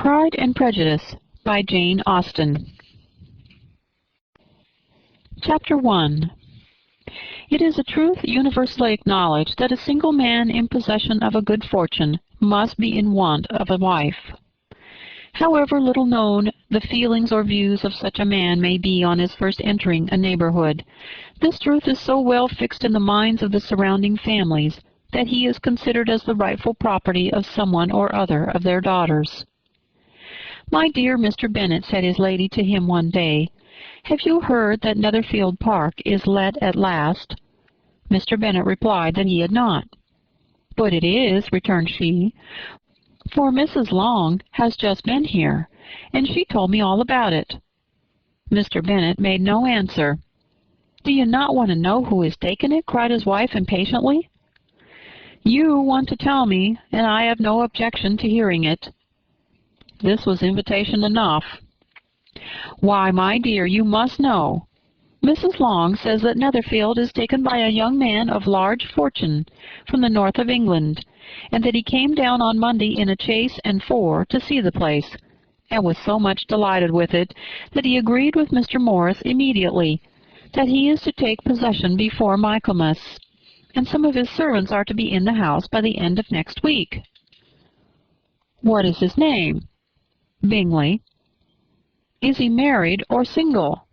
Pride and Prejudice by Jane Austen. Chapter 1. It is a truth universally acknowledged that a single man in possession of a good fortune must be in want of a wife. However little known the feelings or views of such a man may be on his first entering a neighborhood, this truth is so well fixed in the minds of the surrounding families that he is considered as the rightful property of someone or other of their daughters. "My dear Mr. Bennet," said his lady to him one day, "have you heard that Netherfield Park is let at last?" Mr. Bennet replied that he had not. "But it is," returned she, "for Mrs. Long has just been here, and she told me all about it." Mr. Bennet made no answer. "Do you not want to know who has taken it?" cried his wife impatiently. "You want to tell me, and I have no objection to hearing it." This was invitation enough. "Why, my dear, you must know. Mrs. Long says that Netherfield is taken by a young man of large fortune from the north of England, and that he came down on Monday in a chaise and four to see the place, and was so much delighted with it that he agreed with Mr. Morris immediately that he is to take possession before Michaelmas, and some of his servants are to be in the house by the end of next week." "What is his name?" "Bingley." "Is he married or single?"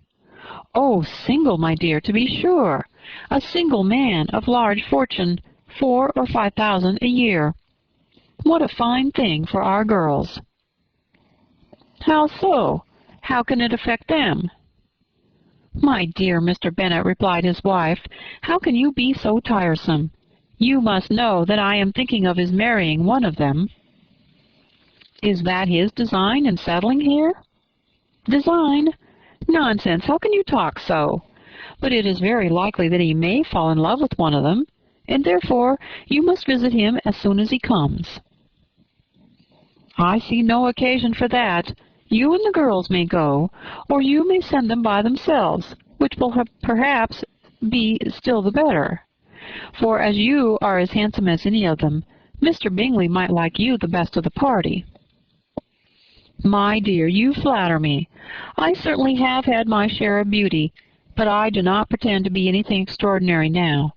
"Oh, single, my dear, to be sure. A single man of large fortune, 4,000 or 5,000 a year. What a fine thing for our girls!" "How so? How can it affect them?" "My dear Mr. Bennet," replied his wife, "how can you be so tiresome? You must know that I am thinking of his marrying one of them." "Is that his design in settling here?" "Design? Nonsense! How can you talk so? But it is very likely that he may fall in love with one of them, and therefore you must visit him as soon as he comes." "I see no occasion for that. You and the girls may go, or you may send them by themselves, which will perhaps be still the better. For as you are as handsome as any of them, Mr. Bingley might like you the best of the party." "My dear, you flatter me. I certainly have had my share of beauty, but I do not pretend to be anything extraordinary now.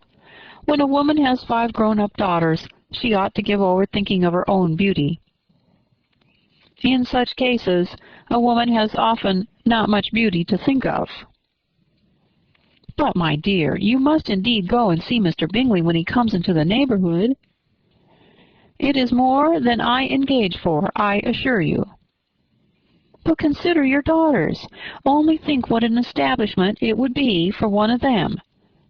When a woman has 5 grown-up daughters, she ought to give over thinking of her own beauty. In such cases, a woman has often not much beauty to think of." "But, my dear, you must indeed go and see Mr. Bingley when he comes into the neighborhood." "It is more than I engage for, I assure you." "But consider your daughters. Only think what an establishment it would be for one of them.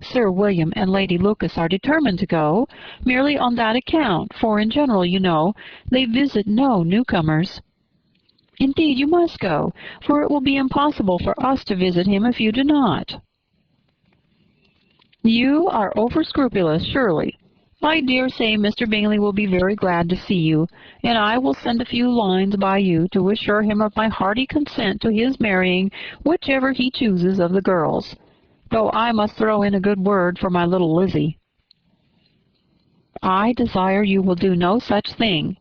Sir William and Lady Lucas are determined to go, merely on that account, for in general, you know, they visit no newcomers. Indeed, you must go, for it will be impossible for us to visit him if you do not." "You are over-scrupulous, surely. I dare say Mr. Bingley will be very glad to see you, and I will send a few lines by you to assure him of my hearty consent to his marrying whichever he chooses of the girls, though I must throw in a good word for my little Lizzie." "I desire you will do no such thing.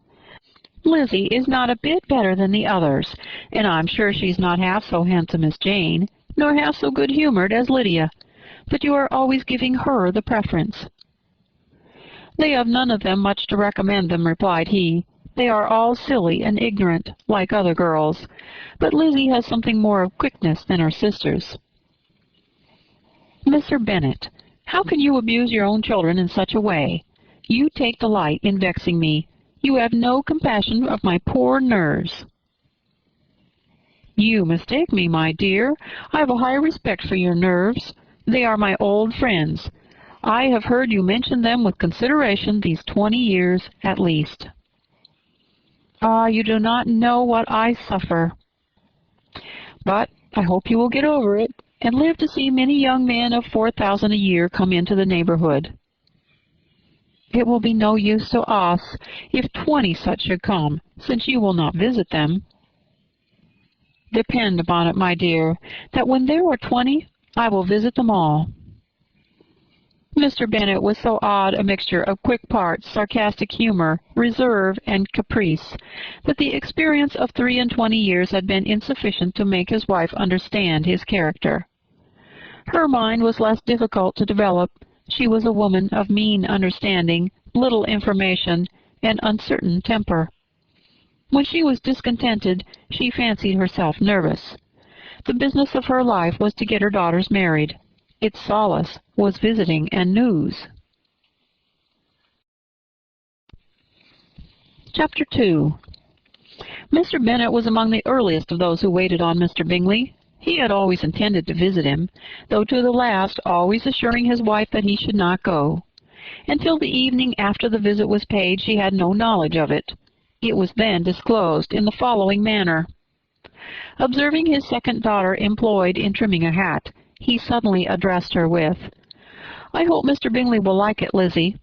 Lizzie is not a bit better than the others, and I'm sure she's not half so handsome as Jane, nor half so good-humored as Lydia, but you are always giving her the preference." "They have none of them much to recommend them," replied he. "They are all silly and ignorant, like other girls, but Lizzie has something more of quickness than her sisters." "Mr. Bennet, how can you abuse your own children in such a way? You take delight in vexing me. You have no compassion of my poor nerves." "You mistake me, my dear. I have a high respect for your nerves. They are my old friends. I have heard you mention them with consideration these 20 years at least." "Ah, you do not know what I suffer. But I hope you will get over it, and live to see many young men of 4,000 a year come into the neighborhood." "It will be no use to us if 20 such should come, since you will not visit them." "Depend upon it, my dear, that when there are 20, I will visit them all." Mr. Bennet was so odd a mixture of quick parts, sarcastic humor, reserve, and caprice, that the experience of 23 years had been insufficient to make his wife understand his character. Her mind was less difficult to develop. She was a woman of mean understanding, little information, and uncertain temper. When she was discontented, she fancied herself nervous. The business of her life was to get her daughters married. Its solace was visiting and news. Chapter 2. Mr. Bennet was among the earliest of those who waited on Mr. Bingley. He had always intended to visit him, though to the last always assuring his wife that he should not go. Until the evening after the visit was paid, she had no knowledge of it. It was then disclosed in the following manner. Observing his second daughter employed in trimming a hat, he suddenly addressed her with, "I hope Mr. Bingley will like it, Lizzie."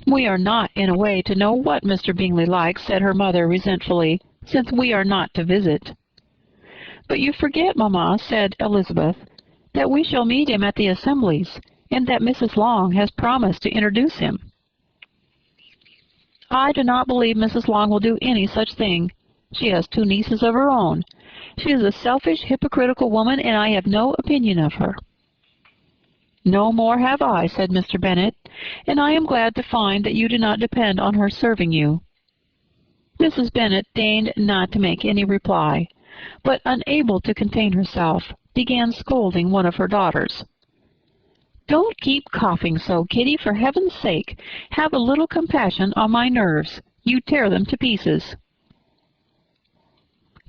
"We are not in a way to know what Mr. Bingley likes," said her mother resentfully, "since we are not to visit." "But you forget, mamma," said Elizabeth, "that we shall meet him at the assemblies, and that Mrs. Long has promised to introduce him." "I do not believe Mrs. Long will do any such thing. She has 2 nieces of her own. She is a selfish, hypocritical woman, and I have no opinion of her." "No more have I," said Mr. Bennet, "and I am glad to find that you do not depend on her serving you." Mrs. Bennet deigned not to make any reply, but, unable to contain herself, began scolding one of her daughters. "Don't keep coughing so, Kitty, for heaven's sake. Have a little compassion on my nerves. You tear them to pieces."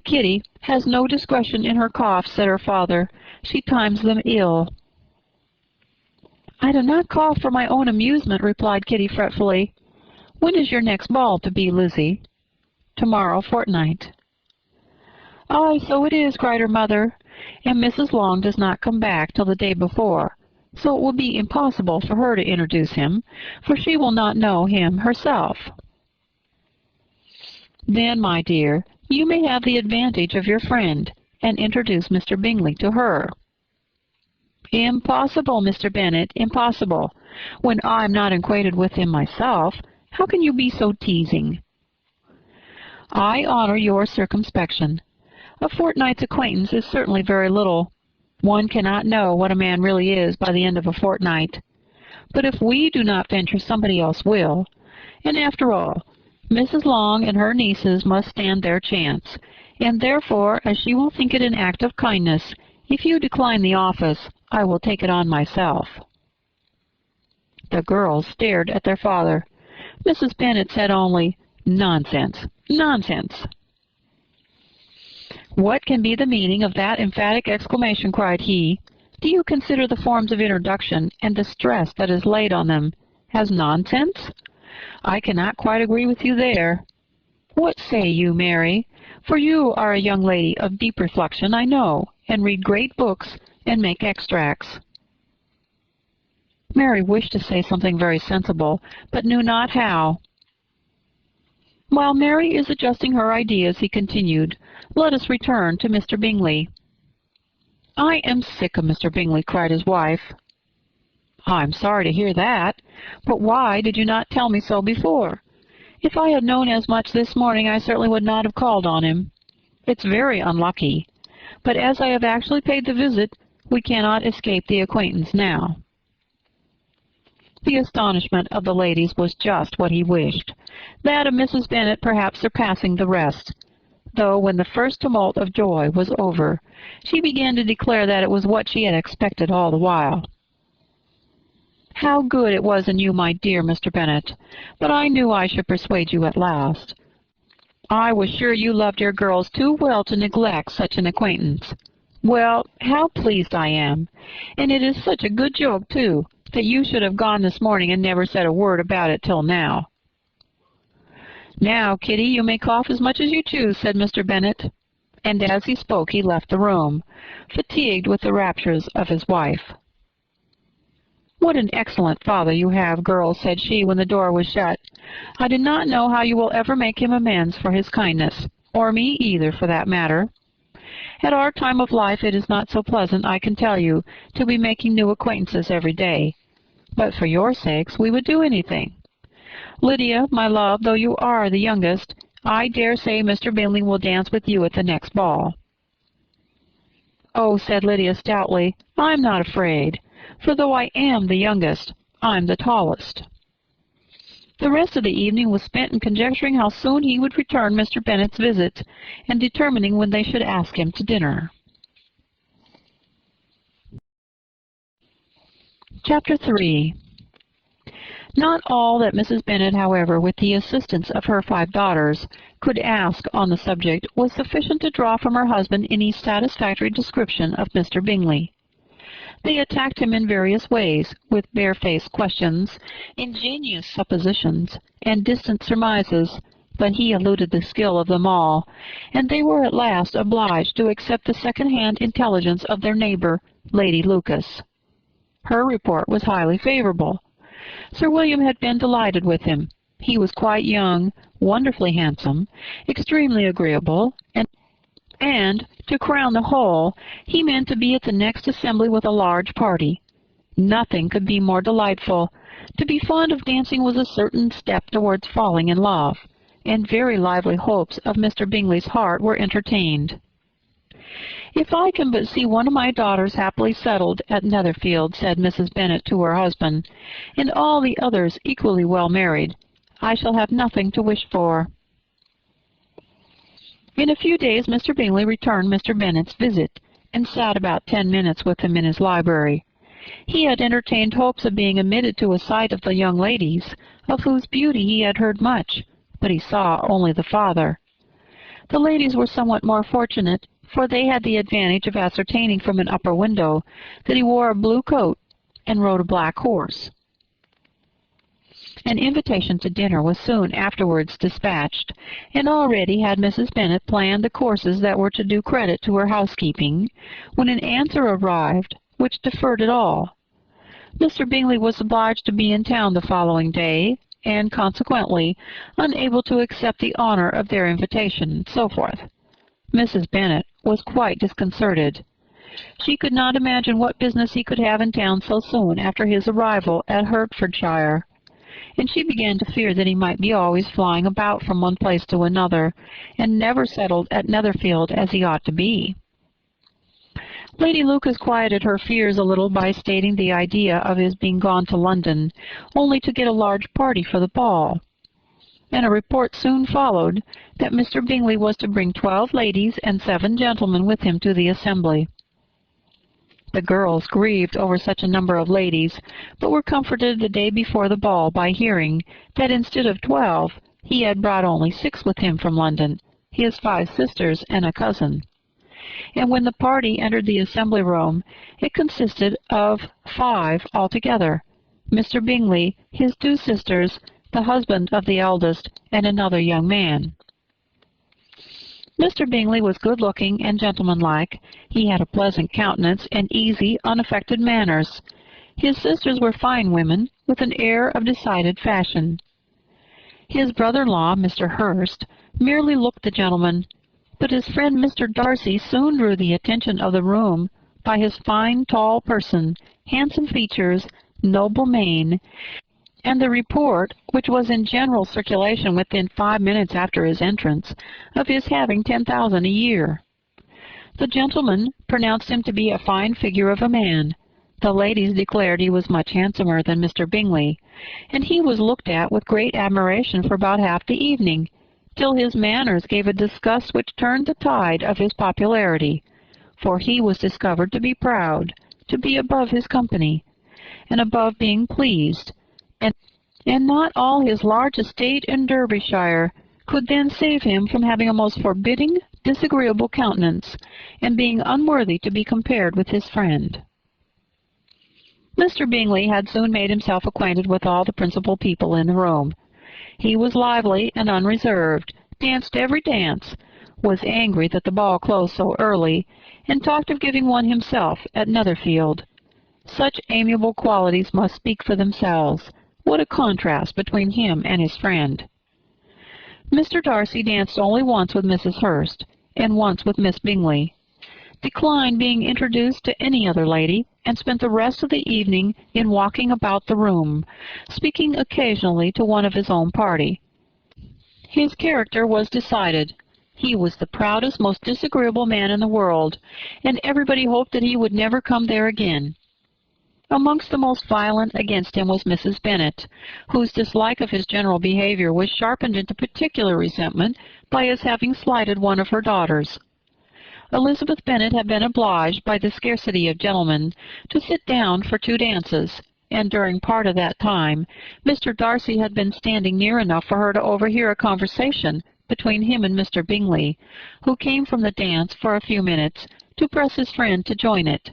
"Kitty has no discretion in her coughs," said her father. "She times them ill." "I do not cough for my own amusement," replied Kitty fretfully. "When is your next ball to be, Lizzie?" "Tomorrow fortnight." "Aye, so it is," cried her mother, "and Mrs. Long does not come back till the day before, so it will be impossible for her to introduce him, for she will not know him herself." "Then, my dear, you may have the advantage of your friend, and introduce Mr. Bingley to her." "Impossible, Mr. Bennet, impossible. When I'm not acquainted with him myself, how can you be so teasing?" "I honor your circumspection. A fortnight's acquaintance is certainly very little. One cannot know what a man really is by the end of a fortnight. But if we do not venture, somebody else will. And after all, Mrs. Long and her nieces must stand their chance, and therefore, as she will think it an act of kindness, if you decline the office, I will take it on myself." The girls stared at their father. Mrs. Bennet said only, "Nonsense, nonsense." "What can be the meaning of that emphatic exclamation?" cried he. "Do you consider the forms of introduction, and the stress that is laid on them, as nonsense? I cannot quite agree with you there. What say you, Mary? For you are a young lady of deep reflection, I know, and read great books, and make extracts." Mary wished to say something very sensible, but knew not how. While Mary is adjusting her ideas, he continued, "Let us return to Mr. Bingley." "I am sick of Mr. Bingley," cried his wife. "I'm sorry to hear that. But why did you not tell me so before? If I had known as much this morning, I certainly would not have called on him. It's very unlucky. But as I have actually paid the visit, we cannot escape the acquaintance now." The astonishment of the ladies was just what he wished, that of Mrs. Bennet perhaps surpassing the rest, though when the first tumult of joy was over, she began to declare that it was what she had expected all the while. "How good it was in you, my dear Mr. Bennet! But I knew I should persuade you at last. I was sure you loved your girls too well to neglect such an acquaintance. Well, how pleased I am! And it is such a good joke, too, that you should have gone this morning and never said a word about it till now." "Now, Kitty, you may cough as much as you choose," said Mr. Bennet, and as he spoke he left the room, fatigued with the raptures of his wife. "What an excellent father you have, girls," said she when the door was shut. "I do not know how you will ever make him amends for his kindness, or me either, for that matter. At our time of life it is not so pleasant, I can tell you, to be making new acquaintances every day. but for your sakes we would do anything. Lydia, my love, though you are the youngest, I dare say Mr. Bingley will dance with you at the next ball." "Oh," said Lydia stoutly, "I'm not afraid, for though I am the youngest, I'm the tallest." The rest of the evening was spent in conjecturing how soon he would return Mr. Bennet's visit, and determining when they should ask him to dinner. Chapter 3. Not all that Mrs. Bennet, however, with the assistance of her 5 daughters, could ask on the subject was sufficient to draw from her husband any satisfactory description of Mr. Bingley. They attacked him in various ways, with barefaced questions, ingenious suppositions, and distant surmises, but he eluded the skill of them all, and they were at last obliged to accept the second-hand intelligence of their neighbour, Lady Lucas. Her report was highly favourable. Sir William had been delighted with him. He was quite young, wonderfully handsome, extremely agreeable, and, to crown the whole, he meant to be at the next assembly with a large party. Nothing could be more delightful. To be fond of dancing was a certain step towards falling in love, and very lively hopes of Mr. Bingley's heart were entertained. "If I can but see one of my daughters happily settled at Netherfield," said Mrs. Bennet to her husband, "and all the others equally well married, I shall have nothing to wish for." In a few days Mr. Bingley returned Mr. Bennet's visit, and sat about 10 minutes with him in his library. He had entertained hopes of being admitted to a sight of the young ladies, of whose beauty he had heard much, but he saw only the father. The ladies were somewhat more fortunate, for they had the advantage of ascertaining from an upper window that he wore a blue coat and rode a black horse. An invitation to dinner was soon afterwards dispatched, and already had Mrs. Bennet planned the courses that were to do credit to her housekeeping, when an answer arrived which deferred it all. Mr. Bingley was obliged to be in town the following day, and consequently unable to accept the honour of their invitation, and so forth. Mrs. Bennet was quite disconcerted. She could not imagine what business he could have in town so soon after his arrival at Hertfordshire, and she began to fear that he might be always flying about from one place to another, and never settled at Netherfield as he ought to be. Lady Lucas quieted her fears a little by stating the idea of his being gone to London, only to get a large party for the ball, and a report soon followed that Mr. Bingley was to bring 12 ladies and 7 gentlemen with him to the assembly. The girls grieved over such a number of ladies, but were comforted the day before the ball by hearing that instead of 12 he had brought only 6 with him from London, his 5 sisters and a cousin. And when the party entered the assembly room, it consisted of 5 altogether: Mr. Bingley, his 2 sisters, the husband of the eldest, and another young man. Mr. Bingley was good-looking and gentlemanlike. He had a pleasant countenance and easy, unaffected manners. His sisters were fine women, with an air of decided fashion. His brother-in-law, Mr. Hurst, merely looked the gentleman, but his friend Mr. Darcy soon drew the attention of the room by his fine, tall person, handsome features, noble mien, and the report, which was in general circulation within 5 minutes after his entrance, of his having 10,000 a year. The gentlemen pronounced him to be a fine figure of a man. The ladies declared he was much handsomer than Mr. Bingley, and he was looked at with great admiration for about half the evening, till his manners gave a disgust which turned the tide of his popularity, for he was discovered to be proud, to be above his company, and above being pleased, and not all his large estate in Derbyshire could then save him from having a most forbidding, disagreeable countenance, and being unworthy to be compared with his friend. Mr. Bingley had soon made himself acquainted with all the principal people in the room. He was lively and unreserved, danced every dance, was angry that the ball closed so early, and talked of giving one himself at Netherfield. Such amiable qualities must speak for themselves. What a contrast between him and his friend! Mr. Darcy danced only once with Mrs. Hurst, and once with Miss Bingley. declined being introduced to any other lady, and spent the rest of the evening in walking about the room, speaking occasionally to one of his own party. His character was decided. He was the proudest, most disagreeable man in the world, and everybody hoped that he would never come there again. Amongst the most violent against him was Mrs. Bennet, whose dislike of his general behavior was sharpened into particular resentment by his having slighted one of her daughters. Elizabeth Bennet had been obliged, by the scarcity of gentlemen, to sit down for 2 dances, and during part of that time Mr. Darcy had been standing near enough for her to overhear a conversation between him and Mr. Bingley, who came from the dance for a few minutes to press his friend to join it.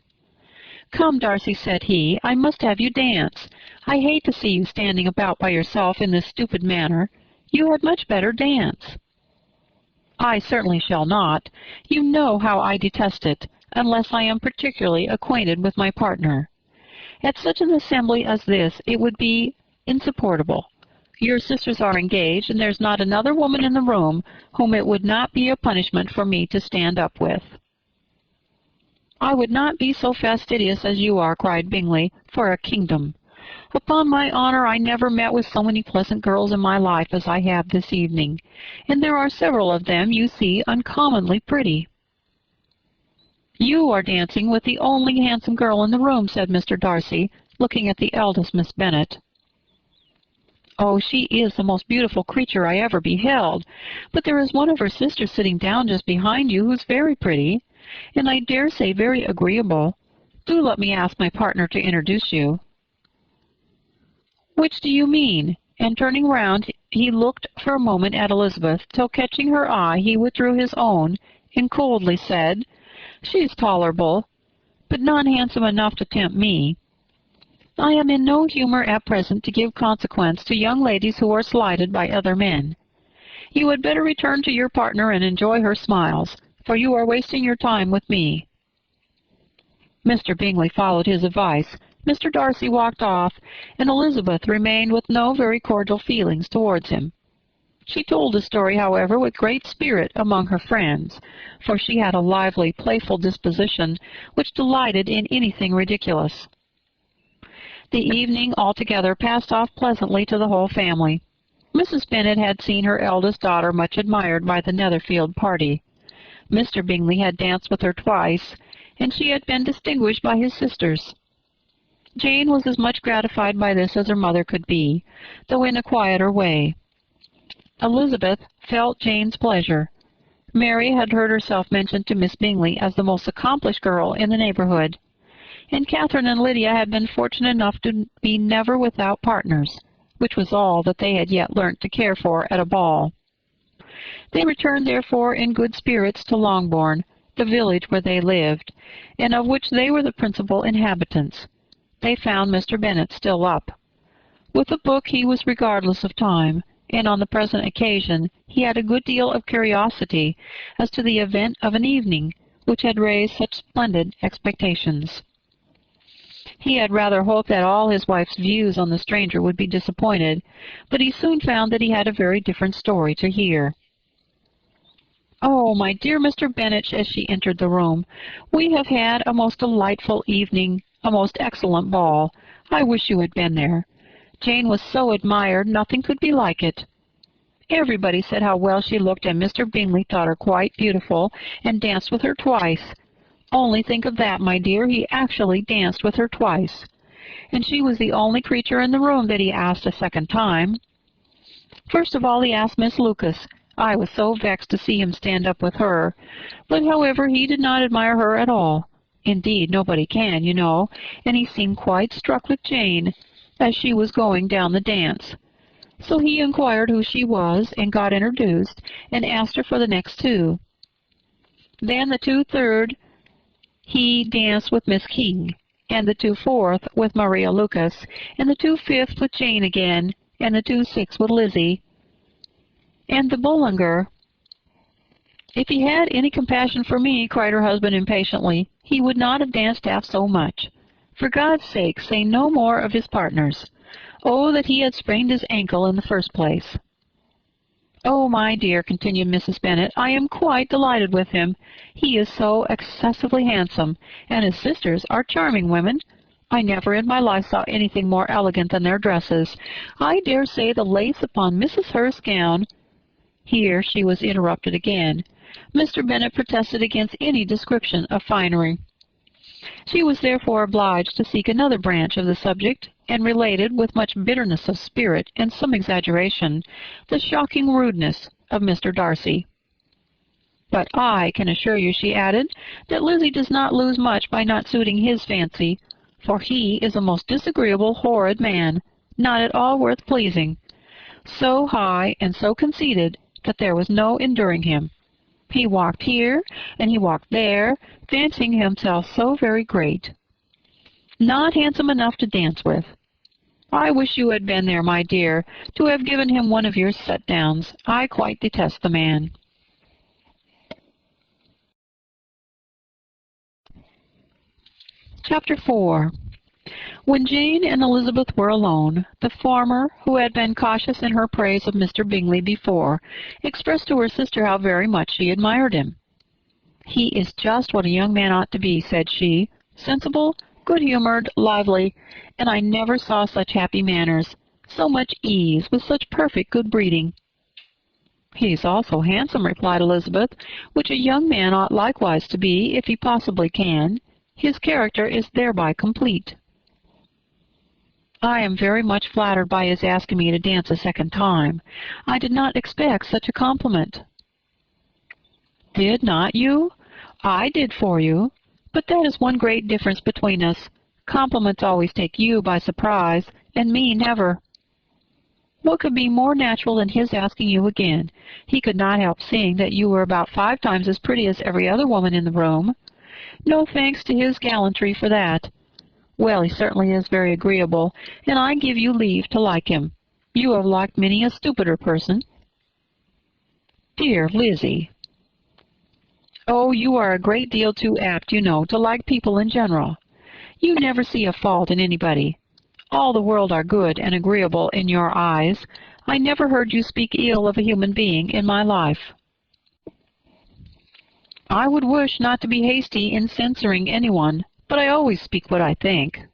"Come, Darcy," said he, "I must have you dance. I hate to see you standing about by yourself in this stupid manner. You had much better dance." "I certainly shall not. You know how I detest it, unless I am particularly acquainted with my partner. At such an assembly as this it would be insupportable. Your sisters are engaged, and there's not another woman in the room whom it would not be a punishment for me to stand up with." "I would not be so fastidious as you are," cried Bingley, "for a kingdom. Upon my honor, I never met with so many pleasant girls in my life as I have this evening, and there are several of them, you see, uncommonly pretty." "You are dancing with the only handsome girl in the room," said Mr. Darcy, looking at the eldest Miss Bennet. "Oh, she is the most beautiful creature I ever beheld, but there is one of her sisters sitting down just behind you who's very pretty, and I dare say very agreeable. Do let me ask my partner to introduce you." "Which do you mean?" And turning round, he looked for a moment at Elizabeth, till catching her eye he withdrew his own, and coldly said, "She's tolerable, but not handsome enough to tempt me. I am in no humor at present to give consequence to young ladies who are slighted by other men. You had better return to your partner and enjoy her smiles, for you are wasting your time with me." Mr. Bingley followed his advice. Mr. Darcy walked off, and Elizabeth remained with no very cordial feelings towards him. She told the story, however, with great spirit among her friends, for she had a lively, playful disposition, which delighted in anything ridiculous. The evening altogether passed off pleasantly to the whole family. Mrs. Bennet had seen her eldest daughter much admired by the Netherfield party. Mr. Bingley had danced with her twice, and she had been distinguished by his sisters. Jane was as much gratified by this as her mother could be, though in a quieter way. Elizabeth felt Jane's pleasure. Mary had heard herself mentioned to Miss Bingley as the most accomplished girl in the neighborhood, and Catherine and Lydia had been fortunate enough to be never without partners, which was all that they had yet learnt to care for at a ball. They returned, therefore, in good spirits to Longbourn, the village where they lived, and of which they were the principal inhabitants. They found Mr. Bennet still up. With a book he was regardless of time, and on the present occasion he had a good deal of curiosity as to the event of an evening which had raised such splendid expectations. He had rather hoped that all his wife's views on the stranger would be disappointed, but he soon found that he had a very different story to hear. "Oh, my dear Mr. Bennet," as she entered the room, "we have had a most delightful evening, a most excellent ball. I wish you had been there. Jane was so admired, nothing could be like it. Everybody said how well she looked, and Mr. Bingley thought her quite beautiful, and danced with her twice. Only think of that, my dear, he actually danced with her twice. And she was the only creature in the room that he asked a second time. First of all he asked Miss Lucas. I was so vexed to see him stand up with her, but however he did not admire her at all. Indeed, nobody can, you know, and he seemed quite struck with Jane, as she was going down the dance. So he inquired who she was, and got introduced, and asked her for the next two. Then the 2/3 he danced with Miss King, and the 2/4 with Maria Lucas, and the 2/5 with Jane again, and the 2/6 with Lizzie. And the Bullinger— "If he had any compassion for me," cried her husband impatiently, "he would not have danced half so much. For God's sake, say no more of his partners. Oh, that he had sprained his ankle in the first place." "Oh, my dear," continued Mrs. Bennet, "I am quite delighted with him. He is so excessively handsome, and his sisters are charming women. I never in my life saw anything more elegant than their dresses. I dare say the lace upon Mrs. Hurst's gown—" Here she was interrupted again. Mr. Bennet protested against any description of finery. She was therefore obliged to seek another branch of the subject, and related, with much bitterness of spirit and some exaggeration, the shocking rudeness of Mr. Darcy. "But I can assure you," she added, "that Lizzie does not lose much by not suiting his fancy, for he is a most disagreeable, horrid man, not at all worth pleasing, so high and so conceited that there was no enduring him. He walked here and he walked there, fancying himself so very great. Not handsome enough to dance with. I wish you had been there, my dear, to have given him one of your set-downs. I quite detest the man." Chapter 4. When Jane and Elizabeth were alone, the former, who had been cautious in her praise of Mr. Bingley before, expressed to her sister how very much she admired him. "He is just what a young man ought to be," said she, "sensible, good-humoured, lively, and I never saw such happy manners, so much ease, with such perfect good breeding." "He is also handsome," replied Elizabeth, "which a young man ought likewise to be, if he possibly can. His character is thereby complete." "I am very much flattered by his asking me to dance a second time. I did not expect such a compliment." "Did not you? I did for you. But that is one great difference between us. Compliments always take you by surprise, and me never. What could be more natural than his asking you again? He could not help seeing that you were about 5 times as pretty as every other woman in the room. No thanks to his gallantry for that. Well, he certainly is very agreeable, and I give you leave to like him. You have liked many a stupider person." "Dear Lizzie!" "Oh, you are a great deal too apt, you know, to like people in general. You never see a fault in anybody. All the world are good and agreeable in your eyes. I never heard you speak ill of a human being in my life." "I would wish not to be hasty in censuring anyone, but I always speak what I think."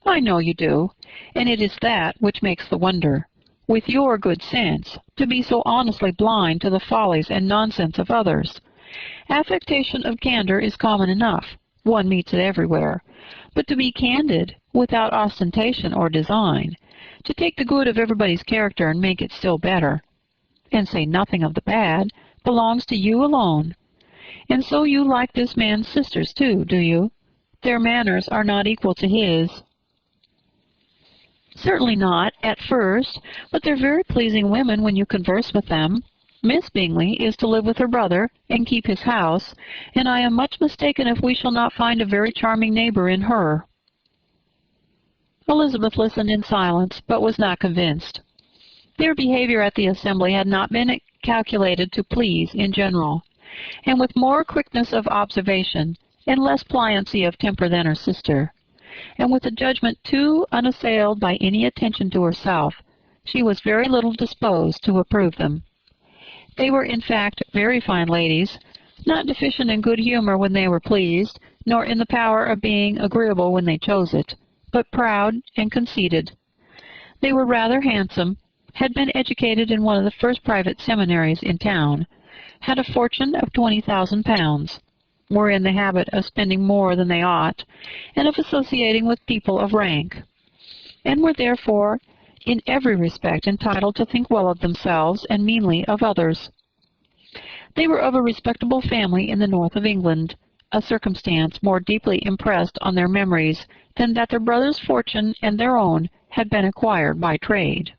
"I know you do, and it is that which makes the wonder, with your good sense, to be so honestly blind to the follies and nonsense of others. Affectation of candor is common enough. One meets it everywhere. But to be candid, without ostentation or design, to take the good of everybody's character and make it still better, and say nothing of the bad, belongs to you alone. And so you like this man's sisters, too, do you? Their manners are not equal to his." "Certainly not, at first, but they're very pleasing women when you converse with them. Miss Bingley is to live with her brother and keep his house, and I am much mistaken if we shall not find a very charming neighbour in her." Elizabeth listened in silence, but was not convinced. Their behaviour at the assembly had not been calculated to please in general, and with more quickness of observation and less pliancy of temper than her sister, and with a judgment too unassailed by any attention to herself, she was very little disposed to approve them. They were in fact very fine ladies, not deficient in good humour when they were pleased, nor in the power of being agreeable when they chose it, but proud and conceited. They were rather handsome, had been educated in one of the first private seminaries in town, had a fortune of £20,000, were in the habit of spending more than they ought, and of associating with people of rank, and were therefore in every respect entitled to think well of themselves and meanly of others. They were of a respectable family in the north of England, a circumstance more deeply impressed on their memories than that their brother's fortune and their own had been acquired by trade.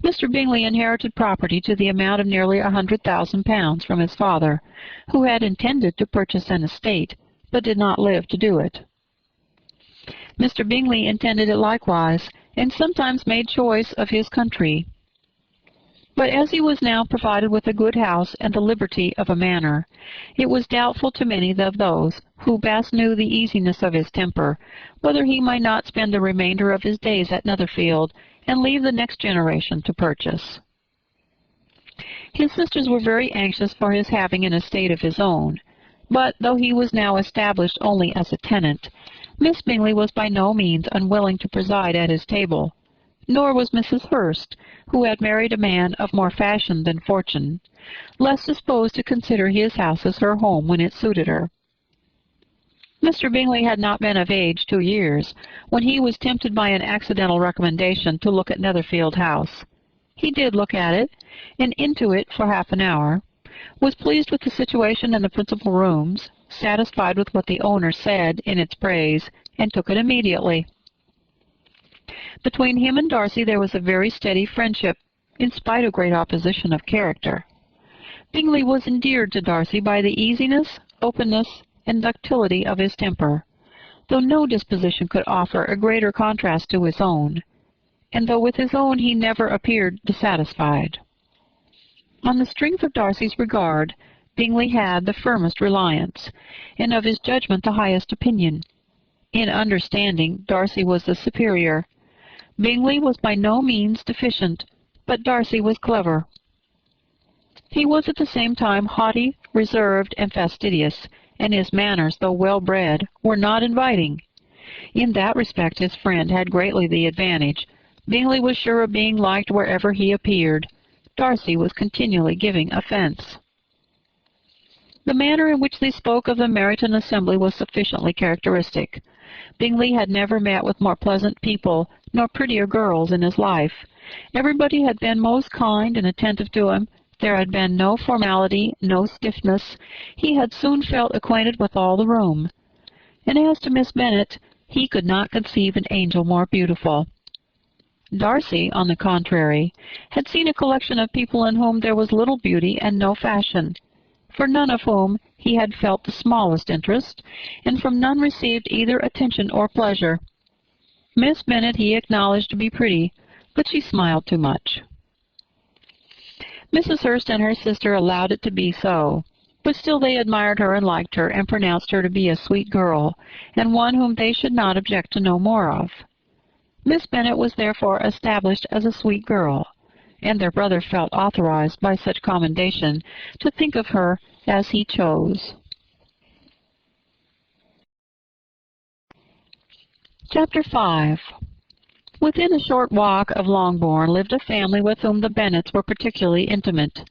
Mr. Bingley inherited property to the amount of nearly £100,000 from his father, who had intended to purchase an estate, but did not live to do it. Mr. Bingley intended it likewise, and sometimes made choice of his country. But as he was now provided with a good house and the liberty of a manor, it was doubtful to many of those who best knew the easiness of his temper, whether he might not spend the remainder of his days at Netherfield, and leave the next generation to purchase. His sisters were very anxious for his having an estate of his own, but though he was now established only as a tenant, Miss Bingley was by no means unwilling to preside at his table, nor was Mrs. Hurst, who had married a man of more fashion than fortune, less disposed to consider his house as her home when it suited her. Mr. Bingley had not been of age 2 years when he was tempted by an accidental recommendation to look at Netherfield House. He did look at it, and into it for half an hour, was pleased with the situation in the principal rooms, satisfied with what the owner said in its praise, and took it immediately. Between him and Darcy there was a very steady friendship, in spite of great opposition of character. Bingley was endeared to Darcy by the easiness, openness, and ductility of his temper, though no disposition could offer a greater contrast to his own, and though with his own he never appeared dissatisfied. On the strength of Darcy's regard, Bingley had the firmest reliance, and of his judgment the highest opinion. In understanding, Darcy was the superior. Bingley was by no means deficient, but Darcy was clever. He was at the same time haughty, reserved, and fastidious, and his manners, though well-bred, were not inviting. In that respect his friend had greatly the advantage. Bingley was sure of being liked wherever he appeared. Darcy was continually giving offence. The manner in which they spoke of the Meryton assembly was sufficiently characteristic. Bingley had never met with more pleasant people, nor prettier girls in his life. Everybody had been most kind and attentive to him. There had been no formality, no stiffness. He had soon felt acquainted with all the room. And as to Miss Bennet, he could not conceive an angel more beautiful. Darcy, on the contrary, had seen a collection of people in whom there was little beauty and no fashion, for none of whom he had felt the smallest interest, and from none received either attention or pleasure. Miss Bennet he acknowledged to be pretty, but she smiled too much. Mrs. Hurst and her sister allowed it to be so, but still they admired her and liked her, and pronounced her to be a sweet girl, and one whom they should not object to know more of. Miss Bennet was therefore established as a sweet girl, and their brother felt authorized by such commendation to think of her as he chose. Chapter 5. Within a short walk of Longbourn lived a family with whom the Bennets were particularly intimate.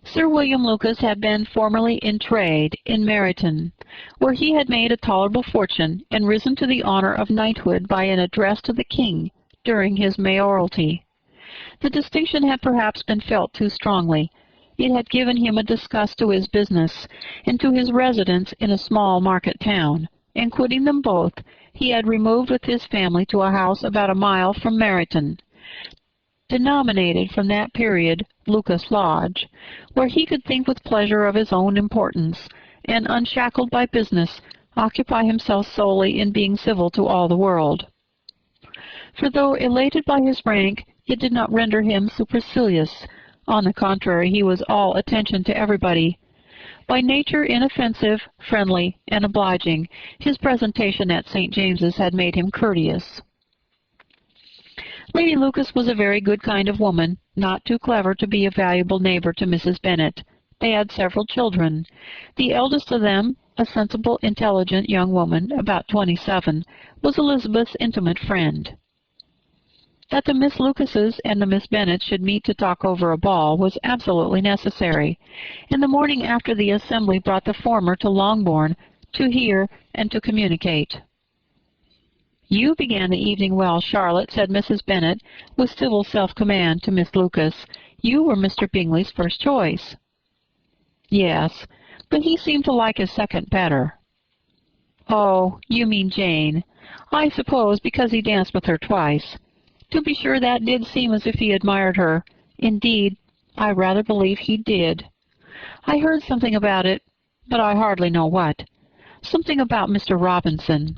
Sir William Lucas had been formerly in trade in Meryton, where he had made a tolerable fortune and risen to the honor of knighthood by an address to the king during his mayoralty. The distinction had perhaps been felt too strongly. It had given him a disgust to his business and to his residence in a small market town, and quitting them both, he had removed with his family to a house about a mile from Meryton, denominated from that period Lucas Lodge, where he could think with pleasure of his own importance, and, unshackled by business, occupy himself solely in being civil to all the world. For though elated by his rank, it did not render him supercilious. On the contrary, he was all attention to everybody. By nature inoffensive, friendly, and obliging, his presentation at St. James's had made him courteous. Lady Lucas was a very good kind of woman, not too clever to be a valuable neighbor to Mrs. Bennet. They had several children. The eldest of them, a sensible, intelligent young woman, about 27, was Elizabeth's intimate friend. That the Miss Lucases and the Miss Bennets should meet to talk over a ball was absolutely necessary, and the morning after the assembly brought the former to Longbourn to hear and to communicate. "You began the evening well, Charlotte," said Mrs. Bennet, with civil self-command, to Miss Lucas. "You were Mr. Bingley's first choice." "Yes, but he seemed to like his second better." "Oh, you mean Jane. I suppose because he danced with her twice. To be sure, that did seem as if he admired her. Indeed, I rather believe he did. I heard something about it, but I hardly know what. Something about Mr. Robinson."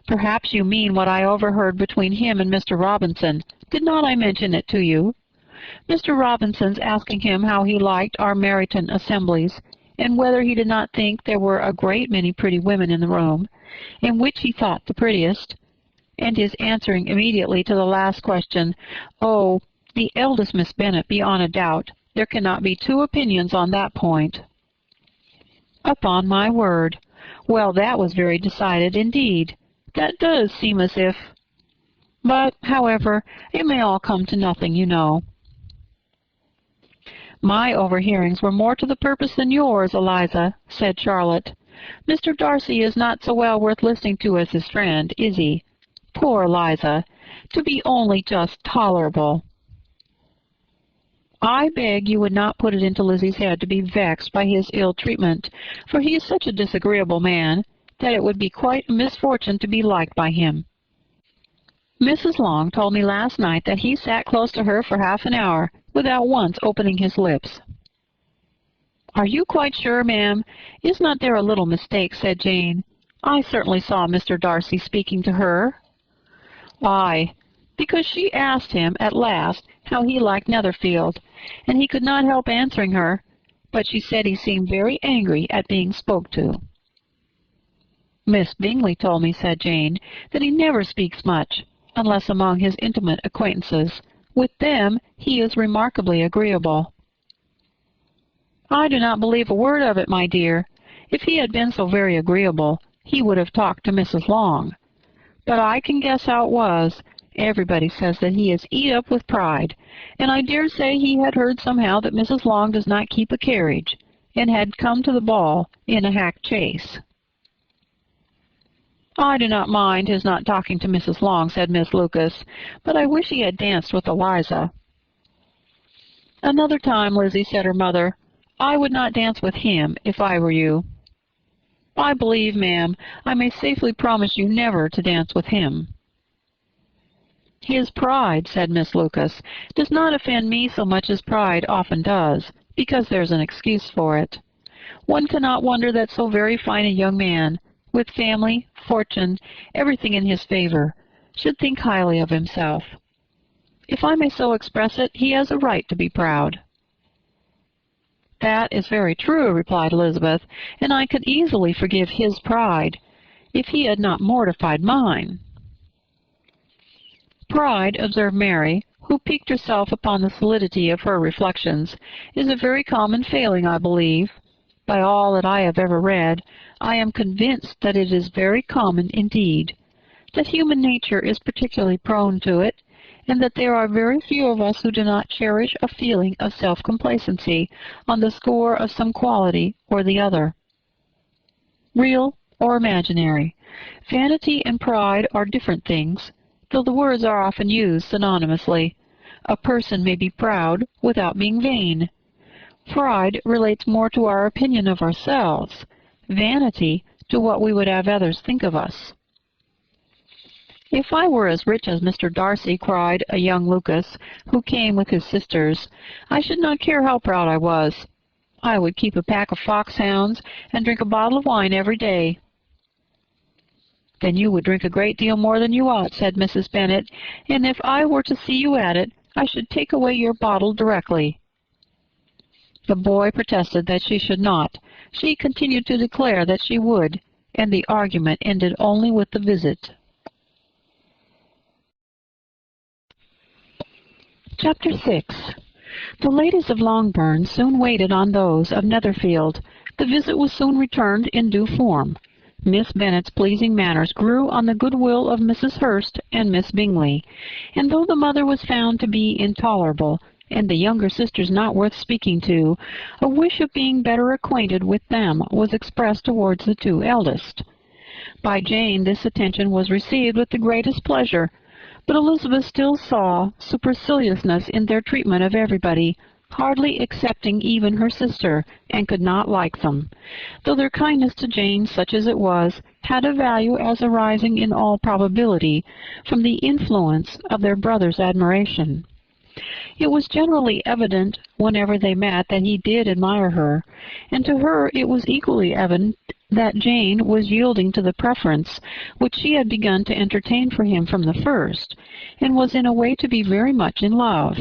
"Perhaps you mean what I overheard between him and Mr. Robinson. Did not I mention it to you? Mr. Robinson's asking him how he liked our Meryton assemblies, and whether he did not think there were a great many pretty women in the room, and which he thought the prettiest. and his answering immediately to the last question, "Oh, the eldest Miss Bennet, beyond a doubt. There cannot be two opinions on that point." "Upon my word! Well, that was very decided indeed. That does seem as if— But, however, it may all come to nothing, you know." "My overhearings were more to the purpose than yours, Eliza," said Charlotte. "Mr. Darcy is not so well worth listening to as his friend, is he? Poor Eliza! To be only just tolerable!" "I beg you would not put it into Lizzie's head to be vexed by his ill treatment, for he is such a disagreeable man that it would be quite a misfortune to be liked by him. Mrs. Long told me last night that he sat close to her for half an hour without once opening his lips." "Are you quite sure, ma'am? Is not there a little mistake?" said Jane. "I certainly saw Mr. Darcy speaking to her." "Aye, because she asked him at last how he liked Netherfield, and he could not help answering her, but she said he seemed very angry at being spoke to." "Miss Bingley told me," said Jane, "that he never speaks much, unless among his intimate acquaintances. With them he is remarkably agreeable." "I do not believe a word of it, my dear. If he had been so very agreeable, he would have talked to Mrs. Long. But I can guess how it was. Everybody says that he is eat up with pride, and I dare say he had heard somehow that Mrs. Long does not keep a carriage, and had come to the ball in a hack chaise." "I do not mind his not talking to Mrs. Long," said Miss Lucas, "but I wish he had danced with Eliza." "Another time, Lizzie," said her mother. "I would not dance with him if I were you." "I believe, ma'am, I may safely promise you never to dance with him." "His pride," said Miss Lucas, "does not offend me so much as pride often does, because there's an excuse for it. One cannot wonder that so very fine a young man, with family, fortune, everything in his favor, should think highly of himself. If I may so express it, he has a right to be proud." "That is very true," replied Elizabeth, "and I could easily forgive his pride, if he had not mortified mine." "Pride," observed Mary, who piqued herself upon the solidity of her reflections, "is a very common failing, I believe. By all that I have ever read, I am convinced that it is very common indeed, that human nature is particularly prone to it, and that there are very few of us who do not cherish a feeling of self-complacency on the score of some quality or the other, real or imaginary. Vanity and pride are different things, though the words are often used synonymously. A person may be proud without being vain. Pride relates more to our opinion of ourselves, vanity to what we would have others think of us. "If I were as rich as Mr. Darcy," cried a young Lucas, who came with his sisters, "I should not care how proud I was. I would keep a pack of foxhounds and drink a bottle of wine every day." "Then you would drink a great deal more than you ought," said Mrs. Bennet, "and if I were to see you at it, I should take away your bottle directly." The boy protested that she should not. She continued to declare that she would, and the argument ended only with the visit. Chapter 6. The ladies of Longbourn soon waited on those of Netherfield. The visit was soon returned in due form. Miss Bennet's pleasing manners grew on the goodwill of Mrs. Hurst and Miss Bingley, and though the mother was found to be intolerable, and the younger sisters not worth speaking to, a wish of being better acquainted with them was expressed towards the two eldest. By Jane this attention was received with the greatest pleasure, but Elizabeth still saw superciliousness in their treatment of everybody, hardly excepting even her sister, and could not like them, though their kindness to Jane, such as it was, had a value as arising in all probability from the influence of their brother's admiration. It was generally evident whenever they met that he did admire her, and to her it was equally evident that Jane was yielding to the preference which she had begun to entertain for him from the first, and was in a way to be very much in love.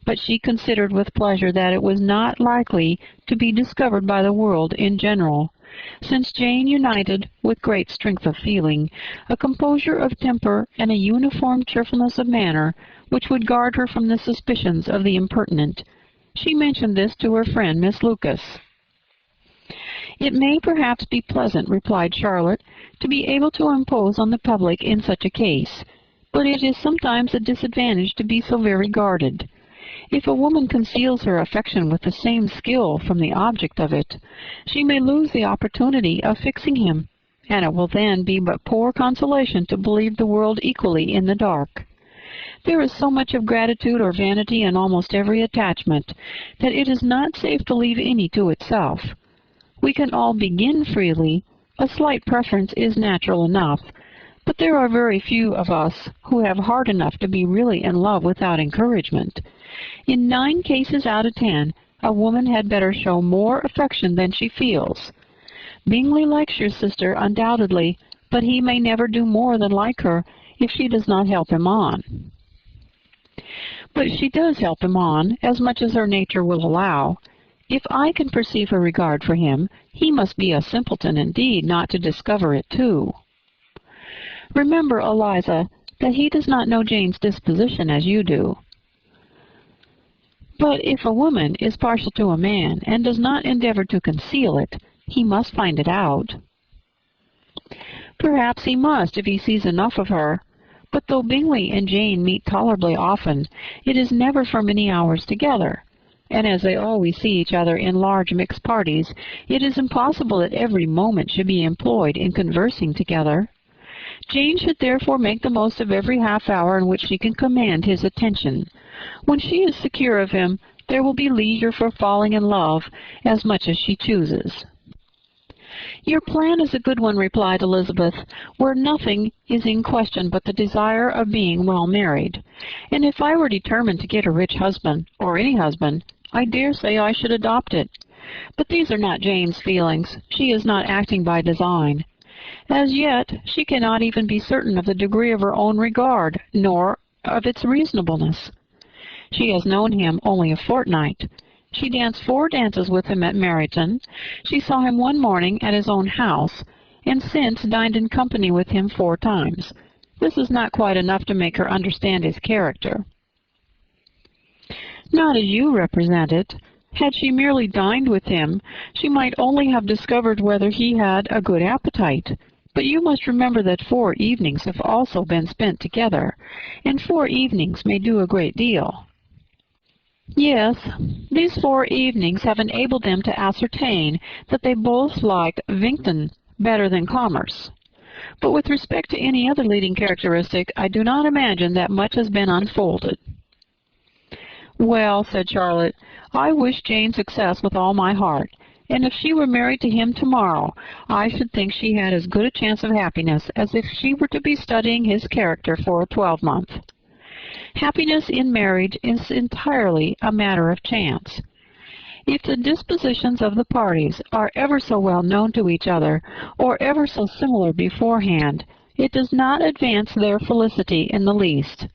But she considered with pleasure that it was not likely to be discovered by the world in general, since Jane united, with great strength of feeling, a composure of temper and a uniform cheerfulness of manner which would guard her from the suspicions of the impertinent. She mentioned this to her friend Miss Lucas. "It may perhaps be pleasant," replied Charlotte, "to be able to impose on the public in such a case, but it is sometimes a disadvantage to be so very guarded. If a woman conceals her affection with the same skill from the object of it, she may lose the opportunity of fixing him, and it will then be but poor consolation to believe the world equally in the dark. There is so much of gratitude or vanity in almost every attachment that it is not safe to leave any to itself. We can all begin freely. A slight preference is natural enough, but there are very few of us who have heart enough to be really in love without encouragement. In 9 cases out of 10, a woman had better show more affection than she feels. Bingley likes your sister, undoubtedly, but he may never do more than like her if she does not help him on." "But she does help him on, as much as her nature will allow. If I can perceive her regard for him, he must be a simpleton indeed not to discover it too." "Remember, Eliza, that he does not know Jane's disposition as you do." "But if a woman is partial to a man and does not endeavor to conceal it, he must find it out." "Perhaps he must if he sees enough of her. But though Bingley and Jane meet tolerably often, it is never for many hours together, and as they always see each other in large mixed parties, it is impossible that every moment should be employed in conversing together. Jane should therefore make the most of every half-hour in which she can command his attention. When she is secure of him, there will be leisure for falling in love as much as she chooses." "Your plan is a good one," replied Elizabeth, "where nothing is in question but the desire of being well married. And if I were determined to get a rich husband, or any husband, I dare say I should adopt it. But these are not Jane's feelings. She is not acting by design. As yet, she cannot even be certain of the degree of her own regard, nor of its reasonableness. She has known him only a fortnight. She danced 4 dances with him at Meryton. She saw him one morning at his own house, and since dined in company with him 4 times. This is not quite enough to make her understand his character." "Not as you represent it. Had she merely dined with him, she might only have discovered whether he had a good appetite. But you must remember that 4 evenings have also been spent together, and 4 evenings may do a great deal." "Yes, these 4 evenings have enabled them to ascertain that they both liked Vincton better than commerce. But with respect to any other leading characteristic, I do not imagine that much has been unfolded." "Well," said Charlotte, "I wish Jane success with all my heart, and if she were married to him tomorrow, I should think she had as good a chance of happiness as if she were to be studying his character for a 12-month. Happiness in marriage is entirely a matter of chance. If the dispositions of the parties are ever so well known to each other, or ever so similar beforehand, it does not advance their felicity in the least.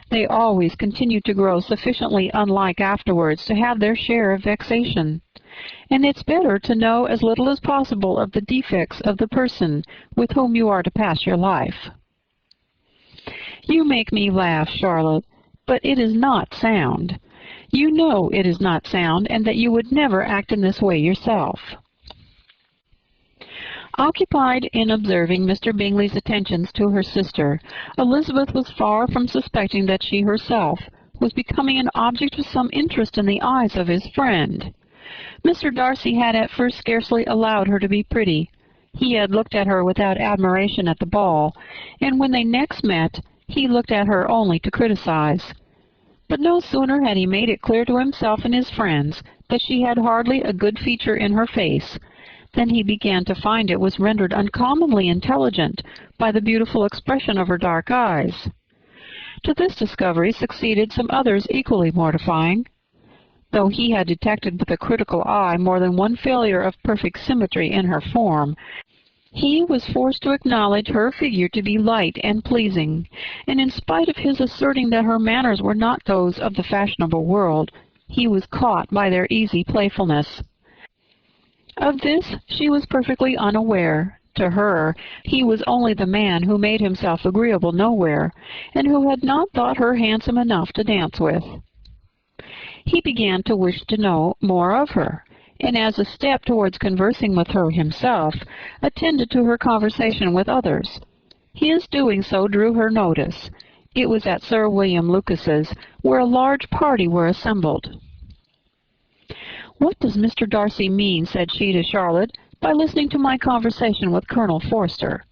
They always continue to grow sufficiently unlike afterwards to have their share of vexation, and it's better to know as little as possible of the defects of the person with whom you are to pass your life." "You make me laugh, Charlotte, but it is not sound. You know it is not sound, and that you would never act in this way yourself." Occupied in observing Mr. Bingley's attentions to her sister, Elizabeth was far from suspecting that she herself was becoming an object of some interest in the eyes of his friend. Mr. Darcy had at first scarcely allowed her to be pretty. He had looked at her without admiration at the ball, and when they next met, he looked at her only to criticize. But no sooner had he made it clear to himself and his friends that she had hardly a good feature in her face, than he began to find it was rendered uncommonly intelligent by the beautiful expression of her dark eyes. To this discovery succeeded some others equally mortifying. Though he had detected with a critical eye more than one failure of perfect symmetry in her form, he was forced to acknowledge her figure to be light and pleasing, and in spite of his asserting that her manners were not those of the fashionable world, he was caught by their easy playfulness. Of this she was perfectly unaware. To her, he was only the man who made himself agreeable nowhere, and who had not thought her handsome enough to dance with. He began to wish to know more of her, and as a step towards conversing with her himself, attended to her conversation with others. His doing so drew her notice. It was at Sir William Lucas's, where a large party were assembled. "What does Mr. Darcy mean," said she to Charlotte, "by listening to my conversation with Colonel Forster?"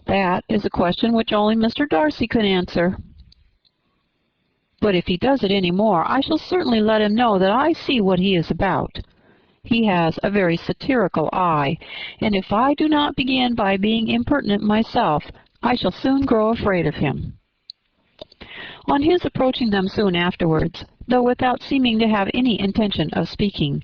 "That is a question which only Mr. Darcy can answer." "But if he does it any more, I shall certainly let him know that I see what he is about. He has a very satirical eye, and if I do not begin by being impertinent myself, I shall soon grow afraid of him." On his approaching them soon afterwards, though without seeming to have any intention of speaking,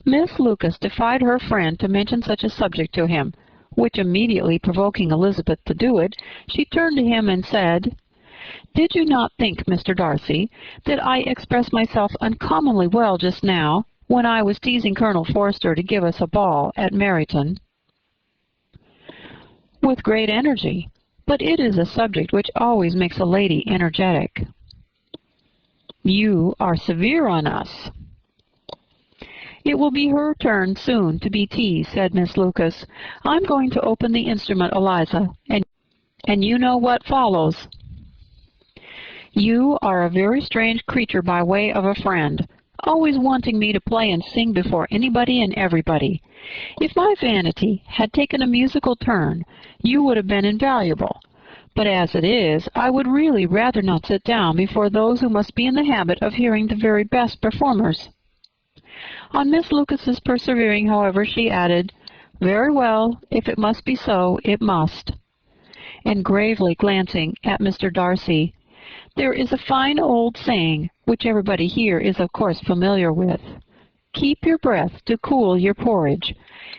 Miss Lucas defied her friend to mention such a subject to him, which immediately provoking Elizabeth to do it, she turned to him and said, "Did you not think, Mr. Darcy, that I expressed myself uncommonly well just now, when I was teasing Colonel Forster to give us a ball at Meryton?" "With great energy, but it is a subject which always makes a lady energetic." "You are severe on us." "It will be her turn soon to be teased," said Miss Lucas. "I'm going to open the instrument, Eliza, and you know what follows." "You are a very strange creature by way of a friend, always wanting me to play and sing before anybody and everybody. If my vanity had taken a musical turn, you would have been invaluable. But as it is, I would really rather not sit down before those who must be in the habit of hearing the very best performers." On Miss Lucas's persevering, however, she added, "Very well, if it must be so, it must." And gravely glancing at Mr. Darcy, "There is a fine old saying, which everybody here is of course familiar with, 'Keep your breath to cool your porridge,'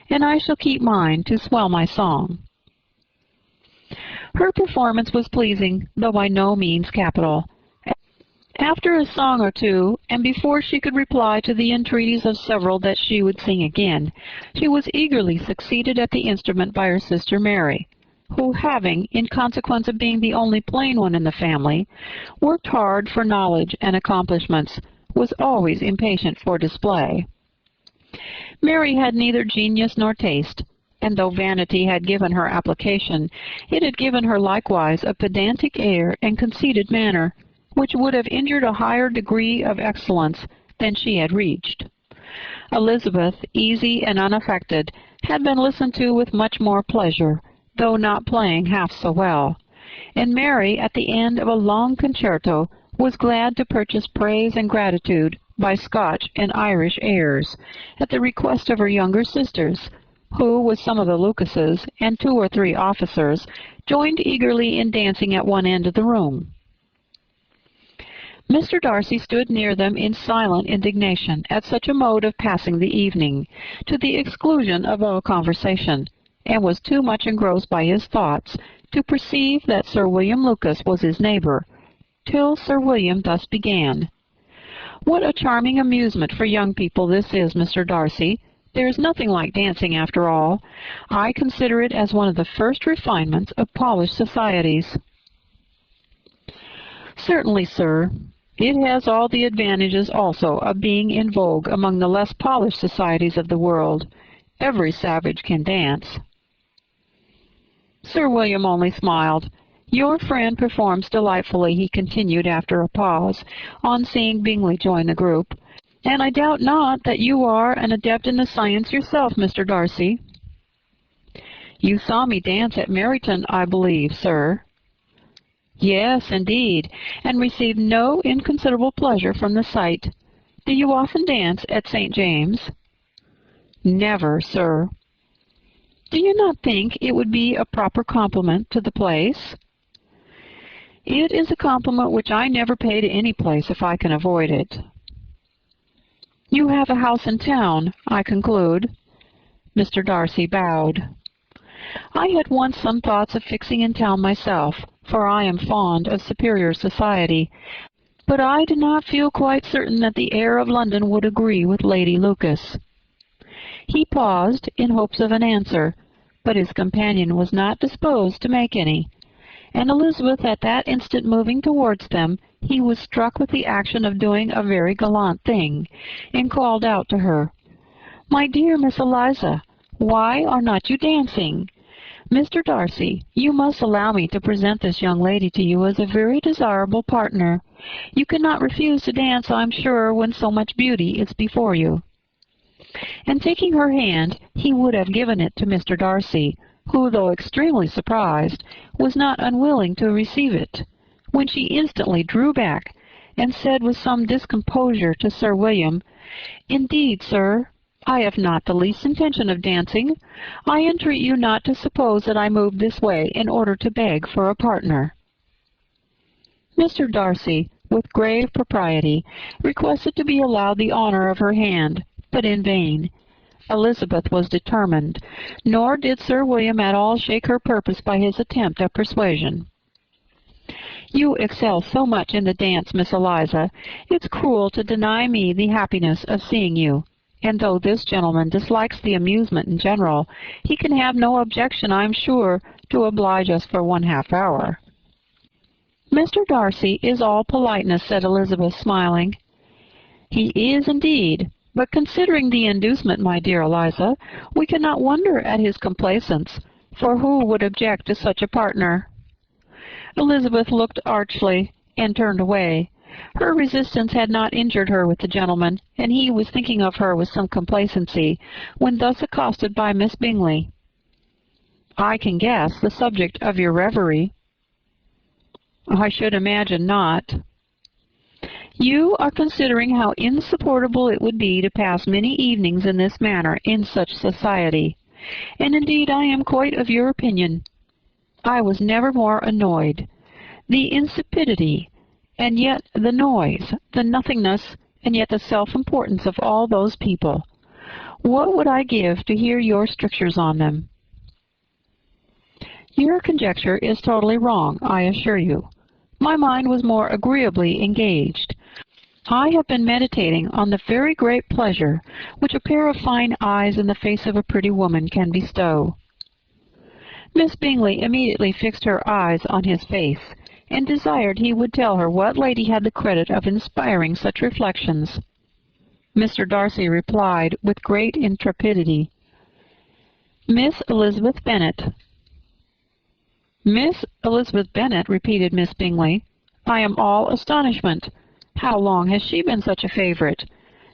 and I shall keep mine to swell my song." Her performance was pleasing, though by no means capital. After a song or two, and before she could reply to the entreaties of several that she would sing again, she was eagerly succeeded at the instrument by her sister Mary, who, having, in consequence of being the only plain one in the family, worked hard for knowledge and accomplishments, was always impatient for display. Mary had neither genius nor taste, and though vanity had given her application, it had given her likewise a pedantic air and conceited manner, which would have injured a higher degree of excellence than she had reached. Elizabeth, easy and unaffected, had been listened to with much more pleasure, though not playing half so well, and Mary, at the end of a long concerto, was glad to purchase praise and gratitude by Scotch and Irish airs, at the request of her younger sisters, who, with some of the Lucases and 2 or 3 officers, joined eagerly in dancing at one end of the room. Mr. Darcy stood near them in silent indignation at such a mode of passing the evening, to the exclusion of all conversation, and was too much engrossed by his thoughts to perceive that Sir William Lucas was his neighbor, till Sir William thus began. "What a charming amusement for young people this is, Mr. Darcy! There is nothing like dancing after all. I consider it as one of the first refinements of polished societies." "Certainly, sir. It has all the advantages also of being in vogue among the less polished societies of the world. Every savage can dance." Sir William only smiled. "Your friend performs delightfully," he continued after a pause, on seeing Bingley join the group, "and I doubt not that you are an adept in the science yourself, Mr. Darcy." "You saw me dance at Meryton, I believe, sir?" "Yes, indeed, and received no inconsiderable pleasure from the sight. Do you often dance at St. James's?" "Never, sir." "Do you not think it would be a proper compliment to the place?" "It is a compliment which I never pay to any place if I can avoid it." "You have a house in town, I conclude?" Mr. Darcy bowed. "I had once some thoughts of fixing in town myself, for I am fond of superior society, but I did not feel quite certain that the air of London would agree with Lady Lucas." He paused in hopes of an answer, but his companion was not disposed to make any, and Elizabeth at that instant moving towards them, he was struck with the action of doing a very gallant thing, and called out to her, "My dear Miss Eliza, why are not you dancing? Mr. Darcy, you must allow me to present this young lady to you as a very desirable partner. You cannot refuse to dance, I'm sure, when so much beauty is before you." And taking her hand, he would have given it to Mr. Darcy, who, though extremely surprised, was not unwilling to receive it, when she instantly drew back, and said with some discomposure to Sir William, "Indeed, sir, I have not the least intention of dancing. I entreat you not to suppose that I moved this way in order to beg for a partner." Mr. Darcy, with grave propriety, requested to be allowed the honor of her hand, but in vain. Elizabeth was determined, nor did Sir William at all shake her purpose by his attempt at persuasion. "You excel so much in the dance, Miss Eliza, it's cruel to deny me the happiness of seeing you. And though this gentleman dislikes the amusement in general, he can have no objection, I am sure, to oblige us for 1/2 hour." "Mr. Darcy is all politeness," said Elizabeth, smiling. "He is indeed, but considering the inducement, my dear Eliza, we cannot wonder at his complaisance, for who would object to such a partner?" Elizabeth looked archly, and turned away. Her resistance had not injured her with the gentleman, and he was thinking of her with some complacency, when thus accosted by Miss Bingley. "I can guess the subject of your reverie." "I should imagine not." "You are considering how insupportable it would be to pass many evenings in this manner in such society, and indeed I am quite of your opinion. I was never more annoyed. The insipidity, and yet the noise, the nothingness, and yet the self-importance of all those people. What would I give to hear your strictures on them?" "Your conjecture is totally wrong, I assure you. My mind was more agreeably engaged. I have been meditating on the very great pleasure which a pair of fine eyes in the face of a pretty woman can bestow." Miss Bingley immediately fixed her eyes on his face, and desired he would tell her what lady had the credit of inspiring such reflections. Mr. Darcy replied with great intrepidity, "Miss Elizabeth Bennet." "Miss Elizabeth Bennet," repeated Miss Bingley. "I am all astonishment. How long has she been such a favourite?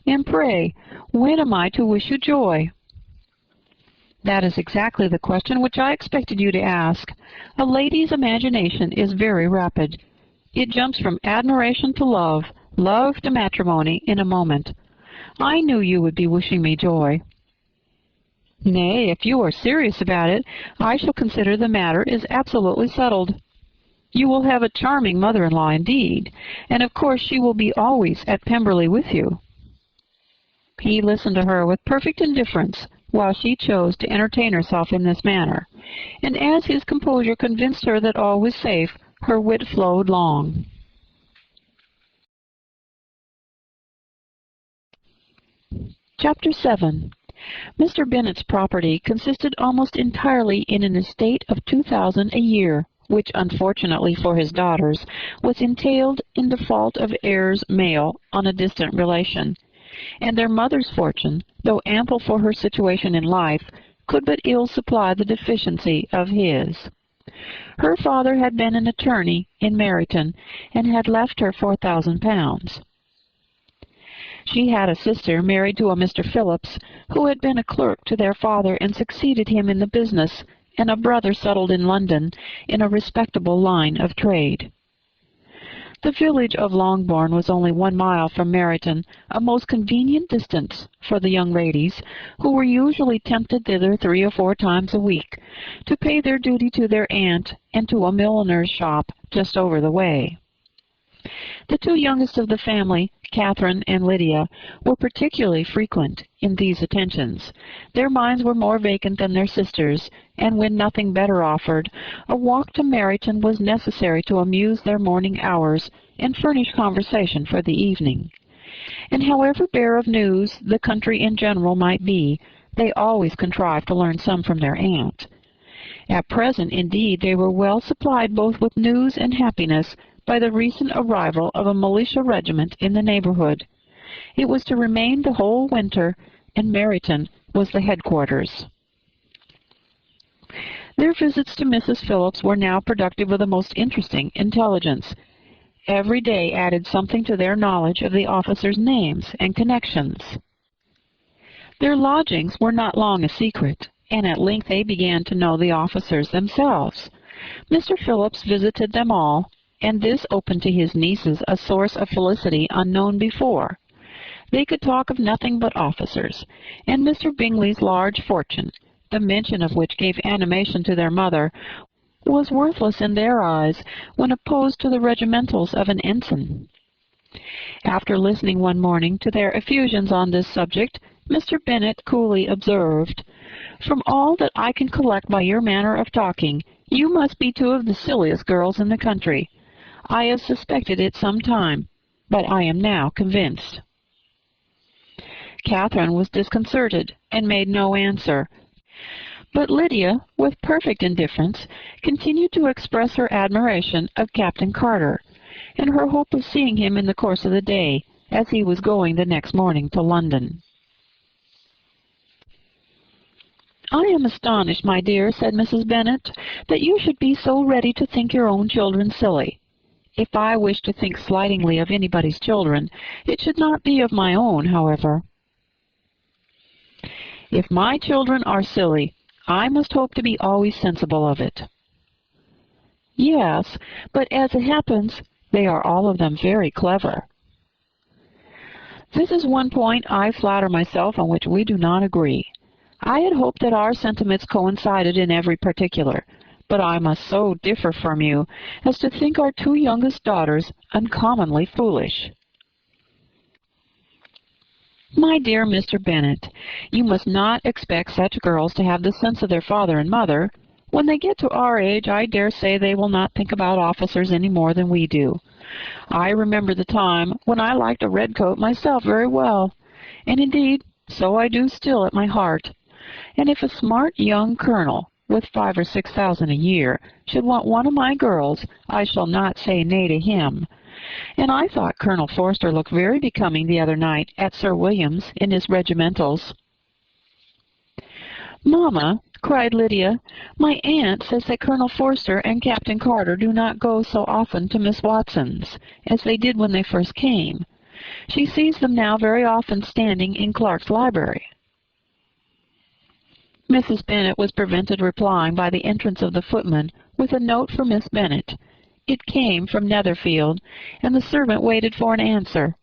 And pray, when am I to wish you joy?" "That is exactly the question which I expected you to ask. A lady's imagination is very rapid. It jumps from admiration to love, love to matrimony, in a moment. I knew you would be wishing me joy." "Nay, if you are serious about it, I shall consider the matter is absolutely settled. You will have a charming mother-in-law indeed, and of course she will be always at Pemberley with you." He listened to her with perfect indifference, while she chose to entertain herself in this manner, and as his composure convinced her that all was safe, her wit flowed long. Chapter 7. Mr. Bennet's property consisted almost entirely in an estate of 2,000 a year, which, unfortunately for his daughters, was entailed in default of heirs male on a distant relation, and their mother's fortune, though ample for her situation in life, could but ill supply the deficiency of his. Her father had been an attorney in Meryton, and had left her £4,000. She had a sister married to a Mr. Phillips, who had been a clerk to their father and succeeded him in the business, and a brother settled in London in a respectable line of trade. The village of Longbourn was only 1 mile from Meryton, a most convenient distance for the young ladies, who were usually tempted thither 3 or 4 times a week, to pay their duty to their aunt and to a milliner's shop just over the way. The 2 youngest of the family, Catherine and Lydia, were particularly frequent in these attentions. Their minds were more vacant than their sisters', and when nothing better offered, a walk to Meryton was necessary to amuse their morning hours and furnish conversation for the evening. And however bare of news the country in general might be, They always contrived to learn some from their aunt. At present, indeed, they were well supplied both with news and happiness by the recent arrival of a militia regiment in the neighborhood. It was to remain the whole winter, and Meryton was the headquarters. Their visits to Mrs. Phillips were now productive of the most interesting intelligence. Every day added something to their knowledge of the officers' names and connections. Their lodgings were not long a secret, and at length they began to know the officers themselves. Mr. Phillips visited them all, and this opened to his nieces a source of felicity unknown before. They could talk of nothing but officers, and Mr. Bingley's large fortune, the mention of which gave animation to their mother, was worthless in their eyes when opposed to the regimentals of an ensign. After listening one morning to their effusions on this subject, Mr. Bennet coolly observed, "From all that I can collect by your manner of talking, you must be two of the silliest girls in the country. I have suspected it some time, but I am now convinced." Catherine was disconcerted, and made no answer. But Lydia, with perfect indifference, continued to express her admiration of Captain Carter, and her hope of seeing him in the course of the day, as he was going the next morning to London. "I am astonished, my dear," said Mrs. Bennet, "that you should be so ready to think your own children silly. If I wish to think slightingly of anybody's children, it should not be of my own, however." "If my children are silly, I must hope to be always sensible of it." "Yes, but as it happens, they are all of them very clever." "This is one point, I flatter myself, on which we do not agree. I had hoped that our sentiments coincided in every particular, but I must so differ from you as to think our two youngest daughters uncommonly foolish." "My dear Mr. Bennet, you must not expect such girls to have the sense of their father and mother. When they get to our age, I dare say they will not think about officers any more than we do. I remember the time when I liked a red coat myself very well, and indeed so I do still at my heart. And if a smart young colonel, with 5,000 or 6,000 a year, should want one of my girls, I shall not say nay to him. And I thought Colonel Forster looked very becoming the other night at Sir William's in his regimentals." "Mamma," cried Lydia, "my aunt says that Colonel Forster and Captain Carter do not go so often to Miss Watson's as they did when they first came. She sees them now very often standing in Clark's library." Mrs. Bennet was prevented replying by the entrance of the footman with a note for Miss Bennet. It came from Netherfield, and the servant waited for an answer.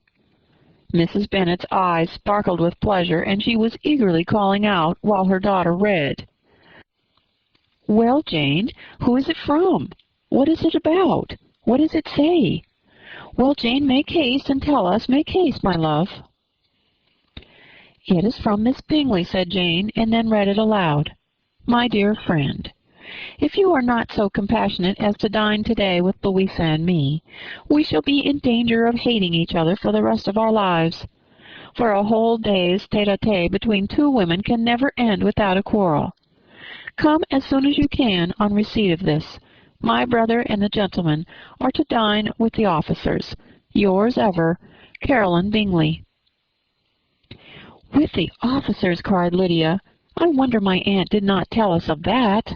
Mrs. Bennet's eyes sparkled with pleasure, and she was eagerly calling out while her daughter read. "Well, Jane, who is it from? What is it about? What does it say? Well, Jane, make haste and tell us. Make haste, my love." "It is from Miss Bingley," said Jane, and then read it aloud. "My dear friend, if you are not so compassionate as to dine today with Louisa and me, we shall be in danger of hating each other for the rest of our lives. For a whole day's tete-a-tete between two women can never end without a quarrel. Come as soon as you can on receipt of this. My brother and the gentleman are to dine with the officers. Yours ever, Caroline Bingley." "With the officers!" cried Lydia. "I wonder my aunt did not tell us of that."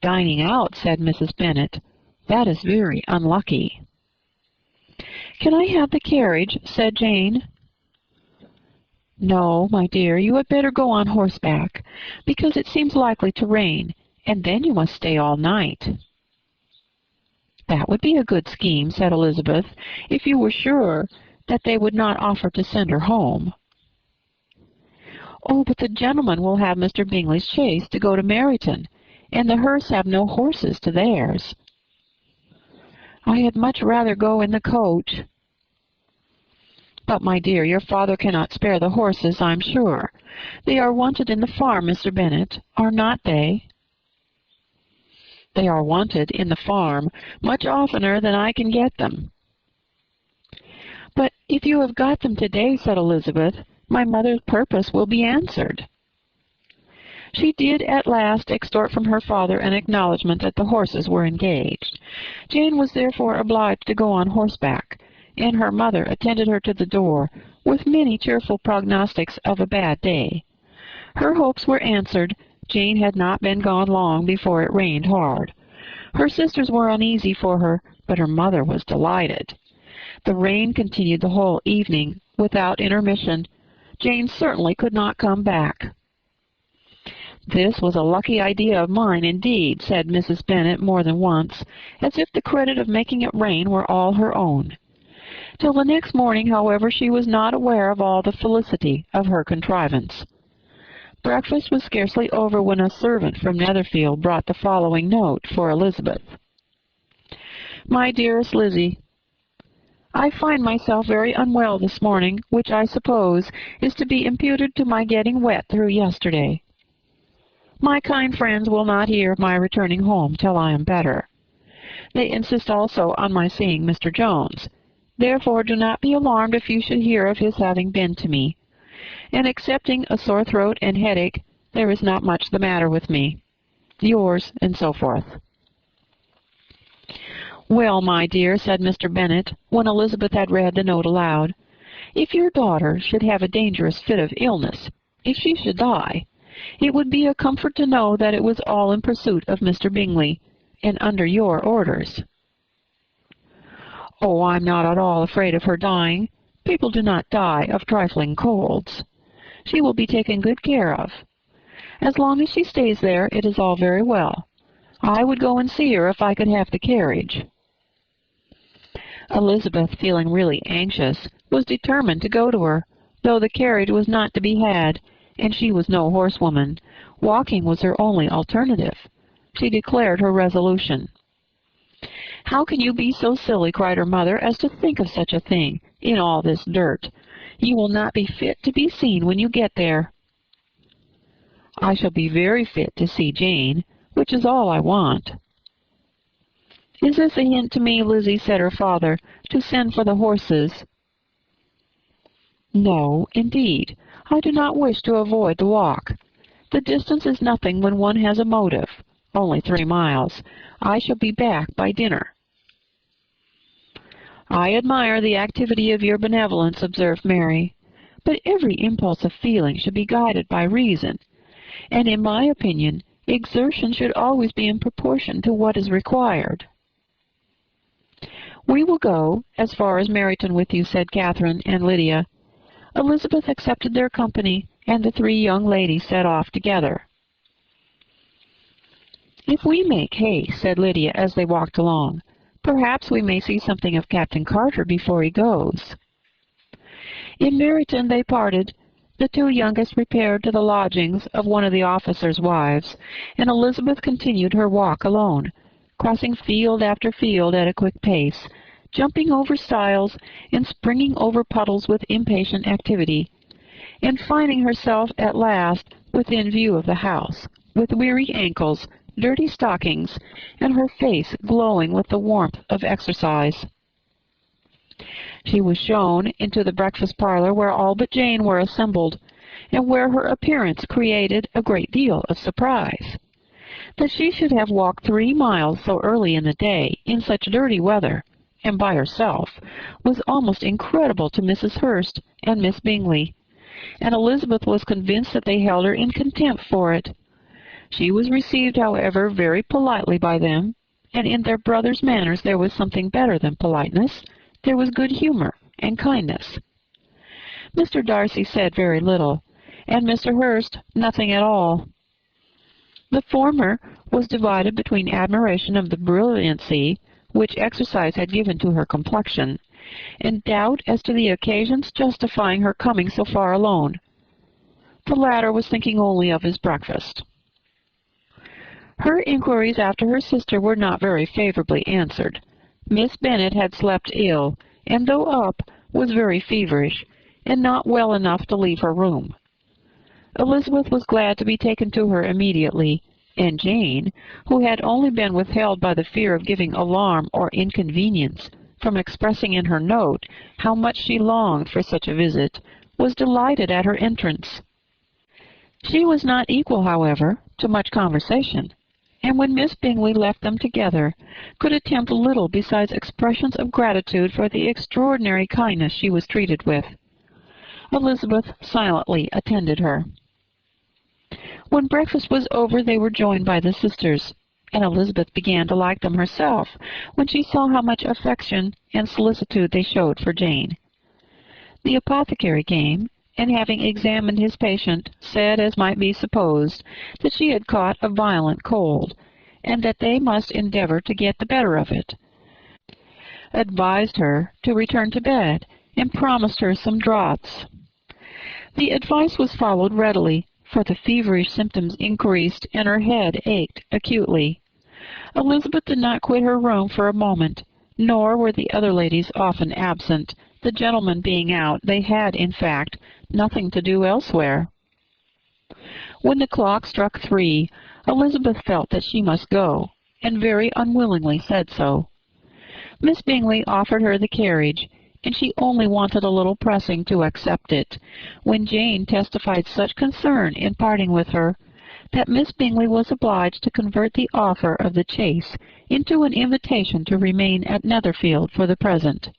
"Dining out," said Mrs. Bennet. "That is very unlucky." "Can I have the carriage?" said Jane. "No, my dear, you had better go on horseback, because it seems likely to rain, and then you must stay all night." "That would be a good scheme," said Elizabeth, "if you were sure that they would not offer to send her home." "Oh, but the gentlemen will have Mr. Bingley's chaise to go to Meryton, and the Hursts have no horses to theirs." "I had much rather go in the coach." "But, my dear, your father cannot spare the horses, I'm sure. They are wanted in the farm, Mr. Bennet, are not they?" "They are wanted in the farm much oftener than I can get them." "But if you have got them to-day," said Elizabeth, My mother's purpose will be answered." She did at last extort from her father an acknowledgment that the horses were engaged. Jane was therefore obliged to go on horseback, and her mother attended her to the door, with many cheerful prognostics of a bad day. Her hopes were answered. Jane had not been gone long before it rained hard. Her sisters were uneasy for her, but her mother was delighted. The rain continued the whole evening, without intermission. Jane certainly could not come back. "This was a lucky idea of mine, indeed," said Mrs. Bennet more than once, as if the credit of making it rain were all her own. Till the next morning, however, she was not aware of all the felicity of her contrivance. Breakfast was scarcely over when a servant from Netherfield brought the following note for Elizabeth. "My dearest Lizzie, I find myself very unwell this morning, which I suppose is to be imputed to my getting wet through yesterday. My kind friends will not hear of my returning home till I am better. They insist also on my seeing Mr. Jones. Therefore do not be alarmed if you should hear of his having been to me. And excepting a sore throat and headache, there is not much the matter with me. Yours, and so forth." "Well, my dear," said Mr. Bennet, when Elizabeth had read the note aloud, "if your daughter should have a dangerous fit of illness, if she should die, it would be a comfort to know that it was all in pursuit of Mr. Bingley, and under your orders." "Oh, I'm not at all afraid of her dying. People do not die of trifling colds. She will be taken good care of. As long as she stays there, it is all very well. I would go and see her if I could have the carriage." Elizabeth, feeling really anxious, was determined to go to her, though the carriage was not to be had, and she was no horsewoman. Walking was her only alternative. She declared her resolution. "How can you be so silly," cried her mother, "as to think of such a thing, in all this dirt? You will not be fit to be seen when you get there." "I shall be very fit to see Jane, which is all I want." "Is this a hint to me, Lizzie," said her father, "to send for the horses?" "No, indeed. I do not wish to avoid the walk. The distance is nothing when one has a motive. Only 3 miles. I shall be back by dinner." "I admire the activity of your benevolence," observed Mary, "but every impulse of feeling should be guided by reason, and in my opinion exertion should always be in proportion to what is required." "We will go as far as Meryton with you," said Catherine and Lydia. Elizabeth accepted their company, and the 3 young ladies set off together. "If we make haste," said Lydia as they walked along, "perhaps we may see something of Captain Carter before he goes." In Meryton they parted. The 2 youngest repaired to the lodgings of one of the officers' wives, and Elizabeth continued her walk alone, crossing field after field at a quick pace, jumping over stiles and springing over puddles with impatient activity, and finding herself at last within view of the house, with weary ankles, dirty stockings, and her face glowing with the warmth of exercise. She was shown into the breakfast parlor, where all but Jane were assembled, and where her appearance created a great deal of surprise. That she should have walked 3 miles so early in the day, in such dirty weather, and by herself, was almost incredible to Mrs. Hurst and Miss Bingley, and Elizabeth was convinced that they held her in contempt for it. She was received, however, very politely by them, and in their brother's manners there was something better than politeness. There was good humor and kindness. Mr. Darcy said very little, and Mr. Hurst nothing at all. The former was divided between admiration of the brilliancy which exercise had given to her complexion, and doubt as to the occasions justifying her coming so far alone. The latter was thinking only of his breakfast. Her inquiries after her sister were not very favorably answered. Miss Bennet had slept ill, and though up, was very feverish, and not well enough to leave her room. Elizabeth was glad to be taken to her immediately, and Jane, who had only been withheld by the fear of giving alarm or inconvenience from expressing in her note how much she longed for such a visit, was delighted at her entrance. She was not equal, however, to much conversation, and when Miss Bingley left them together, could attempt little besides expressions of gratitude for the extraordinary kindness she was treated with. Elizabeth silently attended her. When breakfast was over, they were joined by the sisters, and Elizabeth began to like them herself when she saw how much affection and solicitude they showed for Jane. The apothecary came, and having examined his patient, said, as might be supposed, that she had caught a violent cold, and that they must endeavour to get the better of it, advised her to return to bed, and promised her some draughts. The advice was followed readily, for the feverish symptoms increased, and her head ached acutely. Elizabeth did not quit her room for a moment, nor were the other ladies often absent. The gentlemen being out, they had, in fact, nothing to do elsewhere. When the clock struck 3, Elizabeth felt that she must go, and very unwillingly said so. Miss Bingley offered her the carriage, and she only wanted a little pressing to accept it, when Jane testified such concern in parting with her, that Miss Bingley was obliged to convert the offer of the chaise into an invitation to remain at Netherfield for the present.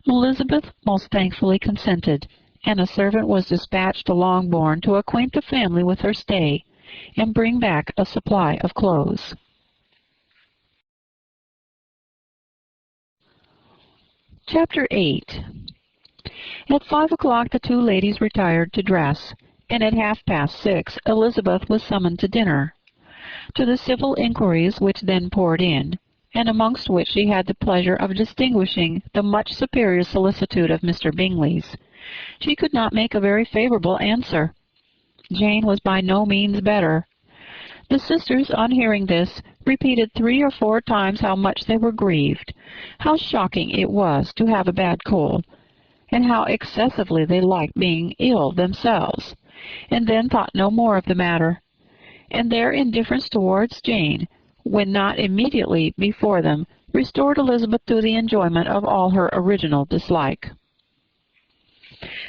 Elizabeth most thankfully consented, and a servant was dispatched to Longbourn to acquaint the family with her stay, and bring back a supply of clothes. Chapter 8. At 5 o'clock the two ladies retired to dress, and at 6:30 Elizabeth was summoned to dinner. To the civil inquiries which then poured in, and amongst which she had the pleasure of distinguishing the much superior solicitude of Mr. Bingley's, she could not make a very favourable answer. Jane was by no means better. The sisters, on hearing this, repeated 3 or 4 times how much they were grieved, how shocking it was to have a bad cold, and how excessively they liked being ill themselves, and then thought no more of the matter. And their indifference towards Jane, when not immediately before them, restored Elizabeth to the enjoyment of all her original dislike.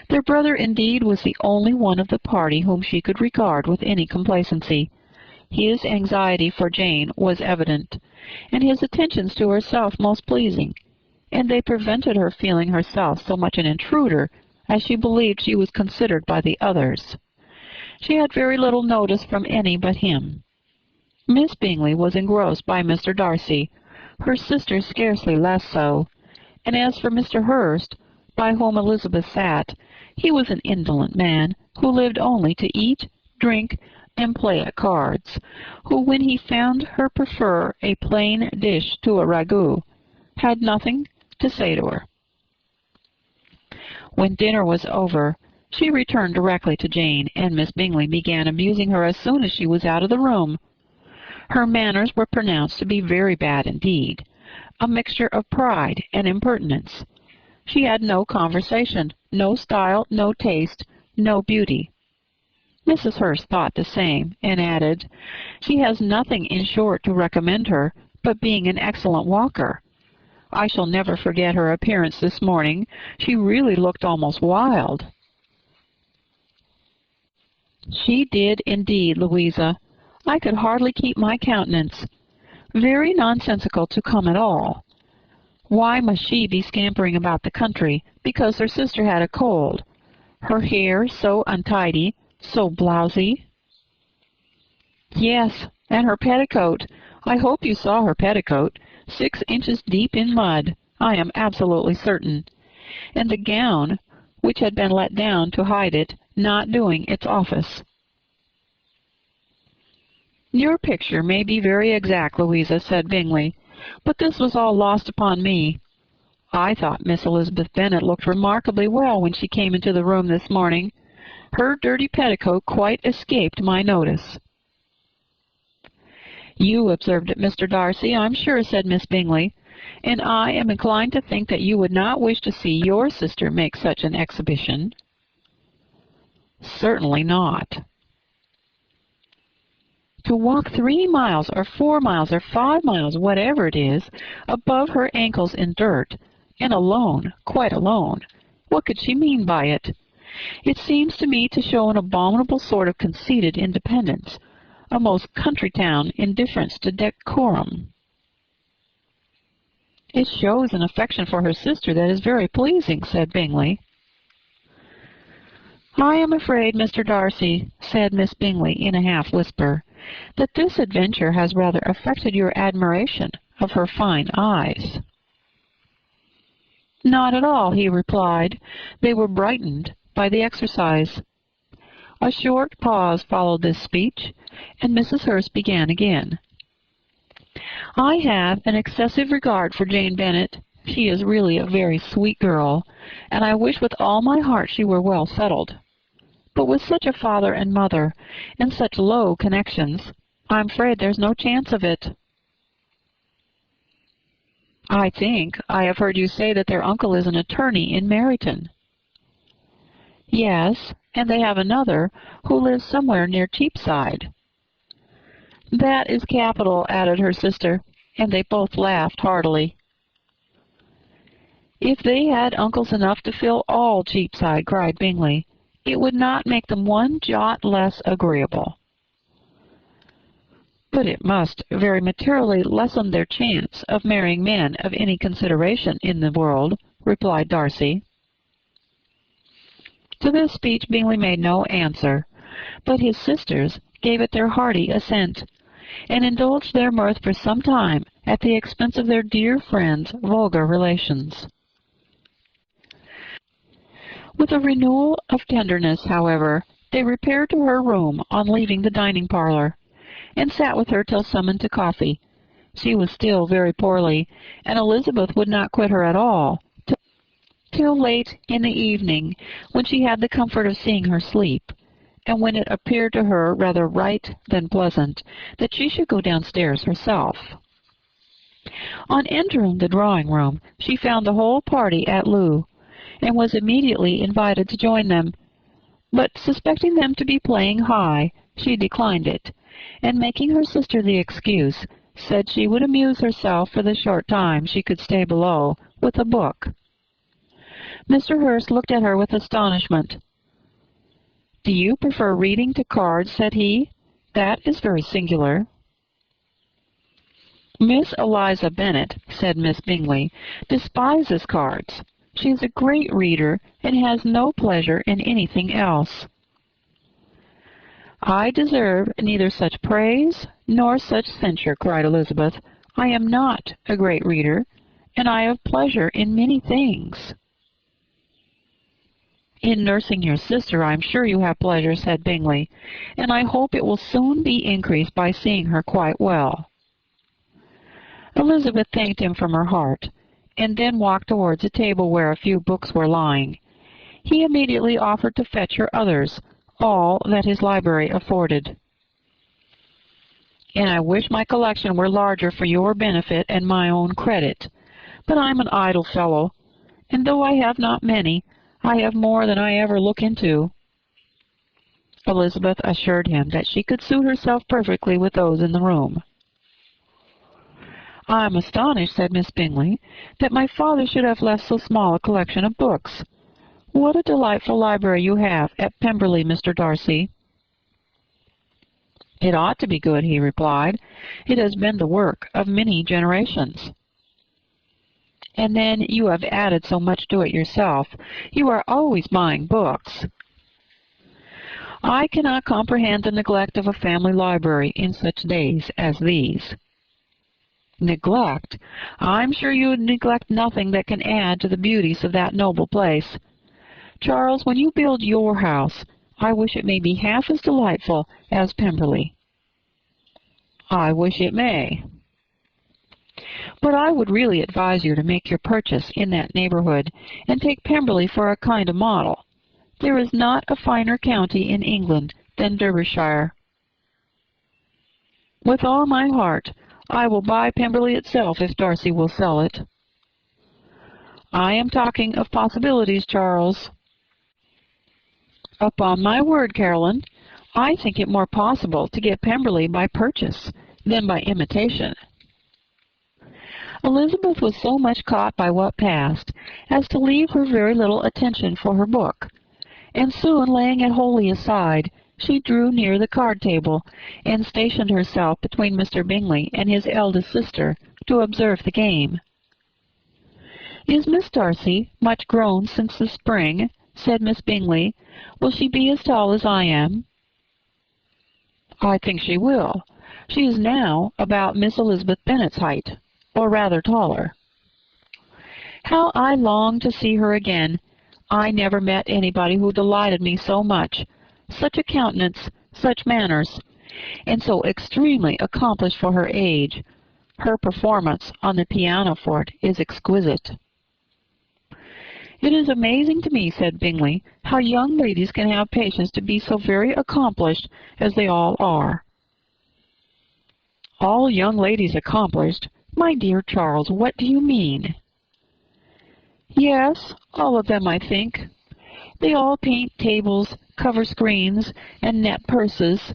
Their brother, indeed, was the only one of the party whom she could regard with any complacency. His anxiety for Jane was evident, and his attentions to herself most pleasing, and they prevented her feeling herself so much an intruder as she believed she was considered by the others. She had very little notice from any but him. Miss Bingley was engrossed by Mr. Darcy, her sister scarcely less so, and as for Mr. Hurst, by whom Elizabeth sat, he was an indolent man, who lived only to eat, drink, and play at cards, who, when he found her prefer a plain dish to a ragout, had nothing to say to her. When dinner was over, she returned directly to Jane, and Miss Bingley began abusing her as soon as she was out of the room. Her manners were pronounced to be very bad indeed, a mixture of pride and impertinence. She had no conversation, no style, no taste, no beauty. Mrs. Hurst thought the same, and added, "She has nothing, in short, to recommend her, but being an excellent walker. I shall never forget her appearance this morning. She really looked almost wild." "She did, indeed, Louisa. I could hardly keep my countenance. Very nonsensical to come at all. Why must she be scampering about the country, because her sister had a cold? Her hair so untidy, so blousy." "Yes, and her petticoat. I hope you saw her petticoat. 6 inches deep in mud, I am absolutely certain. And the gown, which had been let down to hide it, not doing its office." "Your picture may be very exact, Louisa," said Bingley, "but this was all lost upon me. I thought Miss Elizabeth Bennet looked remarkably well when she came into the room this morning. Her dirty petticoat quite escaped my notice." "You observed it, Mr. Darcy, I'm sure," said Miss Bingley, "and I am inclined to think that you would not wish to see your sister make such an exhibition." "Certainly not." To walk 3 miles, or 4 miles, or 5 miles, whatever it is, above her ankles in dirt, and alone, quite alone. What could she mean by it? It seems to me to show an abominable sort of conceited independence, a most country-town indifference to decorum." "It shows an affection for her sister that is very pleasing," said Bingley. "I am afraid, Mr. Darcy," said Miss Bingley in a half-whisper, "that this adventure has rather affected your admiration of her fine eyes." "Not at all," he replied. "They were brightened by the exercise." A short pause followed this speech, and Mrs. Hurst began again. "I have an excessive regard for Jane Bennet. She is really a very sweet girl, and I wish with all my heart she were well settled. But with such a father and mother, and such low connections, I'm afraid there's no chance of it." "I think I have heard you say that their uncle is an attorney in Meryton." "Yes, and they have another who lives somewhere near Cheapside." "That is capital," added her sister, and they both laughed heartily. "If they had uncles enough to fill all Cheapside," cried Bingley, "it would not make them one jot less agreeable." "But it must very materially lessen their chance of marrying men of any consideration in the world," replied Darcy. To this speech Bingley made no answer, but his sisters gave it their hearty assent, and indulged their mirth for some time at the expense of their dear friend's vulgar relations. With a renewal of tenderness, however, they repaired to her room on leaving the dining-parlour, and sat with her till summoned to coffee. She was still very poorly, and Elizabeth would not quit her at all till late in the evening, when she had the comfort of seeing her sleep, and when it appeared to her rather right than pleasant that she should go downstairs herself. On entering the drawing-room, she found the whole party at loo, and was immediately invited to join them, but suspecting them to be playing high, she declined it, and making her sister the excuse, said she would amuse herself for the short time she could stay below with a book. Mr. Hurst looked at her with astonishment. "Do you prefer reading to cards?" said he. "That is very singular." "Miss Eliza Bennet," said Miss Bingley, "despises cards. She is a great reader, and has no pleasure in anything else." "I deserve neither such praise nor such censure," cried Elizabeth. "I am not a great reader, and I have pleasure in many things." "In nursing your sister, I am sure you have pleasure," said Bingley, "and I hope it will soon be increased by seeing her quite well." Elizabeth thanked him from her heart, and then walked towards a table where a few books were lying. He immediately offered to fetch her others, all that his library afforded. "And I wish my collection were larger for your benefit and my own credit. But I'm an idle fellow, and though I have not many, I have more than I ever look into." Elizabeth assured him that she could suit herself perfectly with those in the room. "I'm astonished," said Miss Bingley, "that my father should have left so small a collection of books. What a delightful library you have at Pemberley, Mr. Darcy." "It ought to be good," he replied. "It has been the work of many generations." "And then you have added so much to it yourself. You are always buying books." "I cannot comprehend the neglect of a family library in such days as these." "Neglect! I'm sure you would neglect nothing that can add to the beauties of that noble place. Charles, when you build your house, I wish it may be half as delightful as Pemberley." "I wish it may." "But I would really advise you to make your purchase in that neighborhood, and take Pemberley for a kind of model. There is not a finer county in England than Derbyshire." "With all my heart. I will buy Pemberley itself if Darcy will sell it." "I am talking of possibilities, Charles." "Upon my word, Caroline, I think it more possible to get Pemberley by purchase than by imitation." Elizabeth was so much caught by what passed as to leave her very little attention for her book, and soon, laying it wholly aside, she drew near the card table, and stationed herself between Mr. Bingley and his eldest sister to observe the game. "Is Miss Darcy much grown since the spring?" said Miss Bingley. "Will she be as tall as I am?" "I think she will. She is now about Miss Elizabeth Bennet's height, or rather taller." "How I long to see her again! I never met anybody who delighted me so much. Such a countenance, such manners, and so extremely accomplished for her age. Her performance on the pianoforte is exquisite." "It is amazing to me," said Bingley, "how young ladies can have patience to be so very accomplished as they all are." "All young ladies accomplished? My dear Charles, what do you mean?" "Yes, all of them, I think. They all paint tables, cover screens, and net purses.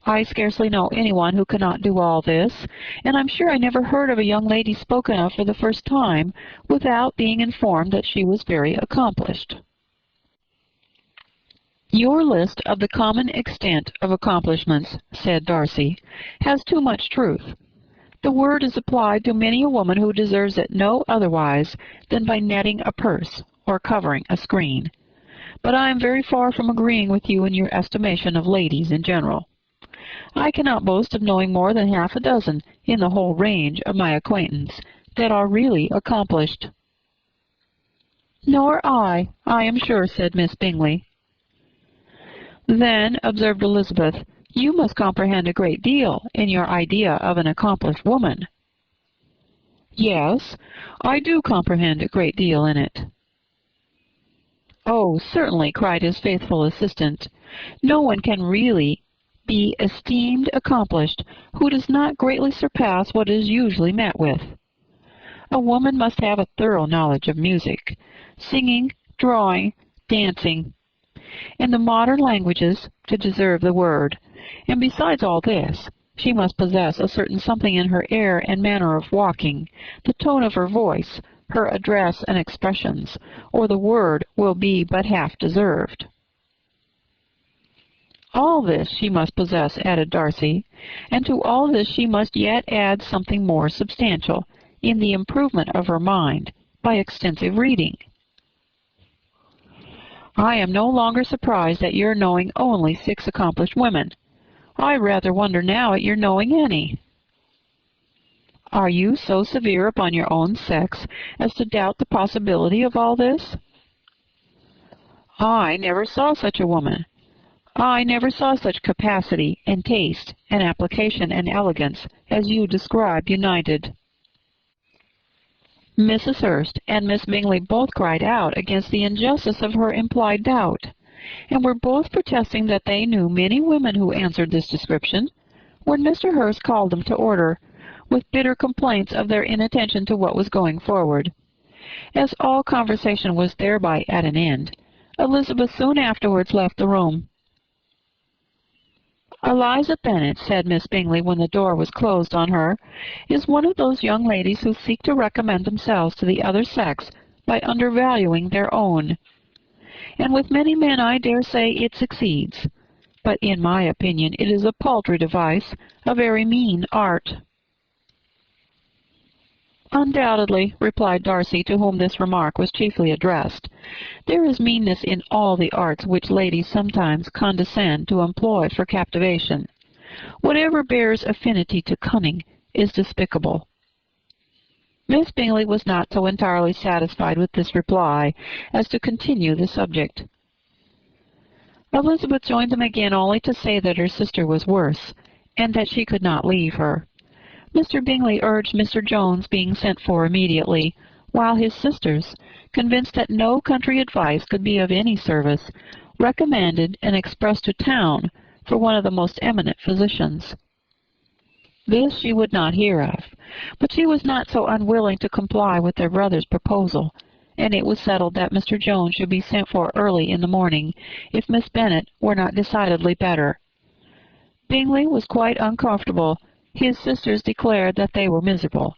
I scarcely know anyone who cannot do all this, and I'm sure I never heard of a young lady spoken of for the first time without being informed that she was very accomplished." "Your list of the common extent of accomplishments," said Darcy, "has too much truth. The word is applied to many a woman who deserves it no otherwise than by netting a purse or covering a screen. But I am very far from agreeing with you in your estimation of ladies in general. I cannot boast of knowing more than half a dozen in the whole range of my acquaintance that are really accomplished." "Nor I am sure," said Miss Bingley. "Then," observed Elizabeth, "you must comprehend a great deal in your idea of an accomplished woman." "Yes, I do comprehend a great deal in it." "Oh, certainly," cried his faithful assistant. "No one can really be esteemed accomplished who does not greatly surpass what is usually met with. A woman must have a thorough knowledge of music, singing, drawing, dancing, and the modern languages to deserve the word, and besides all this, she must possess a certain something in her air and manner of walking, the tone of her voice, her address and expressions, or the word will be but half deserved." "All this she must possess," added Darcy, "and to all this she must yet add something more substantial, in the improvement of her mind, by extensive reading." "I am no longer surprised at your knowing only 6 accomplished women. I rather wonder now at your knowing any." "Are you so severe upon your own sex as to doubt the possibility of all this?" "I never saw such a woman. I never saw such capacity and taste and application and elegance as you describe united." Mrs. Hurst and Miss Bingley both cried out against the injustice of her implied doubt, and were both protesting that they knew many women who answered this description, when Mr. Hurst called them to order, with bitter complaints of their inattention to what was going forward. As all conversation was thereby at an end, Elizabeth soon afterwards left the room. "Eliza Bennet," said Miss Bingley when the door was closed on her, "is one of those young ladies who seek to recommend themselves to the other sex by undervaluing their own. And with many men I dare say it succeeds, but in my opinion it is a paltry device, a very mean art." "Undoubtedly," replied Darcy, to whom this remark was chiefly addressed. "There is meanness in all the arts which ladies sometimes condescend to employ for captivation. Whatever bears affinity to cunning is despicable." Miss Bingley was not so entirely satisfied with this reply as to continue the subject. Elizabeth joined them again only to say that her sister was worse, and that she could not leave her. Mr. Bingley urged Mr. Jones being sent for immediately, while his sisters, convinced that no country advice could be of any service, recommended an express to town for one of the most eminent physicians. This she would not hear of, but she was not so unwilling to comply with their brother's proposal, and it was settled that Mr. Jones should be sent for early in the morning, if Miss Bennet were not decidedly better. Bingley was quite uncomfortable. His sisters declared that they were miserable.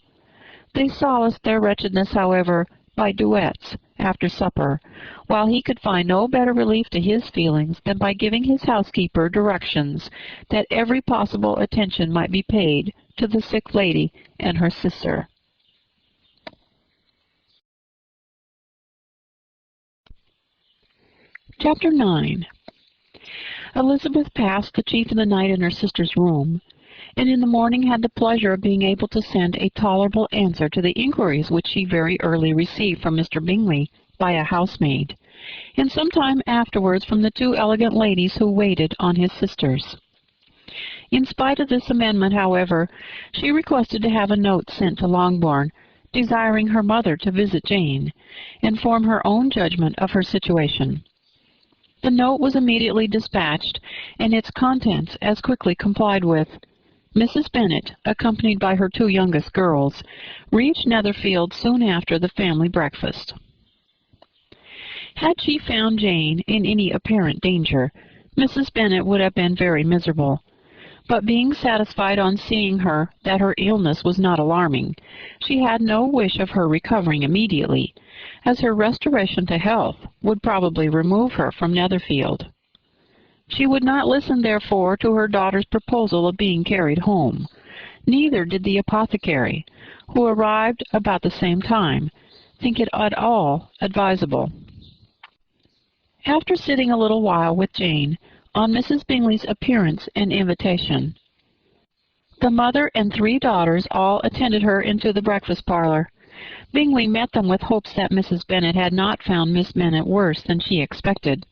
They solaced their wretchedness, however, by duets after supper, while he could find no better relief to his feelings than by giving his housekeeper directions that every possible attention might be paid to the sick lady and her sister. Chapter 9. Elizabeth passed the chief of the night in her sister's room, and in the morning had the pleasure of being able to send a tolerable answer to the inquiries which she very early received from Mr. Bingley by a housemaid, and some time afterwards from the two elegant ladies who waited on his sisters. In spite of this amendment, however, she requested to have a note sent to Longbourn, desiring her mother to visit Jane, and form her own judgment of her situation. The note was immediately dispatched, and its contents as quickly complied with. Mrs. Bennet, accompanied by her two youngest girls, reached Netherfield soon after the family breakfast. Had she found Jane in any apparent danger, Mrs. Bennet would have been very miserable. But being satisfied on seeing her that her illness was not alarming, she had no wish of her recovering immediately, as her restoration to health would probably remove her from Netherfield. She would not listen, therefore, to her daughter's proposal of being carried home. Neither did the apothecary, who arrived about the same time, think it at all advisable. After sitting a little while with Jane, on Mrs. Bingley's appearance and invitation, the mother and three daughters all attended her into the breakfast parlour. Bingley met them with hopes that Mrs. Bennet had not found Miss Bennet worse than she expected.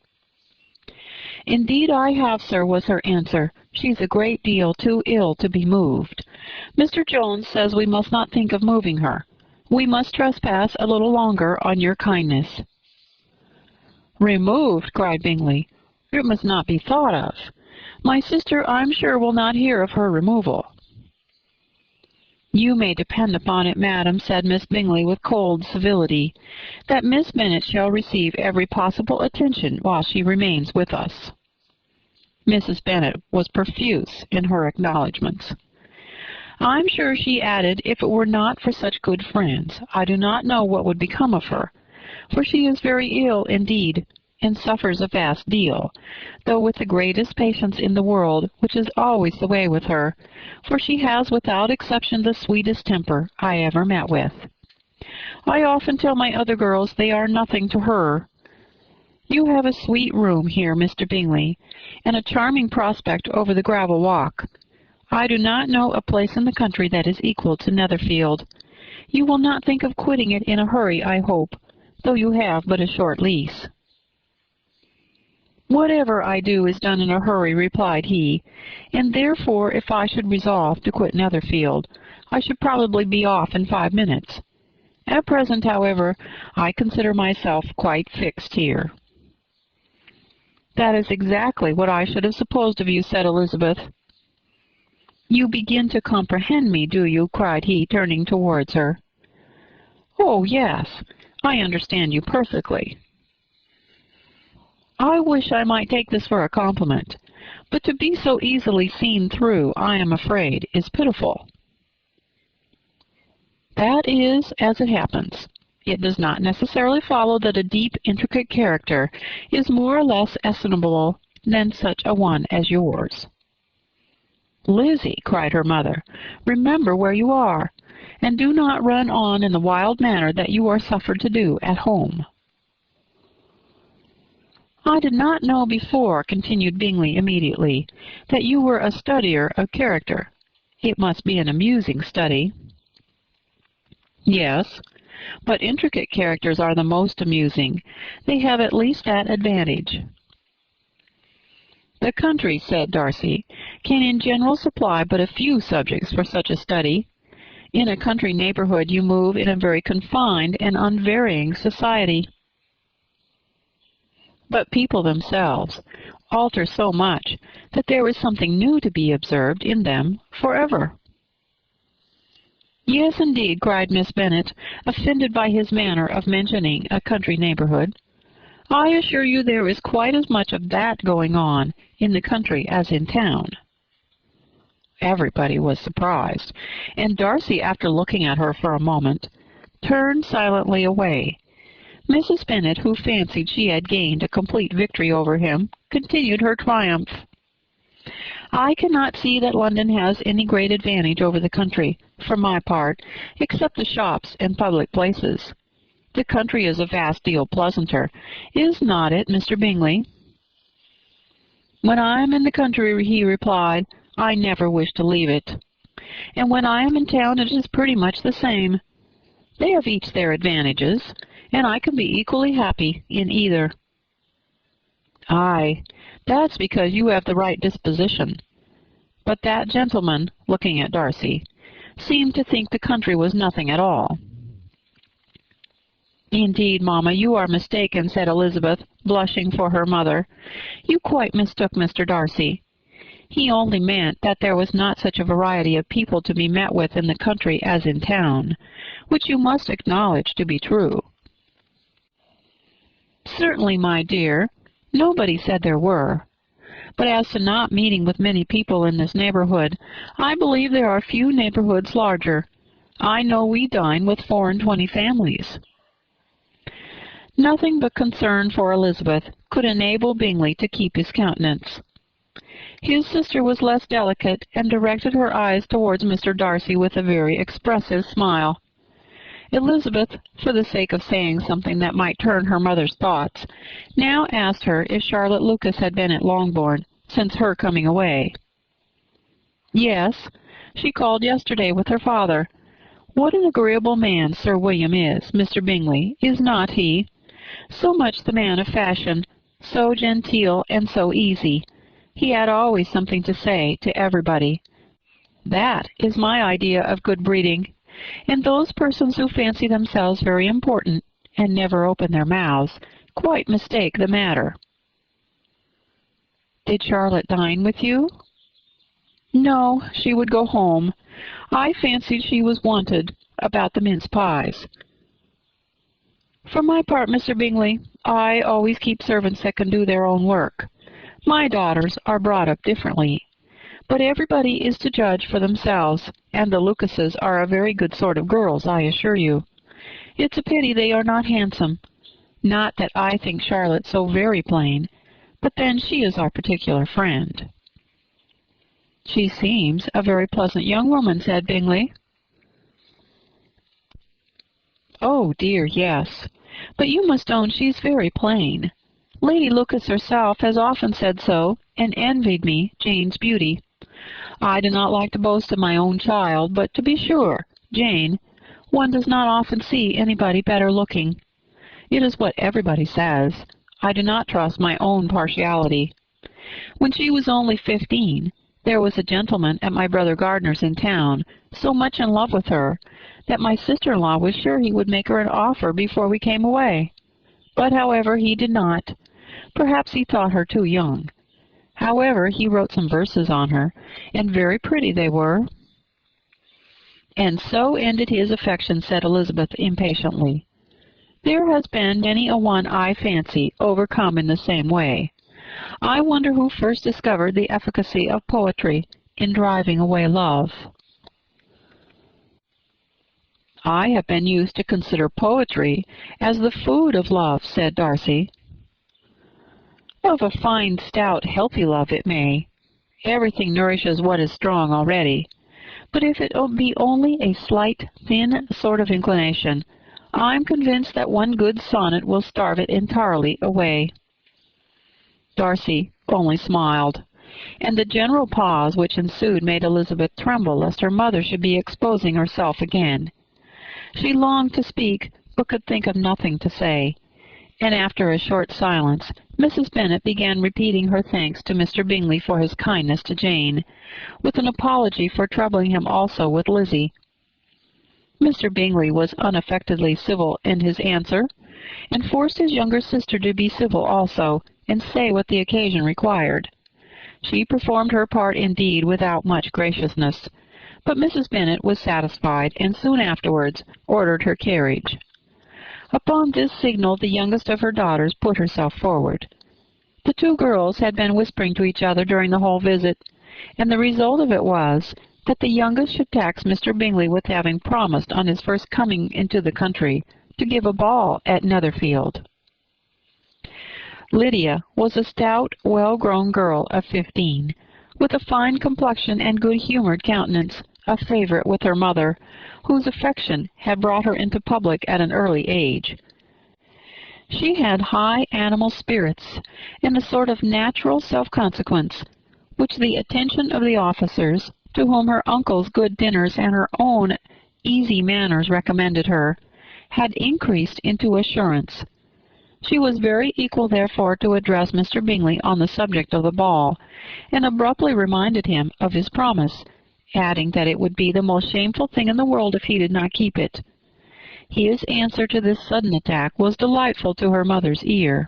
"Indeed I have, sir," was her answer. "She's a great deal too ill to be moved. Mr. Jones says we must not think of moving her. We must trespass a little longer on your kindness." "Removed!" cried Bingley. "It must not be thought of. My sister, I'm sure, will not hear of her removal." "You may depend upon it, madam," said Miss Bingley with cold civility, "that Miss Bennet shall receive every possible attention while she remains with us." Mrs. Bennet was profuse in her acknowledgments. "I'm sure," she added, "if it were not for such good friends, I do not know what would become of her, for she is very ill indeed, and suffers a vast deal, though with the greatest patience in the world, which is always the way with her, for she has without exception the sweetest temper I ever met with. I often tell my other girls they are nothing to her. You have a sweet room here, Mr. Bingley, and a charming prospect over the gravel walk. I do not know a place in the country that is equal to Netherfield. You will not think of quitting it in a hurry, I hope, though you have but a short lease." "Whatever I do is done in a hurry," replied he, "and therefore if I should resolve to quit Netherfield, I should probably be off in 5 minutes. At present, however, I consider myself quite fixed here." "That is exactly what I should have supposed of you," said Elizabeth. "You begin to comprehend me, do you?" cried he, turning towards her. "Oh, yes, I understand you perfectly." "I wish I might take this for a compliment, but to be so easily seen through, I am afraid, is pitiful." "That is as it happens. It does not necessarily follow that a deep, intricate character is more or less estimable than such a one as yours." "Lizzie," cried her mother, "remember where you are, and do not run on in the wild manner that you are suffered to do at home." "I did not know before," continued Bingley immediately, "that you were a studier of character. It must be an amusing study." "Yes, but intricate characters are the most amusing. They have at least that advantage." "The country," said Darcy, "can in general supply but a few subjects for such a study. In a country neighbourhood you move in a very confined and unvarying society. But people themselves alter so much that there is something new to be observed in them forever." "Yes, indeed," cried Miss Bennet, offended by his manner of mentioning a country neighbourhood. "I assure you there is quite as much of that going on in the country as in town." Everybody was surprised, and Darcy, after looking at her for a moment, turned silently away. Mrs. Bennet, who fancied she had gained a complete victory over him, continued her triumph. "I cannot see that London has any great advantage over the country, for my part, except the shops and public places. The country is a vast deal pleasanter. Is not it, Mr. Bingley?" "When I am in the country," he replied, "I never wish to leave it. And when I am in town it is pretty much the same. They have each their advantages, and I can be equally happy in either." "Aye, that's because you have the right disposition." But that gentleman, looking at Darcy, seemed to think the country was nothing at all. "Indeed, mamma, you are mistaken," said Elizabeth, blushing for her mother. "You quite mistook Mr. Darcy. He only meant that there was not such a variety of people to be met with in the country as in town, which you must acknowledge to be true." "Certainly, my dear, nobody said there were. But as to not meeting with many people in this neighborhood, I believe there are few neighborhoods larger. I know we dine with 24 families." Nothing but concern for Elizabeth could enable Bingley to keep his countenance. His sister was less delicate, and directed her eyes towards Mr. Darcy with a very expressive smile. Elizabeth, for the sake of saying something that might turn her mother's thoughts, now asked her if Charlotte Lucas had been at Longbourn since her coming away. "Yes, she called yesterday with her father. What an agreeable man Sir William is, Mr. Bingley, is not he? So much the man of fashion, so genteel and so easy. He had always something to say to everybody. That is my idea of good breeding, and those persons who fancy themselves very important, and never open their mouths, quite mistake the matter." "Did Charlotte dine with you?" "No, she would go home. I fancied she was wanted about the mince pies. For my part, Mr. Bingley, I always keep servants that can do their own work. My daughters are brought up differently. But everybody is to judge for themselves, and the Lucases are a very good sort of girls, I assure you. It's a pity they are not handsome. Not that I think Charlotte so very plain, but then she is our particular friend." "She seems a very pleasant young woman," said Bingley. "Oh dear, yes. But you must own she's very plain. Lady Lucas herself has often said so, and envied me Jane's beauty. I do not like to boast of my own child, but to be sure, Jane, one does not often see anybody better looking. It is what everybody says. I do not trust my own partiality. When she was only 15, there was a gentleman at my brother Gardner's in town, so much in love with her, that my sister-in-law was sure he would make her an offer before we came away. But, however, he did not. Perhaps he thought her too young. However, he wrote some verses on her, and very pretty they were." "And so ended his affection," said Elizabeth impatiently. "There has been many a one, I fancy, overcome in the same way. I wonder who first discovered the efficacy of poetry in driving away love." "I have been used to consider poetry as the food of love," said Darcy. "Of a fine, stout, healthy love it may. Everything nourishes what is strong already. But if it be only a slight, thin sort of inclination, I'm convinced that one good sonnet will starve it entirely away." Darcy only smiled, and the general pause which ensued made Elizabeth tremble lest her mother should be exposing herself again. She longed to speak, but could think of nothing to say, and after a short silence Mrs. Bennet began repeating her thanks to Mr. Bingley for his kindness to Jane, with an apology for troubling him also with Lizzie. Mr. Bingley was unaffectedly civil in his answer, and forced his younger sister to be civil also, and say what the occasion required. She performed her part indeed without much graciousness, but Mrs. Bennet was satisfied, and soon afterwards ordered her carriage. Upon this signal the youngest of her daughters put herself forward. The two girls had been whispering to each other during the whole visit, and the result of it was that the youngest should tax Mr. Bingley with having promised on his first coming into the country to give a ball at Netherfield. Lydia was a stout, well-grown girl of 15, with a fine complexion and good-humored countenance, a favorite with her mother, whose affection had brought her into public at an early age. She had high animal spirits and a sort of natural self-consequence, which the attention of the officers, to whom her uncle's good dinners and her own easy manners recommended her, had increased into assurance. She was very equal, therefore, to address Mr. Bingley on the subject of the ball, and abruptly reminded him of his promise, adding that it would be the most shameful thing in the world if he did not keep it. His answer to this sudden attack was delightful to her mother's ear.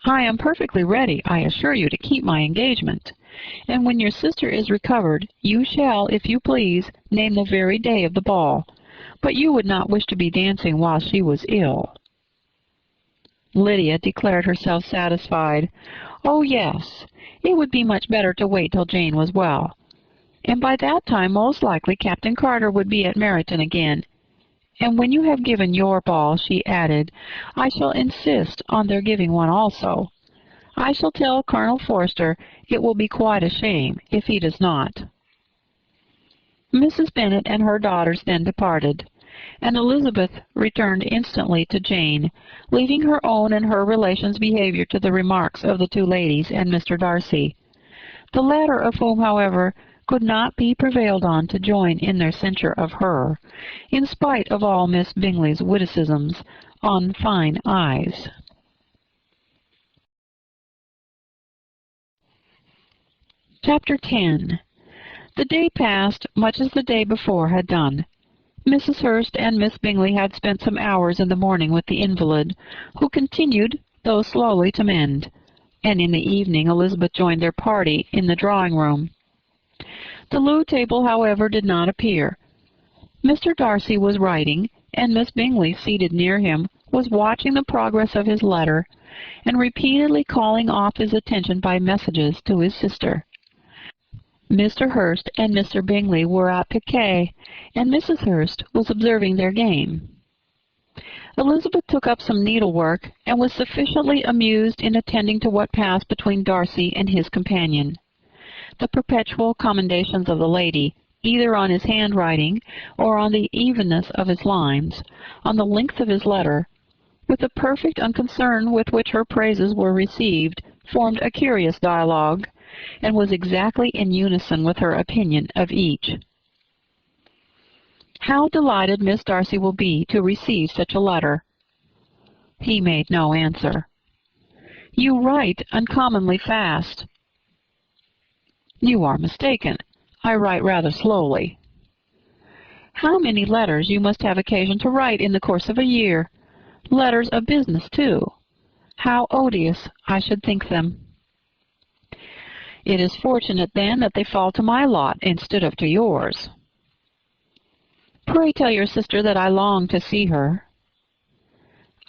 "I am perfectly ready, I assure you, to keep my engagement, and when your sister is recovered, you shall, if you please, name the very day of the ball, but you would not wish to be dancing while she was ill." Lydia declared herself satisfied. Oh, yes, it would be much better to wait till Jane was well, and by that time most likely Captain Carter would be at Meryton again. "And when you have given your ball," she added, "I shall insist on their giving one also. I shall tell Colonel Forster it will be quite a shame if he does not." Mrs. Bennet and her daughters then departed, and Elizabeth returned instantly to Jane, leaving her own and her relations' behaviour to the remarks of the two ladies and Mr. Darcy, the latter of whom, however, could not be prevailed on to join in their censure of her, in spite of all Miss Bingley's witticisms on fine eyes. Chapter 10. The day passed much as the day before had done. Mrs. Hurst and Miss Bingley had spent some hours in the morning with the invalid, who continued, though slowly, to mend, and in the evening Elizabeth joined their party in the drawing-room. The loo table, however, did not appear. Mr. Darcy was writing, and Miss Bingley, seated near him, was watching the progress of his letter, and repeatedly calling off his attention by messages to his sister. Mr. Hurst and Mr. Bingley were at piquet, and Mrs. Hurst was observing their game. Elizabeth took up some needlework, and was sufficiently amused in attending to what passed between Darcy and his companion. The perpetual commendations of the lady, either on his handwriting or on the evenness of his lines, on the length of his letter, with the perfect unconcern with which her praises were received, formed a curious dialogue, and was exactly in unison with her opinion of each. "How delighted Miss Darcy will be to receive such a letter." He made no answer. "You write uncommonly fast." "You are mistaken. I write rather slowly." "How many letters you must have occasion to write in the course of a year! Letters of business, too. How odious I should think them." "It is fortunate, then, that they fall to my lot instead of to yours." "Pray tell your sister that I long to see her."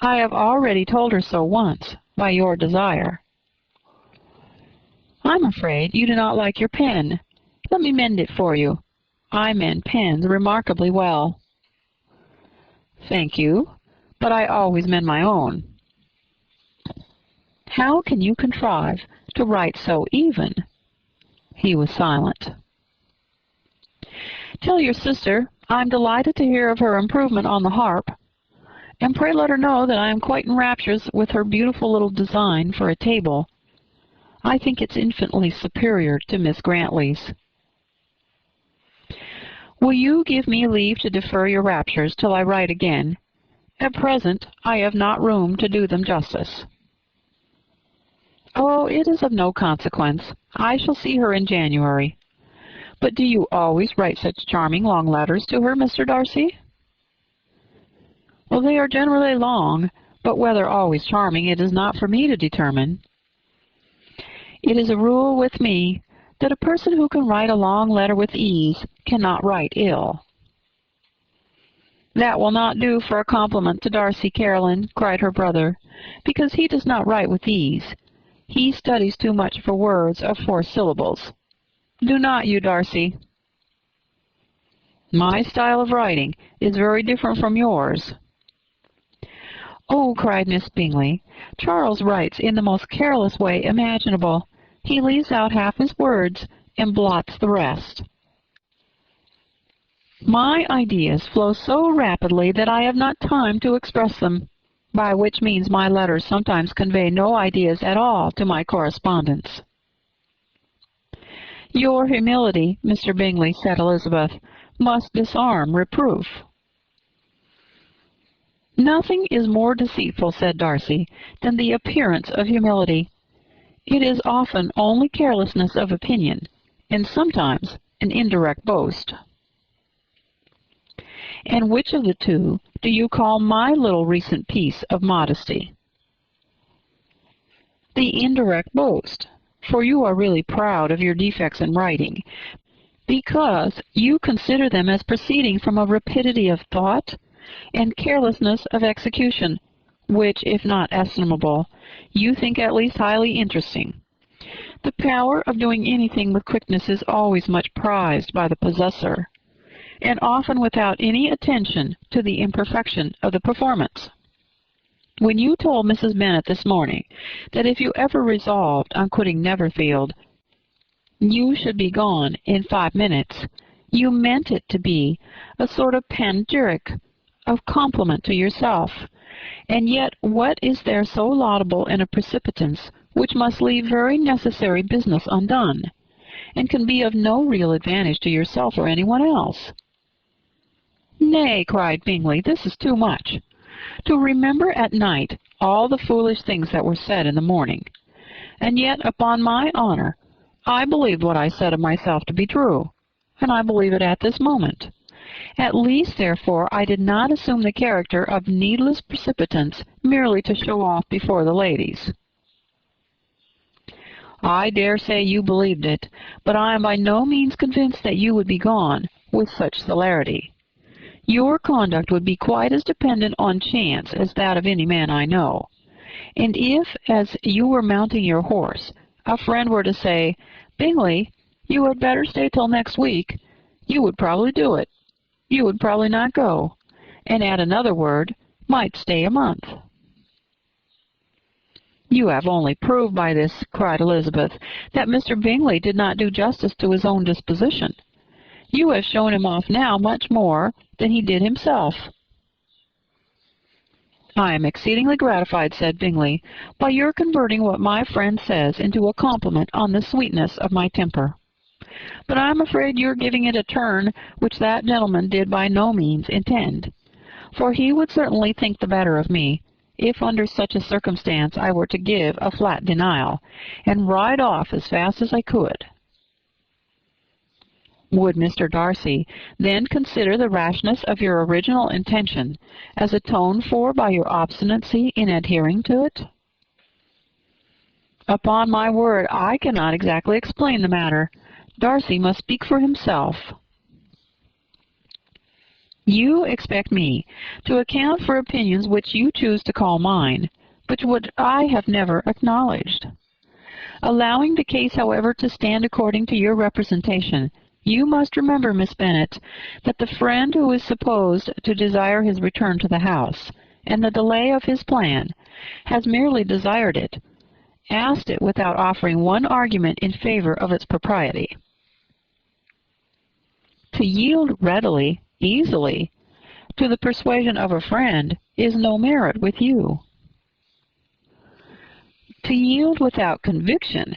"I have already told her so once, by your desire." "I'm afraid you do not like your pen. Let me mend it for you. I mend pens remarkably well." "Thank you, but I always mend my own." "How can you contrive to write so even?" He was silent. "Tell your sister I am delighted to hear of her improvement on the harp, and pray let her know that I am quite in raptures with her beautiful little design for a table. I think it's infinitely superior to Miss Grantley's." "Will you give me leave to defer your raptures till I write again? At present I have not room to do them justice." "Oh, it is of no consequence. I shall see her in January. But do you always write such charming long letters to her, Mr. Darcy?" "Well, they are generally long, but whether always charming it is not for me to determine. It is a rule with me that a person who can write a long letter with ease cannot write ill." "That will not do for a compliment to Darcy, Caroline," cried her brother, "because he does not write with ease. He studies too much for words of 4 syllables. Do not you, Darcy?" "My style of writing is very different from yours." "Oh," cried Miss Bingley, "Charles writes in the most careless way imaginable. He leaves out half his words and blots the rest. My ideas flow so rapidly that I have not time to express them, by which means my letters sometimes convey no ideas at all to my correspondents." "Your humility, Mr. Bingley," said Elizabeth, "must disarm reproof." "Nothing is more deceitful," said Darcy, "than the appearance of humility. It is often only carelessness of opinion, and sometimes an indirect boast." "And which of the two do you call my little recent piece of modesty?" "The indirect boast, for you are really proud of your defects in writing, because you consider them as proceeding from a rapidity of thought and carelessness of execution, which, if not estimable, you think at least highly interesting. The power of doing anything with quickness is always much prized by the possessor, and often without any attention to the imperfection of the performance. When you told Mrs. Bennet this morning that if you ever resolved on quitting Netherfield, you should be gone in 5 minutes, you meant it to be a sort of panegyric, of compliment to yourself, and yet what is there so laudable in a precipitance which must leave very necessary business undone, and can be of no real advantage to yourself or anyone else?" "Nay," cried Bingley, "this is too much. To remember at night all the foolish things that were said in the morning, and yet, upon my honor, I believed what I said of myself to be true, and I believe it at this moment. At least, therefore, I did not assume the character of needless precipitance merely to show off before the ladies." "I dare say you believed it, but I am by no means convinced that you would be gone with such celerity. Your conduct would be quite as dependent on chance as that of any man I know. And if, as you were mounting your horse, a friend were to say, 'Bingley, you had better stay till next week,' you would probably do it. You would probably not go, and add another word, might stay a month." "You have only proved by this," cried Elizabeth, "that Mr. Bingley did not do justice to his own disposition. You have shown him off now much more than he did himself." "I am exceedingly gratified," said Bingley, "by your converting what my friend says into a compliment on the sweetness of my temper. But I am afraid you are giving it a turn which that gentleman did by no means intend, for he would certainly think the better of me, if under such a circumstance I were to give a flat denial, and ride off as fast as I could." "Would Mr. Darcy then consider the rashness of your original intention as atoned for by your obstinacy in adhering to it?" "Upon my word, I cannot exactly explain the matter. Darcy must speak for himself." "You expect me to account for opinions which you choose to call mine, but which I have never acknowledged. Allowing the case, however, to stand according to your representation, you must remember, Miss Bennet, that the friend who is supposed to desire his return to the house, and the delay of his plan, has merely desired it, asked it without offering one argument in favor of its propriety. To yield readily, easily, to the persuasion of a friend is no merit with you. To yield without conviction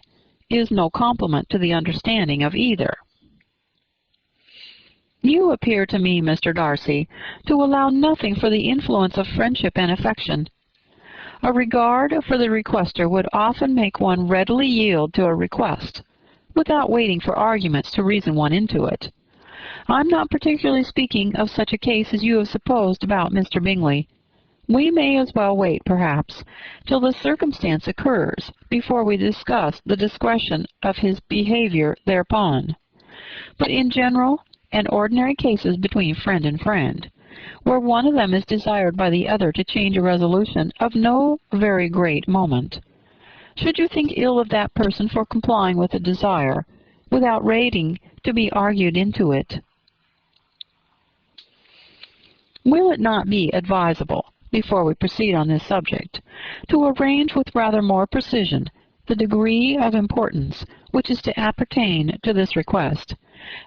is no compliment to the understanding of either. You appear to me, Mr. Darcy, to allow nothing for the influence of friendship and affection. A regard for the requester would often make one readily yield to a request, without waiting for arguments to reason one into it. I'm not particularly speaking of such a case as you have supposed about Mr. Bingley. We may as well wait, perhaps, till the circumstance occurs before we discuss the discretion of his behavior thereupon. But in general and ordinary cases between friend and friend, where one of them is desired by the other to change a resolution of no very great moment, should you think ill of that person for complying with a desire, without waiting to be argued into it? Will it not be advisable before we proceed on this subject, to arrange with rather more precision the degree of importance which is to appertain to this request,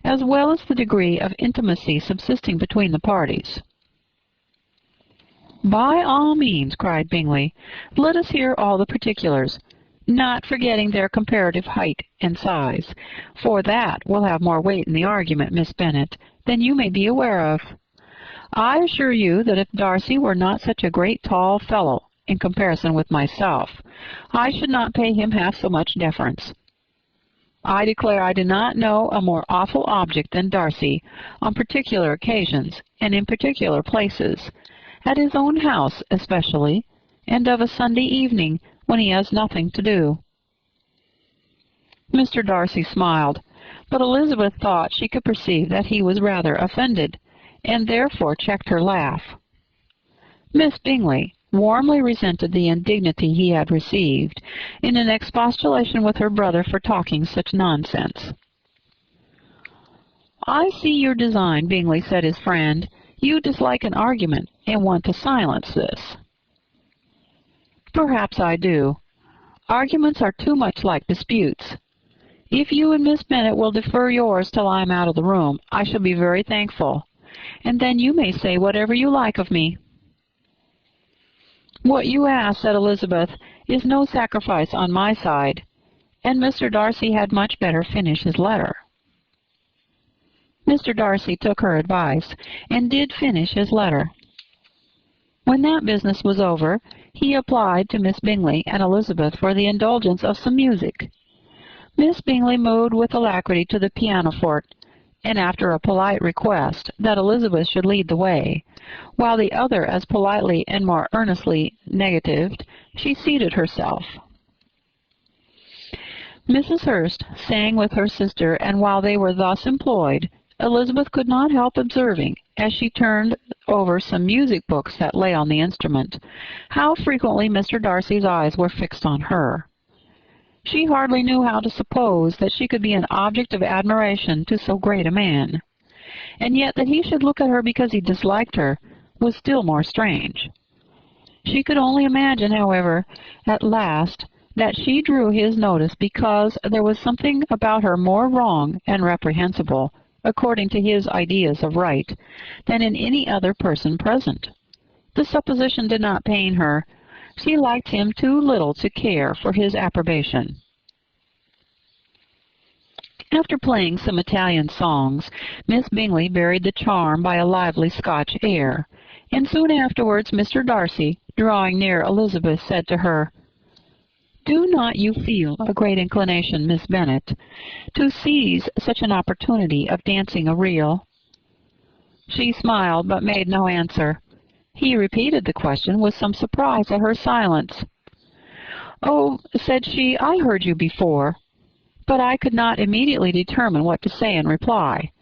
as well as the degree of intimacy subsisting between the parties. "By all means," cried Bingley, "let us hear all the particulars, not forgetting their comparative height and size, for that will have more weight in the argument, Miss Bennet, than you may be aware of. I assure you that if Darcy were not such a great tall fellow in comparison with myself, I should not pay him half so much deference. I declare I do not know a more awful object than Darcy, on particular occasions, and in particular places, at his own house especially, and of a Sunday evening, when he has nothing to do." Mr. Darcy smiled, but Elizabeth thought she could perceive that he was rather offended, and therefore checked her laugh. Miss Bingley warmly resented the indignity he had received in an expostulation with her brother for talking such nonsense. "I see your design," Bingley said his friend. "You dislike an argument and want to silence this." "Perhaps I do. Arguments are too much like disputes. If you and Miss Bennet will defer yours till I am out of the room, I shall be very thankful, and then you may say whatever you like of me." "What you ask," said Elizabeth, "is no sacrifice on my side, and Mr. Darcy had much better finish his letter." Mr. Darcy took her advice, and did finish his letter. When that business was over, he applied to Miss Bingley and Elizabeth for the indulgence of some music. Miss Bingley moved with alacrity to the pianoforte, and after a polite request that Elizabeth should lead the way, while the other as politely and more earnestly negatived, she seated herself. Mrs. Hurst sang with her sister, and while they were thus employed, Elizabeth could not help observing, as she turned over some music books that lay on the instrument, how frequently Mr. Darcy's eyes were fixed on her. She hardly knew how to suppose that she could be an object of admiration to so great a man, and yet that he should look at her because he disliked her was still more strange. She could only imagine, however, at last, that she drew his notice because there was something about her more wrong and reprehensible, according to his ideas of right, than in any other person present. The supposition did not pain her. She liked him too little to care for his approbation. After playing some Italian songs, Miss Bingley varied the charm by a lively Scotch air, and soon afterwards Mr. Darcy, drawing near Elizabeth, said to her, "Do not you feel a great inclination, Miss Bennet, to seize such an opportunity of dancing a reel?" She smiled, but made no answer. He repeated the question with some surprise at her silence. "Oh," said she, "I heard you before, but I could not immediately determine what to say in reply.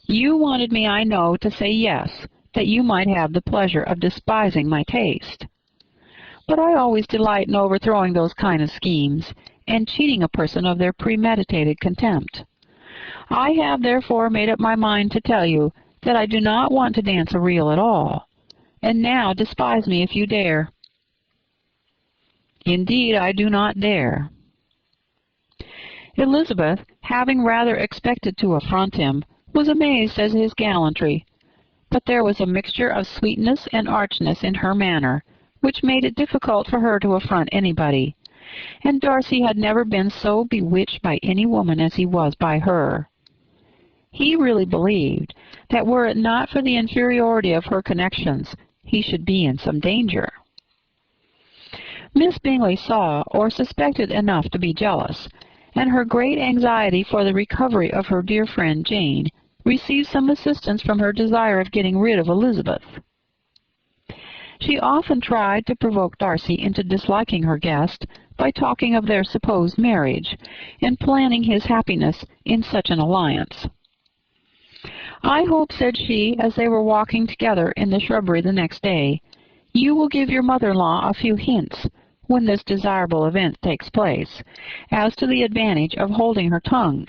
You wanted me, I know, to say yes, that you might have the pleasure of despising my taste. But I always delight in overthrowing those kind of schemes, and cheating a person of their premeditated contempt. I have therefore made up my mind to tell you that I do not want to dance a reel at all, and now despise me if you dare." "Indeed, I do not dare." Elizabeth, having rather expected to affront him, was amazed at his gallantry, but there was a mixture of sweetness and archness in her manner, which made it difficult for her to affront anybody, and Darcy had never been so bewitched by any woman as he was by her. He really believed that were it not for the inferiority of her connections, he should be in some danger. Miss Bingley saw or suspected enough to be jealous, and her great anxiety for the recovery of her dear friend Jane received some assistance from her desire of getting rid of Elizabeth. She often tried to provoke Darcy into disliking her guest by talking of their supposed marriage, and planning his happiness in such an alliance. "I hope," said she, as they were walking together in the shrubbery the next day, "you will give your mother-in-law a few hints, when this desirable event takes place, as to the advantage of holding her tongue.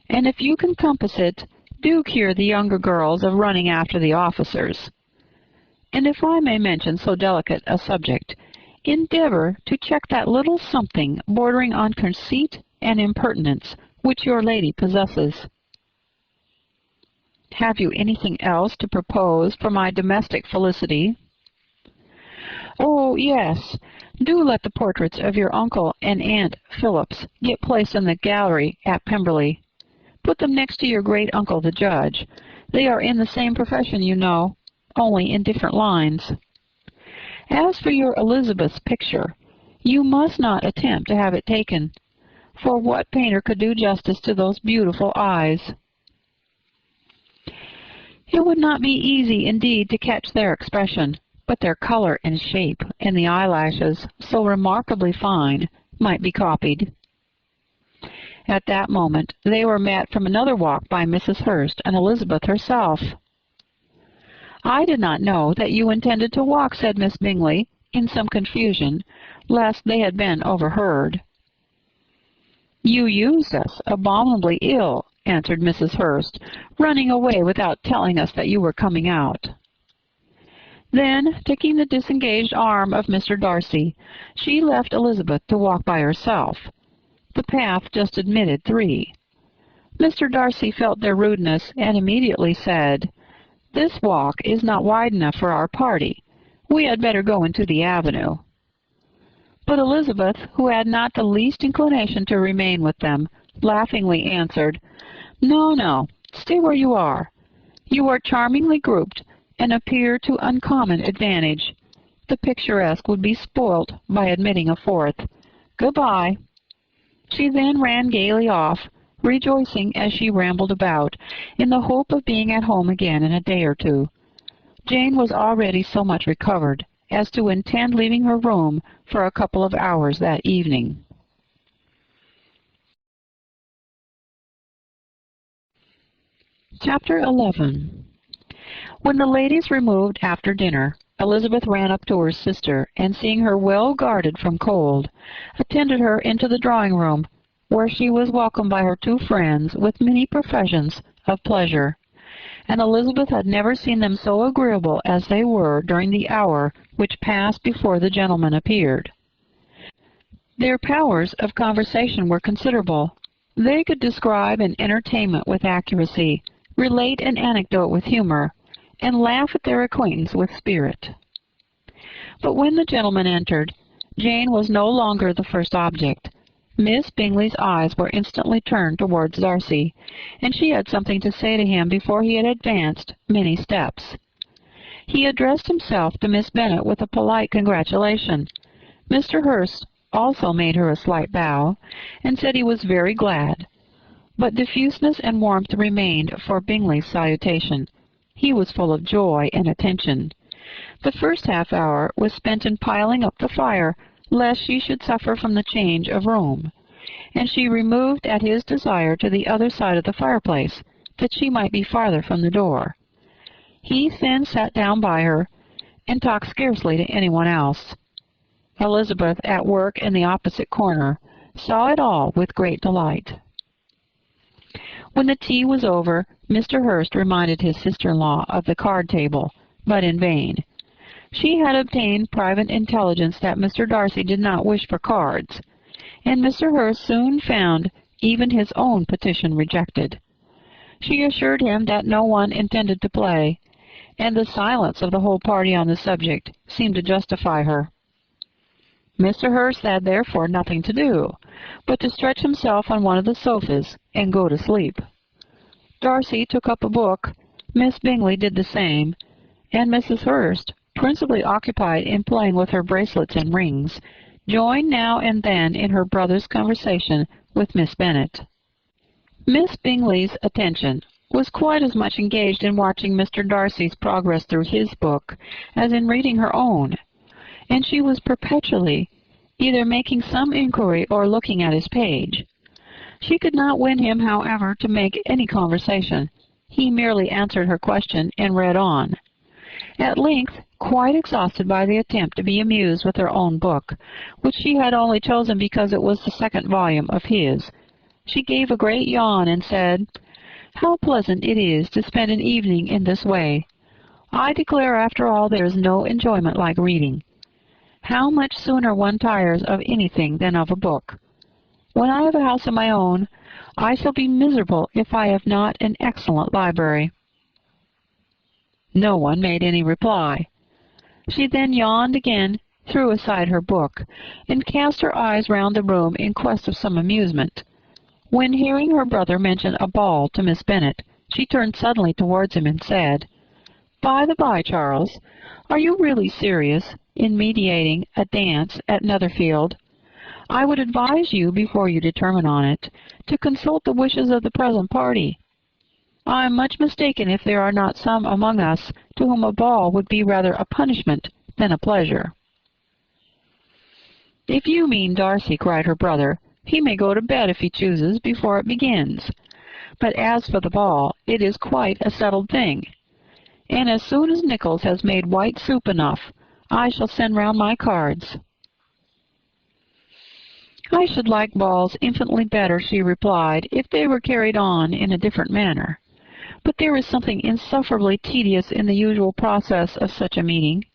And if you can compass it, do cure the younger girls of running after the officers. And if I may mention so delicate a subject, endeavor to check that little something bordering on conceit and impertinence which your lady possesses. Have you anything else to propose for my domestic felicity? Oh, yes. Do let the portraits of your uncle and aunt Phillips get placed in the gallery at Pemberley. Put them next to your great-uncle the judge. They are in the same profession, you know, only in different lines. As for your Elizabeth's picture, you must not attempt to have it taken, for what painter could do justice to those beautiful eyes? It would not be easy indeed to catch their expression, but their color and shape, and the eyelashes, so remarkably fine, might be copied. At that moment they were met from another walk by Mrs. Hurst and Elizabeth herself. "I did not know that you intended to walk," said Miss Bingley, in some confusion, lest they had been overheard. "You used us abominably ill," answered Mrs. Hurst, "running away without telling us that you were coming out." Then, taking the disengaged arm of Mr. Darcy, she left Elizabeth to walk by herself. The path just admitted 3. Mr. Darcy felt their rudeness, and immediately said, "This walk is not wide enough for our party. We had better go into the avenue." But Elizabeth, who had not the least inclination to remain with them, laughingly answered, "No, no, stay where you are. You are charmingly grouped, and appear to uncommon advantage. The picturesque would be spoilt by admitting a 4th. Good-bye." She then ran gaily off, rejoicing as she rambled about, in the hope of being at home again in a day or 2. Jane was already so much recovered as to intend leaving her room for a couple of hours that evening. Chapter 11. When the ladies removed after dinner, Elizabeth ran up to her sister, and seeing her well guarded from cold, attended her into the drawing-room, where she was welcomed by her 2 friends with many professions of pleasure, and Elizabeth had never seen them so agreeable as they were during the hour which passed before the gentlemen appeared. Their powers of conversation were considerable. They could describe an entertainment with accuracy, relate an anecdote with humor, and laugh at their acquaintance with spirit. But when the gentlemen entered, Jane was no longer the first object. Miss Bingley's eyes were instantly turned towards Darcy, and she had something to say to him before he had advanced many steps. He addressed himself to Miss Bennet with a polite congratulation. Mr. Hurst also made her a slight bow, and said he was very glad. But diffuseness and warmth remained for Bingley's salutation. He was full of joy and attention. The first half-hour was spent in piling up the fire, lest she should suffer from the change of room, and she removed at his desire to the other side of the fireplace, that she might be farther from the door. He then sat down by her, and talked scarcely to anyone else. Elizabeth, at work in the opposite corner, saw it all with great delight. When the tea was over, Mr. Hurst reminded his sister-in-law of the card-table, but in vain. She had obtained private intelligence that Mr. Darcy did not wish for cards, and Mr. Hurst soon found even his own petition rejected. She assured him that no one intended to play, and the silence of the whole party on the subject seemed to justify her. Mr. Hurst had therefore nothing to do but to stretch himself on one of the sofas and go to sleep. Darcy took up a book, Miss Bingley did the same, and Mrs. Hurst, principally occupied in playing with her bracelets and rings, joined now and then in her brother's conversation with Miss Bennet. Miss Bingley's attention was quite as much engaged in watching Mr. Darcy's progress through his book as in reading her own, and she was perpetually either making some inquiry or looking at his page. She could not win him, however, to make any conversation. He merely answered her question and read on. At length, quite exhausted by the attempt to be amused with her own book, which she had only chosen because it was the 2nd volume of his, she gave a great yawn and said, "How pleasant it is to spend an evening in this way! I declare, after all, there is no enjoyment like reading. How much sooner one tires of anything than of a book. When I have a house of my own, I shall be miserable if I have not an excellent library." No one made any reply. She then yawned again, threw aside her book, and cast her eyes round the room in quest of some amusement, when, hearing her brother mention a ball to Miss Bennet, she turned suddenly towards him and said, "By the by, Charles, are you really serious in meditating a dance at Netherfield? I would advise you, before you determine on it, to consult the wishes of the present party. I am much mistaken if there are not some among us to whom a ball would be rather a punishment than a pleasure." "If you mean Darcy," cried her brother, "he may go to bed if he chooses before it begins. But as for the ball, it is quite a settled thing. And as soon as Nicholas has made white soup enough, I shall send round my cards." "I should like balls infinitely better," she replied, "if they were carried on in a different manner. But there is something insufferably tedious in the usual process of such a meeting.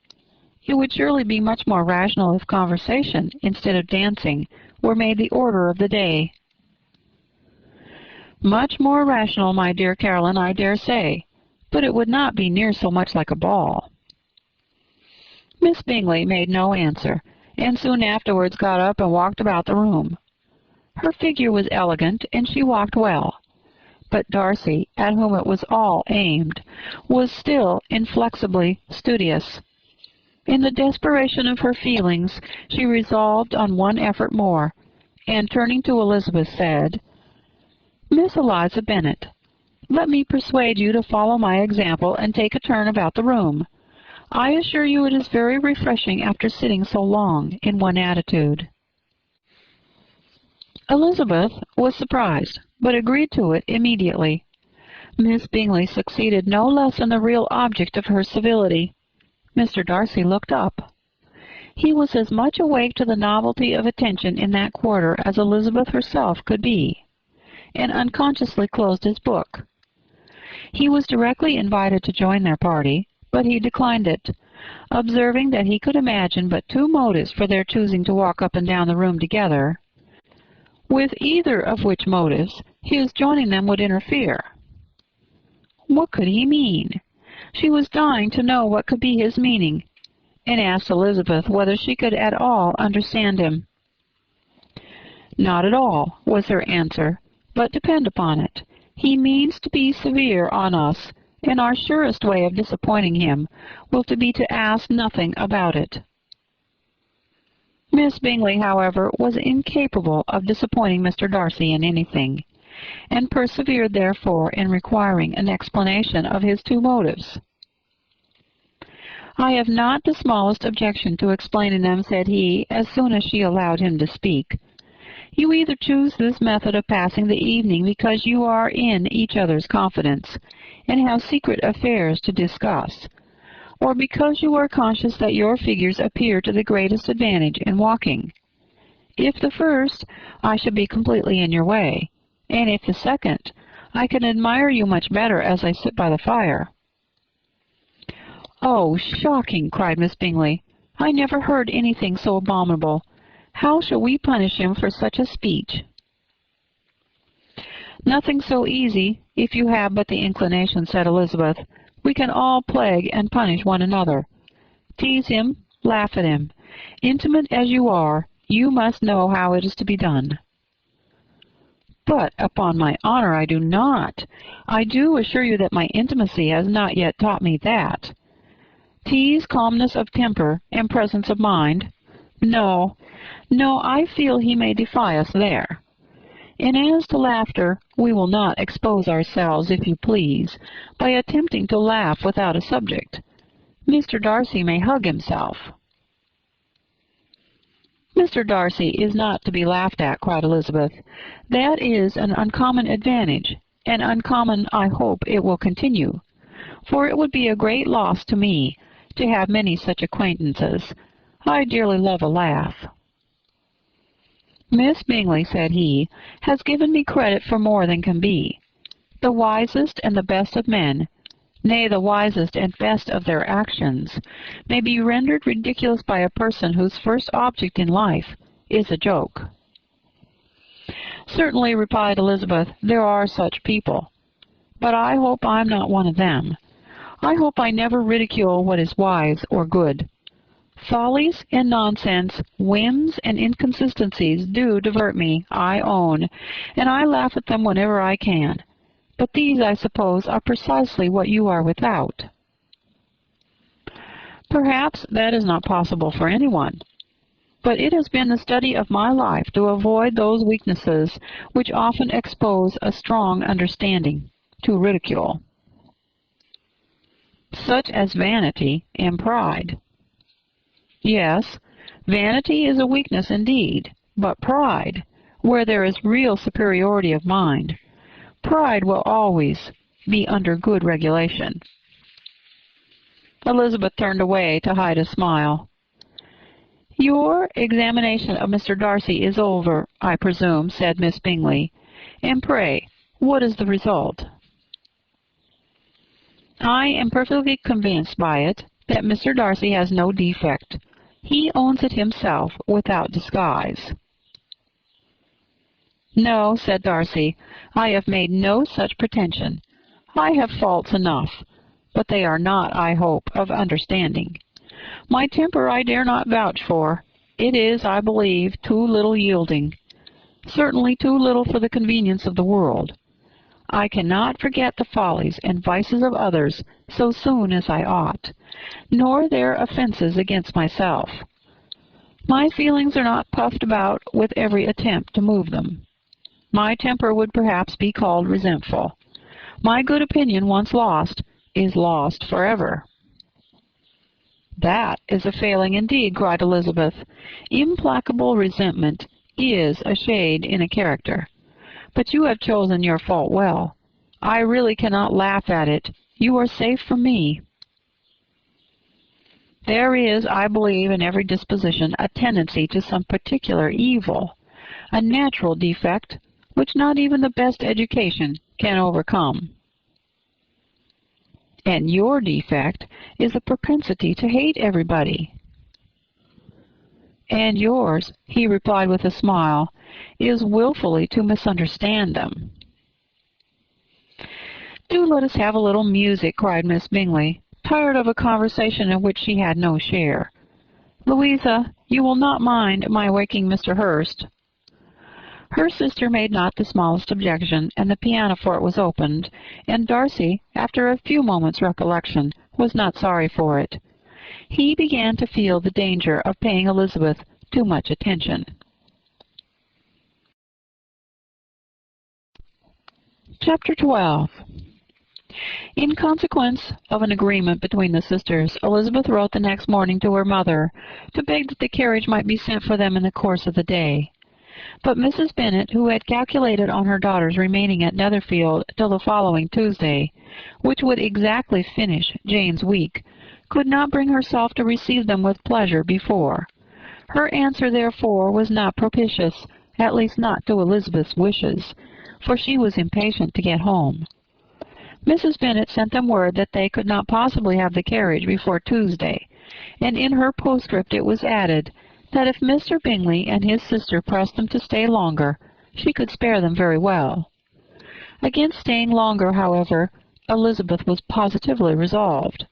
It would surely be much more rational if conversation, instead of dancing, were made the order of the day." "Much more rational, my dear Caroline, I dare say, but it would not be near so much like a ball." Miss Bingley made no answer, and soon afterwards got up and walked about the room. Her figure was elegant, and she walked well. But Darcy, at whom it was all aimed, was still inflexibly studious. In the desperation of her feelings, she resolved on one effort more, and turning to Elizabeth, said, "Miss Eliza Bennet, let me persuade you to follow my example and take a turn about the room. I assure you it is very refreshing after sitting so long in one attitude." Elizabeth was surprised, but agreed to it immediately. Miss Bingley succeeded no less in the real object of her civility. Mr. Darcy looked up. He was as much awake to the novelty of attention in that quarter as Elizabeth herself could be, and unconsciously closed his book. He was directly invited to join their party, but he declined it, observing that he could imagine but two motives for their choosing to walk up and down the room together, with either of which motives his joining them would interfere. What could he mean? She was dying to know what could be his meaning, and asked Elizabeth whether she could at all understand him. "Not at all," was her answer, "but depend upon it, he means to be severe on us, and our surest way of disappointing him will be to ask nothing about it." Miss Bingley, however, was incapable of disappointing Mr. Darcy in anything, and persevered therefore in requiring an explanation of his two motives. "I have not the smallest objection to explaining them," said he, as soon as she allowed him to speak. "You either choose this method of passing the evening because you are in each other's confidence, and have secret affairs to discuss, or because you are conscious that your figures appear to the greatest advantage in walking. If the first, I shall be completely in your way, and if the second, I can admire you much better as I sit by the fire." "Oh, shocking!" cried Miss Bingley. "I never heard anything so abominable. How shall we punish him for such a speech?" "Nothing so easy, if you have but the inclination," said Elizabeth. "We can all plague and punish one another. Tease him, laugh at him. Intimate as you are, you must know how it is to be done." "But, upon my honor, I do not. I do assure you that my intimacy has not yet taught me that. Tease calmness of temper and presence of mind. No, no, I feel he may defy us there. And as to laughter, we will not expose ourselves, if you please, by attempting to laugh without a subject. Mr. Darcy may hug himself." "Mr. Darcy is not to be laughed at," cried Elizabeth. "That is an uncommon advantage, and uncommon I hope it will continue, for it would be a great loss to me to have many such acquaintances. I dearly love a laugh." "Miss Bingley," said he, "has given me credit for more than can be. The wisest and the best of men, nay, the wisest and best of their actions, may be rendered ridiculous by a person whose first object in life is a joke. Certainly, replied Elizabeth, there are such people. But I hope I'm not one of them. I hope I never ridicule what is wise or good. Follies and nonsense, whims and inconsistencies do divert me, I own, and I laugh at them whenever I can. But these, I suppose, are precisely what you are without. Perhaps that is not possible for anyone. But it has been the study of my life to avoid those weaknesses which often expose a strong understanding to ridicule, such as vanity and pride. Yes, vanity is a weakness indeed, but pride, where there is real superiority of mind, pride will always be under good regulation. Elizabeth turned away to hide a smile. Your examination of Mr. Darcy is over, I presume, said Miss Bingley. And pray, what is the result? I am perfectly convinced by it that Mr. Darcy has no defect. He owns it himself without disguise. No, said Darcy, I have made no such pretension. I have faults enough, but they are not, I hope, of understanding. My temper I dare not vouch for. It is, I believe, too little yielding, certainly too little for the convenience of the world. I cannot forget the follies and vices of others so soon as I ought, nor their offences against myself. My feelings are not puffed about with every attempt to move them. My temper would perhaps be called resentful. My good opinion once lost is lost forever. That is a failing indeed, cried Elizabeth. Implacable resentment is a shade in a character. But you have chosen your fault well. I really cannot laugh at it. You are safe from me. There is, I believe, in every disposition a tendency to some particular evil, a natural defect which not even the best education can overcome. And your defect is a propensity to hate everybody. And yours, he replied with a smile, is wilfully to misunderstand them. Do let us have a little music, cried Miss Bingley, tired of a conversation in which she had no share. Louisa, you will not mind my waking Mr. Hurst. Her sister made not the smallest objection, and the pianoforte was opened, and Darcy, after a few moments' recollection, was not sorry for it. He began to feel the danger of paying Elizabeth too much attention. Chapter 12. In consequence of an agreement between the sisters, Elizabeth wrote the next morning to her mother to beg that the carriage might be sent for them in the course of the day. But Mrs. Bennet, who had calculated on her daughters remaining at Netherfield till the following Tuesday, which would exactly finish Jane's week, could not bring herself to receive them with pleasure before. Her answer, therefore, was not propitious, at least not to Elizabeth's wishes, for she was impatient to get home. Mrs. Bennet sent them word that they could not possibly have the carriage before Tuesday, and in her postscript it was added that if Mr. Bingley and his sister pressed them to stay longer, she could spare them very well. Against staying longer, however, Elizabeth was positively resolved.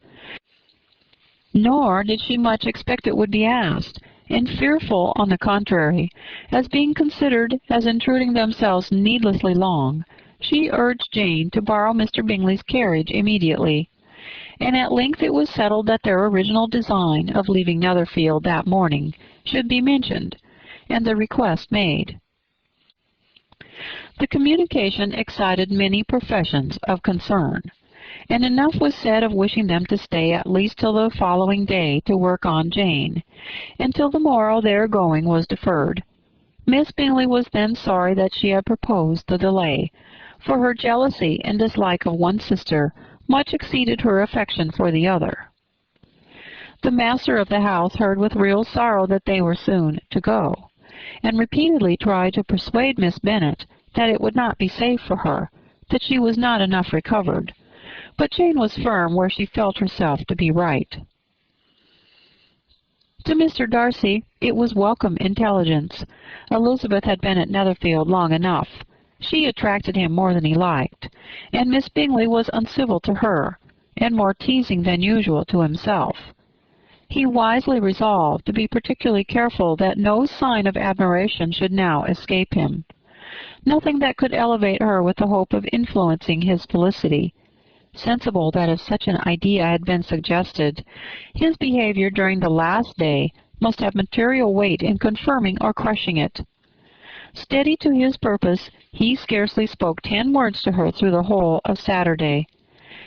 Nor did she much expect it would be asked, and fearful, on the contrary, as being considered as intruding themselves needlessly long, she urged Jane to borrow Mr. Bingley's carriage immediately, and at length it was settled that their original design of leaving Netherfield that morning should be mentioned, and the request made. The communication excited many professions of concern, and enough was said of wishing them to stay at least till the following day to work on Jane, and till the morrow their going was deferred. Miss Bingley was then sorry that she had proposed the delay, for her jealousy and dislike of one sister much exceeded her affection for the other. The master of the house heard with real sorrow that they were soon to go, and repeatedly tried to persuade Miss Bennet that it would not be safe for her, that she was not enough recovered, but Jane was firm where she felt herself to be right. To Mr. Darcy it was welcome intelligence. Elizabeth had been at Netherfield long enough. She attracted him more than he liked, and Miss Bingley was uncivil to her, and more teasing than usual to himself. He wisely resolved to be particularly careful that no sign of admiration should now escape him. Nothing that could elevate her with the hope of influencing his felicity. Sensible that if such an idea had been suggested, his behavior during the last day must have material weight in confirming or crushing it. Steady to his purpose, he scarcely spoke 10 words to her through the whole of Saturday,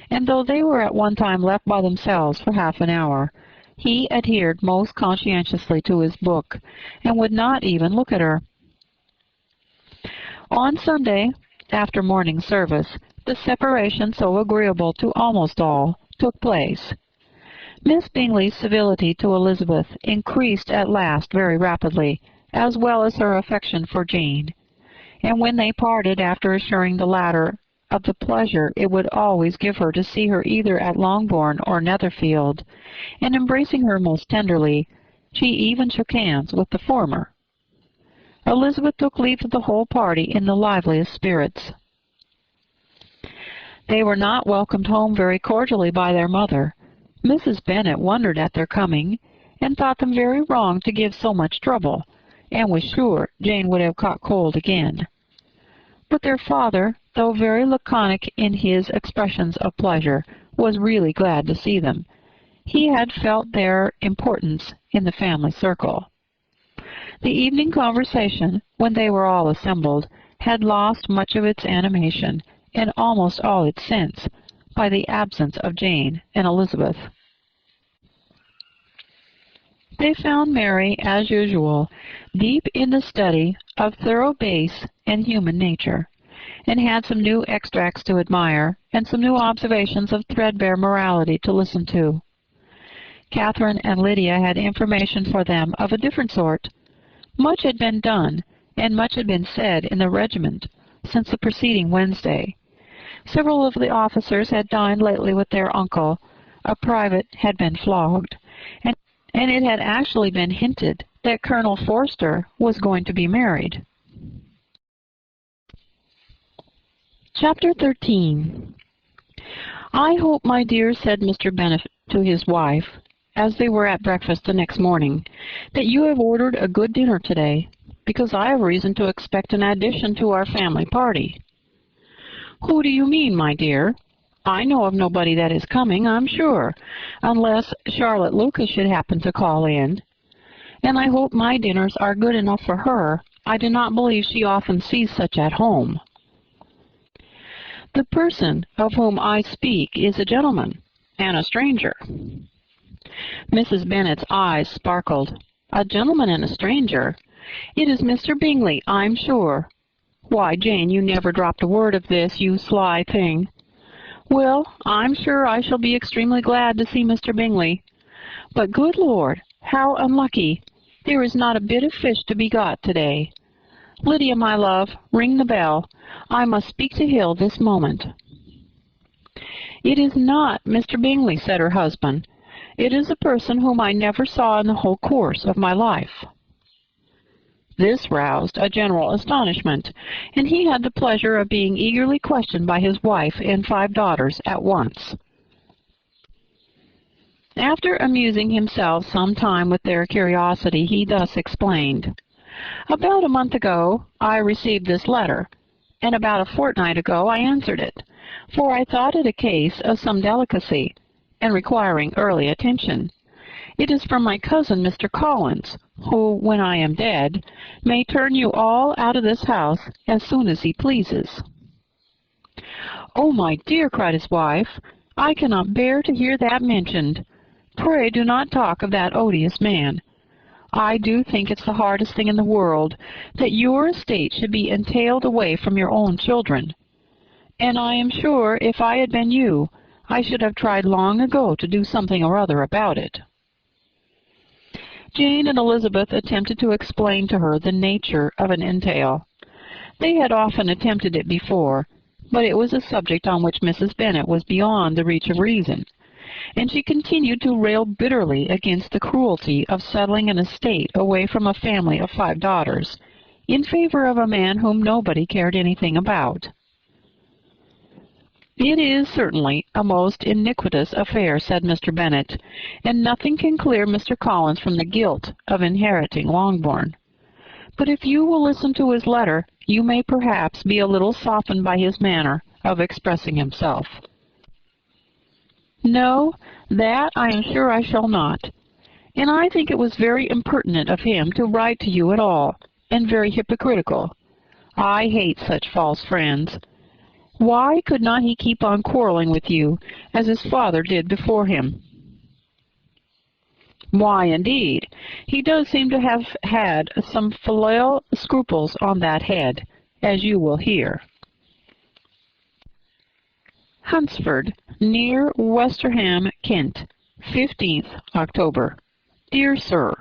and though they were at one time left by themselves for half an hour, he adhered most conscientiously to his book, and would not even look at her. On Sunday, after morning service, the separation so agreeable to almost all took place. Miss Bingley's civility to Elizabeth increased at last very rapidly, as well as her affection for Jane, and when they parted after assuring the latter of the pleasure it would always give her to see her either at Longbourn or Netherfield, and embracing her most tenderly, she even shook hands with the former. Elizabeth took leave of the whole party in the liveliest spirits. They were not welcomed home very cordially by their mother. Mrs. Bennet wondered at their coming, and thought them very wrong to give so much trouble, and was sure Jane would have caught cold again. But their father, though very laconic in his expressions of pleasure, was really glad to see them. He had felt their importance in the family circle. The evening conversation, when they were all assembled, had lost much of its animation, and almost all its sense, by the absence of Jane and Elizabeth. They found Mary, as usual, deep in the study of thorough base and human nature, and had some new extracts to admire, and some new observations of threadbare morality to listen to. Catherine and Lydia had information for them of a different sort. Much had been done, and much had been said in the regiment since the preceding Wednesday. Several of the officers had dined lately with their uncle, a private had been flogged, and it had actually been hinted that Colonel Forster was going to be married. Chapter 13. "I hope, my dear," said Mr. Bennet to his wife, as they were at breakfast the next morning, "that you have ordered a good dinner today, because I have reason to expect an addition to our family party." "Who do you mean, my dear? I know of nobody that is coming, I'm sure, unless Charlotte Lucas should happen to call in. And I hope my dinners are good enough for her. I do not believe she often sees such at home." "The person of whom I speak is a gentleman, and a stranger." Mrs. Bennet's eyes sparkled. "A gentleman and a stranger? It is Mr. Bingley, I'm sure. Why, Jane, you never dropped a word of this, you sly thing. Well, I'm sure I shall be extremely glad to see Mr. Bingley. But, good Lord, how unlucky! There is not a bit of fish to be got today. Lydia, my love, ring the bell. I must speak to Hill this moment." "It is not Mr. Bingley," said her husband. "It is a person whom I never saw in the whole course of my life." This roused a general astonishment, and he had the pleasure of being eagerly questioned by his wife and 5 daughters at once. After amusing himself some time with their curiosity, he thus explained: "About a month ago I received this letter, and about a fortnight ago I answered it, for I thought it a case of some delicacy, and requiring early attention. It is from my cousin, Mr. Collins, who, when I am dead, may turn you all out of this house as soon as he pleases." "Oh, my dear," cried his wife, "I cannot bear to hear that mentioned. Pray do not talk of that odious man. I do think it's the hardest thing in the world that your estate should be entailed away from your own children. And I am sure if I had been you, I should have tried long ago to do something or other about it." Jane and Elizabeth attempted to explain to her the nature of an entail. They had often attempted it before, but it was a subject on which Mrs. Bennet was beyond the reach of reason, and she continued to rail bitterly against the cruelty of settling an estate away from a family of 5 daughters, in favor of a man whom nobody cared anything about. "It is certainly a most iniquitous affair," said Mr. Bennet, "and nothing can clear Mr. Collins from the guilt of inheriting Longbourn. But if you will listen to his letter, you may perhaps be a little softened by his manner of expressing himself." "No, that I am sure I shall not. And I think it was very impertinent of him to write to you at all, and very hypocritical. I hate such false friends. Why could not he keep on quarreling with you, as his father did before him?" "Why, indeed, he does seem to have had some filial scruples on that head, as you will hear." Hunsford, near Westerham, Kent, 15th October. Dear Sir,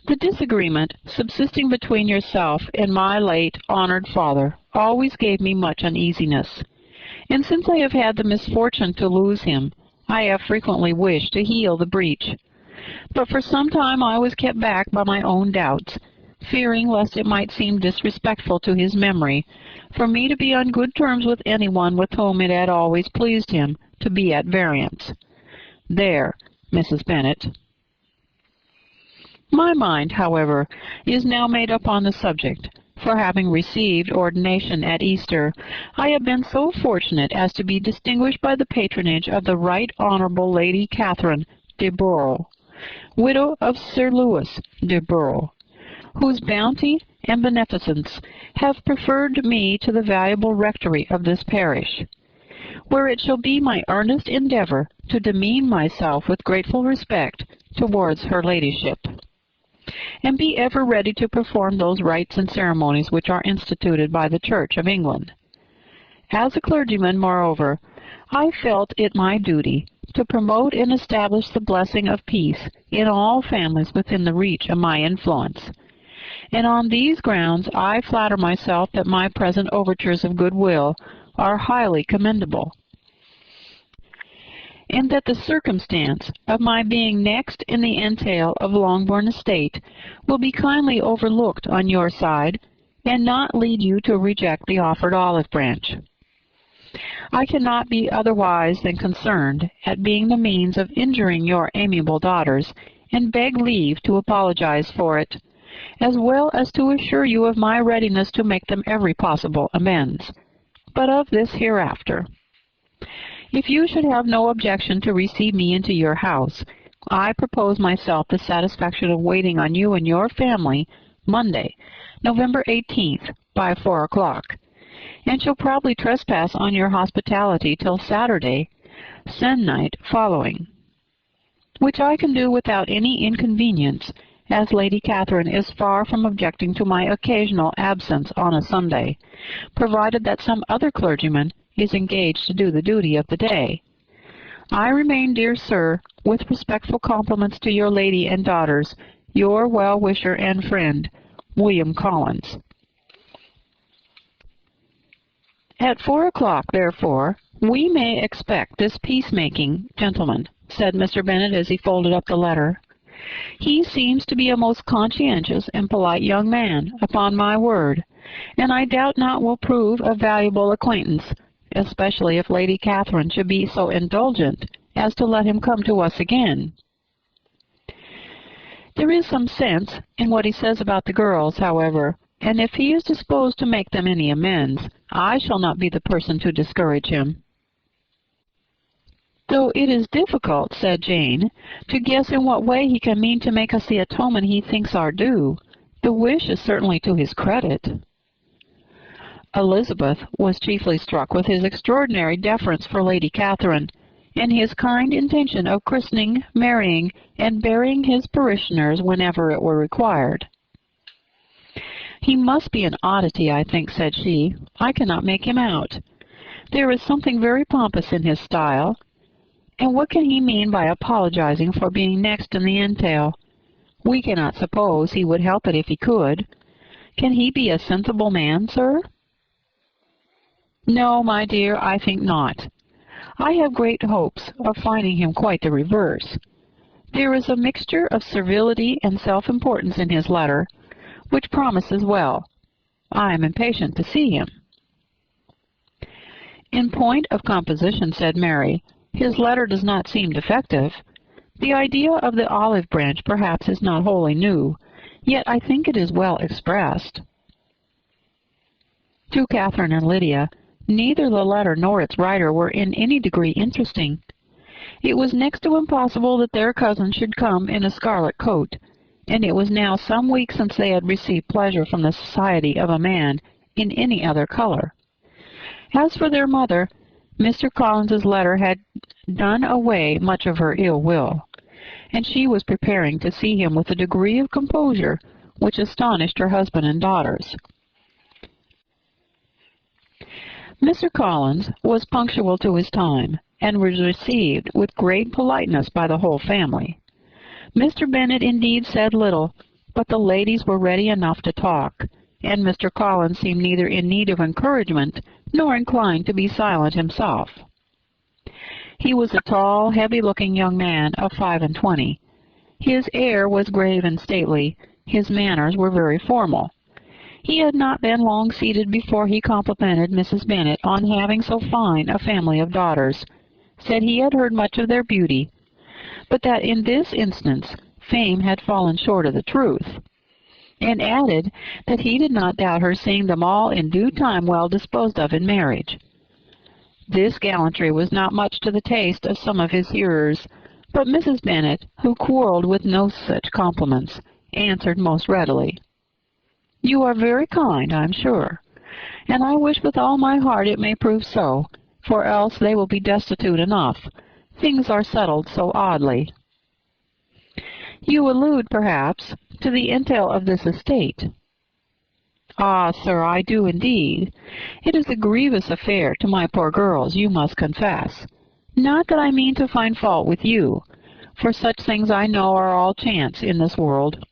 the disagreement subsisting between yourself and my late honored father always gave me much uneasiness, and since I have had the misfortune to lose him, I have frequently wished to heal the breach. But for some time I was kept back by my own doubts, fearing lest it might seem disrespectful to his memory for me to be on good terms with anyone with whom it had always pleased him to be at variance. There, Mrs. Bennet. My mind, however, is now made up on the subject, for having received ordination at Easter, I have been so fortunate as to be distinguished by the patronage of the Right Honourable Lady Catherine de Bourgh, widow of Sir Lewis de Bourgh, whose bounty and beneficence have preferred me to the valuable rectory of this parish, where it shall be my earnest endeavour to demean myself with grateful respect towards her ladyship, and be ever ready to perform those rites and ceremonies which are instituted by the Church of England. As a clergyman, moreover, I felt it my duty to promote and establish the blessing of peace in all families within the reach of my influence, and on these grounds I flatter myself that my present overtures of goodwill are highly commendable, and that the circumstance of my being next in the entail of Longbourn estate will be kindly overlooked on your side, and not lead you to reject the offered olive branch. I cannot be otherwise than concerned at being the means of injuring your amiable daughters, and beg leave to apologize for it, as well as to assure you of my readiness to make them every possible amends. But of this hereafter. If you should have no objection to receive me into your house, I propose myself the satisfaction of waiting on you and your family Monday, November 18th, by 4 o'clock, and shall probably trespass on your hospitality till Saturday se'nnight following, which I can do without any inconvenience, as Lady Catherine is far from objecting to my occasional absence on a Sunday, provided that some other clergyman is engaged to do the duty of the day. I remain, dear sir, with respectful compliments to your lady and daughters, your well-wisher and friend, William Collins. At 4 o'clock, therefore, we may expect this peacemaking gentleman, said Mr. Bennet as he folded up the letter. He seems to be a most conscientious and polite young man, upon my word, and I doubt not will prove a valuable acquaintance, especially if Lady Catherine should be so indulgent as to let him come to us again. There is some sense in what he says about the girls, however, and if he is disposed to make them any amends, I shall not be the person to discourage him. Though it is difficult, said Jane, to guess in what way he can mean to make us the atonement he thinks our due, the wish is certainly to his credit. Elizabeth was chiefly struck with his extraordinary deference for Lady Catherine, and his kind intention of christening, marrying, and burying his parishioners whenever it were required. He must be an oddity, I think, said she. I cannot make him out. There is something very pompous in his style. And what can he mean by apologizing for being next in the entail? We cannot suppose he would help it if he could. Can he be a sensible man, sir? No, my dear, I think not. I have great hopes of finding him quite the reverse. There is a mixture of servility and self-importance in his letter, which promises well. I am impatient to see him. In point of composition, said Mary, his letter does not seem defective. The idea of the olive branch perhaps is not wholly new, yet I think it is well expressed. To Catherine and Lydia, neither the letter nor its writer were in any degree interesting. It was next to impossible that their cousin should come in a scarlet coat, and it was now some weeks since they had received pleasure from the society of a man in any other color. As for their mother, Mr. Collins's letter had done away much of her ill will, and she was preparing to see him with a degree of composure which astonished her husband and daughters. Mr. Collins was punctual to his time, and was received with great politeness by the whole family. Mr. Bennet indeed said little, but the ladies were ready enough to talk, and Mr. Collins seemed neither in need of encouragement nor inclined to be silent himself. He was a tall, heavy-looking young man of 25. His air was grave and stately, his manners were very formal. He had not been long seated before he complimented Mrs. Bennet on having so fine a family of daughters, said he had heard much of their beauty, but that in this instance fame had fallen short of the truth, and added that he did not doubt her seeing them all in due time well disposed of in marriage. This gallantry was not much to the taste of some of his hearers, but Mrs. Bennet, who quarrelled with no such compliments, answered most readily, "You are very kind, I'm sure, and I wish with all my heart it may prove so, for else they will be destitute enough. Things are settled so oddly." "You allude, perhaps, to the entail of this estate." "Ah, sir, I do indeed. It is a grievous affair to my poor girls, you must confess. Not that I mean to find fault with you, for such things I know are all chance in this world.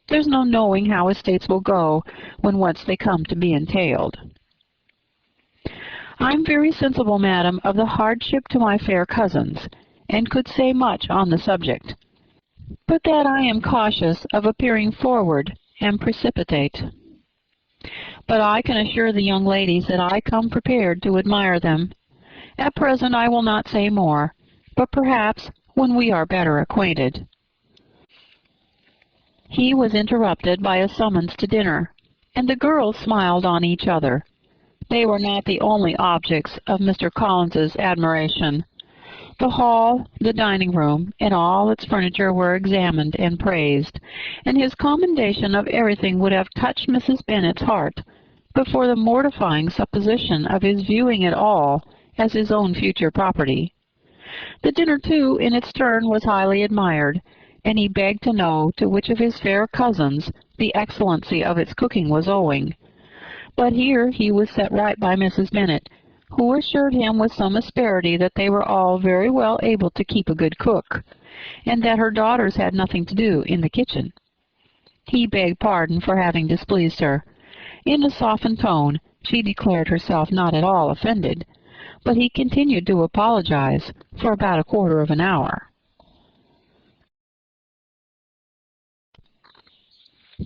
There's no knowing how estates will go when once they come to be entailed. I'm very sensible, madam, of the hardship to my fair cousins, and could say much on the subject, but that I am cautious of appearing forward and precipitate. But I can assure the young ladies that I come prepared to admire them. At present I will not say more, but perhaps when we are better acquainted." He was interrupted by a summons to dinner, and the girls smiled on each other. They were not the only objects of Mr. Collins's admiration. The hall, the dining-room, and all its furniture were examined and praised, and his commendation of everything would have touched Mrs. Bennet's heart, but for the mortifying supposition of his viewing it all as his own future property. The dinner, too, in its turn was highly admired, and he begged to know to which of his fair cousins the excellency of its cooking was owing. But here he was set right by Mrs. Bennet, who assured him with some asperity that they were all very well able to keep a good cook, and that her daughters had nothing to do in the kitchen. He begged pardon for having displeased her. In a softened tone she declared herself not at all offended, but he continued to apologize for about a quarter of an hour.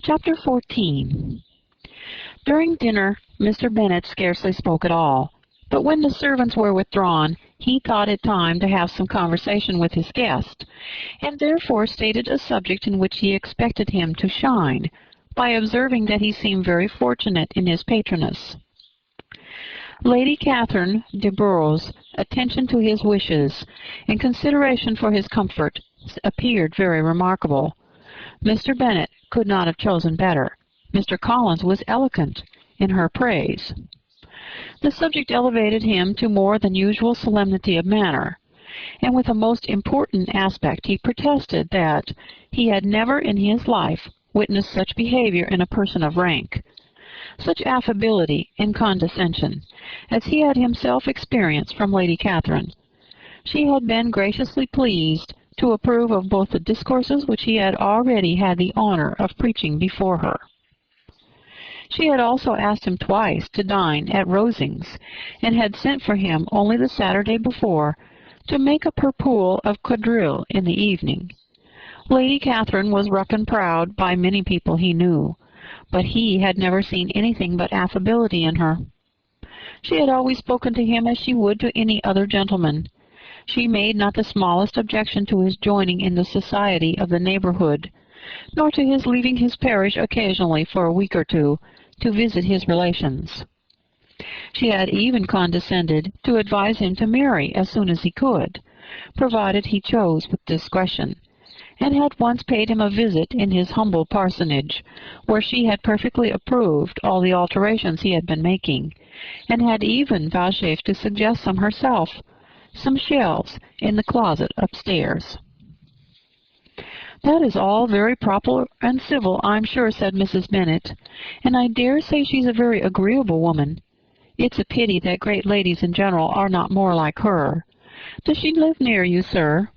Chapter 14. During dinner Mr. Bennet scarcely spoke at all, but when the servants were withdrawn he thought it time to have some conversation with his guest, and therefore stated a subject in which he expected him to shine, by observing that he seemed very fortunate in his patroness. Lady Catherine de Bourgh's attention to his wishes and consideration for his comfort appeared very remarkable. Mr. Bennet could not have chosen better. Mr. Collins was eloquent in her praise. The subject elevated him to more than usual solemnity of manner, and with a most important aspect he protested that he had never in his life witnessed such behavior in a person of rank, such affability and condescension, as he had himself experienced from Lady Catherine. She had been graciously pleased to approve of both the discourses which he had already had the honor of preaching before her. She had also asked him twice to dine at Rosings, and had sent for him only the Saturday before to make up her pool of quadrille in the evening. Lady Catherine was reckoned proud by many people he knew, but he had never seen anything but affability in her. She had always spoken to him as she would to any other gentleman. She made not the smallest objection to his joining in the society of the neighborhood, nor to his leaving his parish occasionally for a week or two to visit his relations. She had even condescended to advise him to marry as soon as he could, provided he chose with discretion, and had once paid him a visit in his humble parsonage, where she had perfectly approved all the alterations he had been making, and had even vouchsafed to suggest some herself, some shelves in the closet upstairs. "That is all very proper and civil, I'm sure," said Mrs. Bennet, "and I dare say she's a very agreeable woman. It's a pity that great ladies in general are not more like her. Does she live near you, sir?"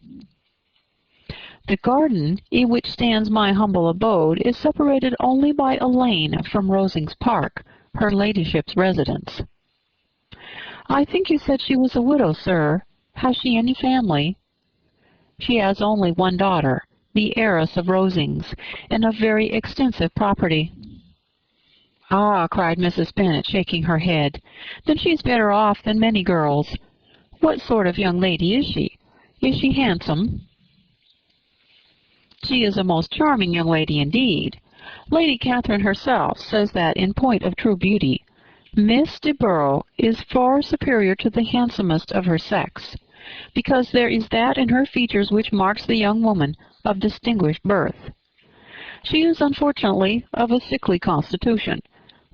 "The garden in which stands my humble abode is separated only by a lane from Rosings Park, her ladyship's residence." "I think you said she was a widow, sir. Has she any family?" "She has only one daughter, the heiress of Rosings, and of very extensive property." "Ah!" cried Mrs. Bennet, shaking her head. "Then she's better off than many girls. What sort of young lady is she? Is she handsome?" "She is a most charming young lady indeed. Lady Catherine herself says that, in point of true beauty, Miss de Bourgh is far superior to the handsomest of her sex, because there is that in her features which marks the young woman of distinguished birth. She is unfortunately of a sickly constitution,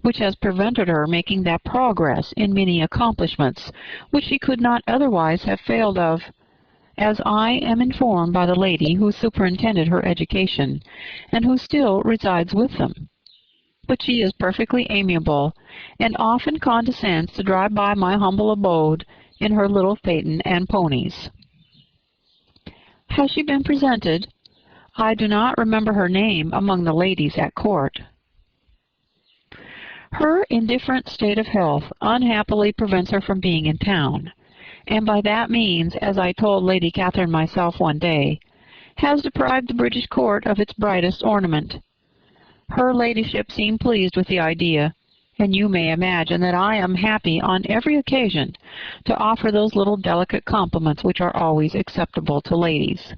which has prevented her making that progress in many accomplishments which she could not otherwise have failed of, as I am informed by the lady who superintended her education, and who still resides with them. But she is perfectly amiable, and often condescends to drive by my humble abode in her little phaeton and ponies." "Has she been presented? I do not remember her name among the ladies at court." "Her indifferent state of health unhappily prevents her from being in town, and by that means, as I told Lady Catherine myself one day, has deprived the British court of its brightest ornament. Her ladyship seemed pleased with the idea, and you may imagine that I am happy on every occasion to offer those little delicate compliments which are always acceptable to ladies.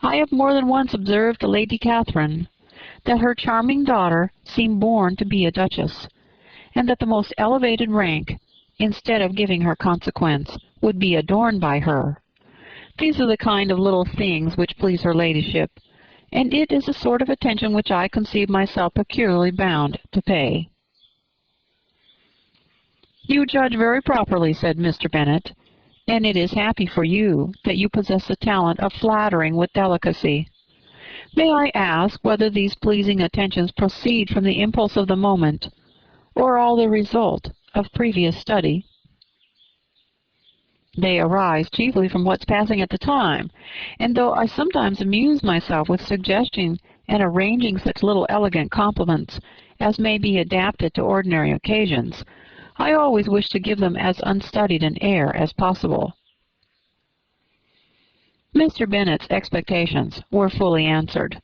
I have more than once observed to Lady Catherine that her charming daughter seemed born to be a duchess, and that the most elevated rank, instead of giving her consequence, would be adorned by her. These are the kind of little things which please her ladyship, and it is a sort of attention which I conceive myself peculiarly bound to pay." "You judge very properly," said Mr. Bennet, "and it is happy for you that you possess the talent of flattering with delicacy. May I ask whether these pleasing attentions proceed from the impulse of the moment, or are the result of previous study?" "They arise chiefly from what's passing at the time, and though I sometimes amuse myself with suggesting and arranging such little elegant compliments as may be adapted to ordinary occasions, I always wish to give them as unstudied an air as possible." Mr. Bennet's expectations were fully answered.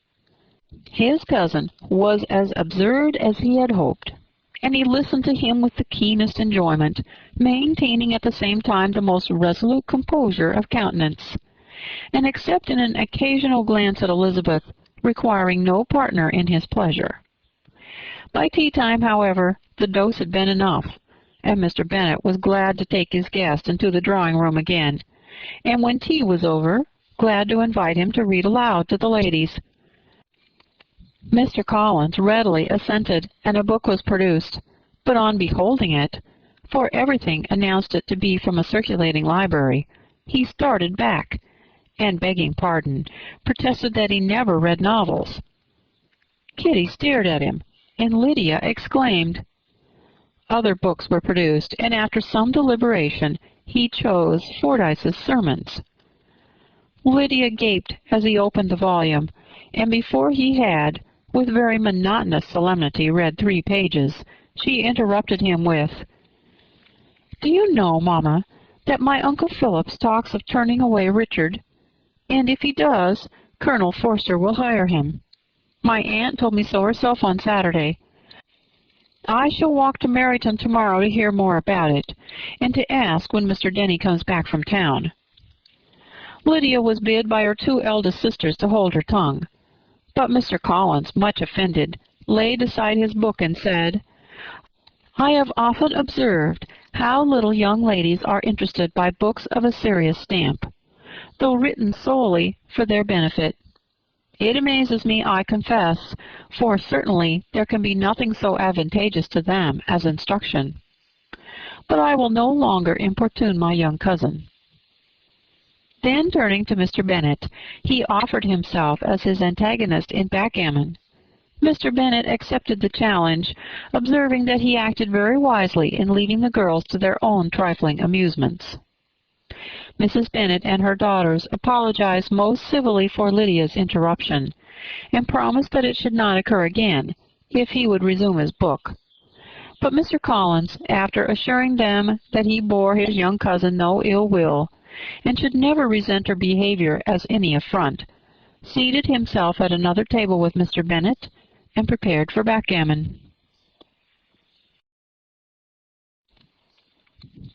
His cousin was as absurd as he had hoped, and he listened to him with the keenest enjoyment, maintaining at the same time the most resolute composure of countenance, and except in an occasional glance at Elizabeth, requiring no partner in his pleasure. By tea-time, however, the dose had been enough, and Mr. Bennet was glad to take his guest into the drawing-room again, and when tea was over, glad to invite him to read aloud to the ladies. Mr. Collins readily assented, and a book was produced, but on beholding it, for everything announced it to be from a circulating library, he started back, and, begging pardon, protested that he never read novels. Kitty stared at him, and Lydia exclaimed. Other books were produced, and after some deliberation he chose Fordyce's Sermons. Lydia gaped as he opened the volume, and before he had with very monotonous solemnity, read 3 pages, she interrupted him with, "Do you know, Mamma, that my Uncle Phillips talks of turning away Richard? And if he does, Colonel Forster will hire him. My aunt told me so herself on Saturday. I shall walk to Meryton tomorrow to hear more about it, and to ask when Mr. Denny comes back from town." Lydia was bid by her 2 eldest sisters to hold her tongue, but Mr. Collins, much offended, laid aside his book and said, "I have often observed how little young ladies are interested by books of a serious stamp, though written solely for their benefit. It amazes me, I confess, for certainly there can be nothing so advantageous to them as instruction. But I will no longer importune my young cousin." Then, turning to Mr. Bennet, he offered himself as his antagonist in backgammon. Mr. Bennet accepted the challenge, observing that he acted very wisely in leaving the girls to their own trifling amusements. Mrs. Bennet and her daughters apologized most civilly for Lydia's interruption, and promised that it should not occur again, if he would resume his book. But Mr. Collins, after assuring them that he bore his young cousin no ill will, and should never resent her behavior as any affront, seated himself at another table with Mr. Bennet, and prepared for backgammon.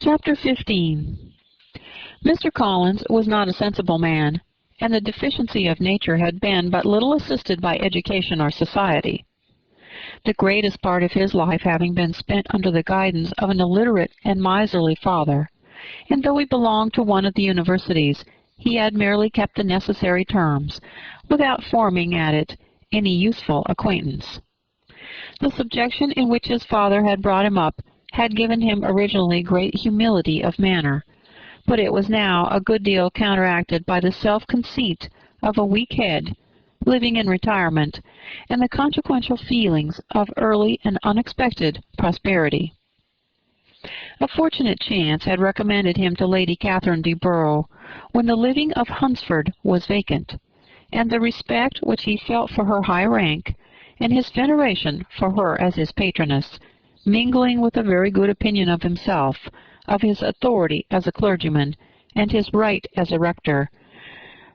Chapter 15. Mr. Collins was not a sensible man, and the deficiency of nature had been but little assisted by education or society, the greatest part of his life having been spent under the guidance of an illiterate and miserly father, and though he belonged to one of the universities, he had merely kept the necessary terms, without forming at it any useful acquaintance. The subjection in which his father had brought him up had given him originally great humility of manner, but it was now a good deal counteracted by the self-conceit of a weak head, living in retirement, and the consequential feelings of early and unexpected prosperity. A fortunate chance had recommended him to Lady Catherine de Bourgh when the living of Hunsford was vacant, and the respect which he felt for her high rank, and his veneration for her as his patroness, mingling with a very good opinion of himself, of his authority as a clergyman, and his right as a rector,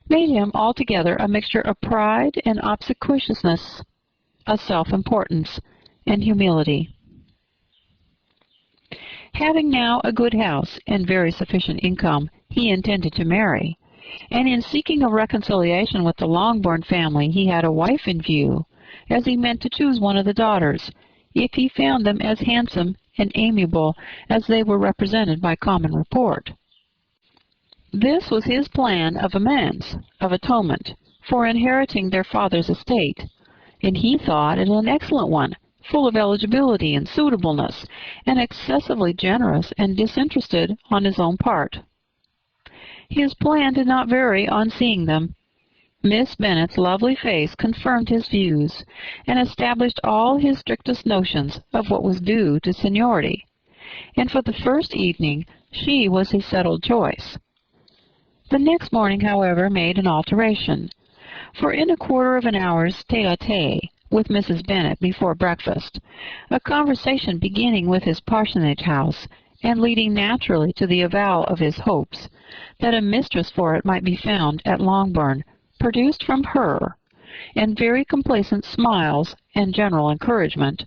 made him altogether a mixture of pride and obsequiousness, of self-importance and humility. Having now a good house and very sufficient income, he intended to marry, and in seeking a reconciliation with the Longbourn family he had a wife in view, as he meant to choose one of the daughters, if he found them as handsome and amiable as they were represented by common report. This was his plan of amends, of atonement, for inheriting their father's estate, and he thought it an excellent one, full of eligibility and suitableness, and excessively generous and disinterested on his own part. His plan did not vary on seeing them. Miss Bennet's lovely face confirmed his views, and established all his strictest notions of what was due to seniority, and for the first evening she was his settled choice. The next morning, however, made an alteration, for in a quarter of an hour's tete-a-tete with Mrs. Bennet before breakfast, a conversation beginning with his parsonage house, and leading naturally to the avowal of his hopes that a mistress for it might be found at Longbourn, produced from her, and very complacent smiles and general encouragement,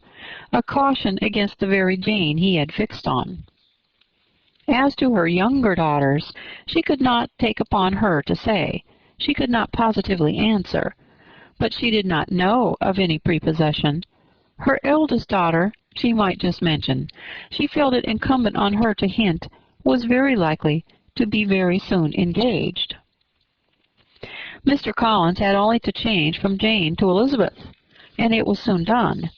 a caution against the very Jane he had fixed on. As to her younger daughters, she could not take upon her to say, she could not positively answer, but she did not know of any prepossession. Her eldest daughter she might just mention, she felt it incumbent on her to hint, was very likely to be very soon engaged. Mr. Collins had only to change from Jane to Elizabeth, and it was soon done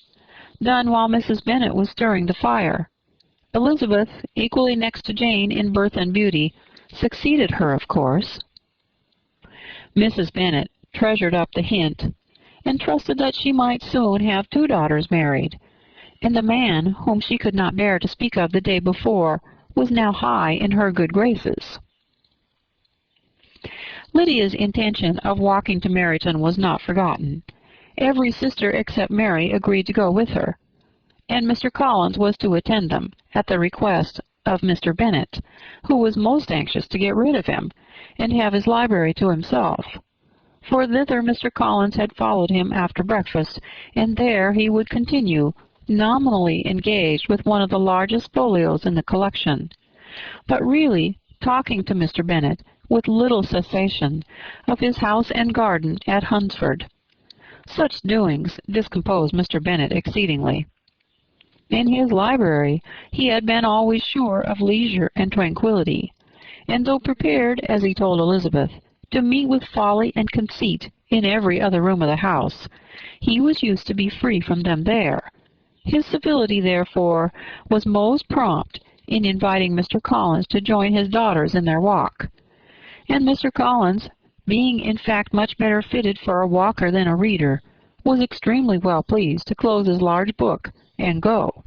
while Mrs. Bennet was stirring the fire. Elizabeth, equally next to Jane in birth and beauty, succeeded her, of course. Mrs. Bennet treasured up the hint, and trusted that she might soon have 2 daughters married, and the man whom she could not bear to speak of the day before was now high in her good graces. Lydia's intention of walking to Meryton was not forgotten, Every sister except Mary agreed to go with her, and Mr. Collins was to attend them, at the request of Mr. Bennet, who was most anxious to get rid of him, and have his library to himself. For thither Mr. Collins had followed him after breakfast, and there he would continue, nominally engaged with one of the largest folios in the collection, but really talking to Mr. Bennet, with little cessation, of his house and garden at Hunsford. Such doings discomposed Mr. Bennet exceedingly. In his library he had been always sure of leisure and tranquillity, and though prepared, as he told Elizabeth, to meet with folly and conceit in every other room of the house, he was used to be free from them there. His civility, therefore, was most prompt in inviting Mr. Collins to join his daughters in their walk, and Mr. Collins, being in fact much better fitted for a walker than a reader, was extremely well pleased to close his large book and go.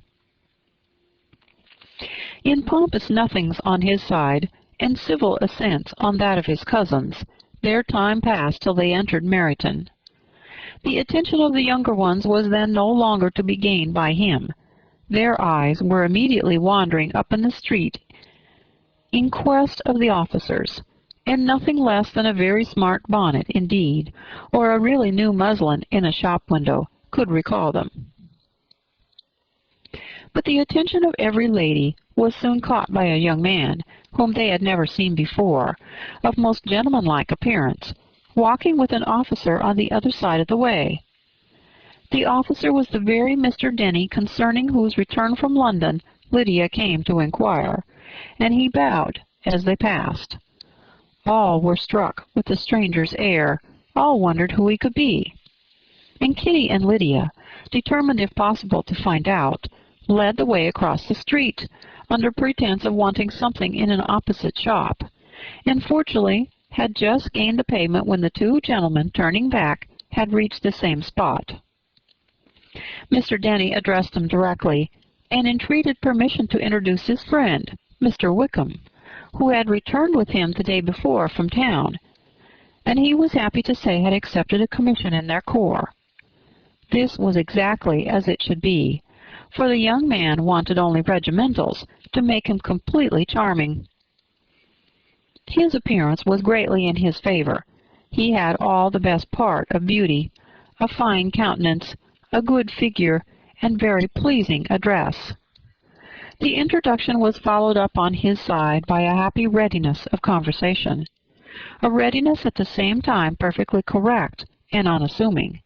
In pompous nothings on his side, and civil assents on that of his cousins, their time passed till they entered Meryton. The attention of the younger ones was then no longer to be gained by him. Their eyes were immediately wandering up in the street in quest of the officers, and nothing less than a very smart bonnet, indeed, or a really new muslin in a shop window, could recall them. But the attention of every lady was soon caught by a young man, whom they had never seen before, of most gentlemanlike appearance, walking with an officer on the other side of the way. The officer was the very Mr. Denny concerning whose return from London Lydia came to inquire, and he bowed as they passed. All were struck with the stranger's air, all wondered who he could be. And Kitty and Lydia, determined if possible to find out, led the way across the street, under pretense of wanting something in an opposite shop, and fortunately had just gained the pavement when the two gentlemen, turning back, had reached the same spot. Mr. Denny addressed them directly, and entreated permission to introduce his friend, Mr. Wickham, who had returned with him the day before from town, and he was happy to say had accepted a commission in their corps. This was exactly as it should be, for the young man wanted only regimentals to make him completely charming. His appearance was greatly in his favor. He had all the best part of beauty, a fine countenance, a good figure, and very pleasing address. The introduction was followed up on his side by a happy readiness of conversation, a readiness at the same time perfectly correct and unassuming,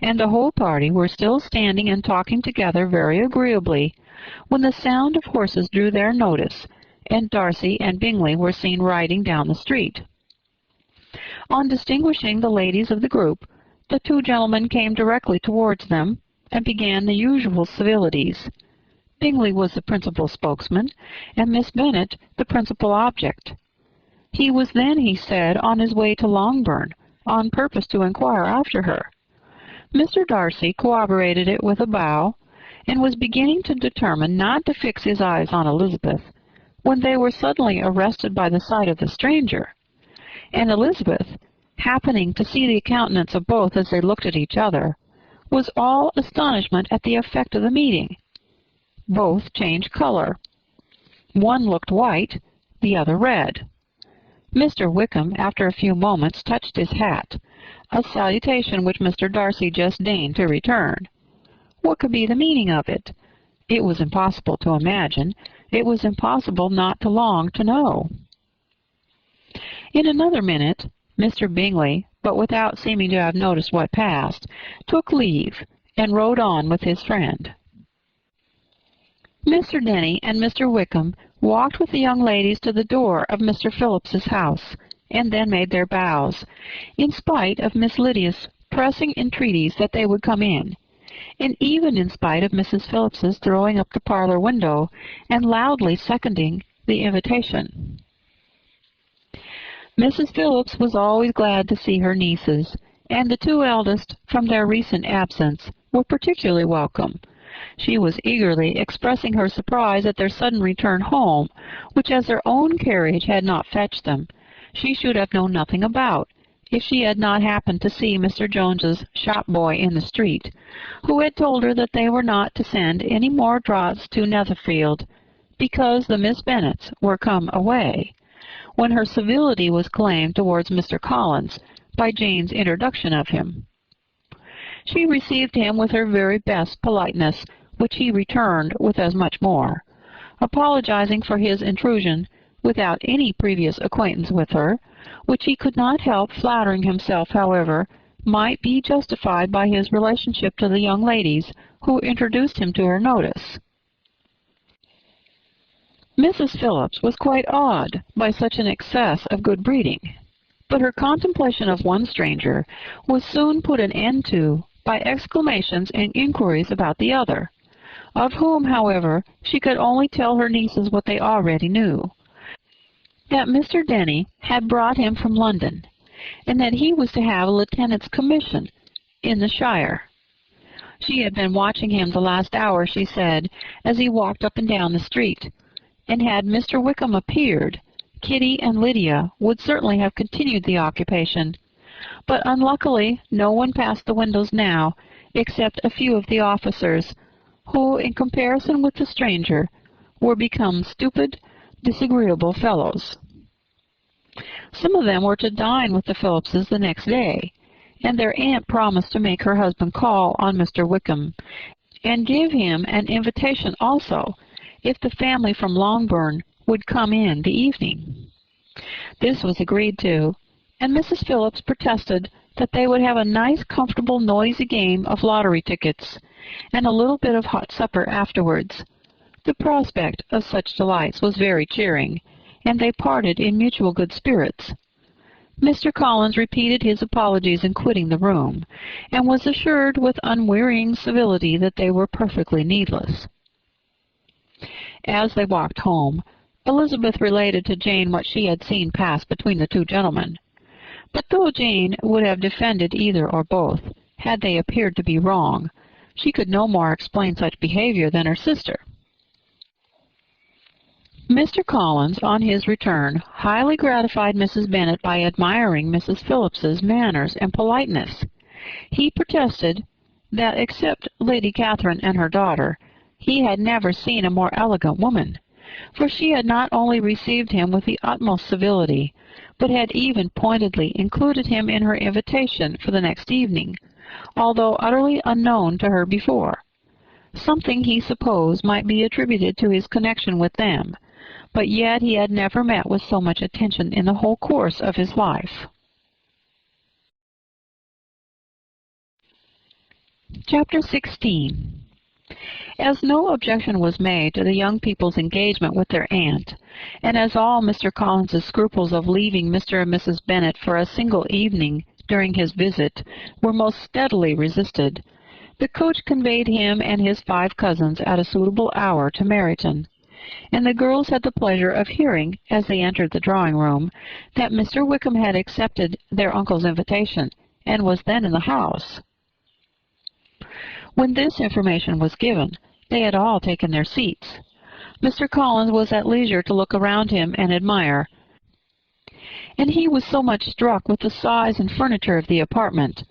and the whole party were still standing and talking together very agreeably when the sound of horses drew their notice, and Darcy and Bingley were seen riding down the street. On distinguishing the ladies of the group, the two gentlemen came directly towards them, and began the usual civilities. Bingley was the principal spokesman, and Miss Bennet the principal object. He was then, he said, on his way to Longbourn, on purpose to inquire after her. Mr. Darcy corroborated it with a bow, and was beginning to determine not to fix his eyes on Elizabeth, when they were suddenly arrested by the sight of the stranger, and Elizabeth, happening to see the countenance of both as they looked at each other, was all astonishment at the effect of the meeting. Both changed color. One looked white, the other red. Mr. Wickham, after a few moments, touched his hat, a salutation which Mr. Darcy just deigned to return. What could be the meaning of it? It was impossible to imagine. It was impossible not to long to know. In another minute, Mr. Bingley, but without seeming to have noticed what passed, took leave, and rode on with his friend. Mr. Denny and Mr. Wickham walked with the young ladies to the door of Mr. Phillips's house, and then made their bows, in spite of Miss Lydia's pressing entreaties that they would come in, and even in spite of Mrs. Phillips's throwing up the parlor window and loudly seconding the invitation. Mrs. Phillips was always glad to see her nieces, and the two eldest, from their recent absence, were particularly welcome. She was eagerly expressing her surprise at their sudden return home, which, as their own carriage had not fetched them, she should have known nothing about, if she had not happened to see Mr. Jones's shop boy in the street, who had told her that they were not to send any more draughts to Netherfield, because the Miss Bennets were come away, when her civility was claimed towards Mr. Collins by Jane's introduction of him. She received him with her very best politeness, which he returned with as much more, apologizing for his intrusion without any previous acquaintance with her, which he could not help flattering himself, however, might be justified by his relationship to the young ladies who introduced him to her notice. Mrs. Phillips was quite awed by such an excess of good breeding, but her contemplation of one stranger was soon put an end to by exclamations and inquiries about the other, of whom, however, she could only tell her nieces what they already knew, that Mr. Denny had brought him from London, and that he was to have a lieutenant's commission in the shire. She had been watching him the last hour, she said, as he walked up and down the street, and had Mr. Wickham appeared, Kitty and Lydia would certainly have continued the occupation, but unluckily no one passed the windows now, except a few of the officers, who, in comparison with the stranger, were become stupid, disagreeable fellows. Some of them were to dine with the Phillipses the next day, and their aunt promised to make her husband call on Mr. Wickham, and give him an invitation also, if the family from Longbourn would come in the evening. This was agreed to, and Mrs. Phillips protested that they would have a nice, comfortable, noisy game of lottery tickets, and a little bit of hot supper afterwards. The prospect of such delights was very cheering, and they parted in mutual good spirits. Mr. Collins repeated his apologies in quitting the room, and was assured with unwearying civility that they were perfectly needless. As they walked home, Elizabeth related to Jane what she had seen pass between the two gentlemen, but though Jane would have defended either or both, had they appeared to be wrong, she could no more explain such behavior than her sister. Mr. Collins, on his return, highly gratified Mrs. Bennet by admiring Mrs. Phillips's manners and politeness. He protested that, except Lady Catherine and her daughter, he had never seen a more elegant woman, for she had not only received him with the utmost civility, but had even pointedly included him in her invitation for the next evening, although utterly unknown to her before. Something he supposed might be attributed to his connection with them, but yet he had never met with so much attention in the whole course of his life. Chapter 16. As no objection was made to the young people's engagement with their aunt, and as all Mr. Collins's scruples of leaving Mr. and Mrs. Bennet for a single evening during his visit were most steadily resisted, the coach conveyed him and his 5 cousins at a suitable hour to Meryton, and the girls had the pleasure of hearing, as they entered the drawing-room, that Mr. Wickham had accepted their uncle's invitation, and was then in the house. When this information was given, they had all taken their seats. Mr. Collins was at leisure to look around him and admire, and he was so much struck with the size and furniture of the apartment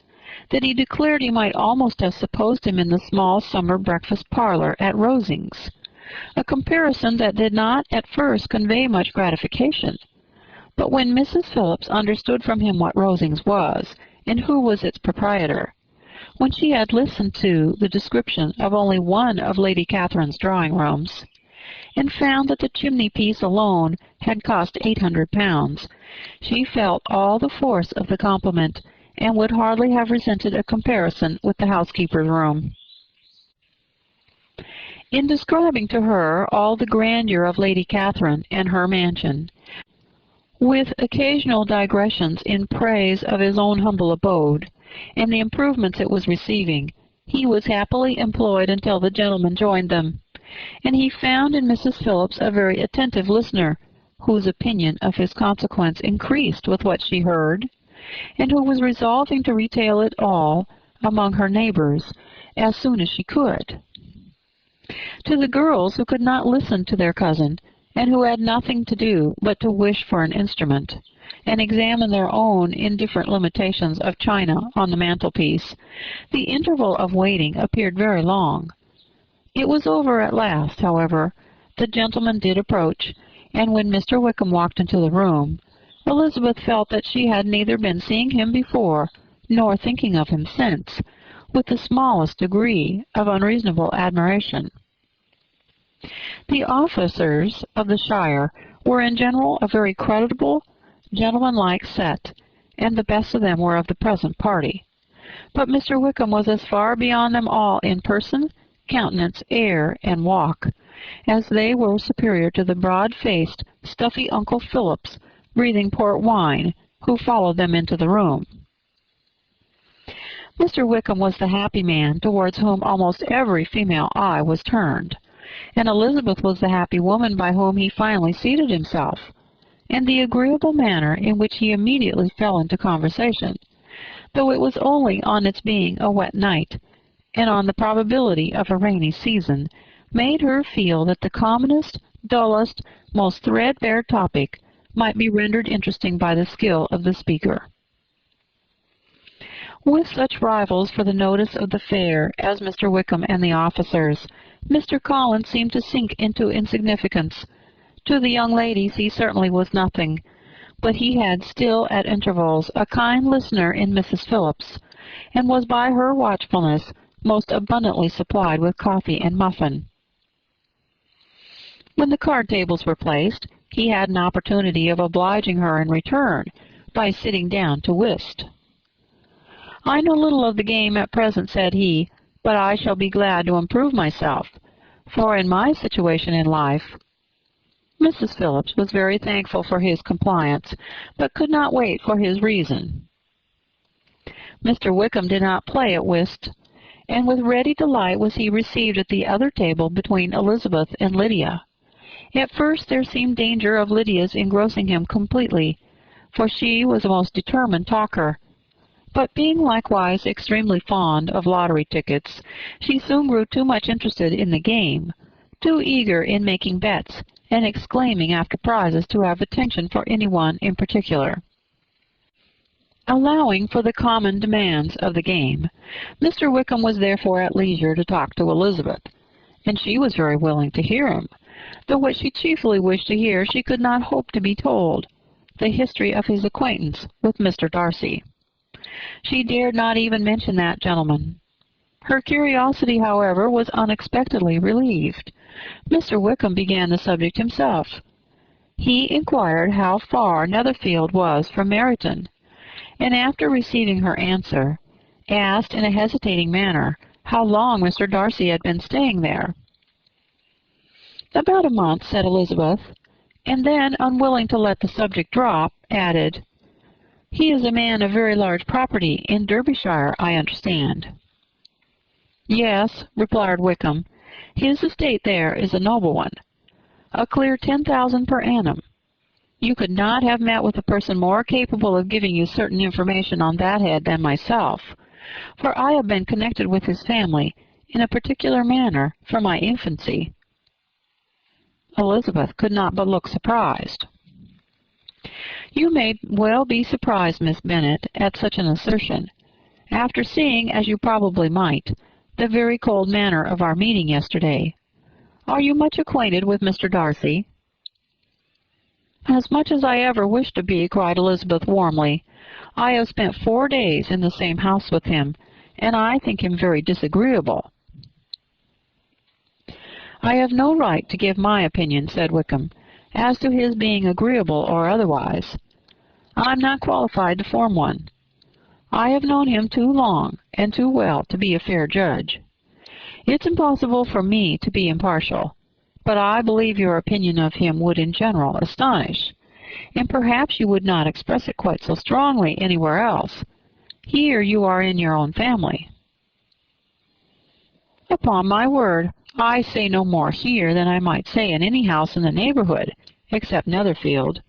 that he declared he might almost have supposed him in the small summer breakfast parlor at Rosings, a comparison that did not at first convey much gratification. But when Mrs. Phillips understood from him what Rosings was, and who was its proprietor, when she had listened to the description of only one of Lady Catherine's drawing-rooms, and found that the chimney-piece alone had cost £800, she felt all the force of the compliment, and would hardly have resented a comparison with the housekeeper's room. In describing to her all the grandeur of Lady Catherine and her mansion, with occasional digressions in praise of his own humble abode, and the improvements it was receiving, he was happily employed until the gentlemen joined them, and he found in Mrs. Phillips a very attentive listener, whose opinion of his consequence increased with what she heard, and who was resolving to retail it all among her neighbors as soon as she could. To the girls who could not listen to their cousin, and who had nothing to do but to wish for an instrument, and examined their own indifferent limitations of china on the mantelpiece, the interval of waiting appeared very long. It was over at last, however. The gentleman did approach, and when Mr. Wickham walked into the room, Elizabeth felt that she had neither been seeing him before nor thinking of him since, with the smallest degree of unreasonable admiration. The officers of the shire were in general a very creditable, gentlemanlike set, and the best of them were of the present party. But Mr. Wickham was as far beyond them all in person, countenance, air, and walk, as they were superior to the broad-faced, stuffy Uncle Phillips, breathing port wine, who followed them into the room. Mr. Wickham was the happy man towards whom almost every female eye was turned, and Elizabeth was the happy woman by whom he finally seated himself, and the agreeable manner in which he immediately fell into conversation, though it was only on its being a wet night, and on the probability of a rainy season, made her feel that the commonest, dullest, most threadbare topic might be rendered interesting by the skill of the speaker. With such rivals for the notice of the fair as Mr. Wickham and the officers, Mr. Collins seemed to sink into insignificance. To the young ladies he certainly was nothing, but he had still at intervals a kind listener in Mrs. Phillips, and was by her watchfulness most abundantly supplied with coffee and muffin. When the card tables were placed, he had an opportunity of obliging her in return by sitting down to whist. "I know little of the game at present," said he, "but I shall be glad to improve myself, for in my situation in life—" Mrs. Phillips was very thankful for his compliance, but could not wait for his reason. Mr. Wickham did not play at whist, and with ready delight was he received at the other table between Elizabeth and Lydia. At first there seemed danger of Lydia's engrossing him completely, for she was a most determined talker. But being likewise extremely fond of lottery tickets, she soon grew too much interested in the game, too eager in making bets and exclaiming after prizes to have attention for anyone in particular. Allowing for the common demands of the game, Mr. Wickham was therefore at leisure to talk to Elizabeth, and she was very willing to hear him, though what she chiefly wished to hear she could not hope to be told, the history of his acquaintance with Mr. Darcy. She dared not even mention that gentleman. Her curiosity, however, was unexpectedly relieved. Mr. Wickham began the subject himself. He inquired how far Netherfield was from Meryton, and after receiving her answer, asked in a hesitating manner how long Mr. Darcy had been staying there. "About a month," said Elizabeth, and then, unwilling to let the subject drop, added, "He is a man of very large property in Derbyshire, I understand." "Yes," replied Wickham, "his estate there is a noble one, a clear 10,000 per annum. You could not have met with a person more capable of giving you certain information on that head than myself, for I have been connected with his family in a particular manner from my infancy." Elizabeth could not but look surprised. "You may well be surprised, Miss Bennet, at such an assertion, after seeing, as you probably might, the very cold manner of our meeting yesterday. Are you much acquainted with Mr. Darcy?" "As much as I ever wish to be," cried Elizabeth warmly. "I have spent 4 days in the same house with him, and I think him very disagreeable." "I have no right to give my opinion," said Wickham, "as to his being agreeable or otherwise. I'm not qualified to form one. I have known him too long and too well to be a fair judge. It's impossible for me to be impartial, but I believe your opinion of him would in general astonish, and perhaps you would not express it quite so strongly anywhere else. Here you are in your own family." "Upon my word, I say no more here than I might say in any house in the neighbourhood, except Netherfield.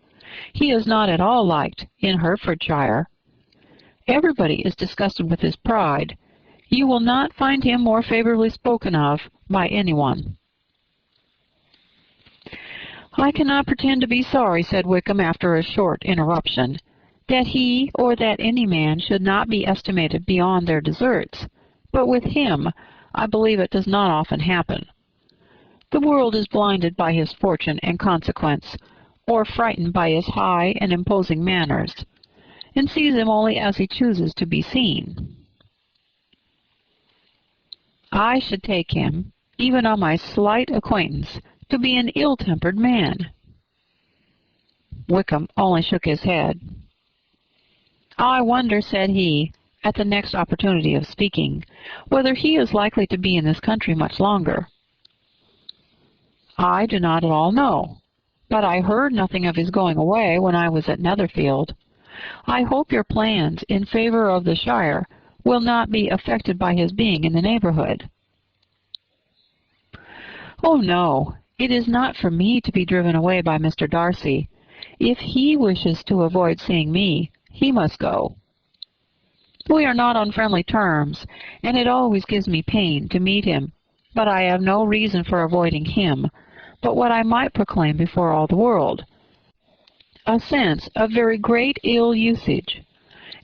He is not at all liked in Hertfordshire. Everybody is disgusted with his pride. You will not find him more favourably spoken of by anyone." "I cannot pretend to be sorry," said Wickham after a short interruption, "that he or that any man should not be estimated beyond their deserts, but with him I believe it does not often happen. The world is blinded by his fortune and consequence, or frightened by his high and imposing manners, and sees him only as he chooses to be seen. I should take him, even on my slight acquaintance, to be an ill-tempered man." Wickham only shook his head. "I wonder," said he, at the next opportunity of speaking, "whether he is likely to be in this country much longer." "I do not at all know, but I heard nothing of his going away when I was at Netherfield. I hope your plans in favor of the shire will not be affected by his being in the neighborhood." "Oh no, it is not for me to be driven away by Mr. Darcy. If he wishes to avoid seeing me, he must go. We are not on friendly terms, and it always gives me pain to meet him, but I have no reason for avoiding him but what I might proclaim before all the world, a sense of very great ill usage,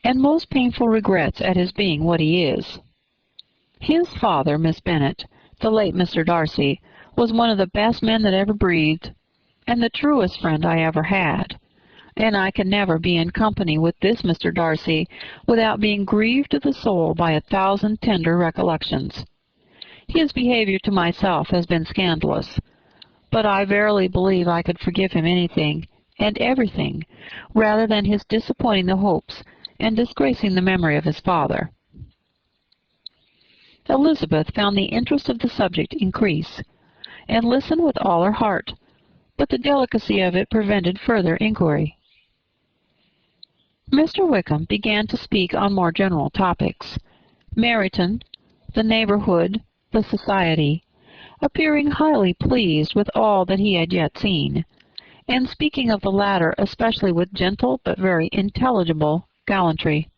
and most painful regrets at his being what he is. His father, Miss Bennet, the late Mr. Darcy, was one of the best men that ever breathed, and the truest friend I ever had, and I can never be in company with this Mr. Darcy without being grieved to the soul by 1,000 tender recollections. His behavior to myself has been scandalous, but I verily believe I could forgive him anything and everything rather than his disappointing the hopes and disgracing the memory of his father." Elizabeth found the interest of the subject increase, and listened with all her heart, but the delicacy of it prevented further inquiry. Mr. Wickham began to speak on more general topics, Meryton, the neighborhood, the society, appearing highly pleased with all that he had yet seen, and speaking of the latter especially with gentle but very intelligible gallantry.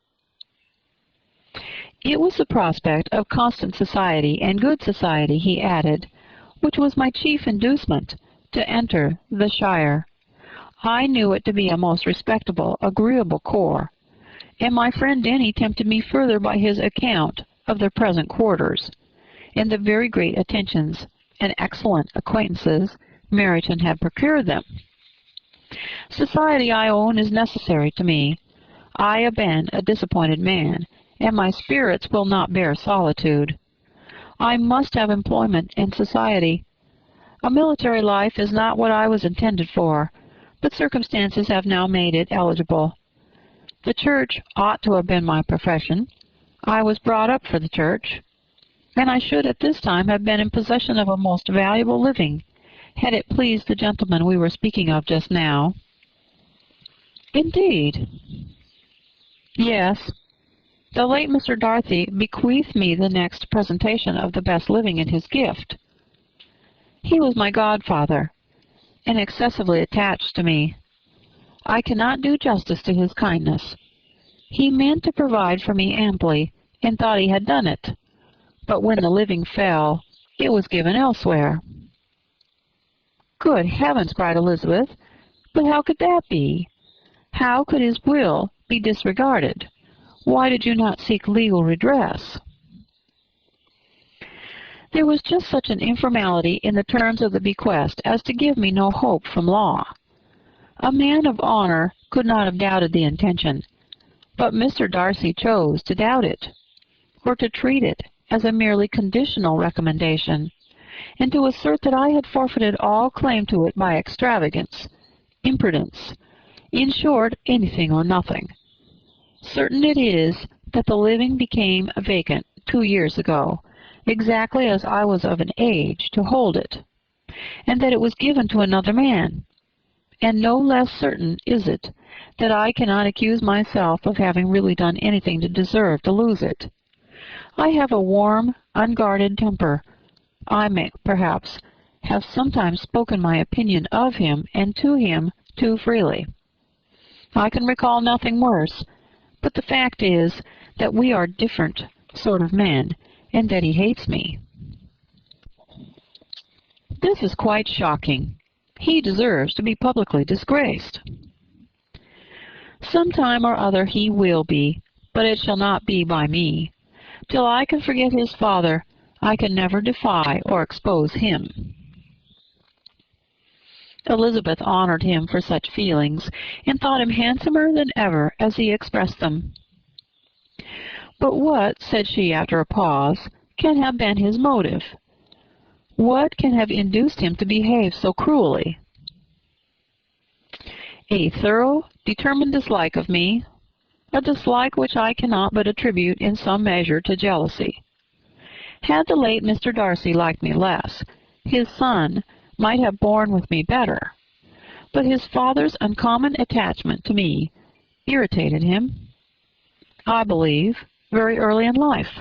"It was the prospect of constant society and good society," he added, "which was my chief inducement to enter the shire. I knew it to be a most respectable, agreeable corps, and my friend Denny tempted me further by his account of their present quarters, and the very great attentions and excellent acquaintances Meryton had procured them. Society, I own, is necessary to me. I have been a disappointed man, and my spirits will not bear solitude. I must have employment in society. A military life is not what I was intended for, but circumstances have now made it eligible. The church ought to have been my profession. I was brought up for the church, and I should at this time have been in possession of a most valuable living, had it pleased the gentleman we were speaking of just now." "Indeed?" "Yes. The late Mr. Darcy bequeathed me the next presentation of the best living in his gift. He was my godfather, and excessively attached to me. I cannot do justice to his kindness. He meant to provide for me amply, and thought he had done it, but when the living fell, it was given elsewhere." "Good heavens!" cried Elizabeth. "But how could that be? How could his will be disregarded? Why did you not seek legal redress?" "There was just such an informality in the terms of the bequest as to give me no hope from law. A man of honor could not have doubted the intention, but Mr. Darcy chose to doubt it, or to treat it as a merely conditional recommendation, and to assert that I had forfeited all claim to it by extravagance, imprudence, in short, anything or nothing. Certain it is that the living became vacant 2 years ago, exactly as I was of an age to hold it, and that it was given to another man, and no less certain is it that I cannot accuse myself of having really done anything to deserve to lose it. I have a warm, unguarded temper. I may, perhaps, have sometimes spoken my opinion of him and to him too freely. I can recall nothing worse, but the fact is that we are different sort of men, and that he hates me." "This is quite shocking. He deserves to be publicly disgraced. Sometime or other he will be, but it shall not be by me. Till I can forget his father, I can never defy or expose him." Elizabeth honored him for such feelings, and thought him handsomer than ever as he expressed them. "But what," said she after a pause, "can have been his motive? What can have induced him to behave so cruelly?" "A thorough, determined dislike of me, a dislike which I cannot but attribute in some measure to jealousy. Had the late Mr. Darcy liked me less, his son might have borne with me better, but his father's uncommon attachment to me irritated him, I believe, very early in life.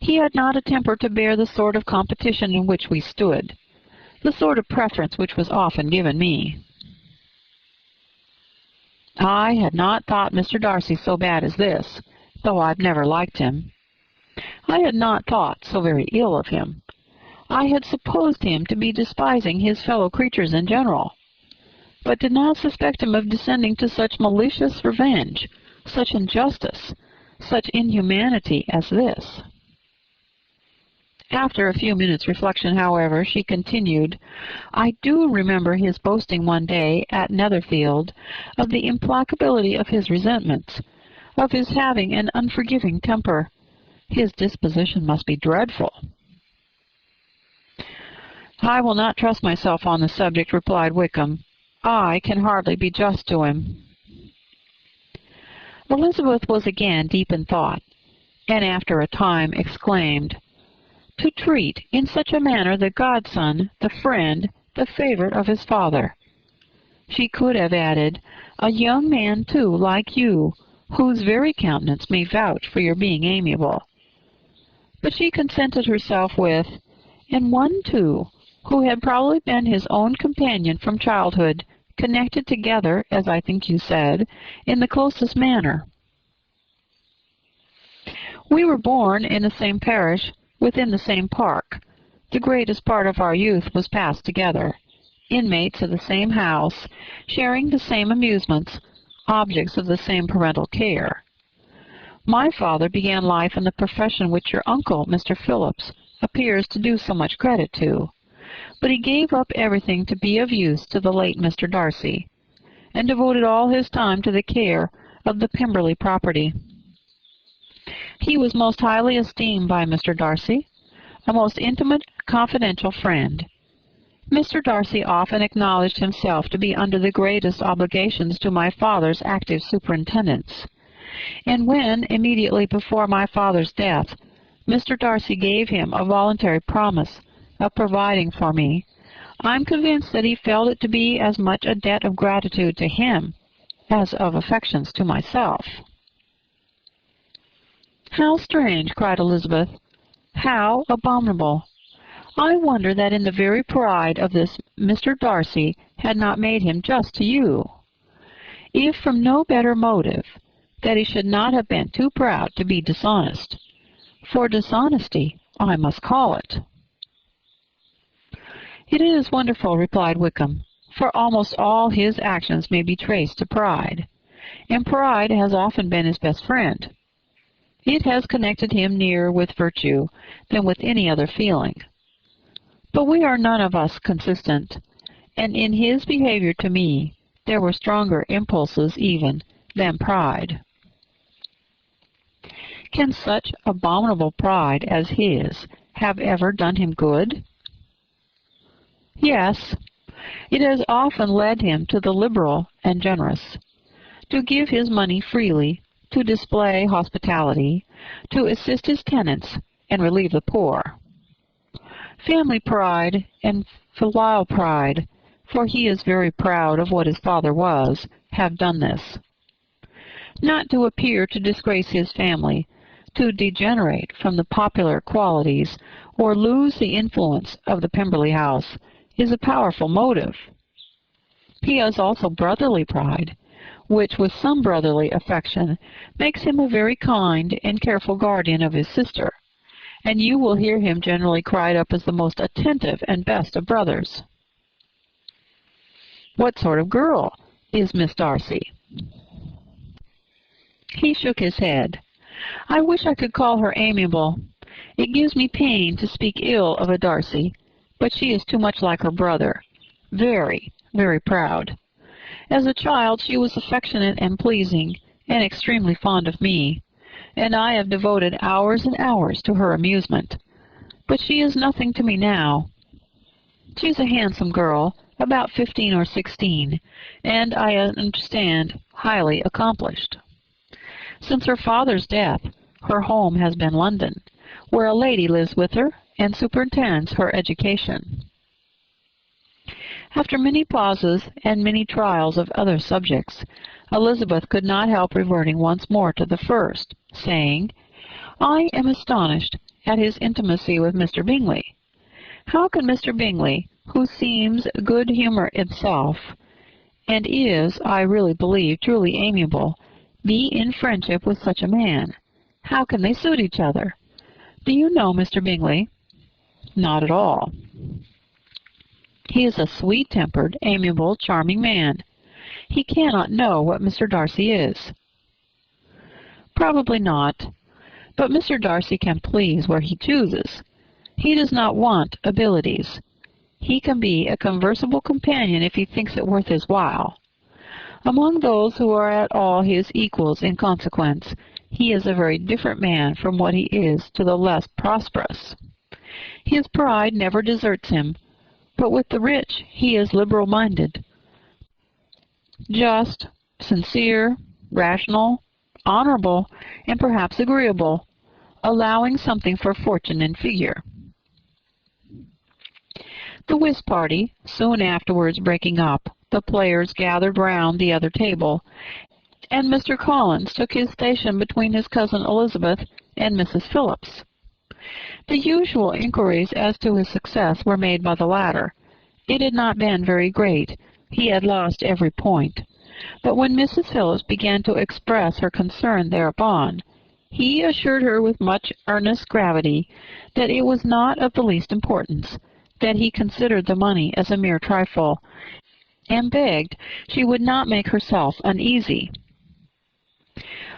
He had not a temper to bear the sort of competition in which we stood, the sort of preference which was often given me. I had not thought Mr. Darcy so bad as this, though I've never liked him. I had not thought so very ill of him. I had supposed him to be despising his fellow creatures in general, but did not suspect him of descending to such malicious revenge, such injustice, such inhumanity as this." After a few minutes' reflection, however, she continued, "I do remember his boasting one day at Netherfield of the implacability of his resentments, of his having an unforgiving temper. His disposition must be dreadful." "I will not trust myself on the subject," replied Wickham. "I can hardly be just to him." Elizabeth was again deep in thought, and after a time exclaimed, "To treat in such a manner the godson, the friend, the favorite of his father!" She could have added, "A young man, too, like you, whose very countenance may vouch for your being amiable." But she contented herself with, "And one, too, who had probably been his own companion from childhood, connected together, as I think you said, in the closest manner. We were born in the same parish, within the same park. The greatest part of our youth was passed together, inmates of the same house, sharing the same amusements, objects of the same parental care. My father began life in the profession which your uncle, Mr. Phillips, appears to do so much credit to, but he gave up everything to be of use to the late Mr. Darcy, and devoted all his time to the care of the Pemberley property. He was most highly esteemed by Mr. Darcy, a most intimate, confidential friend. Mr. Darcy often acknowledged himself to be under the greatest obligations to my father's active superintendence, and when, immediately before my father's death, Mr. Darcy gave him a voluntary promise of providing for me, I'm convinced that he felt it to be as much a debt of gratitude to him as of affections to myself." "How strange!" cried Elizabeth. "How abominable! I wonder that in the very pride of this Mr. Darcy had not made him just to you. If from no better motive, that he should not have been too proud to be dishonest. For dishonesty I must call it." "It is wonderful," replied Wickham, "for almost all his actions may be traced to pride, and pride has often been his best friend. It has connected him nearer with virtue than with any other feeling. But we are none of us consistent, and in his behavior to me there were stronger impulses even than pride." "Can such abominable pride as his have ever done him good?" "Yes. It has often led him to the liberal and generous, to give his money freely, to display hospitality, to assist his tenants, and relieve the poor. Family pride and filial pride, for he is very proud of what his father was, have done this. Not to appear to disgrace his family, to degenerate from the popular qualities, or lose the influence of the Pemberley house, is a powerful motive. He has also brotherly pride, which, with some brotherly affection, makes him a very kind and careful guardian of his sister, and you will hear him generally cried up as the most attentive and best of brothers." What sort of girl is Miss Darcy?" He shook his head. "I wish I could call her amiable. It gives me pain to speak ill of a Darcy, but she is too much like her brother. Very, very proud. As a child she was affectionate and pleasing, and extremely fond of me, and I have devoted hours and hours to her amusement. But she is nothing to me now. She's a handsome girl, about 15 or 16, and I understand highly accomplished. Since her father's death, her home has been London, where a lady lives with her and superintends her education." After many pauses and many trials of other subjects, Elizabeth could not help reverting once more to the first, saying, "I am astonished at his intimacy with Mr. Bingley. How can Mr. Bingley, who seems good humour itself, and is, I really believe, truly amiable, be in friendship with such a man? How can they suit each other? Do you know Mr. Bingley?" "Not at all." "He is a sweet-tempered, amiable, charming man. He cannot know what Mr. Darcy is." "Probably not. But Mr. Darcy can please where he chooses. He does not want abilities. He can be a conversable companion if he thinks it worth his while. Among those who are at all his equals in consequence, he is a very different man from what he is to the less prosperous. His pride never deserts him, but with the rich he is liberal-minded, just, sincere, rational, honourable, and perhaps agreeable, allowing something for fortune and figure." The whist party soon afterwards breaking up, the players gathered round the other table, and Mr. Collins took his station between his cousin Elizabeth and Mrs. Phillips. The usual inquiries as to his success were made by the latter. It had not been very great. He had lost every point. But when Mrs. Phillips began to express her concern thereupon, he assured her with much earnest gravity that it was not of the least importance, that he considered the money as a mere trifle, and begged she would not make herself uneasy.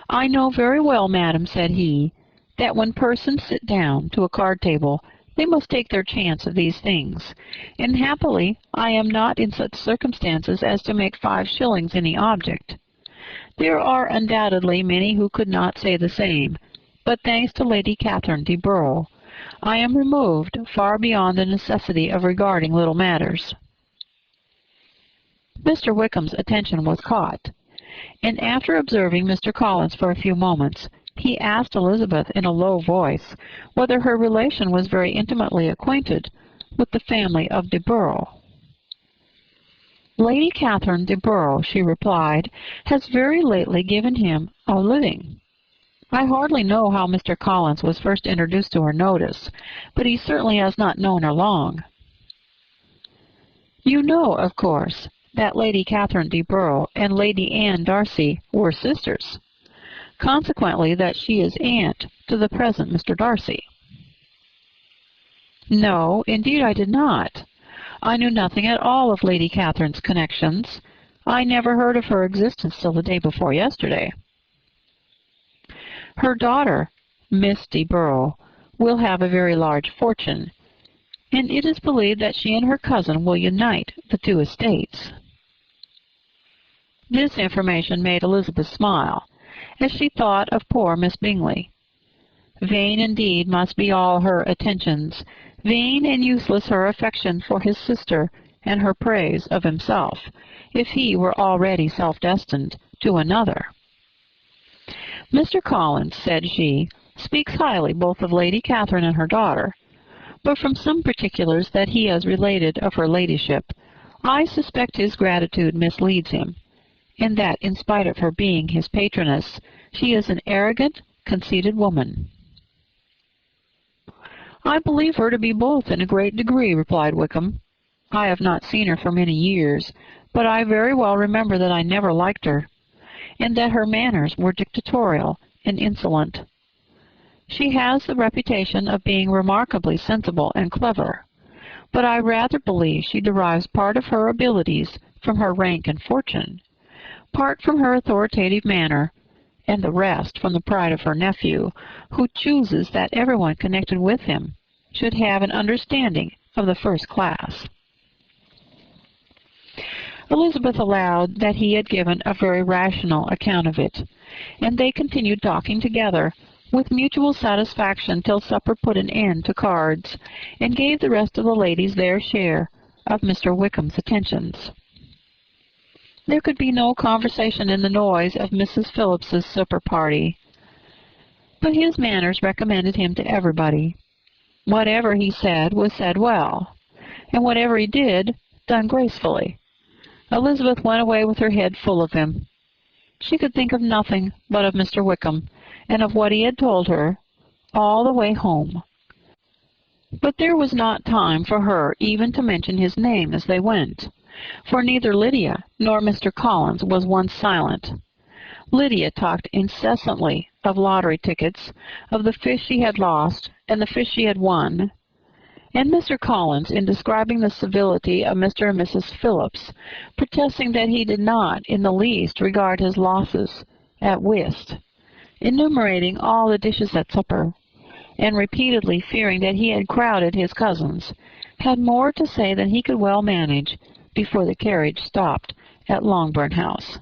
"I know very well, madam," said he, "that when persons sit down to a card-table they must take their chance of these things, and happily I am not in such circumstances as to make 5 shillings any object. There are undoubtedly many who could not say the same, but thanks to Lady Catherine de Bourgh, I am removed far beyond the necessity of regarding little matters." Mr. Wickham's attention was caught, and after observing Mr. Collins for a few moments, he asked Elizabeth in a low voice whether her relation was very intimately acquainted with the family of de Bourgh. "Lady Catherine de Bourgh," she replied, "has very lately given him a living. I hardly know how Mr. Collins was first introduced to her notice, but he certainly has not known her long." "You know, of course, that Lady Catherine de Bourgh and Lady Anne Darcy were sisters, consequently that she is aunt to the present Mr. Darcy." "No, indeed I did not. I knew nothing at all of Lady Catherine's connections. I never heard of her existence till the day before yesterday." "Her daughter, Miss de Bourgh, will have a very large fortune, and it is believed that she and her cousin will unite the 2 estates." This information made Elizabeth smile, as she thought of poor Miss Bingley. Vain indeed must be all her attentions, vain and useless her affection for his sister and her praise of himself, if he were already self-destined to another. "Mr. Collins," said she, "speaks highly both of Lady Catherine and her daughter, but from some particulars that he has related of her ladyship, I suspect his gratitude misleads him, and that in spite of her being his patroness, she is an arrogant, conceited woman." "I believe her to be both in a great degree," replied Wickham. "I have not seen her for many years, but I very well remember that I never liked her, and that her manners were dictatorial and insolent. She has the reputation of being remarkably sensible and clever, but I rather believe she derives part of her abilities from her rank and fortune, part from her authoritative manner, and the rest from the pride of her nephew, who chooses that everyone connected with him should have an understanding of the first class. Elizabeth allowed that he had given a very rational account of it, and they continued talking together with mutual satisfaction till supper put an end to cards, and gave the rest of the ladies their share of Mr. Wickham's attentions. There could be no conversation in the noise of Mrs. Phillips's supper party, but his manners recommended him to everybody. Whatever he said was said well, and whatever he did, done gracefully. Elizabeth went away with her head full of him. She could think of nothing but of Mr. Wickham, and of what he had told her, all the way home. But there was not time for her even to mention his name as they went, for neither Lydia nor Mr. Collins was once silent. Lydia talked incessantly of lottery tickets, of the fish she had lost, and the fish she had won, and Mr. Collins, in describing the civility of Mr. and Mrs. Phillips, protesting that he did not in the least regard his losses at whist, enumerating all the dishes at supper, and repeatedly fearing that he had crowded his cousins, had more to say than he could well manage before the carriage stopped at Longbourn House.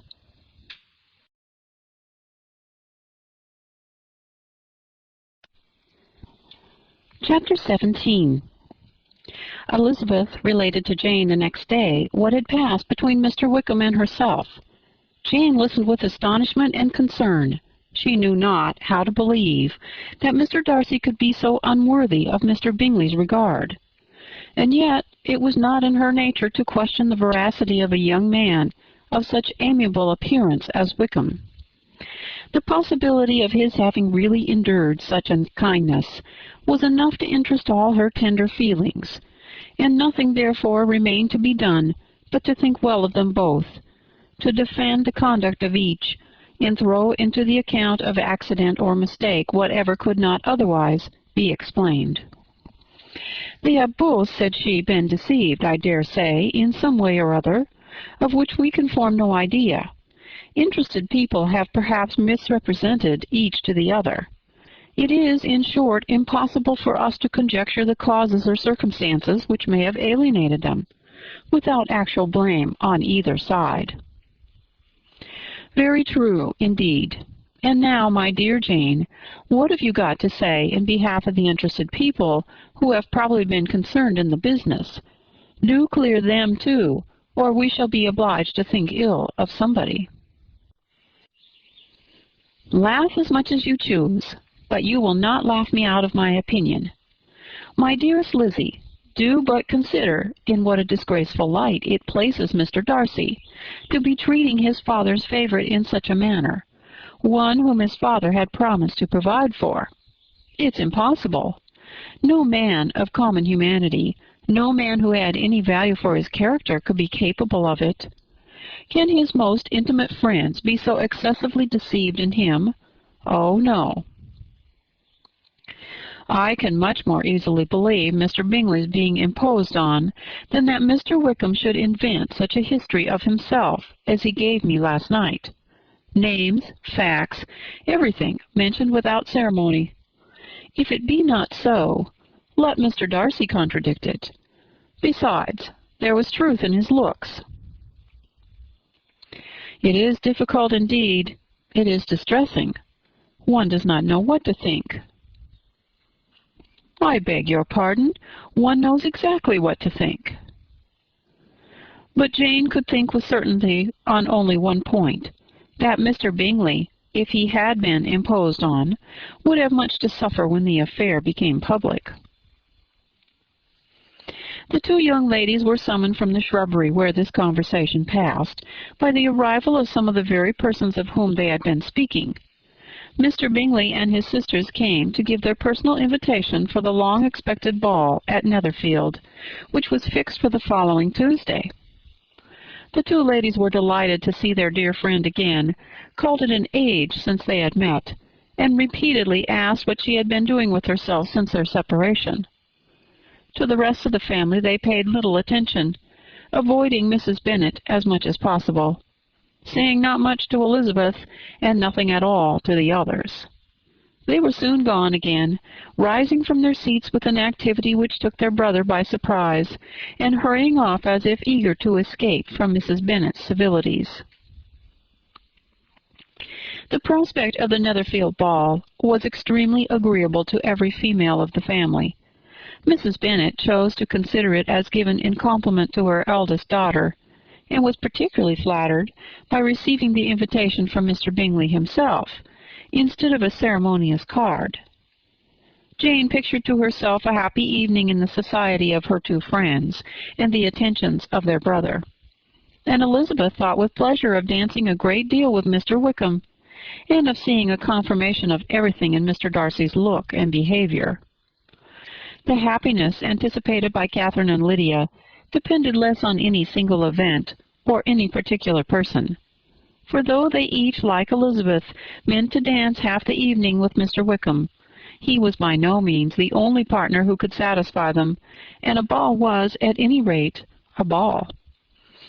Chapter 17. Elizabeth related to Jane the next day what had passed between Mr. Wickham and herself. Jane listened with astonishment and concern. She knew not how to believe that Mr. Darcy could be so unworthy of Mr. Bingley's regard. And yet it was not in her nature to question the veracity of a young man of such amiable appearance as Wickham. The possibility of his having really endured such unkindness was enough to interest all her tender feelings, and nothing therefore remained to be done but to think well of them both, to defend the conduct of each, and throw into the account of accident or mistake whatever could not otherwise be explained. "They have both," said she, "been deceived, I dare say, in some way or other, of which we can form no idea. Interested people have perhaps misrepresented each to the other. It is, in short, impossible for us to conjecture the causes or circumstances which may have alienated them, without actual blame on either side." "Very true, indeed. And now, my dear Jane, what have you got to say in behalf of the interested people who have probably been concerned in the business? Do clear them, too, or we shall be obliged to think ill of somebody." "Laugh as much as you choose, but you will not laugh me out of my opinion. My dearest Lizzie, do but consider in what a disgraceful light it places Mr. Darcy, to be treating his father's favorite in such a manner, one whom his father had promised to provide for. It's impossible. No man of common humanity, no man who had any value for his character, could be capable of it. Can his most intimate friends be so excessively deceived in him? Oh, no. I can much more easily believe Mr. Bingley's being imposed on than that Mr. Wickham should invent such a history of himself as he gave me last night. Names, facts, everything mentioned without ceremony. If it be not so, let Mr. Darcy contradict it. Besides, there was truth in his looks. It is difficult indeed. It is distressing. One does not know what to think." "I beg your pardon. One knows exactly what to think." But Jane could think with certainty on only one point, that Mr. Bingley, if he had been imposed on, would have much to suffer when the affair became public. The two young ladies were summoned from the shrubbery where this conversation passed by the arrival of some of the very persons of whom they had been speaking. Mr. Bingley and his sisters came to give their personal invitation for the long-expected ball at Netherfield, which was fixed for the following Tuesday. The two ladies were delighted to see their dear friend again, called it an age since they had met, and repeatedly asked what she had been doing with herself since their separation. To the rest of the family they paid little attention, avoiding Mrs. Bennet as much as possible, saying not much to Elizabeth and nothing at all to the others. They were soon gone again, rising from their seats with an activity which took their brother by surprise, and hurrying off as if eager to escape from Mrs. Bennet's civilities. The prospect of the Netherfield ball was extremely agreeable to every female of the family. Mrs. Bennet chose to consider it as given in compliment to her eldest daughter, and was particularly flattered by receiving the invitation from Mr. Bingley himself, instead of a ceremonious card. Jane pictured to herself a happy evening in the society of her two friends, and the attentions of their brother. And Elizabeth thought with pleasure of dancing a great deal with Mr. Wickham, and of seeing a confirmation of everything in Mr. Darcy's look and behavior. The happiness anticipated by Catherine and Lydia depended less on any single event or any particular person, for though they each, like Elizabeth, meant to dance half the evening with Mr. Wickham, he was by no means the only partner who could satisfy them, and a ball was, at any rate, a ball.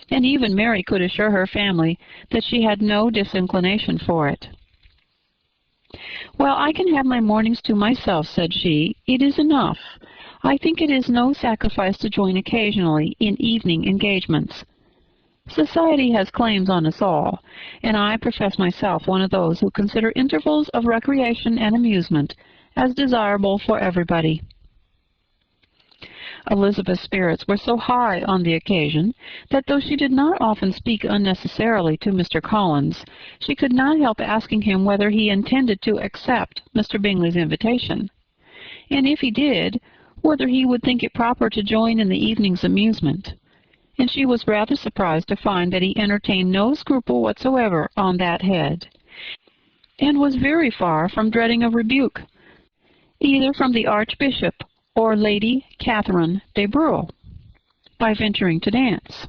And even Mary could assure her family that she had no disinclination for it. "Well, I can have my mornings to myself," said she. "It is enough. I think it is no sacrifice to join occasionally in evening engagements. Society has claims on us all, and I profess myself one of those who consider intervals of recreation and amusement as desirable for everybody." Elizabeth's spirits were so high on the occasion that though she did not often speak unnecessarily to Mr. Collins, she could not help asking him whether he intended to accept Mr. Bingley's invitation, and if he did, whether he would think it proper to join in the evening's amusement. And she was rather surprised to find that he entertained no scruple whatsoever on that head, and was very far from dreading a rebuke, either from the Archbishop or Lady Catherine de Broglie, by venturing to dance.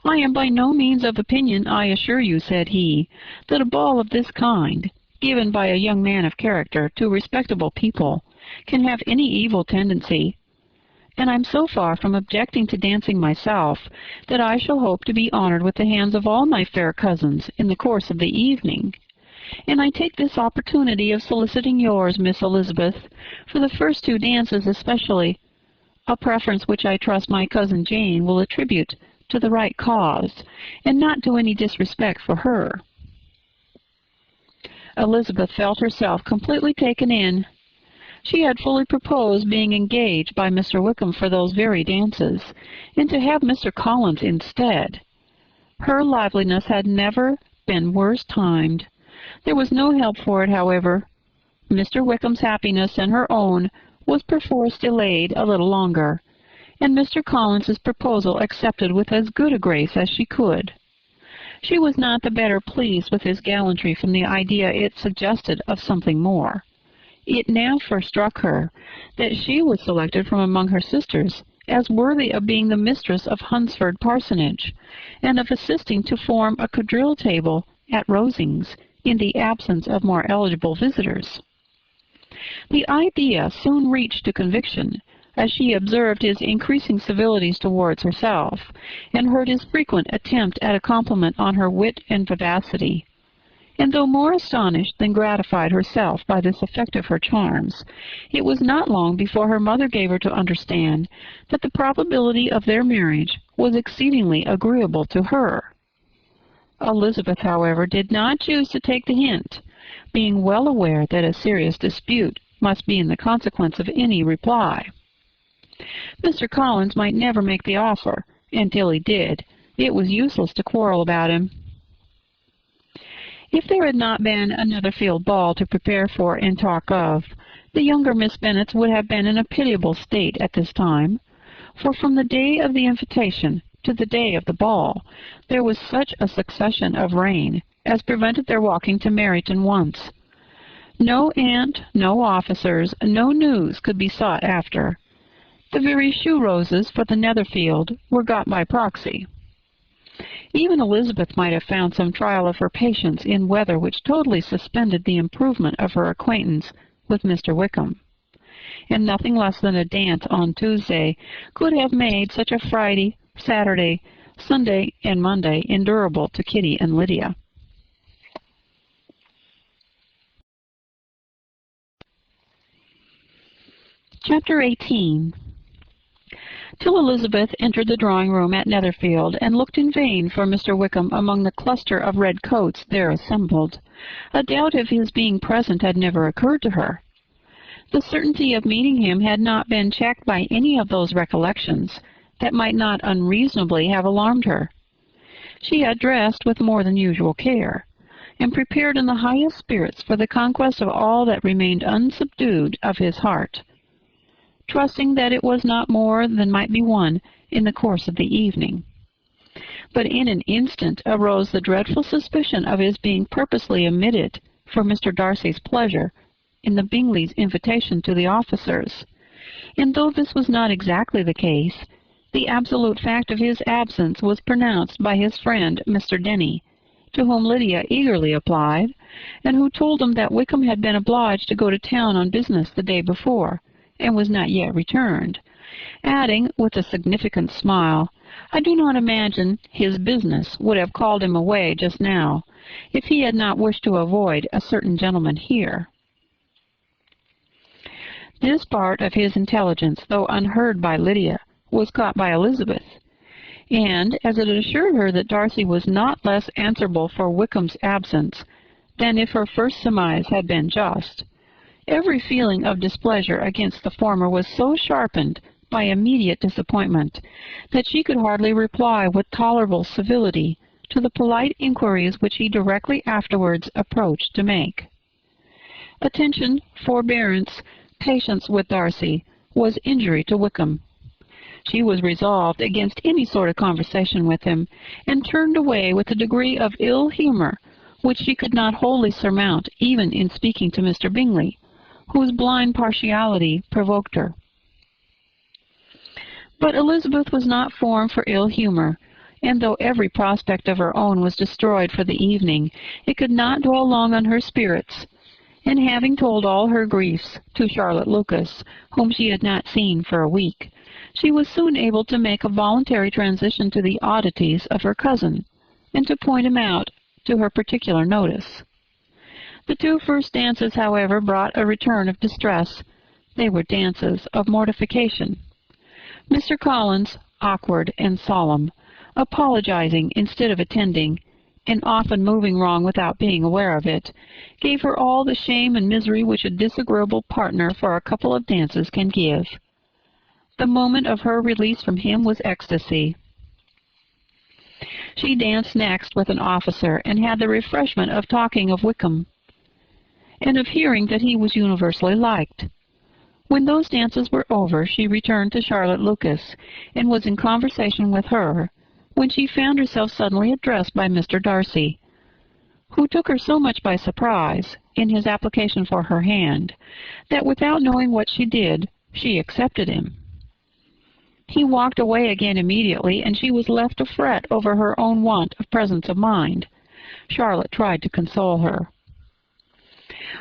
"I am by no means of opinion, I assure you," said he, "that a ball of this kind, given by a young man of character to respectable people, can have any evil tendency, and I'm so far from objecting to dancing myself that I shall hope to be honored with the hands of all my fair cousins in the course of the evening. And I take this opportunity of soliciting yours, Miss Elizabeth, for the first two dances especially, a preference which I trust my cousin Jane will attribute to the right cause, and not to any disrespect for her." Elizabeth felt herself completely taken in. She had fully proposed being engaged by Mr. Wickham for those very dances, and to have Mr. Collins instead. Her liveliness had never been worse timed. There was no help for it, however. Mr. Wickham's happiness and her own was perforce delayed a little longer, and Mr. Collins's proposal accepted with as good a grace as she could. She was not the better pleased with his gallantry from the idea it suggested of something more. It now first struck her that she was selected from among her sisters as worthy of being the mistress of Hunsford Parsonage, and of assisting to form a quadrille table at Rosings, in the absence of more eligible visitors. The idea soon reached to conviction, as she observed his increasing civilities towards herself, and heard his frequent attempt at a compliment on her wit and vivacity. And though more astonished than gratified herself by this effect of her charms, it was not long before her mother gave her to understand that the probability of their marriage was exceedingly agreeable to her. Elizabeth, however, did not choose to take the hint, being well aware that a serious dispute must be in the consequence of any reply. Mr. Collins might never make the offer, and till he did, it was useless to quarrel about him. If there had not been a Netherfield ball to prepare for and talk of, the younger Miss Bennets would have been in a pitiable state at this time, for from the day of the invitation to the day of the ball, there was such a succession of rain as prevented their walking to Meryton once. No aunt, no officers, no news could be sought after. The very shoe roses for the Netherfield were got by proxy. Even Elizabeth might have found some trial of her patience in weather which totally suspended the improvement of her acquaintance with Mr. Wickham, and nothing less than a dance on Tuesday could have made such a Friday Saturday, Sunday, and Monday endurable to Kitty and Lydia. Chapter 18. Till Elizabeth entered the drawing-room at Netherfield and looked in vain for Mr. Wickham among the cluster of red coats there assembled. A doubt of his being present had never occurred to her. The certainty of meeting him had not been checked by any of those recollections that might not unreasonably have alarmed her. She had dressed with more than usual care, and prepared in the highest spirits for the conquest of all that remained unsubdued of his heart, trusting that it was not more than might be won in the course of the evening. But in an instant arose the dreadful suspicion of his being purposely omitted for Mr. Darcy's pleasure in the Bingleys' invitation to the officers, and though this was not exactly the case, the absolute fact of his absence was pronounced by his friend Mr. Denny, to whom Lydia eagerly applied, and who told him that Wickham had been obliged to go to town on business the day before, and was not yet returned, adding, with a significant smile, "I do not imagine his business would have called him away just now, if he had not wished to avoid a certain gentleman here." This part of his intelligence, though unheard by Lydia, was caught by Elizabeth, and, as it assured her that Darcy was not less answerable for Wickham's absence than if her first surmise had been just, every feeling of displeasure against the former was so sharpened by immediate disappointment that she could hardly reply with tolerable civility to the polite inquiries which he directly afterwards approached to make. Attention, forbearance, patience with Darcy was injury to Wickham. She was resolved against any sort of conversation with him, and turned away with a degree of ill humor which she could not wholly surmount even in speaking to Mr. Bingley, whose blind partiality provoked her. But Elizabeth was not formed for ill humor, and though every prospect of her own was destroyed for the evening, it could not dwell long on her spirits, and having told all her griefs to Charlotte Lucas, whom she had not seen for a week, she was soon able to make a voluntary transition to the oddities of her cousin, and to point him out to her particular notice. The 2 first dances, however, brought a return of distress. They were dances of mortification. Mr. Collins, awkward and solemn, apologizing instead of attending, and often moving wrong without being aware of it, gave her all the shame and misery which a disagreeable partner for a couple of dances can give. The moment of her release from him was ecstasy. She danced next with an officer, and had the refreshment of talking of Wickham, and of hearing that he was universally liked. When those dances were over, she returned to Charlotte Lucas, and was in conversation with her, when she found herself suddenly addressed by Mr. Darcy, who took her so much by surprise in his application for her hand, that without knowing what she did, she accepted him. He walked away again immediately, and she was left to fret over her own want of presence of mind. Charlotte tried to console her.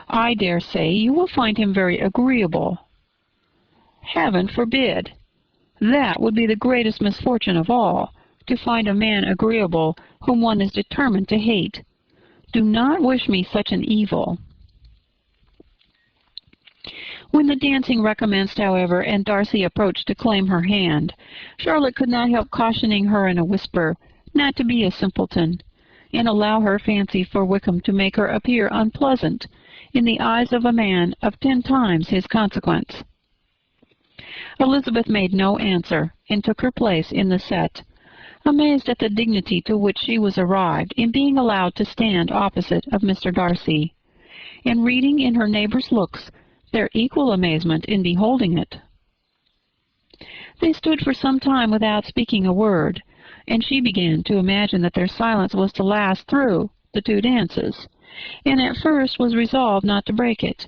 "I dare say you will find him very agreeable." "Heaven forbid! That would be the greatest misfortune of all, to find a man agreeable whom one is determined to hate. Do not wish me such an evil." When the dancing recommenced, however, and Darcy approached to claim her hand, Charlotte could not help cautioning her in a whisper not to be a simpleton, and allow her fancy for Wickham to make her appear unpleasant in the eyes of a man of 10 times his consequence. Elizabeth made no answer, and took her place in the set, amazed at the dignity to which she was arrived in being allowed to stand opposite of Mr. Darcy, and reading in her neighbours' looks their equal amazement in beholding it. They stood for some time without speaking a word, and she began to imagine that their silence was to last through the 2 dances, and at first was resolved not to break it,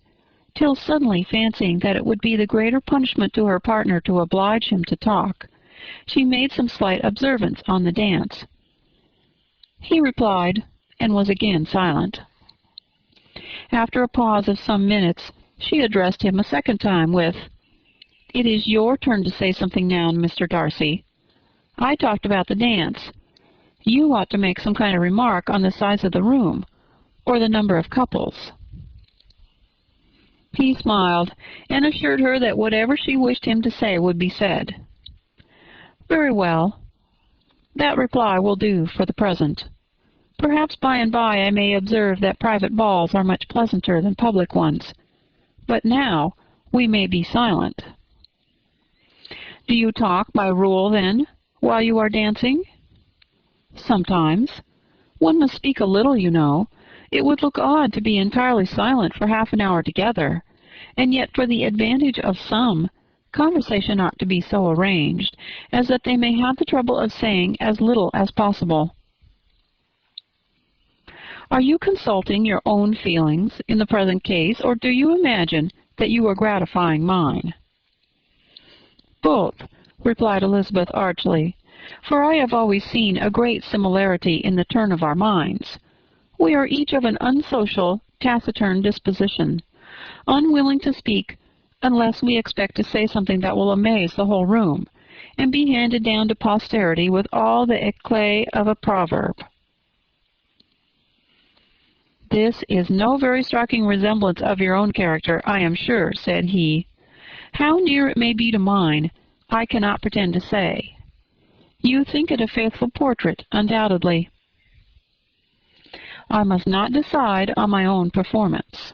till suddenly fancying that it would be the greater punishment to her partner to oblige him to talk, she made some slight observance on the dance. He replied, and was again silent. After a pause of some minutes, she addressed him a second time with, "It is your turn to say something now, Mr. Darcy." I talked about the dance. You ought to make some kind of remark on the size of the room, or the number of couples." He smiled, and assured her that whatever she wished him to say would be said. "Very well. That reply will do for the present. Perhaps by and by I may observe that private balls are much pleasanter than public ones. But now we may be silent." "Do you talk by rule, then, while you are dancing?" "Sometimes. One must speak a little, you know. It would look odd to be entirely silent for half an hour together, and yet for the advantage of some, conversation ought to be so arranged as that they may have the trouble of saying as little as possible." "Are you consulting your own feelings in the present case, or do you imagine that you are gratifying mine?" "Both," replied Elizabeth archly, "for I have always seen a great similarity in the turn of our minds. We are each of an unsocial, taciturn disposition, unwilling to speak unless we expect to say something that will amaze the whole room, and be handed down to posterity with all the éclat of a proverb." "This is no very striking resemblance of your own character, I am sure," said he. "How near it may be to mine, I cannot pretend to say. You think it a faithful portrait, undoubtedly." "I must not decide on my own performance."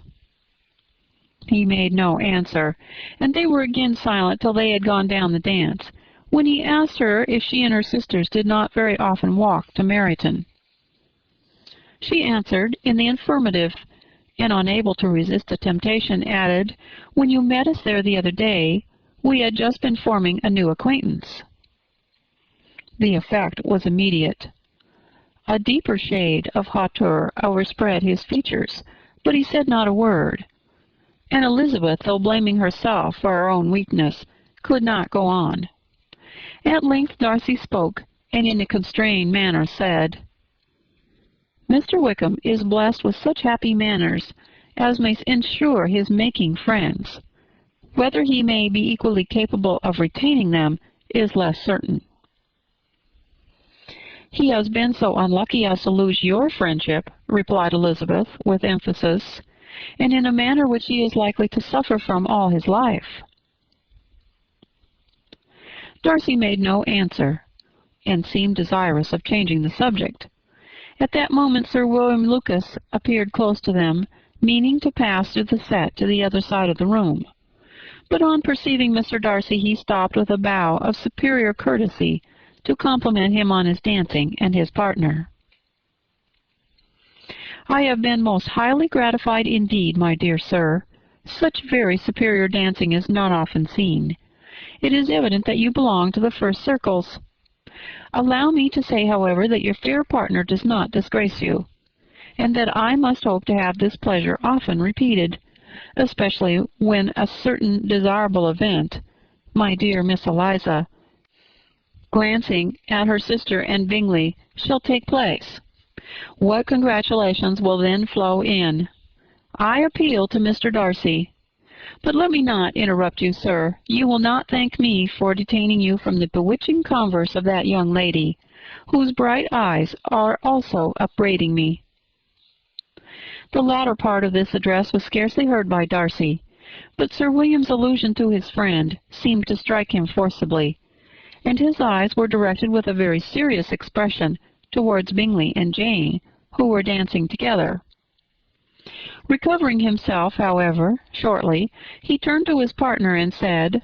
He made no answer, and they were again silent till they had gone down the dance, when he asked her if she and her sisters did not very often walk to Meryton. She answered in the affirmative, and, unable to resist the temptation, added, "When you met us there the other day, we had just been forming a new acquaintance." The effect was immediate. A deeper shade of hauteur overspread his features, but he said not a word, and Elizabeth, though blaming herself for her own weakness, could not go on. At length Darcy spoke, and in a constrained manner said, "Mr. Wickham is blessed with such happy manners as may ensure his making friends. Whether he may be equally capable of retaining them is less certain." "He has been so unlucky as to lose your friendship," replied Elizabeth, with emphasis, "and in a manner which he is likely to suffer from all his life." Darcy made no answer, and seemed desirous of changing the subject. At that moment Sir William Lucas appeared close to them, meaning to pass through the set to the other side of the room. But on perceiving Mr. Darcy he stopped with a bow of superior courtesy to compliment him on his dancing and his partner. "I have been most highly gratified indeed, my dear sir. Such very superior dancing is not often seen. It is evident that you belong to the first circles. Allow me to say, however, that your fair partner does not disgrace you, and that I must hope to have this pleasure often repeated, especially when a certain desirable event, my dear Miss Eliza," glancing at her sister and Bingley, "shall take place. What congratulations will then flow in! I appeal to Mr. Darcy. But let me not interrupt you, sir. You will not thank me for detaining you from the bewitching converse of that young lady, whose bright eyes are also upbraiding me." The latter part of this address was scarcely heard by Darcy, but Sir William's allusion to his friend seemed to strike him forcibly, and his eyes were directed with a very serious expression towards Bingley and Jane, who were dancing together. Recovering himself, however, shortly, he turned to his partner and said,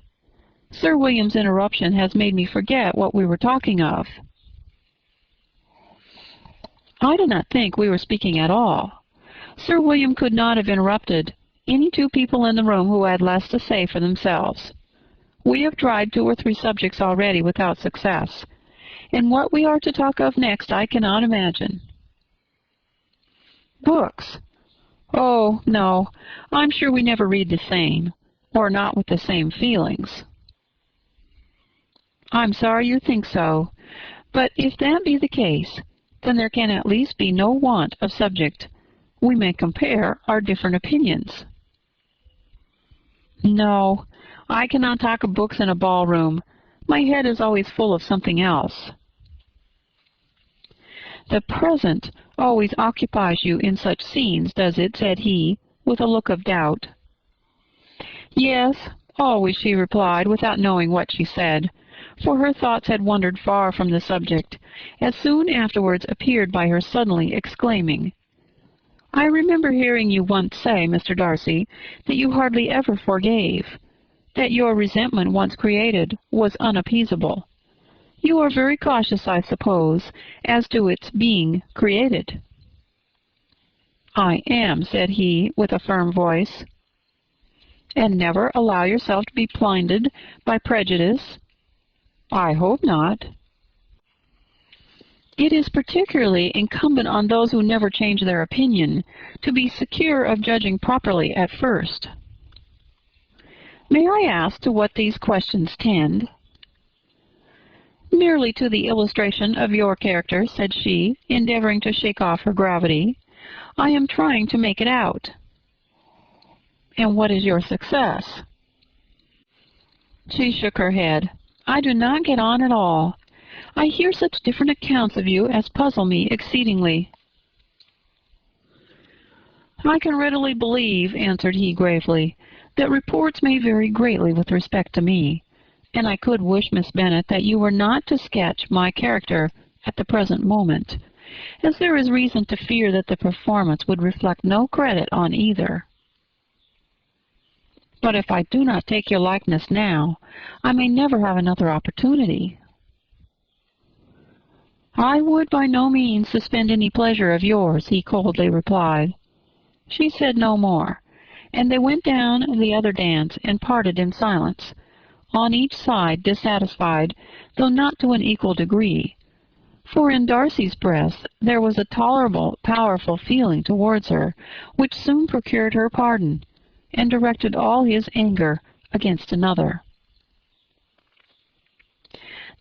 "Sir William's interruption has made me forget what we were talking of." "I do not think we were speaking at all. Sir William could not have interrupted any two people in the room who had less to say for themselves. We have tried 2 or 3 subjects already without success, and what we are to talk of next I cannot imagine." "Books? Oh, no, I'm sure we never read the same, or not with the same feelings." "I'm sorry you think so, but if that be the case, then there can at least be no want of subject. We may compare our different opinions." "No, I cannot talk of books in a ballroom. My head is always full of something else." "The present always occupies you in such scenes, does it?" said he, with a look of doubt. "Yes, always," she replied, without knowing what she said, for her thoughts had wandered far from the subject, as soon afterwards appeared by her suddenly exclaiming, "I remember hearing you once say, Mr. Darcy, that you hardly ever forgave, that your resentment once created was unappeasable. You are very cautious, I suppose, as to its being created." "I am," said he, with a firm voice. "And never allow yourself to be blinded by prejudice?" "I hope not." "It is particularly incumbent on those who never change their opinion to be secure of judging properly at first." "May I ask to what these questions tend?" "Merely to the illustration of your character," said she, endeavoring to shake off her gravity. "I am trying to make it out." "And what is your success?" She shook her head. "I do not get on at all. I hear such different accounts of you as puzzle me exceedingly." "I can readily believe," answered he gravely, "that reports may vary greatly with respect to me, and I could wish, Miss Bennet, that you were not to sketch my character at the present moment, as there is reason to fear that the performance would reflect no credit on either. But if I do not take your likeness now, I may never have another opportunity." "I would by no means suspend any pleasure of yours," he coldly replied. She said no more, and they went down the other dance and parted in silence, on each side dissatisfied, though not to an equal degree, for in Darcy's breast there was a tolerable, powerful feeling towards her, which soon procured her pardon, and directed all his anger against another.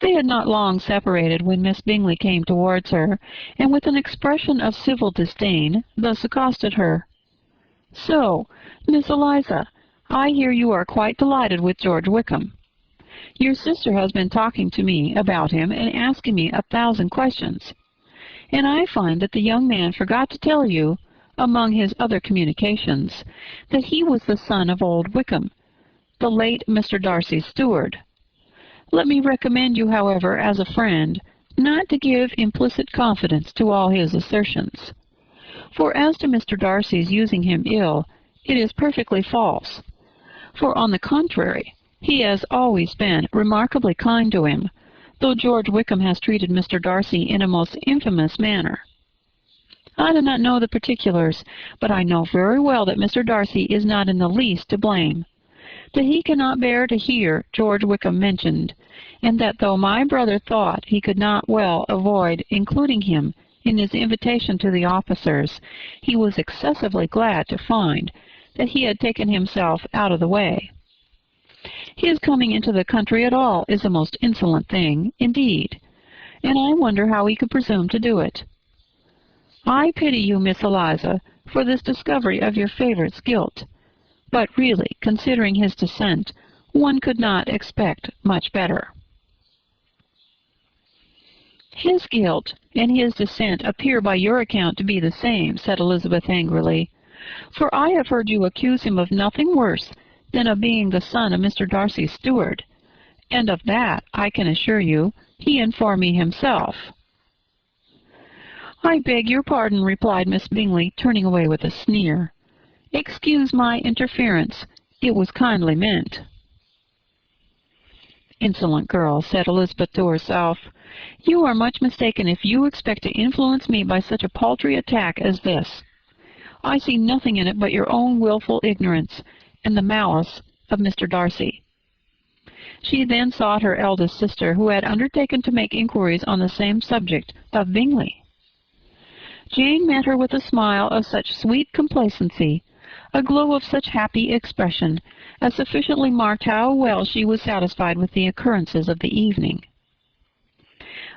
They had not long separated when Miss Bingley came towards her, and with an expression of civil disdain thus accosted her: "So, Miss Eliza, I hear you are quite delighted with George Wickham. Your sister has been talking to me about him and asking me 1,000 questions, and I find that the young man forgot to tell you, among his other communications, that he was the son of old Wickham, the late Mr. Darcy's steward. Let me recommend you, however, as a friend, not to give implicit confidence to all his assertions. For as to Mr. Darcy's using him ill, it is perfectly false. For on the contrary, he has always been remarkably kind to him, though George Wickham has treated Mr. Darcy in a most infamous manner. I do not know the particulars, but I know very well that Mr. Darcy is not in the least to blame, that he cannot bear to hear George Wickham mentioned, and that though my brother thought he could not well avoid including him in his invitation to the officers, he was excessively glad to find that he had taken himself out of the way. His coming into the country at all is a most insolent thing, indeed, and I wonder how he could presume to do it. I pity you, Miss Eliza, for this discovery of your favourite's guilt, but really, considering his descent, one could not expect much better." "His guilt and his descent appear by your account to be the same," said Elizabeth angrily, "for I have heard you accuse him of nothing worse than of being the son of Mr. Darcy's steward, and of that, I can assure you, he informed me himself." "I beg your pardon," replied Miss Bingley, turning away with a sneer. "Excuse my interference. It was kindly meant." "Insolent girl," said Elizabeth to herself. "You are much mistaken if you expect to influence me by such a paltry attack as this. I see nothing in it but your own wilful ignorance and the malice of Mr. Darcy." She then sought her eldest sister, who had undertaken to make inquiries on the same subject of Bingley. Jane met her with a smile of such sweet complacency, a glow of such happy expression, as sufficiently marked how well she was satisfied with the occurrences of the evening.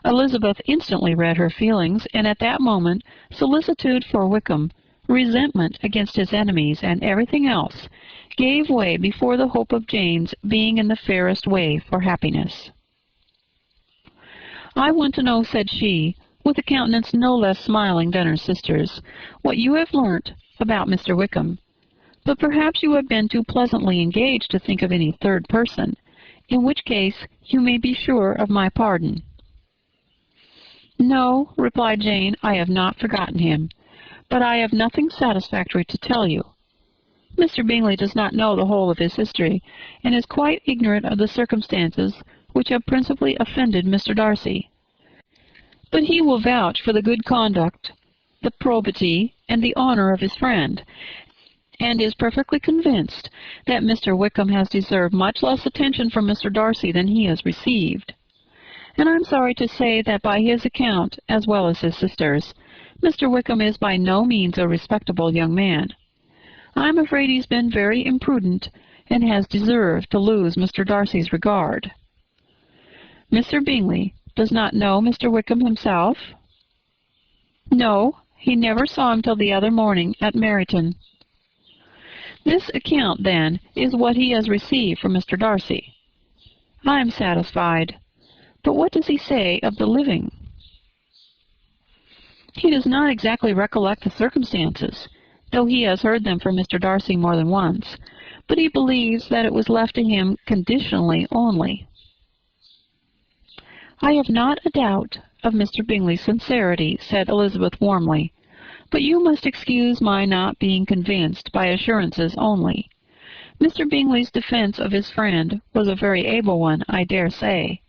Elizabeth instantly read her feelings, and at that moment solicitude for Wickham, resentment against his enemies, and everything else, gave way before the hope of Jane's being in the fairest way for happiness. "I want to know," said she, with a countenance no less smiling than her sister's, "what you have learnt about Mr. Wickham. But perhaps you have been too pleasantly engaged to think of any third person, in which case you may be sure of my pardon." "No," replied Jane, "I have not forgotten him, but I have nothing satisfactory to tell you. Mr. Bingley does not know the whole of his history, and is quite ignorant of the circumstances which have principally offended Mr. Darcy. But he will vouch for the good conduct, the probity, and the honour of his friend, and is perfectly convinced that Mr. Wickham has deserved much less attention from Mr. Darcy than he has received. And I am sorry to say that by his account, as well as his sister's, Mr. Wickham is by no means a respectable young man. I am afraid he's been very imprudent, and has deserved to lose Mr. Darcy's regard." "Mr. Bingley does not know Mr. Wickham himself?" "No, he never saw him till the other morning at Meryton." "This account, then, is what he has received from Mr. Darcy. I am satisfied. But what does he say of the living?" "He does not exactly recollect the circumstances, though he has heard them from Mr. Darcy more than once, but he believes that it was left to him conditionally only." "I have not a doubt of Mr. Bingley's sincerity," said Elizabeth warmly, "but you must excuse my not being convinced by assurances only. Mr. Bingley's defence of his friend was a very able one, I dare say.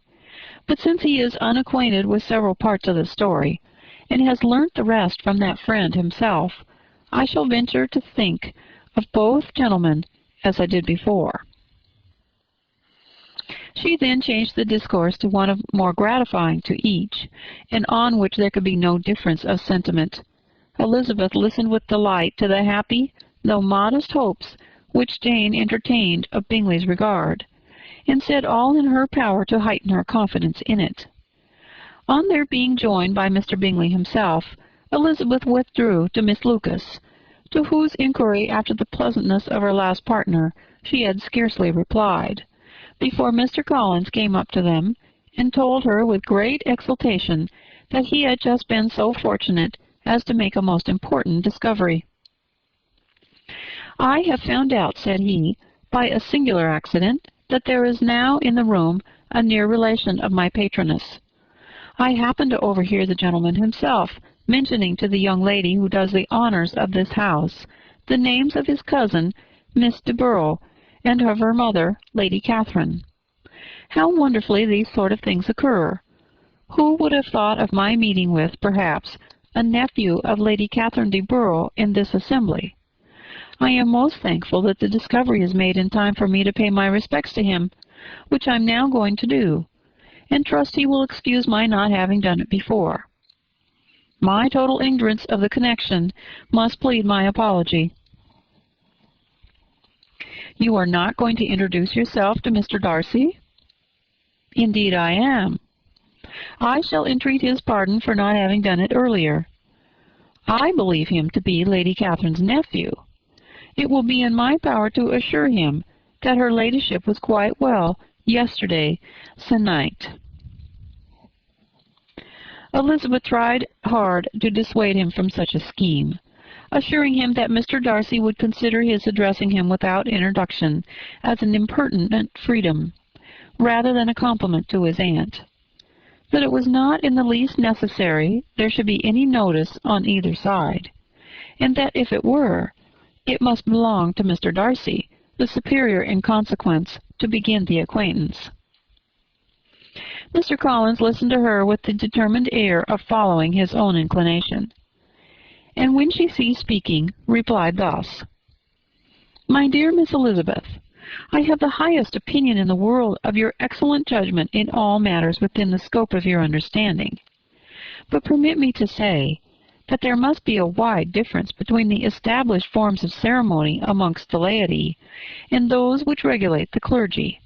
But since he is unacquainted with several parts of the story, and has learnt the rest from that friend himself, I shall venture to think of both gentlemen as I did before." She then changed the discourse to one more gratifying to each, and on which there could be no difference of sentiment. Elizabeth listened with delight to the happy, though modest hopes which Jane entertained of Bingley's regard, and said all in her power to heighten her confidence in it. On their being joined by Mr. Bingley himself, Elizabeth withdrew to Miss Lucas, to whose inquiry after the pleasantness of her last partner she had scarcely replied, before Mr. Collins came up to them, and told her with great exultation that he had just been so fortunate as to make a most important discovery. "I have found out," said he, "by a singular accident, that there is now in the room a near relation of my patroness. I happened to overhear the gentleman himself mentioning to the young lady who does the honours of this house the names of his cousin, Miss de Bourgh, and of her mother, Lady Catherine. How wonderfully these sort of things occur! Who would have thought of my meeting with, perhaps, a nephew of Lady Catherine de Bourgh in this assembly? I am most thankful that the discovery is made in time for me to pay my respects to him, which I am now going to do, and trust he will excuse my not having done it before. My total ignorance of the connection must plead my apology." "You are not going to introduce yourself to Mr. Darcy?" "Indeed I am. I shall entreat his pardon for not having done it earlier. I believe him to be Lady Catherine's nephew. It will be in my power to assure him that her ladyship was quite well yesterday se'nnight." Elizabeth tried hard to dissuade him from such a scheme, assuring him that Mr. Darcy would consider his addressing him without introduction as an impertinent freedom, rather than a compliment to his aunt; that it was not in the least necessary there should be any notice on either side, and that if it were, it must belong to Mr. Darcy, the superior in consequence, to begin the acquaintance. Mr. Collins listened to her with the determined air of following his own inclination, and when she ceased speaking, replied thus: "My dear Miss Elizabeth, I have the highest opinion in the world of your excellent judgment in all matters within the scope of your understanding. But permit me to say that there must be a wide difference between the established forms of ceremony amongst the laity and those which regulate the clergy.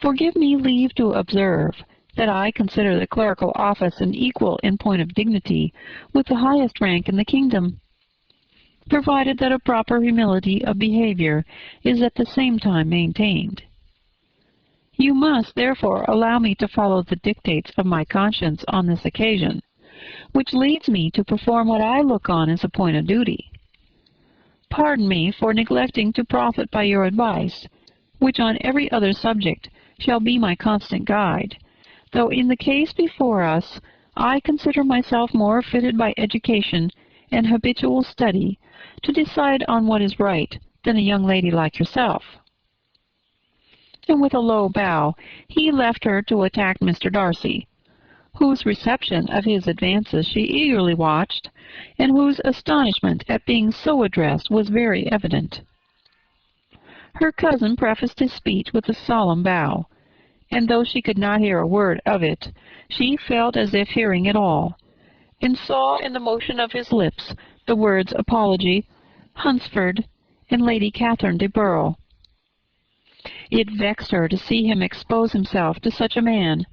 Forgive me leave to observe that I consider the clerical office an equal in point of dignity with the highest rank in the kingdom, provided that a proper humility of behaviour is at the same time maintained. You must, therefore, allow me to follow the dictates of my conscience on this occasion, which leads me to perform what I look on as a point of duty. Pardon me for neglecting to profit by your advice, which on every other subject shall be my constant guide, though in the case before us I consider myself more fitted by education and habitual study to decide on what is right than a young lady like yourself." And with a low bow he left her to attack Mr. Darcy, whose reception of his advances she eagerly watched, and whose astonishment at being so addressed was very evident. Her cousin prefaced his speech with a solemn bow, and though she could not hear a word of it, she felt as if hearing it all, and saw in the motion of his lips the words apology, Hunsford, and Lady Catherine de Bourgh. It vexed her to see him expose himself to such a man.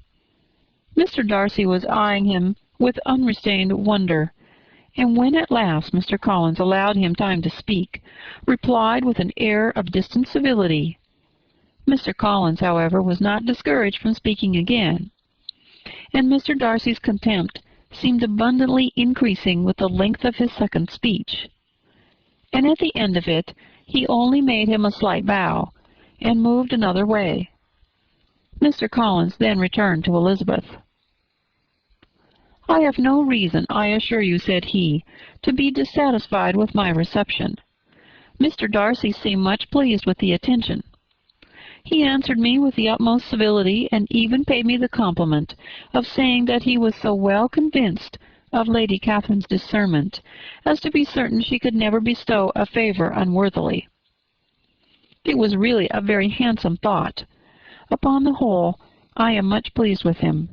Mr. Darcy was eyeing him with unrestrained wonder, and when at last Mr. Collins allowed him time to speak, replied with an air of distant civility. Mr. Collins, however, was not discouraged from speaking again, and Mr. Darcy's contempt seemed abundantly increasing with the length of his second speech. And at the end of it he only made him a slight bow, and moved another way. Mr. Collins then returned to Elizabeth. "I have no reason, I assure you," said he, "to be dissatisfied with my reception. Mr. Darcy seemed much pleased with the attention. He answered me with the utmost civility, and even paid me the compliment of saying that he was so well convinced of Lady Catherine's discernment as to be certain she could never bestow a favour unworthily. It was really a very handsome thought. Upon the whole, I am much pleased with him."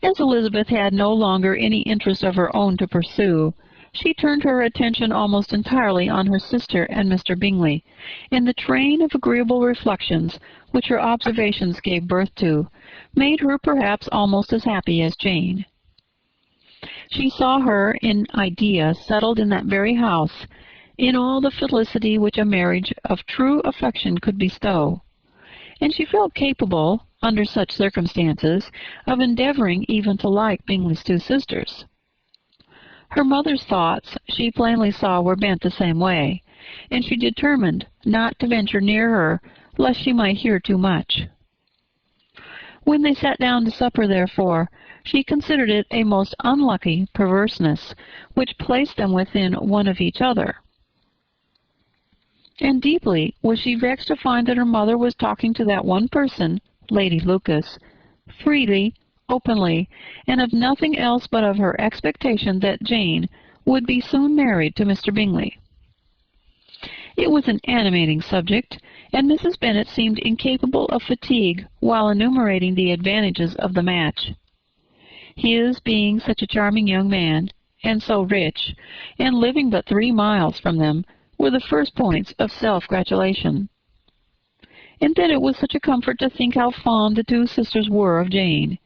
As Elizabeth had no longer any interest of her own to pursue, she turned her attention almost entirely on her sister and Mr. Bingley, and the train of agreeable reflections which her observations gave birth to made her perhaps almost as happy as Jane. She saw her in idea settled in that very house, in all the felicity which a marriage of true affection could bestow, and she felt capable, under such circumstances, of endeavouring even to like Bingley's two sisters. Her mother's thoughts she plainly saw were bent the same way, and she determined not to venture near her lest she might hear too much. When they sat down to supper, therefore, she considered it a most unlucky perverseness which placed them within one of each other. And deeply was she vexed to find that her mother was talking to that one person, Lady Lucas, freely, openly, and of nothing else but of her expectation that Jane would be soon married to Mr. Bingley. It was an animating subject, and Mrs. Bennet seemed incapable of fatigue while enumerating the advantages of the match. His being such a charming young man, and so rich, and living but 3 miles from them, were the first points of self-gratulation. And then it was such a comfort to think how fond the two sisters were of Jane,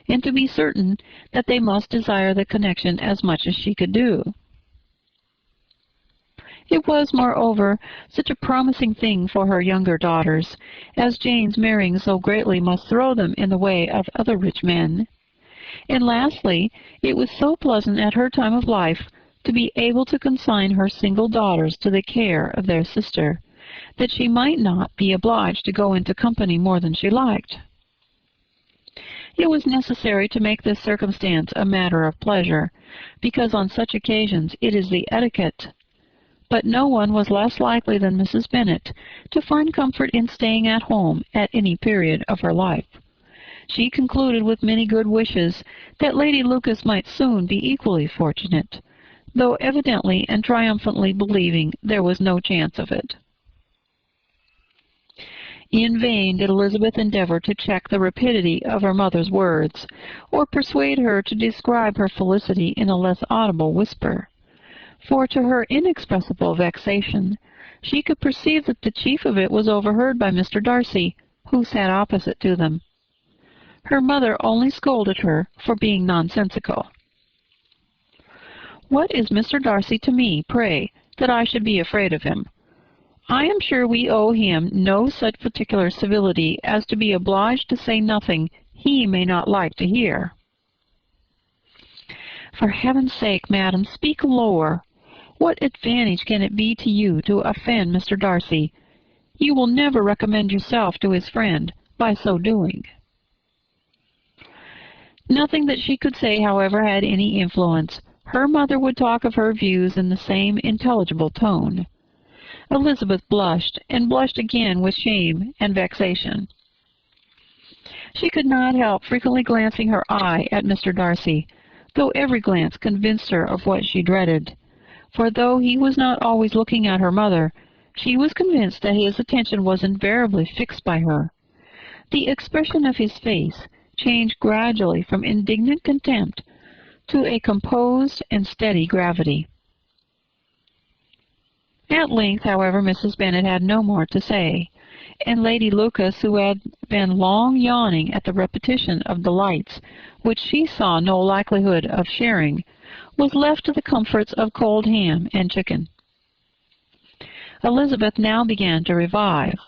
and to be certain that they must desire the connection as much as she could do. It was, moreover, such a promising thing for her younger daughters, as Jane's marrying so greatly must throw them in the way of other rich men. And lastly, it was so pleasant at her time of life to be able to consign her single daughters to the care of their sister, that she might not be obliged to go into company more than she liked. It was necessary to make this circumstance a matter of pleasure, because on such occasions it is the etiquette. But no one was less likely than Mrs. Bennet to find comfort in staying at home at any period of her life. She concluded with many good wishes that Lady Lucas might soon be equally fortunate, though evidently and triumphantly believing there was no chance of it. In vain did Elizabeth endeavour to check the rapidity of her mother's words, or persuade her to describe her felicity in a less audible whisper, for to her inexpressible vexation she could perceive that the chief of it was overheard by Mr. Darcy, who sat opposite to them. Her mother only scolded her for being nonsensical. "What is Mr. Darcy to me, pray, that I should be afraid of him? I am sure we owe him no such particular civility as to be obliged to say nothing he may not like to hear." "For heaven's sake, madam, speak lower. What advantage can it be to you to offend Mr. Darcy? You will never recommend yourself to his friend by so doing." Nothing that she could say, however, had any influence. Her mother would talk of her views in the same intelligible tone. Elizabeth blushed, and blushed again with shame and vexation. She could not help frequently glancing her eye at Mr. Darcy, though every glance convinced her of what she dreaded. For though he was not always looking at her mother, she was convinced that his attention was invariably fixed by her. The expression of his face changed gradually from indignant contempt to a composed and steady gravity. At length, however, Mrs. Bennet had no more to say, and Lady Lucas, who had been long yawning at the repetition of delights which she saw no likelihood of sharing, was left to the comforts of cold ham and chicken. Elizabeth now began to revive,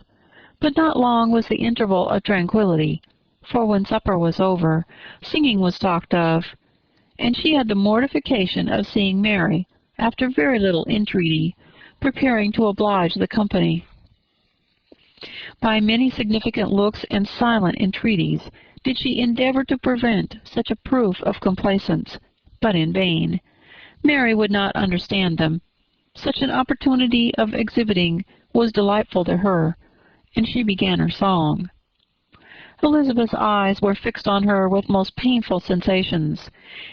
but not long was the interval of tranquillity, for when supper was over, singing was talked of, and she had the mortification of seeing Mary, after very little entreaty, preparing to oblige the company. By many significant looks and silent entreaties did she endeavor to prevent such a proof of complaisance, but in vain. Mary would not understand them. Such an opportunity of exhibiting was delightful to her, and she began her song. Elizabeth's eyes were fixed on her with most painful sensations,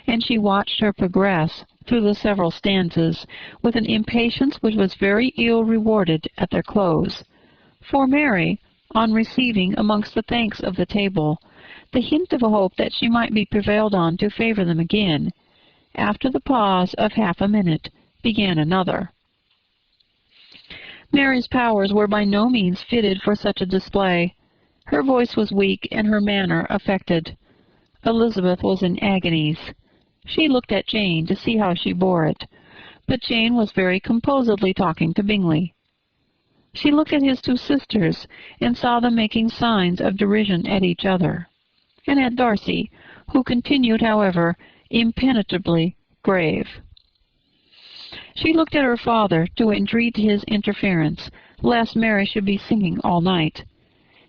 and she watched her progress through the several stanzas with an impatience which was very ill rewarded at their close. For Mary, on receiving amongst the thanks of the table the hint of a hope that she might be prevailed on to favor them again, after the pause of half a minute, began another. Mary's powers were by no means fitted for such a display. Her voice was weak and her manner affected. Elizabeth was in agonies. She looked at Jane to see how she bore it, but Jane was very composedly talking to Bingley. She looked at his two sisters and saw them making signs of derision at each other, and at Darcy, who continued, however, impenetrably grave. She looked at her father to entreat his interference, lest Mary should be singing all night.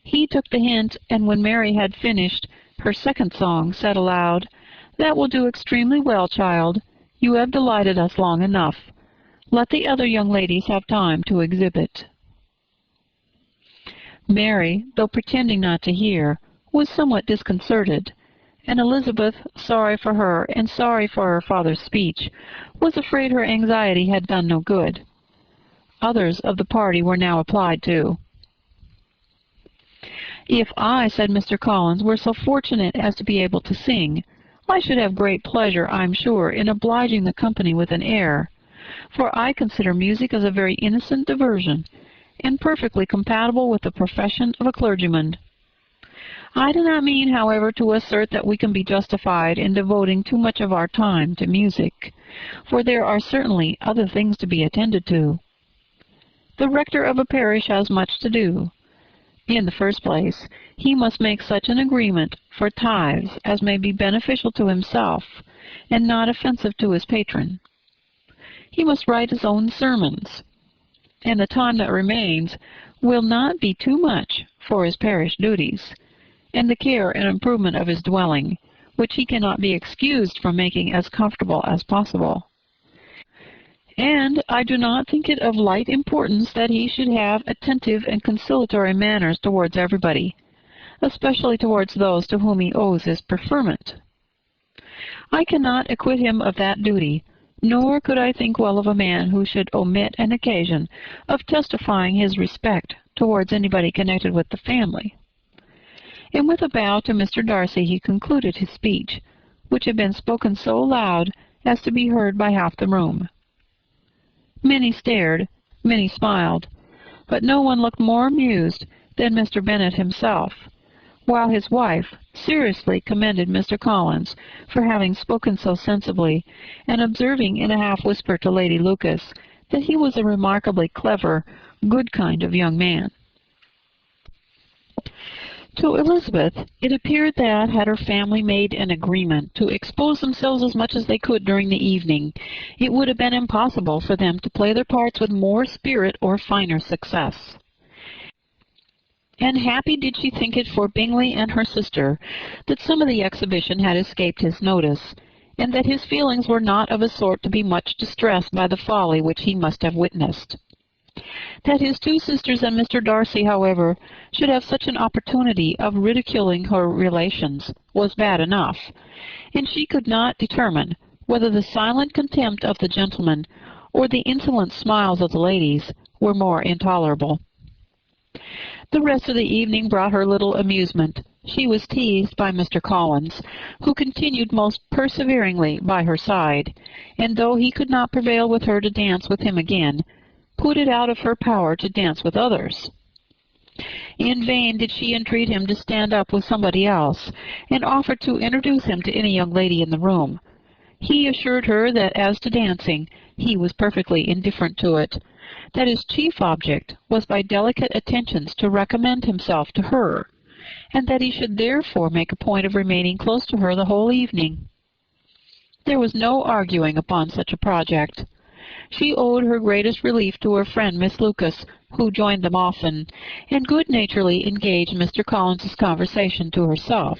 He took the hint, and when Mary had finished her second song, said aloud, "That will do extremely well, child. You have delighted us long enough. Let the other young ladies have time to exhibit." Mary, though pretending not to hear, was somewhat disconcerted, and Elizabeth, sorry for her and sorry for her father's speech, was afraid her anxiety had done no good. Others of the party were now applied to. "If I," said Mr. Collins, "were so fortunate as to be able to sing, I should have great pleasure, I am sure, in obliging the company with an air, for I consider music as a very innocent diversion, and perfectly compatible with the profession of a clergyman. I do not mean, however, to assert that we can be justified in devoting too much of our time to music, for there are certainly other things to be attended to. The rector of a parish has much to do. In the first place, he must make such an agreement for tithes as may be beneficial to himself, and not offensive to his patron. He must write his own sermons, and the time that remains will not be too much for his parish duties, and the care and improvement of his dwelling, which he cannot be excused from making as comfortable as possible. And I do not think it of light importance that he should have attentive and conciliatory manners towards everybody, especially towards those to whom he owes his preferment. I cannot acquit him of that duty, nor could I think well of a man who should omit an occasion of testifying his respect towards anybody connected with the family." And with a bow to Mr. Darcy he concluded his speech, which had been spoken so loud as to be heard by half the room. Many stared, many smiled, but no one looked more amused than Mr. Bennet himself, while his wife seriously commended Mr. Collins for having spoken so sensibly, and observing in a half-whisper to Lady Lucas that he was a remarkably clever, good kind of young man. To Elizabeth, it appeared that, had her family made an agreement to expose themselves as much as they could during the evening, it would have been impossible for them to play their parts with more spirit or finer success. And happy did she think it for Bingley and her sister that some of the exhibition had escaped his notice, and that his feelings were not of a sort to be much distressed by the folly which he must have witnessed. That his two sisters and Mr. Darcy, however, should have such an opportunity of ridiculing her relations was bad enough, and she could not determine whether the silent contempt of the gentlemen or the insolent smiles of the ladies were more intolerable. The rest of the evening brought her little amusement. She was teased by Mr. Collins, who continued most perseveringly by her side, and though he could not prevail with her to dance with him again, put it out of her power to dance with others. In vain did she entreat him to stand up with somebody else, and offered to introduce him to any young lady in the room. He assured her that as to dancing, he was perfectly indifferent to it, that his chief object was by delicate attentions to recommend himself to her, and that he should therefore make a point of remaining close to her the whole evening. There was no arguing upon such a project. She owed her greatest relief to her friend Miss Lucas, who joined them often, and good-naturedly engaged Mr. Collins's conversation to herself.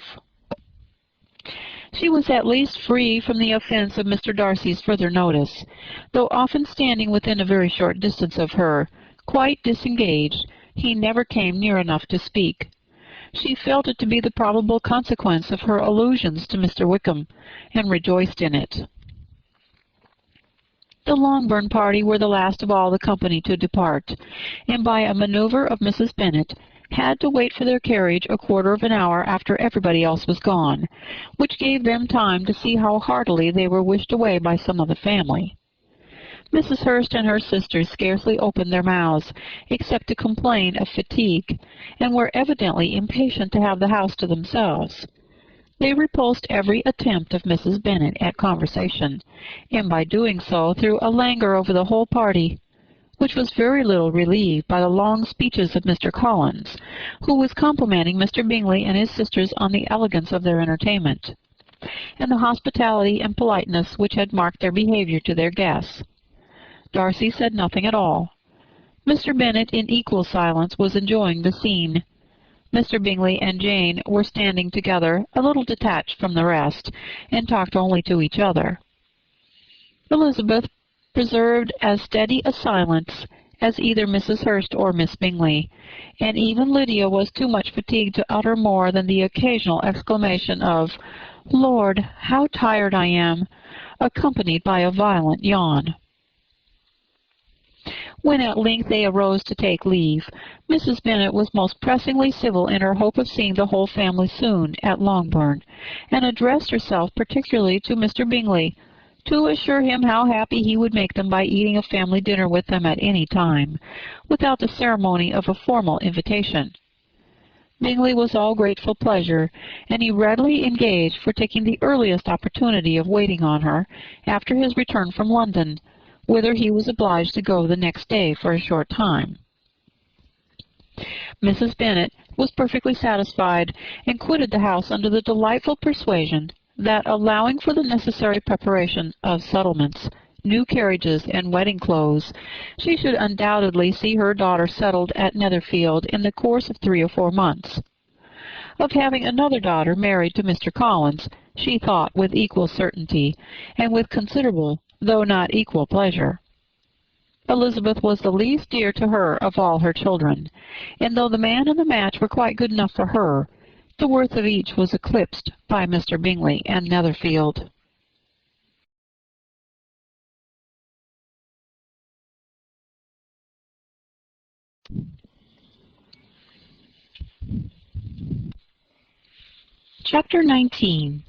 She was at least free from the offence of Mr. Darcy's further notice, though often standing within a very short distance of her, quite disengaged, he never came near enough to speak. She felt it to be the probable consequence of her allusions to Mr. Wickham, and rejoiced in it. The Longbourn party were the last of all the company to depart, and by a manoeuvre of Mrs. Bennet, had to wait for their carriage a quarter of an hour after everybody else was gone, which gave them time to see how heartily they were wished away by some of the family. Mrs. Hurst and her sisters scarcely opened their mouths, except to complain of fatigue, and were evidently impatient to have the house to themselves. They repulsed every attempt of Mrs. Bennet at conversation, and by doing so threw a languor over the whole party, which was very little relieved by the long speeches of Mr. Collins, who was complimenting Mr. Bingley and his sisters on the elegance of their entertainment, and the hospitality and politeness which had marked their behaviour to their guests. Darcy said nothing at all. Mr. Bennet, in equal silence, was enjoying the scene. Mr. Bingley and Jane were standing together, a little detached from the rest, and talked only to each other. Elizabeth preserved as steady a silence as either Mrs. Hurst or Miss Bingley, and even Lydia was too much fatigued to utter more than the occasional exclamation of, "Lord, how tired I am!" accompanied by a violent yawn. When at length they arose to take leave, Mrs. Bennet was most pressingly civil in her hope of seeing the whole family soon at Longbourn, and addressed herself particularly to Mr. Bingley, to assure him how happy he would make them by eating a family dinner with them at any time, without the ceremony of a formal invitation. Bingley was all grateful pleasure, and he readily engaged for taking the earliest opportunity of waiting on her after his return from London, whither he was obliged to go the next day for a short time. Mrs. Bennet was perfectly satisfied, and quitted the house under the delightful persuasion that, allowing for the necessary preparation of settlements, new carriages, and wedding clothes, she should undoubtedly see her daughter settled at Netherfield in the course of 3 or 4 months. Of having another daughter married to Mr. Collins, she thought with equal certainty, and with considerable, though not equal, pleasure. Elizabeth was the least dear to her of all her children, and though the man and the match were quite good enough for her, the worth of each was eclipsed by Mr. Bingley and Netherfield. Chapter 19.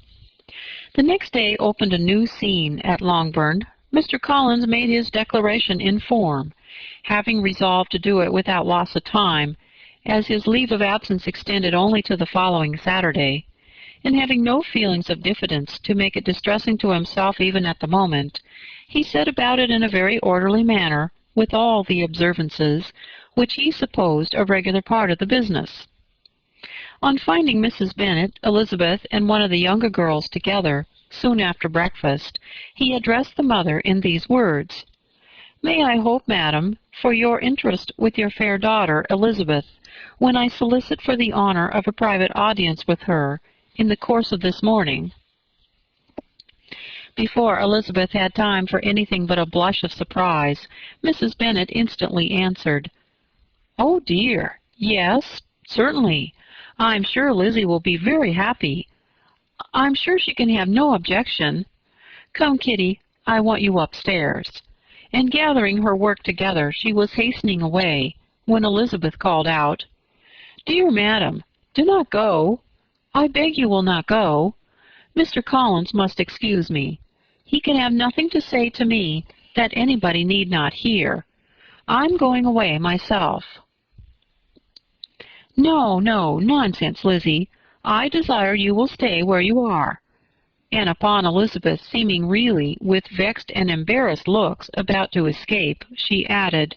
The next day opened a new scene at Longbourn. Mr. Collins made his declaration in form, having resolved to do it without loss of time, as his leave of absence extended only to the following Saturday, and having no feelings of diffidence to make it distressing to himself even at the moment, he set about it in a very orderly manner, with all the observances which he supposed a regular part of the business. On finding Mrs. Bennet, Elizabeth, and one of the younger girls together, soon after breakfast, he addressed the mother in these words: "May I hope, madam, for your interest with your fair daughter, Elizabeth, when I solicit for the honor of a private audience with her in the course of this morning?" Before Elizabeth had time for anything but a blush of surprise, Mrs. Bennet instantly answered, "Oh dear, yes, certainly. I'm sure Lizzie will be very happy. I'm sure she can have no objection. Come, Kitty, I want you upstairs." And gathering her work together, she was hastening away, when Elizabeth called out, "Dear madam, do not go. I beg you will not go. Mr. Collins must excuse me. He can have nothing to say to me that anybody need not hear. I'm going away myself." "No, no, nonsense, Lizzie. I desire you will stay where you are." And upon Elizabeth seeming really, with vexed and embarrassed looks, about to escape, she added,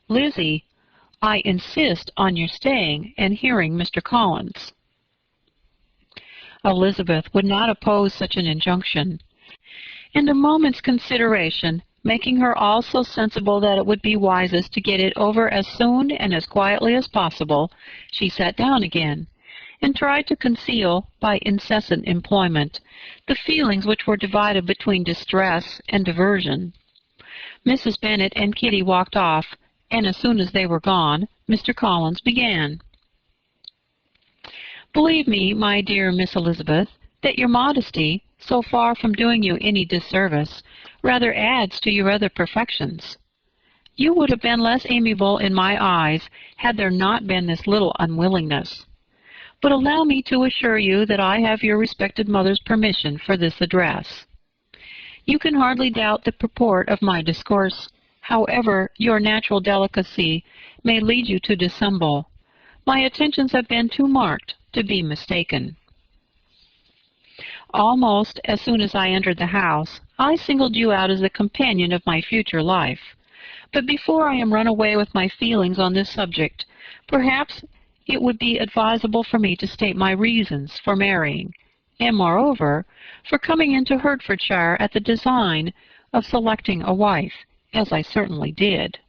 "Lizzie, I insist on your staying and hearing Mr. Collins." Elizabeth would not oppose such an injunction, and a moment's consideration, making her also sensible that it would be wisest to get it over as soon and as quietly as possible, she sat down again, and tried to conceal, by incessant employment, the feelings which were divided between distress and diversion. Mrs. Bennet and Kitty walked off, and as soon as they were gone, Mr. Collins began. "Believe me, my dear Miss Elizabeth, that your modesty, so far from doing you any disservice, rather adds to your other perfections. You would have been less amiable in my eyes had there not been this little unwillingness. But allow me to assure you that I have your respected mother's permission for this address. You can hardly doubt the purport of my discourse, however your natural delicacy may lead you to dissemble. My attentions have been too marked to be mistaken. Almost as soon as I entered the house, I singled you out as the companion of my future life. But before I am run away with my feelings on this subject, perhaps it would be advisable for me to state my reasons for marrying, and, moreover, for coming into Hertfordshire at the design of selecting a wife, as I certainly did."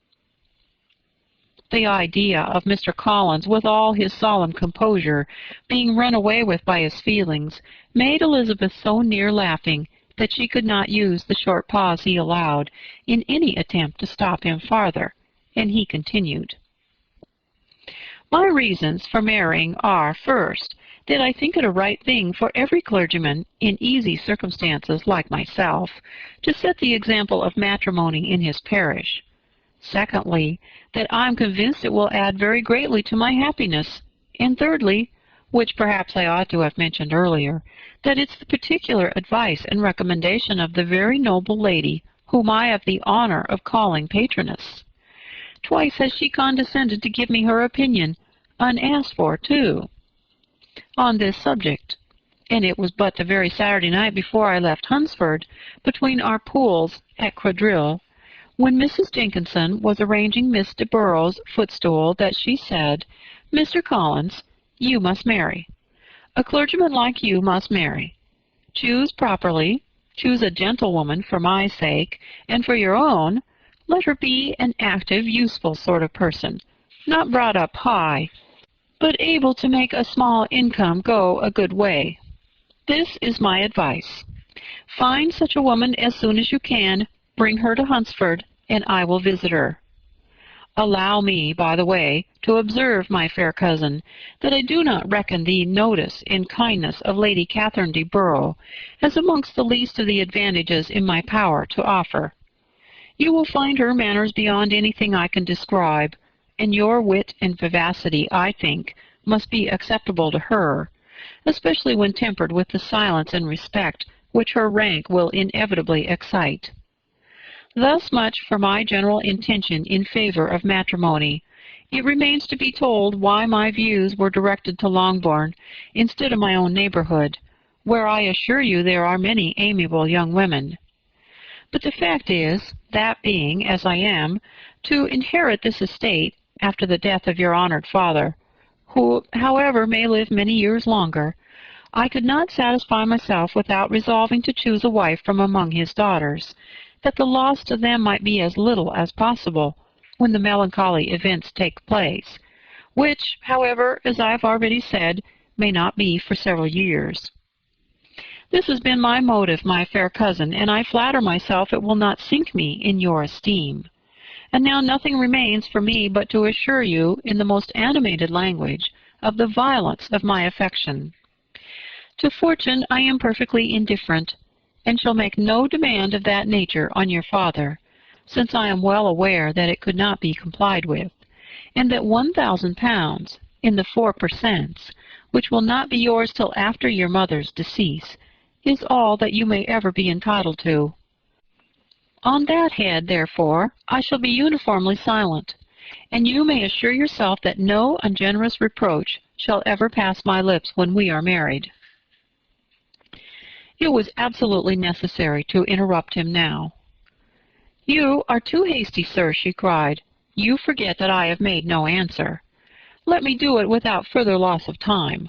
The idea of Mr. Collins, with all his solemn composure, being run away with by his feelings, made Elizabeth so near laughing that she could not use the short pause he allowed in any attempt to stop him farther, and he continued, "My reasons for marrying are, first, that I think it a right thing for every clergyman in easy circumstances like myself to set the example of matrimony in his parish. Secondly, that I am convinced it will add very greatly to my happiness. And thirdly, which perhaps I ought to have mentioned earlier, that it's the particular advice and recommendation of the very noble lady whom I have the honor of calling patroness. Twice has she condescended to give me her opinion, unasked for, too, on this subject, and it was but the very Saturday night before I left Hunsford, between our pools at quadrille, when Mrs. Jenkinson was arranging Miss de Borough's footstool, that she said, 'Mr. Collins, you must marry. A clergyman like you must marry. Choose properly. Choose a gentlewoman for my sake, and for your own. Let her be an active, useful sort of person, not brought up high, but able to make a small income go a good way. This is my advice. Find such a woman as soon as you can, bring her to Hunsford, and I will visit her. Allow me, by the way, to observe, my fair cousin, that I do not reckon the notice and kindness of Lady Catherine de Boroughh as amongst the least of the advantages in my power to offer. You will find her manners beyond anything I can describe, and your wit and vivacity, I think, must be acceptable to her, especially when tempered with the silence and respect which her rank will inevitably excite. Thus much for my general intention in favor of matrimony. It remains to be told why my views were directed to Longbourn instead of my own neighborhood, where I assure you there are many amiable young women. But the fact is, that being, as I am, to inherit this estate, after the death of your honored father, who, however, may live many years longer, I could not satisfy myself without resolving to choose a wife from among his daughters, that the loss to them might be as little as possible when the melancholy events take place, which, however, as I have already said, may not be for several years. This has been my motive, my fair cousin, and I flatter myself it will not sink me in your esteem. And now nothing remains for me but to assure you, in the most animated language, of the violence of my affection. To fortune I am perfectly indifferent, and shall make no demand of that nature on your father, since I am well aware that it could not be complied with, and that £1,000, in the 4 per cents, which will not be yours till after your mother's decease, is all that you may ever be entitled to. On that head, therefore, I shall be uniformly silent, and you may assure yourself that no ungenerous reproach shall ever pass my lips when we are married. It was absolutely necessary to interrupt him now. "You are too hasty, sir," she cried. "You forget that I have made no answer. Let me do it without further loss of time.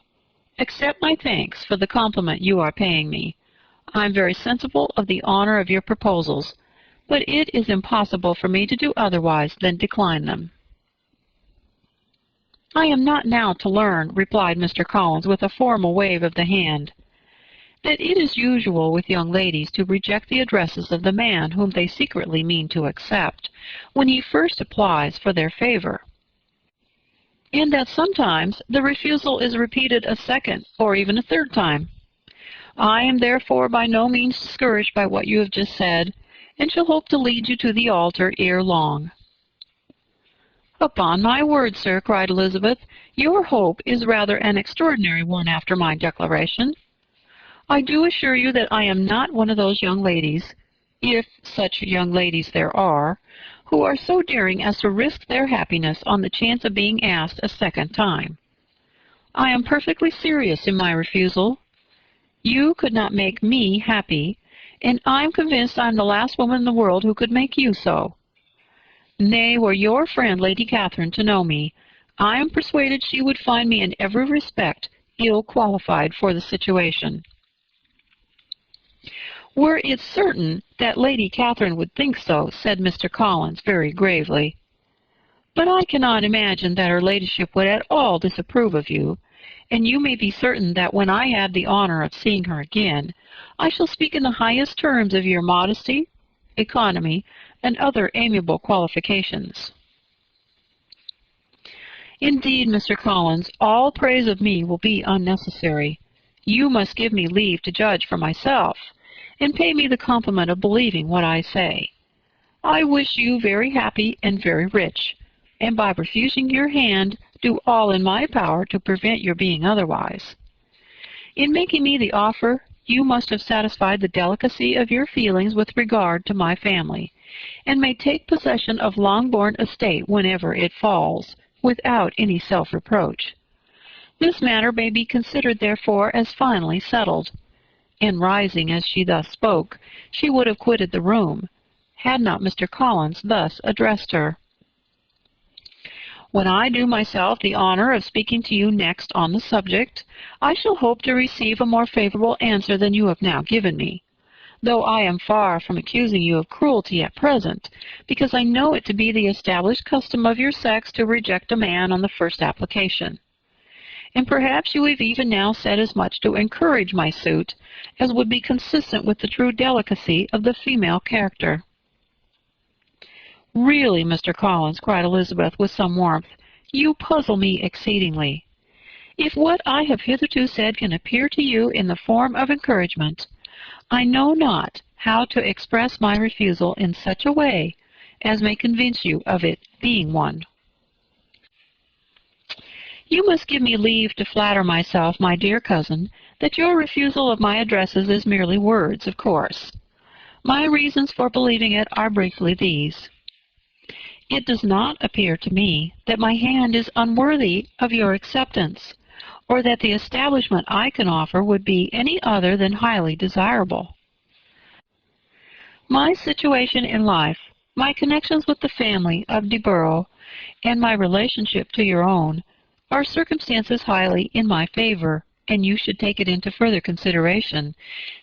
Accept my thanks for the compliment you are paying me. I am very sensible of the honor of your proposals, but it is impossible for me to do otherwise than decline them." "I am not now to learn," replied Mr. Collins with a formal wave of the hand, "that it is usual with young ladies to reject the addresses of the man whom they secretly mean to accept, when he first applies for their favor, and that sometimes the refusal is repeated a second or even a third time. I am therefore by no means discouraged by what you have just said, and shall hope to lead you to the altar ere long." "Upon my word, sir," cried Elizabeth, "your hope is rather an extraordinary one after my declaration. I do assure you that I am not one of those young ladies, if such young ladies there are, who are so daring as to risk their happiness on the chance of being asked a second time. I am perfectly serious in my refusal. You could not make me happy, and I am convinced I am the last woman in the world who could make you so. Nay, were your friend Lady Catherine to know me, I am persuaded she would find me in every respect ill qualified for the situation." "Were it certain that Lady Catherine would think so," said Mr. Collins very gravely. "But I cannot imagine that her ladyship would at all disapprove of you, and you may be certain that when I have the honor of seeing her again, I shall speak in the highest terms of your modesty, economy, and other amiable qualifications." "Indeed, Mr. Collins, all praise of me will be unnecessary. You must give me leave to judge for myself, and pay me the compliment of believing what I say. I wish you very happy and very rich, and by refusing your hand do all in my power to prevent your being otherwise. In making me the offer, you must have satisfied the delicacy of your feelings with regard to my family, and may take possession of Longbourn estate whenever it falls, without any self-reproach. This matter may be considered, therefore, as finally settled." And rising as she thus spoke, she would have quitted the room, had not Mr. Collins thus addressed her. "When I do myself the honor of speaking to you next on the subject, I shall hope to receive a more favorable answer than you have now given me, though I am far from accusing you of cruelty at present, because I know it to be the established custom of your sex to reject a man on the first application. And perhaps you have even now said as much to encourage my suit as would be consistent with the true delicacy of the female character." "Really, Mr. Collins," cried Elizabeth with some warmth, "you puzzle me exceedingly. If what I have hitherto said can appear to you in the form of encouragement, I know not how to express my refusal in such a way as may convince you of it being one. You must give me leave to flatter myself, my dear cousin, that your refusal of my addresses is merely words, of course. My reasons for believing it are briefly these. It does not appear to me that my hand is unworthy of your acceptance, or that the establishment I can offer would be any other than highly desirable. My situation in life, My connections with the family of de Burgh and my relationship to your own are circumstances highly in my favor, and you should take it into further consideration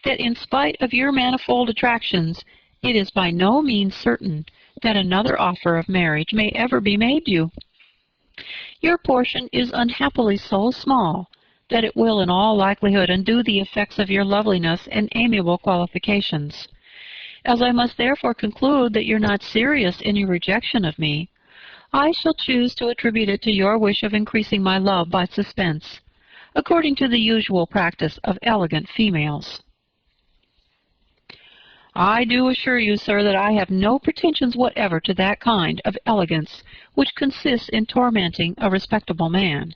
that in spite of your manifold attractions, it is by no means certain that another offer of marriage may ever be made you. Your portion is unhappily so small that it will in all likelihood undo the effects of your loveliness and amiable qualifications. As I must therefore conclude that you're not serious in your rejection of me, I shall choose to attribute it to your wish of increasing my love by suspense, according to the usual practice of elegant females. I do assure you, sir, that I have no pretensions whatever to that kind of elegance which consists in tormenting a respectable man.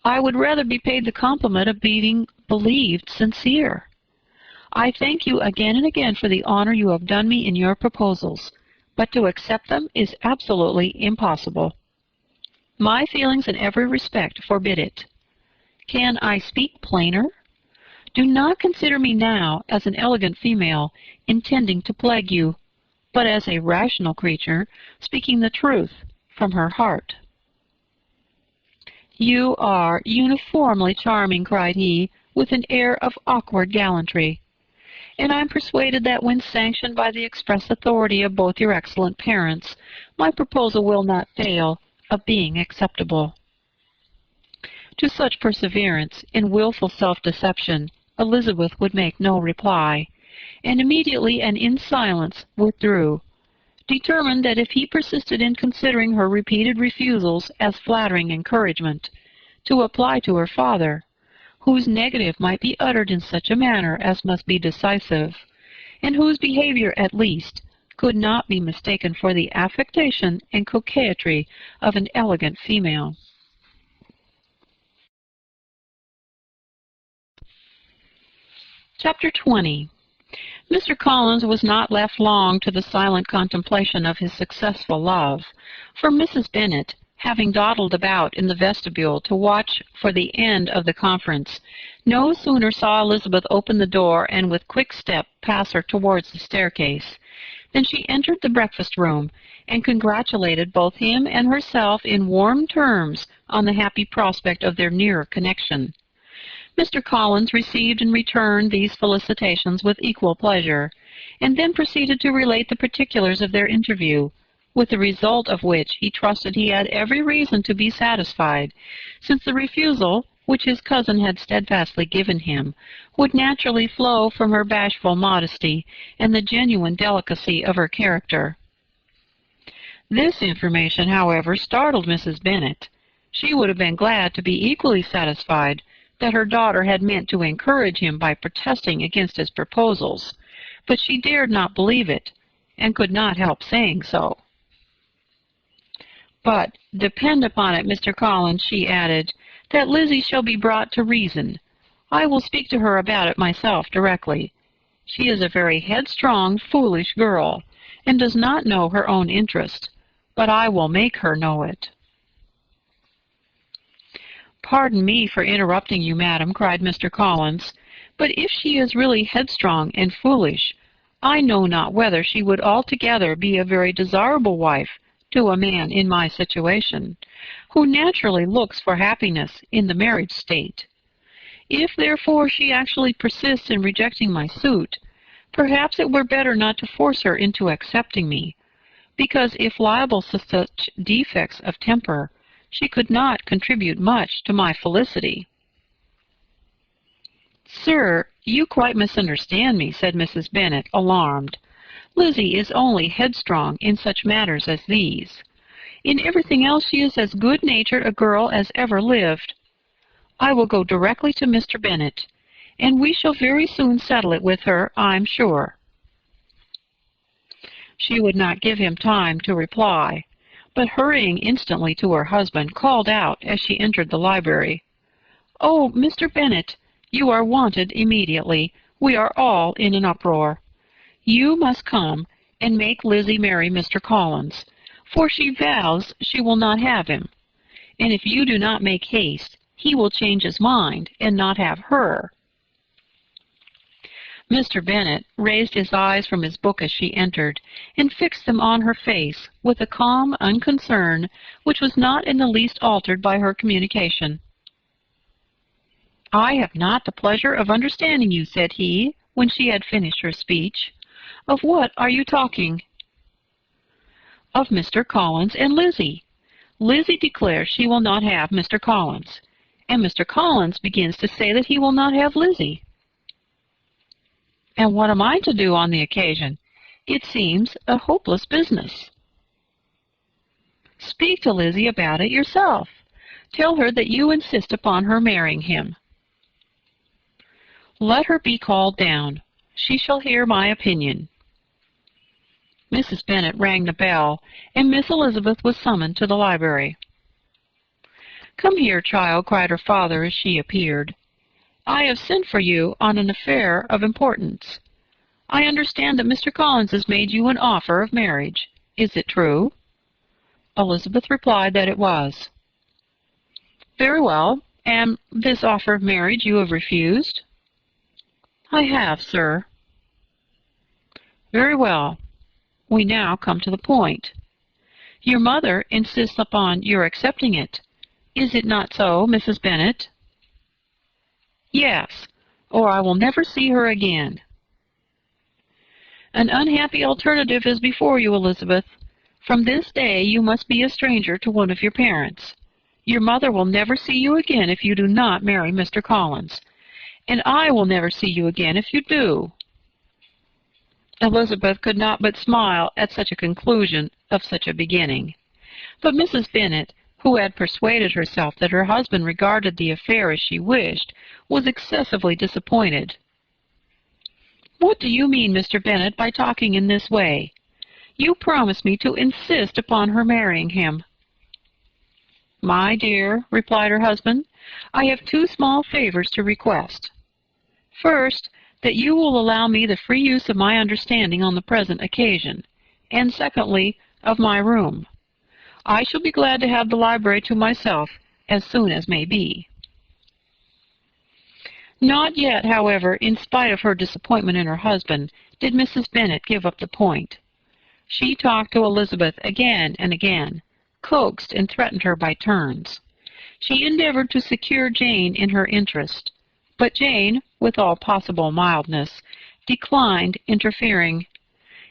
I would rather be paid the compliment of being believed sincere. I thank you again and again for the honor you have done me in your proposals, but to accept them is absolutely impossible. My feelings in every respect forbid it. Can I speak plainer? Do not consider me now as an elegant female intending to plague you, but as a rational creature speaking the truth from her heart. You are uniformly charming, cried he, with an air of awkward gallantry, and I am persuaded that when sanctioned by the express authority of both your excellent parents, my proposal will not fail of being acceptable. To such perseverance in wilful self-deception, Elizabeth would make no reply, and immediately and in silence withdrew, determined that if he persisted in considering her repeated refusals as flattering encouragement, to apply to her father, whose negative might be uttered in such a manner as must be decisive, and whose behavior at least could not be mistaken for the affectation and coquetry of an elegant female. Chapter 20. Mr. Collins was not left long to the silent contemplation of his successful love, for Mrs. Bennet, having dawdled about in the vestibule to watch for the end of the conference, no sooner saw Elizabeth open the door and with quick step pass her towards the staircase, than she entered the breakfast-room, and congratulated both him and herself in warm terms on the happy prospect of their nearer connection. Mr. Collins received in return these felicitations with equal pleasure, and then proceeded to relate the particulars of their interview, with the result of which he trusted he had every reason to be satisfied, since the refusal, which his cousin had steadfastly given him, would naturally flow from her bashful modesty and the genuine delicacy of her character. This information, however, startled Mrs. Bennet. She would have been glad to be equally satisfied that her daughter had meant to encourage him by protesting against his proposals, but she dared not believe it, and could not help saying so. But depend upon it, Mr. Collins, she added, that Lizzie shall be brought to reason. I will speak to her about it myself directly. She is a very headstrong, foolish girl, and does not know her own interest, but I will make her know it. Pardon me for interrupting you, madam, cried Mr. Collins, but if she is really headstrong and foolish, I know not whether she would altogether be a very desirable wife to a man in my situation, who naturally looks for happiness in the marriage state. If, therefore, she actually persists in rejecting my suit, perhaps it were better not to force her into accepting me, because if liable to such defects of temper, she could not contribute much to my felicity. Sir, you quite misunderstand me, said Mrs. Bennet, alarmed. Lizzie is only headstrong in such matters as these. In everything else she is as good-natured a girl as ever lived. I will go directly to Mr. Bennet, and we shall very soon settle it with her, I'm sure. She would not give him time to reply, but hurrying instantly to her husband, called out as she entered the library, "Oh, Mr. Bennet, you are wanted immediately. We are all in an uproar. You must come and make Lizzie marry Mr. Collins, for she vows she will not have him, and if you do not make haste, he will change his mind and not have her." Mr. Bennet raised his eyes from his book as she entered, and fixed them on her face with a calm unconcern which was not in the least altered by her communication. "I have not the pleasure of understanding you," said he, when she had finished her speech. "Of what are you talking?" "Of Mr. Collins and Lizzie. Lizzie declares she will not have Mr. Collins, and Mr. Collins begins to say that he will not have Lizzie." "And what am I to do on the occasion? It seems a hopeless business." "Speak to Lizzie about it yourself. Tell her that you insist upon her marrying him." "Let her be called down. She shall hear my opinion." Mrs. Bennet rang the bell, and Miss Elizabeth was summoned to the library. "Come here, child," cried her father as she appeared. "I have sent for you on an affair of importance. I understand that Mr. Collins has made you an offer of marriage. Is it true?" Elizabeth replied that it was. "Very well. And this offer of marriage you have refused?" "I have, sir." "Very well. We now come to the point. Your mother insists upon your accepting it. Is it not so, Mrs. Bennet?" "Yes, or I will never see her again." "An unhappy alternative is before you, Elizabeth. From this day you must be a stranger to one of your parents. Your mother will never see you again if you do not marry Mr. Collins, and I will never see you again if you do." Elizabeth could not but smile at such a conclusion of such a beginning. But Mrs. Bennet, who had persuaded herself that her husband regarded the affair as she wished, was excessively disappointed. "What do you mean, Mr. Bennet, by talking in this way? You promised me to insist upon her marrying him." "My dear," replied her husband, "I have two small favors to request. First, that you will allow me the free use of my understanding on the present occasion, and secondly, of my room. I shall be glad to have the library to myself as soon as may be." Not yet, however, in spite of her disappointment in her husband, did Mrs. Bennet give up the point. She talked to Elizabeth again and again, coaxed and threatened her by turns. She endeavored to secure Jane in her interest, but Jane, with all possible mildness, declined interfering,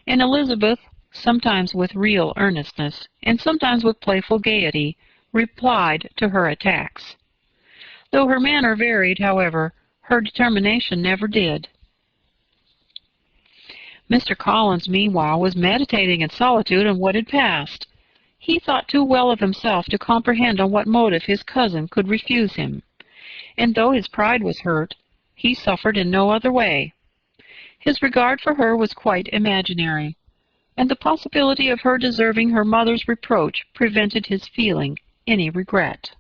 and Elizabeth, sometimes with real earnestness, and sometimes with playful gaiety, replied to her attacks. Though her manner varied, however, her determination never did. Mr. Collins, meanwhile, was meditating in solitude on what had passed. He thought too well of himself to comprehend on what motive his cousin could refuse him, and though his pride was hurt, he suffered in no other way. His regard for her was quite imaginary, and the possibility of her deserving her mother's reproach prevented his feeling any regret.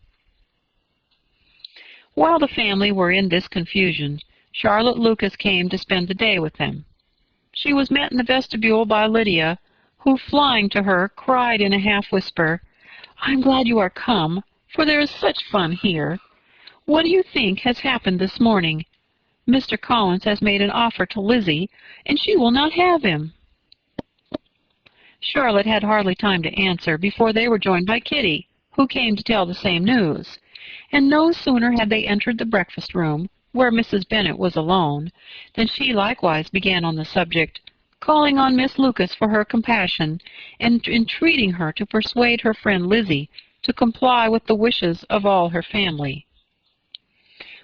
While the family were in this confusion, Charlotte Lucas came to spend the day with them. She was met in the vestibule by Lydia, who, flying to her, cried in a half-whisper, "I'm glad you are come, for there is such fun here. What do you think has happened this morning? Mr. Collins has made an offer to Lizzie, and she will not have him." Charlotte had hardly time to answer before they were joined by Kitty, who came to tell the same news. And no sooner had they entered the breakfast-room, where Mrs. Bennet was alone, than she likewise began on the subject, calling on Miss Lucas for her compassion, and entreating her to persuade her friend Lizzie to comply with the wishes of all her family.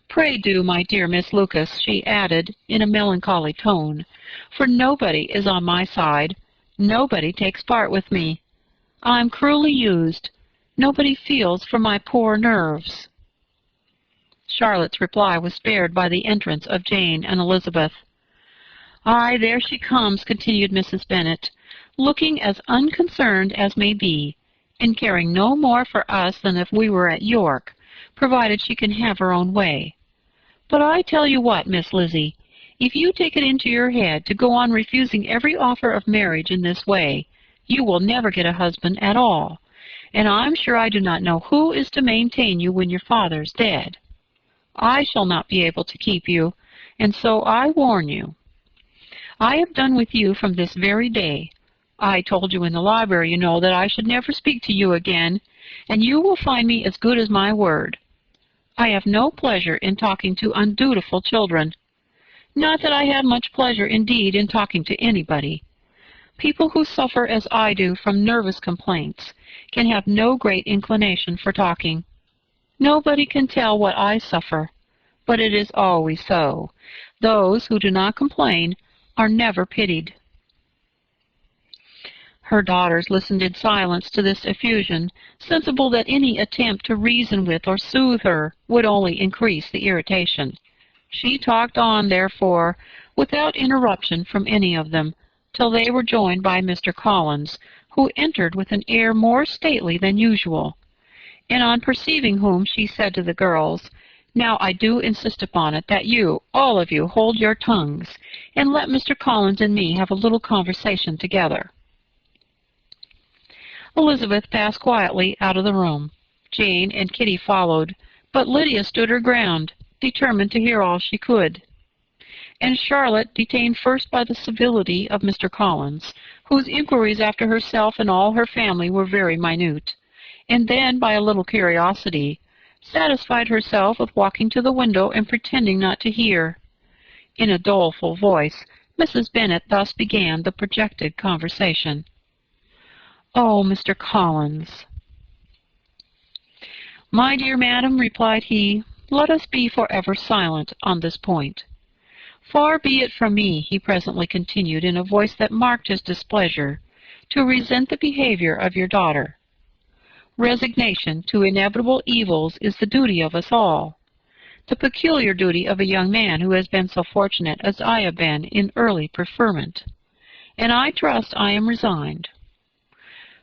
"Pray do, my dear Miss Lucas," she added, in a melancholy tone, "for nobody is on my side. Nobody takes part with me. I am cruelly used. Nobody feels for my poor nerves." Charlotte's reply was spared by the entrance of Jane and Elizabeth. "Aye, there she comes," continued Mrs. Bennet, "looking as unconcerned as may be, and caring no more for us than if we were at York, provided she can have her own way. But I tell you what, Miss Lizzie, if you take it into your head to go on refusing every offer of marriage in this way, you will never get a husband at all, and I'm sure I do not know who is to maintain you when your father is dead. I shall not be able to keep you, and so I warn you. I have done with you from this very day. I told you in the library, you know, that I should never speak to you again, and you will find me as good as my word. I have no pleasure in talking to undutiful children. Not that I have much pleasure, indeed, in talking to anybody. People who suffer as I do from nervous complaints can have no great inclination for talking. Nobody can tell what I suffer, but it is always so. Those who do not complain are never pitied. Her daughters listened in silence to this effusion, sensible that any attempt to reason with or soothe her would only increase the irritation. She talked on, therefore, without interruption from any of them, till they were joined by Mr. Collins, who entered with an air more stately than usual, and on perceiving whom she said to the girls, "Now I do insist upon it that you, all of you, hold your tongues, and let Mr. Collins and me have a little conversation together." Elizabeth passed quietly out of the room. Jane and Kitty followed, but Lydia stood her ground, determined to hear all she could. And Charlotte, detained first by the civility of Mr. Collins, whose inquiries after herself and all her family were very minute, and then by a little curiosity, satisfied herself with walking to the window and pretending not to hear. In a doleful voice, Mrs. Bennet thus began the projected conversation. "Oh, Mr. Collins." "My dear madam," replied he, "let us be forever silent on this point. Far be it from me," he presently continued in a voice that marked his displeasure, "to resent the behavior of your daughter. Resignation to inevitable evils is the duty of us all, the peculiar duty of a young man who has been so fortunate as I have been in early preferment, and I trust I am resigned.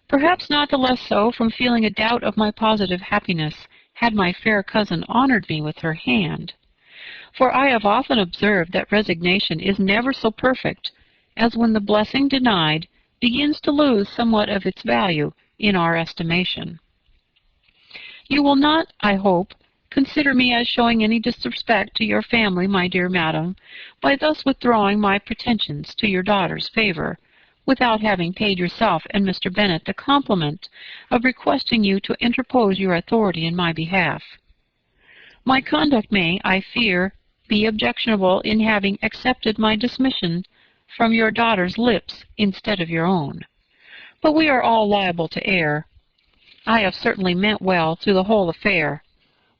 Perhaps not the less so from feeling a doubt of my positive happiness had my fair cousin honored me with her hand. For I have often observed that resignation is never so perfect as when the blessing denied begins to lose somewhat of its value in our estimation. You will not, I hope, consider me as showing any disrespect to your family, my dear madam, by thus withdrawing my pretensions to your daughter's favor, without having paid yourself and Mr. Bennet the compliment of requesting you to interpose your authority in my behalf. My conduct may, I fear, be objectionable in having accepted my dismission from your daughter's lips instead of your own. But we are all liable to err. I have certainly meant well through the whole affair.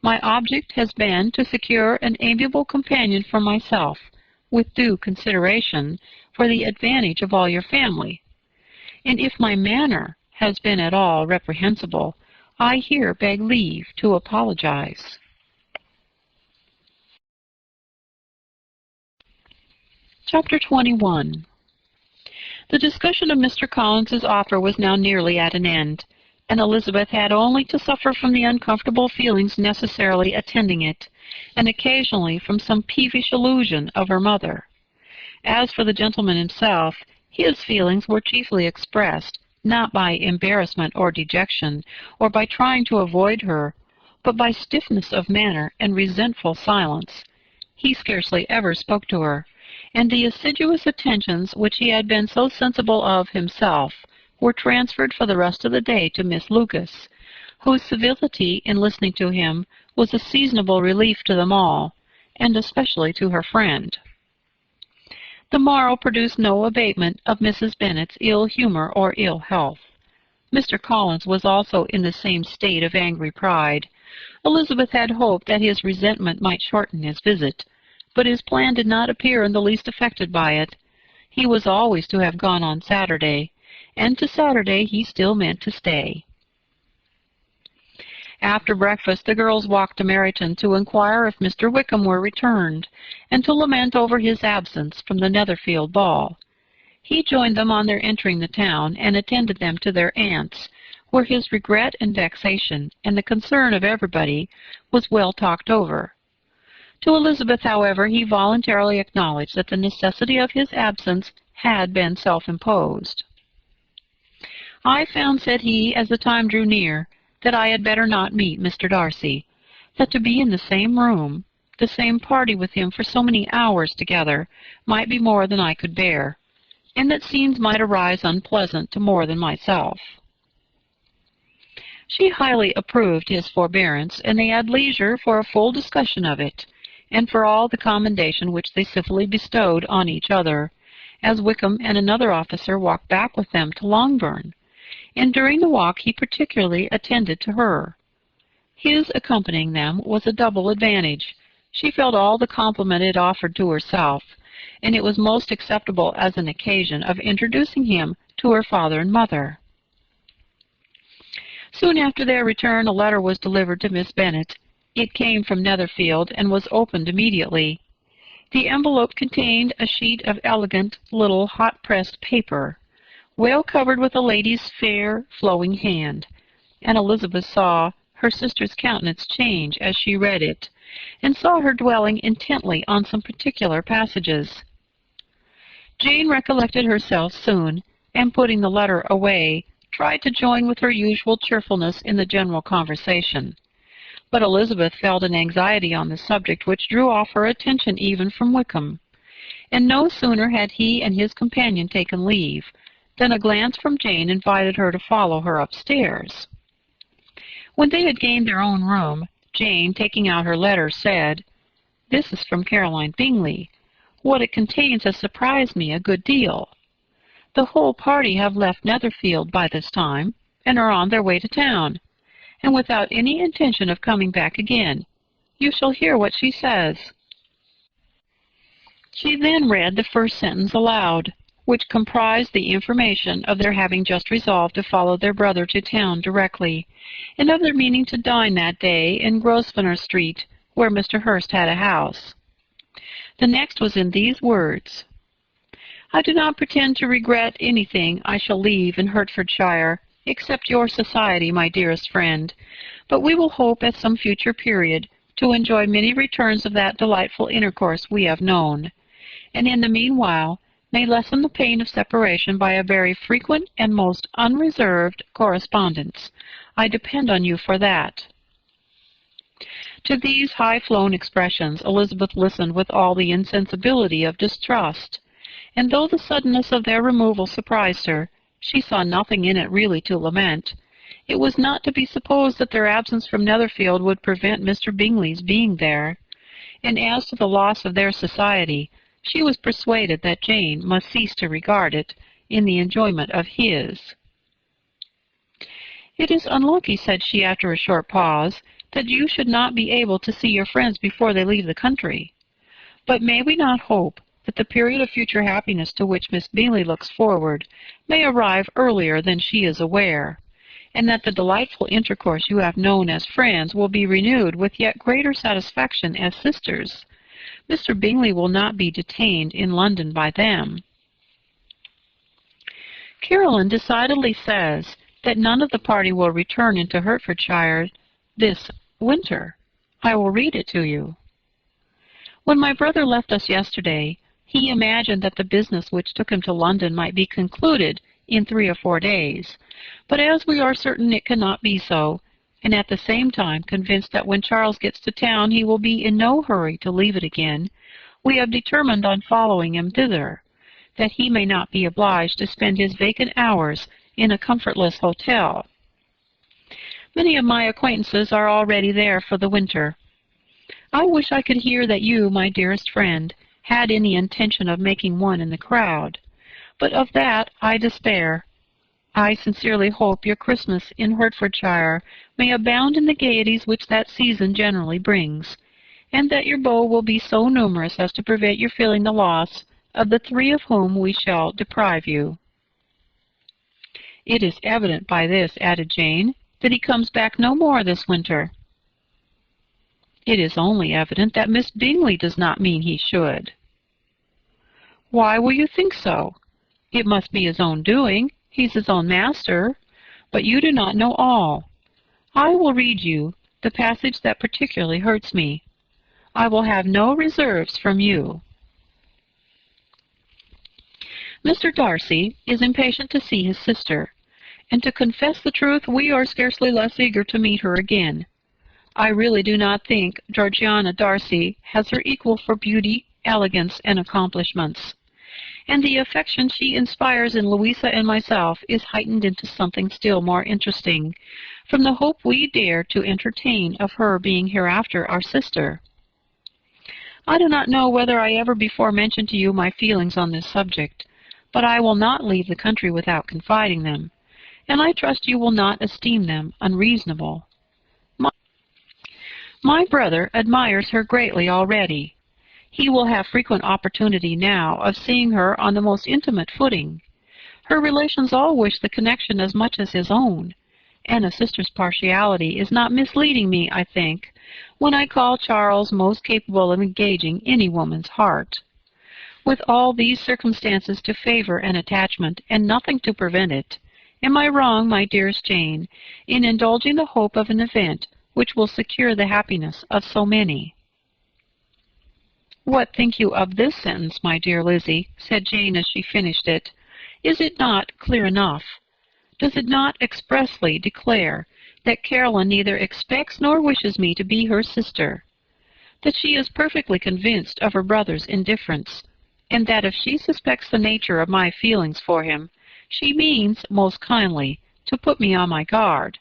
My object has been to secure an amiable companion for myself, with due consideration for the advantage of all your family. And if my manner has been at all reprehensible, I here beg leave to apologize. Chapter 21. The discussion of Mr. Collins's offer was now nearly at an end, and Elizabeth had only to suffer from the uncomfortable feelings necessarily attending it, and occasionally from some peevish allusion of her mother. As for the gentleman himself, his feelings were chiefly expressed, not by embarrassment or dejection, or by trying to avoid her, but by stiffness of manner and resentful silence. He scarcely ever spoke to her, and the assiduous attentions which he had been so sensible of himself were transferred for the rest of the day to Miss Lucas, whose civility in listening to him was a seasonable relief to them all, and especially to her friend. The morrow produced no abatement of Mrs. Bennet's ill humor or ill health. Mr. Collins was also in the same state of angry pride. Elizabeth had hoped that his resentment might shorten his visit, but his plan did not appear in the least affected by it. He was always to have gone on Saturday, and to Saturday he still meant to stay. After breakfast the girls walked to Meryton to inquire if Mr. Wickham were returned, and to lament over his absence from the Netherfield ball. He joined them on their entering the town, and attended them to their aunt's, where his regret and vexation, and the concern of everybody, was well talked over. To Elizabeth, however, he voluntarily acknowledged that the necessity of his absence had been self-imposed. "I found," said he, as the time drew near, "that I had better not meet Mr. Darcy, that to be in the same room, the same party with him for so many hours together might be more than I could bear, and that scenes might arise unpleasant to more than myself. She highly approved his forbearance, and they had leisure for a full discussion of it, and for all the commendation which they civilly bestowed on each other, as Wickham and another officer walked back with them to Longbourn, and during the walk he particularly attended to her. His accompanying them was a double advantage. She felt all the compliment it offered to herself, and it was most acceptable as an occasion of introducing him to her father and mother. Soon after their return a letter was delivered to Miss Bennet. It came from Netherfield, and was opened immediately. The envelope contained a sheet of elegant little hot-pressed paper, well covered with a lady's fair, flowing hand, and Elizabeth saw her sister's countenance change as she read it, and saw her dwelling intently on some particular passages. Jane recollected herself soon, and putting the letter away, tried to join with her usual cheerfulness in the general conversation. But Elizabeth felt an anxiety on the subject which drew off her attention even from Wickham, and no sooner had he and his companion taken leave than a glance from Jane invited her to follow her upstairs. When they had gained their own room, Jane, taking out her letter, said, "This is from Caroline Bingley. What it contains has surprised me a good deal. The whole party have left Netherfield by this time, and are on their way to town, and without any intention of coming back again. You shall hear what she says." She then read the first sentence aloud, which comprised the information of their having just resolved to follow their brother to town directly, and of their meaning to dine that day in Grosvenor Street, where Mr. Hurst had a house. The next was in these words: "I do not pretend to regret anything I shall leave in Hertfordshire, except your society, my dearest friend, but we will hope at some future period to enjoy many returns of that delightful intercourse we have known, and in the meanwhile may lessen the pain of separation by a very frequent and most unreserved correspondence. I depend on you for that." To these high-flown expressions Elizabeth listened with all the insensibility of distrust, and though the suddenness of their removal surprised her, she saw nothing in it really to lament. It was not to be supposed that their absence from Netherfield would prevent Mr. Bingley's being there, and as to the loss of their society, she was persuaded that Jane must cease to regard it in the enjoyment of his. "It is unlucky," said she after a short pause, "that you should not be able to see your friends before they leave the country. But may we not hope that the period of future happiness to which Miss Bingley looks forward may arrive earlier than she is aware, and that the delightful intercourse you have known as friends will be renewed with yet greater satisfaction as sisters? Mr. Bingley will not be detained in London by them." Caroline decidedly says that none of the party will return into Hertfordshire this winter. I will read it to you. "When my brother left us yesterday, he imagined that the business which took him to London might be concluded in 3 or 4 days, but as we are certain it cannot be so, and at the same time convinced that when Charles gets to town he will be in no hurry to leave it again, we have determined on following him thither, that he may not be obliged to spend his vacant hours in a comfortless hotel. Many of my acquaintances are already there for the winter. I wish I could hear that you, my dearest friend, had any intention of making one in the crowd, but of that I despair. I sincerely hope your Christmas in Hertfordshire may abound in the gaieties which that season generally brings, and that your beaux will be so numerous as to prevent your feeling the loss of the 3 of whom we shall deprive you." "It is evident by this," added Jane, "that he comes back no more this winter." "It is only evident that Miss Bingley does not mean he should." "Why will you think so? It must be his own doing. He's his own master. But you do not know all. I will read you the passage that particularly hurts me. I will have no reserves from you. Mr. Darcy is impatient to see his sister, and to confess the truth, we are scarcely less eager to meet her again. I really do not think Georgiana Darcy has her equal for beauty, elegance, and accomplishments. And the affection she inspires in Louisa and myself is heightened into something still more interesting, from the hope we dare to entertain of her being hereafter our sister. I do not know whether I ever before mentioned to you my feelings on this subject, but I will not leave the country without confiding them, and I trust you will not esteem them unreasonable. My brother admires her greatly already. He will have frequent opportunity now of seeing her on the most intimate footing. Her relations all wish the connection as much as his own, and a sister's partiality is not misleading me, I think, when I call Charles most capable of engaging any woman's heart. With all these circumstances to favor an attachment, and nothing to prevent it, am I wrong, my dearest Jane, in indulging the hope of an event which will secure the happiness of so many? What think you of this sentence, my dear Lizzie? Said Jane as she finished it. Is it not clear enough? Does it not expressly declare that Caroline neither expects nor wishes me to be her sister, that she is perfectly convinced of her brother's indifference, and that if she suspects the nature of my feelings for him, she means, most kindly, to put me on my guard?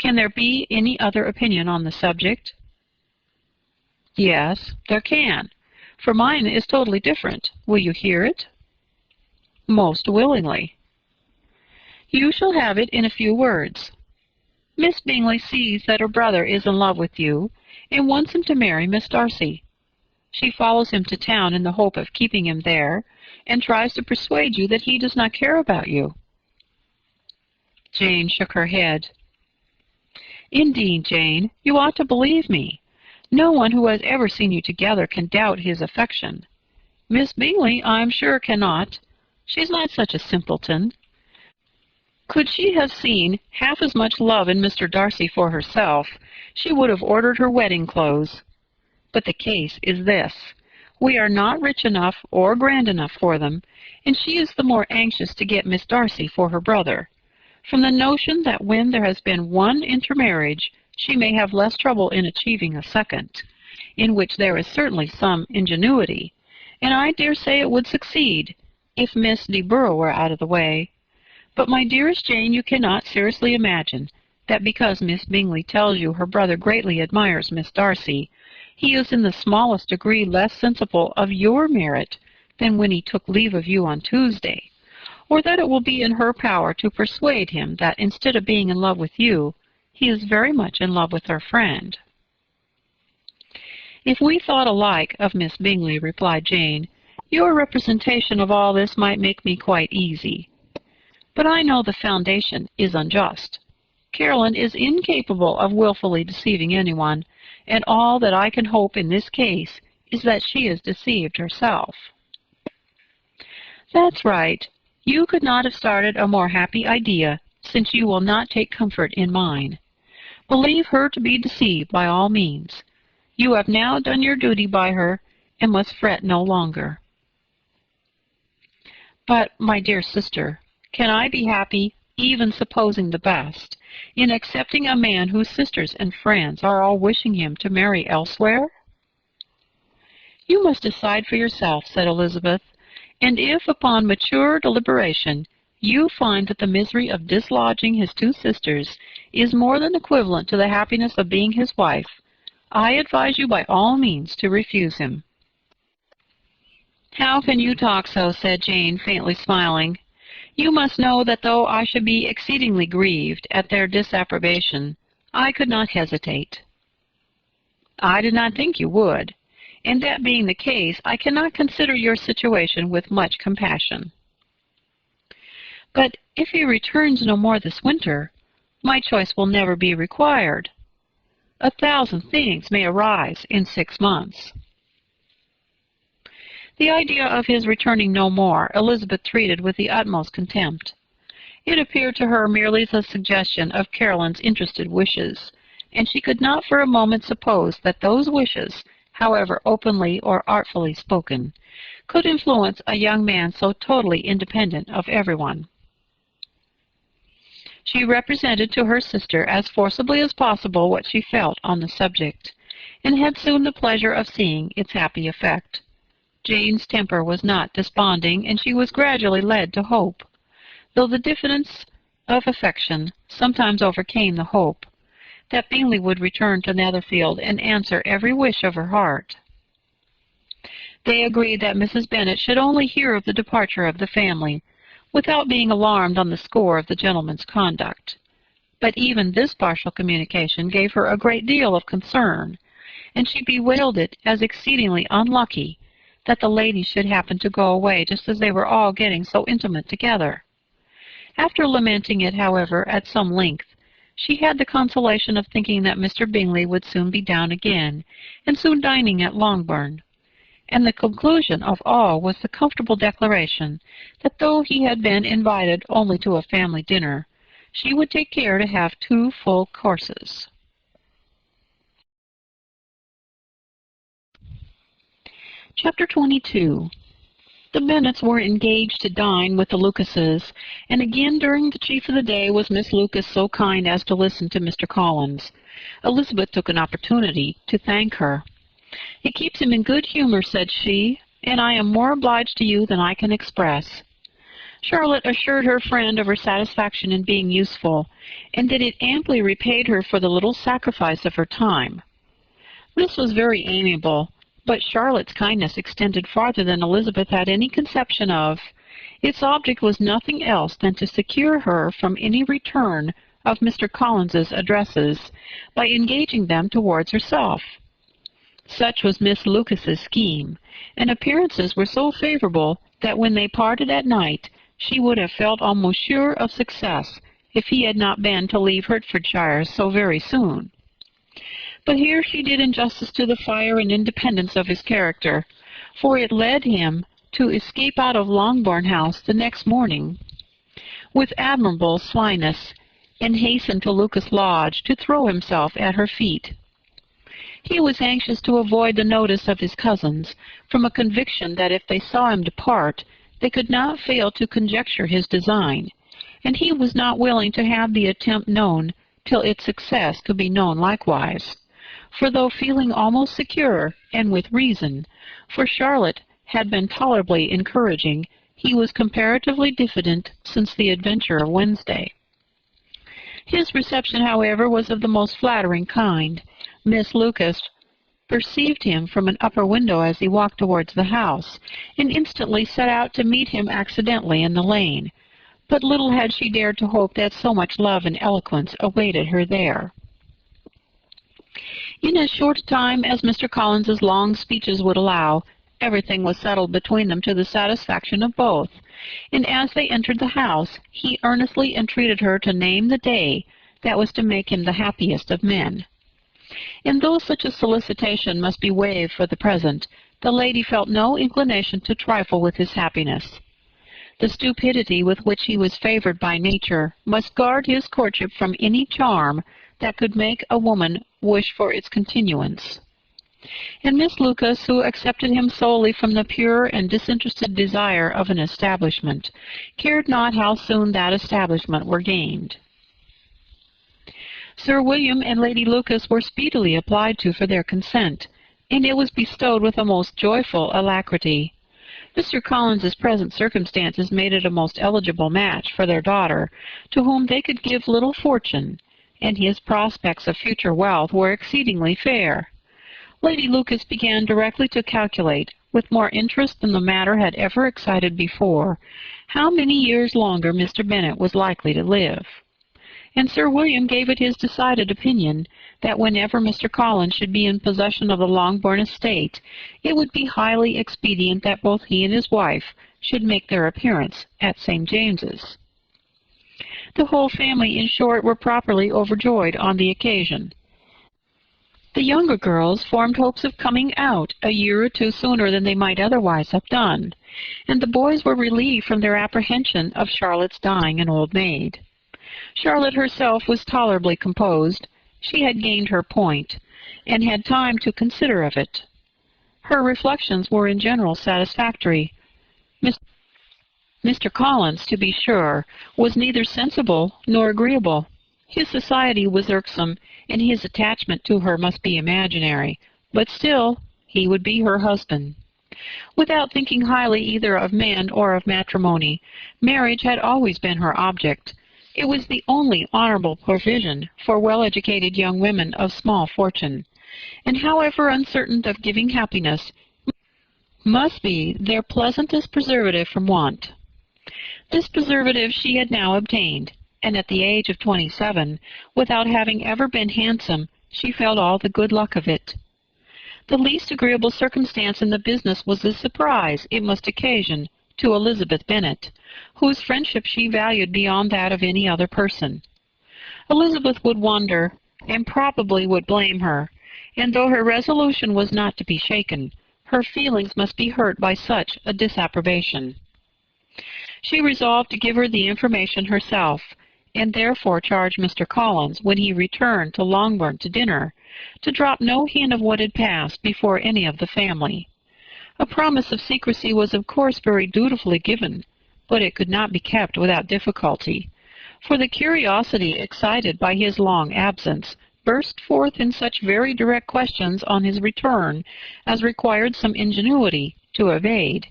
Can there be any other opinion on the subject? Yes, there can, for mine is totally different. Will you hear it? Most willingly. You shall have it in a few words. Miss Bingley sees that her brother is in love with you, and wants him to marry Miss Darcy. She follows him to town in the hope of keeping him there, and tries to persuade you that he does not care about you. Jane shook her head. Indeed, Jane, you ought to believe me. No one who has ever seen you together can doubt his affection. Miss Bingley, I am sure, cannot. She's not such a simpleton. Could she have seen half as much love in Mr. Darcy for herself, she would have ordered her wedding clothes. But the case is this. We are not rich enough or grand enough for them, and she is the more anxious to get Miss Darcy for her brother, from the notion that when there has been one intermarriage, she may have less trouble in achieving a second, in which there is certainly some ingenuity, and I dare say it would succeed, if Miss de Bourgh were out of the way. But, my dearest Jane, you cannot seriously imagine that because Miss Bingley tells you her brother greatly admires Miss Darcy, he is in the smallest degree less sensible of your merit than when he took leave of you on Tuesday, or that it will be in her power to persuade him that instead of being in love with you, he is very much in love with her friend. If we thought alike of Miss Bingley, replied Jane, your representation of all this might make me quite easy. But I know the foundation is unjust. Caroline is incapable of wilfully deceiving anyone, and all that I can hope in this case is that she is deceived herself. That's right. You could not have started a more happy idea, since you will not take comfort in mine. Believe her to be deceived by all means. You have now done your duty by her, and must fret no longer. But, my dear sister, can I be happy, even supposing the best, in accepting a man whose sisters and friends are all wishing him to marry elsewhere? You must decide for yourself, said Elizabeth, and if, upon mature deliberation, you find that the misery of dislodging his two sisters is more than equivalent to the happiness of being his wife, I advise you by all means to refuse him. How can you talk so? Said Jane, faintly smiling. You must know that though I should be exceedingly grieved at their disapprobation, I could not hesitate. I did not think you would, and that being the case, I cannot consider your situation with much compassion. But if he returns no more this winter, my choice will never be required. 1,000 things may arise in 6 months. The idea of his returning no more Elizabeth treated with the utmost contempt. It appeared to her merely the suggestion of Caroline's interested wishes, and she could not for a moment suppose that those wishes, however openly or artfully spoken, could influence a young man so totally independent of everyone. She represented to her sister as forcibly as possible what she felt on the subject, and had soon the pleasure of seeing its happy effect. Jane's temper was not desponding, and she was gradually led to hope, though the diffidence of affection sometimes overcame the hope, that Bingley would return to Netherfield and answer every wish of her heart. They agreed that Mrs. Bennet should only hear of the departure of the family, without being alarmed on the score of the gentleman's conduct. But even this partial communication gave her a great deal of concern, and she bewailed it as exceedingly unlucky that the ladies should happen to go away just as they were all getting so intimate together. After lamenting it, however, at some length, she had the consolation of thinking that Mr. Bingley would soon be down again, and soon dining at Longbourn. And the conclusion of all was the comfortable declaration that though he had been invited only to a family dinner, she would take care to have 2 full courses. Chapter 22. The Bennets were engaged to dine with the Lucases, and again during the chief of the day was Miss Lucas so kind as to listen to Mr. Collins. Elizabeth took an opportunity to thank her. "It keeps him in good humor," said she, "and I am more obliged to you than I can express." Charlotte assured her friend of her satisfaction in being useful, and that it amply repaid her for the little sacrifice of her time. This was very amiable, but Charlotte's kindness extended farther than Elizabeth had any conception of. Its object was nothing else than to secure her from any return of Mr. Collins's addresses by engaging them towards herself. Such was Miss Lucas's scheme, and appearances were so favorable that when they parted at night she would have felt almost sure of success if he had not been to leave Hertfordshire so very soon. But here she did injustice to the fire and independence of his character, for it led him to escape out of Longbourn House the next morning with admirable slyness, and hasten to Lucas Lodge to throw himself at her feet. He was anxious to avoid the notice of his cousins, from a conviction that if they saw him depart, they could not fail to conjecture his design, and he was not willing to have the attempt known till its success could be known likewise. For though feeling almost secure, and with reason, for Charlotte had been tolerably encouraging, he was comparatively diffident since the adventure of Wednesday. His reception, however, was of the most flattering kind. Miss Lucas perceived him from an upper window as he walked towards the house, and instantly set out to meet him accidentally in the lane. But little had she dared to hope that so much love and eloquence awaited her there. In as short a time as Mr. Collins's long speeches would allow, everything was settled between them to the satisfaction of both, and as they entered the house, he earnestly entreated her to name the day that was to make him the happiest of men. And though such a solicitation must be waived for the present, the lady felt no inclination to trifle with his happiness. The stupidity with which he was favored by nature must guard his courtship from any charm that could make a woman wish for its continuance. And Miss Lucas, who accepted him solely from the pure and disinterested desire of an establishment, cared not how soon that establishment were gained. Sir William and Lady Lucas were speedily applied to for their consent, and it was bestowed with a most joyful alacrity. Mr. Collins's present circumstances made it a most eligible match for their daughter, to whom they could give little fortune, and his prospects of future wealth were exceedingly fair. Lady Lucas began directly to calculate, with more interest than the matter had ever excited before, how many years longer Mr. Bennet was likely to live. And Sir William gave it his decided opinion that whenever Mr. Collins should be in possession of the Longbourn estate, it would be highly expedient that both he and his wife should make their appearance at St. James's. The whole family, in short, were properly overjoyed on the occasion. The younger girls formed hopes of coming out a year or two sooner than they might otherwise have done, and the boys were relieved from their apprehension of Charlotte's dying an old maid. Charlotte herself was tolerably composed. She had gained her point, and had time to consider of it. Her reflections were in general satisfactory. Mr. Collins, to be sure, was neither sensible nor agreeable. His society was irksome, and his attachment to her must be imaginary, but still he would be her husband. Without thinking highly either of man or of matrimony, marriage had always been her object. It was the only honorable provision for well-educated young women of small fortune, and however uncertain of giving happiness, must be their pleasantest preservative from want. This preservative she had now obtained, and at the age of 27, without having ever been handsome, she felt all the good luck of it. The least agreeable circumstance in the business was the surprise it must occasion to Elizabeth Bennet, whose friendship she valued beyond that of any other person. Elizabeth would wonder, and probably would blame her, and though her resolution was not to be shaken, her feelings must be hurt by such a disapprobation. She resolved to give her the information herself, and therefore charged Mr. Collins, when he returned to Longbourn to dinner, to drop no hint of what had passed before any of the family. A promise of secrecy was of course very dutifully given, but it could not be kept without difficulty, for the curiosity excited by his long absence burst forth in such very direct questions on his return as required some ingenuity to evade,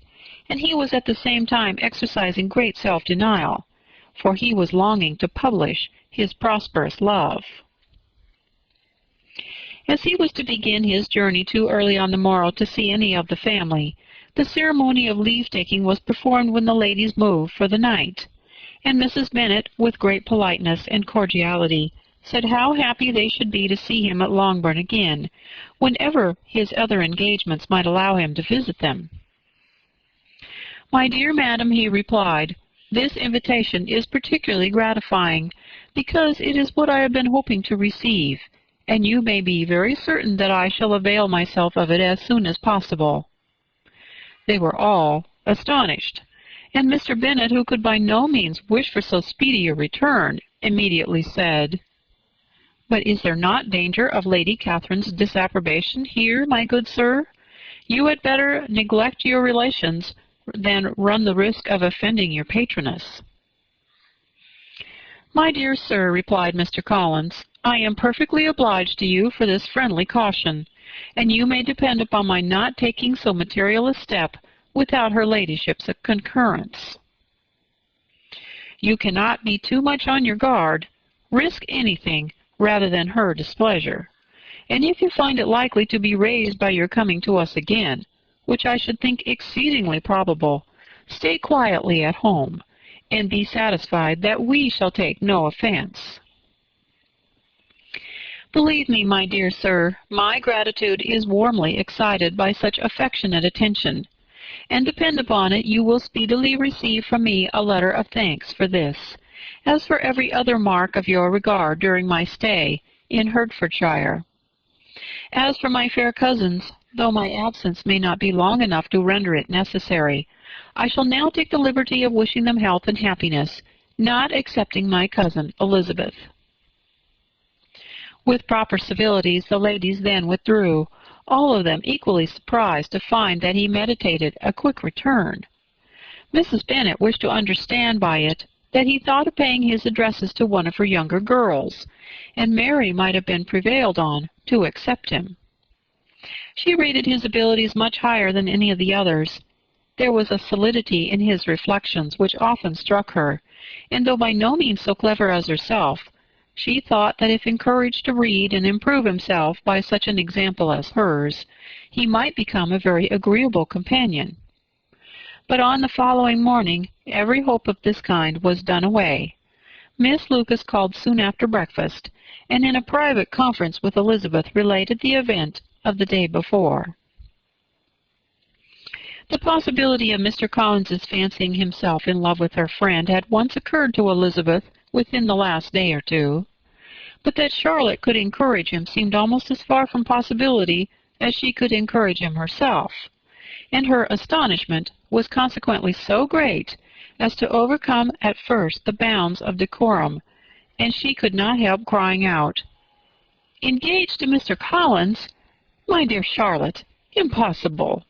and he was at the same time exercising great self-denial, for he was longing to publish his prosperous love. As he was to begin his journey too early on the morrow to see any of the family, the ceremony of leave-taking was performed when the ladies moved for the night, and Mrs. Bennet, with great politeness and cordiality, said how happy they should be to see him at Longbourn again, whenever his other engagements might allow him to visit them. "My dear madam," he replied, "this invitation is particularly gratifying, because it is what I have been hoping to receive, and you may be very certain that I shall avail myself of it as soon as possible." They were all astonished, and Mr. Bennet, who could by no means wish for so speedy a return, immediately said, "But is there not danger of Lady Catherine's disapprobation here, my good sir? You had better neglect your relations than run the risk of offending your patroness." "My dear sir," replied Mr. Collins, "I am perfectly obliged to you for this friendly caution, and you may depend upon my not taking so material a step without her ladyship's concurrence. You cannot be too much on your guard. Risk anything rather than her displeasure, and if you find it likely to be raised by your coming to us again, which I should think exceedingly probable, stay quietly at home, and be satisfied that we shall take no offense." Believe me, my dear sir, my gratitude is warmly excited by such affectionate attention, and depend upon it you will speedily receive from me a letter of thanks for this, as for every other mark of your regard during my stay in Hertfordshire. As for my fair cousins, though my absence may not be long enough to render it necessary, I shall now take the liberty of wishing them health and happiness, not excepting my cousin Elizabeth. With proper civilities the ladies then withdrew, all of them equally surprised to find that he meditated a quick return. Mrs. Bennet wished to understand by it that he thought of paying his addresses to one of her younger girls, and Mary might have been prevailed on to accept him. She rated his abilities much higher than any of the others. There was a solidity in his reflections which often struck her, and though by no means so clever as herself, she thought that if encouraged to read and improve himself by such an example as hers, he might become a very agreeable companion. But on the following morning every hope of this kind was done away. Miss Lucas called soon after breakfast, and in a private conference with Elizabeth related the event of the day before. The possibility of Mr. Collins's fancying himself in love with her friend had once occurred to Elizabeth within the last day or two, but that Charlotte could encourage him seemed almost as far from possibility as she could encourage him herself, and her astonishment was consequently so great as to overcome at first the bounds of decorum, and she could not help crying out, "Engaged to Mr. Collins? My dear Charlotte, impossible!"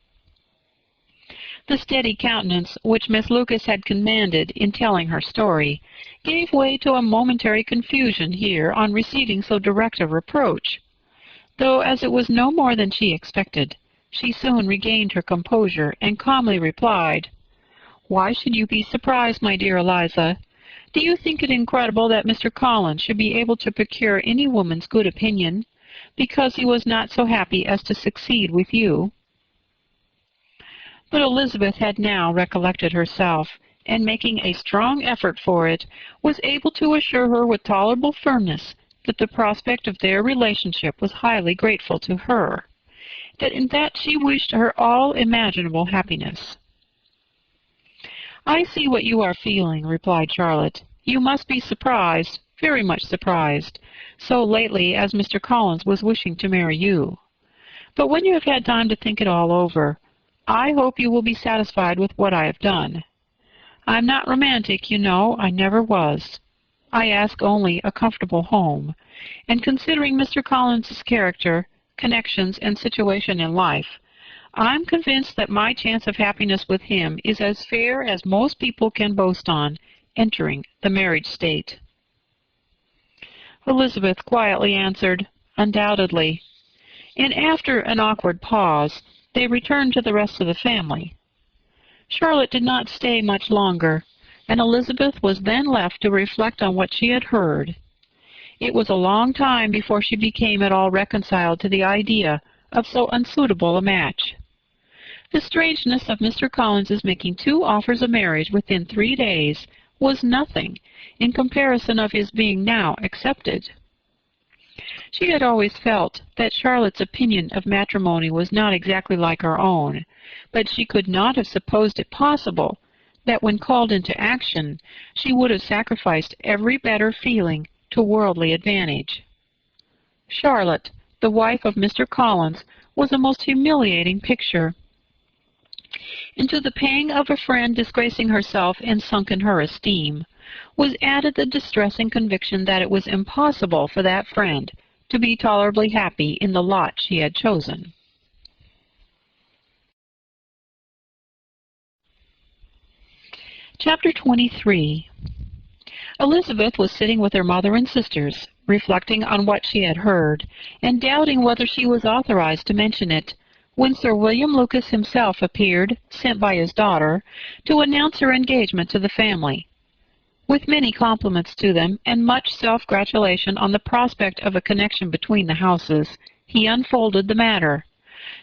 The steady countenance which Miss Lucas had commanded in telling her story gave way to a momentary confusion here on receiving so direct a reproach, though as it was no more than she expected, she soon regained her composure and calmly replied, "Why should you be surprised, my dear Eliza? Do you think it incredible that Mr. Collins should be able to procure any woman's good opinion, because he was not so happy as to succeed with you?" But Elizabeth had now recollected herself, and making a strong effort for it, was able to assure her with tolerable firmness that the prospect of their relationship was highly grateful to her, that in that she wished her all imaginable happiness. "I see what you are feeling," replied Charlotte. "You must be surprised, very much surprised, so lately as Mr. Collins was wishing to marry you. But when you have had time to think it all over, I hope you will be satisfied with what I have done. I'm not romantic, you know, I never was. I ask only a comfortable home, and considering Mr. Collins's character, connections, and situation in life, I'm convinced that my chance of happiness with him is as fair as most people can boast on entering the marriage state." Elizabeth quietly answered, "Undoubtedly," and after an awkward pause, they returned to the rest of the family. Charlotte did not stay much longer, and Elizabeth was then left to reflect on what she had heard. It was a long time before she became at all reconciled to the idea of so unsuitable a match. The strangeness of Mr. Collins's making 2 offers of marriage within 3 days was nothing in comparison of his being now accepted. She had always felt that Charlotte's opinion of matrimony was not exactly like her own, but she could not have supposed it possible that when called into action she would have sacrificed every better feeling to worldly advantage. Charlotte, the wife of Mr. Collins, was a most humiliating picture. And to the pang of a friend disgracing herself and sunken her esteem, was added the distressing conviction that it was impossible for that friend to be tolerably happy in the lot she had chosen. Chapter 23. Elizabeth was sitting with her mother and sisters, reflecting on what she had heard, and doubting whether she was authorized to mention it, when Sir William Lucas himself appeared, sent by his daughter, to announce her engagement to the family. With many compliments to them, and much self-gratulation on the prospect of a connection between the houses, he unfolded the matter,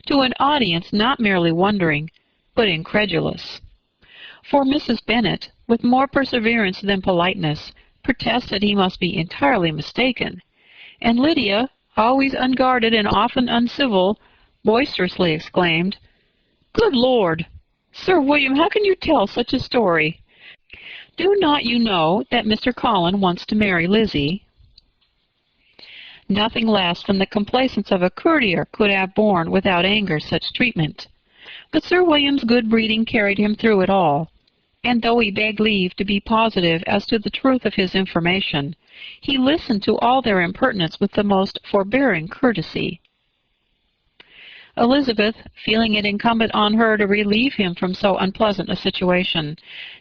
to an audience not merely wondering, but incredulous. For Mrs. Bennet, with more perseverance than politeness, protested he must be entirely mistaken, and Lydia, always unguarded and often uncivil, boisterously exclaimed, "Good Lord! Sir William, how can you tell such a story? Do not you know that Mr. Collins wants to marry Lizzie?" Nothing less than the complaisance of a courtier could have borne without anger such treatment. But Sir William's good breeding carried him through it all, and though he begged leave to be positive as to the truth of his information, he listened to all their impertinence with the most forbearing courtesy. Elizabeth, feeling it incumbent on her to relieve him from so unpleasant a situation,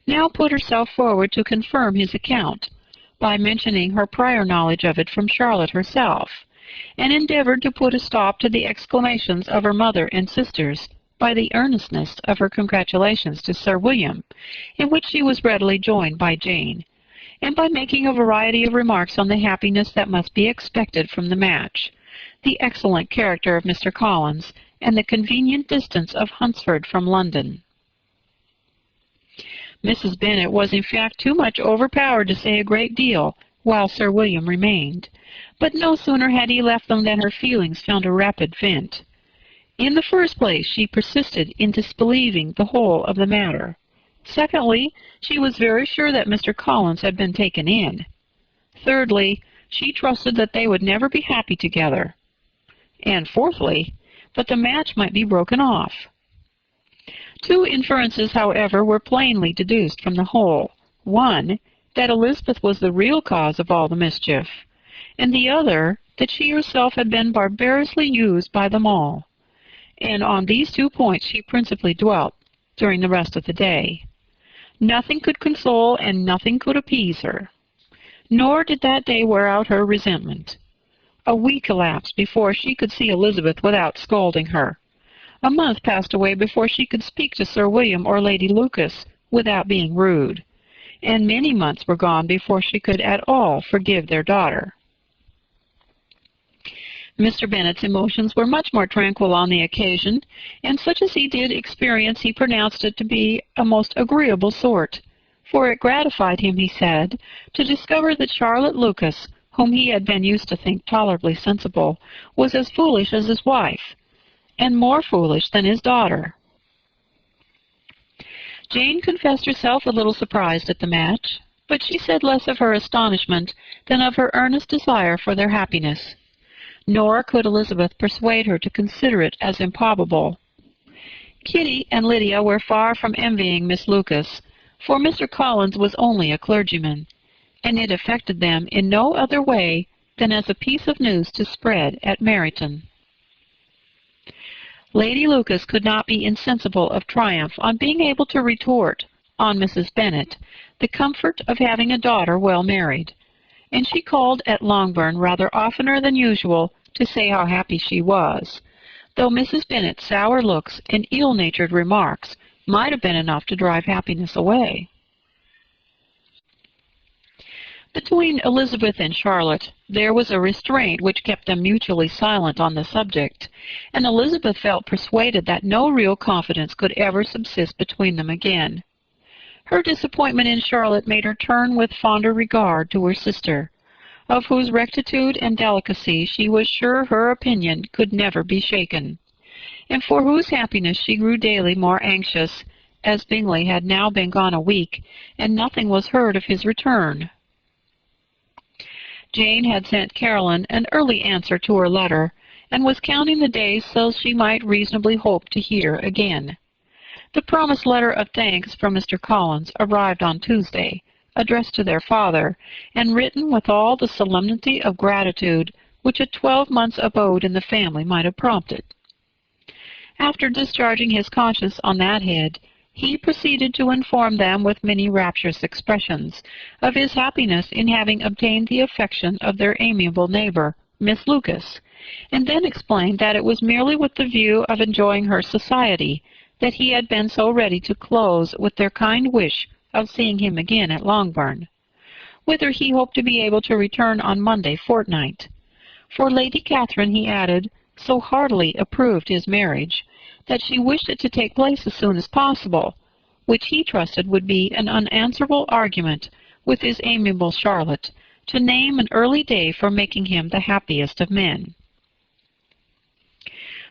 now put herself forward to confirm his account, by mentioning her prior knowledge of it from Charlotte herself, and endeavored to put a stop to the exclamations of her mother and sisters by the earnestness of her congratulations to Sir William, in which she was readily joined by Jane, and by making a variety of remarks on the happiness that must be expected from the match, the excellent character of Mr. Collins, and the convenient distance of Hunsford from London. Mrs. Bennet was in fact too much overpowered to say a great deal while Sir William remained, but no sooner had he left them than her feelings found a rapid vent. In the first place, she persisted in disbelieving the whole of the matter. Secondly, she was very sure that Mr. Collins had been taken in. Thirdly, she trusted that they would never be happy together. And fourthly, that the match might be broken off. 2 inferences, however, were plainly deduced from the whole. One, that Elizabeth was the real cause of all the mischief, and the other, that she herself had been barbarously used by them all. And on these 2 points she principally dwelt, during the rest of the day. Nothing could console and nothing could appease her. Nor did that day wear out her resentment. A week elapsed before she could see Elizabeth without scolding her. A month passed away before she could speak to Sir William or Lady Lucas without being rude, and many months were gone before she could at all forgive their daughter. Mr. Bennet's emotions were much more tranquil on the occasion, and such as he did experience he pronounced it to be a most agreeable sort, for it gratified him, he said, to discover that Charlotte Lucas, whom he had been used to think tolerably sensible, was as foolish as his wife, and more foolish than his daughter. Jane confessed herself a little surprised at the match, but she said less of her astonishment than of her earnest desire for their happiness. Nor could Elizabeth persuade her to consider it as improbable. Kitty and Lydia were far from envying Miss Lucas, for Mr. Collins was only a clergyman, and it affected them in no other way than as a piece of news to spread at Meryton. Lady Lucas could not be insensible of triumph on being able to retort on Mrs. Bennet the comfort of having a daughter well married, and she called at Longbourn rather oftener than usual to say how happy she was, though Mrs. Bennet's sour looks and ill-natured remarks might have been enough to drive happiness away. Between Elizabeth and Charlotte there was a restraint which kept them mutually silent on the subject, and Elizabeth felt persuaded that no real confidence could ever subsist between them again. Her disappointment in Charlotte made her turn with fonder regard to her sister, of whose rectitude and delicacy she was sure her opinion could never be shaken, and for whose happiness she grew daily more anxious, as Bingley had now been gone a week, and nothing was heard of his return. Jane had sent Caroline an early answer to her letter, and was counting the days till she might reasonably hope to hear again. The promised letter of thanks from Mr. Collins arrived on Tuesday, addressed to their father, and written with all the solemnity of gratitude which a 12 months' abode in the family might have prompted. After discharging his conscience on that head, he proceeded to inform them with many rapturous expressions of his happiness in having obtained the affection of their amiable neighbor, Miss Lucas, and then explained that it was merely with the view of enjoying her society that he had been so ready to close with their kind wish of seeing him again at Longbourn, whither he hoped to be able to return on Monday fortnight. For Lady Catherine, he added, so heartily approved his marriage, that she wished it to take place as soon as possible, which he trusted would be an unanswerable argument with his amiable Charlotte, to name an early day for making him the happiest of men.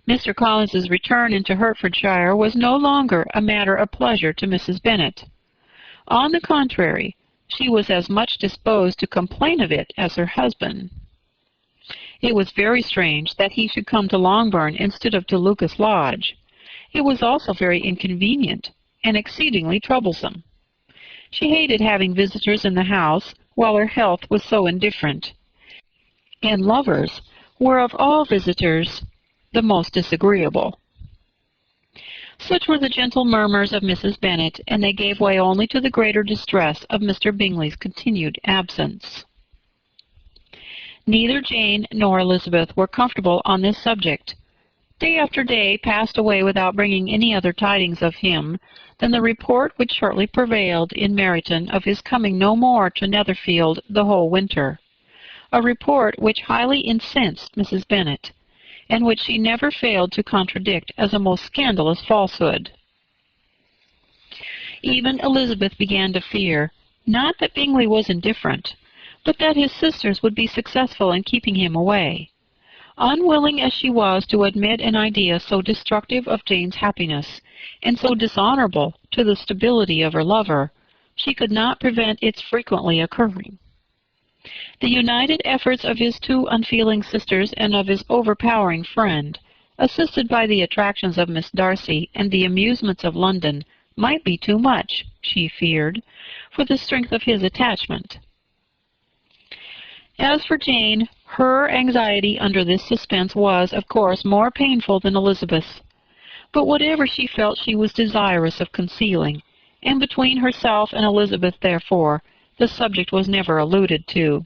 Mr. Collins's return into Hertfordshire was no longer a matter of pleasure to Mrs. Bennet. On the contrary, she was as much disposed to complain of it as her husband. It was very strange that he should come to Longbourn instead of to Lucas Lodge. It was also very inconvenient and exceedingly troublesome. She hated having visitors in the house while her health was so indifferent, and lovers were of all visitors the most disagreeable. Such were the gentle murmurs of Mrs. Bennet, and they gave way only to the greater distress of Mr. Bingley's continued absence. Neither Jane nor Elizabeth were comfortable on this subject. Day after day passed away without bringing any other tidings of him than the report which shortly prevailed in Meryton of his coming no more to Netherfield the whole winter, a report which highly incensed Mrs. Bennet, and which she never failed to contradict as a most scandalous falsehood. Even Elizabeth began to fear, not that Bingley was indifferent, but that his sisters would be successful in keeping him away. Unwilling as she was to admit an idea so destructive of Jane's happiness, and so dishonorable to the stability of her lover, she could not prevent its frequently occurring. The united efforts of his two unfeeling sisters and of his overpowering friend, assisted by the attractions of Miss Darcy and the amusements of London, might be too much, she feared, for the strength of his attachment. As for Jane, her anxiety under this suspense was, of course, more painful than Elizabeth's. but whatever she felt she was desirous of concealing, and between herself and Elizabeth, therefore, the subject was never alluded to.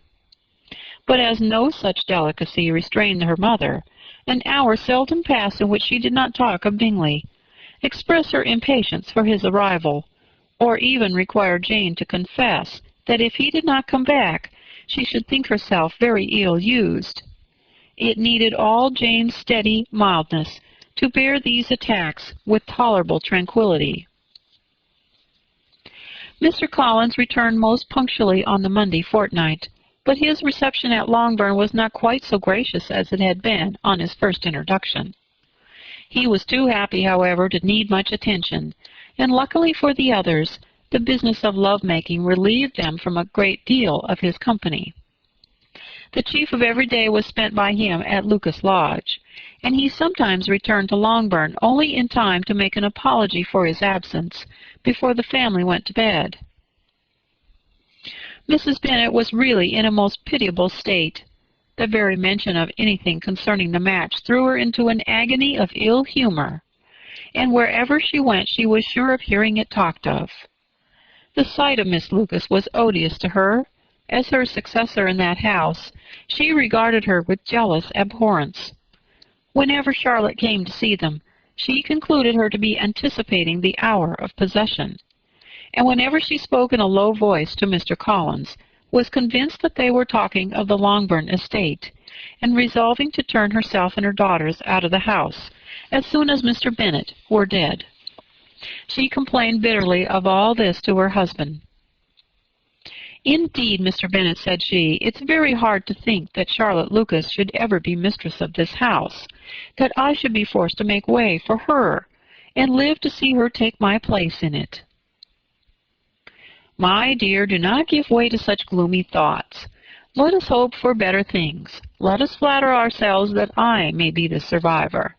But as no such delicacy restrained her mother, an hour seldom passed in which she did not talk of Bingley, express her impatience for his arrival, or even require Jane to confess that if he did not come back, she should think herself very ill-used. It needed all Jane's steady mildness to bear these attacks with tolerable tranquillity. Mr. Collins returned most punctually on the Monday fortnight, but his reception at Longbourn was not quite so gracious as it had been on his first introduction. He was too happy, however, to need much attention, and luckily for the others, the business of love-making relieved them from a great deal of his company. The chief of every day was spent by him at Lucas Lodge, and he sometimes returned to Longbourn only in time to make an apology for his absence before the family went to bed. Mrs. Bennet was really in a most pitiable state. The very mention of anything concerning the match threw her into an agony of ill humor, and wherever she went she was sure of hearing it talked of. The sight of Miss Lucas was odious to her. As her successor in that house, she regarded her with jealous abhorrence. Whenever Charlotte came to see them, she concluded her to be anticipating the hour of possession, and whenever she spoke in a low voice to Mr. Collins, was convinced that they were talking of the Longbourn estate, and resolving to turn herself and her daughters out of the house as soon as Mr. Bennet were dead. She complained bitterly of all this to her husband. "Indeed, Mr. Bennet," said she, "it's very hard to think that Charlotte Lucas should ever be mistress of this house, that I should be forced to make way for her, and live to see her take my place in it." "My dear, do not give way to such gloomy thoughts. Let us hope for better things. Let us flatter ourselves that I may be the survivor."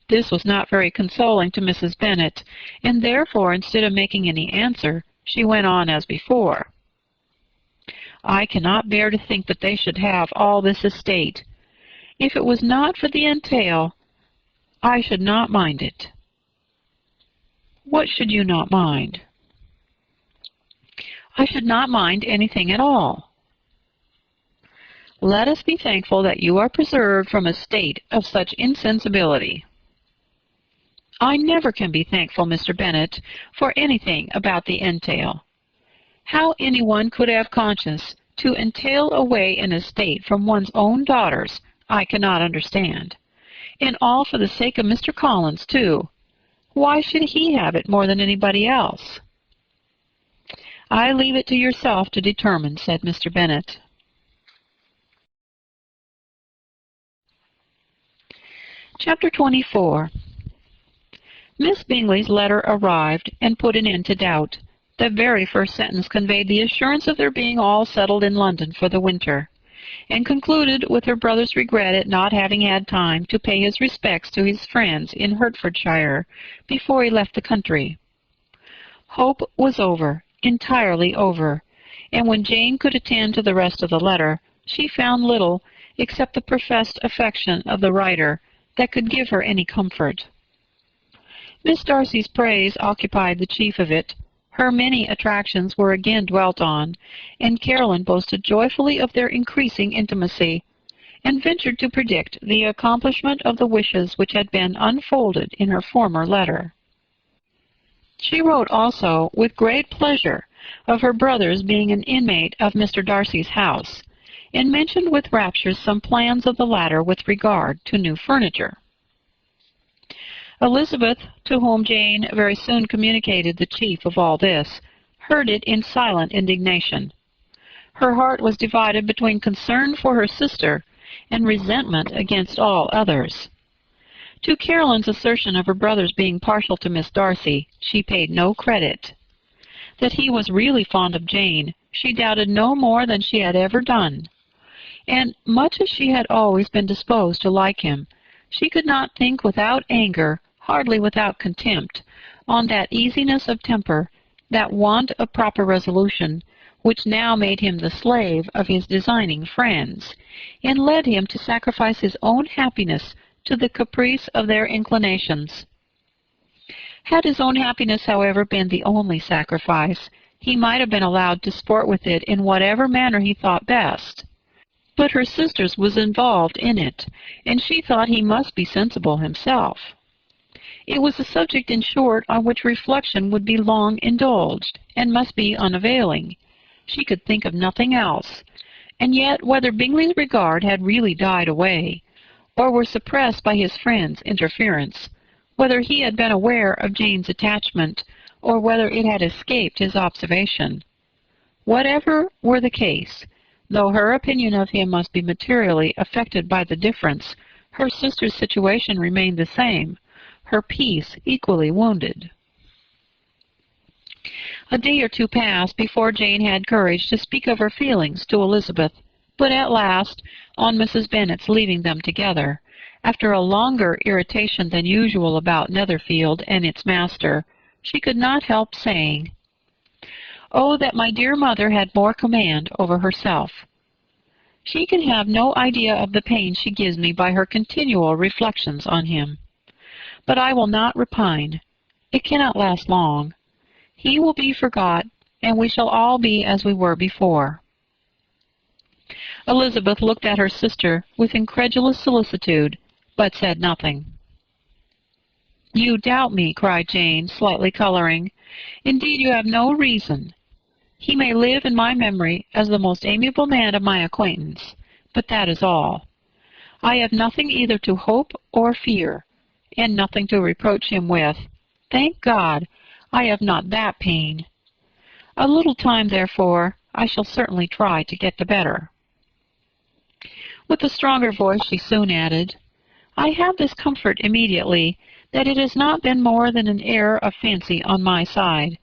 This was not very consoling to Mrs. Bennet, and therefore, instead of making any answer, she went on as before. "I cannot bear to think that they should have all this estate. If it was not for the entail, I should not mind it." "What should you not mind?" "I should not mind anything at all." "Let us be thankful that you are preserved from a state of such insensibility." "I never can be thankful, Mr. Bennet, for anything about the entail. How anyone could have conscience to entail away an estate from one's own daughters, I cannot understand. And all for the sake of Mr. Collins, too. Why should he have it more than anybody else?" "I leave it to yourself to determine," said Mr. Bennet. Chapter 24. Miss Bingley's letter arrived, and put an end to doubt. The very first sentence conveyed the assurance of their being all settled in London for the winter, and concluded with her brother's regret at not having had time to pay his respects to his friends in Hertfordshire before he left the country. Hope was over, entirely over, and when Jane could attend to the rest of the letter, she found little, except the professed affection of the writer, that could give her any comfort. Miss Darcy's praise occupied the chief of it. Her many attractions were again dwelt on, and Caroline boasted joyfully of their increasing intimacy, and ventured to predict the accomplishment of the wishes which had been unfolded in her former letter. She wrote also, with great pleasure, of her brother's being an inmate of Mr. Darcy's house, and mentioned with rapture some plans of the latter with regard to new furniture. Elizabeth, to whom Jane very soon communicated the chief of all this, heard it in silent indignation. Her heart was divided between concern for her sister and resentment against all others. To Caroline's assertion of her brother's being partial to Miss Darcy, she paid no credit. That he was really fond of Jane, she doubted no more than she had ever done. And much as she had always been disposed to like him, she could not think without anger, hardly without contempt, on that easiness of temper, that want of proper resolution, which now made him the slave of his designing friends, and led him to sacrifice his own happiness to the caprice of their inclinations. Had his own happiness, however, been the only sacrifice, he might have been allowed to sport with it in whatever manner he thought best. But her sister's was involved in it, and she thought he must be sensible himself. It was a subject, in short, on which reflection would be long indulged, and must be unavailing. She could think of nothing else. And yet, whether Bingley's regard had really died away, or were suppressed by his friend's interference, whether he had been aware of Jane's attachment, or whether it had escaped his observation, whatever were the case, though her opinion of him must be materially affected by the difference, her sister's situation remained the same, her peace equally wounded. A day or two passed before Jane had courage to speak of her feelings to Elizabeth, but at last, on Mrs. Bennet's leaving them together, after a longer irritation than usual about Netherfield and its master, she could not help saying, "Oh, that my dear mother had more command over herself! She can have no idea of the pain she gives me by her continual reflections on him. But I will not repine. It cannot last long. He will be forgot, and we shall all be as we were before." Elizabeth looked at her sister with incredulous solicitude, but said nothing. "You doubt me," cried Jane, slightly coloring. "Indeed, you have no reason. He may live in my memory as the most amiable man of my acquaintance, but that is all. I have nothing either to hope or fear, and nothing to reproach him with. Thank God, I have not that pain. A little time, therefore, I shall certainly try to get the better." With a stronger voice she soon added, "I have this comfort immediately, that it has not been more than an error of fancy on my side,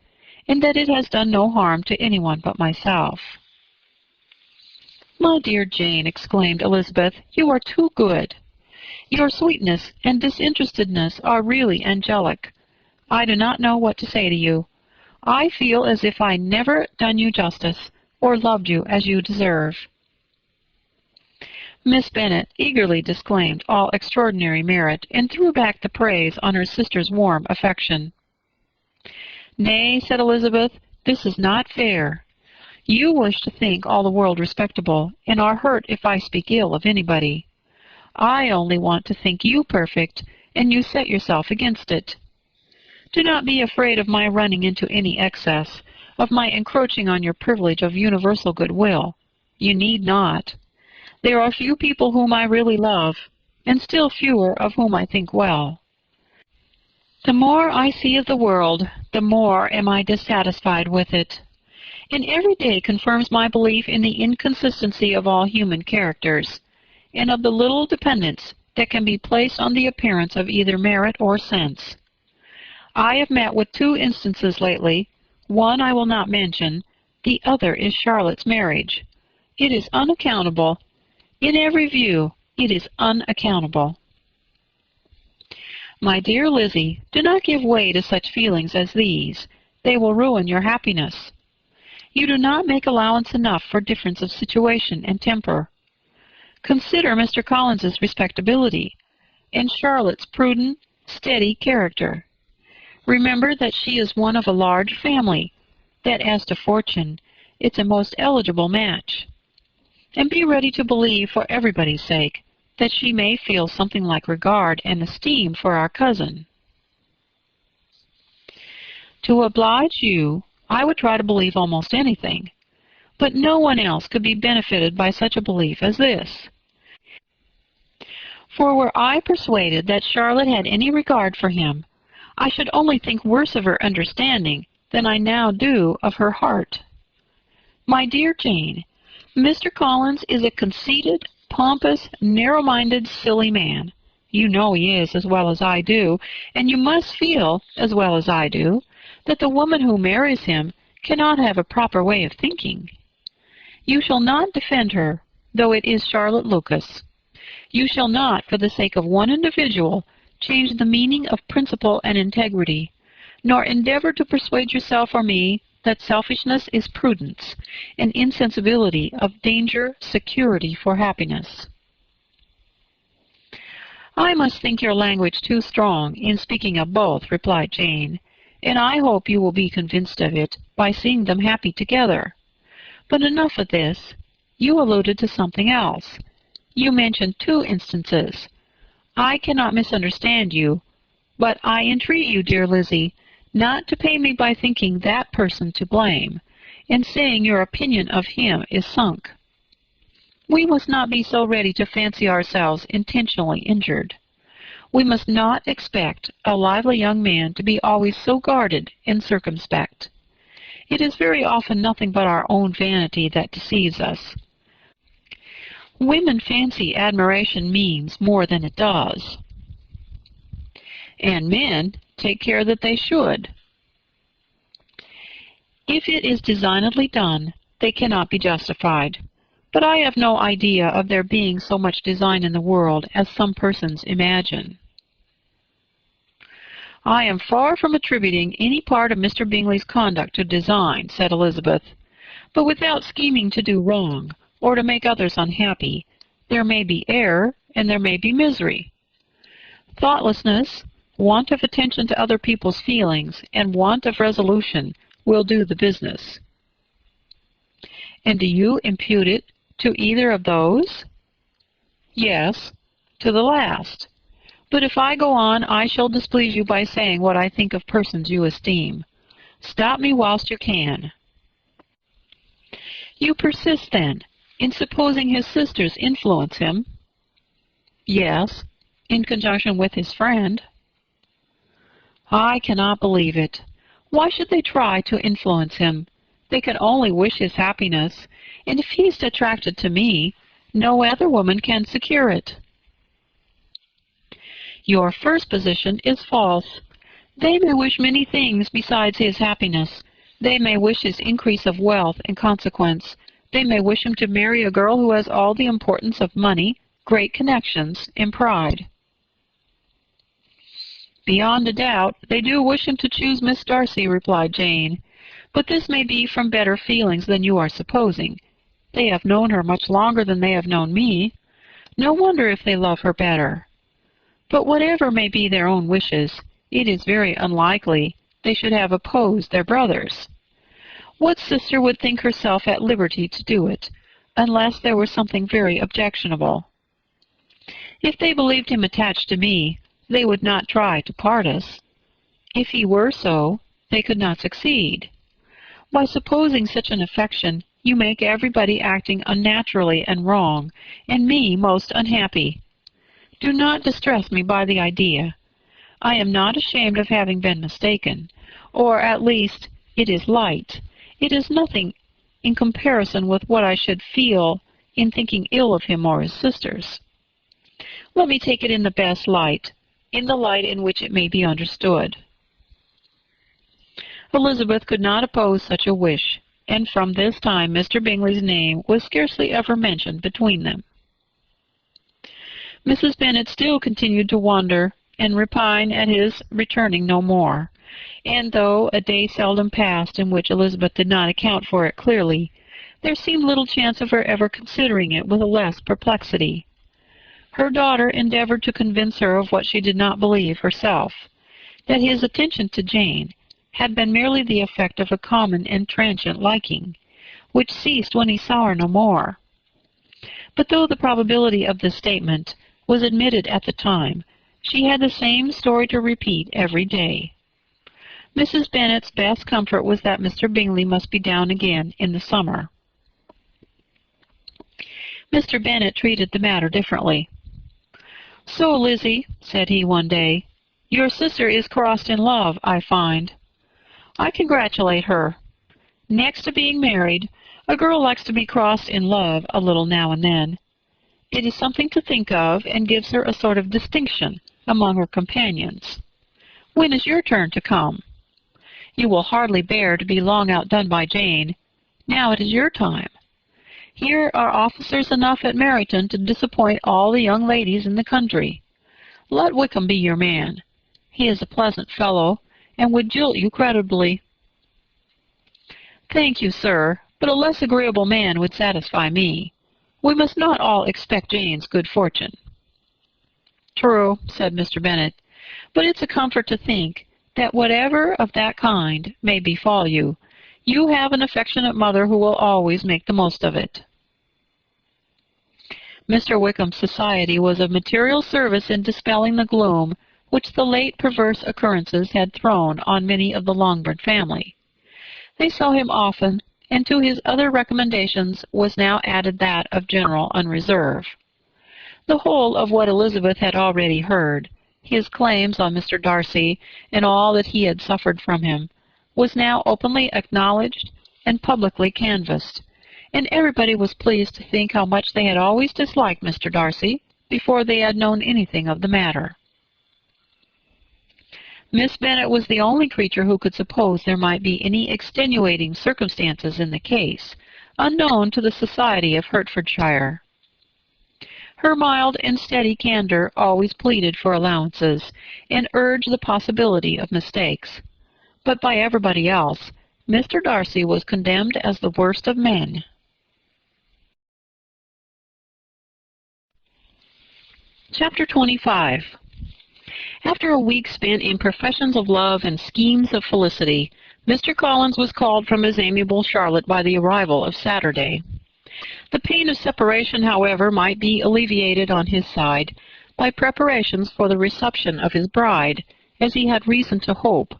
and that it has done no harm to anyone but myself." "My dear Jane," exclaimed Elizabeth, "you are too good. Your sweetness and disinterestedness are really angelic. I do not know what to say to you. I feel as if I never done you justice, or loved you as you deserve." Miss Bennet eagerly disclaimed all extraordinary merit, and threw back the praise on her sister's warm affection. "Nay," said Elizabeth, "this is not fair. You wish to think all the world respectable, and are hurt if I speak ill of anybody. I only want to think you perfect, and you set yourself against it. Do not be afraid of my running into any excess, of my encroaching on your privilege of universal goodwill. You need not. There are few people whom I really love, and still fewer of whom I think well. The more I see of the world, the more am I dissatisfied with it, and every day confirms my belief in the inconsistency of all human characters, and of the little dependence that can be placed on the appearance of either merit or sense. I have met with 2 instances lately. One I will not mention. The other is Charlotte's marriage. It is unaccountable. In every view, it is unaccountable." "My dear Lizzie, do not give way to such feelings as these. They will ruin your happiness. You do not make allowance enough for difference of situation and temper. Consider Mr. Collins's respectability, and Charlotte's prudent, steady character. Remember that she is one of a large family, that as to fortune, it's a most eligible match. And be ready to believe, for everybody's sake, that she may feel something like regard and esteem for our cousin. To oblige you, I would try to believe almost anything, but no one else could be benefited by such a belief as this. For were I persuaded that Charlotte had any regard for him, I should only think worse of her understanding than I now do of her heart. My dear Jane, Mr. Collins is a conceited, pompous, narrow-minded, silly man. You know he is as well as I do, and you must feel, as well as I do, that the woman who marries him cannot have a proper way of thinking. You shall not defend her, though it is Charlotte Lucas. You shall not, for the sake of one individual, change the meaning of principle and integrity, nor endeavor to persuade yourself or me that selfishness is prudence, and insensibility of danger security for happiness. "I must think your language too strong in speaking of both," replied Jane, "and I hope you will be convinced of it by seeing them happy together. But enough of this. You alluded to something else. You mentioned 2 instances. I cannot misunderstand you, but I entreat you, dear Lizzie, not to pay me by thinking that person to blame, and saying your opinion of him is sunk. We must not be so ready to fancy ourselves intentionally injured. We must not expect a lively young man to be always so guarded and circumspect. It is very often nothing but our own vanity that deceives us. Women fancy admiration means more than it does, and men take care that they should. If it is designedly done, they cannot be justified. But I have no idea of there being so much design in the world as some persons imagine." "I am far from attributing any part of Mr. Bingley's conduct to design," said Elizabeth. "But without scheming to do wrong, or to make others unhappy, there may be error and there may be misery. Thoughtlessness, want of attention to other people's feelings, and want of resolution will do the business." "And do you impute it to either of those?" "Yes, to the last. But if I go on, I shall displease you by saying what I think of persons you esteem. Stop me whilst you can." "You persist, then, in supposing his sisters influence him?" "Yes, in conjunction with his friend." "I cannot believe it. Why should they try to influence him? They can only wish his happiness, and if he is attracted to me, no other woman can secure it." "Your first position is false. They may wish many things besides his happiness. They may wish his increase of wealth and consequence. They may wish him to marry a girl who has all the importance of money, great connections, and pride." "Beyond a doubt, they do wish him to choose Miss Darcy," replied Jane. "But this may be from better feelings than you are supposing. They have known her much longer than they have known me. No wonder if they love her better. But whatever may be their own wishes, it is very unlikely they should have opposed their brothers. What sister would think herself at liberty to do it, unless there were something very objectionable? If they believed him attached to me, they would not try to part us. If he were so, they could not succeed. By supposing such an affection, you make everybody acting unnaturally and wrong, and me most unhappy. Do not distress me by the idea. I am not ashamed of having been mistaken, or at least it is light. It is nothing in comparison with what I should feel in thinking ill of him or his sisters. Let me take it in the best light, in the light in which it may be understood." Elizabeth could not oppose such a wish, and from this time Mr. Bingley's name was scarcely ever mentioned between them. Mrs. Bennet still continued to wonder and repine at his returning no more, and though a day seldom passed in which Elizabeth did not account for it clearly, there seemed little chance of her ever considering it with less perplexity. Her daughter endeavored to convince her of what she did not believe herself, that his attention to Jane had been merely the effect of a common and transient liking, which ceased when he saw her no more. But though the probability of this statement was admitted at the time, she had the same story to repeat every day. Mrs. Bennet's best comfort was that Mr. Bingley must be down again in the summer. Mr. Bennet treated the matter differently. "So, Lizzie," said he one day, "your sister is crossed in love, I find. I congratulate her. Next to being married, a girl likes to be crossed in love a little now and then. It is something to think of, and gives her a sort of distinction among her companions. When is your turn to come? You will hardly bear to be long outdone by Jane. Now it is your time. Here are officers enough at Meryton to disappoint all the young ladies in the country. Let Wickham be your man. He is a pleasant fellow, and would jilt you creditably." "Thank you, sir, but a less agreeable man would satisfy me. We must not all expect Jane's good fortune." "True," said Mr. Bennet, "but it's a comfort to think that whatever of that kind may befall you, you have an affectionate mother who will always make the most of it." Mr. Wickham's society was of material service in dispelling the gloom which the late perverse occurrences had thrown on many of the Longbourn family. They saw him often, and to his other recommendations was now added that of general unreserve. The whole of what Elizabeth had already heard, his claims on Mr. Darcy, and all that he had suffered from him, was now openly acknowledged and publicly canvassed, and everybody was pleased to think how much they had always disliked Mr. Darcy before they had known anything of the matter. Miss Bennet was the only creature who could suppose there might be any extenuating circumstances in the case, unknown to the society of Hertfordshire. Her mild and steady candor always pleaded for allowances, and urged the possibility of mistakes. But by everybody else, Mr. Darcy was condemned as the worst of men. Chapter 25. After a week spent in professions of love and schemes of felicity, Mr. Collins was called from his amiable Charlotte by the arrival of Saturday. The pain of separation, however, might be alleviated on his side by preparations for the reception of his bride, as he had reason to hope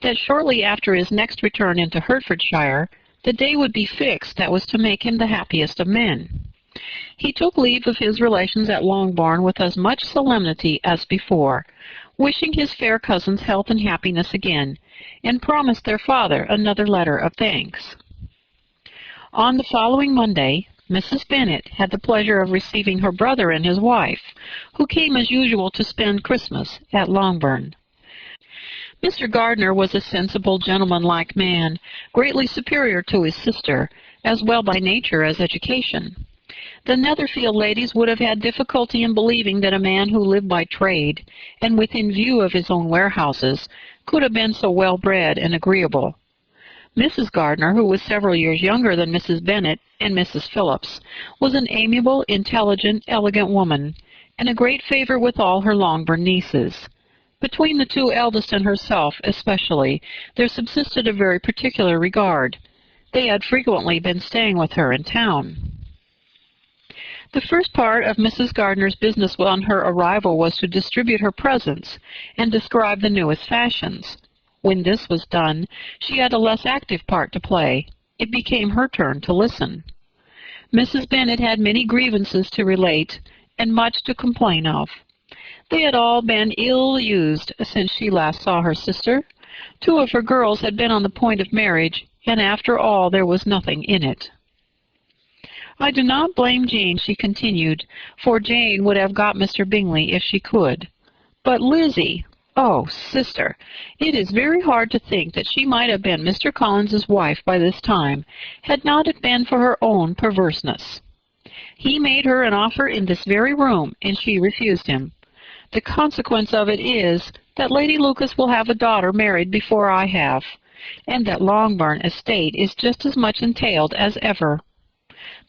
that shortly after his next return into Hertfordshire, the day would be fixed that was to make him the happiest of men. He took leave of his relations at Longbourn with as much solemnity as before, wishing his fair cousins health and happiness again, and promised their father another letter of thanks. On the following Monday, Mrs. Bennet had the pleasure of receiving her brother and his wife, who came as usual to spend Christmas at Longbourn. Mr. Gardiner was a sensible, gentlemanlike man, greatly superior to his sister, as well by nature as education. The Netherfield ladies would have had difficulty in believing that a man who lived by trade, and within view of his own warehouses, could have been so well-bred and agreeable. Mrs. Gardiner, who was several years younger than Mrs. Bennet and Mrs. Phillips, was an amiable, intelligent, elegant woman, and a great favourite with all her Longbourn nieces. Between the two eldest and herself, especially, there subsisted a very particular regard. They had frequently been staying with her in town. The first part of Mrs. Gardiner's business on her arrival was to distribute her presents and describe the newest fashions. When this was done, she had a less active part to play. It became her turn to listen. Mrs. Bennet had many grievances to relate, and much to complain of. They had all been ill-used since she last saw her sister. 2 of her girls had been on the point of marriage, and after all there was nothing in it. "I do not blame Jane," she continued, "for Jane would have got Mr. Bingley if she could. But Lizzie, oh, sister, it is very hard to think that she might have been Mr. Collins's wife by this time, had not it been for her own perverseness. He made her an offer in this very room, and she refused him. The consequence of it is that Lady Lucas will have a daughter married before I have, and that Longbourn estate is just as much entailed as ever.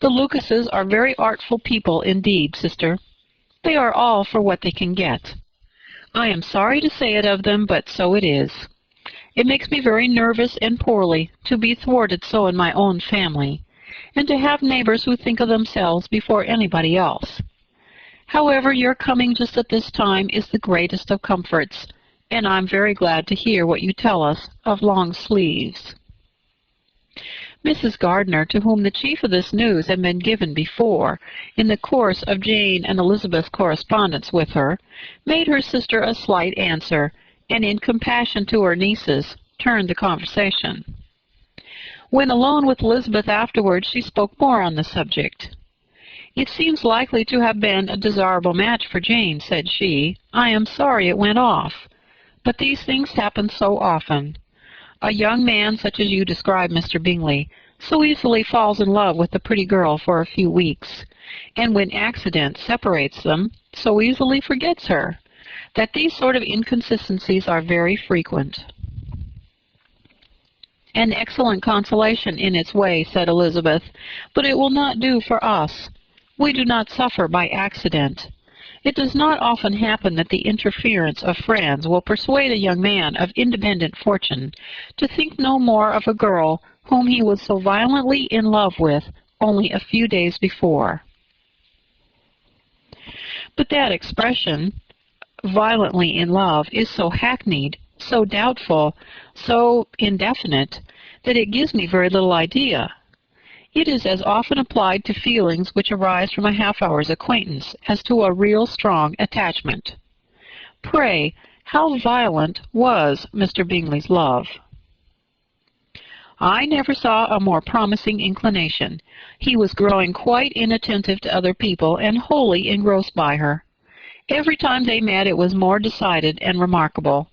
The Lucases are very artful people indeed, sister. They are all for what they can get. I am sorry to say it of them, but so it is. It makes me very nervous and poorly to be thwarted so in my own family, and to have neighbors who think of themselves before anybody else. However, your coming just at this time is the greatest of comforts, and I'm very glad to hear what you tell us of long sleeves." Mrs. Gardiner, to whom the chief of this news had been given before, in the course of Jane and Elizabeth's correspondence with her, made her sister a slight answer, and in compassion to her nieces, turned the conversation. When alone with Elizabeth afterwards, she spoke more on the subject. "It seems likely to have been a desirable match for Jane," said she. "I am sorry it went off. But these things happen so often. A young man such as you describe, Mr. Bingley, so easily falls in love with a pretty girl for a few weeks, and when accident separates them, so easily forgets her, that these sort of inconsistencies are very frequent." "An excellent consolation in its way," said Elizabeth, "but it will not do for us. We do not suffer by accident. It does not often happen that the interference of friends will persuade a young man of independent fortune to think no more of a girl whom he was so violently in love with only a few days before. But that expression, violently in love, is so hackneyed, so doubtful, so indefinite, that it gives me very little idea. It is as often applied to feelings which arise from a half-hour's acquaintance as to a real strong attachment. Pray, how violent was Mr. Bingley's love? I never saw a more promising inclination. He was growing quite inattentive to other people and wholly engrossed by her. Every time they met it was more decided and remarkable.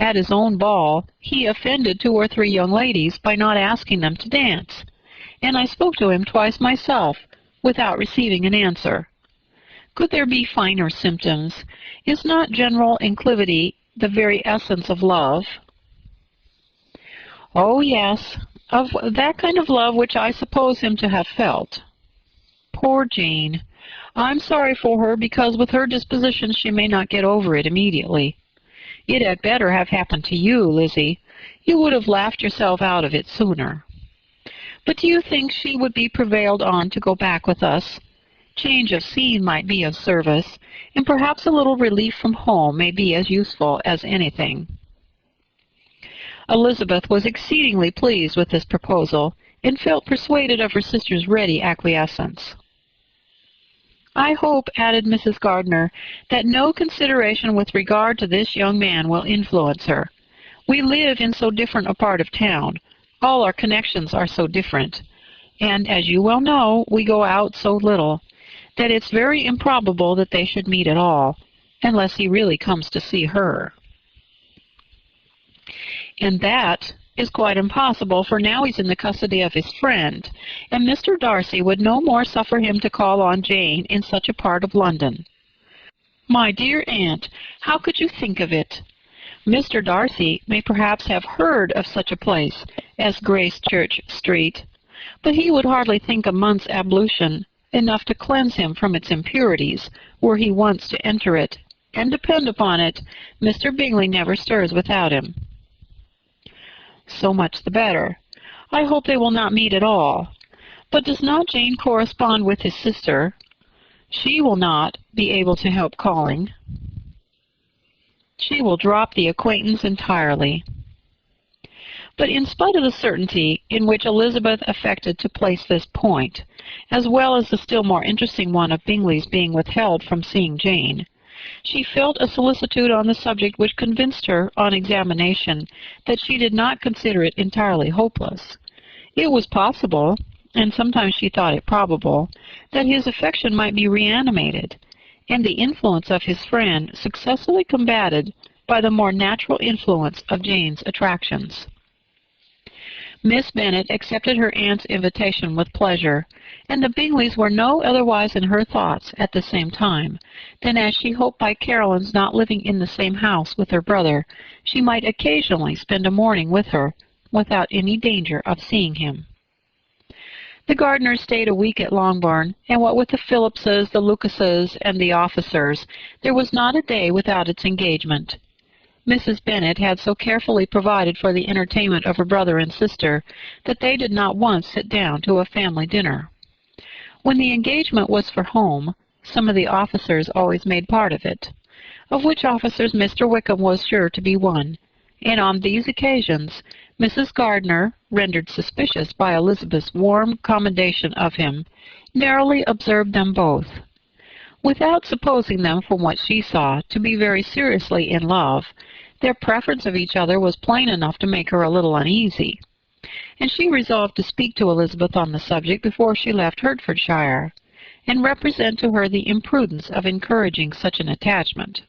At his own ball he offended 2 or 3 young ladies by not asking them to dance, and I spoke to him twice myself without receiving an answer. Could there be finer symptoms? Is not general inclivity the very essence of love? Oh, yes, of that kind of love which I suppose him to have felt. Poor Jane! I'm sorry for her, because with her disposition she may not get over it immediately. It had better have happened to you, Lizzie. You would have laughed yourself out of it sooner. But do you think she would be prevailed on to go back with us? Change of scene might be of service, and perhaps a little relief from home may be as useful as anything. Elizabeth was exceedingly pleased with this proposal, and felt persuaded of her sister's ready acquiescence. I hope, added Mrs. Gardiner, that no consideration with regard to this young man will influence her. We live in so different a part of town. All our connections are so different, and, as you well know, we go out so little, that it's very improbable that they should meet at all, unless he really comes to see her. And that is quite impossible, for now he's in the custody of his friend, and Mr. Darcy would no more suffer him to call on Jane in such a part of London. My dear aunt, how could you think of it? Mr. Darcy may perhaps have heard of such a place as Gracechurch Street, but he would hardly think a month's ablution enough to cleanse him from its impurities, were he once to enter it, and depend upon it, Mr. Bingley never stirs without him. So much the better. I hope they will not meet at all. But does not Jane correspond with his sister? She will not be able to help calling. She will drop the acquaintance entirely. But in spite of the certainty in which Elizabeth affected to place this point, as well as the still more interesting one of Bingley's being withheld from seeing Jane, she felt a solicitude on the subject which convinced her, on examination, that she did not consider it entirely hopeless. It was possible, and sometimes she thought it probable, that his affection might be reanimated, and the influence of his friend successfully combated by the more natural influence of Jane's attractions. Miss Bennet accepted her aunt's invitation with pleasure, and the Bingleys were no otherwise in her thoughts at the same time than as she hoped by Caroline's not living in the same house with her brother, she might occasionally spend a morning with her without any danger of seeing him. The Gardiners stayed a week at Longbourn, and what with the Phillipses, the Lucases, and the officers, there was not a day without its engagement. Mrs. Bennet had so carefully provided for the entertainment of her brother and sister that they did not once sit down to a family dinner. When the engagement was for home, some of the officers always made part of it, of which officers Mr. Wickham was sure to be one, and on these occasions Mrs. Gardiner, rendered suspicious by Elizabeth's warm commendation of him, narrowly observed them both. Without supposing them, from what she saw, to be very seriously in love, their preference of each other was plain enough to make her a little uneasy, and she resolved to speak to Elizabeth on the subject before she left Hertfordshire, and represent to her the imprudence of encouraging such an attachment.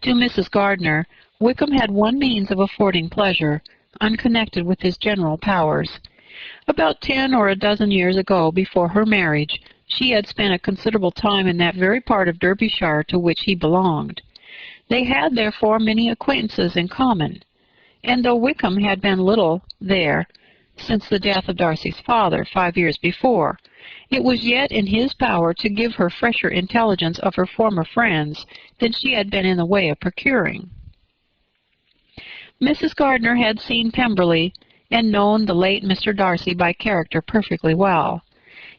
To Mrs. Gardiner, Wickham had one means of affording pleasure, unconnected with his general powers. About 10 or a dozen years ago, before her marriage, she had spent a considerable time in that very part of Derbyshire to which he belonged. They had, therefore, many acquaintances in common, and though Wickham had been little there since the death of Darcy's father 5 years before, It was yet in his power to give her fresher intelligence of her former friends than she had been in the way of procuring. Mrs. Gardner had seen Pemberley and known the late Mr. Darcy by character perfectly well.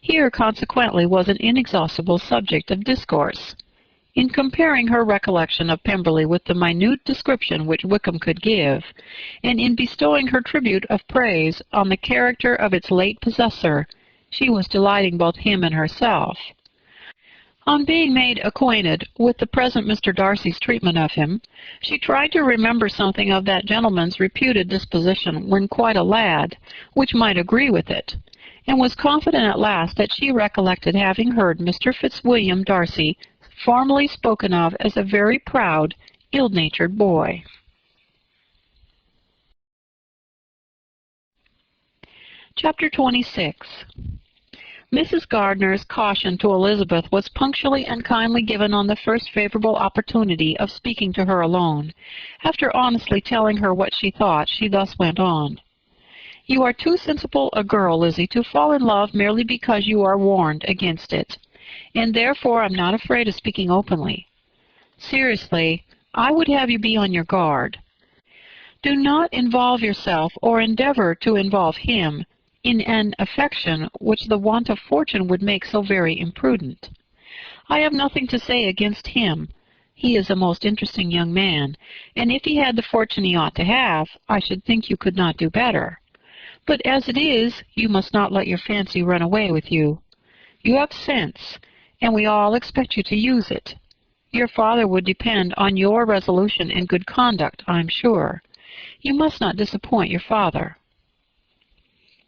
Here, consequently, was an inexhaustible subject of discourse. In comparing her recollection of Pemberley with the minute description which Wickham could give, and in bestowing her tribute of praise on the character of its late possessor, she was delighting both him and herself. On being made acquainted with the present Mr. Darcy's treatment of him, she tried to remember something of that gentleman's reputed disposition when quite a lad, which might agree with it, and was confident at last that she recollected having heard Mr. Fitzwilliam Darcy formerly spoken of as a very proud, ill-natured boy. Chapter 26. Mrs. Gardner's caution to Elizabeth was punctually and kindly given on the first favorable opportunity of speaking to her alone. After honestly telling her what she thought, she thus went on. "You are too sensible a girl, Lizzie, to fall in love merely because you are warned against it, and therefore I'm not afraid of speaking openly. Seriously, I would have you be on your guard. Do not involve yourself, or endeavor to involve him, in an affection which the want of fortune would make so very imprudent. I have nothing to say against him. He is a most interesting young man, and if he had the fortune he ought to have, I should think you could not do better. But as it is, you must not let your fancy run away with you. You have sense, and we all expect you to use it. Your father would depend on your resolution and good conduct, I'm sure. You must not disappoint your father."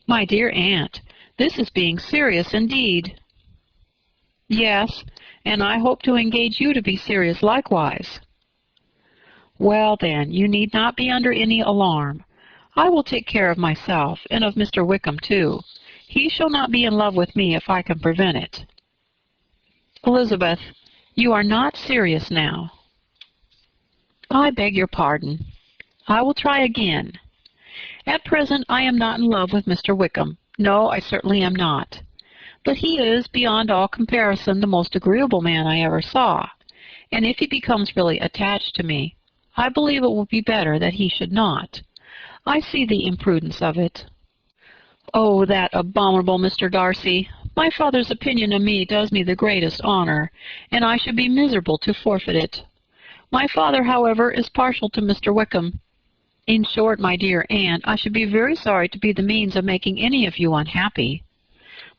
"My dear aunt, this is being serious indeed." "Yes, and I hope to engage you to be serious likewise." "Well, then, you need not be under any alarm. I will take care of myself, and of Mr. Wickham, too. He shall not be in love with me if I can prevent it." "Elizabeth, you are not serious now." "I beg your pardon. I will try again. At present I am not in love with Mr. Wickham. No, I certainly am not. But he is, beyond all comparison, the most agreeable man I ever saw, and if he becomes really attached to me, I believe it will be better that he should not. I see the imprudence of it. Oh, that abominable Mr. Darcy! My father's opinion of me does me the greatest honor, and I should be miserable to forfeit it. My father, however, is partial to Mr. Wickham. In short, my dear aunt, I should be very sorry to be the means of making any of you unhappy.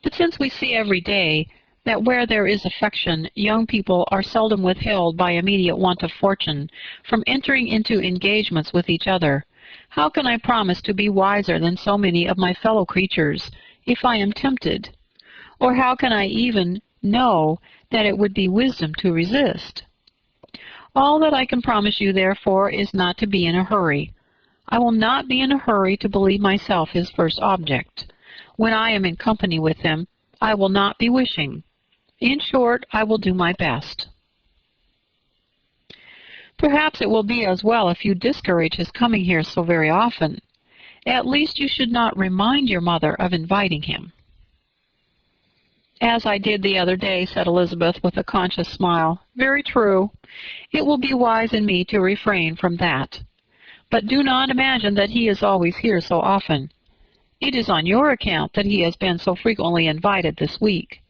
But since we see every day that where there is affection, young people are seldom withheld by immediate want of fortune from entering into engagements with each other, how can I promise to be wiser than so many of my fellow creatures, if I am tempted? Or how can I even know that it would be wisdom to resist? All that I can promise you, therefore, is not to be in a hurry. I will not be in a hurry to believe myself his first object. When I am in company with him, I will not be wishing. In short, I will do my best. Perhaps it will be as well if you discourage his coming here so very often. At least you should not remind your mother of inviting him." "As I did the other day," said Elizabeth with a conscious smile. "Very true. It will be wise in me to refrain from that. But do not imagine that he is always here so often. It is on your account that he has been so frequently invited this week.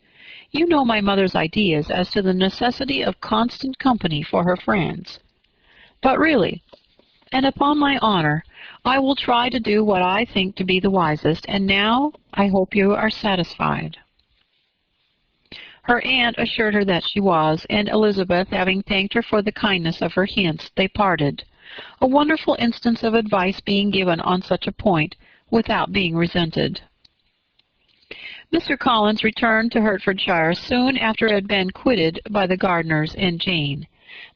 You know my mother's ideas as to the necessity of constant company for her friends. But really, and upon my honor, I will try to do what I think to be the wisest, and now I hope you are satisfied." Her aunt assured her that she was, and Elizabeth, having thanked her for the kindness of her hints, they parted, a wonderful instance of advice being given on such a point without being resented. Mr. Collins returned to Hertfordshire soon after it had been quitted by the Gardners and Jane,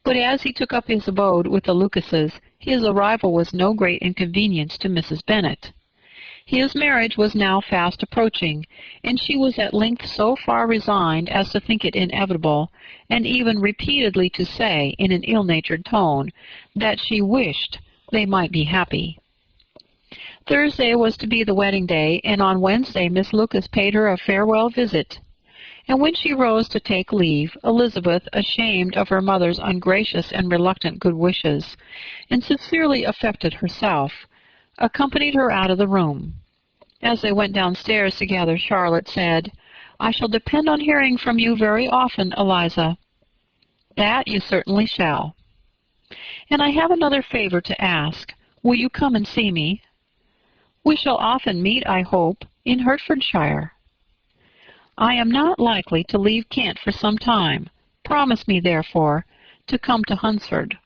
but as he took up his abode with the Lucases, his arrival was no great inconvenience to Mrs. Bennet. His marriage was now fast approaching, and she was at length so far resigned as to think it inevitable, and even repeatedly to say, in an ill-natured tone, that she wished they might be happy. Thursday was to be the wedding day, and on Wednesday Miss Lucas paid her a farewell visit. And when she rose to take leave, Elizabeth, ashamed of her mother's ungracious and reluctant good wishes, and sincerely affected herself, accompanied her out of the room. As they went downstairs together, Charlotte said, "I shall depend on hearing from you very often, Eliza." "That you certainly shall." "And I have another favor to ask. Will you come and see me?" "We shall often meet, I hope, in Hertfordshire." "I am not likely to leave Kent for some time. Promise me, therefore, to come to Hunsford."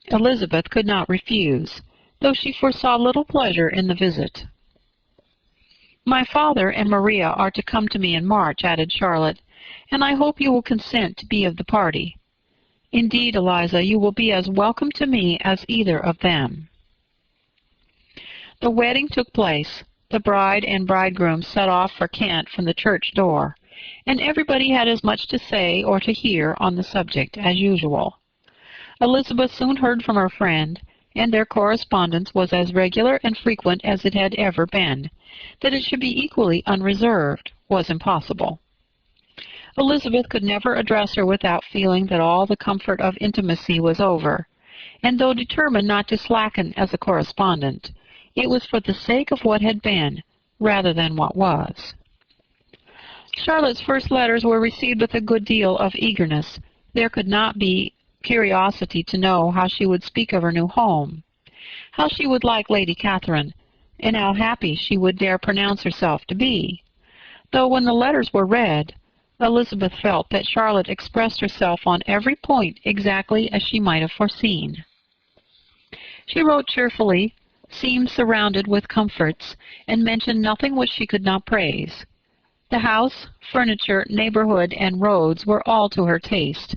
Elizabeth could not refuse, though she foresaw little pleasure in the visit. "My father and Maria are to come to me in March," added Charlotte, "and I hope you will consent to be of the party. Indeed, Eliza, you will be as welcome to me as either of them." The wedding took place. The bride and bridegroom set off for Kent from the church door, and everybody had as much to say or to hear on the subject as usual. Elizabeth soon heard from her friend, and their correspondence was as regular and frequent as it had ever been. That it should be equally unreserved was impossible. Elizabeth could never address her without feeling that all the comfort of intimacy was over, and though determined not to slacken as a correspondent, it was for the sake of what had been, rather than what was. Charlotte's first letters were received with a good deal of eagerness. There could not be curiosity to know how she would speak of her new home, how she would like Lady Catherine, and how happy she would dare pronounce herself to be, though when the letters were read, Elizabeth felt that Charlotte expressed herself on every point exactly as she might have foreseen. She wrote cheerfully, seemed surrounded with comforts, and mentioned nothing which she could not praise. The house, furniture, neighborhood, and roads were all to her taste,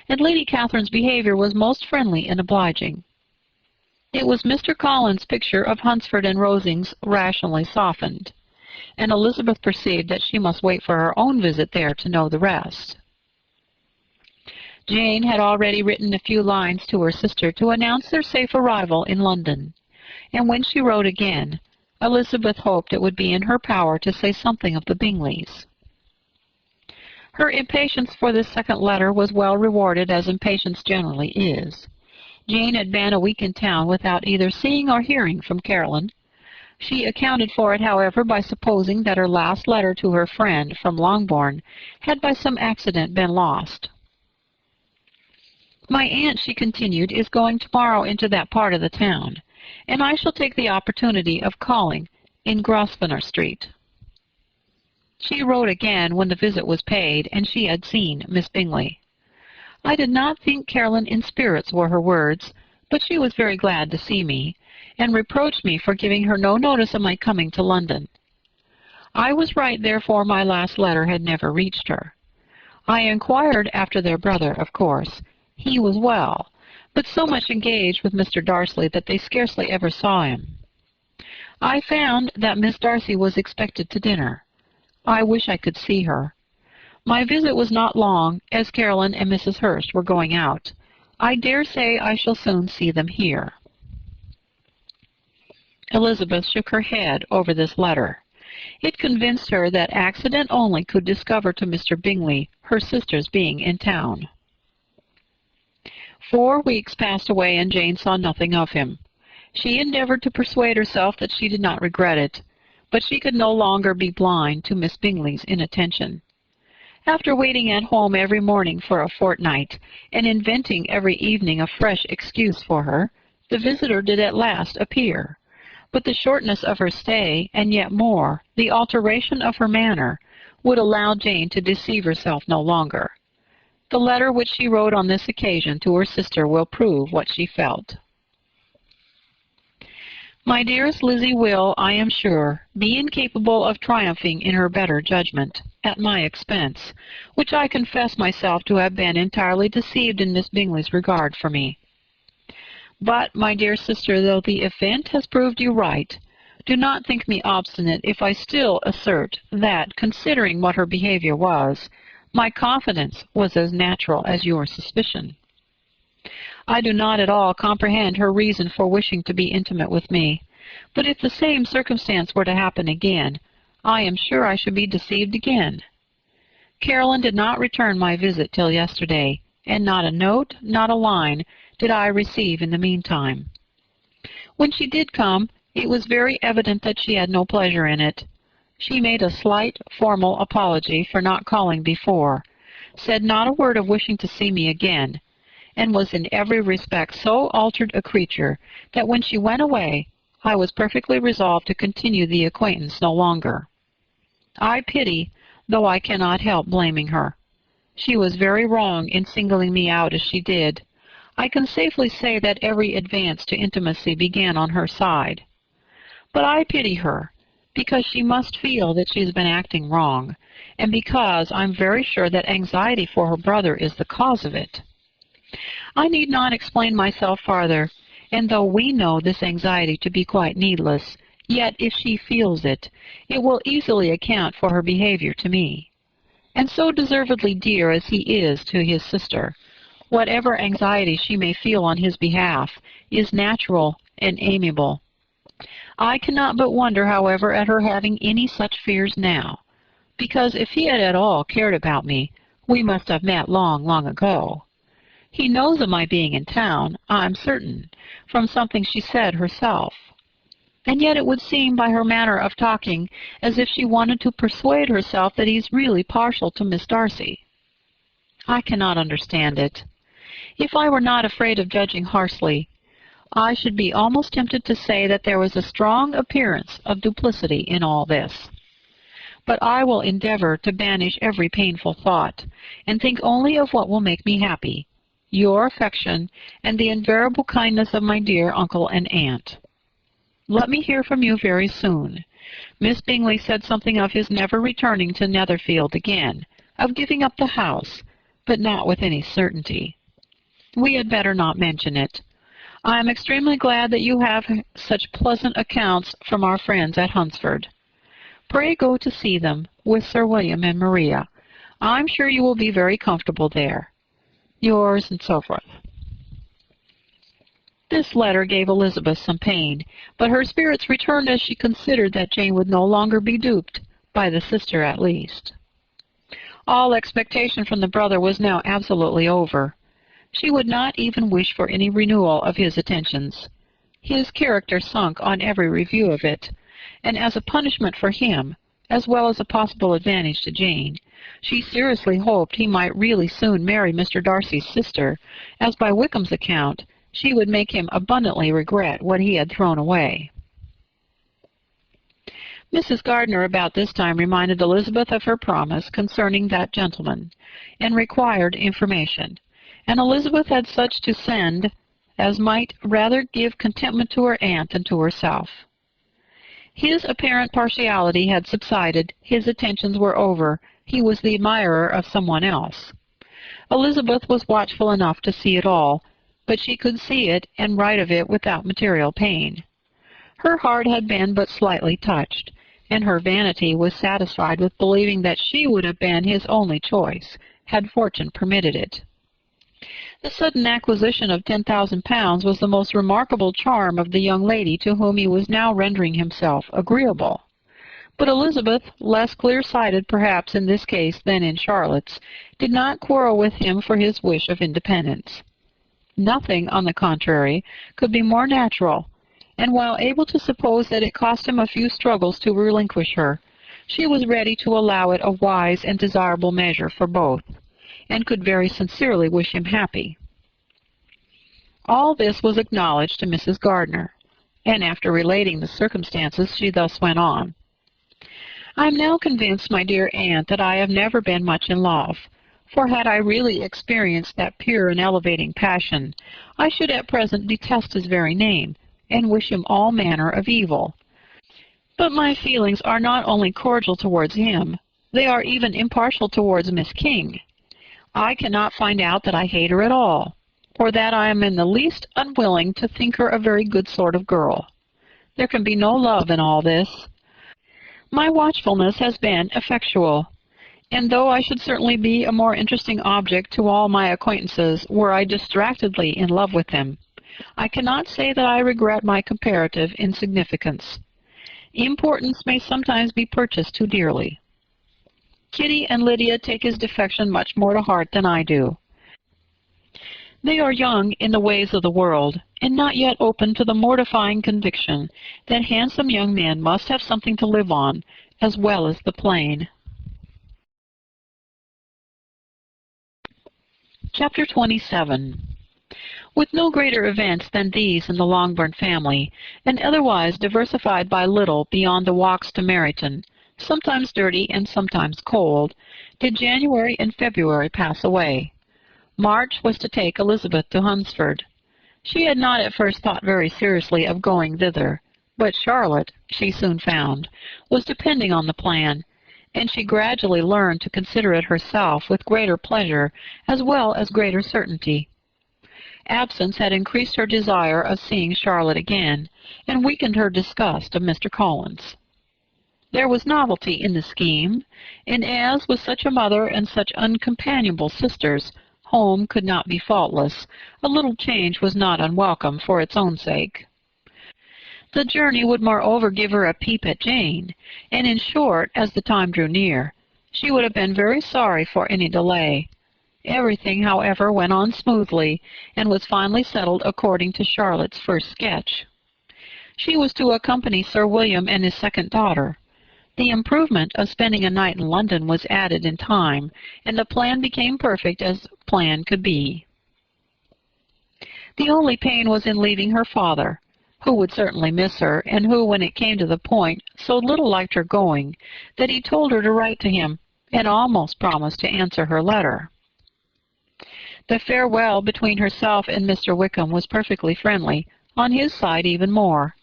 and Lady Catherine's behavior was most friendly and obliging. It was Mr. Collins's picture of Hunsford and Rosings rationally softened, and Elizabeth perceived that she must wait for her own visit there to know the rest. Jane had already written a few lines to her sister to announce their safe arrival in London, and when she wrote again, Elizabeth hoped it would be in her power to say something of the Bingleys. Her impatience for this second letter was well rewarded, as impatience generally is. Jane had been a week in town without either seeing or hearing from Caroline. She accounted for it, however, by supposing that her last letter to her friend from Longbourn had by some accident been lost. "My aunt," she continued, "is going tomorrow into that part of the town, and I shall take the opportunity of calling in Grosvenor Street." She wrote again when the visit was paid and she had seen Miss Bingley. "I did not think Caroline in spirits," were her words, "but she was very glad to see me, and reproached me for giving her no notice of my coming to London. I was right, therefore my last letter had never reached her. I inquired after their brother, of course. He was well, but so much engaged with Mr. Darcy that they scarcely ever saw him. I found that Miss Darcy was expected to dinner. I wish I could see her. My visit was not long, as Caroline and Mrs. Hurst were going out. I dare say I shall soon see them here." Elizabeth shook her head over this letter. It convinced her that accident only could discover to Mr. Bingley her sister's being in town. 4 weeks passed away and Jane saw nothing of him. She endeavored to persuade herself that she did not regret it, but she could no longer be blind to Miss Bingley's inattention. After waiting at home every morning for a fortnight, and inventing every evening a fresh excuse for her, the visitor did at last appear. But the shortness of her stay, and yet more, the alteration of her manner, would allow Jane to deceive herself no longer. The letter which she wrote on this occasion to her sister will prove what she felt. "My dearest Lizzie will, I am sure, be incapable of triumphing in her better judgment, at my expense, which I confess myself to have been entirely deceived in Miss Bingley's regard for me. But, my dear sister, though the event has proved you right, do not think me obstinate if I still assert that, considering what her behavior was, my confidence was as natural as your suspicion. I do not at all comprehend her reason for wishing to be intimate with me, but if the same circumstance were to happen again, I am sure I should be deceived again. Carolyn did not return my visit till yesterday, and not a note, not a line, did I receive in the meantime. When she did come, it was very evident that she had no pleasure in it. She made a slight, formal apology for not calling before, said not a word of wishing to see me again, and was in every respect so altered a creature that when she went away I was perfectly resolved to continue the acquaintance no longer. I pity, though I cannot help blaming her. She was very wrong in singling me out as she did. I can safely say that every advance to intimacy began on her side. But I pity her, because she must feel that she has been acting wrong, and because I'm very sure that anxiety for her brother is the cause of it. I need not explain myself farther, and though we know this anxiety to be quite needless, yet if she feels it, it will easily account for her behavior to me. And so deservedly dear as he is to his sister, whatever anxiety she may feel on his behalf is natural and amiable. I cannot but wonder, however, at her having any such fears now, because if he had at all cared about me, we must have met long, long ago. He knows of my being in town, I'm certain, from something she said herself. And yet it would seem by her manner of talking as if she wanted to persuade herself that he's really partial to Miss Darcy. I cannot understand it. If I were not afraid of judging harshly, I should be almost tempted to say that there was a strong appearance of duplicity in all this. But I will endeavor to banish every painful thought, and think only of what will make me happy, your affection, and the invariable kindness of my dear uncle and aunt. Let me hear from you very soon. Miss Bingley said something of his never returning to Netherfield again, of giving up the house, but not with any certainty. We had better not mention it. I am extremely glad that you have such pleasant accounts from our friends at Hunsford. Pray go to see them, with Sir William and Maria. I'm sure you will be very comfortable there. Yours, and so forth. This letter gave Elizabeth some pain, but her spirits returned as she considered that Jane would no longer be duped, by the sister at least. All expectation from the brother was now absolutely over. She would not even wish for any renewal of his attentions. His character sunk on every review of it, and as a punishment for him, as well as a possible advantage to Jane, she seriously hoped he might really soon marry Mr. Darcy's sister, as by Wickham's account she would make him abundantly regret what he had thrown away. Mrs. Gardiner about this time reminded Elizabeth of her promise concerning that gentleman, and required information, and Elizabeth had such to send as might rather give contentment to her aunt than to herself. His apparent partiality had subsided, his attentions were over, he was the admirer of someone else. Elizabeth was watchful enough to see it all, but she could see it and write of it without material pain. Her heart had been but slightly touched, and her vanity was satisfied with believing that she would have been his only choice, had fortune permitted it. The sudden acquisition of £10,000 was the most remarkable charm of the young lady to whom he was now rendering himself agreeable. But Elizabeth, less clear-sighted perhaps in this case than in Charlotte's, did not quarrel with him for his wish of independence. Nothing, on the contrary, could be more natural, and while able to suppose that it cost him a few struggles to relinquish her, she was ready to allow it a wise and desirable measure for both, and could very sincerely wish him happy. All this was acknowledged to Mrs. Gardiner, and after relating the circumstances, she thus went on. I am now convinced, my dear aunt, that I have never been much in love, for had I really experienced that pure and elevating passion, I should at present detest his very name, and wish him all manner of evil. But my feelings are not only cordial towards him, they are even impartial towards Miss King. I cannot find out that I hate her at all, or that I am in the least unwilling to think her a very good sort of girl. There can be no love in all this. My watchfulness has been effectual, and though I should certainly be a more interesting object to all my acquaintances were I distractedly in love with them, I cannot say that I regret my comparative insignificance. Importance may sometimes be purchased too dearly. Kitty and Lydia take his defection much more to heart than I do. They are young in the ways of the world, and not yet open to the mortifying conviction that handsome young men must have something to live on, as well as the plain. Chapter 27. With no greater events than these in the Longbourn family, and otherwise diversified by little beyond the walks to Meryton, sometimes dirty and sometimes cold, did January and February pass away. March was to take Elizabeth to Hunsford. She had not at first thought very seriously of going thither, but Charlotte, she soon found, was depending on the plan, and she gradually learned to consider it herself with greater pleasure as well as greater certainty. Absence had increased her desire of seeing Charlotte again, and weakened her disgust of Mr. Collins. There was novelty in the scheme, and as with such a mother and such uncompanionable sisters, home could not be faultless, a little change was not unwelcome for its own sake. The journey would moreover give her a peep at Jane, and in short, as the time drew near, she would have been very sorry for any delay. Everything, however, went on smoothly, and was finally settled according to Charlotte's first sketch. She was to accompany Sir William and his second daughter. The improvement of spending a night in London was added in time, and the plan became perfect as plan could be. The only pain was in leaving her father, who would certainly miss her, and who, when it came to the point, so little liked her going, that he told her to write to him, and almost promised to answer her letter. The farewell between herself and Mr. Wickham was perfectly friendly, on his side even more.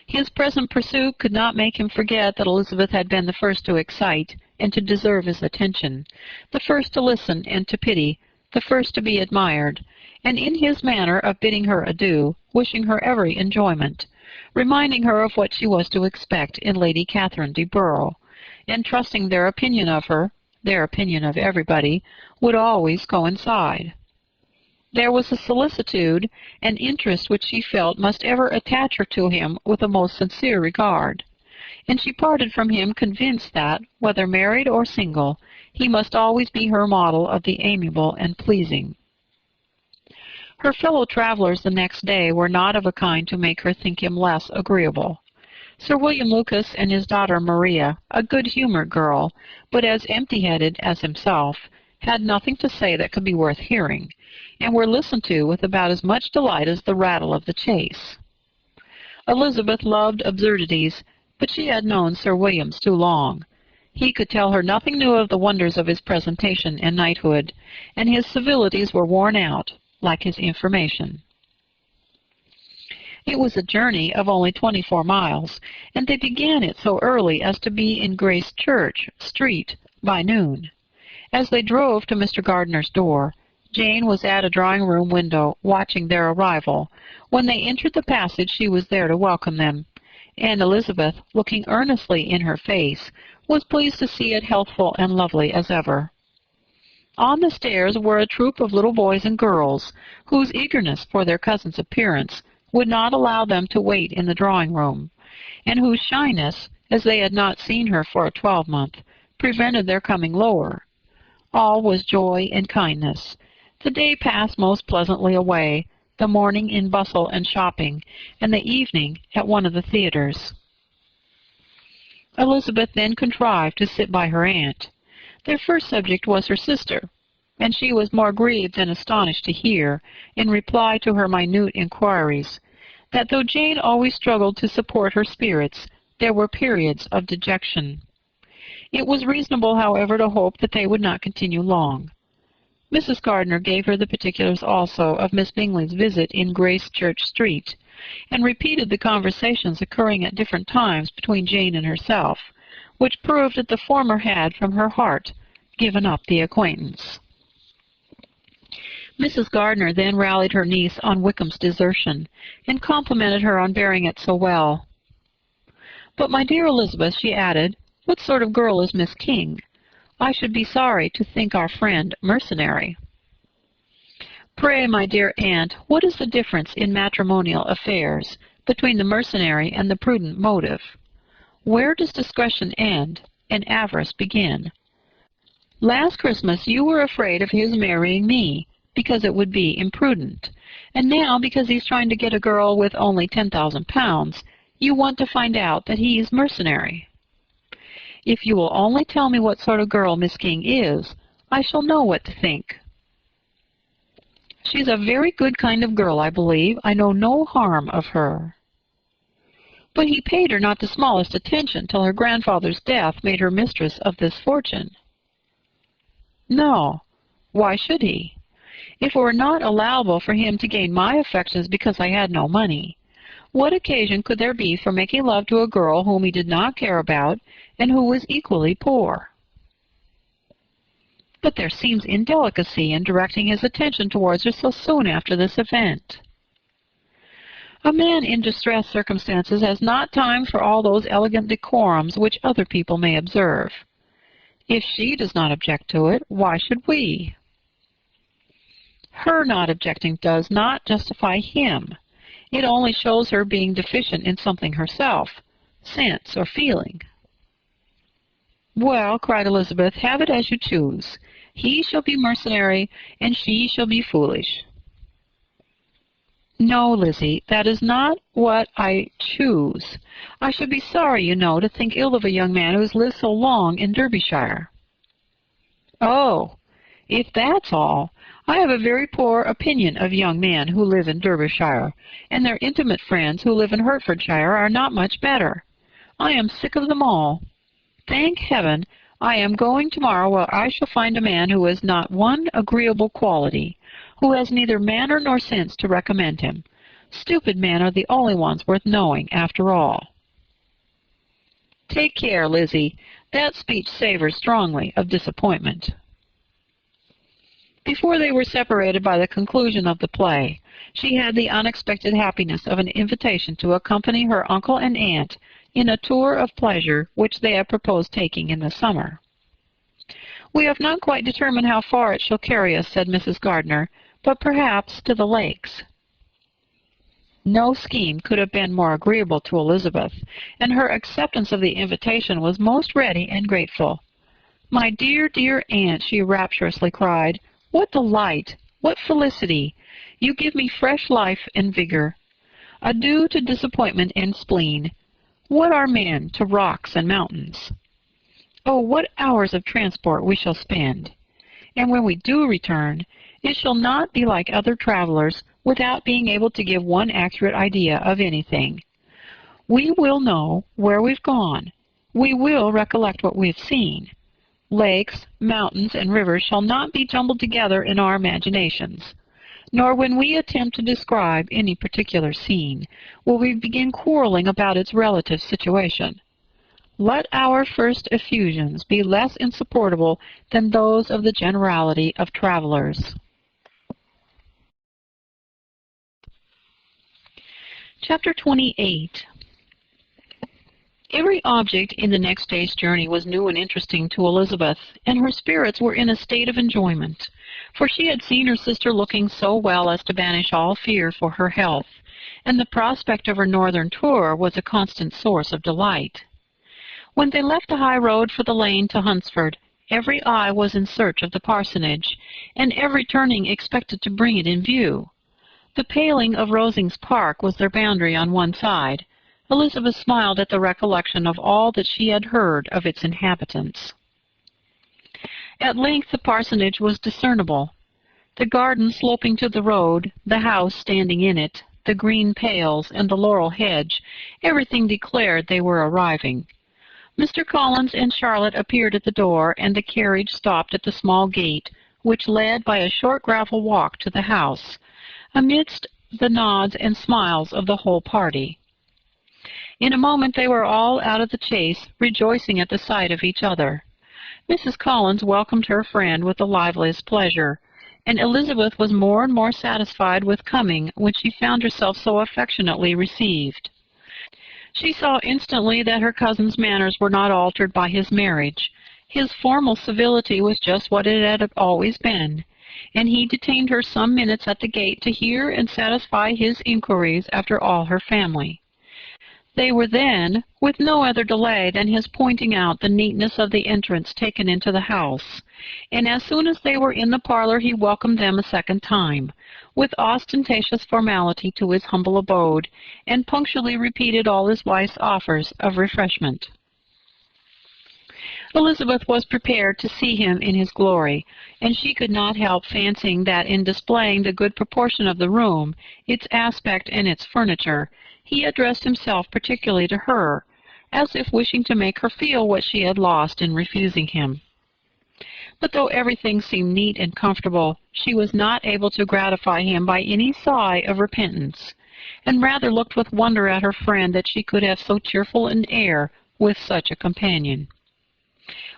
His present pursuit could not make him forget that Elizabeth had been the first to excite and to deserve his attention, the first to listen and to pity, the first to be admired, and in his manner of bidding her adieu, wishing her every enjoyment, reminding her of what she was to expect in Lady Catherine de Bourgh, and trusting their opinion of her, their opinion of everybody, would always coincide. There was a solicitude and interest which she felt must ever attach her to him with a most sincere regard, and she parted from him convinced that, whether married or single, he must always be her model of the amiable and pleasing. Her fellow travelers the next day were not of a kind to make her think him less agreeable. Sir William Lucas and his daughter Maria, a good-humored girl, but as empty-headed as himself, had nothing to say that could be worth hearing, and were listened to with about as much delight as the rattle of the chase. Elizabeth loved absurdities, but she had known Sir William's too long. He could tell her nothing new of the wonders of his presentation and knighthood, and his civilities were worn out, like his information. It was a journey of only 24 miles, and they began it so early as to be in Grace Church Street by noon. As they drove to Mr. Gardiner's door, Jane was at a drawing-room window watching their arrival. When they entered the passage, she was there to welcome them, and Elizabeth, looking earnestly in her face, was pleased to see it healthful and lovely as ever. On the stairs were a troop of little boys and girls, whose eagerness for their cousin's appearance would not allow them to wait in the drawing-room, and whose shyness, as they had not seen her for a 12-month, prevented their coming lower. All was joy and kindness. The day passed most pleasantly away, the morning in bustle and shopping, and the evening at one of the theatres. Elizabeth then contrived to sit by her aunt. Their first subject was her sister, and she was more grieved than astonished to hear, in reply to her minute inquiries, that though Jane always struggled to support her spirits, there were periods of dejection. It was reasonable, however, to hope that they would not continue long. Mrs. Gardiner gave her the particulars also of Miss Bingley's visit in Grace Church Street, and repeated the conversations occurring at different times between Jane and herself, which proved that the former had, from her heart, given up the acquaintance. Mrs. Gardiner then rallied her niece on Wickham's desertion, and complimented her on bearing it so well. "But, my dear Elizabeth," she added, "what sort of girl is Miss King? I should be sorry to think our friend mercenary." "Pray, my dear aunt, what is the difference in matrimonial affairs between the mercenary and the prudent motive? Where does discretion end and avarice begin? Last Christmas you were afraid of his marrying me, because it would be imprudent. And now, because he's trying to get a girl with only 10,000 pounds, you want to find out that he's mercenary. If you will only tell me what sort of girl Miss King is, I shall know what to think. She's a very good kind of girl, I believe. I know no harm of her. But he paid her not the smallest attention till her grandfather's death made her mistress of this fortune. No. Why should he? If it were not allowable for him to gain my affections because I had no money, what occasion could there be for making love to a girl whom he did not care about and who was equally poor? But there seems indelicacy in directing his attention towards her so soon after this event. A man in distressed circumstances has not time for all those elegant decorums which other people may observe. If she does not object to it, why should we? Her not objecting does not justify him. It only shows her being deficient in something herself, sense or feeling. Well, cried Elizabeth, have it as you choose. He shall be mercenary, and she shall be foolish. No, Lizzie, that is not what I choose. I should be sorry, you know, to think ill of a young man who has lived so long in Derbyshire. Oh, if that's all, I have a very poor opinion of young men who live in Derbyshire, and their intimate friends who live in Hertfordshire are not much better. I am sick of them all. Thank heaven, I am going tomorrow where I shall find a man who has not one agreeable quality, who has neither manner nor sense to recommend him. Stupid men are the only ones worth knowing, after all. Take care, Lizzie. That speech savors strongly of disappointment. Before they were separated by the conclusion of the play, she had the unexpected happiness of an invitation to accompany her uncle and aunt in a tour of pleasure which they had proposed taking in the summer. "We have not quite determined how far it shall carry us," said Mrs. Gardiner, "but perhaps to the lakes." No scheme could have been more agreeable to Elizabeth, and her acceptance of the invitation was most ready and grateful. "My dear, dear aunt," she rapturously cried, "what delight! What felicity! You give me fresh life and vigor. Adieu to disappointment and spleen. What are men to rocks and mountains? Oh, what hours of transport we shall spend! And when we do return, it shall not be like other travelers, without being able to give one accurate idea of anything. We will know where we've gone. We will recollect what we've seen. Lakes, mountains, and rivers shall not be jumbled together in our imaginations. Nor when we attempt to describe any particular scene, will we begin quarreling about its relative situation. Let our first effusions be less insupportable than those of the generality of travelers." Chapter 28. Every object in the next day's journey was new and interesting to Elizabeth, and her spirits were in a state of enjoyment, for she had seen her sister looking so well as to banish all fear for her health, and the prospect of her northern tour was a constant source of delight. When they left the high road for the lane to Hunsford, every eye was in search of the parsonage, and every turning expected to bring it in view. The paling of Rosings Park was their boundary on one side. Elizabeth smiled at the recollection of all that she had heard of its inhabitants. At length the parsonage was discernible. The garden sloping to the road, the house standing in it, the green pales, and the laurel hedge, everything declared they were arriving. Mr. Collins and Charlotte appeared at the door, and the carriage stopped at the small gate, which led by a short gravel walk to the house, amidst the nods and smiles of the whole party. In a moment they were all out of the chaise, rejoicing at the sight of each other. Mrs. Collins welcomed her friend with the liveliest pleasure, and Elizabeth was more and more satisfied with coming when she found herself so affectionately received. She saw instantly that her cousin's manners were not altered by his marriage. His formal civility was just what it had always been, and he detained her some minutes at the gate to hear and satisfy his inquiries after all her family. They were then, with no other delay than his pointing out the neatness of the entrance taken into the house, and as soon as they were in the parlor he welcomed them a second time, with ostentatious formality to his humble abode, and punctually repeated all his wife's offers of refreshment. Elizabeth was prepared to see him in his glory, and she could not help fancying that in displaying the good proportion of the room, its aspect and its furniture, he addressed himself particularly to her, as if wishing to make her feel what she had lost in refusing him. But though everything seemed neat and comfortable, she was not able to gratify him by any sigh of repentance, and rather looked with wonder at her friend that she could have so cheerful an air with such a companion.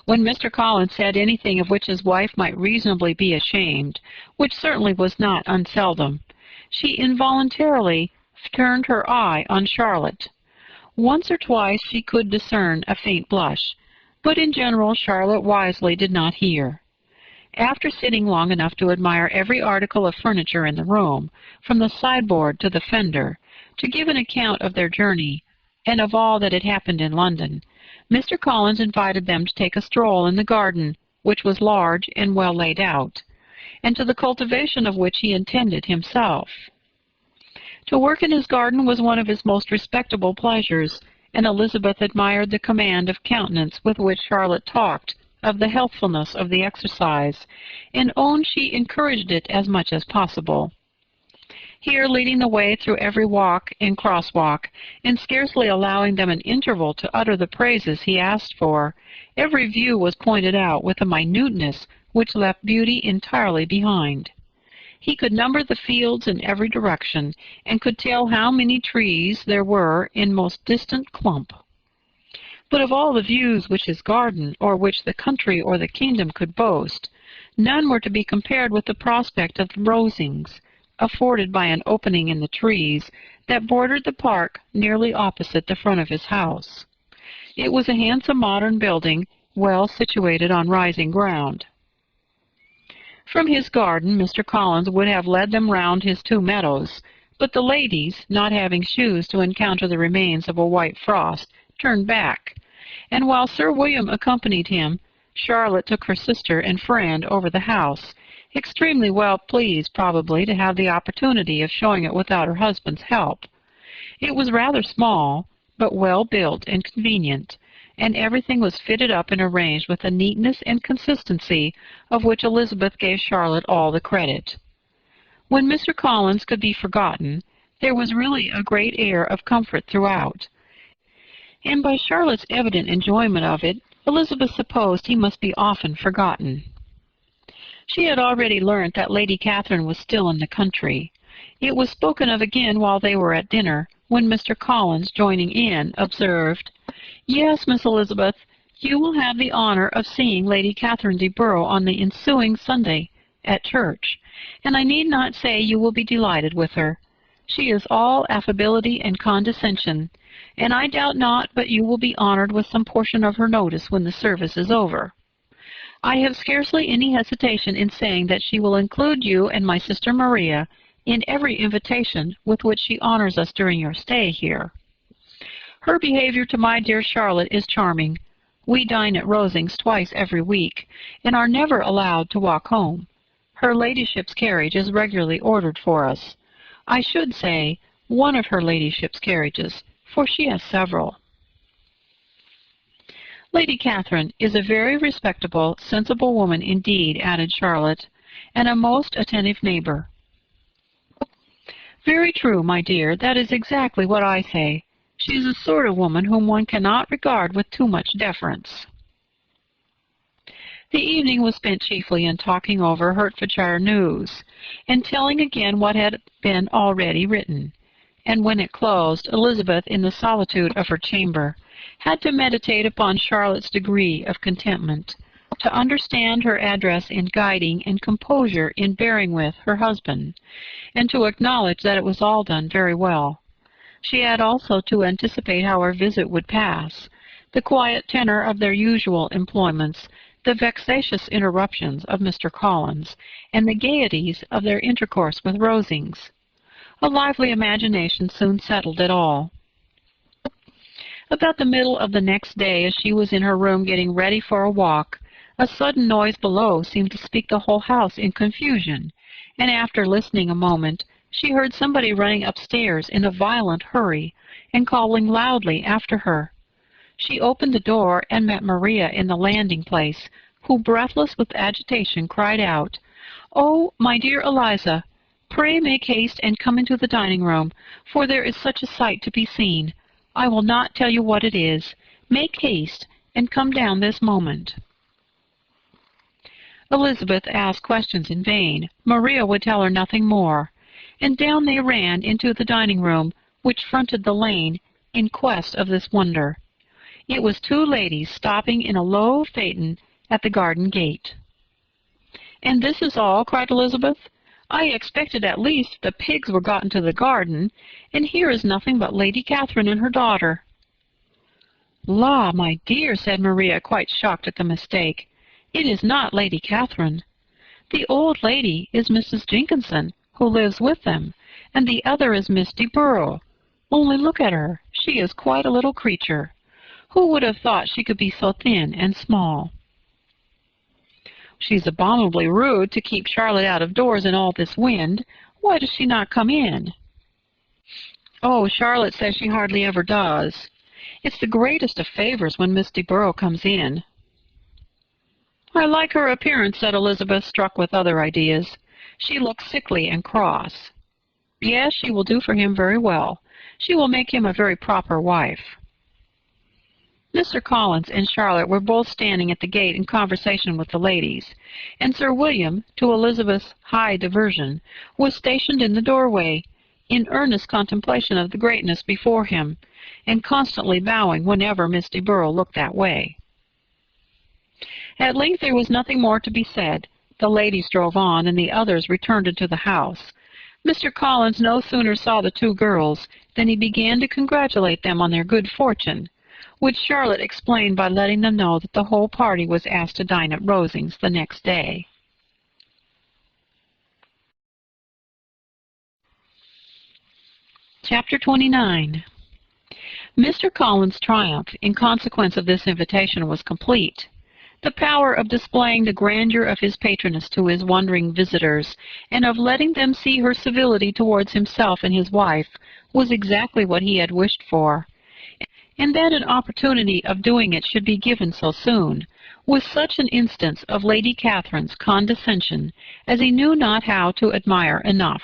When Mr. Collins said anything of which his wife might reasonably be ashamed, which certainly was not unseldom, she involuntarily turned her eye on Charlotte. Once or twice she could discern a faint blush, but in general Charlotte wisely did not hear. After sitting long enough to admire every article of furniture in the room, from the sideboard to the fender, to give an account of their journey, and of all that had happened in London, Mr. Collins invited them to take a stroll in the garden, which was large and well laid out, and to the cultivation of which he intended himself. To work in his garden was one of his most respectable pleasures, and Elizabeth admired the command of countenance with which Charlotte talked of the healthfulness of the exercise, and owned she encouraged it as much as possible. Here, leading the way through every walk and crosswalk, and scarcely allowing them an interval to utter the praises he asked for, every view was pointed out with a minuteness which left beauty entirely behind. He could number the fields in every direction, and could tell how many trees there were in most distant clump. But of all the views which his garden, or which the country or the kingdom could boast, none were to be compared with the prospect of the Rosings, afforded by an opening in the trees that bordered the park nearly opposite the front of his house. It was a handsome modern building, well situated on rising ground. From his garden Mr. Collins would have led them round his 2 meadows, but the ladies, not having shoes to encounter the remains of a white frost, turned back, and while Sir William accompanied him, Charlotte took her sister and friend over the house, extremely well pleased probably to have the opportunity of showing it without her husband's help. It was rather small, but well built and convenient, and everything was fitted up and arranged with a neatness and consistency of which Elizabeth gave Charlotte all the credit. When Mr. Collins could be forgotten, there was really a great air of comfort throughout, and by Charlotte's evident enjoyment of it, Elizabeth supposed he must be often forgotten. She had already learnt that Lady Catherine was still in the country. It was spoken of again while they were at dinner, when Mr. Collins, joining in, observed, "Yes, Miss Elizabeth, you will have the honour of seeing Lady Catherine de Bourgh on the ensuing Sunday at church, and I need not say you will be delighted with her. She is all affability and condescension, and I doubt not but you will be honoured with some portion of her notice when the service is over. I have scarcely any hesitation in saying that she will include you and my sister Maria in every invitation with which she honors us during your stay here. Her behavior to my dear Charlotte is charming. We dine at Rosings twice every week, and are never allowed to walk home. Her ladyship's carriage is regularly ordered for us. I should say one of her ladyship's carriages, for she has several." "Lady Catherine is a very respectable, sensible woman indeed," added Charlotte, "and a most attentive neighbor." "Very true, my dear, that is exactly what I say. She is a sort of woman whom one cannot regard with too much deference." The evening was spent chiefly in talking over Hertfordshire news, and telling again what had been already written, and when it closed, Elizabeth, in the solitude of her chamber, had to meditate upon Charlotte's degree of contentment, to understand her address in guiding and composure in bearing with her husband, and to acknowledge that it was all done very well. She had also to anticipate how her visit would pass, the quiet tenor of their usual employments, the vexatious interruptions of Mr. Collins, and the gaieties of their intercourse with Rosings. A lively imagination soon settled it all. About the middle of the next day, as she was in her room getting ready for a walk, a sudden noise below seemed to speak the whole house in confusion, and after listening a moment, she heard somebody running upstairs in a violent hurry and calling loudly after her. She opened the door and met Maria in the landing place, who, breathless with agitation, cried out, "Oh, my dear Eliza, pray make haste and come into the dining-room, for there is such a sight to be seen. I will not tell you what it is. Make haste and come down this moment." Elizabeth asked questions in vain. Maria would tell her nothing more, and down they ran into the dining-room, which fronted the lane, in quest of this wonder. It was two ladies stopping in a low phaeton at the garden gate. "And this is all?" cried Elizabeth. "I expected at least the pigs were got into the garden, and here is nothing but Lady Catherine and her daughter." "La, my dear," said Maria, quite shocked at the mistake, "it is not Lady Catherine. The old lady is Mrs. Jenkinson, who lives with them, and the other is Miss de Burgh. Only look at her. She is quite a little creature. Who would have thought she could be so thin and small?" "She's abominably rude to keep Charlotte out of doors in all this wind. Why does she not come in?" "Oh, Charlotte says she hardly ever does. It's the greatest of favors when Miss de Burgh comes in." "I like her appearance," said Elizabeth, struck with other ideas. "She looks sickly and cross. Yes, she will do for him very well. She will make him a very proper wife." Mr. Collins and Charlotte were both standing at the gate in conversation with the ladies, and Sir William, to Elizabeth's high diversion, was stationed in the doorway, in earnest contemplation of the greatness before him, and constantly bowing whenever Miss de Burgh looked that way. At length there was nothing more to be said. The ladies drove on, and the others returned into the house. Mr. Collins no sooner saw the two girls than he began to congratulate them on their good fortune, which Charlotte explained by letting them know that the whole party was asked to dine at Rosings the next day. Chapter 29. Mr. Collins' triumph in consequence of this invitation was complete. The power of displaying the grandeur of his patroness to his wondering visitors, and of letting them see her civility towards himself and his wife, was exactly what he had wished for. And that an opportunity of doing it should be given so soon, was such an instance of Lady Catherine's condescension as he knew not how to admire enough.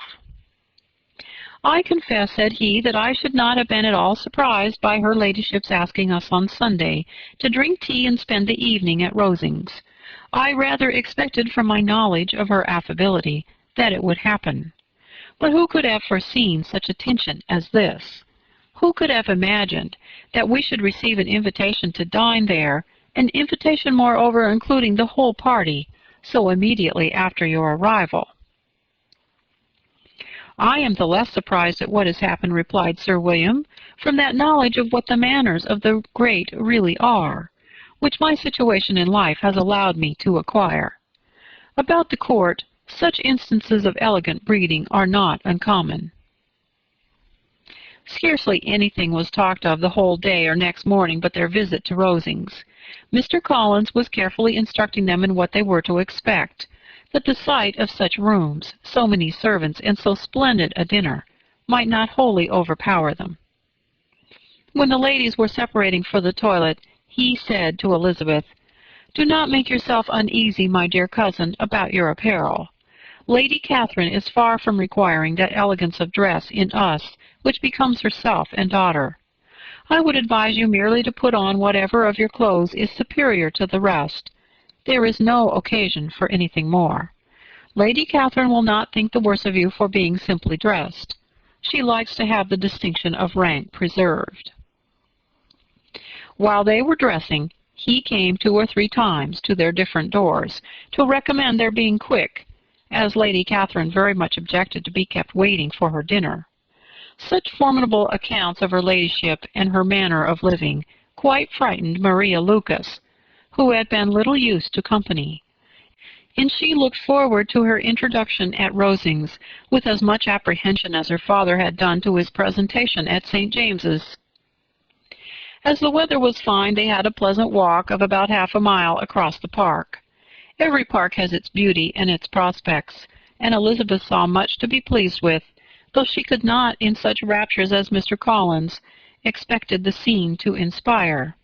"I confess," said he, "that I should not have been at all surprised by her ladyship's asking us on Sunday to drink tea and spend the evening at Rosings. I rather expected, from my knowledge of her affability, that it would happen. But who could have foreseen such attention as this? Who could have imagined that we should receive an invitation to dine there, an invitation moreover including the whole party, so immediately after your arrival?" "I am the less surprised at what has happened," replied Sir William, "from that knowledge of what the manners of the great really are, which my situation in life has allowed me to acquire. About the court, such instances of elegant breeding are not uncommon." Scarcely anything was talked of the whole day or next morning but their visit to Rosings. Mr. Collins was carefully instructing them in what they were to expect, that the sight of such rooms, so many servants, and so splendid a dinner, might not wholly overpower them. When the ladies were separating for the toilet, he said to Elizabeth, "Do not make yourself uneasy, my dear cousin, about your apparel. Lady Catherine is far from requiring that elegance of dress in us which becomes herself and daughter. I would advise you merely to put on whatever of your clothes is superior to the rest. There is no occasion for anything more. Lady Catherine will not think the worse of you for being simply dressed. She likes to have the distinction of rank preserved." While they were dressing, he came 2 or 3 times to their different doors to recommend their being quick, as Lady Catherine very much objected to be kept waiting for her dinner. Such formidable accounts of her ladyship and her manner of living quite frightened Maria Lucas, who had been little used to company, and she looked forward to her introduction at Rosings with as much apprehension as her father had done to his presentation at St. James's. As the weather was fine, they had a pleasant walk of about half a mile across the park. Every park has its beauty and its prospects, and Elizabeth saw much to be pleased with, though she could not, in such raptures as Mr. Collins expected the scene to inspire,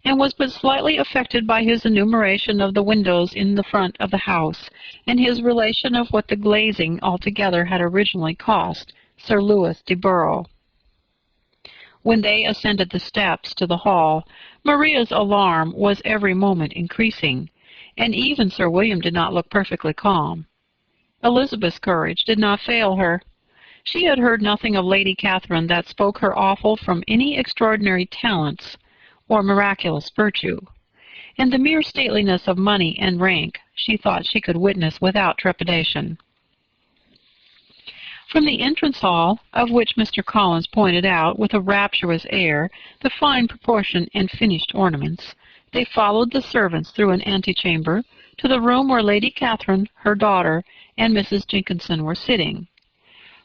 and was but slightly affected by his enumeration of the windows in the front of the house, and his relation of what the glazing altogether had originally cost Sir Louis de Borough. When they ascended the steps to the hall, Maria's alarm was every moment increasing, and even Sir William did not look perfectly calm. Elizabeth's courage did not fail her. She had heard nothing of Lady Catherine that spoke her awful from any extraordinary talents or miraculous virtue, and the mere stateliness of money and rank she thought she could witness without trepidation. From the entrance hall, of which Mr. Collins pointed out with a rapturous air the fine proportion and finished ornaments, they followed the servants through an antechamber to the room where Lady Catherine, her daughter, and Mrs. Jenkinson were sitting.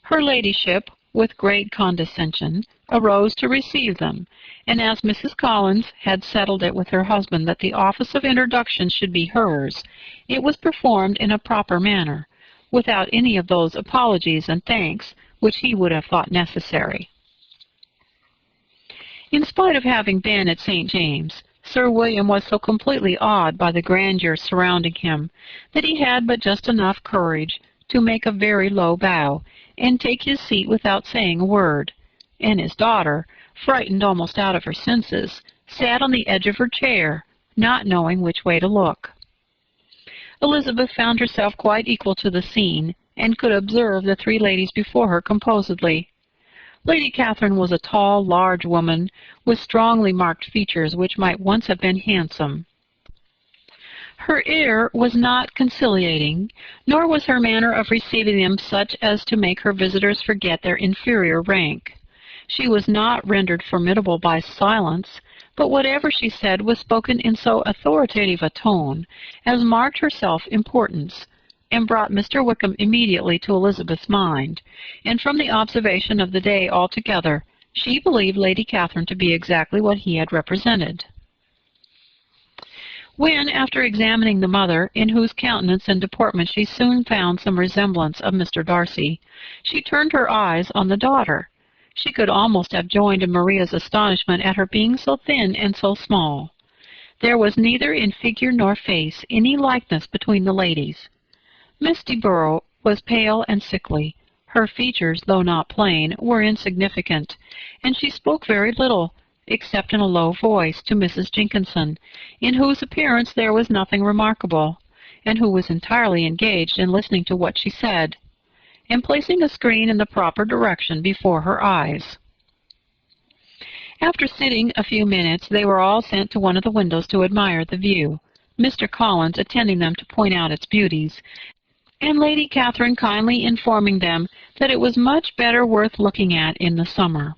Her ladyship, with great condescension, arose to receive them, and as Mrs. Collins had settled it with her husband that the office of introduction should be hers, it was performed in a proper manner, without any of those apologies and thanks which he would have thought necessary. In spite of having been at St. James, Sir William was so completely awed by the grandeur surrounding him that he had but just enough courage to make a very low bow and take his seat without saying a word, and his daughter, frightened almost out of her senses, sat on the edge of her chair, not knowing which way to look. Elizabeth found herself quite equal to the scene, and could observe the three ladies before her composedly. Lady Catherine was a tall, large woman, with strongly marked features which might once have been handsome. Her air was not conciliating, nor was her manner of receiving them such as to make her visitors forget their inferior rank. She was not rendered formidable by silence, but whatever she said was spoken in so authoritative a tone as marked her self-importance, and brought Mr. Wickham immediately to Elizabeth's mind, and from the observation of the day altogether, she believed Lady Catherine to be exactly what he had represented. When, after examining the mother, in whose countenance and deportment she soon found some resemblance of Mr. Darcy, she turned her eyes on the daughter, she could almost have joined in Maria's astonishment at her being so thin and so small. There was neither in figure nor face any likeness between the ladies. Miss de Borough was pale and sickly. Her features, though not plain, were insignificant, and she spoke very little, except in a low voice, to Mrs. Jenkinson, in whose appearance there was nothing remarkable, and who was entirely engaged in listening to what she said, and placing a screen in the proper direction before her eyes. After sitting a few minutes, they were all sent to one of the windows to admire the view, Mr. Collins attending them to point out its beauties, and Lady Catherine kindly informing them that it was much better worth looking at in the summer.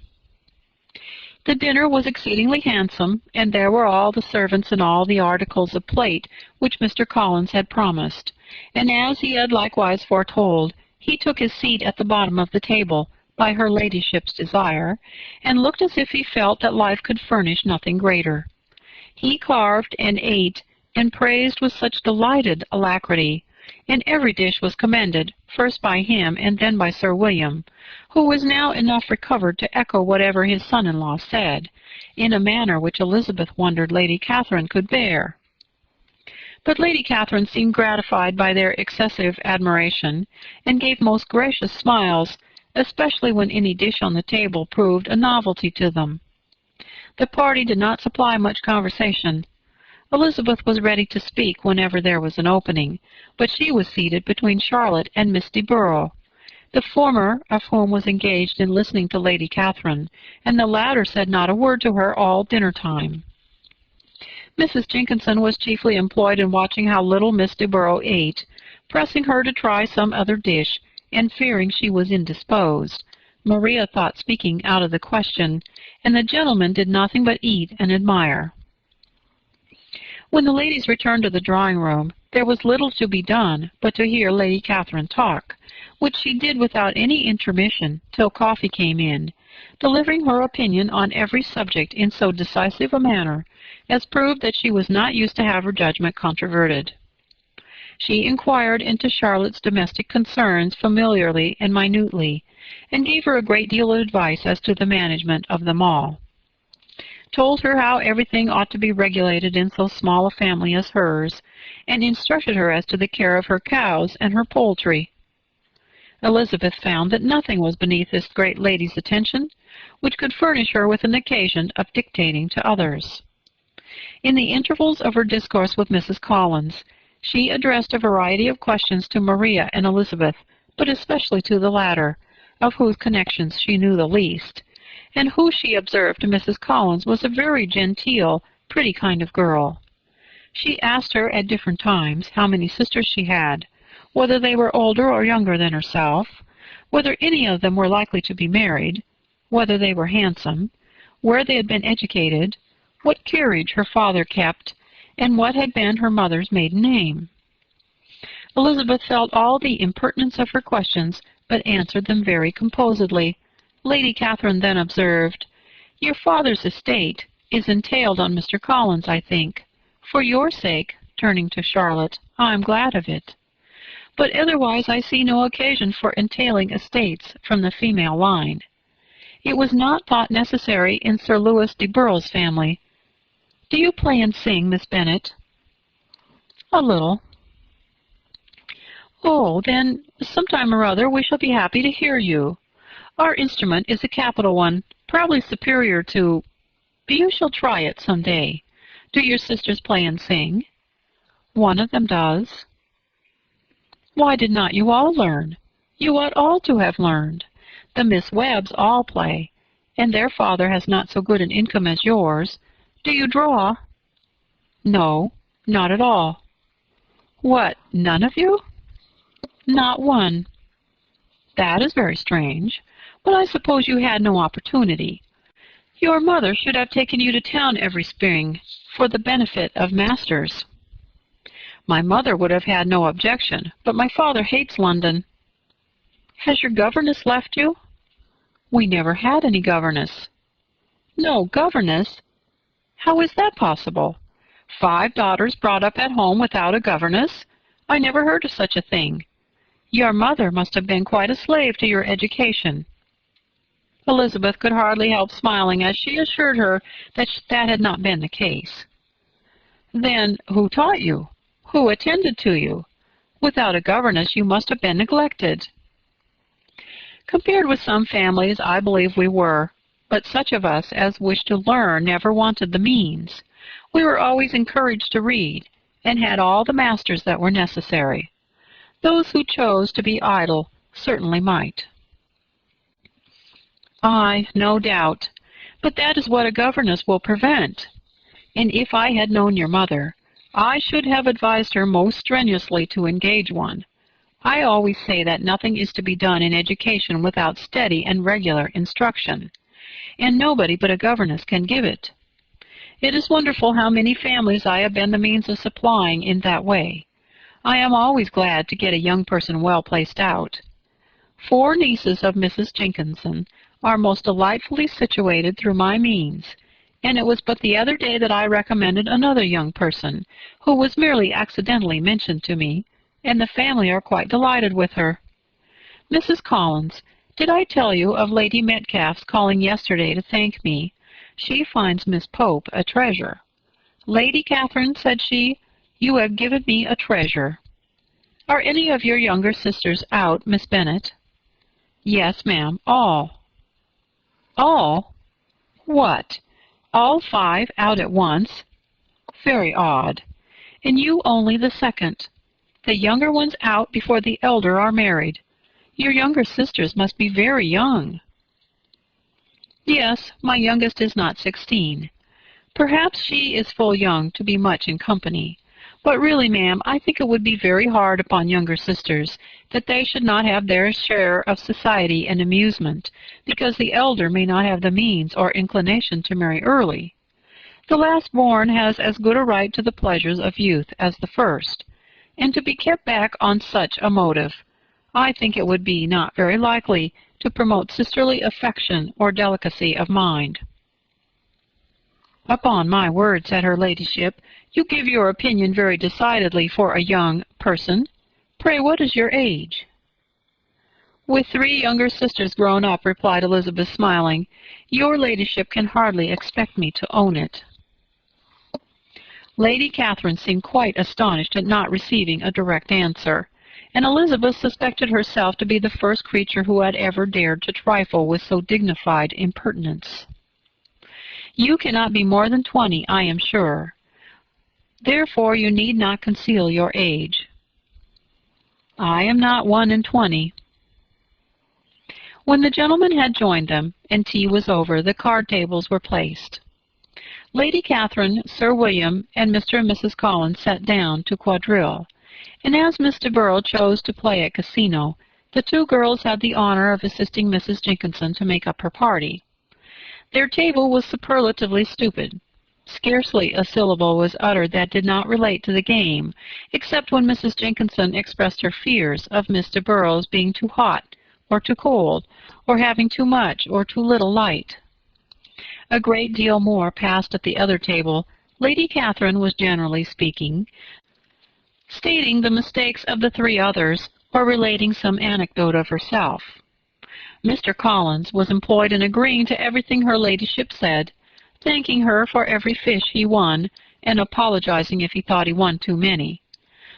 The dinner was exceedingly handsome, and there were all the servants and all the articles of plate which Mr. Collins had promised, and as he had likewise foretold, he took his seat at the bottom of the table, by her ladyship's desire, and looked as if he felt that life could furnish nothing greater. He carved and ate and praised with such delighted alacrity, and every dish was commended, first by him and then by Sir William, who was now enough recovered to echo whatever his son-in-law said, in a manner which Elizabeth wondered Lady Catherine could bear. But Lady Catherine seemed gratified by their excessive admiration, and gave most gracious smiles, especially when any dish on the table proved a novelty to them. The party did not supply much conversation. Elizabeth was ready to speak whenever there was an opening, but she was seated between Charlotte and Miss de Borough, the former of whom was engaged in listening to Lady Catherine, and the latter said not a word to her all dinner-time. Mrs. Jenkinson was chiefly employed in watching how little Miss de Borough ate, pressing her to try some other dish, and fearing she was indisposed. Maria thought speaking out of the question, and the gentlemen did nothing but eat and admire. When the ladies returned to the drawing-room, there was little to be done but to hear Lady Catherine talk, which she did without any intermission till coffee came in, delivering her opinion on every subject in so decisive a manner as proved that she was not used to have her judgment controverted. She inquired into Charlotte's domestic concerns familiarly and minutely, and gave her a great deal of advice as to the management of them all. Told her how everything ought to be regulated in so small a family as hers, and instructed her as to the care of her cows and her poultry. Elizabeth found that nothing was beneath this great lady's attention which could furnish her with an occasion of dictating to others. In the intervals of her discourse with Mrs. Collins, she addressed a variety of questions to Maria and Elizabeth, but especially to the latter, of whose connections she knew the least, and who she observed Mrs. Collins was a very genteel, pretty kind of girl. She asked her at different times how many sisters she had, whether they were older or younger than herself, whether any of them were likely to be married, whether they were handsome, where they had been educated, what carriage her father kept, and what had been her mother's maiden name. Elizabeth felt all the impertinence of her questions, but answered them very composedly. Lady Catherine then observed, "Your father's estate is entailed on Mr. Collins, I think. For your sake," turning to Charlotte, "I am glad of it. But otherwise I see no occasion for entailing estates from the female line. It was not thought necessary in Sir Louis de Borough's family. Do you play and sing, Miss Bennet?" "A little." "Oh, then, sometime or other we shall be happy to hear you. Our instrument is a capital one, probably superior to— You shall try it some day. Do your sisters play and sing?" "One of them does." "Why did not you all learn? You ought all to have learned. The Miss Webbs all play, and their father has not so good an income as yours. Do you draw?" "No, not at all." "What, none of you?" "Not one." "That is very strange. But I suppose you had no opportunity. Your mother should have taken you to town every spring for the benefit of masters." "My mother would have had no objection, but my father hates London." "Has your governess left you?" "We never had any governess." "No governess? How is that possible? 5 daughters brought up at home without a governess? I never heard of such a thing. Your mother must have been quite a slave to your education." Elizabeth could hardly help smiling as she assured her that that had not been the case. "Then who taught you? Who attended to you? Without a governess you must have been neglected." "Compared with some families, I believe we were, but such of us as wished to learn never wanted the means. We were always encouraged to read, and had all the masters that were necessary. Those who chose to be idle certainly might." "Aye, no doubt. But that is what a governess will prevent. And if I had known your mother, I should have advised her most strenuously to engage one. I always say that nothing is to be done in education without steady and regular instruction, and nobody but a governess can give it. It is wonderful how many families I have been the means of supplying in that way. I am always glad to get a young person well placed out. 4 nieces of Mrs. Jenkinson are most delightfully situated through my means, and it was but the other day that I recommended another young person, who was merely accidentally mentioned to me, and the family are quite delighted with her. Mrs. Collins, did I tell you of Lady Metcalfe's calling yesterday to thank me? She finds Miss Pope a treasure. 'Lady Catherine,' said she, 'you have given me a treasure.' Are any of your younger sisters out, Miss Bennet?" "Yes, ma'am, all." "All? What, all 5 out at once? Very odd. And you only the second. The younger ones out before the elder are married. Your younger sisters must be very young." "Yes, my youngest is not 16. Perhaps she is full young to be much in company. But really, ma'am, I think it would be very hard upon younger sisters that they should not have their share of society and amusement, because the elder may not have the means or inclination to marry early. The last born has as good a right to the pleasures of youth as the first, and to be kept back on such a motive, I think it would be not very likely to promote sisterly affection or delicacy of mind. "Upon my word," said her ladyship, "you give your opinion very decidedly for a young person. Pray, what is your age?" "With 3 younger sisters grown up," replied Elizabeth, smiling. "Your ladyship can hardly expect me to own it." Lady Catherine seemed quite astonished at not receiving a direct answer, and Elizabeth suspected herself to be the first creature who had ever dared to trifle with so dignified impertinence. "You cannot be more than 20, I am sure. Therefore you need not conceal your age." "I am not 21." When the gentlemen had joined them, and tea was over, the card tables were placed. Lady Catherine, Sir William, and Mr. and Mrs. Collins sat down to quadrille, and as Miss de Bourgh chose to play at casino, the 2 girls had the honor of assisting Mrs. Jenkinson to make up her party. Their table was superlatively stupid. Scarcely a syllable was uttered that did not relate to the game, except when Mrs. Jenkinson expressed her fears of Miss de Bourgh's being too hot or too cold, or having too much or too little light. A great deal more passed at the other table. Lady Catherine was, generally speaking, stating the mistakes of the 3 others, or relating some anecdote of herself. Mr. Collins was employed in agreeing to everything her ladyship said, thanking her for every fish he won, and apologizing if he thought he won too many.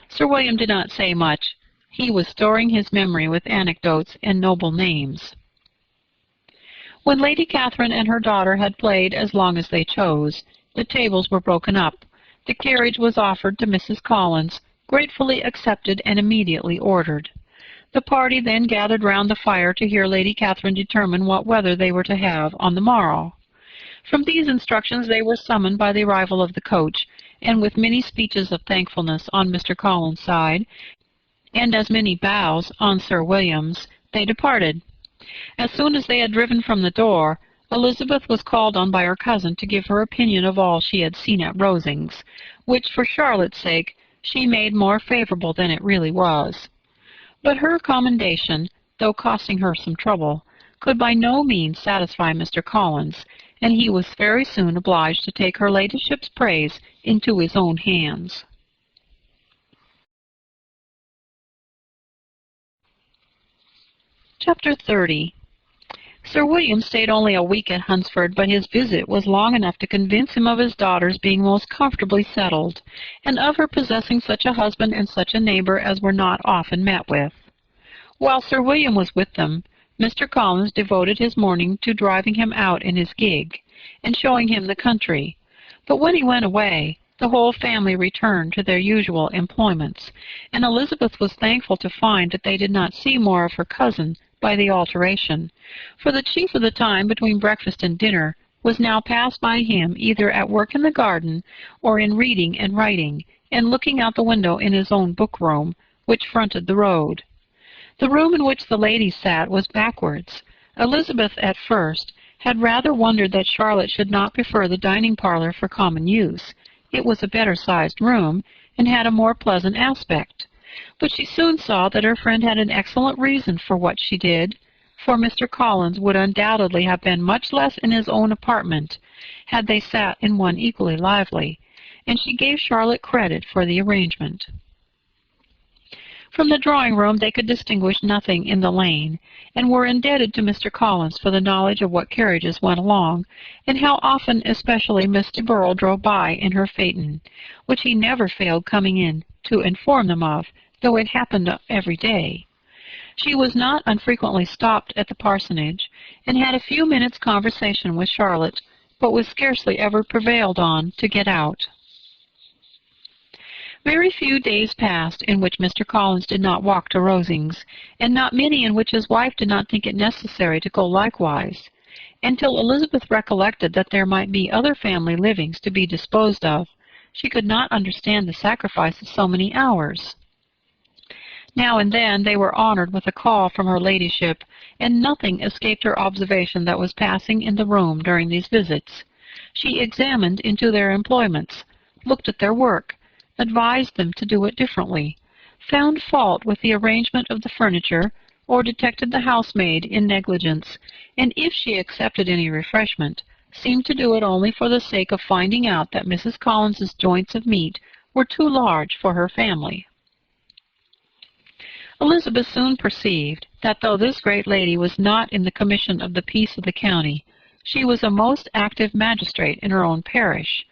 Sir William did not say much. He was storing his memory with anecdotes and noble names. When Lady Catherine and her daughter had played as long as they chose, the tables were broken up. The carriage was offered to Mrs. Collins, gratefully accepted and immediately ordered. The party then gathered round the fire to hear Lady Catherine determine what weather they were to have on the morrow. From these instructions they were summoned by the arrival of the coach, and with many speeches of thankfulness on Mr. Collins' side, and as many bows on Sir William's, they departed. As soon as they had driven from the door, Elizabeth was called on by her cousin to give her opinion of all she had seen at Rosings, which, for Charlotte's sake, she made more favorable than it really was. But her commendation, though costing her some trouble, could by no means satisfy Mr. Collins, and he was very soon obliged to take her ladyship's praise into his own hands. Chapter 30. Sir William stayed only a week at Hunsford, but his visit was long enough to convince him of his daughter's being most comfortably settled, and of her possessing such a husband and such a neighbor as were not often met with. While Sir William was with them, Mr. Collins devoted his morning to driving him out in his gig, and showing him the country. But when he went away, the whole family returned to their usual employments, and Elizabeth was thankful to find that they did not see more of her cousin by the alteration, for the chief of the time between breakfast and dinner was now passed by him either at work in the garden, or in reading and writing, and looking out the window in his own book-room, which fronted the road. The room in which the ladies sat was backwards. Elizabeth, at first, had rather wondered that Charlotte should not prefer the dining parlor for common use. It was a better-sized room, and had a more pleasant aspect. But she soon saw that her friend had an excellent reason for what she did, for Mr. Collins would undoubtedly have been much less in his own apartment had they sat in one equally lively, and she gave Charlotte credit for the arrangement. From the drawing-room they could distinguish nothing in the lane, and were indebted to Mr. Collins for the knowledge of what carriages went along, and how often especially Miss de Bourgh drove by in her phaeton, which he never failed coming in to inform them of, though it happened every day. She was not unfrequently stopped at the parsonage, and had a few minutes' conversation with Charlotte, but was scarcely ever prevailed on to get out. Very few days passed in which Mr. Collins did not walk to Rosings, and not many in which his wife did not think it necessary to go likewise, until Elizabeth recollected that there might be other family livings to be disposed of. She could not understand the sacrifice of so many hours. Now and then they were honored with a call from her ladyship, and nothing escaped her observation that was passing in the room during these visits. She examined into their employments, looked at their work, advised them to do it differently, found fault with the arrangement of the furniture, or detected the housemaid in negligence, and if she accepted any refreshment, seemed to do it only for the sake of finding out that Mrs. Collins's joints of meat were too large for her family. Elizabeth soon perceived that though this great lady was not in the commission of the peace of the county, she was a most active magistrate in her own parish,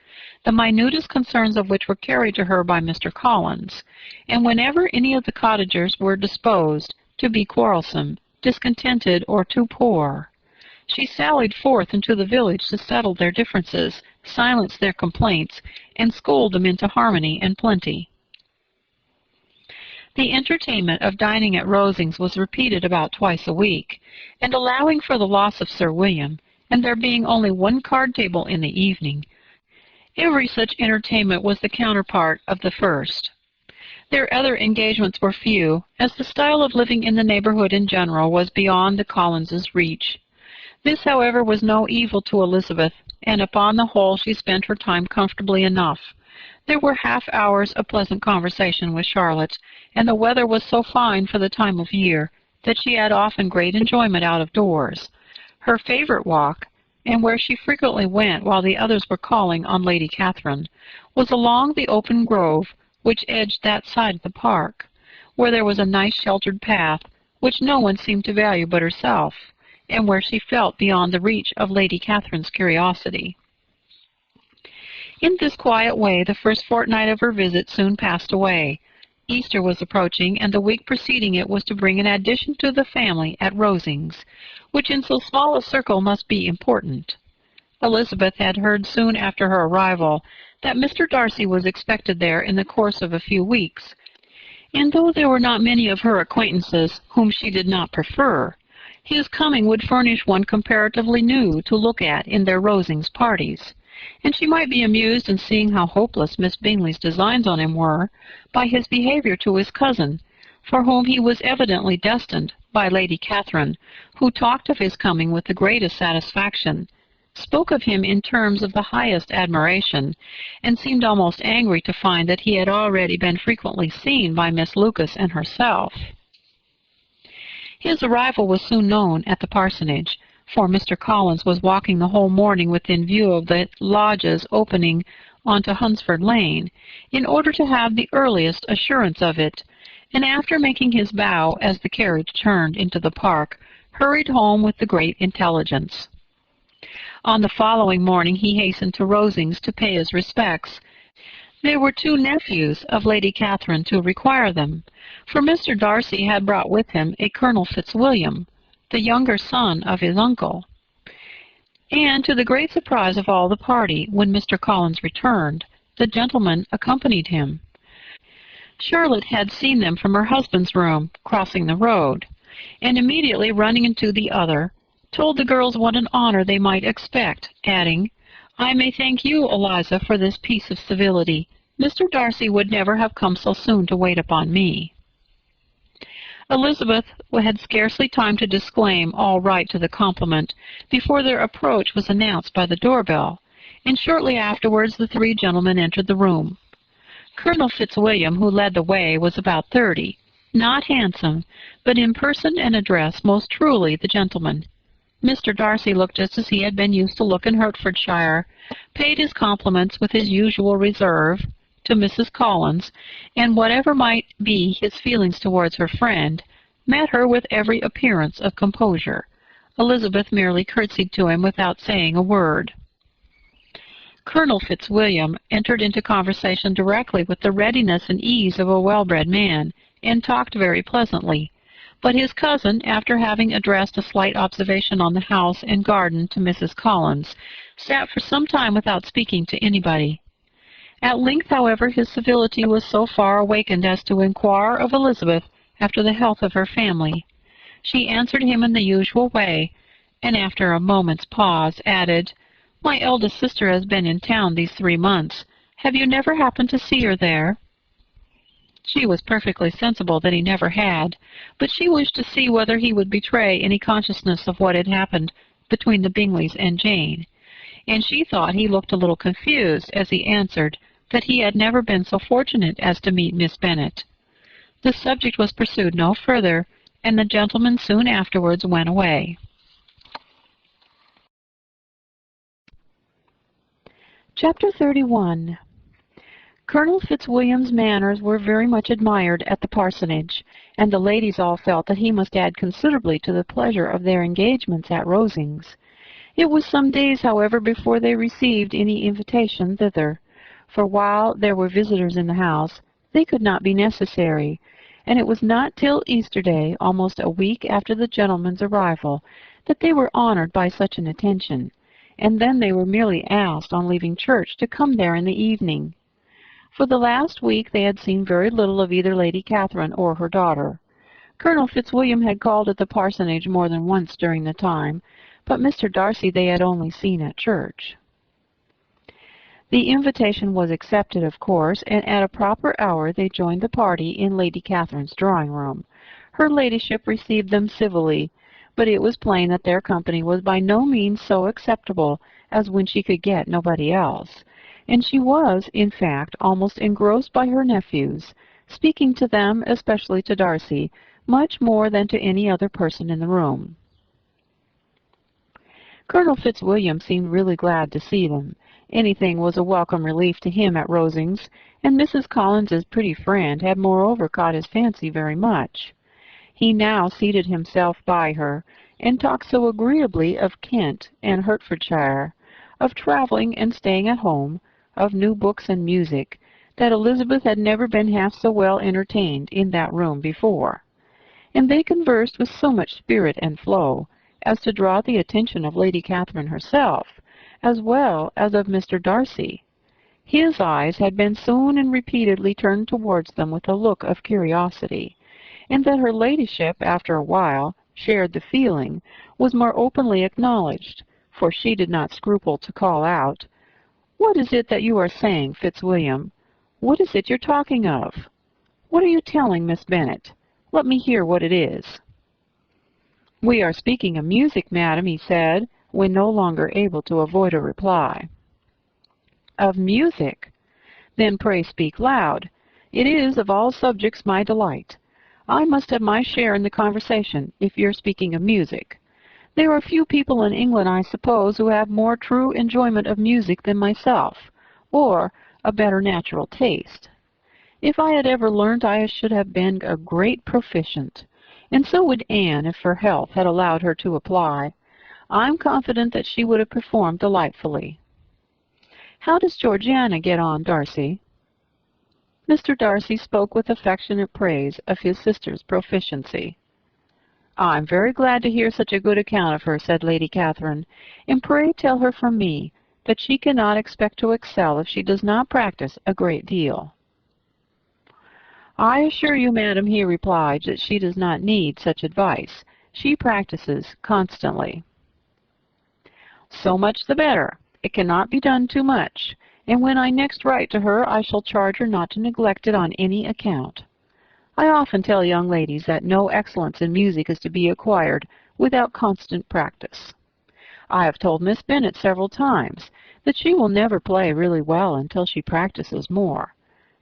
the minutest concerns of which were carried to her by Mr. Collins, and whenever any of the cottagers were disposed to be quarrelsome, discontented, or too poor, she sallied forth into the village to settle their differences, silence their complaints, and scold them into harmony and plenty. The entertainment of dining at Rosings was repeated about twice a week, and allowing for the loss of Sir William, and there being only one card table in the evening, every such entertainment was the counterpart of the first. Their other engagements were few, as the style of living in the neighborhood in general was beyond the Collinses' reach. This, however, was no evil to Elizabeth, and upon the whole she spent her time comfortably enough. There were half-hours of pleasant conversation with Charlotte, and the weather was so fine for the time of year that she had often great enjoyment out of doors. Her favorite walk, and where she frequently went while the others were calling on Lady Catherine, was along the open grove which edged that side of the park, where there was a nice sheltered path which no one seemed to value but herself, and where she felt beyond the reach of Lady Catherine's curiosity. In this quiet way the first fortnight of her visit soon passed away. Easter was approaching, and the week preceding it was to bring an addition to the family at Rosings, which in so small a circle must be important. Elizabeth had heard soon after her arrival that Mr. Darcy was expected there in the course of a few weeks, and though there were not many of her acquaintances whom she did not prefer, his coming would furnish one comparatively new to look at in their Rosings parties, and she might be amused in seeing how hopeless Miss Bingley's designs on him were by his behavior to his cousin, for whom he was evidently destined by Lady Catherine, who talked of his coming with the greatest satisfaction, spoke of him in terms of the highest admiration, and seemed almost angry to find that he had already been frequently seen by Miss Lucas and herself. His arrival was soon known at the parsonage, for Mr. Collins was walking the whole morning within view of the lodges opening onto Hunsford Lane, in order to have the earliest assurance of it, and after making his bow as the carriage turned into the park, hurried home with the great intelligence. On the following morning he hastened to Rosings to pay his respects. There were two nephews of Lady Catherine to require them, for Mr. Darcy had brought with him a Colonel Fitzwilliam, the younger son of his uncle, and to the great surprise of all the party, when Mr. Collins returned, the gentleman accompanied him. Charlotte had seen them from her husband's room, crossing the road, and immediately running into the other, told the girls what an honor they might expect, adding, "I may thank you, Eliza, for this piece of civility. Mr. Darcy would never have come so soon to wait upon me." Elizabeth had scarcely time to disclaim all right to the compliment before their approach was announced by the doorbell, and shortly afterwards the three gentlemen entered the room. Colonel Fitzwilliam, who led the way, was about 30, not handsome, but in person and address most truly the gentleman. Mr. Darcy looked just as he had been used to look in Hertfordshire, paid his compliments with his usual reserve to Mrs. Collins, and whatever might be his feelings towards her friend, met her with every appearance of composure. Elizabeth merely curtsied to him without saying a word. Colonel Fitzwilliam entered into conversation directly with the readiness and ease of a well-bred man, and talked very pleasantly, but his cousin, after having addressed a slight observation on the house and garden to Mrs. Collins, sat for some time without speaking to anybody. At length, however, his civility was so far awakened as to inquire of Elizabeth after the health of her family. She answered him in the usual way, and after a moment's pause added, "My eldest sister has been in town these 3 months. Have you never happened to see her there?" She was perfectly sensible that he never had, but she wished to see whether he would betray any consciousness of what had happened between the Bingleys and Jane, and she thought he looked a little confused as he answered that he had never been so fortunate as to meet Miss Bennet. The subject was pursued no further, and the gentleman soon afterwards went away. Chapter 31. Colonel Fitzwilliam's manners were very much admired at the parsonage, and the ladies all felt that he must add considerably to the pleasure of their engagements at Rosings. It was some days, however, before they received any invitation thither, for while there were visitors in the house, they could not be necessary, and it was not till Easter Day, almost a week after the gentleman's arrival, that they were honored by such an attention, and then they were merely asked on leaving church to come there in the evening. For the last week they had seen very little of either Lady Catherine or her daughter. Colonel Fitzwilliam had called at the parsonage more than once during the time, but Mr. Darcy they had only seen at church. The invitation was accepted, of course, and at a proper hour they joined the party in Lady Catherine's drawing-room. Her ladyship received them civilly, but it was plain that their company was by no means so acceptable as when she could get nobody else, and she was, in fact, almost engrossed by her nephews, speaking to them, especially to Darcy, much more than to any other person in the room. Colonel Fitzwilliam seemed really glad to see them. Anything was a welcome relief to him at Rosings, and Mrs. Collins's pretty friend had moreover caught his fancy very much. He now seated himself by her, and talked so agreeably of Kent and Hertfordshire, of travelling and staying at home, of new books and music, that Elizabeth had never been half so well entertained in that room before. And they conversed with so much spirit and flow as to draw the attention of Lady Catherine herself, as well as of Mr. Darcy. His eyes had been soon and repeatedly turned towards them with a look of curiosity, and that her ladyship, after a while, shared the feeling, was more openly acknowledged, for she did not scruple to call out, "What is it that you are saying, Fitzwilliam? What is it you're talking of? What are you telling Miss Bennet? Let me hear what it is." "We are speaking of music, madam," he said, when no longer able to avoid a reply. "Of music? Then pray speak loud. It is, of all subjects, my delight. I must have my share in the conversation, if you're speaking of music. There are few people in England, I suppose, who have more true enjoyment of music than myself, or a better natural taste. If I had ever learnt, I should have been a great proficient, and so would Anne if her health had allowed her to apply. I'm confident that she would have performed delightfully. How does Georgiana get on, Darcy?" Mr. Darcy spoke with affectionate praise of his sister's proficiency. "I'm very glad to hear such a good account of her," said Lady Catherine, "and pray tell her from me that she cannot expect to excel if she does not practice a great deal." "I assure you, madam," he replied, "that she does not need such advice. She practices constantly." "So much the better. It cannot be done too much, and when I next write to her I shall charge her not to neglect it on any account. I often tell young ladies that no excellence in music is to be acquired without constant practice. I have told Miss Bennet several times that she will never play really well until she practices more.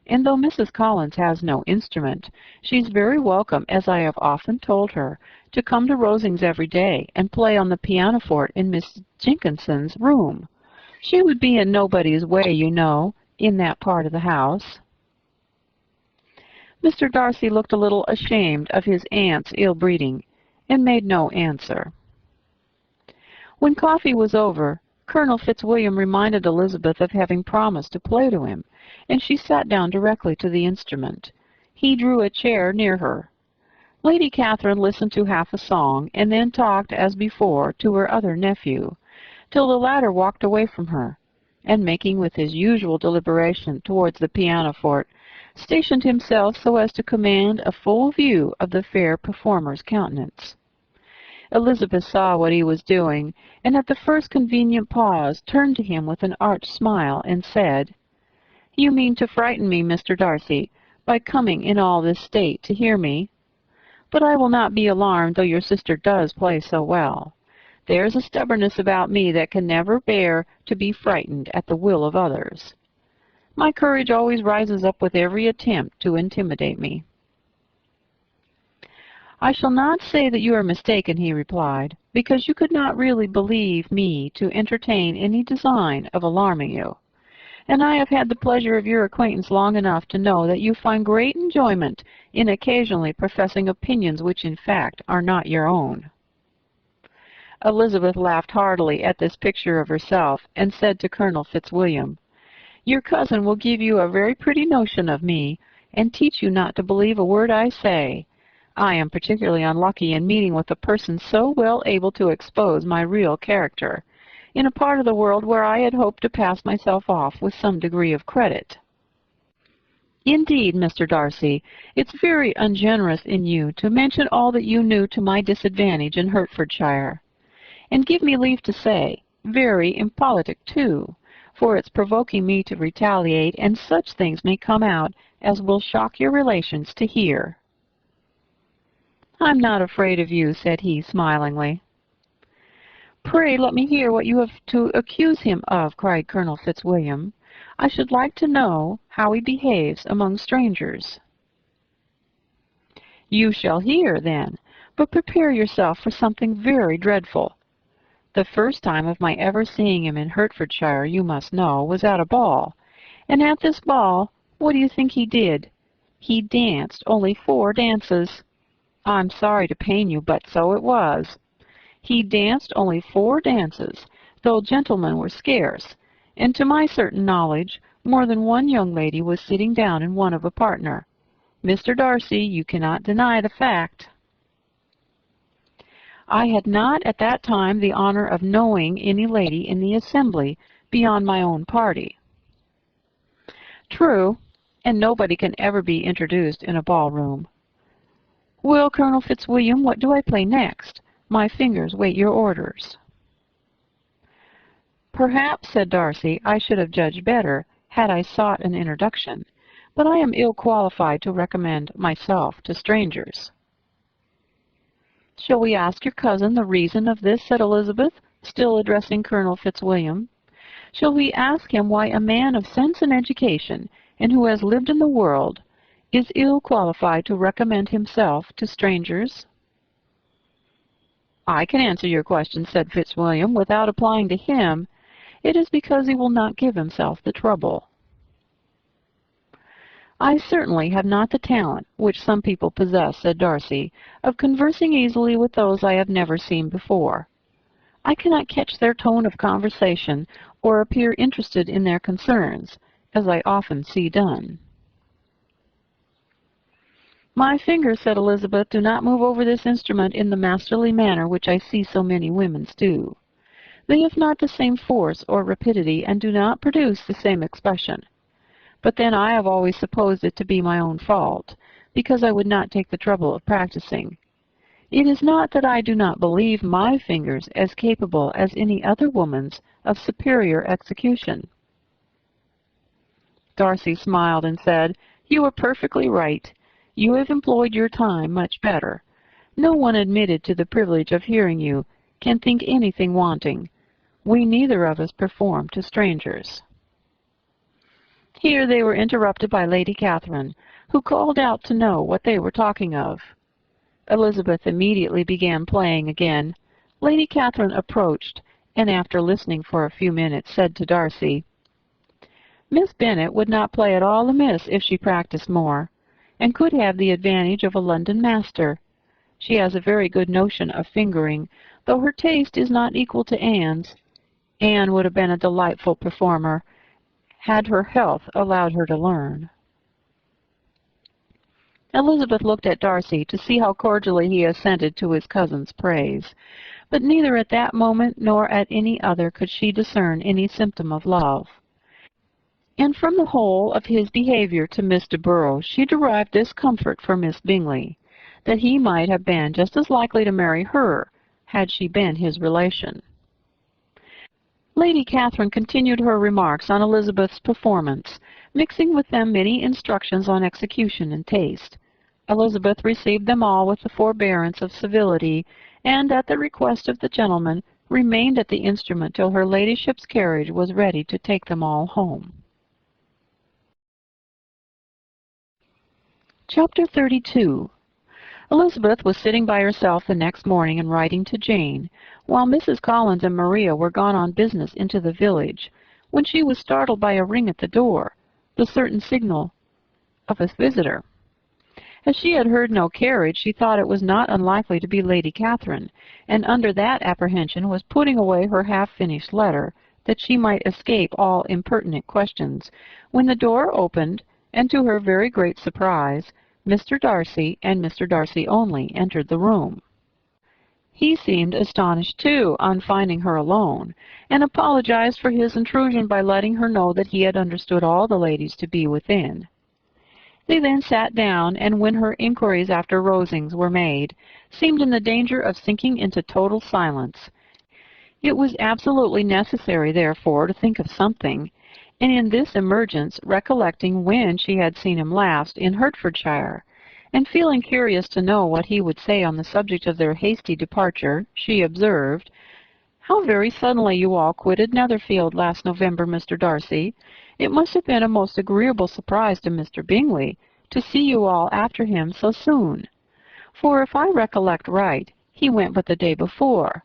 And though Mrs. Collins has no instrument, she's very welcome, as I have often told her, to come to Rosings every day and play on the pianoforte in Miss Jenkinson's room. She would be in nobody's way, you know, in that part of the house." Mr. Darcy looked a little ashamed of his aunt's ill-breeding, and made no answer. When coffee was over, Colonel Fitzwilliam reminded Elizabeth of having promised to play to him, and she sat down directly to the instrument. He drew a chair near her. Lady Catherine listened to half a song, and then talked, as before, to her other nephew, till the latter walked away from her, and making with his usual deliberation towards the pianoforte, stationed himself so as to command a full view of the fair performer's countenance. Elizabeth saw what he was doing, and at the first convenient pause turned to him with an arch smile, and said, "You mean to frighten me, Mr. Darcy, by coming in all this state to hear me? But I will not be alarmed, though your sister does play so well. There's a stubbornness about me that can never bear to be frightened at the will of others. My courage always rises up with every attempt to intimidate me." "I shall not say that you are mistaken," he replied, "because you could not really believe me to entertain any design of alarming you. And I have had the pleasure of your acquaintance long enough to know that you find great enjoyment in occasionally professing opinions which in fact are not your own." Elizabeth laughed heartily at this picture of herself, and said to Colonel Fitzwilliam, "Your cousin will give you a very pretty notion of me, and teach you not to believe a word I say. I am particularly unlucky in meeting with a person so well able to expose my real character, in a part of the world where I had hoped to pass myself off with some degree of credit. Indeed, Mr. Darcy, it's very ungenerous in you to mention all that you knew to my disadvantage in Hertfordshire, and give me leave to say, very impolitic too, for it's provoking me to retaliate, and such things may come out as will shock your relations to hear." "I'm not afraid of you," said he, smilingly. "Pray let me hear what you have to accuse him of," cried Colonel Fitzwilliam. "I should like to know how he behaves among strangers." "You shall hear, then, but prepare yourself for something very dreadful. The first time of my ever seeing him in Hertfordshire, you must know, was at a ball, and at this ball, what do you think he did? He danced only 4 dances. I'm sorry to pain you, but so it was. He danced only 4 dances, though gentlemen were scarce, and to my certain knowledge, more than one young lady was sitting down in one of a partner. Mr. Darcy, you cannot deny the fact." "I had not at that time the honor of knowing any lady in the assembly beyond my own party." "True, and nobody can ever be introduced in a ballroom. Well, Colonel Fitzwilliam, what do I play next? My fingers wait your orders." "Perhaps," said Darcy, "I should have judged better had I sought an introduction, but I am ill qualified to recommend myself to strangers." "Shall we ask your cousin the reason of this?" said Elizabeth, still addressing Colonel Fitzwilliam. "Shall we ask him why a man of sense and education, and who has lived in the world, is ill qualified to recommend himself to strangers?" "I can answer your question," said Fitzwilliam, "without applying to him. It is because he will not give himself the trouble." "I certainly have not the talent, which some people possess," said Darcy, "of conversing easily with those I have never seen before. I cannot catch their tone of conversation, or appear interested in their concerns, as I often see done." "My fingers," said Elizabeth, "do not move over this instrument in the masterly manner which I see so many women's do. They have not the same force or rapidity, and do not produce the same expression. But then I have always supposed it to be my own fault, because I would not take the trouble of practicing. It is not that I do not believe my fingers as capable as any other woman's of superior execution." Darcy smiled and said, "You are perfectly right. You have employed your time much better. No one admitted to the privilege of hearing you can think anything wanting. We neither of us perform to strangers." Here they were interrupted by Lady Catherine, who called out to know what they were talking of. Elizabeth immediately began playing again. Lady Catherine approached, and after listening for a few minutes, said to Darcy, "Miss Bennet would not play at all amiss if she practised more, and could have the advantage of a London master. She has a very good notion of fingering, though her taste is not equal to Anne's. Anne would have been a delightful performer, had her health allowed her to learn." Elizabeth looked at Darcy to see how cordially he assented to his cousin's praise, but neither at that moment nor at any other could she discern any symptom of love. And from the whole of his behavior to Miss de Bourgh she derived this comfort for Miss Bingley, that he might have been just as likely to marry her had she been his relation. Lady Catherine continued her remarks on Elizabeth's performance, mixing with them many instructions on execution and taste. Elizabeth received them all with the forbearance of civility, and, at the request of the gentleman, remained at the instrument till her ladyship's carriage was ready to take them all home. Chapter 32. Elizabeth was sitting by herself the next morning and writing to Jane, while Mrs. Collins and Maria were gone on business into the village, when she was startled by a ring at the door, the certain signal of a visitor. As she had heard no carriage, she thought it was not unlikely to be Lady Catherine, and under that apprehension was putting away her half-finished letter, that she might escape all impertinent questions, when the door opened, and to her very great surprise, Mr. Darcy, and Mr. Darcy only, entered the room. He seemed astonished, too, on finding her alone, and apologized for his intrusion by letting her know that he had understood all the ladies to be within. They then sat down, and when her inquiries after Rosings were made, seemed in the danger of sinking into total silence. It was absolutely necessary, therefore, to think of something, and in this emergence, recollecting when she had seen him last in Hertfordshire, and feeling curious to know what he would say on the subject of their hasty departure, she observed, "How very suddenly you all quitted Netherfield last November, Mr. Darcy. It must have been a most agreeable surprise to Mr. Bingley to see you all after him so soon, for if I recollect right, he went but the day before.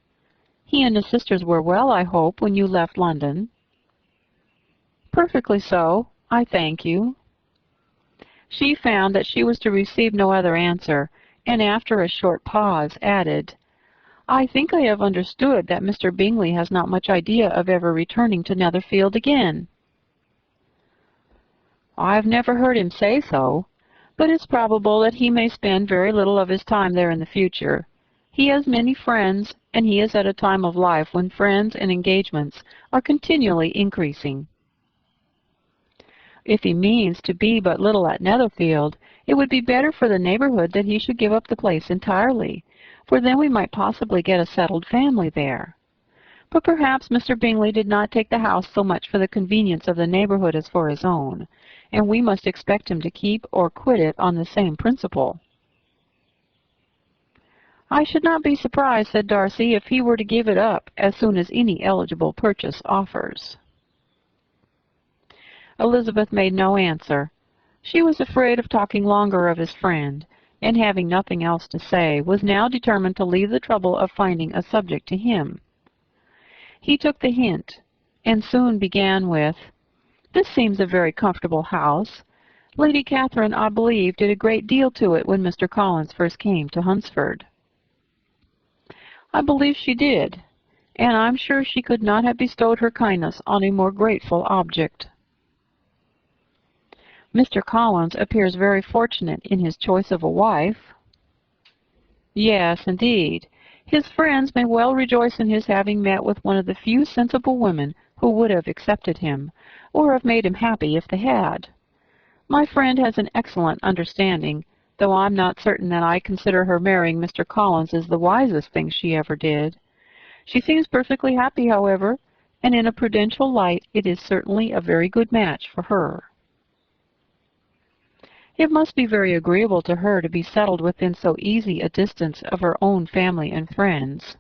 He and his sisters were well, I hope, when you left London?" "Perfectly so, I thank you." She found that she was to receive no other answer, and after a short pause added, "I think I have understood that Mr. Bingley has not much idea of ever returning to Netherfield again." "I have never heard him say so, but it's probable that he may spend very little of his time there in the future. He has many friends, and he is at a time of life when friends and engagements are continually increasing." "If he means to be but little at Netherfield, it would be better for the neighborhood that he should give up the place entirely, for then we might possibly get a settled family there. But perhaps Mr. Bingley did not take the house so much for the convenience of the neighborhood as for his own, and we must expect him to keep or quit it on the same principle." "I should not be surprised," said Darcy, "if he were to give it up as soon as any eligible purchase offers." Elizabeth made no answer. She was afraid of talking longer of his friend, and having nothing else to say, was now determined to leave the trouble of finding a subject to him. He took the hint, and soon began with, "This seems a very comfortable house. Lady Catherine, I believe, did a great deal to it when Mr. Collins first came to Hunsford." "I believe she did, and I'm sure she could not have bestowed her kindness on a more grateful object." "Mr. Collins appears very fortunate in his choice of a wife." "Yes, indeed. His friends may well rejoice in his having met with one of the few sensible women who would have accepted him, or have made him happy if they had. My friend has an excellent understanding, though I'm not certain that I consider her marrying Mr. Collins as the wisest thing she ever did. She seems perfectly happy, however, and in a prudential light it is certainly a very good match for her." "It must be very agreeable to her to be settled within so easy a distance of her own family and friends."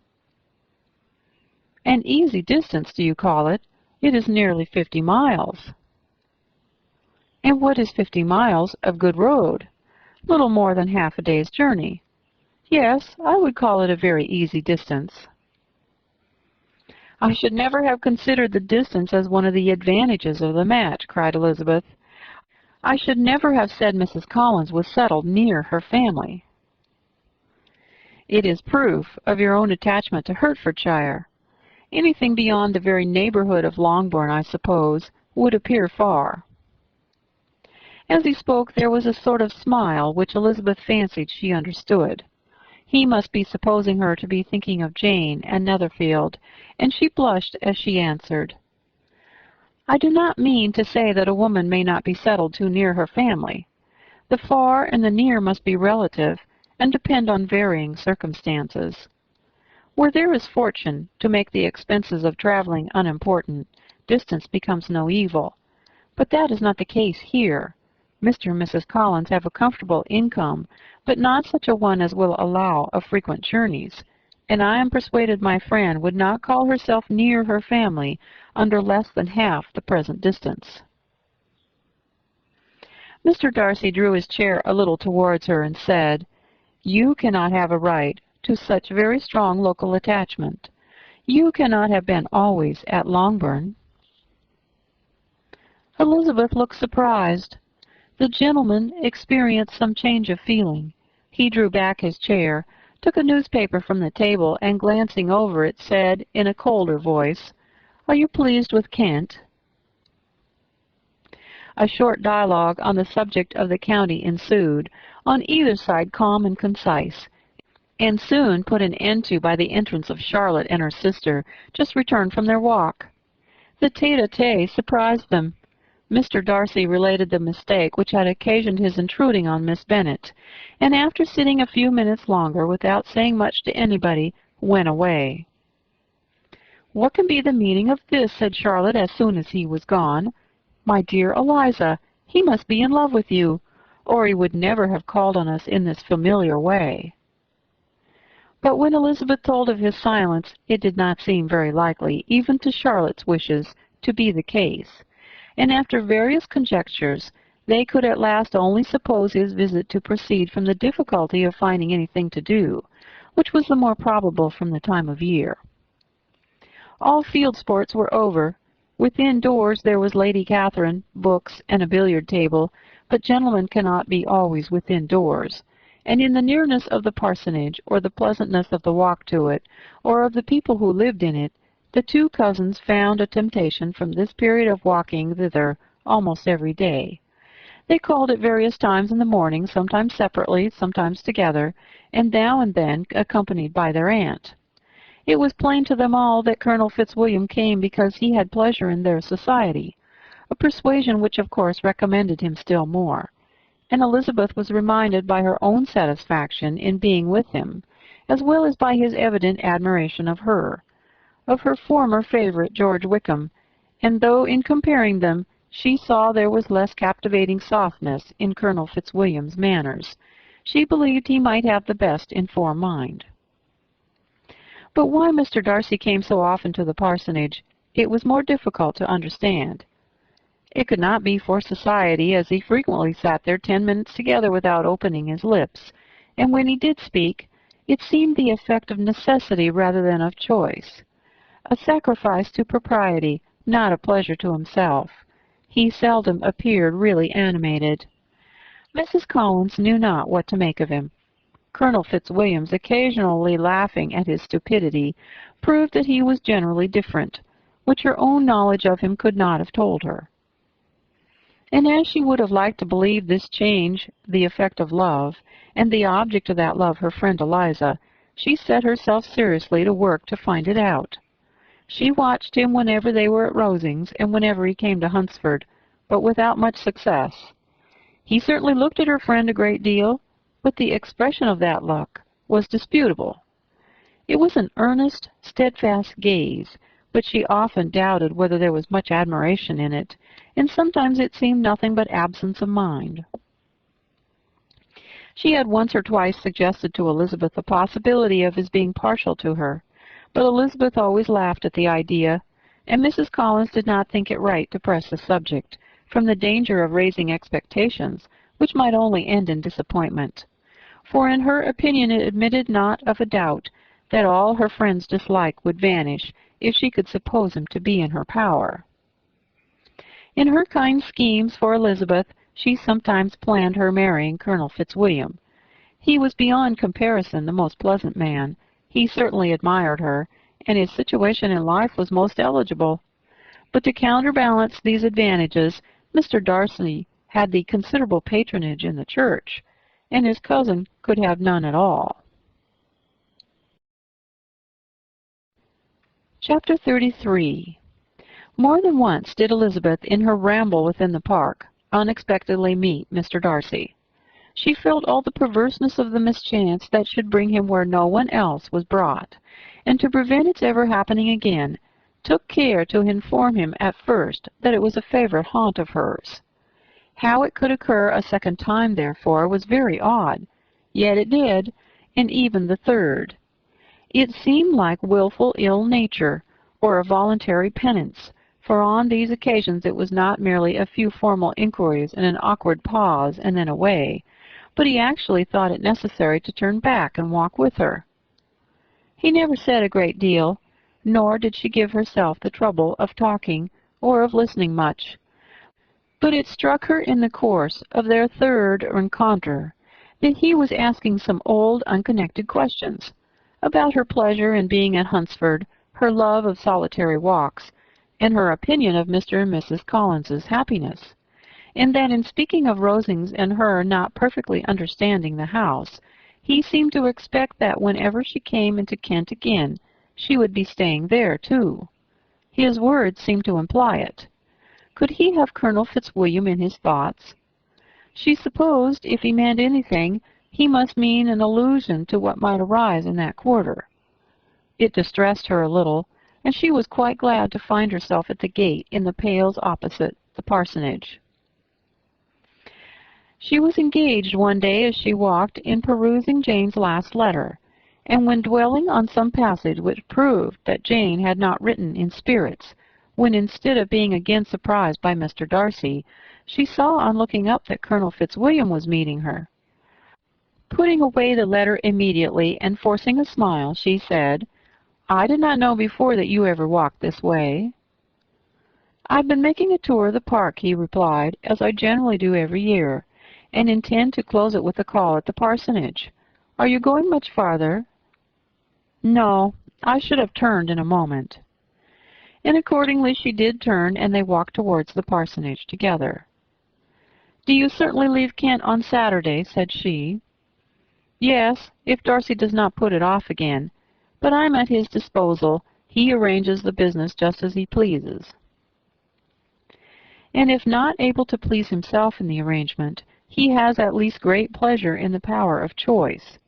"An easy distance, do you call it? It is nearly 50 miles. "And what is 50 miles of good road? Little more than half a day's journey. Yes, I would call it a very easy distance." "I should never have considered the distance as one of the advantages of the match," cried Elizabeth. "I should never have said Mrs. Collins was settled near her family." "It is proof of your own attachment to Hertfordshire. Anything beyond the very neighborhood of Longbourn, I suppose, would appear far." As he spoke there was a sort of smile which Elizabeth fancied she understood. He must be supposing her to be thinking of Jane and Netherfield, and she blushed as she answered, "I do not mean to say that a woman may not be settled too near her family. The far and the near must be relative, and depend on varying circumstances. Where there is fortune to make the expenses of traveling unimportant, distance becomes no evil. But that is not the case here. Mr. and Mrs. Collins have a comfortable income, but not such a one as will allow of frequent journeys, and I am persuaded my friend would not call herself near her family under less than half the present distance." Mr. Darcy drew his chair a little towards her and said, You cannot have a right to such very strong local attachment. You cannot have been always at Longbourn." Elizabeth looked surprised. The gentleman experienced some change of feeling. He drew back his chair, took a newspaper from the table, and glancing over it, said in a colder voice, "Are you pleased with Kent?" A short dialogue on the subject of the county ensued, on either side calm and concise, and soon put an end to by the entrance of Charlotte and her sister, just returned from their walk. The tete-a-tete surprised them. Mr. Darcy related the mistake which had occasioned his intruding on Miss Bennet, and after sitting a few minutes longer without saying much to anybody, went away. "What can be the meaning of this?" said Charlotte as soon as he was gone. "My dear Eliza, he must be in love with you, or he would never have called on us in this familiar way." But when Elizabeth told of his silence, it did not seem very likely, even to Charlotte's wishes, to be the case, and after various conjectures, they could at last only suppose his visit to proceed from the difficulty of finding anything to do, which was the more probable from the time of year. All field sports were over. Within doors there was Lady Catherine, books, and a billiard table, but gentlemen cannot be always within doors, and in the nearness of the parsonage, or the pleasantness of the walk to it, or of the people who lived in it, the two cousins found a temptation from this period of walking thither almost every day. They called at various times in the morning, sometimes separately, sometimes together, and now and then accompanied by their aunt. It was plain to them all that Colonel Fitzwilliam came because he had pleasure in their society, a persuasion which of course recommended him still more, and Elizabeth was reminded by her own satisfaction in being with him, as well as by his evident admiration of her former favorite, George Wickham, and though in comparing them she saw there was less captivating softness in Colonel Fitzwilliam's manners, she believed he might have the best informed mind. But why Mr. Darcy came so often to the parsonage, it was more difficult to understand. It could not be for society, as he frequently sat there 10 minutes together without opening his lips, and when he did speak, it seemed the effect of necessity rather than of choice. A sacrifice to propriety, not a pleasure to himself. He seldom appeared really animated. Mrs. Collins knew not what to make of him. Colonel Fitzwilliam's occasionally laughing at his stupidity proved that he was generally different, which her own knowledge of him could not have told her. And as she would have liked to believe this change the effect of love, and the object of that love her friend Eliza, she set herself seriously to work to find it out. She watched him whenever they were at Rosings, and whenever he came to Hunsford, but without much success. He certainly looked at her friend a great deal, but the expression of that look was disputable. It was an earnest, steadfast gaze, but she often doubted whether there was much admiration in it, and sometimes it seemed nothing but absence of mind. She had once or twice suggested to Elizabeth the possibility of his being partial to her, but Elizabeth always laughed at the idea, and Mrs. Collins did not think it right to press the subject, from the danger of raising expectations, which might only end in disappointment. For in her opinion it admitted not of a doubt that all her friend's dislike would vanish if she could suppose him to be in her power. In her kind schemes for Elizabeth, she sometimes planned her marrying Colonel Fitzwilliam. He was beyond comparison the most pleasant man. He certainly admired her, and his situation in life was most eligible. But to counterbalance these advantages, Mr. Darcy had the considerable patronage in the church, and his cousin could have none at all. Chapter 33. More than once did Elizabeth, in her ramble within the park, unexpectedly meet Mr. Darcy. She felt all the perverseness of the mischance that should bring him where no one else was brought, and to prevent its ever happening again, took care to inform him at first that it was a favorite haunt of hers. How it could occur a second time, therefore, was very odd, yet it did, and even the third. It seemed like wilful ill nature, or a voluntary penance, for on these occasions it was not merely a few formal inquiries and an awkward pause and then away, but he actually thought it necessary to turn back and walk with her. He never said a great deal, nor did she give herself the trouble of talking or of listening much. But it struck her in the course of their third rencontre that he was asking some old, unconnected questions about her pleasure in being at Hunsford, her love of solitary walks, and her opinion of Mr. and Mrs. Collins's happiness, and that in speaking of Rosings and her not perfectly understanding the house, he seemed to expect that whenever she came into Kent again, she would be staying there too. His words seemed to imply it. Could he have Colonel Fitzwilliam in his thoughts? She supposed if he meant anything, he must mean an allusion to what might arise in that quarter. It distressed her a little, and she was quite glad to find herself at the gate in the pales opposite the parsonage. She was engaged one day as she walked in perusing Jane's last letter, and when dwelling on some passage which proved that Jane had not written in spirits, when instead of being again surprised by Mr. Darcy, she saw on looking up that Colonel Fitzwilliam was meeting her. Putting away the letter immediately and forcing a smile, she said, "I did not know before that you ever walked this way." "I've been making a tour of the park," he replied, "as I generally do every year, and intend to close it with a call at the parsonage. Are you going much farther?" "No, I should have turned in a moment." And accordingly she did turn, and they walked towards the parsonage together. "Do you certainly leave Kent on Saturday?" said she. "Yes, if Darcy does not put it off again. But I'm at his disposal. He arranges the business just as he pleases." And if not able to please himself in the arrangement, he has at least great pleasure in the power of choice.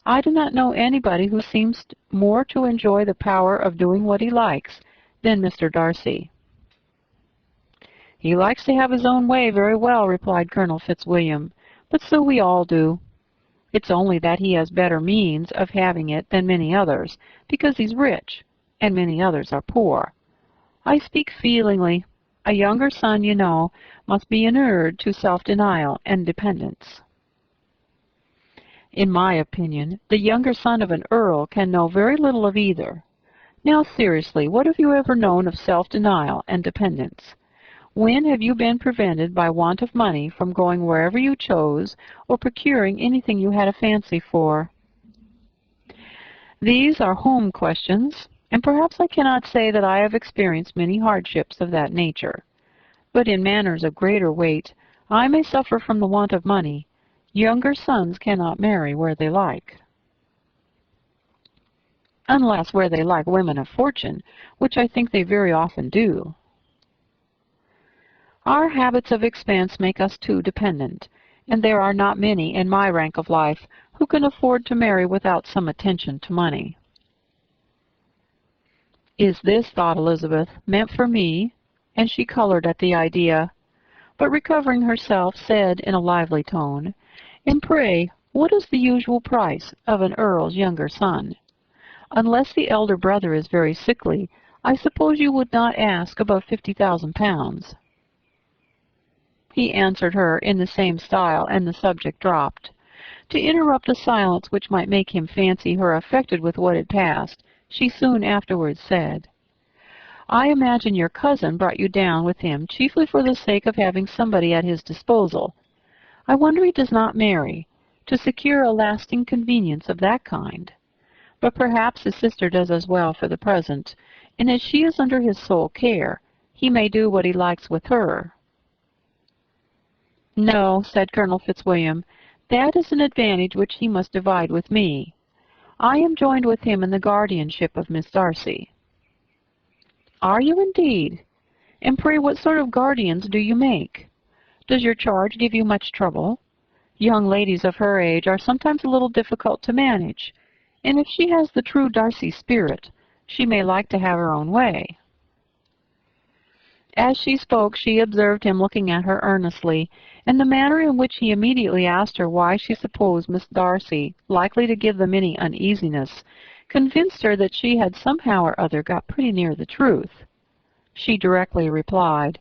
I do not know anybody who seems more to enjoy the power of doing what he likes than Mr. Darcy. "He likes to have his own way very well," replied Colonel Fitzwilliam, "but so we all do. It's only that he has better means of having it than many others, because he's rich, and many others are poor. I speak feelingly. A younger son, you know, must be inured to self-denial and dependence." "In my opinion, the younger son of an earl can know very little of either. Now, seriously, what have you ever known of self-denial and dependence? When have you been prevented by want of money from going wherever you chose or procuring anything you had a fancy for?" These are home questions, and perhaps I cannot say that I have experienced many hardships of that nature. But in matters of greater weight, I may suffer from the want of money. Younger sons cannot marry where they like. Unless where they like women of fortune, which I think they very often do. Our habits of expense make us too dependent, and there are not many in my rank of life who can afford to marry without some attention to money. "Is this," thought Elizabeth, "meant for me?" And she colored at the idea, but recovering herself, said in a lively tone, "And pray, what is the usual price of an earl's younger son? Unless the elder brother is very sickly, I suppose you would not ask above £50,000. He answered her in the same style, and the subject dropped. To interrupt a silence which might make him fancy her affected with what had passed, she soon afterwards said, "I imagine your cousin brought you down with him chiefly for the sake of having somebody at his disposal. I wonder he does not marry, to secure a lasting convenience of that kind. But perhaps his sister does as well for the present, and as she is under his sole care, he may do what he likes with her." "No," said Colonel Fitzwilliam, "that is an advantage which he must divide with me. I am joined with him in the guardianship of Miss Darcy." "Are you indeed? And pray what sort of guardians do you make? Does your charge give you much trouble? Young ladies of her age are sometimes a little difficult to manage, and if she has the true Darcy spirit, she may like to have her own way." As she spoke, she observed him looking at her earnestly, and the manner in which he immediately asked her why she supposed Miss Darcy likely to give them any uneasiness, convinced her that she had somehow or other got pretty near the truth. She directly replied,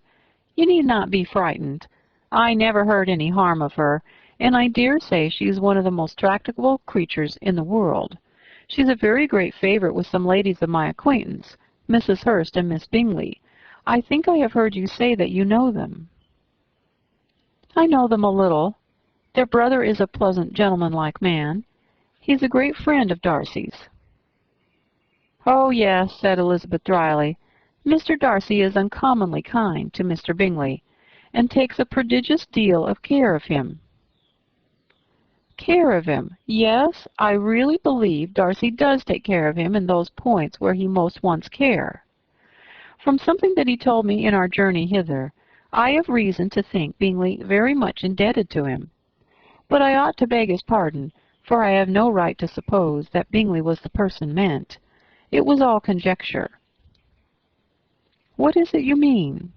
"You need not be frightened. I never heard any harm of her, and I dare say she is one of the most tractable creatures in the world. She's a very great favorite with some ladies of my acquaintance, Mrs. Hurst and Miss Bingley. I think I have heard you say that you know them." "I know them a little. Their brother is a pleasant, gentlemanlike man. He's a great friend of Darcy's." "Oh, yes," said Elizabeth dryly. "Mr. Darcy is uncommonly kind to Mr. Bingley, and takes a prodigious deal of care of him." "Care of him! Yes, I really believe Darcy does take care of him in those points where he most wants care. From something that he told me in our journey hither, I have reason to think Bingley very much indebted to him. But I ought to beg his pardon, for I have no right to suppose that Bingley was the person meant. It was all conjecture." "What is it you mean?"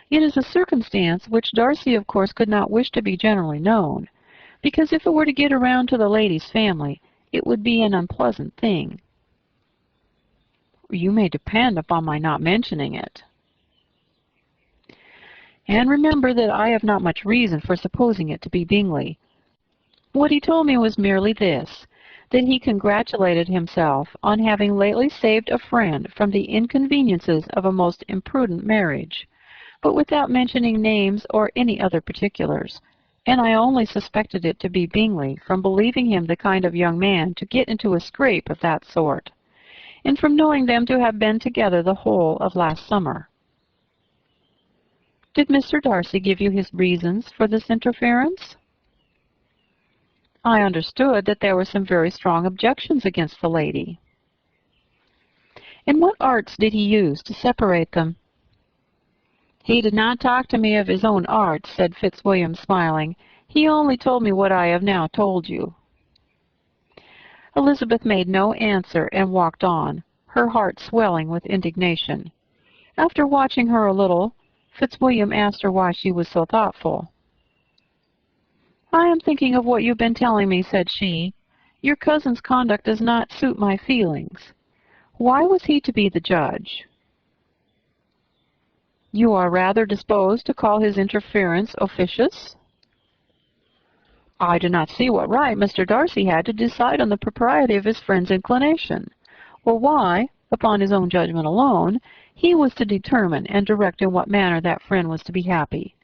"It is a circumstance which Darcy of course could not wish to be generally known, because if it were to get around to the lady's family, it would be an unpleasant thing." "You may depend upon my not mentioning it." "And remember that I have not much reason for supposing it to be Bingley. What he told me was merely this, that he congratulated himself on having lately saved a friend from the inconveniences of a most imprudent marriage, but without mentioning names or any other particulars, and I only suspected it to be Bingley from believing him the kind of young man to get into a scrape of that sort, and from knowing them to have been together the whole of last summer." "Did Mr. Darcy give you his reasons for this interference?" "I understood that there were some very strong objections against the lady." "And what arts did he use to separate them?" "He did not talk to me of his own arts," said Fitzwilliam, smiling. "He only told me what I have now told you." Elizabeth made no answer and walked on, her heart swelling with indignation. After watching her a little, Fitzwilliam asked her why she was so thoughtful. "I am thinking of what you've been telling me," said she. "Your cousin's conduct does not suit my feelings. Why was he to be the judge?" "You are rather disposed to call his interference officious?" "I do not see what right Mr. Darcy had to decide on the propriety of his friend's inclination, or why, upon his own judgment alone, he was to determine and direct in what manner that friend was to be happy.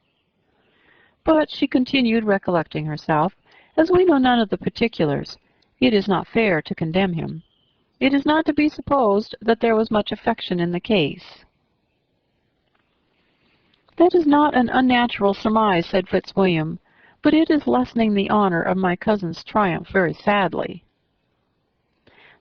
But," she continued, recollecting herself, "as we know none of the particulars, it is not fair to condemn him. It is not to be supposed that there was much affection in the case." "That is not an unnatural surmise," said Fitzwilliam, "but it is lessening the honor of my cousin's triumph very sadly."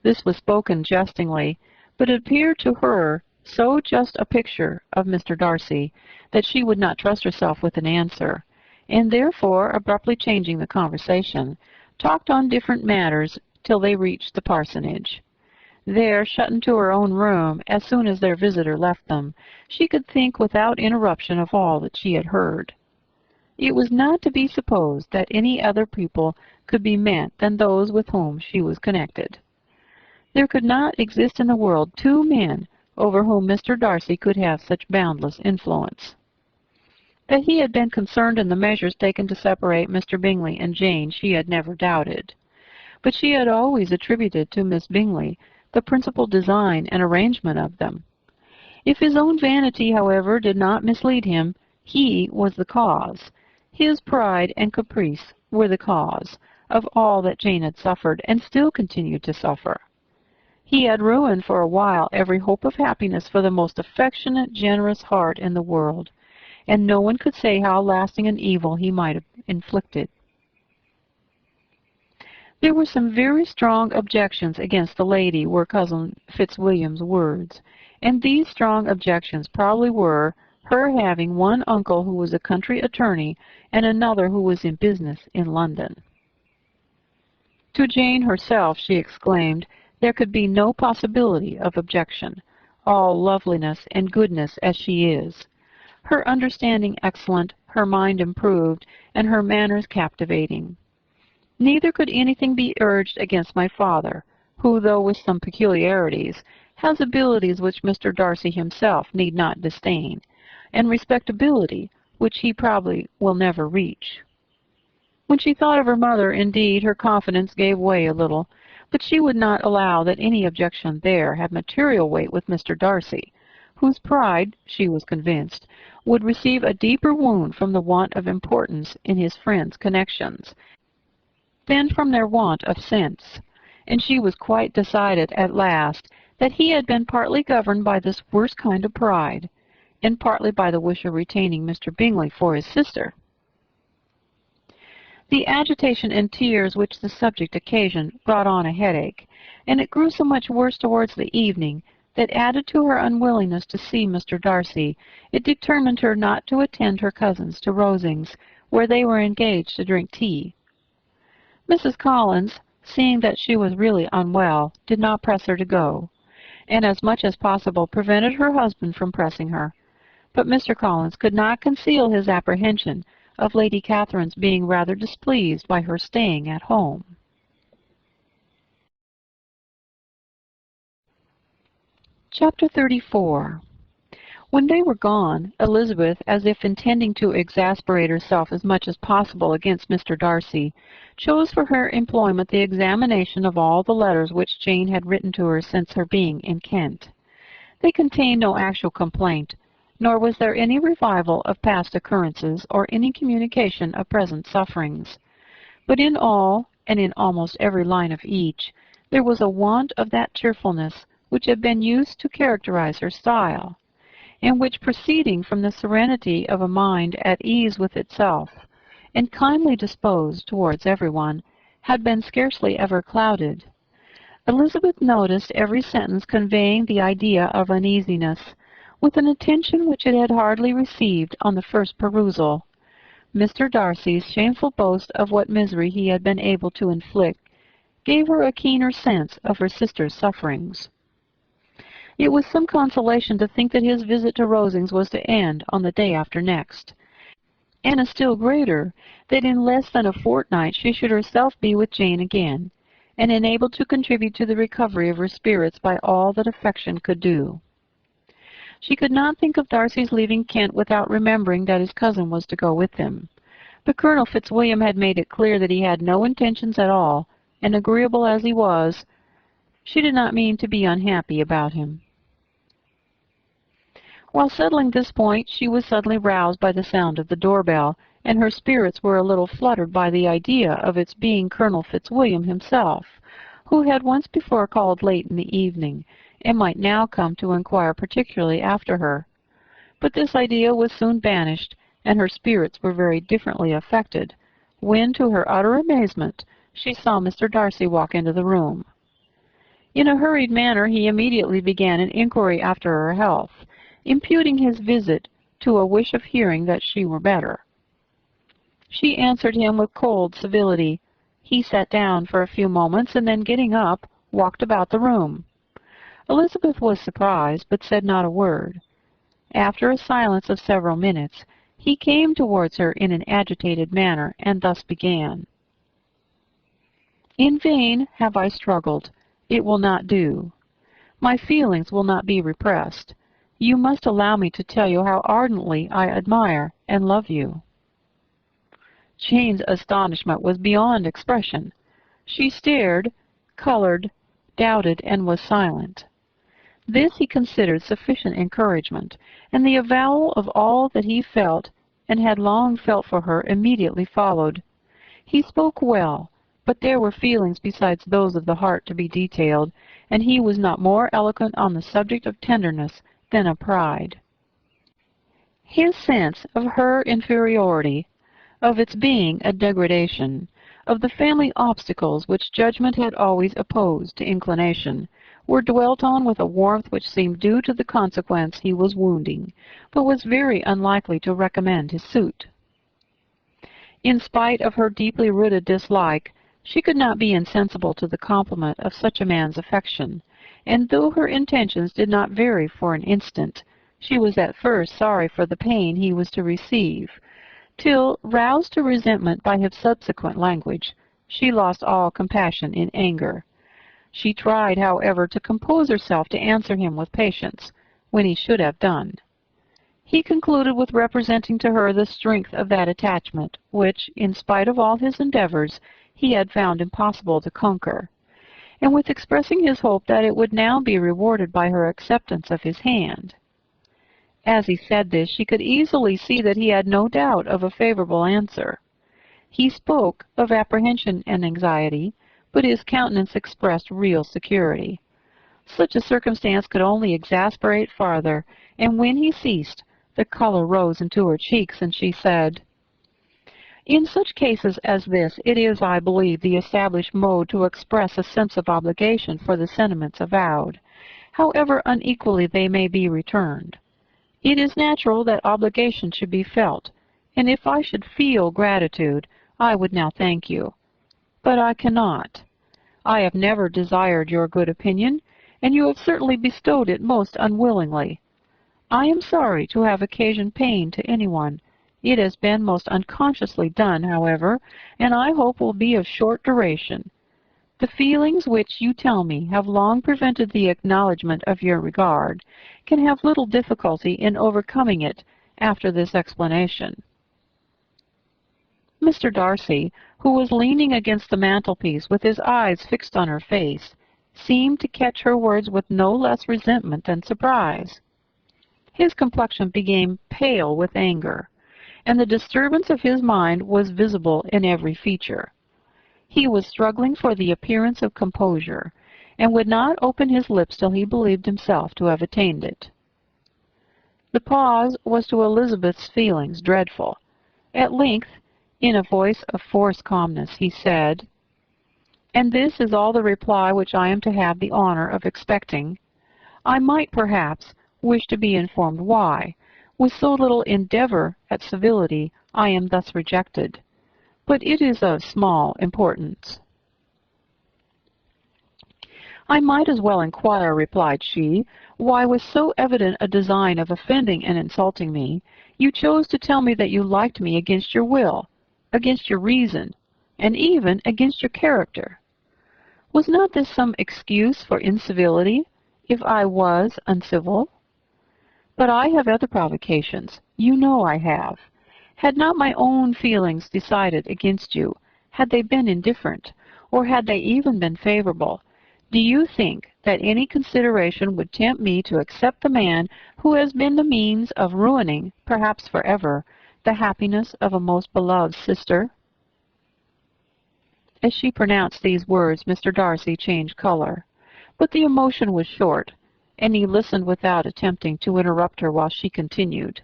This was spoken jestingly, but it appeared to her so just a picture of Mr. Darcy that she would not trust herself with an answer, and therefore, abruptly changing the conversation, talked on different matters till they reached the parsonage. There, shut into her own room, as soon as their visitor left them, she could think without interruption of all that she had heard. It was not to be supposed that any other people could be meant than those with whom she was connected. There could not exist in the world two men over whom Mr. Darcy could have such boundless influence. That he had been concerned in the measures taken to separate Mr. Bingley and Jane she had never doubted, but she had always attributed to Miss Bingley the principal design and arrangement of them. If his own vanity, however, did not mislead him, he was the cause. His pride and caprice were the cause of all that Jane had suffered and still continued to suffer. He had ruined for a while every hope of happiness for the most affectionate, generous heart in the world, and no one could say how lasting an evil he might have inflicted. There were some very strong objections against the lady, were Cousin Fitzwilliam's words, and these strong objections probably were her having one uncle who was a country attorney and another who was in business in London. To Jane herself she exclaimed, there could be no possibility of objection, all loveliness and goodness as she is. Her understanding excellent, her mind improved, and her manners captivating. Neither could anything be urged against my father, who, though with some peculiarities, has abilities which Mr. Darcy himself need not disdain, and respectability which he probably will never reach. When she thought of her mother, indeed, her confidence gave way a little, but she would not allow that any objection there had material weight with Mr. Darcy, whose pride, she was convinced, would receive a deeper wound from the want of importance in his friends' connections than from their want of sense, and she was quite decided at last that he had been partly governed by this worst kind of pride, and partly by the wish of retaining Mr. Bingley for his sister. The agitation and tears which the subject occasioned brought on a headache, and it grew so much worse towards the evening that, added to her unwillingness to see Mr. Darcy, it determined her not to attend her cousins to Rosings, where they were engaged to drink tea. Mrs. Collins, seeing that she was really unwell, did not press her to go, and as much as possible prevented her husband from pressing her. But Mr. Collins could not conceal his apprehension of Lady Catherine's being rather displeased by her staying at home. Chapter 34. When they were gone, Elizabeth, as if intending to exasperate herself as much as possible against Mr. Darcy, chose for her employment the examination of all the letters which Jane had written to her since her being in Kent. They contained no actual complaint, nor was there any revival of past occurrences or any communication of present sufferings. But in all, and in almost every line of each, there was a want of that cheerfulness which had been used to characterize her style, and which, proceeding from the serenity of a mind at ease with itself, and kindly disposed towards everyone, had been scarcely ever clouded. Elizabeth noticed every sentence conveying the idea of uneasiness, with an attention which it had hardly received on the first perusal. Mr. Darcy's shameful boast of what misery he had been able to inflict gave her a keener sense of her sister's sufferings. It was some consolation to think that his visit to Rosings was to end on the day after next, and a still greater that in less than a fortnight she should herself be with Jane again, and enabled to contribute to the recovery of her spirits by all that affection could do. She could not think of Darcy's leaving Kent without remembering that his cousin was to go with him. But Colonel Fitzwilliam had made it clear that he had no intentions at all, and agreeable as he was, she did not mean to be unhappy about him. While settling this point, she was suddenly roused by the sound of the doorbell, and her spirits were a little fluttered by the idea of its being Colonel Fitzwilliam himself, who had once before called late in the evening, and might now come to inquire particularly after her. But this idea was soon banished, and her spirits were very differently affected, when, to her utter amazement, she saw Mr. Darcy walk into the room. In a hurried manner he immediately began an inquiry after her health, imputing his visit to a wish of hearing that she were better. She answered him with cold civility. He sat down for a few moments, and then, getting up, walked about the room. Elizabeth was surprised, but said not a word. After a silence of several minutes, he came towards her in an agitated manner, and thus began. "In vain have I struggled. It will not do. My feelings will not be repressed. You must allow me to tell you how ardently I admire and love you." Jane's astonishment was beyond expression. She stared, colored, doubted, and was silent. This he considered sufficient encouragement, and the avowal of all that he felt and had long felt for her immediately followed. He spoke well, but there were feelings besides those of the heart to be detailed, and he was not more eloquent on the subject of tenderness than of pride. His sense of her inferiority, of its being a degradation, of the family obstacles which judgment had always opposed to inclination, were dwelt on with a warmth which seemed due to the consequence he was wounding, but was very unlikely to recommend his suit. In spite of her deeply rooted dislike, she could not be insensible to the compliment of such a man's affection, and though her intentions did not vary for an instant, she was at first sorry for the pain he was to receive, till, roused to resentment by his subsequent language, she lost all compassion in anger. She tried, however, to compose herself to answer him with patience, when he should have done. He concluded with representing to her the strength of that attachment, which, in spite of all his endeavors, he had found impossible to conquer, and with expressing his hope that it would now be rewarded by her acceptance of his hand. As he said this, she could easily see that he had no doubt of a favorable answer. He spoke of apprehension and anxiety, but his countenance expressed real security. Such a circumstance could only exasperate farther, and when he ceased, the color rose into her cheeks, and she said, "In such cases as this, it is, I believe, the established mode to express a sense of obligation for the sentiments avowed, however unequally they may be returned. It is natural that obligation should be felt, and if I should feel gratitude, I would now thank you. But I cannot. I have never desired your good opinion, and you have certainly bestowed it most unwillingly. I am sorry to have occasioned pain to anyone. It has been most unconsciously done, however, and I hope will be of short duration. The feelings which you tell me have long prevented the acknowledgment of your regard, can have little difficulty in overcoming it after this explanation." Mr. Darcy, who was leaning against the mantelpiece with his eyes fixed on her face, seemed to catch her words with no less resentment than surprise. His complexion became pale with anger, and the disturbance of his mind was visible in every feature. He was struggling for the appearance of composure, and would not open his lips till he believed himself to have attained it. The pause was to Elizabeth's feelings dreadful. At length, in a voice of forced calmness, he said, "And this is all the reply which I am to have the honor of expecting? I might, perhaps, wish to be informed why, with so little endeavor at civility, I am thus rejected. But it is of small importance." "I might as well inquire," replied she, "why, with so evident a design of offending and insulting me, you chose to tell me that you liked me against your will, against your reason, and even against your character. Was not this some excuse for incivility, if I was uncivil? But I have other provocations. You know I have. Had not my own feelings decided against you, had they been indifferent, or had they even been favorable, do you think that any consideration would tempt me to accept the man who has been the means of ruining, perhaps forever, the happiness of a most beloved sister?" As she pronounced these words, Mr. Darcy changed color, but the emotion was short, and he listened without attempting to interrupt her while she continued.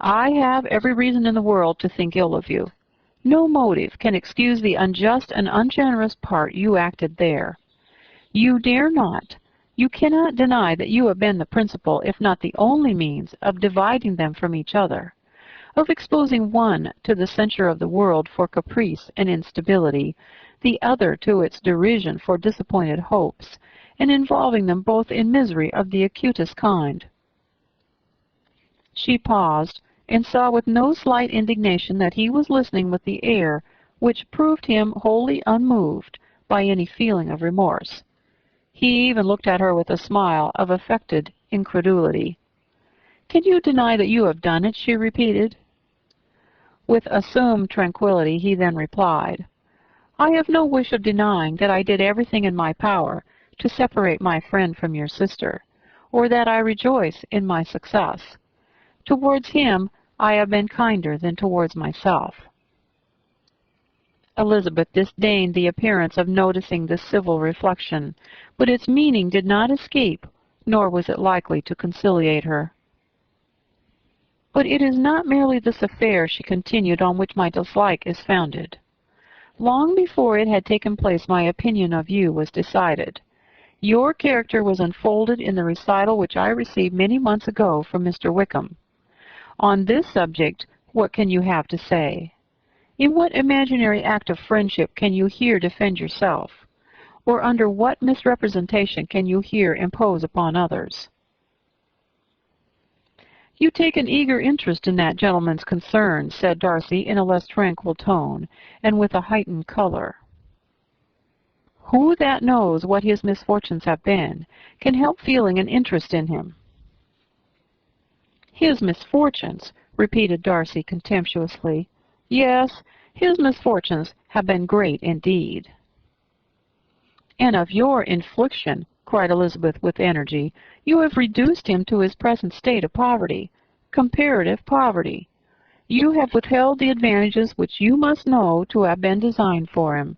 "I have every reason in the world to think ill of you. No motive can excuse the unjust and ungenerous part you acted there. You dare not, you cannot deny that you have been the principal, if not the only means, of dividing them from each other, of exposing one to the censure of the world for caprice and instability, the other to its derision for disappointed hopes, and involving them both in misery of the acutest kind." She paused, and saw with no slight indignation that he was listening with the air which proved him wholly unmoved by any feeling of remorse. He even looked at her with a smile of affected incredulity. "Can you deny that you have done it?" she repeated. With assumed tranquillity he then replied, "I have no wish of denying that I did everything in my power to separate my friend from your sister, or that I rejoice in my success. Towards him I have been kinder than towards myself." Elizabeth disdained the appearance of noticing this civil reflection, but its meaning did not escape, nor was it likely to conciliate her. "But it is not merely this affair," she continued, "on which my dislike is founded. Long before it had taken place, my opinion of you was decided. Your character was unfolded in the recital which I received many months ago from Mr. Wickham. On this subject, what can you have to say? In what imaginary act of friendship can you here defend yourself? Or under what misrepresentation can you here impose upon others?" "You take an eager interest in that gentleman's concerns," said Darcy in a less tranquil tone, and with a heightened color. "Who that knows what his misfortunes have been can help feeling an interest in him?" "His misfortunes," repeated Darcy contemptuously. "Yes, his misfortunes have been great indeed." "And of your infliction," cried Elizabeth with energy. "You have reduced him to his present state of poverty, comparative poverty. You have withheld the advantages which you must know to have been designed for him.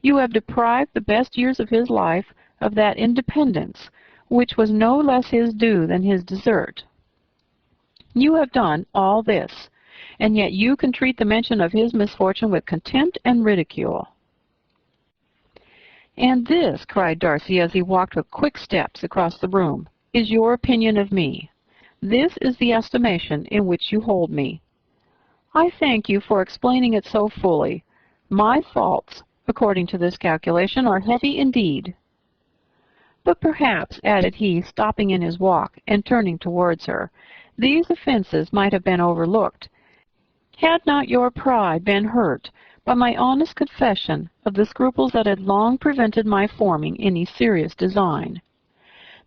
You have deprived the best years of his life of that independence which was no less his due than his desert. You have done all this, and yet you can treat the mention of his misfortune with contempt and ridicule." "And this," cried Darcy as he walked with quick steps across the room, "is your opinion of me. This is the estimation in which you hold me. I thank you for explaining it so fully. My faults, according to this calculation, are heavy indeed. But perhaps," added he, stopping in his walk and turning towards her, "these offenses might have been overlooked, had not your pride been hurt by my honest confession of the scruples that had long prevented my forming any serious design.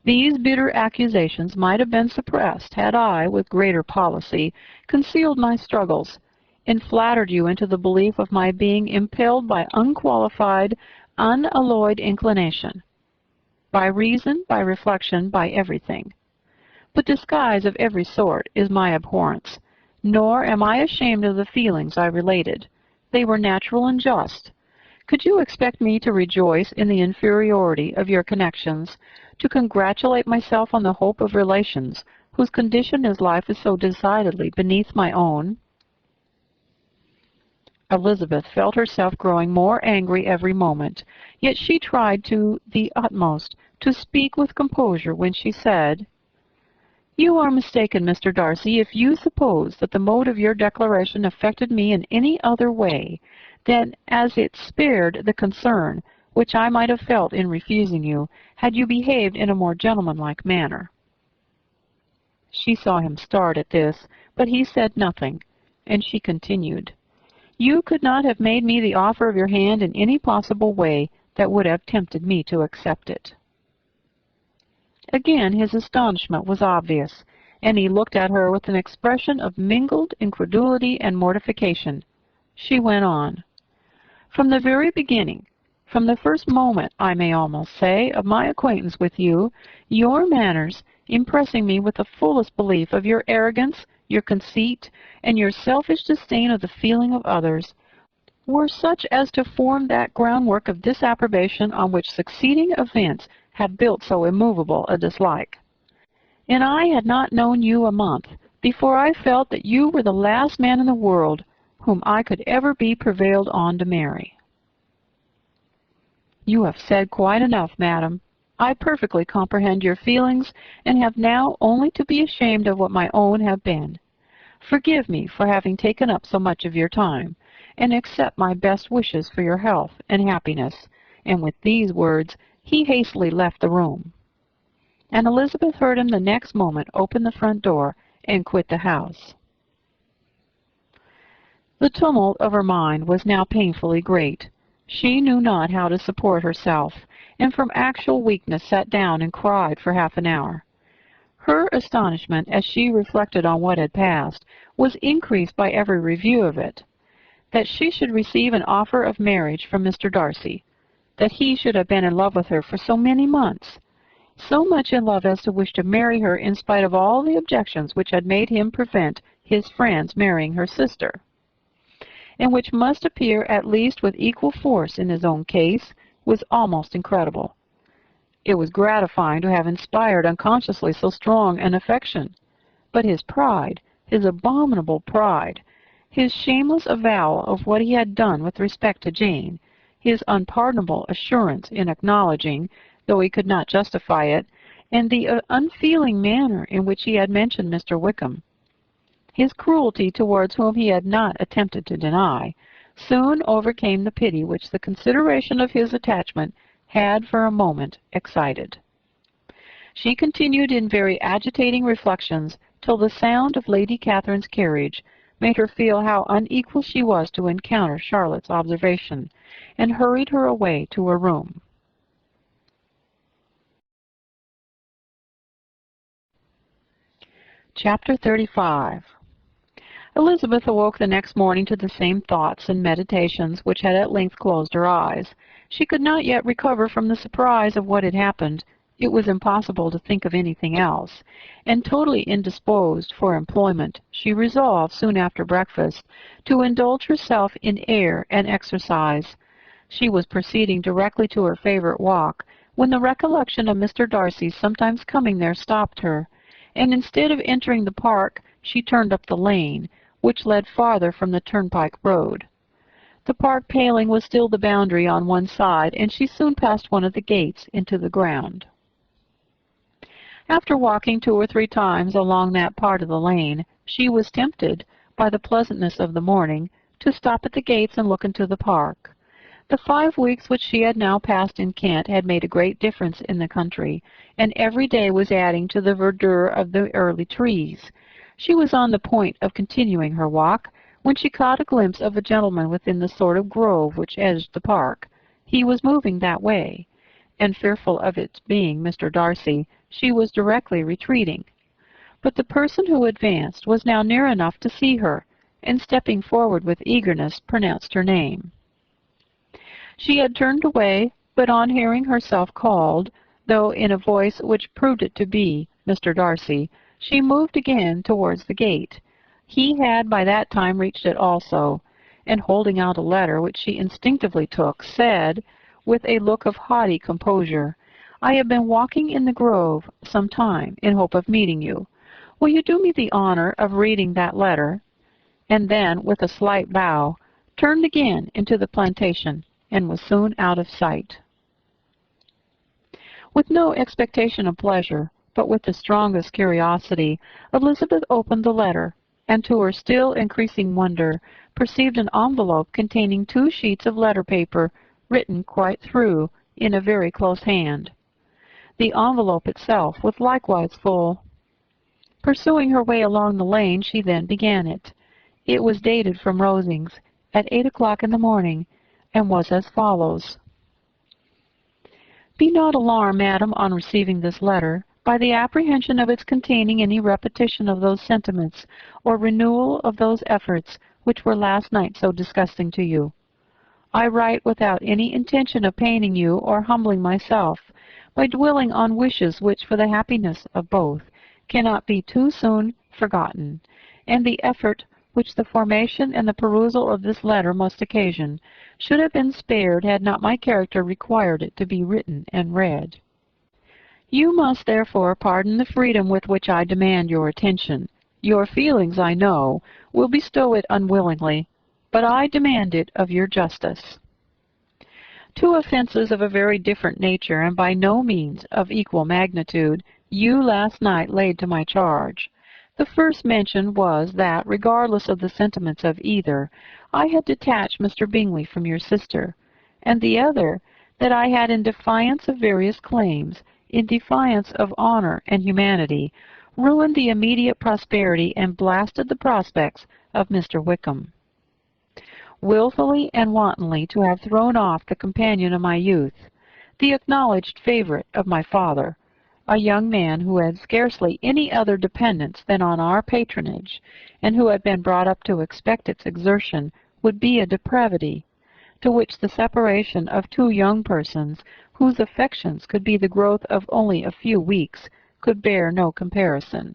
These bitter accusations might have been suppressed had I, with greater policy, concealed my struggles, and flattered you into the belief of my being impelled by unqualified, unalloyed inclination, by reason, by reflection, by everything. But disguise of every sort is my abhorrence, nor am I ashamed of the feelings I related. They were natural and just. Could you expect me to rejoice in the inferiority of your connections, to congratulate myself on the hope of relations whose condition as life is so decidedly beneath my own?" Elizabeth felt herself growing more angry every moment, yet she tried to the utmost to speak with composure when she said, "You are mistaken, Mr. Darcy, if you suppose that the mode of your declaration affected me in any other way than as it spared the concern which I might have felt in refusing you, had you behaved in a more gentlemanlike manner." She saw him start at this, but he said nothing, and she continued, "You could not have made me the offer of your hand in any possible way that would have tempted me to accept it." Again his astonishment was obvious, and he looked at her with an expression of mingled incredulity and mortification. She went on, "From the very beginning, from the first moment, I may almost say, of my acquaintance with you, your manners, impressing me with the fullest belief of your arrogance, your conceit, and your selfish disdain of the feeling of others, were such as to form that groundwork of disapprobation on which succeeding events have built so immovable a dislike. And I had not known you a month before I felt that you were the last man in the world whom I could ever be prevailed on to marry." "You have said quite enough, madam. I perfectly comprehend your feelings, and have now only to be ashamed of what my own have been. Forgive me for having taken up so much of your time, and accept my best wishes for your health and happiness." And with these words he hastily left the room, and Elizabeth heard him the next moment open the front door and quit the house. The tumult of her mind was now painfully great. She knew not how to support herself, and from actual weakness sat down and cried for half an hour. Her astonishment, as she reflected on what had passed, was increased by every review of it. That she should receive an offer of marriage from Mr. Darcy, that he should have been in love with her for so many months, so much in love as to wish to marry her in spite of all the objections which had made him prevent his friends marrying her sister, and which must appear at least with equal force in his own case, was almost incredible. It was gratifying to have inspired unconsciously so strong an affection, but his pride, his abominable pride, his shameless avowal of what he had done with respect to Jane, his unpardonable assurance in acknowledging, though he could not justify it, and the unfeeling manner in which he had mentioned Mr. Wickham, his cruelty towards whom he had not attempted to deny, soon overcame the pity which the consideration of his attachment had for a moment excited. She continued in very agitating reflections till the sound of Lady Catherine's carriage made her feel how unequal she was to encounter Charlotte's observation, and hurried her away to her room. Chapter 35. Elizabeth awoke the next morning to the same thoughts and meditations which had at length closed her eyes. She could not yet recover from the surprise of what had happened. It was impossible to think of anything else, and totally indisposed for employment, she resolved, soon after breakfast, to indulge herself in air and exercise. She was proceeding directly to her favorite walk, when the recollection of Mr. Darcy's sometimes coming there stopped her, and instead of entering the park, she turned up the lane, which led farther from the turnpike road. The park paling was still the boundary on one side, and she soon passed one of the gates into the ground. After walking 2 or 3 times along that part of the lane, she was tempted, by the pleasantness of the morning, to stop at the gates and look into the park. The 5 weeks which she had now passed in Kent had made a great difference in the country, and every day was adding to the verdure of the early trees. She was on the point of continuing her walk, when she caught a glimpse of a gentleman within the sort of grove which edged the park. He was moving that way, and fearful of its being Mr. Darcy, she was directly retreating. But the person who advanced was now near enough to see her, and stepping forward with eagerness, pronounced her name. She had turned away, but on hearing herself called, though in a voice which proved it to be Mr. Darcy, she moved again towards the gate. He had by that time reached it also, and holding out a letter which she instinctively took, said, with a look of haughty composure, "I have been walking in the grove some time in hope of meeting you. Will you do me the honor of reading that letter?" And then, with a slight bow, turned again into the plantation, and was soon out of sight. With no expectation of pleasure, but with the strongest curiosity, Elizabeth opened the letter, and to her still increasing wonder, perceived an envelope containing 2 sheets of letter paper, written quite through, in a very close hand. The envelope itself was likewise full. Pursuing her way along the lane, she then began it. It was dated from Rosings, at 8 o'clock in the morning, and was as follows. "Be not alarmed, madam, on receiving this letter, by the apprehension of its containing any repetition of those sentiments, or renewal of those efforts, which were last night so disgusting to you. I write without any intention of paining you or humbling myself, by dwelling on wishes which, for the happiness of both, cannot be too soon forgotten, and the effort which the formation and the perusal of this letter must occasion, should have been spared had not my character required it to be written and read. You must therefore pardon the freedom with which I demand your attention. Your feelings, I know, will bestow it unwillingly, but I demand it of your justice. 2 offenses of a very different nature, and by no means of equal magnitude, you last night laid to my charge. The first mentioned was that, regardless of the sentiments of either, I had detached Mr. Bingley from your sister, and the other, that I had, in defiance of various claims, in defiance of honor and humanity, ruined the immediate prosperity and blasted the prospects of Mr. Wickham. Wilfully and wantonly to have thrown off the companion of my youth, the acknowledged favorite of my father, a young man who had scarcely any other dependence than on our patronage, and who had been brought up to expect its exertion, would be a depravity, to which the separation of 2 young persons, whose affections could be the growth of only a few weeks, could bear no comparison.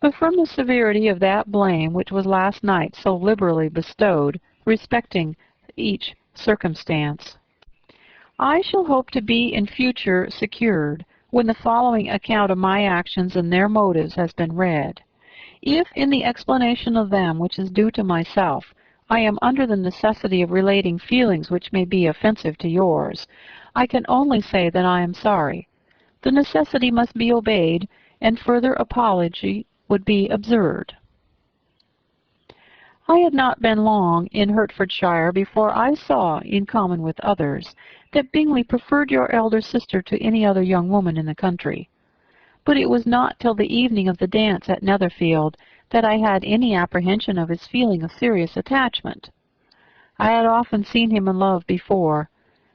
But from the severity of that blame which was last night so liberally bestowed, respecting each circumstance, I shall hope to be in future secured, when the following account of my actions and their motives has been read. If, in the explanation of them which is due to myself, I am under the necessity of relating feelings which may be offensive to yours, I can only say that I am sorry. The necessity must be obeyed, and further apology would be absurd. I had not been long in Hertfordshire before I saw, in common with others, that Bingley preferred your elder sister to any other young woman in the country. But it was not till the evening of the dance at Netherfield that I had any apprehension of his feeling a serious attachment. I had often seen him in love before.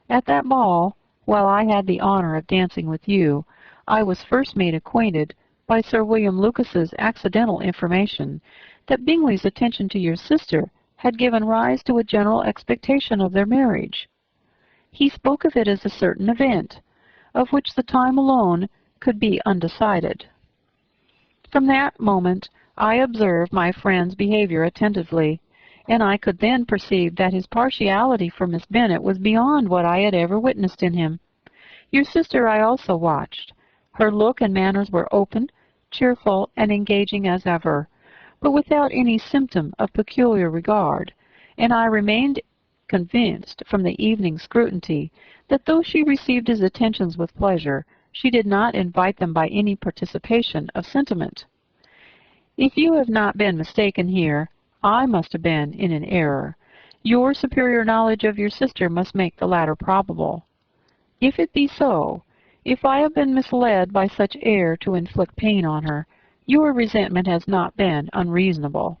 At that ball, while I had the honor of dancing with you, I was first made acquainted by Sir William Lucas's accidental information that Bingley's attention to your sister had given rise to a general expectation of their marriage. He spoke of it as a certain event, of which the time alone could be undecided. From that moment I observed my friend's behavior attentively, and I could then perceive that his partiality for Miss Bennet was beyond what I had ever witnessed in him. Your sister I also watched. Her look and manners were open, cheerful, and engaging as ever, but without any symptom of peculiar regard, and I remained convinced from the evening's scrutiny that though she received his attentions with pleasure, she did not invite them by any participation of sentiment. If you have not been mistaken here, I must have been in an error. Your superior knowledge of your sister must make the latter probable. If it be so, if I have been misled by such air to inflict pain on her, your resentment has not been unreasonable.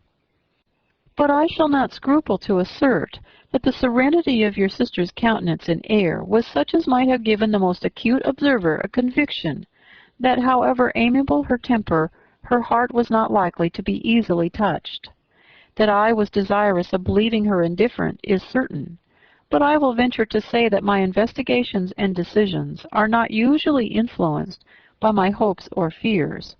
But I shall not scruple to assert that the serenity of your sister's countenance and air was such as might have given the most acute observer a conviction that, however amiable her temper, her heart was not likely to be easily touched. That I was desirous of believing her indifferent is certain, but I will venture to say that my investigations and decisions are not usually influenced by my hopes or fears.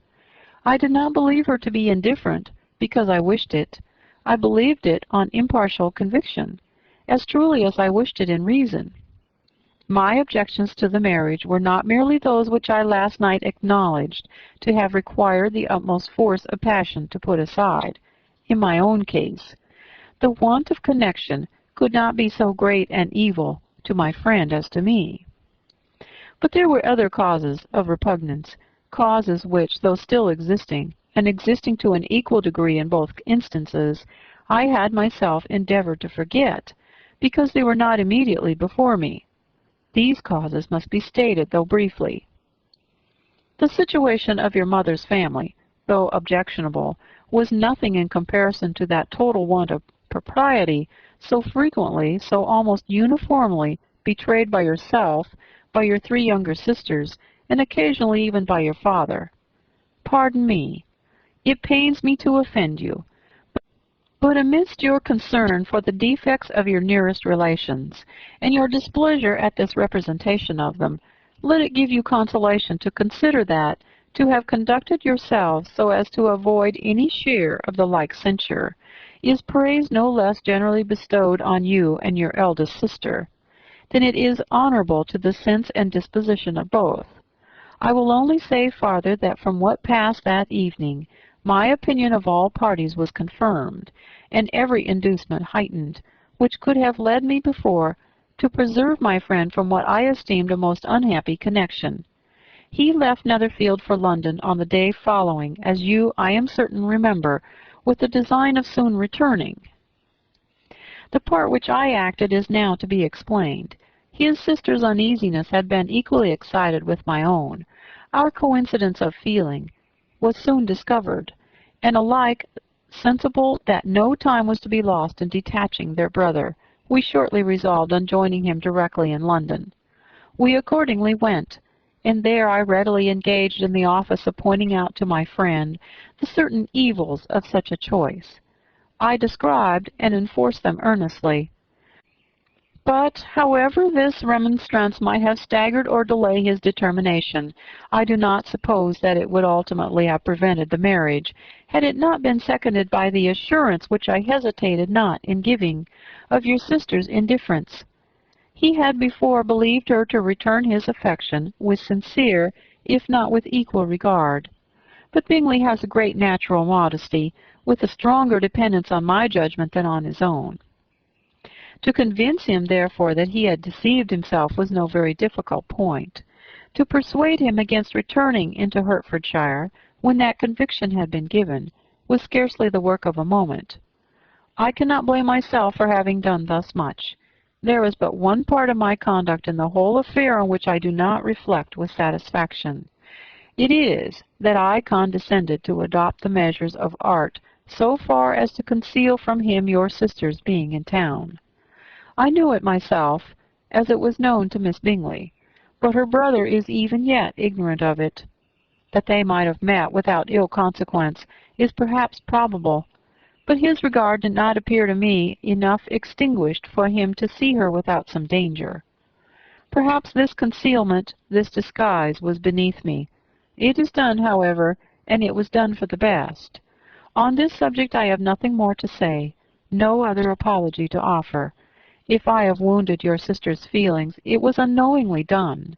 I did not believe her to be indifferent because I wished it. I believed it on impartial conviction, as truly as I wished it in reason. My objections to the marriage were not merely those which I last night acknowledged to have required the utmost force of passion to put aside. In my own case, the want of connection could not be so great an evil to my friend as to me. But there were other causes of repugnance, causes which, though still existing, and existing to an equal degree in both instances, I had myself endeavored to forget, because they were not immediately before me. These causes must be stated, though briefly. The situation of your mother's family, though objectionable, was nothing in comparison to that total want of propriety so frequently, so almost uniformly betrayed by yourself, by your 3 younger sisters, and occasionally even by your father. Pardon me. It pains me to offend you, but amidst your concern for the defects of your nearest relations, and your displeasure at this representation of them, let it give you consolation to consider that, to have conducted yourselves so as to avoid any share of the like censure, is praise no less generally bestowed on you and your eldest sister, than it is honorable to the sense and disposition of both. I will only say farther that from what passed that evening, my opinion of all parties was confirmed, and every inducement heightened, which could have led me before to preserve my friend from what I esteemed a most unhappy connection. He left Netherfield for London on the day following, as you, I am certain, remember, with the design of soon returning. The part which I acted is now to be explained. His sister's uneasiness had been equally excited with my own. Our coincidence of feeling was soon discovered, and alike sensible that no time was to be lost in detaching their brother, we shortly resolved on joining him directly in London. We accordingly went, and there I readily engaged in the office of pointing out to my friend the certain evils of such a choice. I described and enforced them earnestly. But, however this remonstrance might have staggered or delayed his determination, I do not suppose that it would ultimately have prevented the marriage, had it not been seconded by the assurance which I hesitated not in giving of your sister's indifference. He had before believed her to return his affection with sincere, if not with equal regard. But Bingley has a great natural modesty, with a stronger dependence on my judgment than on his own. To convince him, therefore, that he had deceived himself was no very difficult point. To persuade him against returning into Hertfordshire, when that conviction had been given, was scarcely the work of a moment. I cannot blame myself for having done thus much. There is but one part of my conduct in the whole affair on which I do not reflect with satisfaction. It is that I condescended to adopt the measures of art so far as to conceal from him your sister's being in town. I knew it myself, as it was known to Miss Bingley, but her brother is even yet ignorant of it. that they might have met without ill consequence is perhaps probable, but his regard did not appear to me enough extinguished for him to see her without some danger. Perhaps this concealment, this disguise, was beneath me. It is done, however, and it was done for the best. On this subject I have nothing more to say, no other apology to offer. If I have wounded your sister's feelings, it was unknowingly done,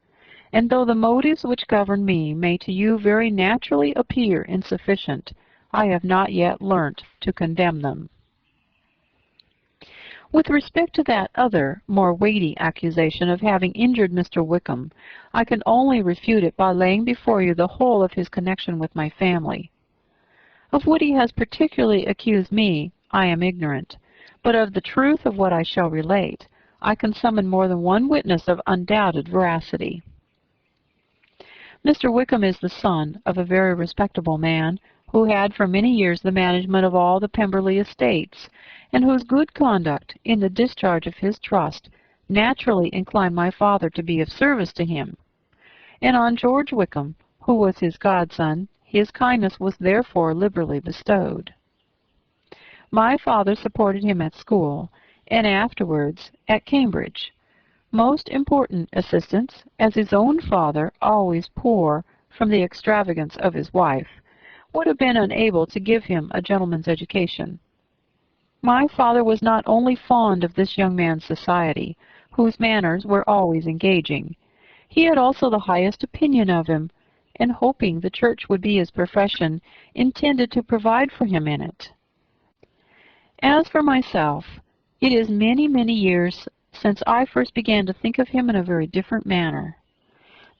and though the motives which govern me may to you very naturally appear insufficient, I have not yet learnt to condemn them. With respect to that other, more weighty accusation of having injured Mr. Wickham, I can only refute it by laying before you the whole of his connection with my family. Of what he has particularly accused me, I am ignorant, but of the truth of what I shall relate, I can summon more than one witness of undoubted veracity. Mr. Wickham is the son of a very respectable man, who had for many years the management of all the Pemberley estates, and whose good conduct in the discharge of his trust naturally inclined my father to be of service to him. And on George Wickham, who was his godson, his kindness was therefore liberally bestowed. My father supported him at school, and afterwards at Cambridge. Most important assistance, as his own father, always poor from the extravagance of his wife, would have been unable to give him a gentleman's education. My father was not only fond of this young man's society, whose manners were always engaging, he had also the highest opinion of him, and hoping the church would be his profession, intended to provide for him in it. As for myself, it is many, many years since I first began to think of him in a very different manner.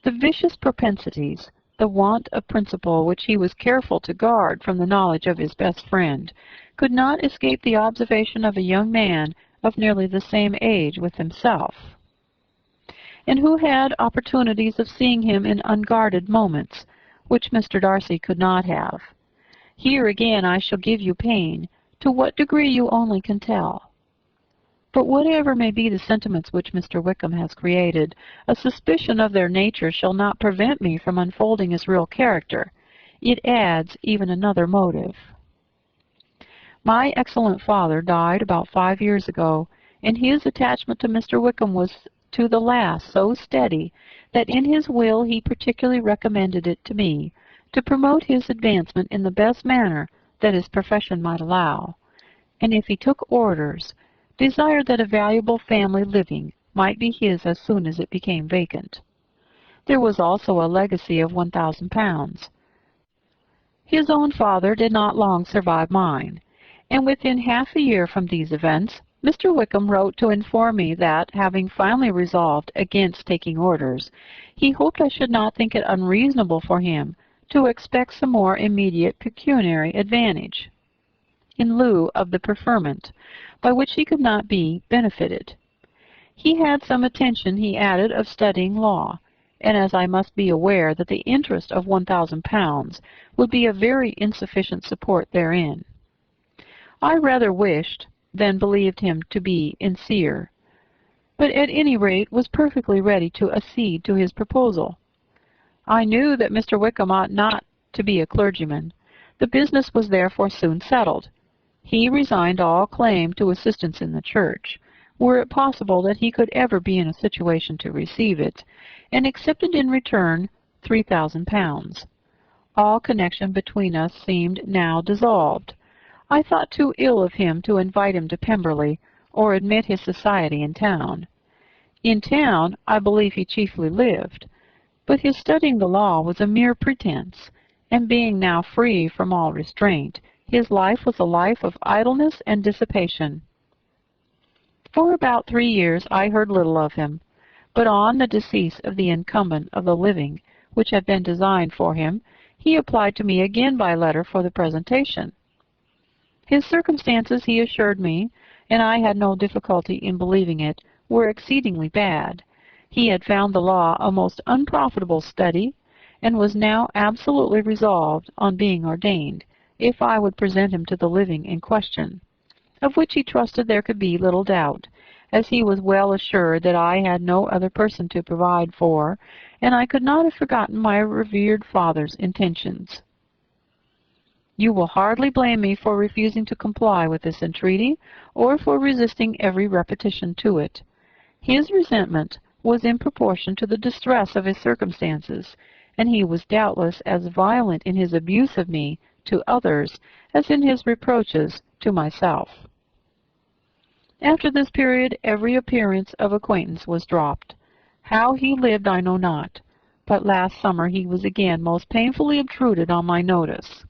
The vicious propensities, the want of principle which he was careful to guard from the knowledge of his best friend, could not escape the observation of a young man of nearly the same age with himself, and who had opportunities of seeing him in unguarded moments, which Mr. Darcy could not have. Here again I shall give you pain, to what degree you only can tell. But whatever may be the sentiments which Mr. Wickham has created, a suspicion of their nature shall not prevent me from unfolding his real character. It adds even another motive. My excellent father died about 5 years ago, and his attachment to Mr. Wickham was to the last so steady that in his will he particularly recommended it to me, to promote his advancement in the best manner that his profession might allow, and if he took orders, desired that a valuable family living might be his as soon as it became vacant. There was also a legacy of £1,000. His own father did not long survive mine, and within half a year from these events, Mr. Wickham wrote to inform me that, having finally resolved against taking orders, he hoped I should not think it unreasonable for him to expect some more immediate pecuniary advantage, in lieu of the preferment, by which he could not be benefited. He had some intention, he added, of studying law, and as I must be aware that the interest of £1,000 would be a very insufficient support therein, I rather wished than believed him to be sincere, but at any rate was perfectly ready to accede to his proposal. I knew that Mr. Wickham ought not to be a clergyman. The business was therefore soon settled. He resigned all claim to assistance in the church, were it possible that he could ever be in a situation to receive it, and accepted in return £3,000. All connection between us seemed now dissolved. I thought too ill of him to invite him to Pemberley, or admit his society in town. In town I believe he chiefly lived, but his studying the law was a mere pretense, and being now free from all restraint, his life was a life of idleness and dissipation. For about 3 years I heard little of him, but on the decease of the incumbent of the living which had been designed for him, he applied to me again by letter for the presentation. His circumstances, he assured me, and I had no difficulty in believing it, were exceedingly bad. He had found the law a most unprofitable study, and was now absolutely resolved on being ordained, if I would present him to the living in question, of which he trusted there could be little doubt, as he was well assured that I had no other person to provide for, and I could not have forgotten my revered father's intentions. You will hardly blame me for refusing to comply with this entreaty, or for resisting every repetition to it. His resentment was in proportion to the distress of his circumstances, and he was doubtless as violent in his abuse of me to others as in his reproaches to myself. After this period, every appearance of acquaintance was dropped. How he lived I know not, but last summer he was again most painfully obtruded on my notice.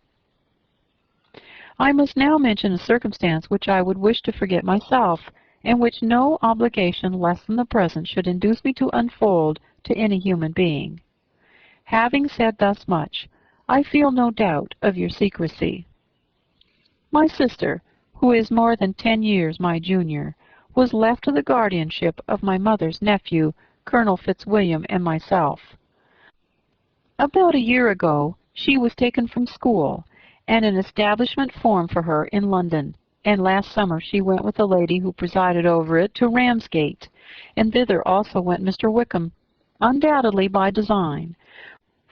I must now mention a circumstance which I would wish to forget myself, and which no obligation less than the present should induce me to unfold to any human being. Having said thus much, I feel no doubt of your secrecy. My sister, who is more than 10 years my junior, was left to the guardianship of my mother's nephew, Colonel Fitzwilliam, and myself. About a year ago, she was taken from school, and an establishment formed for her in London, and last summer she went with the lady who presided over it to Ramsgate, and thither also went Mr. Wickham, undoubtedly by design,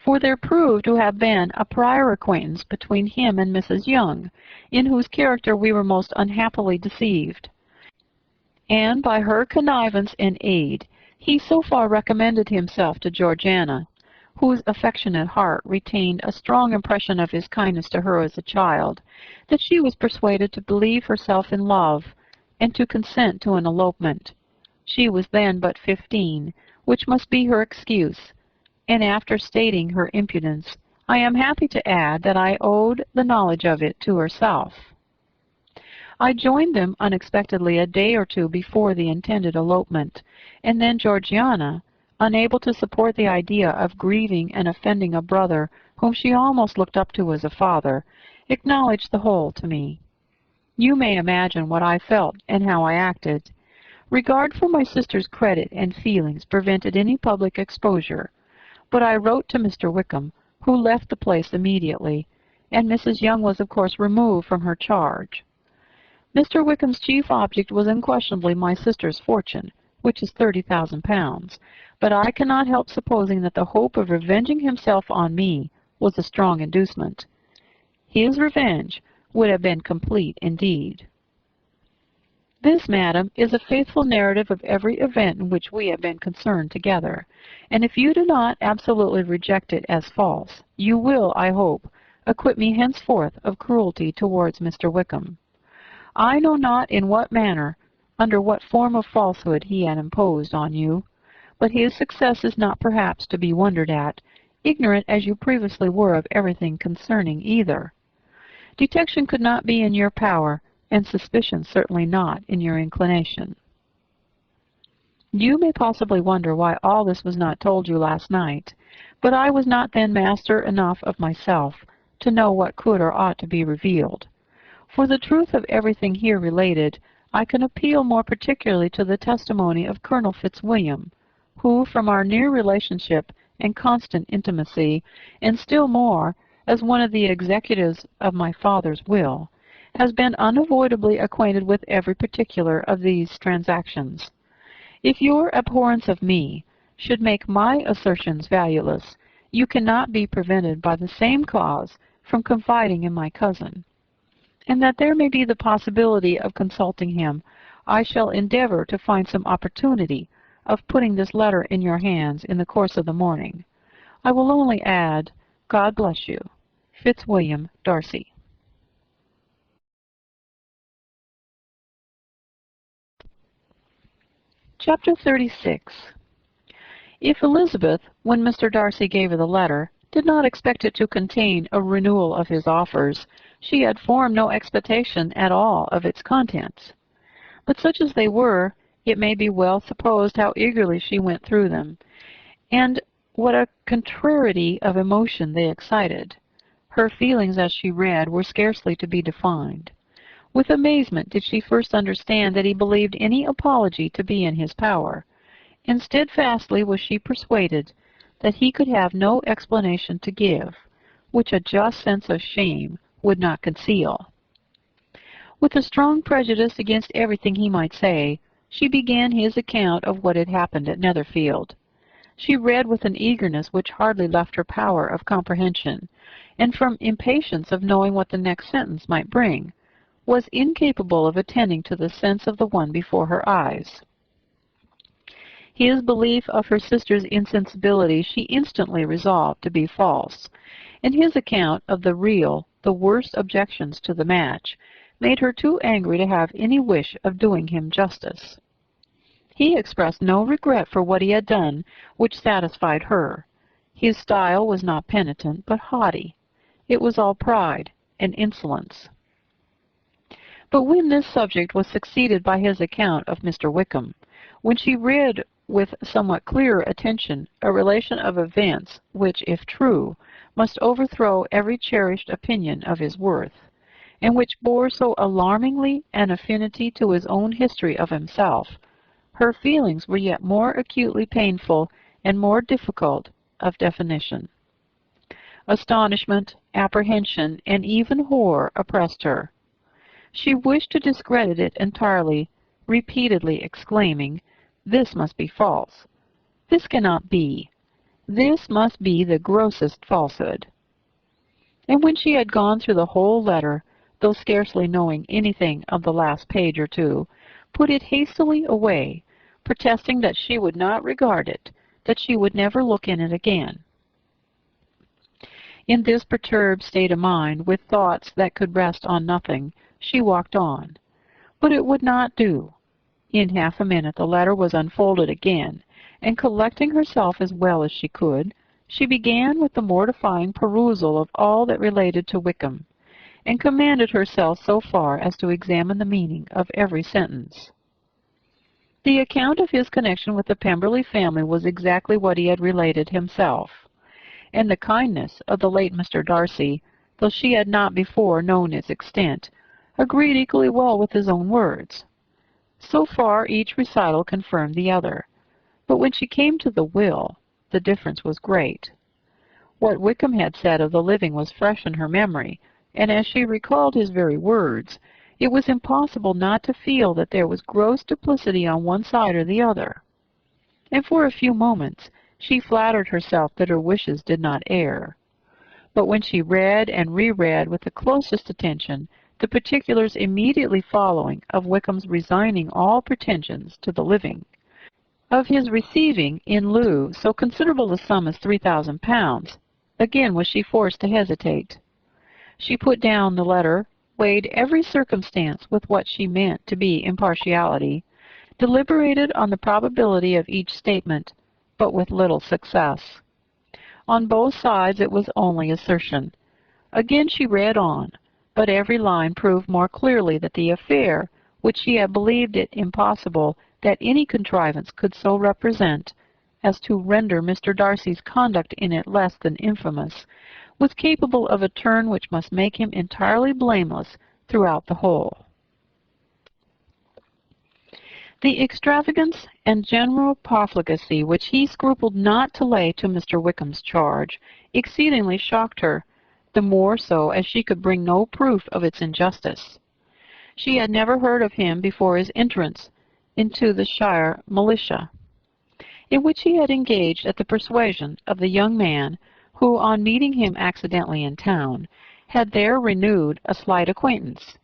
for there proved to have been a prior acquaintance between him and Mrs. Young, in whose character we were most unhappily deceived. And by her connivance and aid, he so far recommended himself to Georgiana, whose affectionate heart retained a strong impression of his kindness to her as a child, that she was persuaded to believe herself in love, and to consent to an elopement. She was then but 15, which must be her excuse, and after stating her impudence, I am happy to add that I owed the knowledge of it to herself. I joined them unexpectedly a day or two before the intended elopement, and then Georgiana, unable to support the idea of grieving and offending a brother whom she almost looked up to as a father, acknowledged the whole to me. You may imagine what I felt and how I acted. Regard for my sister's credit and feelings prevented any public exposure, but I wrote to Mr. Wickham, who left the place immediately, and Mrs. Young was of course removed from her charge. Mr. Wickham's chief object was unquestionably my sister's fortune, which is £30,000, but I cannot help supposing that the hope of revenging himself on me was a strong inducement. His revenge would have been complete indeed. This, madam, is a faithful narrative of every event in which we have been concerned together, and if you do not absolutely reject it as false, you will, I hope, acquit me henceforth of cruelty towards Mr. Wickham. I know not in what manner, under what form of falsehood he had imposed on you, but his success is not perhaps to be wondered at, ignorant as you previously were of everything concerning either. Detection could not be in your power, and suspicion certainly not in your inclination. You may possibly wonder why all this was not told you last night, but I was not then master enough of myself to know what could or ought to be revealed. For the truth of everything here related, I can appeal more particularly to the testimony of Colonel Fitzwilliam, who, from our near relationship and constant intimacy, and still more as one of the executives of my father's will, has been unavoidably acquainted with every particular of these transactions. If your abhorrence of me should make my assertions valueless, you cannot be prevented by the same cause from confiding in my cousin. And that there may be the possibility of consulting him, I shall endeavor to find some opportunity of putting this letter in your hands in the course of the morning. I will only add, God bless you. Fitzwilliam Darcy. Chapter 36. If Elizabeth, when Mr. Darcy gave her the letter, did not expect it to contain a renewal of his offers, she had formed no expectation at all of its contents. But such as they were, it may be well supposed how eagerly she went through them, and what a contrariety of emotion they excited. Her feelings as she read were scarcely to be defined. With amazement did she first understand that he believed any apology to be in his power, and steadfastly was she persuaded that he could have no explanation to give, which a just sense of shame would not conceal. With a strong prejudice against everything he might say, She began his account of what had happened at Netherfield. She read with an eagerness which hardly left her power of comprehension, and from impatience of knowing what the next sentence might bring, was incapable of attending to the sense of the one before her eyes. His belief of her sister's insensibility she instantly resolved to be false, and his account of the worst objections to the match, made her too angry to have any wish of doing him justice. He expressed no regret for what he had done, which satisfied her. His style was not penitent, but haughty. It was all pride and insolence. But when this subject was succeeded by his account of Mr. Wickham, when she read with somewhat clearer attention a relation of events which, if true, must overthrow every cherished opinion of his worth, and which bore so alarmingly an affinity to his own history of himself, her feelings were yet more acutely painful and more difficult of definition. Astonishment, apprehension, and even horror oppressed her. She wished to discredit it entirely, repeatedly exclaiming, "This must be false. This cannot be. This must be the grossest falsehood." And when she had gone through the whole letter, though scarcely knowing anything of the last page or two, put it hastily away, protesting that she would not regard it, that she would never look in it again. In this perturbed state of mind, with thoughts that could rest on nothing, she walked on. But it would not do. In half a minute the letter was unfolded again, and collecting herself as well as she could, she began with the mortifying perusal of all that related to Wickham, and commanded herself so far as to examine the meaning of every sentence. The account of his connection with the Pemberley family was exactly what he had related himself, and the kindness of the late Mr. Darcy, though she had not before known its extent, agreed equally well with his own words. So far each recital confirmed the other, but when she came to the will, the difference was great. What Wickham had said of the living was fresh in her memory, and as she recalled his very words, it was impossible not to feel that there was gross duplicity on one side or the other. And for a few moments she flattered herself that her wishes did not err. But when she read and reread with the closest attention the particulars immediately following of Wickham's resigning all pretensions to the living, of his receiving in lieu so considerable a sum as £3,000, again was she forced to hesitate. She put down the letter, weighed every circumstance with what she meant to be impartiality, deliberated on the probability of each statement, but with little success. On both sides it was only assertion. Again she read on, but every line proved more clearly that the affair, which she had believed it impossible that any contrivance could so represent as to render Mr. Darcy's conduct in it less than infamous, was capable of a turn which must make him entirely blameless throughout the whole. The extravagance and general profligacy which he scrupled not to lay to Mr. Wickham's charge exceedingly shocked her, the more so as she could bring no proof of its injustice. She had never heard of him before his entrance into the shire militia, in which he had engaged at the persuasion of the young man who, on meeting him accidentally in town, had there renewed a slight acquaintance.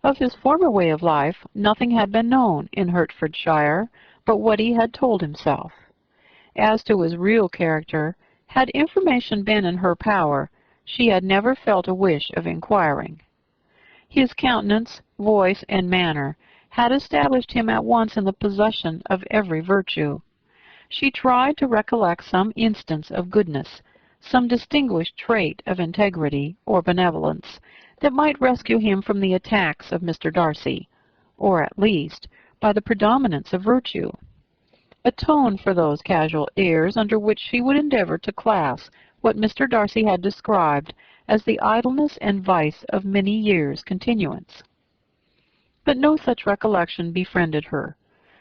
Of his former way of life nothing had been known in Hertfordshire but what he had told himself. As to his real character, had information been in her power, she had never felt a wish of inquiring. His countenance, voice, and manner had established him at once in the possession of every virtue. She tried to recollect some instance of goodness, some distinguished trait of integrity or benevolence, that might rescue him from the attacks of Mr. Darcy, or at least, by the predominance of virtue, atone for those casual airs under which she would endeavor to class what Mr. Darcy had described as the idleness and vice of many years' continuance. But no such recollection befriended her.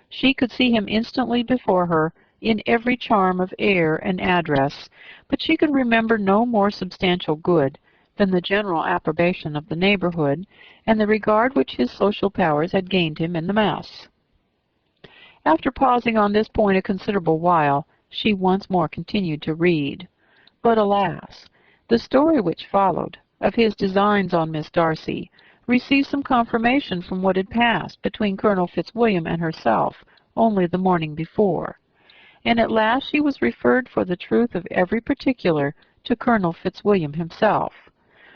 She could see him instantly before her in every charm of air and address, but she could remember no more substantial good than the general approbation of the neighborhood and the regard which his social powers had gained him in the mass. After pausing on this point a considerable while, she once more continued to read. But alas! The story which followed, of his designs on Miss Darcy, received some confirmation from what had passed between Colonel Fitzwilliam and herself only the morning before, and at last she was referred for the truth of every particular to Colonel Fitzwilliam himself,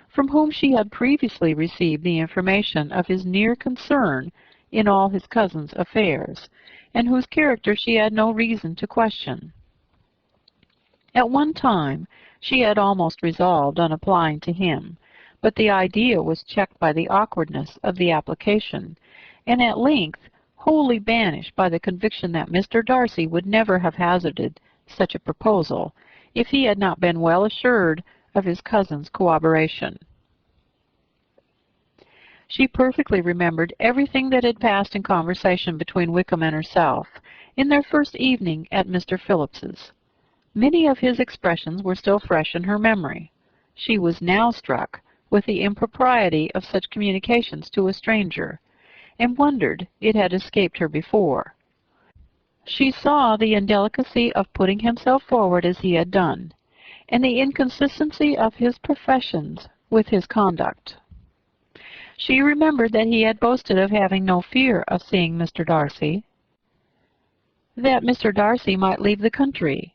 from whom she had previously received the information of his near concern in all his cousin's affairs, and whose character she had no reason to question. At one time she had almost resolved on applying to him, but the idea was checked by the awkwardness of the application, and at length wholly banished by the conviction that Mr. Darcy would never have hazarded such a proposal if he had not been well assured of his cousin's corroboration. She perfectly remembered everything that had passed in conversation between Wickham and herself in their first evening at Mr. Phillips's. Many of his expressions were still fresh in her memory. She was now struck with the impropriety of such communications to a stranger, and wondered it had escaped her before. She saw the indelicacy of putting himself forward as he had done, and the inconsistency of his professions with his conduct. She remembered that he had boasted of having no fear of seeing Mr. Darcy, that Mr. Darcy might leave the country,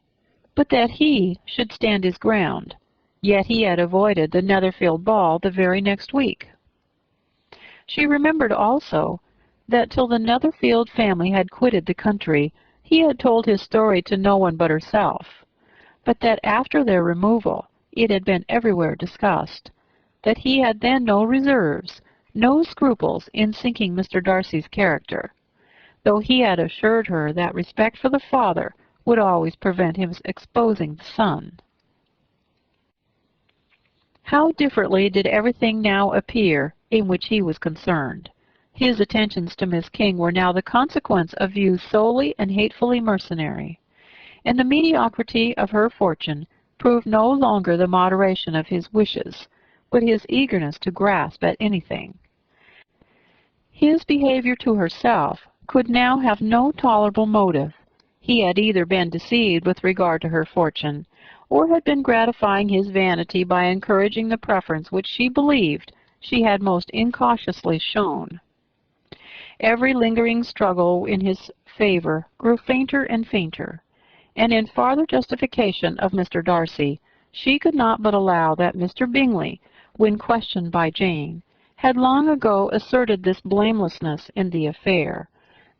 but that he should stand his ground, yet he had avoided the Netherfield ball the very next week. She remembered also that till the Netherfield family had quitted the country, he had told his story to no one but herself, but that after their removal it had been everywhere discussed, that he had then no reserves, no scruples in sinking Mr. Darcy's character, though he had assured her that respect for the father would always prevent him exposing the son. How differently did everything now appear in which he was concerned! His attentions to Miss King were now the consequence of views solely and hatefully mercenary, and the mediocrity of her fortune proved no longer the moderation of his wishes, but his eagerness to grasp at anything. His behavior to herself could now have no tolerable motive. He had either been deceived with regard to her fortune, or had been gratifying his vanity by encouraging the preference which she believed she had most incautiously shown. Every lingering struggle in his favor grew fainter and fainter, and in farther justification of Mr. Darcy, she could not but allow that Mr. Bingley, when questioned by Jane, had long ago asserted this blamelessness in the affair,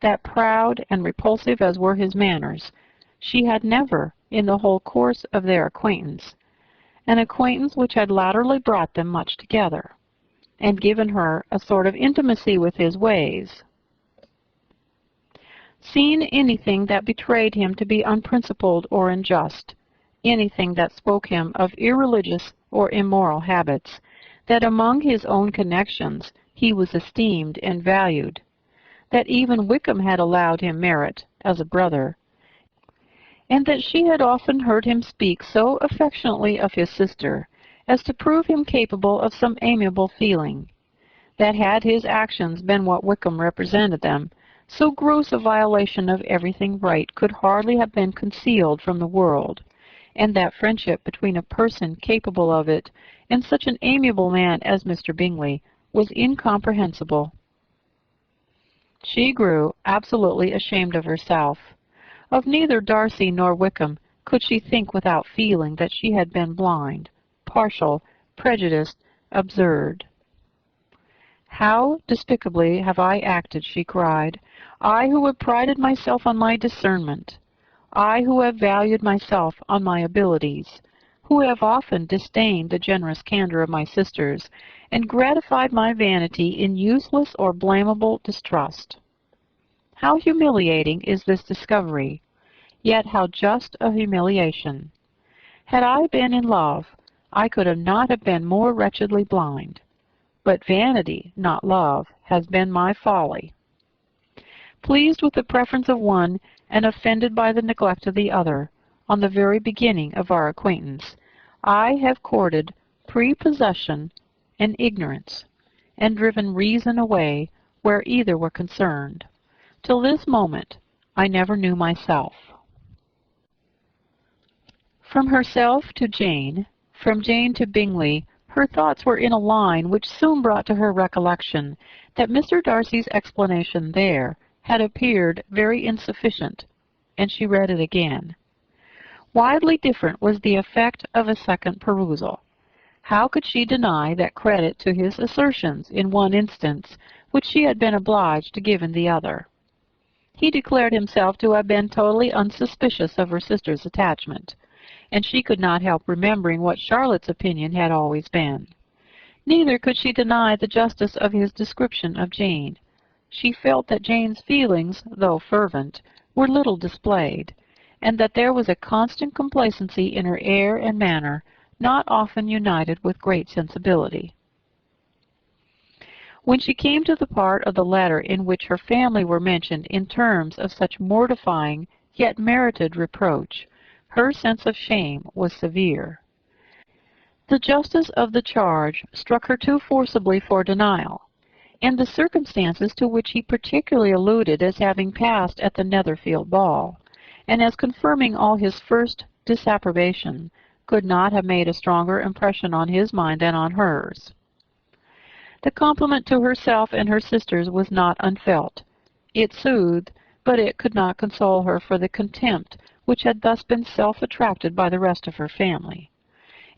that proud and repulsive as were his manners, she had never, in the whole course of their acquaintance, an acquaintance which had latterly brought them much together, and given her a sort of intimacy with his ways, seen anything that betrayed him to be unprincipled or unjust, anything that spoke him of irreligious or immoral habits, that among his own connections he was esteemed and valued, that even Wickham had allowed him merit as a brother, and that she had often heard him speak so affectionately of his sister as to prove him capable of some amiable feeling, that had his actions been what Wickham represented them, so gross a violation of everything right could hardly have been concealed from the world, and that friendship between a person capable of it and such an amiable man as Mr. Bingley was incomprehensible. She grew absolutely ashamed of herself. Of neither Darcy nor Wickham could she think without feeling that she had been blind, partial, prejudiced, absurd. "How despicably have I acted," she cried, "I who have prided myself on my discernment, I who have valued myself on my abilities, who have often disdained the generous candor of my sisters, and gratified my vanity in useless or blamable distrust. How humiliating is this discovery, yet how just a humiliation! Had I been in love, I could not have been more wretchedly blind. But vanity, not love, has been my folly. Pleased with the preference of one, and offended by the neglect of the other, on the very beginning of our acquaintance, I have courted prepossession and ignorance, and driven reason away where either were concerned. Till this moment I never knew myself. From herself to Jane, from Jane to Bingley, her thoughts were in a line which soon brought to her recollection that Mr. Darcy's explanation there had appeared very insufficient, and she read it again. Widely different was the effect of a second perusal. How could she deny that credit to his assertions in one instance which she had been obliged to give in the other? He declared himself to have been totally unsuspicious of her sister's attachment, and she could not help remembering what Charlotte's opinion had always been. Neither could she deny the justice of his description of Jane. She felt that Jane's feelings, though fervent, were little displayed, and that there was a constant complacency in her air and manner, not often united with great sensibility. When she came to the part of the letter in which her family were mentioned in terms of such mortifying yet merited reproach, her sense of shame was severe. The justice of the charge struck her too forcibly for denial, and the circumstances to which he particularly alluded as having passed at the Netherfield ball, and as confirming all his first disapprobation, could not have made a stronger impression on his mind than on hers. The compliment to herself and her sisters was not unfelt. It soothed, but it could not console her for the contempt which had thus been self-attracted by the rest of her family.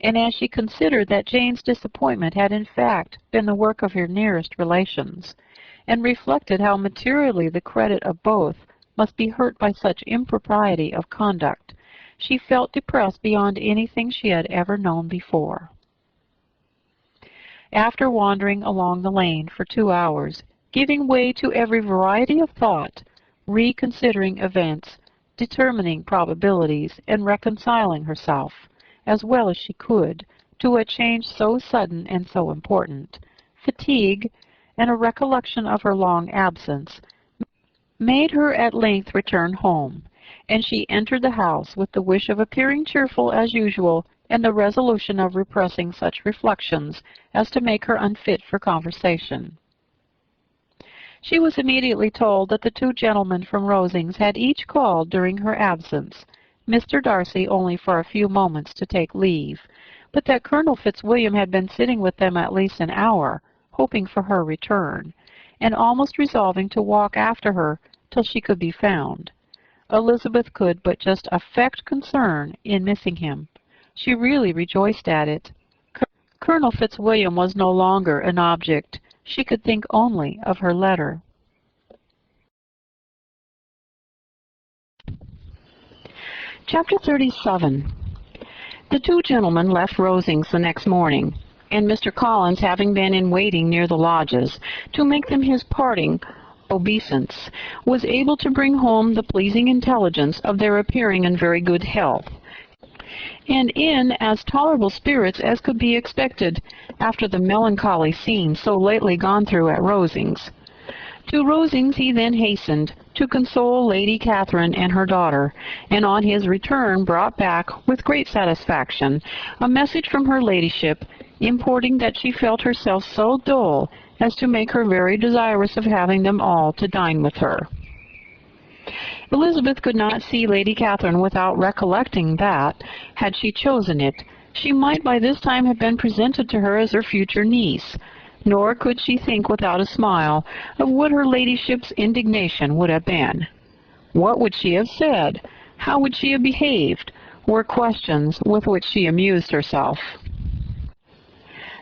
And as she considered that Jane's disappointment had in fact been the work of her nearest relations, and reflected how materially the credit of both must be hurt by such impropriety of conduct, she felt depressed beyond anything she had ever known before. After wandering along the lane for 2 hours, giving way to every variety of thought, reconsidering events, determining probabilities, and reconciling herself, as well as she could, to a change so sudden and so important, fatigue, and a recollection of her long absence, made her at length return home, and she entered the house with the wish of appearing cheerful as usual, and the resolution of repressing such reflections as to make her unfit for conversation. She was immediately told that the 2 gentlemen from Rosings had each called during her absence, Mr. Darcy only for a few moments to take leave, but that Colonel Fitzwilliam had been sitting with them at least an hour, hoping for her return, and almost resolving to walk after her till she could be found. Elizabeth could but just affect concern in missing him. She really rejoiced at it. Colonel Fitzwilliam was no longer an object. She could think only of her letter. Chapter 37. The 2 gentlemen left Rosings the next morning, and Mr. Collins, having been in waiting near the lodges to make them his parting obeisance, was able to bring home the pleasing intelligence of their appearing in very good health, and in as tolerable spirits as could be expected after the melancholy scene so lately gone through at Rosings. To Rosings he then hastened to console Lady Catherine and her daughter, and on his return brought back, with great satisfaction, a message from her ladyship, importing that she felt herself so dull as to make her very desirous of having them all to dine with her. Elizabeth could not see Lady Catherine without recollecting that, had she chosen it, she might by this time have been presented to her as her future niece, nor could she think without a smile of what her ladyship's indignation would have been. What would she have said? How would she have behaved? Were questions with which she amused herself.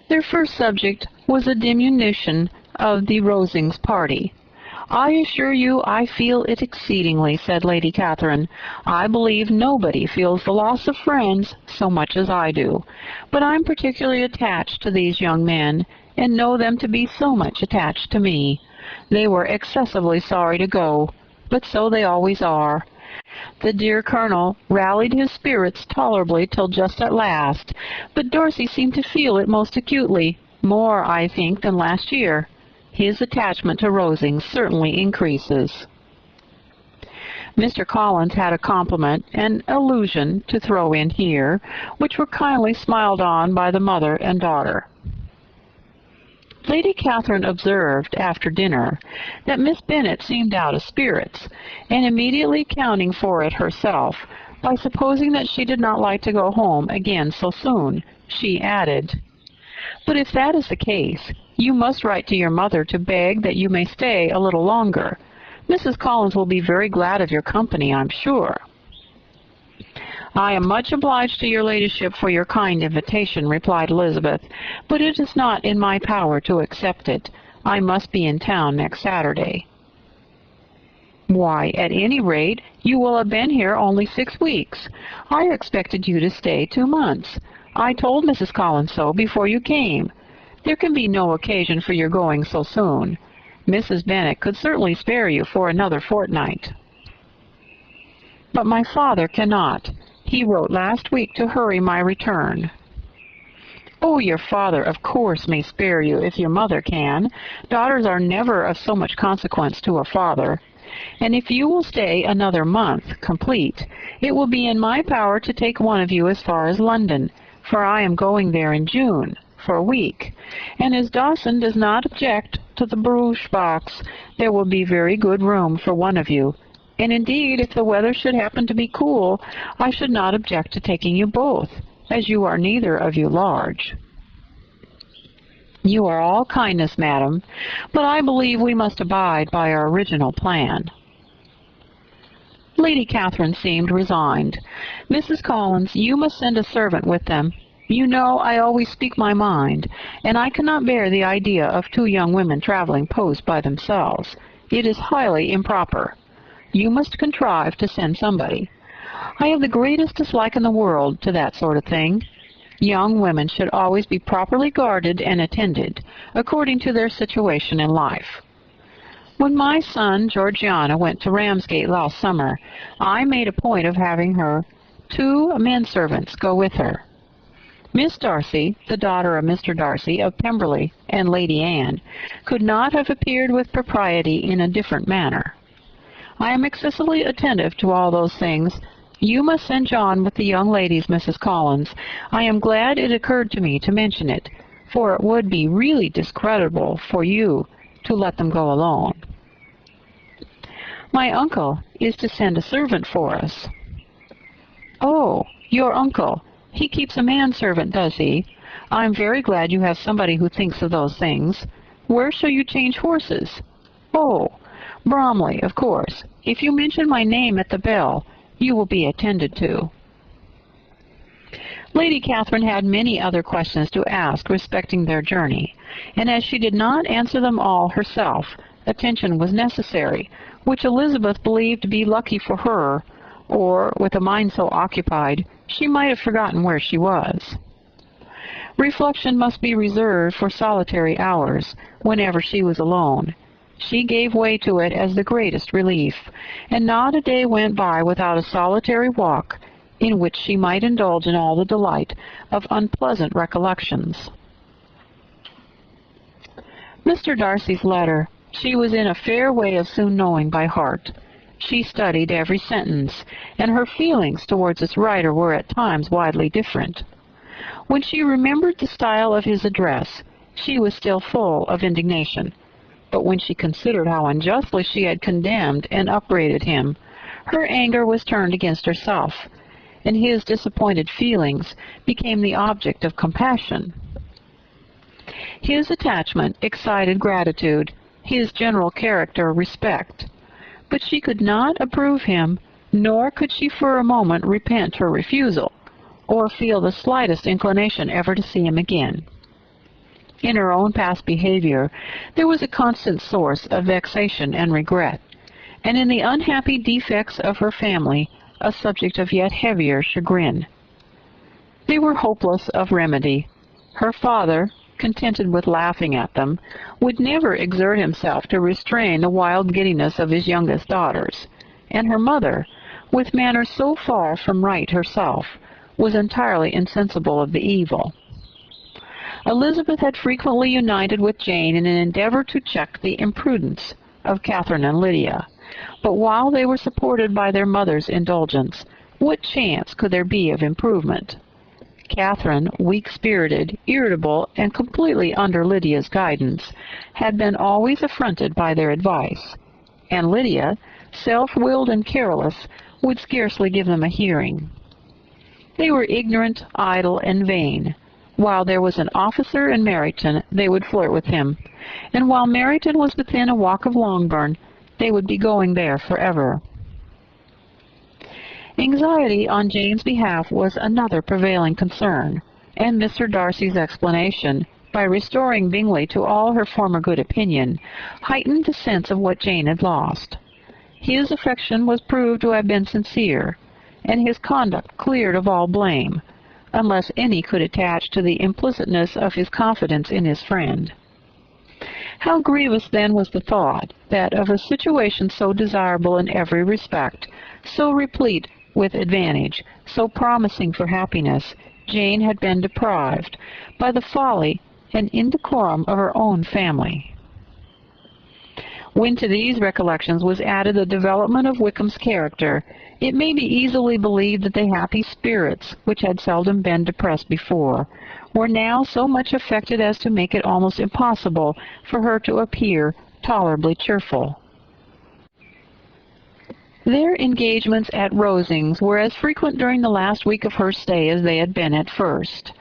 Their first subject was a diminution of the Rosings party. "I assure you I feel it exceedingly," said Lady Catherine. "I believe nobody feels the loss of friends so much as I do. But I'm particularly attached to these young men, and know them to be so much attached to me. They were excessively sorry to go, but so they always are. The dear Colonel rallied his spirits tolerably till just at last, but Darcy seemed to feel it most acutely, more, I think, than last year. His attachment to Rosings certainly increases." Mr. Collins had a compliment, an allusion, to throw in here, which were kindly smiled on by the mother and daughter. Lady Catherine observed, after dinner, that Miss Bennet seemed out of spirits, and immediately accounting for it herself, by supposing that she did not like to go home again so soon, she added, "But if that is the case, you must write to your mother to beg that you may stay a little longer. Mrs. Collins will be very glad of your company, I'm sure." "I am much obliged to your ladyship for your kind invitation," replied Elizabeth, "but it is not in my power to accept it. I must be in town next Saturday." "Why, at any rate, you will have been here only 6 weeks. I expected you to stay 2 months. I told Mrs. Collins so before you came. There can be no occasion for your going so soon. Mrs. Bennet could certainly spare you for another fortnight." "But my father cannot. He wrote last week to hurry my return." "Oh, your father, of course, may spare you if your mother can. Daughters are never of so much consequence to a father. And if you will stay another month complete, it will be in my power to take one of you as far as London, for I am going there in June, for a week, and as Dawson does not object to the barouche box, there will be very good room for one of you. And indeed, if the weather should happen to be cool, I should not object to taking you both, as you are neither of you large." "You are all kindness, madam, but I believe we must abide by our original plan." Lady Catherine seemed resigned. "Mrs. Collins, you must send a servant with them. You know I always speak my mind, and I cannot bear the idea of 2 young women traveling post by themselves. It is highly improper. You must contrive to send somebody. I have the greatest dislike in the world to that sort of thing. Young women should always be properly guarded and attended, according to their situation in life. When my son Georgiana went to Ramsgate last summer, I made a point of having her 2 men-servants go with her. Miss Darcy, the daughter of Mr. Darcy of Pemberley, and Lady Anne, could not have appeared with propriety in a different manner. I am excessively attentive to all those things. You must send John with the young ladies, Mrs. Collins. I am glad it occurred to me to mention it, for it would be really discreditable for you to let them go alone. My uncle is to send a servant for us." "Oh, your uncle. He keeps a manservant, does he? I am very glad you have somebody who thinks of those things. Where shall you change horses?" "Oh, Bromley, of course. If you mention my name at the bell, you will be attended to." Lady Catherine had many other questions to ask respecting their journey, and as she did not answer them all herself, attention was necessary, which Elizabeth believed to be lucky for her, or, with a mind so occupied, she might have forgotten where she was. Reflection must be reserved for solitary hours, whenever she was alone. She gave way to it as the greatest relief, and not a day went by without a solitary walk, in which she might indulge in all the delight of unpleasant recollections. Mr. Darcy's letter she was in a fair way of soon knowing by heart. She studied every sentence, and her feelings towards its writer were at times widely different. When she remembered the style of his address, she was still full of indignation. But when she considered how unjustly she had condemned and upbraided him, her anger was turned against herself, and his disappointed feelings became the object of compassion. His attachment excited gratitude, his general character respect, but she could not approve him, nor could she for a moment repent her refusal, or feel the slightest inclination ever to see him again. In her own past behavior there was a constant source of vexation and regret, and in the unhappy defects of her family a subject of yet heavier chagrin. They were hopeless of remedy. Her father, contented with laughing at them, would never exert himself to restrain the wild giddiness of his youngest daughters, and her mother, with manners so far from right herself, was entirely insensible of the evil. Elizabeth had frequently united with Jane in an endeavor to check the imprudence of Catherine and Lydia, but while they were supported by their mother's indulgence, what chance could there be of improvement? Catherine, weak-spirited, irritable, and completely under Lydia's guidance, had been always affronted by their advice, and Lydia, self-willed and careless, would scarcely give them a hearing. They were ignorant, idle, and vain. While there was an officer in Meryton, they would flirt with him, and while Meryton was within a walk of Longbourn, they would be going there forever. Anxiety on Jane's behalf was another prevailing concern, and Mr. Darcy's explanation, by restoring Bingley to all her former good opinion, heightened the sense of what Jane had lost. His affection was proved to have been sincere, and his conduct cleared of all blame, unless any could attach to the implicitness of his confidence in his friend. How grievous then was the thought that of a situation so desirable in every respect, so replete with advantage, so promising for happiness, Jane had been deprived by the folly and indecorum of her own family. When to these recollections was added the development of Wickham's character, it may be easily believed that the happy spirits, which had seldom been depressed before, were now so much affected as to make it almost impossible for her to appear tolerably cheerful. Their engagements at Rosings were as frequent during the last week of her stay as they had been at first.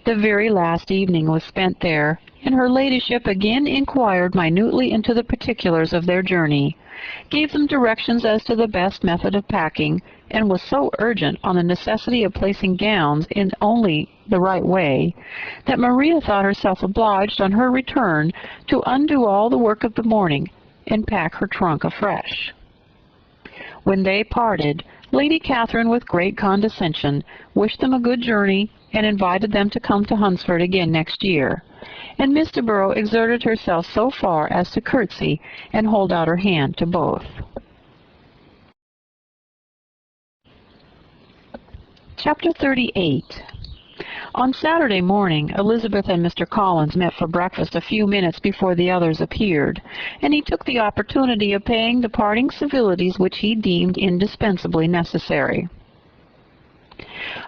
The very last evening was spent there, and her ladyship again inquired minutely into the particulars of their journey, gave them directions as to the best method of packing, and was so urgent on the necessity of placing gowns in only the right way, that Maria thought herself obliged on her return to undo all the work of the morning and pack her trunk afresh. When they parted, Lady Catherine, with great condescension, wished them a good journey and invited them to come to Hunsford again next year, and Miss de Bourgh exerted herself so far as to curtsy and hold out her hand to both. Chapter 38. On Saturday morning, Elizabeth and Mr. Collins met for breakfast a few minutes before the others appeared, and he took the opportunity of paying the parting civilities which he deemed indispensably necessary.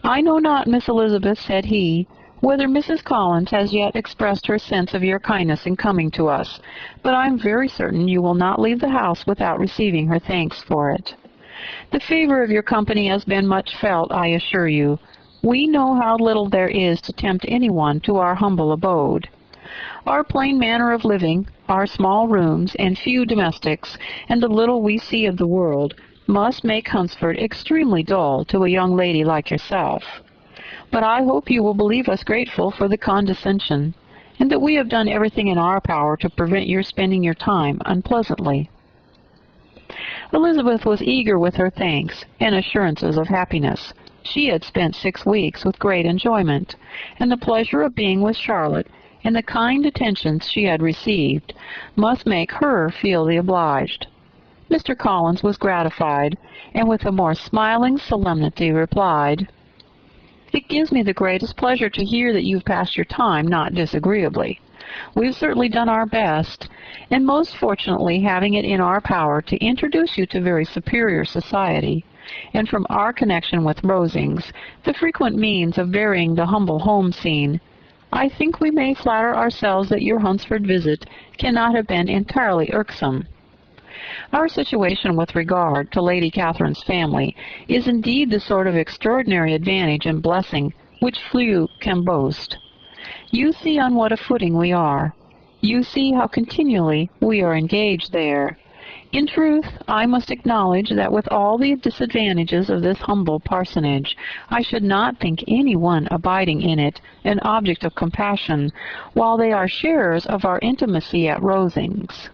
"I know not, Miss Elizabeth," said he, "whether Mrs. Collins has yet expressed her sense of your kindness in coming to us, but I am very certain you will not leave the house without receiving her thanks for it. The favor of your company has been much felt, I assure you. We know how little there is to tempt anyone to our humble abode. Our plain manner of living, our small rooms and few domestics, and the little we see of the world, must make Hunsford extremely dull to a young lady like yourself. But I hope you will believe us grateful for the condescension, and that we have done everything in our power to prevent your spending your time unpleasantly." Elizabeth was eager with her thanks and assurances of happiness. She had spent 6 weeks with great enjoyment, and the pleasure of being with Charlotte and the kind attentions she had received must make her feel the obliged. Mr. Collins was gratified, and with a more smiling solemnity replied, "It gives me the greatest pleasure to hear that you've passed your time not disagreeably. We've certainly done our best, and most fortunately having it in our power to introduce you to very superior society, and from our connection with Rosings, the frequent means of varying the humble home scene, I think we may flatter ourselves that your Hunsford visit cannot have been entirely irksome. Our situation with regard to Lady Catherine's family is indeed the sort of extraordinary advantage and blessing which few can boast. You see on what a footing we are. You see how continually we are engaged there. In truth, I must acknowledge that with all the disadvantages of this humble parsonage, I should not think any one abiding in it an object of compassion, while they are sharers of our intimacy at Rosings."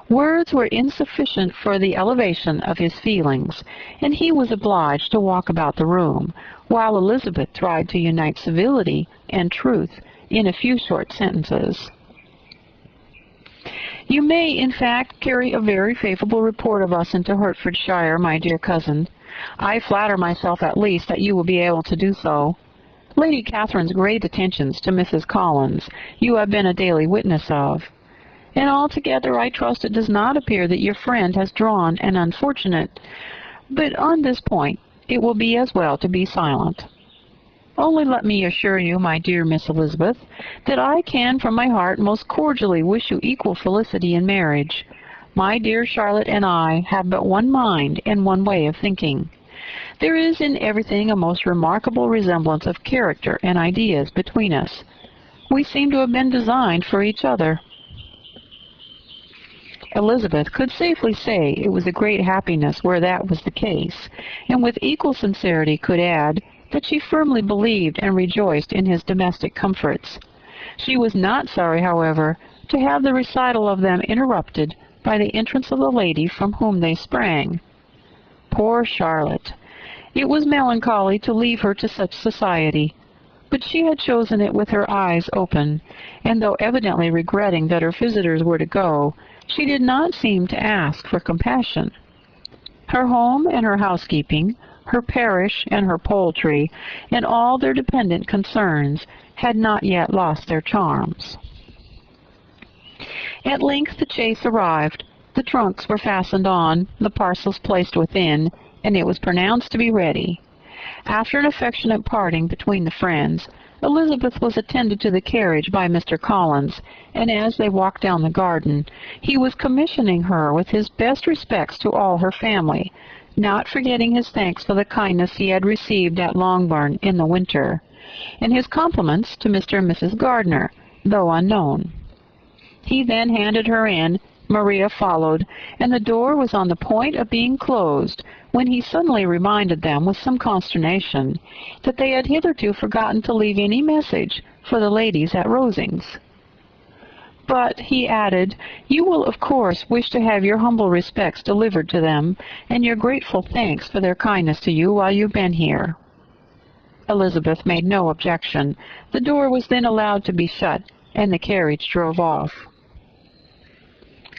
Words were insufficient for the elevation of his feelings, and he was obliged to walk about the room, while Elizabeth tried to unite civility and truth in a few short sentences. "You may, in fact, carry a very favorable report of us into Hertfordshire, my dear cousin. I flatter myself, at least, that you will be able to do so. Lady Catherine's great attentions to Mrs. Collins you have been a daily witness of. And altogether I trust it does not appear that your friend has drawn an unfortunate, but on this point it will be as well to be silent." Only let me assure you, my dear Miss Elizabeth, that I can from my heart most cordially wish you equal felicity in marriage. My dear Charlotte and I have but one mind and one way of thinking. There is in everything a most remarkable resemblance of character and ideas between us. We seem to have been designed for each other." Elizabeth could safely say it was a great happiness where that was the case, and with equal sincerity could add that she firmly believed and rejoiced in his domestic comforts. She was not sorry, however, to have the recital of them interrupted by the entrance of the lady from whom they sprang. Poor Charlotte! It was melancholy to leave her to such society, but she had chosen it with her eyes open, and though evidently regretting that her visitors were to go, she did not seem to ask for compassion. Her home and her housekeeping, her parish and her poultry, and all their dependent concerns had not yet lost their charms. At length the chaise arrived, the trunks were fastened on, the parcels placed within, and it was pronounced to be ready. After an affectionate parting between the friends, Elizabeth was attended to the carriage by Mr. Collins, and as they walked down the garden, he was commissioning her with his best respects to all her family, not forgetting his thanks for the kindness he had received at Longbourn in the winter, and his compliments to Mr. and Mrs. Gardiner, though unknown. He then handed her in, Maria followed, and the door was on the point of being closed, when he suddenly reminded them with some consternation that they had hitherto forgotten to leave any message for the ladies at Rosings. "But," he added, "you will of course wish to have your humble respects delivered to them, and your grateful thanks for their kindness to you while you've been here." Elizabeth made no objection. The door was then allowed to be shut, and the carriage drove off.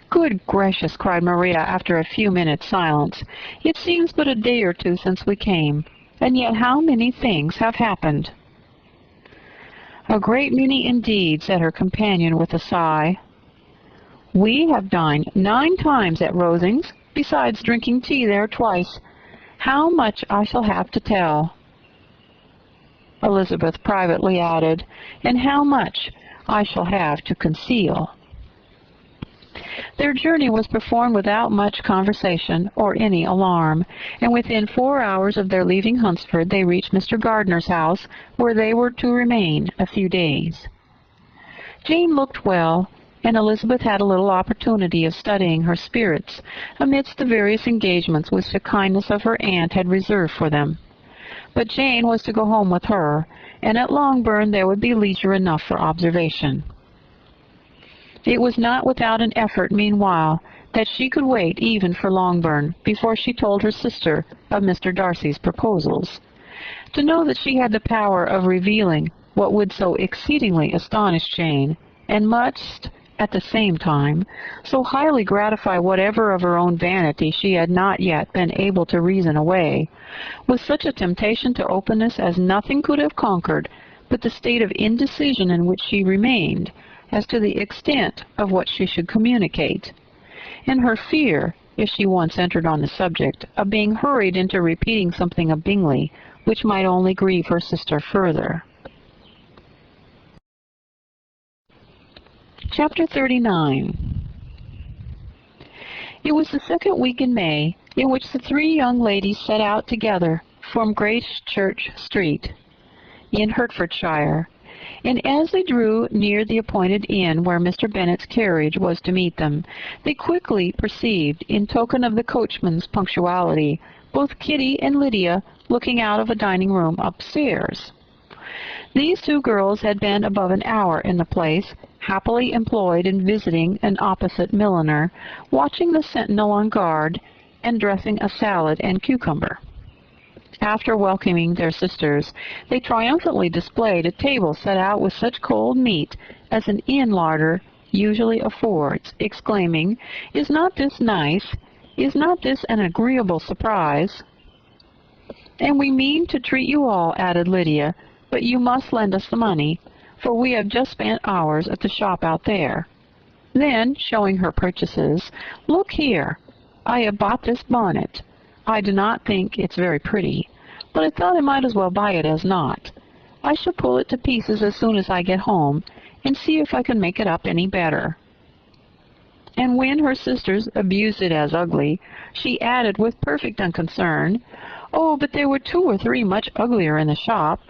"Good gracious!" cried Maria after a few minutes' silence. "It seems but a day or two since we came, and yet how many things have happened!" "A great many indeed," said her companion with a sigh. "We have dined 9 times at Rosings, besides drinking tea there twice. How much I shall have to tell!" Elizabeth privately added, "and how much I shall have to conceal." Their journey was performed without much conversation or any alarm, and within 4 hours of their leaving Hunsford they reached Mr. Gardiner's house, where they were to remain a few days. Jane looked well, and Elizabeth had a little opportunity of studying her spirits amidst the various engagements which the kindness of her aunt had reserved for them. But Jane was to go home with her, and at Longbourn there would be leisure enough for observation. It was not without an effort, meanwhile, that she could wait even for Longbourn before she told her sister of Mr. Darcy's proposals. To know that she had the power of revealing what would so exceedingly astonish Jane, and must, at the same time, so highly gratify whatever of her own vanity she had not yet been able to reason away, was such a temptation to openness as nothing could have conquered but the state of indecision in which she remained, as to the extent of what she should communicate, and her fear, if she once entered on the subject, of being hurried into repeating something of Bingley, which might only grieve her sister further. Chapter 39. It was the 2nd week in May, in which the 3 young ladies set out together from Gracechurch Street, in Hertfordshire, and as they drew near the appointed inn where Mr. Bennet's carriage was to meet them, they quickly perceived, in token of the coachman's punctuality, both Kitty and Lydia looking out of a dining-room upstairs. These 2 girls had been above an hour in the place, happily employed in visiting an opposite milliner, watching the sentinel on guard, and dressing a salad and cucumber. After welcoming their sisters, they triumphantly displayed a table set out with such cold meat as an inn larder usually affords, exclaiming, "Is not this nice? Is not this an agreeable surprise?" "And we mean to treat you all," added Lydia, "but you must lend us the money, for we have just spent ours at the shop out there." Then, showing her purchases, "Look here, I have bought this bonnet. I do not think it's very pretty, but I thought I might as well buy it as not. I shall pull it to pieces as soon as I get home, and see if I can make it up any better." And when her sisters abused it as ugly, she added with perfect unconcern, "Oh, but there were 2 or 3 much uglier in the shop,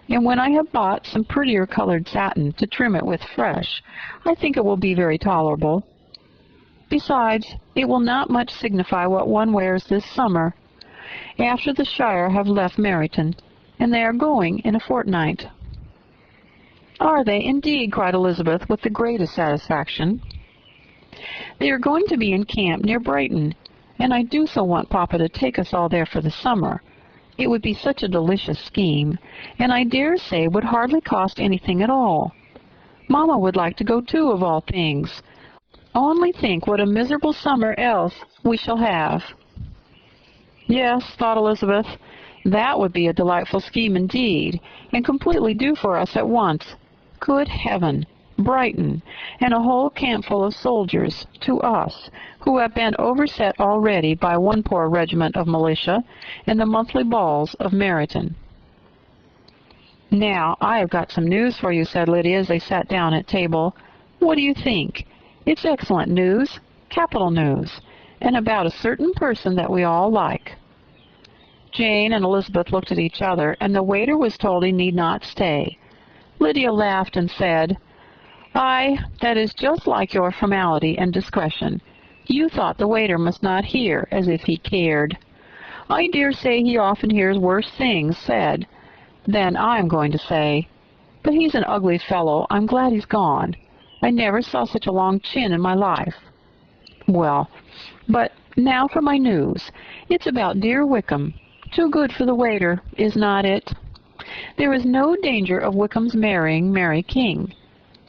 and when I have bought some prettier colored satin to trim it with fresh, I think it will be very tolerable. Besides, it will not much signify what one wears this summer, after the Shire have left Meryton, and they are going in a fortnight." "Are they, indeed?" cried Elizabeth with the greatest satisfaction. "They are going to be in camp near Brighton, and I do so want Papa to take us all there for the summer. It would be such a delicious scheme, and I dare say would hardly cost anything at all. Mamma would like to go too, of all things. Only think what a miserable summer else we shall have." "Yes," thought Elizabeth, "that would be a delightful scheme indeed, and completely do for us at once. Good heaven! Brighton, and a whole campful of soldiers, to us, who have been overset already by one poor regiment of militia, and the monthly balls of Meryton." "Now, I have got some news for you," said Lydia as they sat down at table. "What do you think? It's excellent news, capital news, and about a certain person that we all like." Jane and Elizabeth looked at each other, and the waiter was told he need not stay. Lydia laughed and said, "Aye, that is just like your formality and discretion. You thought the waiter must not hear, as if he cared. I dare say he often hears worse things said than I'm going to say. But he's an ugly fellow. I'm glad he's gone. I never saw such a long chin in my life. Well, but now for my news. It's about dear Wickham. Too good for the waiter, is not it? There is no danger of Wickham's marrying Mary King.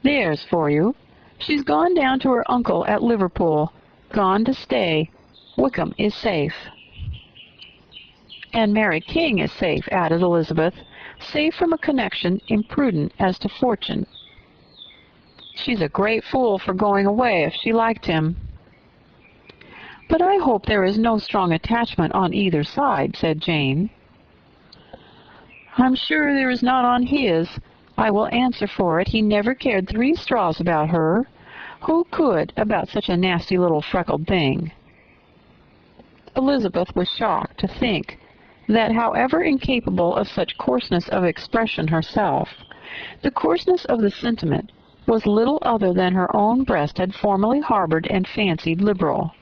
There's for you. She's gone down to her uncle at Liverpool, gone to stay. Wickham is safe." "And Mary King is safe," added Elizabeth, "safe from a connection imprudent as to fortune. She's a great fool for going away if she liked him." "But I hope there is no strong attachment on either side," said Jane. "I'm sure there is not on his. I will answer for it he never cared 3 straws about her. Who could about such a nasty little freckled thing?" Elizabeth was shocked to think that, however incapable of such coarseness of expression herself, the coarseness of the sentiment was little other than her own breast had formerly harbored and fancied liberal.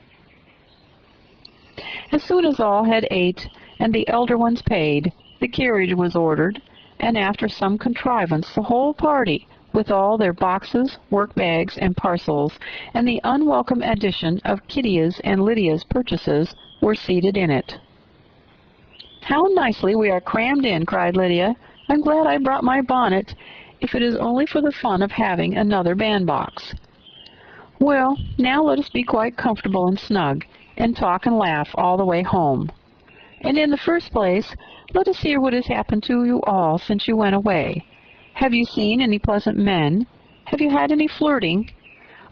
As soon as all had ate and the elder ones paid, the carriage was ordered, and after some contrivance the whole party, with all their boxes, work-bags, and parcels, and the unwelcome addition of Kitty's and Lydia's purchases, were seated in it. "How nicely we are crammed in!" cried Lydia. "I'm glad I brought my bonnet, if it is only for the fun of having another bandbox. Well, now let us be quite comfortable and snug, and talk and laugh all the way home. And in the first place, let us hear what has happened to you all since you went away. Have you seen any pleasant men? Have you had any flirting?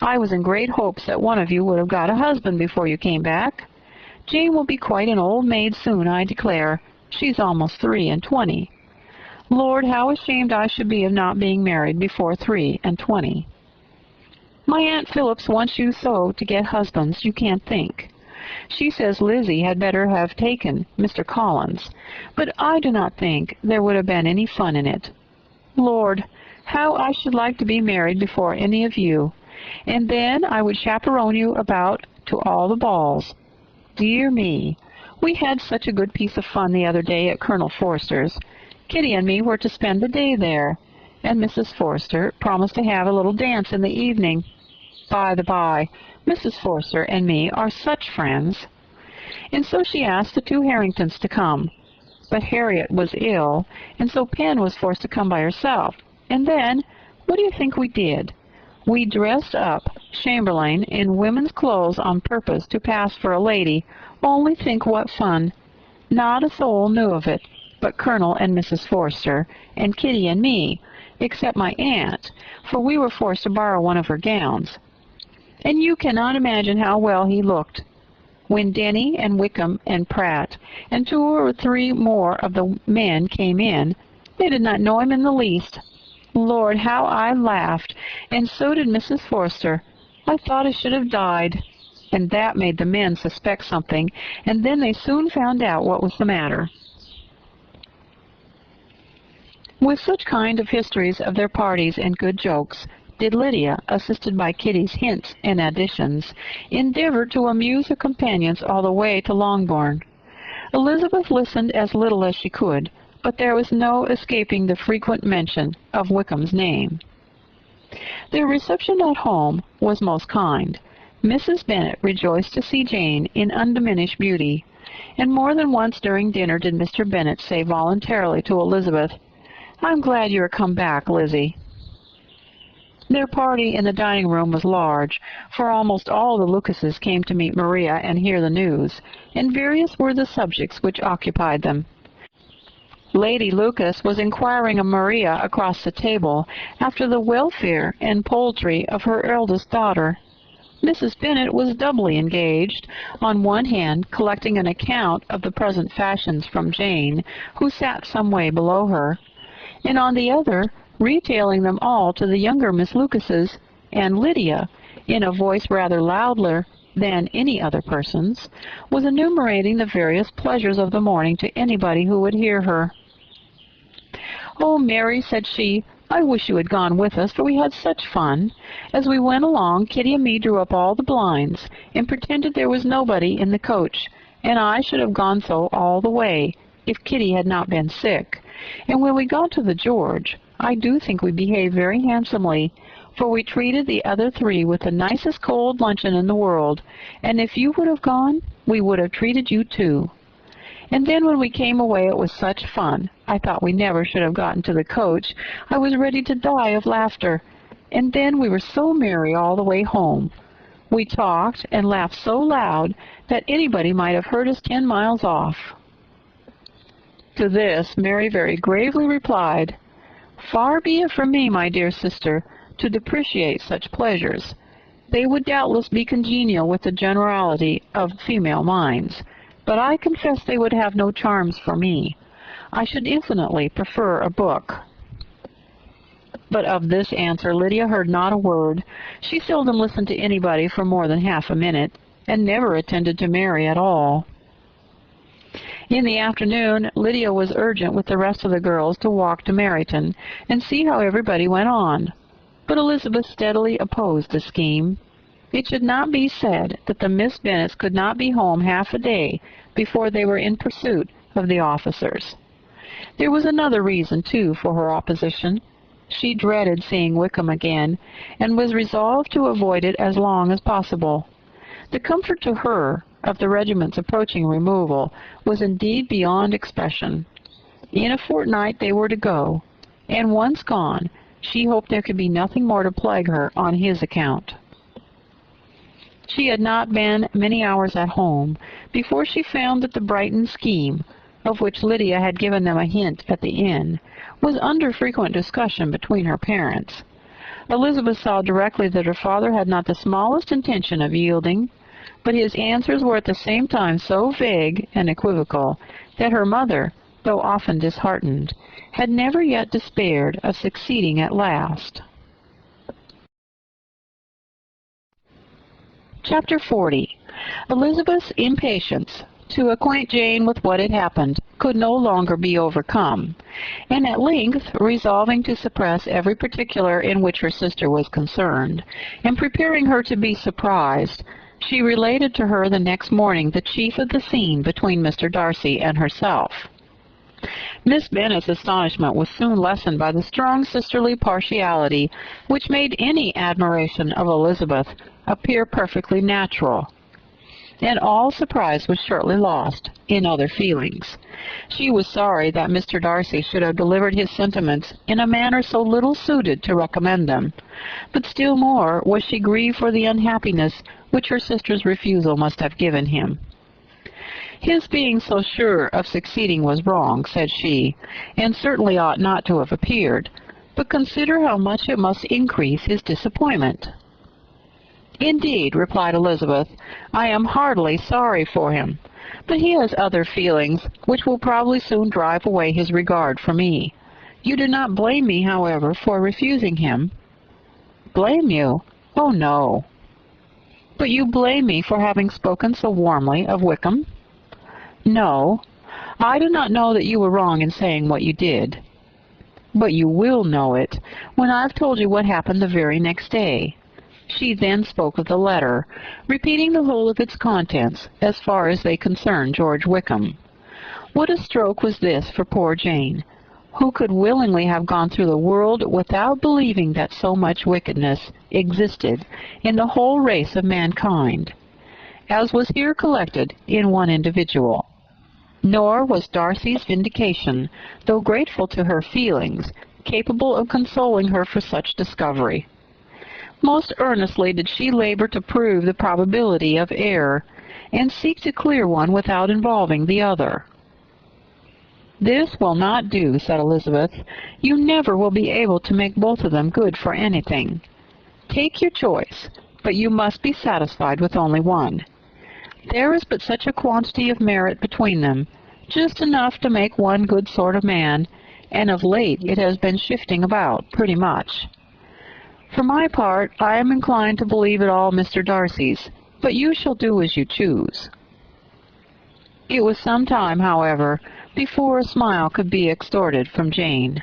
I was in great hopes that one of you would have got a husband before you came back. Jane will be quite an old maid soon, I declare. She's almost 23. Lord, how ashamed I should be of not being married before 23. My Aunt Phillips wants you so to get husbands you can't think. She says Lizzie had better have taken Mr. Collins, but I do not think there would have been any fun in it. Lord, how I should like to be married before any of you, and then I would chaperone you about to all the balls. Dear me, we had such a good piece of fun the other day at Colonel Forster's. Kitty and me were to spend the day there, and Mrs. Forster promised to have a little dance in the evening. By the by, Mrs. Forster and me are such friends. And so she asked the 2 Harringtons to come. But Harriet was ill, and so Pen was forced to come by herself. And then, what do you think we did? We dressed up Chamberlain in women's clothes on purpose to pass for a lady. Only think what fun! Not a soul knew of it, but Colonel and Mrs. Forster, and Kitty and me, except my aunt, for we were forced to borrow one of her gowns. And you cannot imagine how well he looked. When Denny and Wickham and Pratt and 2 or 3 more of the men came in, They did not know him in the least. Lord, how I laughed, and so did Mrs. Forster. I thought I should have died. And that made the men suspect something, and then they soon found out what was the matter. With such kind of histories of their parties and good jokes, did Lydia, assisted by Kitty's hints and additions, endeavor to amuse her companions all the way to Longbourn. Elizabeth listened as little as she could, but there was no escaping the frequent mention of Wickham's name. Their reception at home was most kind. Mrs. Bennet rejoiced to see Jane in undiminished beauty, and more than once during dinner did Mr. Bennet say voluntarily to Elizabeth, "I'm glad you are come back, Lizzie." Their party in the dining-room was large, for almost all the Lucases came to meet Maria and hear the news, and various were the subjects which occupied them. Lady Lucas was inquiring of Maria across the table after the welfare and poultry of her eldest daughter. Mrs. Bennet was doubly engaged, on one hand collecting an account of the present fashions from Jane, who sat some way below her, and on the other retailing them all to the younger Miss Lucases, and Lydia, in a voice rather louder than any other person's, was enumerating the various pleasures of the morning to anybody who would hear her. "Oh, Mary," said she, "I wish you had gone with us, for we had such fun. As we went along, Kitty and me drew up all the blinds, and pretended there was nobody in the coach, and I should have gone so all the way, if Kitty had not been sick. And when we got to the George, I do think we behaved very handsomely, for we treated the other three with the nicest cold luncheon in the world, and if you would have gone, we would have treated you too. And then when we came away it was such fun. I thought we never should have gotten to the coach. I was ready to die of laughter. And then we were so merry all the way home. We talked and laughed so loud that anybody might have heard us 10 miles off." To this Mary very gravely replied, "Far be it from me, my dear sister, to depreciate such pleasures. They would doubtless be congenial with the generality of female minds, but I confess they would have no charms for me. I should infinitely prefer a book." But of this answer Lydia heard not a word. She seldom listened to anybody for more than half a minute, and never attended to Mary at all. In the afternoon Lydia was urgent with the rest of the girls to walk to Meryton, and see how everybody went on. But Elizabeth steadily opposed the scheme. It should not be said that the Miss Bennets could not be home half a day before they were in pursuit of the officers. There was another reason, too, for her opposition. She dreaded seeing Wickham again, and was resolved to avoid it as long as possible. The comfort to her of the regiment's approaching removal was indeed beyond expression. In a fortnight they were to go, and once gone, she hoped there could be nothing more to plague her on his account. She had not been many hours at home before she found that the Brighton scheme, of which Lydia had given them a hint at the inn, was under frequent discussion between her parents. Elizabeth saw directly that her father had not the smallest intention of yielding, but his answers were at the same time so vague and equivocal that her mother, though often disheartened, had never yet despaired of succeeding at last. Chapter 40. Elizabeth's impatience to acquaint Jane with what had happened could no longer be overcome, and at length, resolving to suppress every particular in which her sister was concerned, and preparing her to be surprised, she related to her the next morning the chief of the scene between Mr. Darcy and herself. Miss Bennet's astonishment was soon lessened by the strong sisterly partiality which made any admiration of Elizabeth appear perfectly natural, and all surprise was shortly lost in other feelings. She was sorry that Mr. Darcy should have delivered his sentiments in a manner so little suited to recommend them, but still more was she grieved for the unhappiness which her sister's refusal must have given him. "His being so sure of succeeding was wrong," said she, "and certainly ought not to have appeared, but consider how much it must increase his disappointment." "Indeed," replied Elizabeth, "I am heartily sorry for him, but he has other feelings which will probably soon drive away his regard for me. You do not blame me, however, for refusing him. Blame you? Oh, no. But you blame me for having spoken so warmly of Wickham? No, I do not know that you were wrong in saying what you did. But you will know it when I've told you what happened the very next day. She then spoke of the letter, repeating the whole of its contents, as far as they concerned George Wickham. What a stroke was this for poor Jane, who could willingly have gone through the world without believing that so much wickedness existed in the whole race of mankind, as was here collected in one individual. Nor was Darcy's vindication, though grateful to her feelings, capable of consoling her for such discovery. Most earnestly did she labor to prove the probability of error, and seek to clear one without involving the other. "This will not do," said Elizabeth. "You never will be able to make both of them good for anything. Take your choice, but you must be satisfied with only one. There is but such a quantity of merit between them, just enough to make one good sort of man, and of late it has been shifting about pretty much. For my part, I am inclined to believe it all Mr. Darcy's, but you shall do as you choose." It was some time, however, before a smile could be extorted from Jane.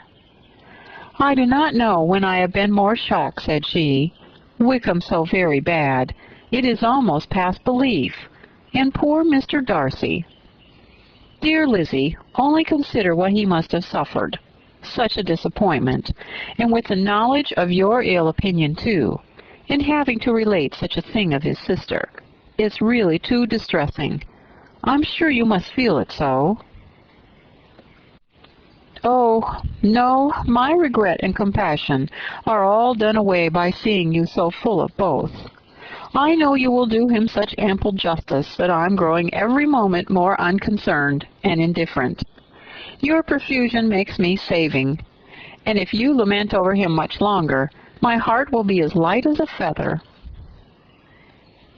"I do not know when I have been more shocked," said she. "Wickham so very bad. It is almost past belief. And poor Mr. Darcy. Dear Lizzie, only consider what he must have suffered. Such a disappointment, and with the knowledge of your ill opinion, too, and having to relate such a thing of his sister. It's really too distressing. I'm sure you must feel it so." "Oh, no, my regret and compassion are all done away by seeing you so full of both. I know you will do him such ample justice that I'm growing every moment more unconcerned and indifferent. Your profusion makes me saving, and if you lament over him much longer, my heart will be as light as a feather."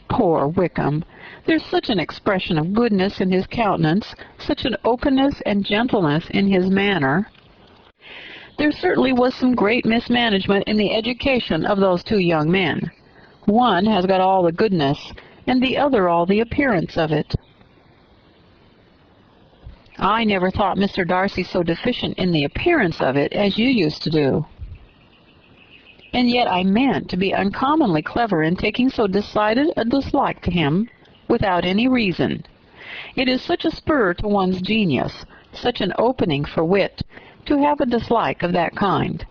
Poor Wickham! There's such an expression of goodness in his countenance, such an openness and gentleness in his manner. There certainly was some great mismanagement in the education of those two young men. One has got all the goodness, and the other all the appearance of it. I never thought Mr. Darcy so deficient in the appearance of it as you used to do. And yet I meant to be uncommonly clever in taking so decided a dislike to him without any reason. It is such a spur to one's genius, such an opening for wit, to have a dislike of that kind.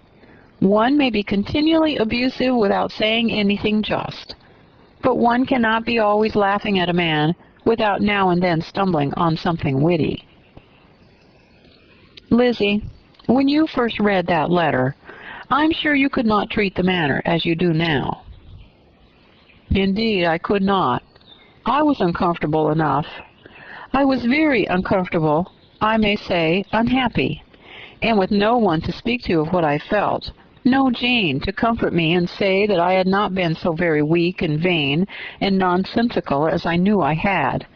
One may be continually abusive without saying anything just, but one cannot be always laughing at a man without now and then stumbling on something witty. Lizzie, when you first read that letter, I'm sure you could not treat the matter as you do now. Indeed, I could not. I was uncomfortable enough. I was very uncomfortable, I may say, unhappy, and with no one to speak to of what I felt, no Jane to comfort me and say that I had not been so very weak and vain and nonsensical as I knew I had.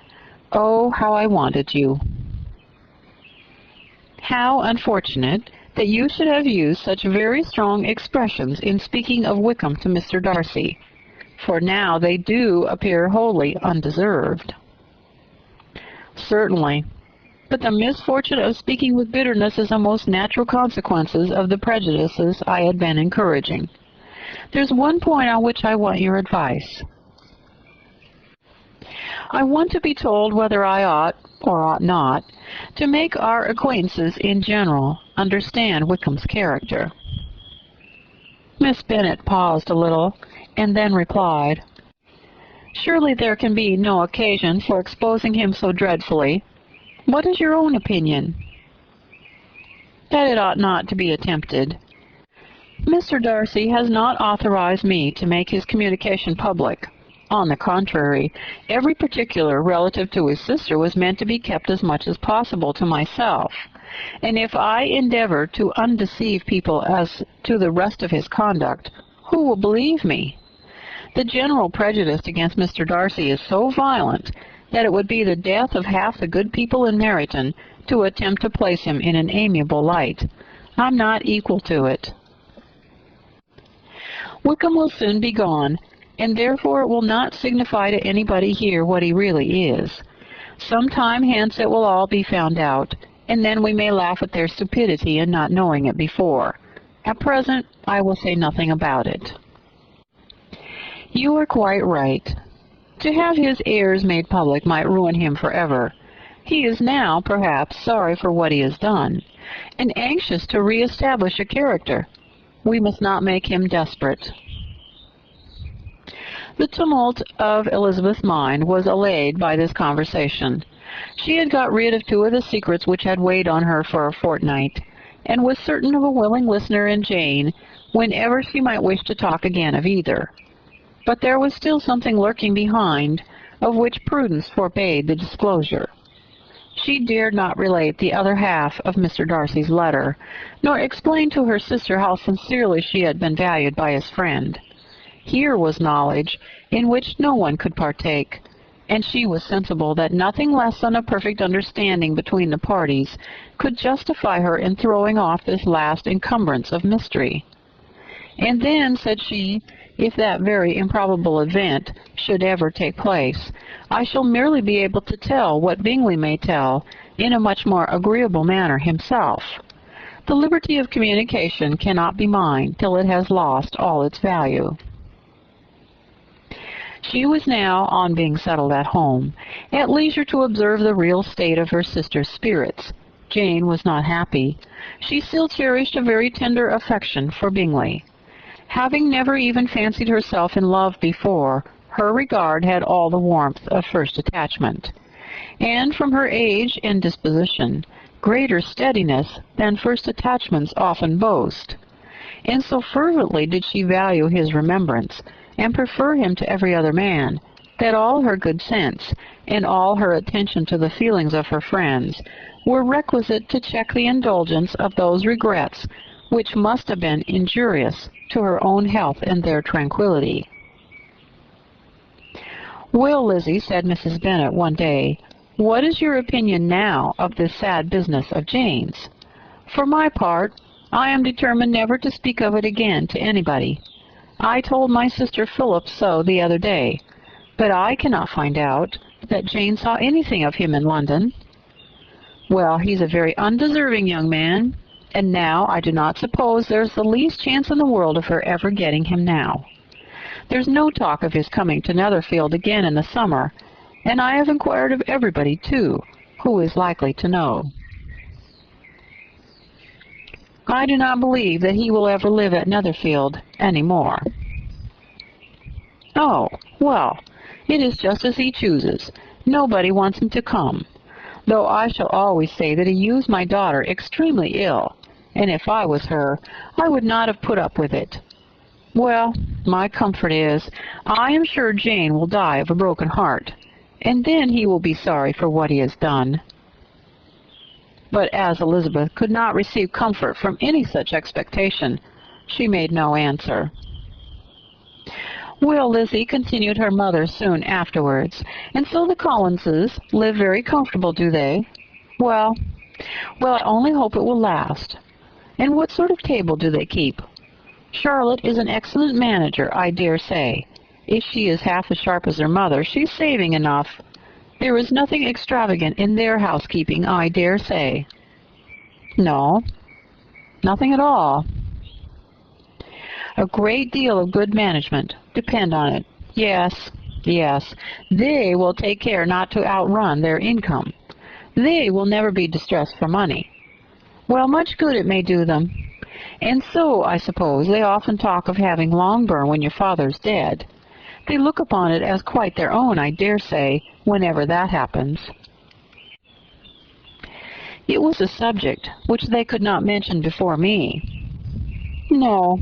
Oh, how I wanted you! How unfortunate that you should have used such very strong expressions in speaking of Wickham to Mr. Darcy, for now they do appear wholly undeserved. Certainly, but the misfortune of speaking with bitterness is a most natural consequence of the prejudices I had been encouraging. There's one point on which I want your advice. I want to be told whether I ought, or ought not, to make our acquaintances in general understand Wickham's character. Miss Bennet paused a little, and then replied, "Surely there can be no occasion for exposing him so dreadfully. What is your own opinion?" "That it ought not to be attempted. Mr. Darcy has not authorized me to make his communication public. On the contrary, every particular relative to his sister was meant to be kept as much as possible to myself, and if I endeavor to undeceive people as to the rest of his conduct, who will believe me? The general prejudice against Mr. Darcy is so violent that it would be the death of half the good people in Meryton to attempt to place him in an amiable light. I'm not equal to it. Wickham will soon be gone, and therefore it will not signify to anybody here what he really is. Some time hence it will all be found out, and then we may laugh at their stupidity in not knowing it before. At present, I will say nothing about it. You are quite right. To have his errors made public might ruin him forever. He is now, perhaps, sorry for what he has done, and anxious to re-establish a character. We must not make him desperate. The tumult of Elizabeth's mind was allayed by this conversation. She had got rid of two of the secrets which had weighed on her for a fortnight, and was certain of a willing listener in Jane whenever she might wish to talk again of either. But there was still something lurking behind, of which prudence forbade the disclosure. She dared not relate the other half of Mr. Darcy's letter, nor explain to her sister how sincerely she had been valued by his friend. Here was knowledge in which no one could partake, and she was sensible that nothing less than a perfect understanding between the parties could justify her in throwing off this last encumbrance of mystery. And then, said she, if that very improbable event should ever take place, I shall merely be able to tell what Bingley may tell in a much more agreeable manner himself. The liberty of communication cannot be mine till it has lost all its value. She was now, on being settled at home, at leisure to observe the real state of her sister's spirits. Jane was not happy. She still cherished a very tender affection for Bingley. Having never even fancied herself in love before, her regard had all the warmth of first attachment, and from her age and disposition, greater steadiness than first attachments often boast. And so fervently did she value his remembrance, and prefer him to every other man, that all her good sense, and all her attention to the feelings of her friends, were requisite to check the indulgence of those regrets which must have been injurious to her own health and their tranquillity. "Well, Lizzie," said Mrs. Bennet one day, "what is your opinion now of this sad business of Jane's? For my part, I am determined never to speak of it again to anybody. I told my sister Philip so the other day, but I cannot find out that Jane saw anything of him in London. Well, he's a very undeserving young man, and now I do not suppose there's the least chance in the world of her ever getting him now. There's no talk of his coming to Netherfield again in the summer, and I have inquired of everybody, too, who is likely to know. I do not believe that he will ever live at Netherfield any more." "Oh, well, it is just as he chooses. Nobody wants him to come, though I shall always say that he used my daughter extremely ill, and if I was her, I would not have put up with it. Well, my comfort is, I am sure Jane will die of a broken heart, and then he will be sorry for what he has done." But as Elizabeth could not receive comfort from any such expectation, she made no answer. "Well, Lizzie," continued her mother soon afterwards, "and so the Collinses live very comfortable, do they? Well, I only hope it will last. And what sort of table do they keep? Charlotte is an excellent manager, I dare say. If she is half as sharp as her mother, she's saving enough. There is nothing extravagant in their housekeeping, I dare say." "No, nothing at all." "A great deal of good management, depend on it. Yes, yes, they will take care not to outrun their income. They will never be distressed for money. Well, much good it may do them. And so, I suppose, they often talk of having Longbourn when your father's dead. They look upon it as quite their own, I dare say, whenever that happens." "It was a subject which they could not mention before me." "No,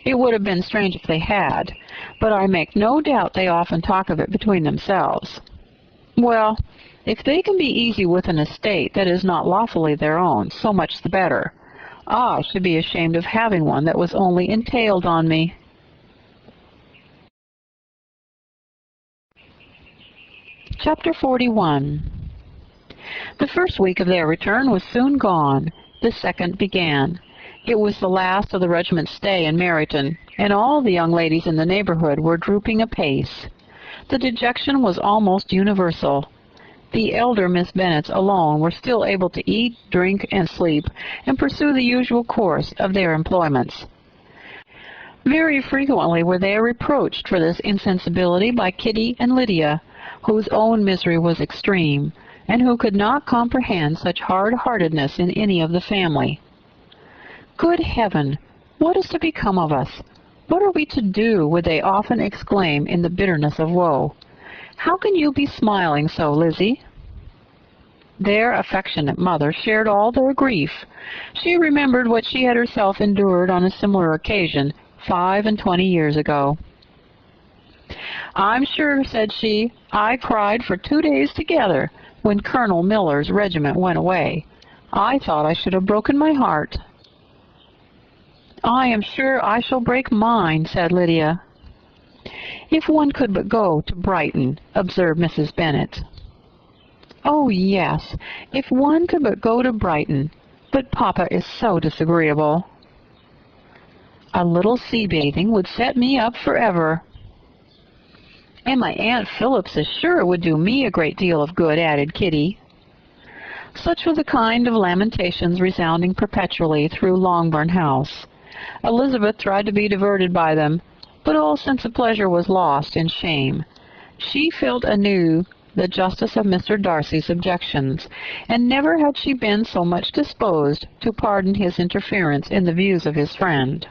it would have been strange if they had, but I make no doubt they often talk of it between themselves. Well, if they can be easy with an estate that is not lawfully their own, so much the better. I should be ashamed of having one that was only entailed on me." Chapter 41. The first week of their return was soon gone. The second began, It was the last of the regiment's stay in Meryton, and all the young ladies in the neighborhood were drooping apace. The dejection was almost universal. The elder Miss Bennets alone were still able to eat, drink, and sleep, and pursue the usual course of their employments. Very frequently were they reproached for this insensibility by Kitty and Lydia, whose own misery was extreme, and who could not comprehend such hard-heartedness in any of the family. "Good heaven! What is to become of us? What are we to do?" would they often exclaim in the bitterness of woe. "How can you be smiling so, Lizzie?" Their affectionate mother shared all their grief. She remembered what she had herself endured on a similar occasion 25 years ago. "I'm sure," said she, "I cried for 2 days together when Colonel Miller's regiment went away. I thought I should have broken my heart." "I am sure I shall break mine," said Lydia. "If one could but go to Brighton," observed Mrs. Bennet. "Oh, yes, if one could but go to Brighton, but Papa is so disagreeable." "A little sea-bathing would set me up forever." "And my Aunt Phillips is sure it would do me a great deal of good," added Kitty. Such were the kind of lamentations resounding perpetually through Longbourn House. Elizabeth tried to be diverted by them, but all sense of pleasure was lost in shame. She felt anew the justice of Mr. Darcy's objections, and never had she been so much disposed to pardon his interference in the views of his friend.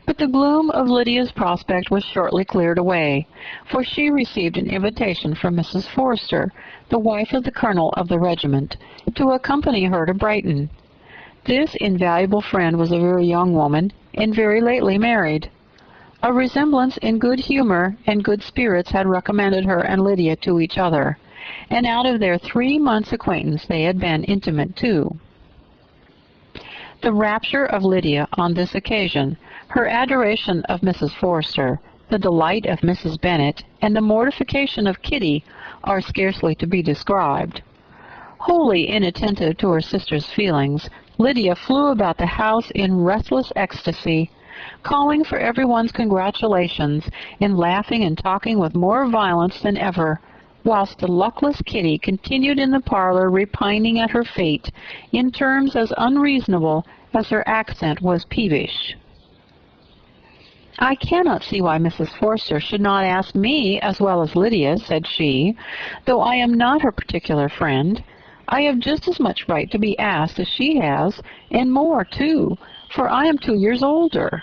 But the gloom of Lydia's prospect was shortly cleared away, for she received an invitation from Mrs. Forster, the wife of the colonel of the regiment, to accompany her to Brighton. This invaluable friend was a very young woman, and very lately married. A resemblance in good humor and good spirits had recommended her and Lydia to each other, and out of their 3 months' acquaintance they had been intimate too. The rapture of Lydia on this occasion, her adoration of Mrs. Forster, the delight of Mrs. Bennet, and the mortification of Kitty are scarcely to be described. Wholly inattentive to her sister's feelings, Lydia flew about the house in restless ecstasy, calling for everyone's congratulations, and laughing and talking with more violence than ever, whilst the luckless Kitty continued in the parlor repining at her fate, in terms as unreasonable as her accent was peevish. "I cannot see why Mrs. Forster should not ask me as well as Lydia," said she, "though I am not her particular friend. I have just as much right to be asked as she has, and more too, for I am 2 years older."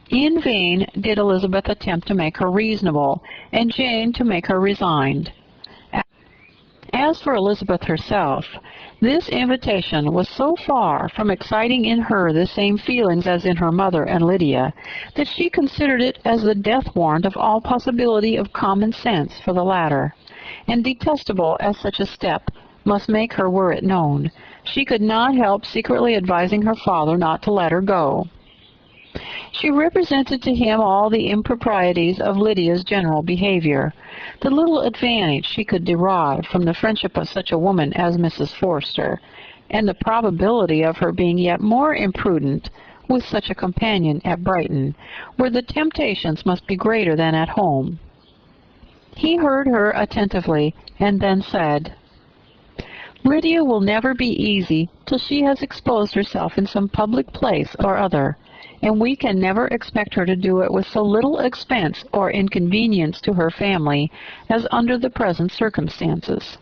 In vain did Elizabeth attempt to make her reasonable, and Jane to make her resigned. As for Elizabeth herself, this invitation was so far from exciting in her the same feelings as in her mother and Lydia, that she considered it as the death warrant of all possibility of common sense for the latter, and detestable as such a step must make her were it known, she could not help secretly advising her father not to let her go. She represented to him all the improprieties of Lydia's general behavior, the little advantage she could derive from the friendship of such a woman as Mrs. Forster, and the probability of her being yet more imprudent with such a companion at Brighton, where the temptations must be greater than at home. He heard her attentively, and then said, "Lydia will never be easy till she has exposed herself in some public place or other, and we can never expect her to do it with so little expense or inconvenience to her family as under the present circumstances."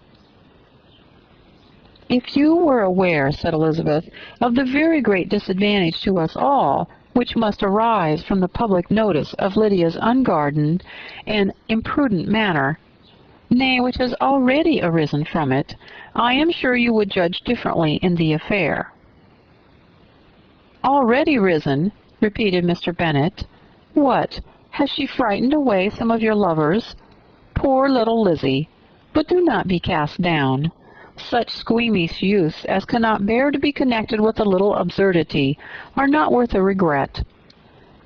"If you were aware," said Elizabeth, "of the very great disadvantage to us all which must arise from the public notice of Lydia's unguarded and imprudent manner, nay, which has already arisen from it, I am sure you would judge differently in the affair." "Already risen?" repeated Mr. Bennet. "What, has she frightened away some of your lovers? Poor little Lizzie! But do not be cast down. Such squeamish youths as cannot bear to be connected with a little absurdity are not worth a regret.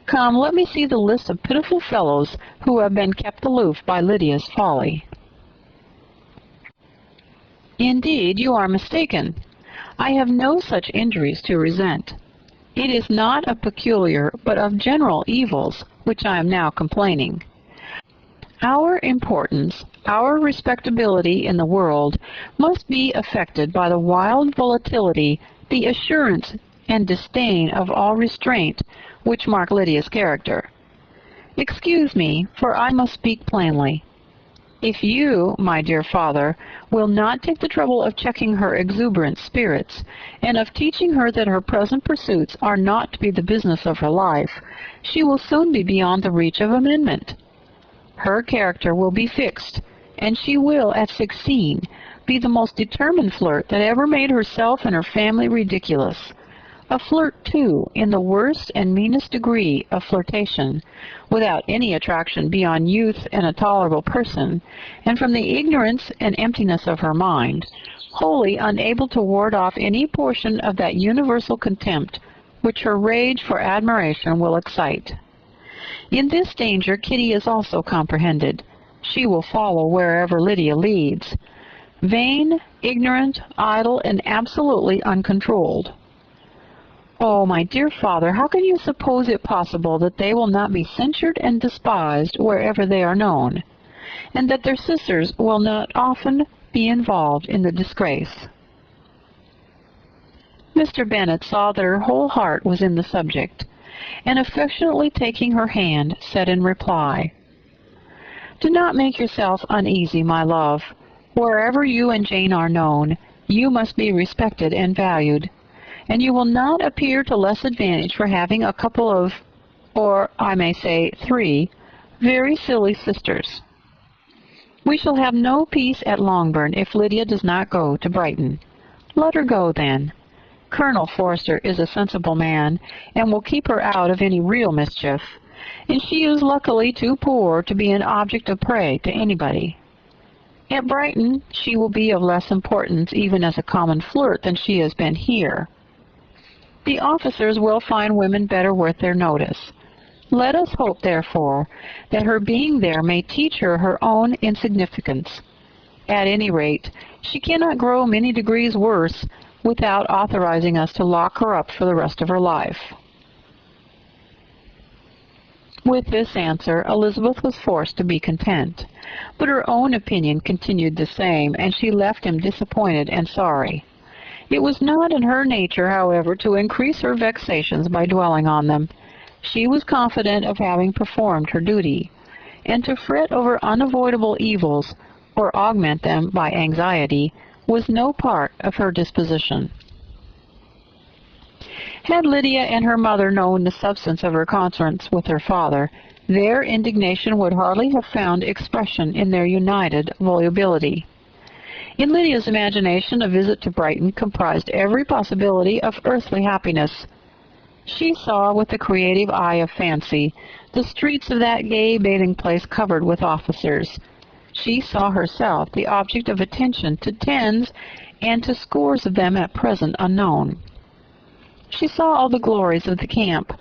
Come, let me see the list of pitiful fellows who have been kept aloof by Lydia's folly." "Indeed, you are mistaken. I have no such injuries to resent. It is not of peculiar, but of general evils, which I am now complaining. Our importance, our respectability in the world, must be affected by the wild volatility, the assurance and disdain of all restraint, which mark Lydia's character. Excuse me, for I must speak plainly. If you, my dear father, will not take the trouble of checking her exuberant spirits, and of teaching her that her present pursuits are not to be the business of her life, she will soon be beyond the reach of amendment. Her character will be fixed, and she will, at 16, be the most determined flirt that ever made herself and her family ridiculous. A flirt, too, in the worst and meanest degree of flirtation, without any attraction beyond youth and a tolerable person, and from the ignorance and emptiness of her mind, wholly unable to ward off any portion of that universal contempt which her rage for admiration will excite. In this danger Kitty is also comprehended. She will follow wherever Lydia leads, vain, ignorant, idle, and absolutely uncontrolled. Oh, my dear father, how can you suppose it possible that they will not be censured and despised wherever they are known, and that their sisters will not often be involved in the disgrace? Mr. Bennet saw that her whole heart was in the subject, and affectionately taking her hand, said in reply, "Do not make yourself uneasy, my love. Wherever you and Jane are known, you must be respected and valued, and you will not appear to less advantage for having a couple of, or I may say 3, very silly sisters. We shall have no peace at Longbourn if Lydia does not go to Brighton. Let her go, then. Colonel Forster is a sensible man, and will keep her out of any real mischief, and she is luckily too poor to be an object of prey to anybody. At Brighton she will be of less importance even as a common flirt than she has been here. The officers will find women better worth their notice. Let us hope, therefore, that her being there may teach her her own insignificance. At any rate, she cannot grow many degrees worse without authorizing us to lock her up for the rest of her life." With this answer, Elizabeth was forced to be content, but her own opinion continued the same, and she left him disappointed and sorry. It was not in her nature, however, to increase her vexations by dwelling on them. She was confident of having performed her duty, and to fret over unavoidable evils, or augment them by anxiety, was no part of her disposition. Had Lydia and her mother known the substance of her conference with her father, their indignation would hardly have found expression in their united volubility. In Lydia's imagination, a visit to Brighton comprised every possibility of earthly happiness. She saw with the creative eye of fancy the streets of that gay bathing-place covered with officers. She saw herself the object of attention to tens and to scores of them at present unknown. She saw all the glories of the camp,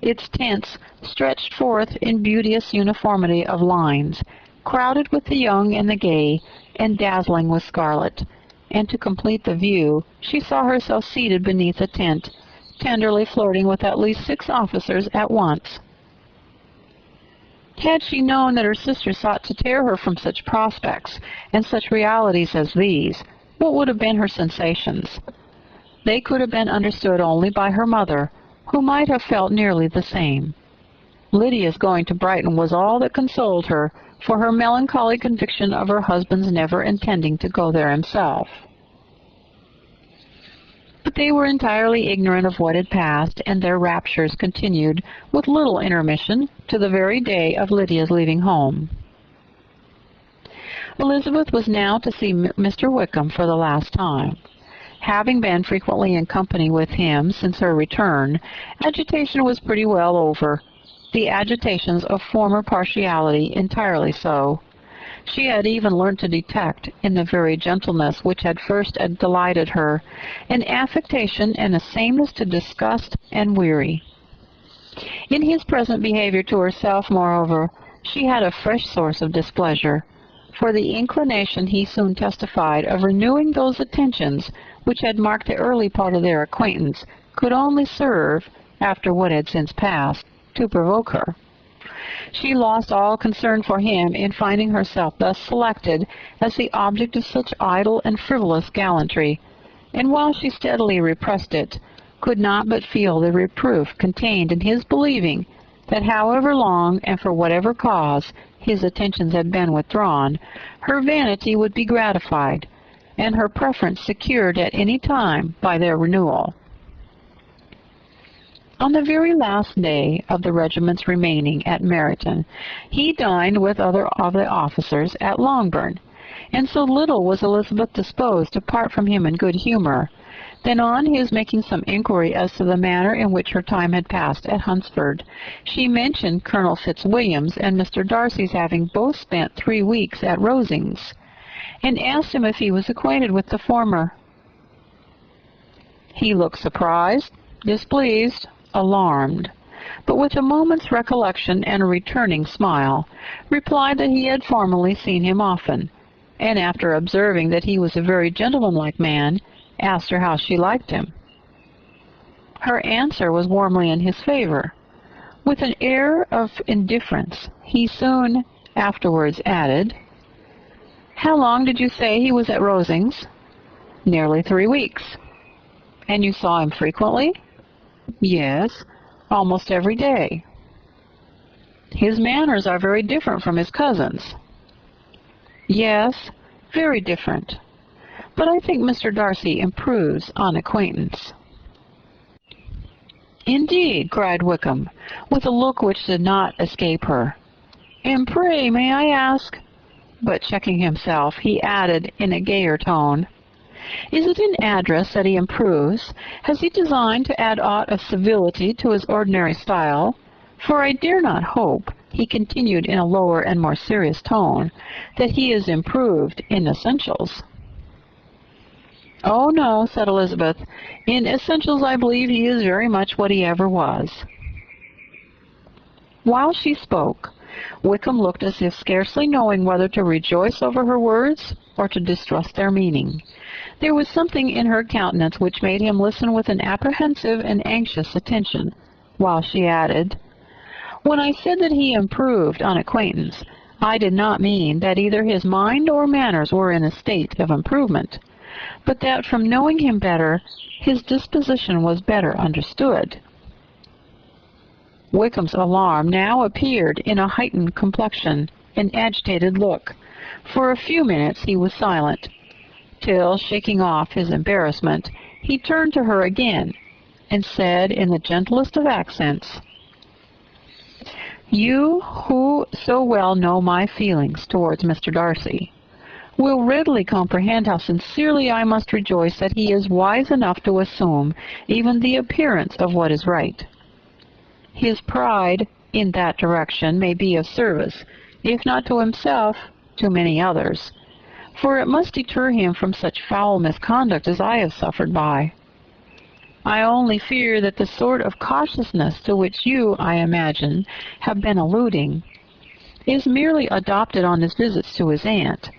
its tents stretched forth in beauteous uniformity of lines, crowded with the young and the gay, and dazzling with scarlet, and to complete the view, she saw herself seated beneath a tent, tenderly flirting with at least 6 officers at once. Had she known that her sister sought to tear her from such prospects and such realities as these, what would have been her sensations? They could have been understood only by her mother, who might have felt nearly the same. Lydia's going to Brighton was all that consoled her for her melancholy conviction of her husband's never intending to go there himself. But they were entirely ignorant of what had passed, and their raptures continued with little intermission to the very day of Lydia's leaving home. Elizabeth was now to see Mr. Wickham for the last time. Having been frequently in company with him since her return, agitation was pretty well over, the agitations of former partiality entirely so. She had even learnt to detect, in the very gentleness which had first delighted her, an affectation and a sameness to disgust and weary. In his present behavior to herself, moreover, she had a fresh source of displeasure. for the inclination he soon testified of renewing those attentions which had marked the early part of their acquaintance could only serve, after what had since passed, to provoke her. She lost all concern for him in finding herself thus selected as the object of such idle and frivolous gallantry, and while she steadily repressed it, could not but feel the reproof contained in his believing that however long and for whatever cause his attentions had been withdrawn, her vanity would be gratified, and her preference secured at any time by their renewal. On the very last day of the regiment's remaining at Meryton, he dined with other of the officers at Longbourn, and so little was Elizabeth disposed to part from him in good humor, that on his making some inquiry as to the manner in which her time had passed at Hunsford, she mentioned Colonel Fitzwilliam's and Mr. Darcy's having both spent 3 weeks at Rosings, and asked him if he was acquainted with the former. He looked surprised, displeased, alarmed, but with a moment's recollection and a returning smile, replied that he had formerly seen him often, and after observing that he was a very gentlemanlike man, asked her how she liked him. Her answer was warmly in his favor. With an air of indifference, he soon afterwards added, "How long did you say he was at Rosings?" "Nearly 3 weeks." "And you saw him frequently?" "Yes, almost every day." "His manners are very different from his cousin's." "Yes, very different. But I think Mr. Darcy improves on acquaintance." "Indeed!" cried Wickham, with a look which did not escape her. "And pray, may I ask—" But checking himself, he added in a gayer tone, "Is it in address that he improves? Has he designed to add aught of civility to his ordinary style? For I dare not hope," he continued in a lower and more serious tone, "that he is improved in essentials." "Oh, no," said Elizabeth. "In essentials I believe he is very much what he ever was." While she spoke, Wickham looked as if scarcely knowing whether to rejoice over her words or to distrust their meaning. There was something in her countenance which made him listen with an apprehensive and anxious attention, while she added, "When I said that he improved on acquaintance, I did not mean that either his mind or manners were in a state of improvement, but that from knowing him better, his disposition was better understood." Wickham's alarm now appeared in a heightened complexion, an agitated look. For a few minutes he was silent, till, shaking off his embarrassment, he turned to her again, and said in the gentlest of accents, "You, who so well know my feelings towards Mr. Darcy, will readily comprehend how sincerely I must rejoice that he is wise enough to assume even the appearance of what is right. His pride in that direction may be of service, if not to himself, to many others, for it must deter him from such foul misconduct as I have suffered by. I only fear that the sort of cautiousness to which you, I imagine, have been alluding, is merely adopted on his visits to his aunt,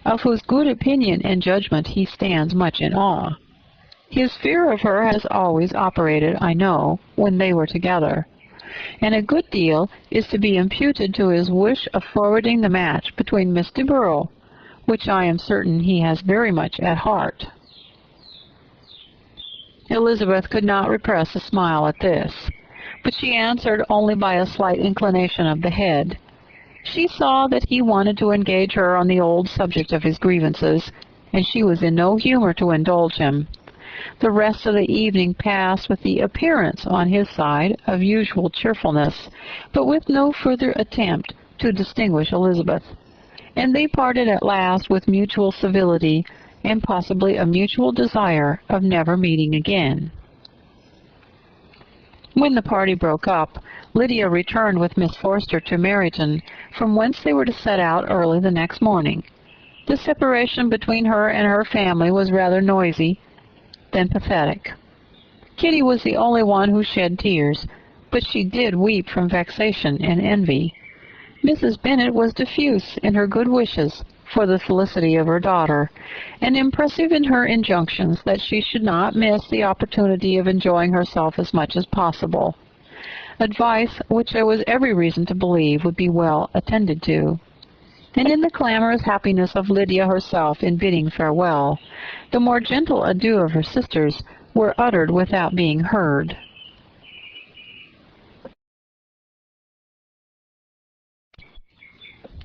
of whose good opinion and judgment he stands much in awe. His fear of her has always operated, I know, when they were together, and a good deal is to be imputed to his wish of forwarding the match between Miss de Bourgh, which I am certain he has very much at heart." Elizabeth could not repress a smile at this, but she answered only by a slight inclination of the head. She saw that he wanted to engage her on the old subject of his grievances, and she was in no humor to indulge him. The rest of the evening passed with the appearance, on his side, of usual cheerfulness, but with no further attempt to distinguish Elizabeth, and they parted at last with mutual civility, and possibly a mutual desire of never meeting again. When the party broke up, Lydia returned with Miss Forster to Meryton, from whence they were to set out early the next morning. The separation between her and her family was rather noisy than pathetic. Kitty was the only one who shed tears, but she did weep from vexation and envy. Mrs. Bennet was diffuse in her good wishes for the felicity of her daughter, and impressive in her injunctions that she should not miss the opportunity of enjoying herself as much as possible. Advice which there was every reason to believe would be well attended to. And in the clamorous happiness of Lydia herself in bidding farewell, the more gentle adieux of her sisters were uttered without being heard.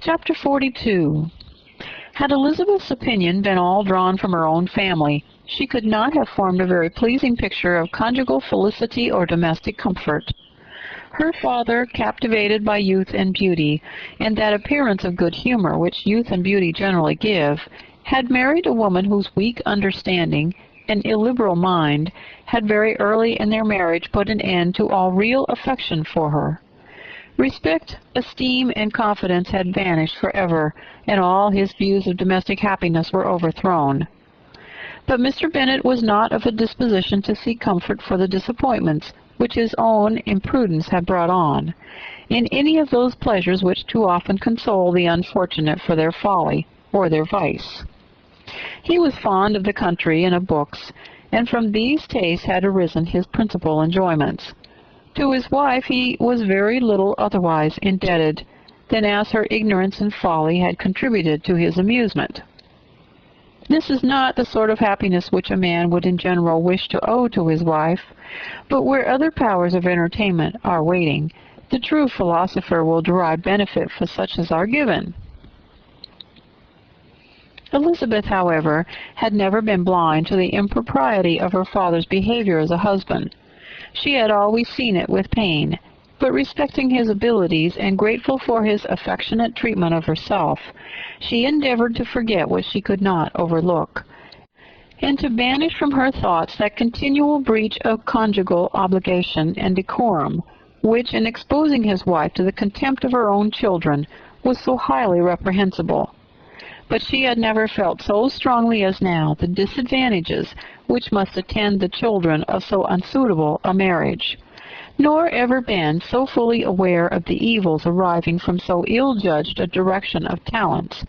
Chapter 42. Had Elizabeth's opinion been all drawn from her own family, she could not have formed a very pleasing picture of conjugal felicity or domestic comfort. Her father, captivated by youth and beauty, and that appearance of good humor which youth and beauty generally give, had married a woman whose weak understanding and illiberal mind had very early in their marriage put an end to all real affection for her. Respect, esteem, and confidence had vanished forever, and all his views of domestic happiness were overthrown. But Mr. Bennet was not of a disposition to seek comfort for the disappointments which his own imprudence had brought on, in any of those pleasures which too often console the unfortunate for their folly or their vice. He was fond of the country and of books, and from these tastes had arisen his principal enjoyments. To his wife he was very little otherwise indebted than as her ignorance and folly had contributed to his amusement. This is not the sort of happiness which a man would in general wish to owe to his wife, but where other powers of entertainment are waiting, the true philosopher will derive benefit for such as are given. Elizabeth, however, had never been blind to the impropriety of her father's behavior as a husband. She had always seen it with pain, but respecting his abilities and grateful for his affectionate treatment of herself, she endeavored to forget what she could not overlook, and to banish from her thoughts that continual breach of conjugal obligation and decorum, which, in exposing his wife to the contempt of her own children, was so highly reprehensible. But she had never felt so strongly as now the disadvantages which must attend the children of so unsuitable a marriage, nor ever been so fully aware of the evils arising from so ill-judged a direction of talents,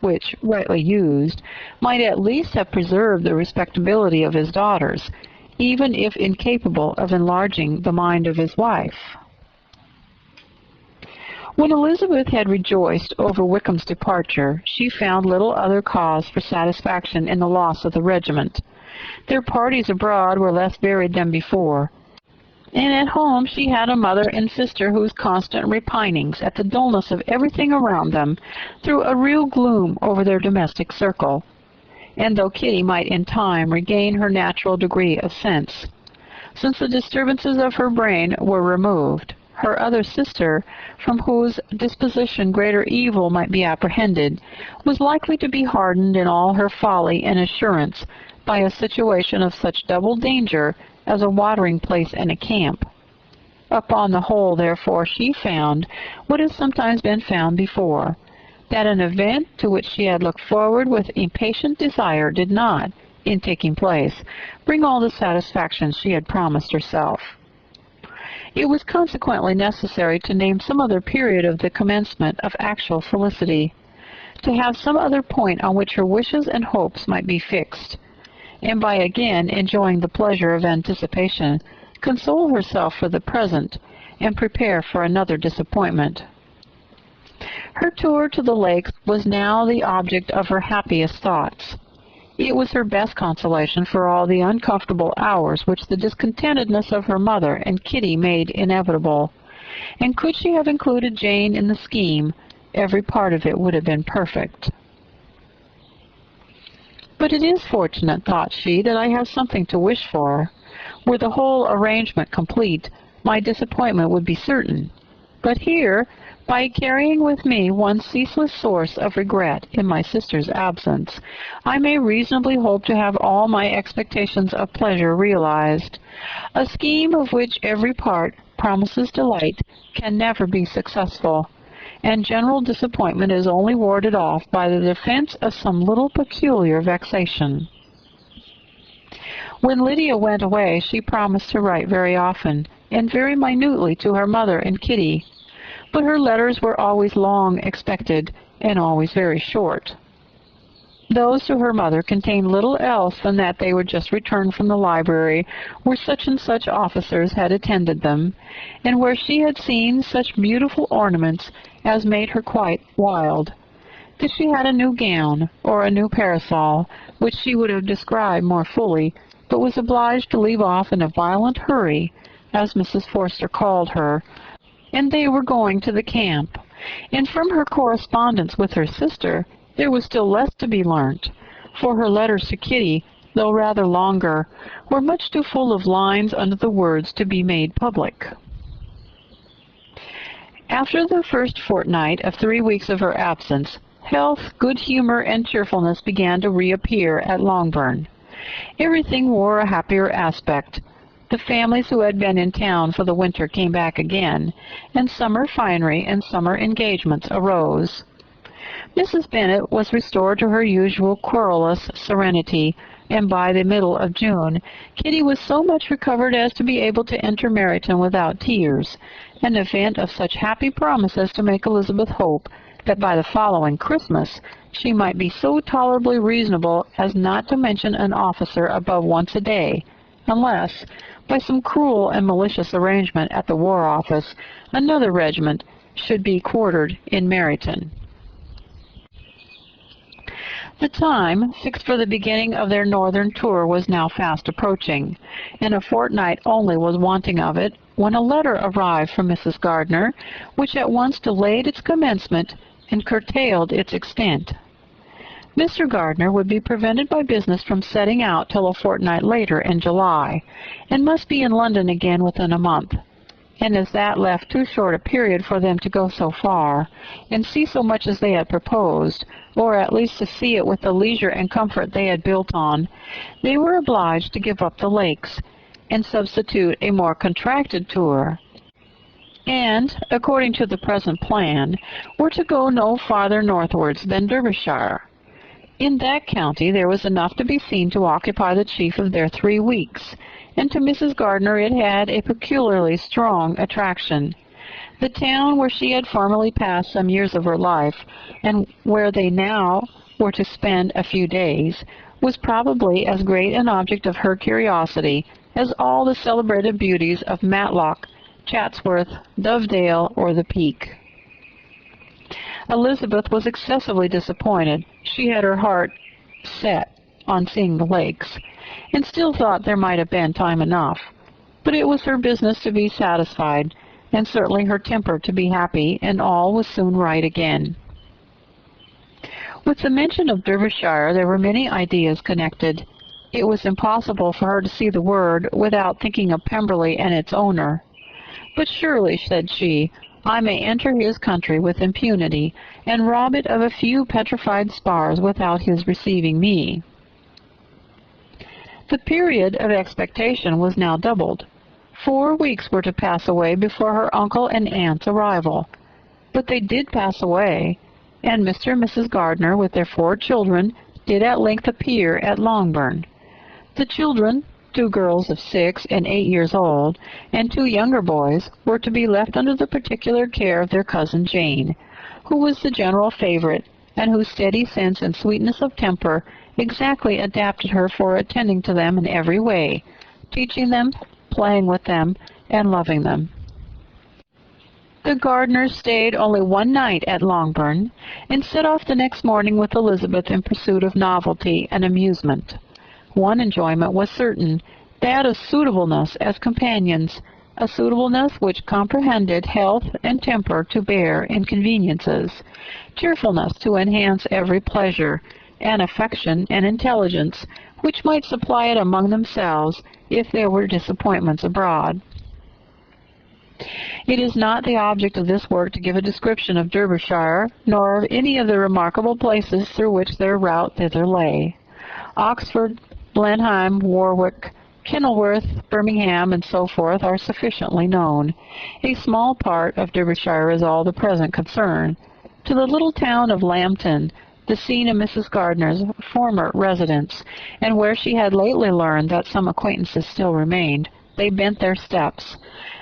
which, rightly used, might at least have preserved the respectability of his daughters, even if incapable of enlarging the mind of his wife. When Elizabeth had rejoiced over Wickham's departure, she found little other cause for satisfaction in the loss of the regiment. Their parties abroad were less varied than before, and at home she had a mother and sister whose constant repinings at the dullness of everything around them threw a real gloom over their domestic circle. And though Kitty might in time regain her natural degree of sense, since the disturbances of her brain were removed, her other sister, from whose disposition greater evil might be apprehended, was likely to be hardened in all her folly and assurance by a situation of such double danger as a watering-place and a camp. Upon the whole, therefore, she found, what has sometimes been found before, that an event to which she had looked forward with impatient desire did not, in taking place, bring all the satisfaction she had promised herself. It was consequently necessary to name some other period of the commencement of actual felicity, to have some other point on which her wishes and hopes might be fixed, and by again enjoying the pleasure of anticipation, console herself for the present, and prepare for another disappointment. Her tour to the lakes was now the object of her happiest thoughts. It was her best consolation for all the uncomfortable hours which the discontentedness of her mother and Kitty made inevitable, and could she have included Jane in the scheme, every part of it would have been perfect. But it is fortunate, thought she, that I have something to wish for. Were the whole arrangement complete, my disappointment would be certain. But here, by carrying with me one ceaseless source of regret in my sister's absence, I may reasonably hope to have all my expectations of pleasure realized. A scheme of which every part promises delight can never be successful, and general disappointment is only warded off by the defense of some little peculiar vexation. When Lydia went away, she promised to write very often, and very minutely to her mother and Kitty. But her letters were always long expected, and always very short. Those to her mother contained little else than that they were just returned from the library where such and such officers had attended them, and where she had seen such beautiful ornaments as made her quite wild. That she had a new gown, or a new parasol, which she would have described more fully, but was obliged to leave off in a violent hurry, as Mrs. Forster called her, and they were going to the camp. And from her correspondence with her sister, there was still less to be learnt, for her letters to Kitty, though rather longer, were much too full of lines under the words to be made public. After the first fortnight of 3 weeks of her absence, health, good humor, and cheerfulness began to reappear at Longbourn. Everything wore a happier aspect. The families who had been in town for the winter came back again, and summer finery and summer engagements arose. Mrs. Bennet was restored to her usual querulous serenity, and by the middle of June, Kitty was so much recovered as to be able to enter Meryton without tears, an event of such happy promise as to make Elizabeth hope that by the following Christmas she might be so tolerably reasonable as not to mention an officer above once a day, unless, by some cruel and malicious arrangement at the War Office, another regiment should be quartered in Meryton. The time fixed for the beginning of their northern tour was now fast approaching, and a fortnight only was wanting of it, when a letter arrived from Mrs. Gardiner, which at once delayed its commencement and curtailed its extent. Mr. Gardiner would be prevented by business from setting out till a fortnight later in July, and must be in London again within a month. And as that left too short a period for them to go so far, and see so much as they had proposed, or at least to see it with the leisure and comfort they had built on, they were obliged to give up the lakes, and substitute a more contracted tour, and, according to the present plan, were to go no farther northwards than Derbyshire. In that county there was enough to be seen to occupy the chief of their 3 weeks, and to Mrs. Gardiner it had a peculiarly strong attraction. The town where she had formerly passed some years of her life, and where they now were to spend a few days, was probably as great an object of her curiosity as all the celebrated beauties of Matlock, Chatsworth, Dovedale, or the Peak. Elizabeth was excessively disappointed. She had her heart set on seeing the lakes, and still thought there might have been time enough. But it was her business to be satisfied, and certainly her temper to be happy, and all was soon right again. With the mention of Derbyshire there were many ideas connected. It was impossible for her to see the word without thinking of Pemberley and its owner. "But surely," said she, "I may enter his country with impunity, and rob it of a few petrified spars without his receiving me." The period of expectation was now doubled. 4 weeks were to pass away before her uncle and aunt's arrival. But they did pass away, and Mr. and Mrs. Gardiner, with their 4 children, did at length appear at Longbourn. The children, 2 girls of 6 and 8 years old, and 2 younger boys, were to be left under the particular care of their cousin Jane, who was the general favorite, and whose steady sense and sweetness of temper exactly adapted her for attending to them in every way, teaching them, playing with them, and loving them. The Gardiners stayed only 1 night at Longbourn, and set off the next morning with Elizabeth in pursuit of novelty and amusement. One enjoyment was certain, that of suitableness as companions, a suitableness which comprehended health and temper to bear inconveniences, cheerfulness to enhance every pleasure, and affection and intelligence which might supply it among themselves if there were disappointments abroad. It is not the object of this work to give a description of Derbyshire, nor of any of the remarkable places through which their route thither lay. Oxford, Blenheim, Warwick, Kenilworth, Birmingham, and so forth are sufficiently known. A small part of Derbyshire is all the present concern. To the little town of Lambton, the scene of Mrs. Gardiner's former residence, and where she had lately learned that some acquaintances still remained, they bent their steps.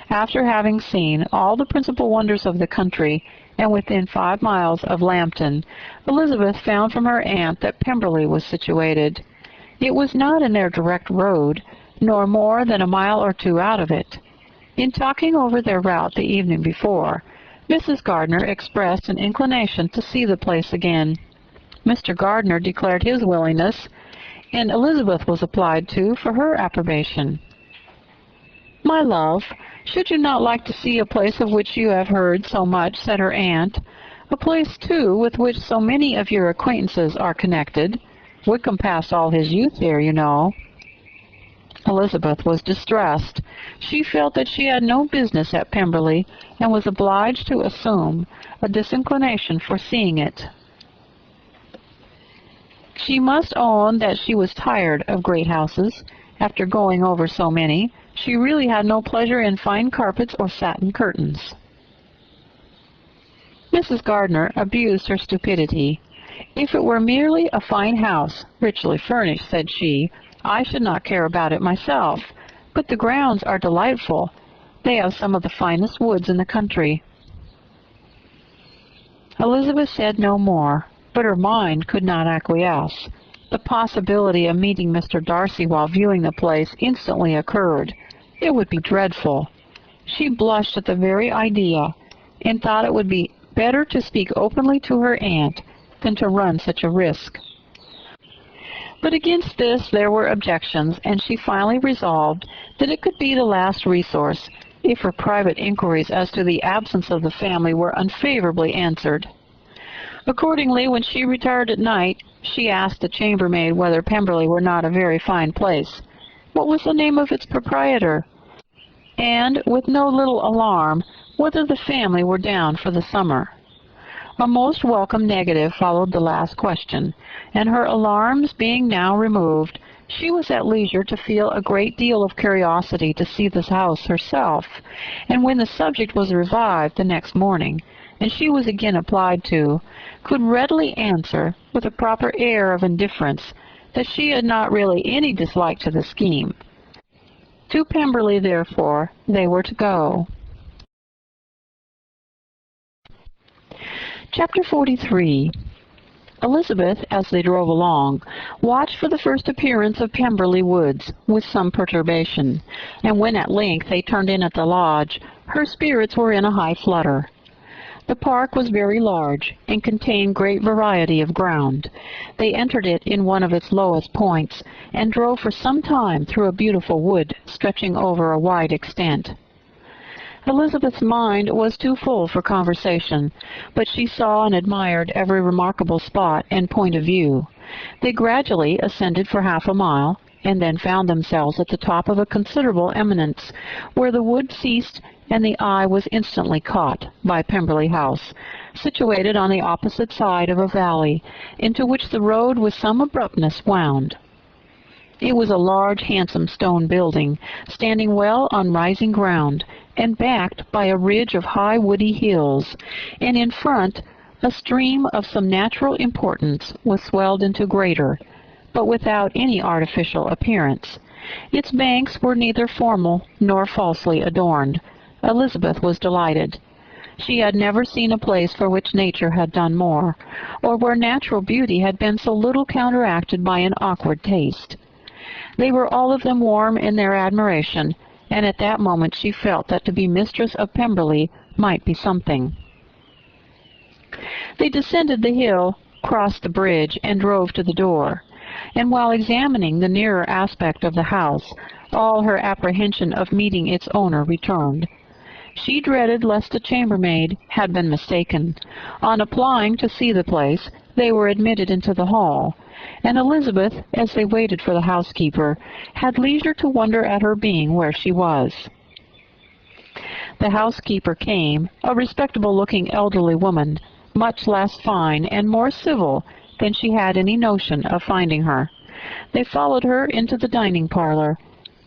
After having seen all the principal wonders of the country, and within 5 miles of Lambton, Elizabeth found from her aunt that Pemberley was situated. It was not in their direct road, nor more than a mile or two out of it. In talking over their route the evening before, Mrs. Gardner expressed an inclination to see the place again. Mr. Gardner declared his willingness, and Elizabeth was applied to for her approbation. "My love, should you not like to see a place of which you have heard so much?" said her aunt. "A place, too, with which so many of your acquaintances are connected. Wickham passed all his youth there, you know." Elizabeth was distressed. She felt that she had no business at Pemberley, and was obliged to assume a disinclination for seeing it. She must own that she was tired of great houses. After going over so many, she really had no pleasure in fine carpets or satin curtains. Mrs. Gardner abused her stupidity. "If it were merely a fine house, richly furnished," said she, "I should not care about it myself. But the grounds are delightful. They have some of the finest woods in the country." Elizabeth said no more, but her mind could not acquiesce. The possibility of meeting Mr. Darcy while viewing the place instantly occurred. It would be dreadful. She blushed at the very idea, and thought it would be better to speak openly to her aunt than to run such a risk. But against this there were objections, and she finally resolved that it could be the last resource, if her private inquiries as to the absence of the family were unfavorably answered. Accordingly, when she retired at night, she asked the chambermaid whether Pemberley were not a very fine place, what was the name of its proprietor, and, with no little alarm, whether the family were down for the summer. A most welcome negative followed the last question, and her alarms being now removed, she was at leisure to feel a great deal of curiosity to see this house herself, and when the subject was revived the next morning, and she was again applied to, could readily answer, with a proper air of indifference, that she had not really any dislike to the scheme. To Pemberley, therefore, they were to go. Chapter 43. Elizabeth, as they drove along, watched for the first appearance of Pemberley Woods with some perturbation, and when at length they turned in at the lodge, her spirits were in a high flutter. The park was very large, and contained great variety of ground. They entered it in one of its lowest points, and drove for some time through a beautiful wood stretching over a wide extent. Elizabeth's mind was too full for conversation, but she saw and admired every remarkable spot and point of view. They gradually ascended for half a mile, and then found themselves at the top of a considerable eminence, where the wood ceased, and the eye was instantly caught by Pemberley House, situated on the opposite side of a valley, into which the road with some abruptness wound. It was a large, handsome stone building, standing well on rising ground, and backed by a ridge of high woody hills, and in front a stream of some natural importance was swelled into greater, but without any artificial appearance. Its banks were neither formal nor falsely adorned. Elizabeth was delighted. She had never seen a place for which nature had done more, or where natural beauty had been so little counteracted by an awkward taste. They were all of them warm in their admiration, and at that moment she felt that to be mistress of Pemberley might be something. They descended the hill, crossed the bridge, and drove to the door, and while examining the nearer aspect of the house, all her apprehension of meeting its owner returned. She dreaded lest the chambermaid had been mistaken. On applying to see the place, they were admitted into the hall, and Elizabeth, as they waited for the housekeeper, had leisure to wonder at her being where she was. The housekeeper came, a respectable-looking elderly woman, much less fine and more civil than she had any notion of finding her. They followed her into the dining parlor.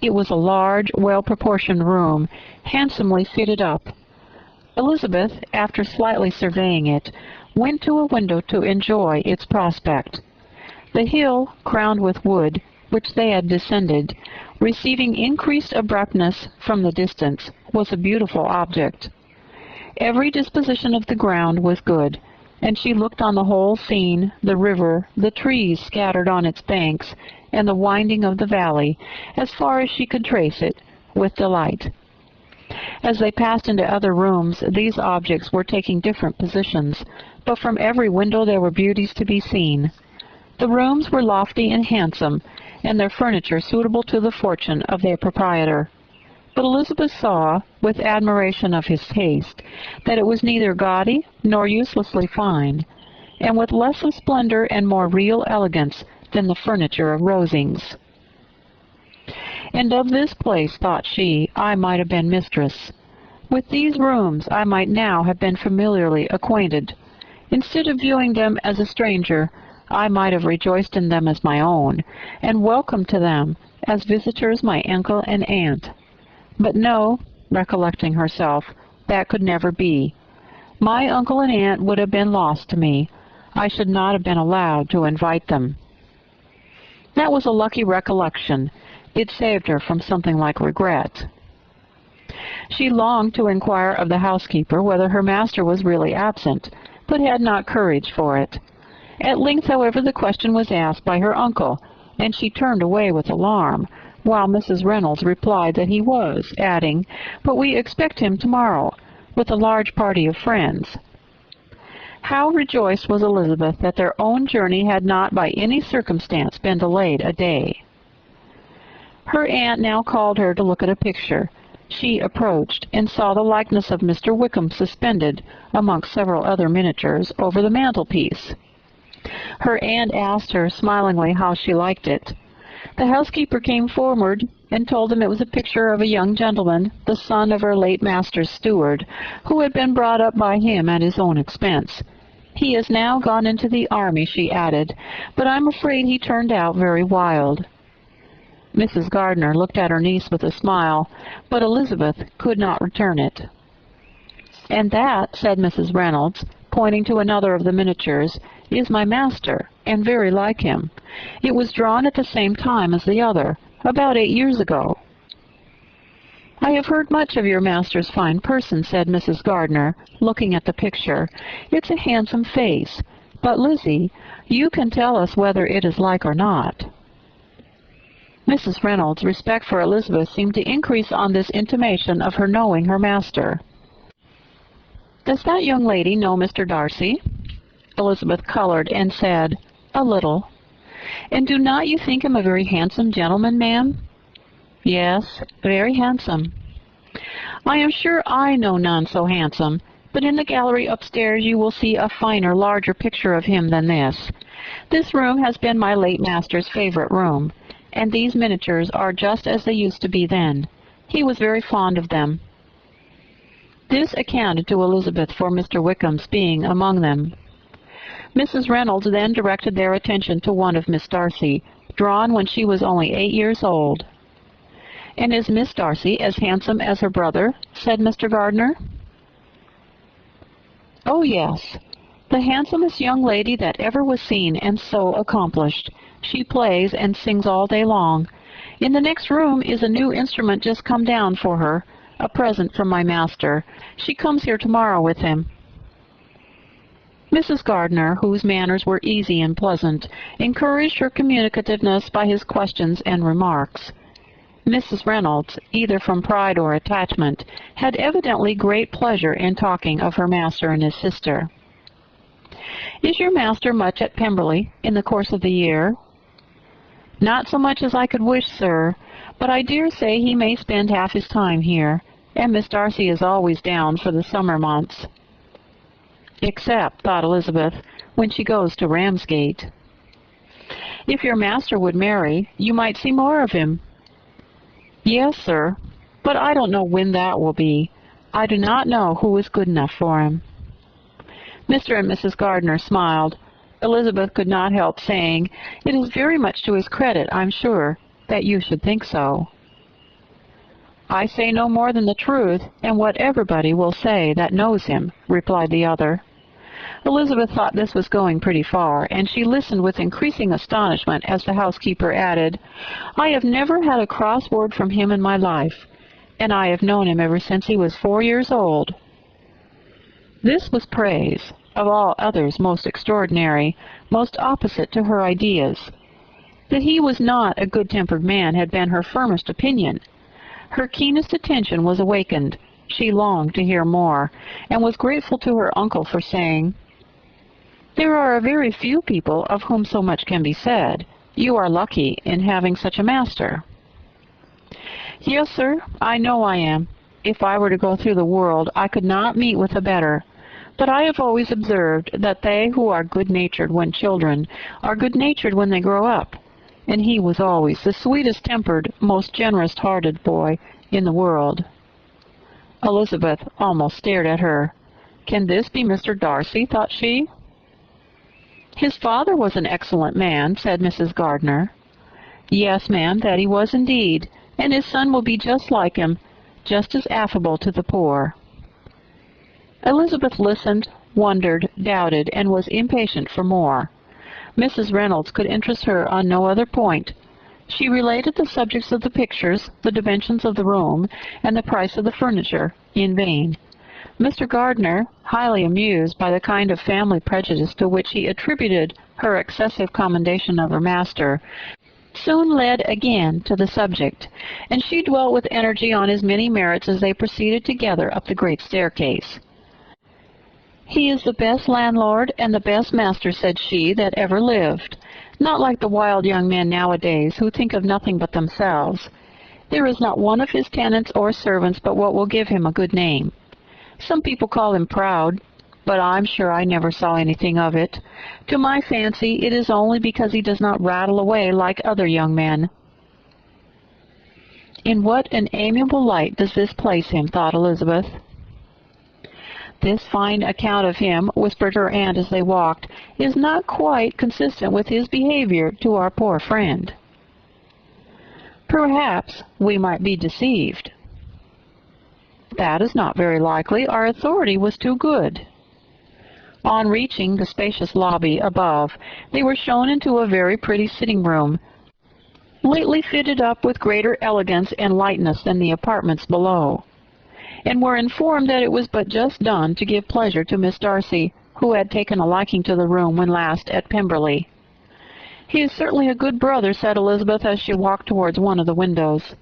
It was a large, well-proportioned room, handsomely fitted up. Elizabeth, after slightly surveying it, went to a window to enjoy its prospect. The hill, crowned with wood, which they had descended, receiving increased abruptness from the distance, was a beautiful object. Every disposition of the ground was good, and she looked on the whole scene, the river, the trees scattered on its banks, and the winding of the valley, as far as she could trace it, with delight. As they passed into other rooms, these objects were taking different positions, but from every window there were beauties to be seen. The rooms were lofty and handsome, and their furniture suitable to the fortune of their proprietor. But Elizabeth saw, with admiration of his taste, that it was neither gaudy nor uselessly fine, and with less of splendor and more real elegance than the furniture of Rosings. And of this place, thought she, I might have been mistress. With these rooms I might now have been familiarly acquainted. Instead of viewing them as a stranger, I might have rejoiced in them as my own, and welcomed to them as visitors my uncle and aunt. But no, recollecting herself, that could never be. My uncle and aunt would have been lost to me. I should not have been allowed to invite them. That was a lucky recollection. It saved her from something like regret. She longed to inquire of the housekeeper whether her master was really absent, but had not courage for it. At length, however, the question was asked by her uncle, and she turned away with alarm, while Mrs. Reynolds replied that he was, adding, "But we expect him tomorrow, with a large party of friends." How rejoiced was Elizabeth that their own journey had not by any circumstance been delayed a day. Her aunt now called her to look at a picture. She approached, and saw the likeness of Mr. Wickham suspended, amongst several other miniatures, over the mantelpiece. Her aunt asked her smilingly how she liked it. The housekeeper came forward and told them it was a picture of a young gentleman, the son of her late master's steward, who had been brought up by him at his own expense. He has now gone into the army, she added, but I'm afraid he turned out very wild. Mrs. Gardner looked at her niece with a smile, but Elizabeth could not return it. "And that," said Mrs. Reynolds, pointing to another of the miniatures, "is my master, and very like him. It was drawn at the same time as the other, about 8 years ago." "I have heard much of your master's fine person," said Mrs. Gardner, looking at the picture. "It's a handsome face. But, Lizzie, you can tell us whether it is like or not." Mrs. Reynolds' respect for Elizabeth seemed to increase on this intimation of her knowing her master. "Does that young lady know Mr. Darcy?" Elizabeth colored and said, "A little." "And do not you think him a very handsome gentleman, ma'am?" "Yes, very handsome." "I am sure I know none so handsome, but in the gallery upstairs you will see a finer, larger picture of him than this. This room has been my late master's favorite room, and these miniatures are just as they used to be then. He was very fond of them." This accounted to Elizabeth for Mr. Wickham's being among them. Mrs. Reynolds then directed their attention to one of Miss Darcy, drawn when she was only 8 years old. "And is Miss Darcy as handsome as her brother?" said Mr. Gardner. "Oh, yes, the handsomest young lady that ever was seen, and so accomplished. She plays and sings all day long. In the next room is a new instrument just come down for her, a present from my master. She comes here tomorrow with him." Mrs. Gardner, whose manners were easy and pleasant, encouraged her communicativeness by his questions and remarks. Mrs. Reynolds, either from pride or attachment, had evidently great pleasure in talking of her master and his sister. "Is your master much at Pemberley in the course of the year?" "Not so much as I could wish, sir, but I dare say he may spend half his time here, and Miss Darcy is always down for the summer months." "Except," thought Elizabeth, "when she goes to Ramsgate." "If your master would marry, you might see more of him." "Yes, sir, but I don't know when that will be. I do not know who is good enough for him." Mr. and Mrs. Gardner smiled. Elizabeth could not help saying, "It is very much to his credit, I'm sure, that you should think so." "I say no more than the truth, and what everybody will say that knows him," replied the other. Elizabeth thought this was going pretty far, and she listened with increasing astonishment as the housekeeper added, "I have never had a cross word from him in my life, and I have known him ever since he was 4 years old." This was praise, of all others most extraordinary, most opposite to her ideas. That he was not a good-tempered man had been her firmest opinion. Her keenest attention was awakened. She longed to hear more, and was grateful to her uncle for saying, "There are a very few people of whom so much can be said. You are lucky in having such a master." "Yes, sir, I know I am. If I were to go through the world, I could not meet with a better. But I have always observed that they who are good-natured when children are good-natured when they grow up, and he was always the sweetest-tempered, most generous-hearted boy in the world." Elizabeth almost stared at her. "Can this be Mr. Darcy?" thought she. "His father was an excellent man," said Mrs. Gardner. "Yes, ma'am, that he was indeed, and his son will be just like him, just as affable to the poor." Elizabeth listened, wondered, doubted, and was impatient for more. Mrs. Reynolds could interest her on no other point. She related the subjects of the pictures, the dimensions of the room, and the price of the furniture, in vain. Mr. Gardner, highly amused by the kind of family prejudice to which he attributed her excessive commendation of her master, soon led again to the subject, and she dwelt with energy on his many merits as they proceeded together up the great staircase. "He is the best landlord and the best master," said she, "that ever lived. Not like the wild young men nowadays, who think of nothing but themselves. There is not one of his tenants or servants but what will give him a good name. Some people call him proud, but I'm sure I never saw anything of it. To my fancy, it is only because he does not rattle away like other young men." "In what an amiable light does this place him," thought Elizabeth. "This fine account of him," whispered her aunt as they walked, "is not quite consistent with his behavior to our poor friend. Perhaps we might be deceived." "That is not very likely. Our authority was too good." On reaching the spacious lobby above, they were shown into a very pretty sitting-room, lately fitted up with greater elegance and lightness than the apartments below, and were informed that it was but just done to give pleasure to Miss Darcy, who had taken a liking to the room when last at Pemberley. "He is certainly a good brother," said Elizabeth as she walked towards one of the windows.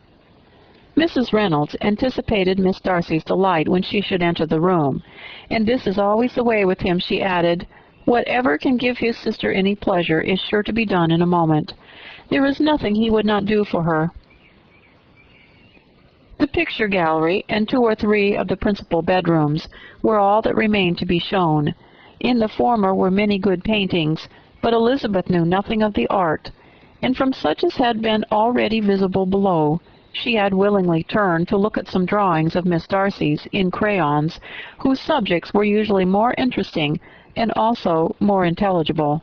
Mrs. Reynolds anticipated Miss Darcy's delight when she should enter the room, and this is always the way with him, she added. "Whatever can give his sister any pleasure is sure to be done in a moment. There is nothing he would not do for her." The picture gallery and 2 or 3 of the principal bedrooms were all that remained to be shown. In the former were many good paintings, but Elizabeth knew nothing of the art, and from such as had been already visible below, she had willingly turned to look at some drawings of Miss Darcy's in crayons, whose subjects were usually more interesting and also more intelligible.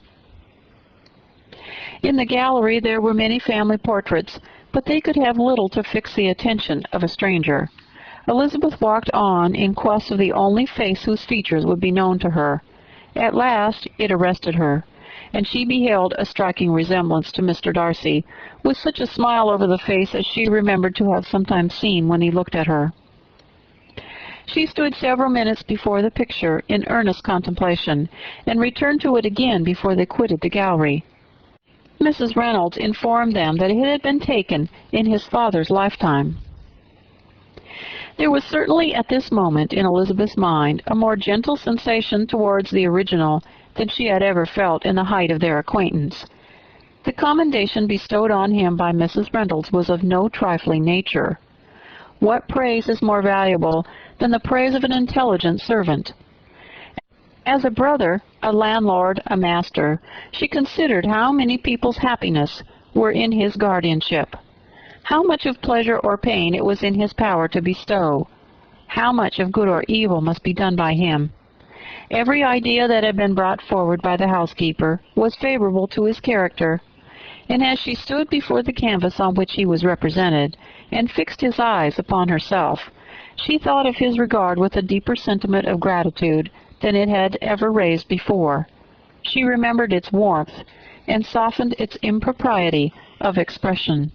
In the gallery there were many family portraits, but they could have little to fix the attention of a stranger. Elizabeth walked on in quest of the only face whose features would be known to her. At last it arrested her, and she beheld a striking resemblance to Mr. Darcy, with such a smile over the face as she remembered to have sometimes seen when he looked at her. She stood several minutes before the picture in earnest contemplation, and returned to it again before they quitted the gallery. Mrs. Reynolds informed them that it had been taken in his father's lifetime. There was certainly at this moment in Elizabeth's mind a more gentle sensation towards the original than she had ever felt in the height of their acquaintance. The commendation bestowed on him by Mrs. Reynolds was of no trifling nature. What praise is more valuable than the praise of an intelligent servant? As a brother, a landlord, a master, she considered how many people's happiness were in his guardianship, how much of pleasure or pain it was in his power to bestow, how much of good or evil must be done by him. Every idea that had been brought forward by the housekeeper was favorable to his character, and as she stood before the canvas on which he was represented, and fixed his eyes upon herself, she thought of his regard with a deeper sentiment of gratitude than it had ever raised before. She remembered its warmth, and softened its impropriety of expression.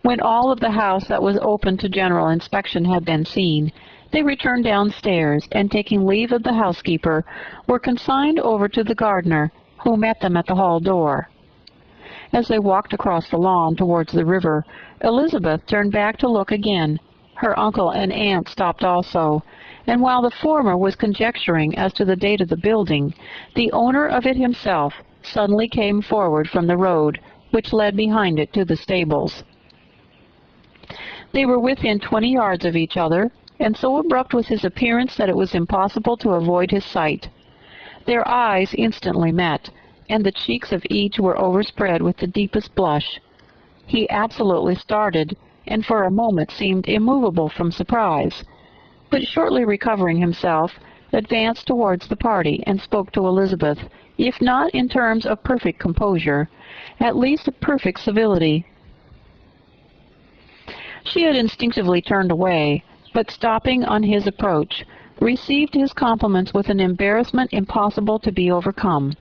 When all of the house that was open to general inspection had been seen, They returned downstairs, and taking leave of the housekeeper, were consigned over to the gardener, who met them at the hall door. As they walked across the lawn towards the river, Elizabeth turned back to look again. Her uncle and aunt stopped also, and while the former was conjecturing as to the date of the building, the owner of it himself suddenly came forward from the road, which led behind it to the stables. They were within 20 yards of each other, and so abrupt was his appearance that it was impossible to avoid his sight. Their eyes instantly met, and the cheeks of each were overspread with the deepest blush. He absolutely started, and for a moment seemed immovable from surprise, but shortly recovering himself, advanced towards the party and spoke to Elizabeth, if not in terms of perfect composure, at least of perfect civility. She had instinctively turned away, but stopping on his approach, received his compliments with an embarrassment impossible to be overcome.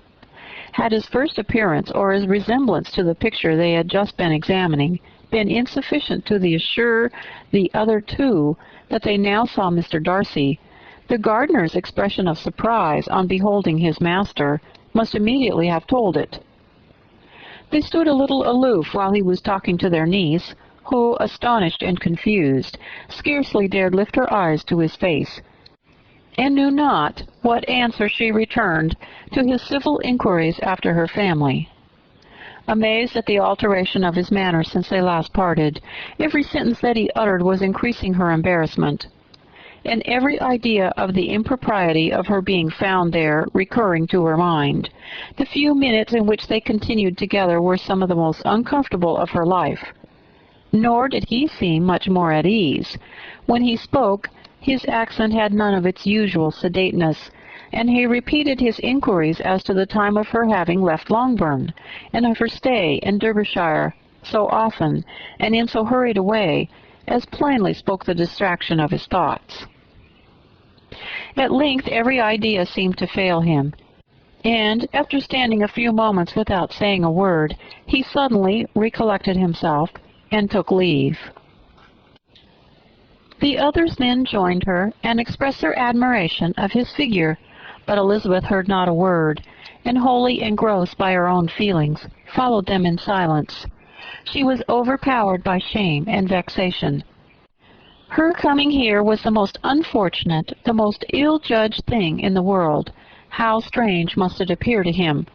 Had his first appearance, or his resemblance to the picture they had just been examining, been insufficient to assure the other two that they now saw Mr. Darcy, the gardener's expression of surprise on beholding his master must immediately have told it. They stood a little aloof while he was talking to their niece, who, astonished and confused, scarcely dared lift her eyes to his face, and knew not what answer she returned to his civil inquiries after her family. Amazed at the alteration of his manner since they last parted, every sentence that he uttered was increasing her embarrassment, and every idea of the impropriety of her being found there recurring to her mind. The few minutes in which they continued together were some of the most uncomfortable of her life. Nor did he seem much more at ease. When he spoke, his accent had none of its usual sedateness, and he repeated his inquiries as to the time of her having left Longbourn, and of her stay in Derbyshire, so often, and in so hurried a way, as plainly spoke the distraction of his thoughts. At length every idea seemed to fail him, and, after standing a few moments without saying a word, he suddenly recollected himself, and took leave. The others then joined her, and expressed their admiration of his figure, but Elizabeth heard not a word, and wholly engrossed by her own feelings, followed them in silence. She was overpowered by shame and vexation. Her coming here was the most unfortunate, the most ill-judged thing in the world. How strange must it appear to him!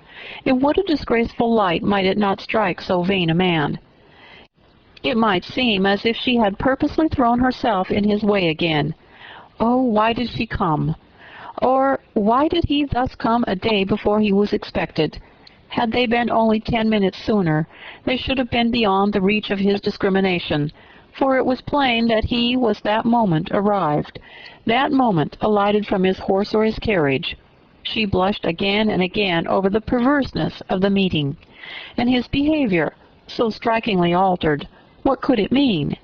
In what a disgraceful light might it not strike so vain a man! It might seem as if she had purposely thrown herself in his way again. Oh, why did she come? Or why did he thus come a day before he was expected? Had they been only 10 minutes sooner, they should have been beyond the reach of his discrimination, for it was plain that he was that moment arrived, that moment alighted from his horse or his carriage. She blushed again and again over the perverseness of the meeting, and his behavior, so strikingly altered. What could it mean?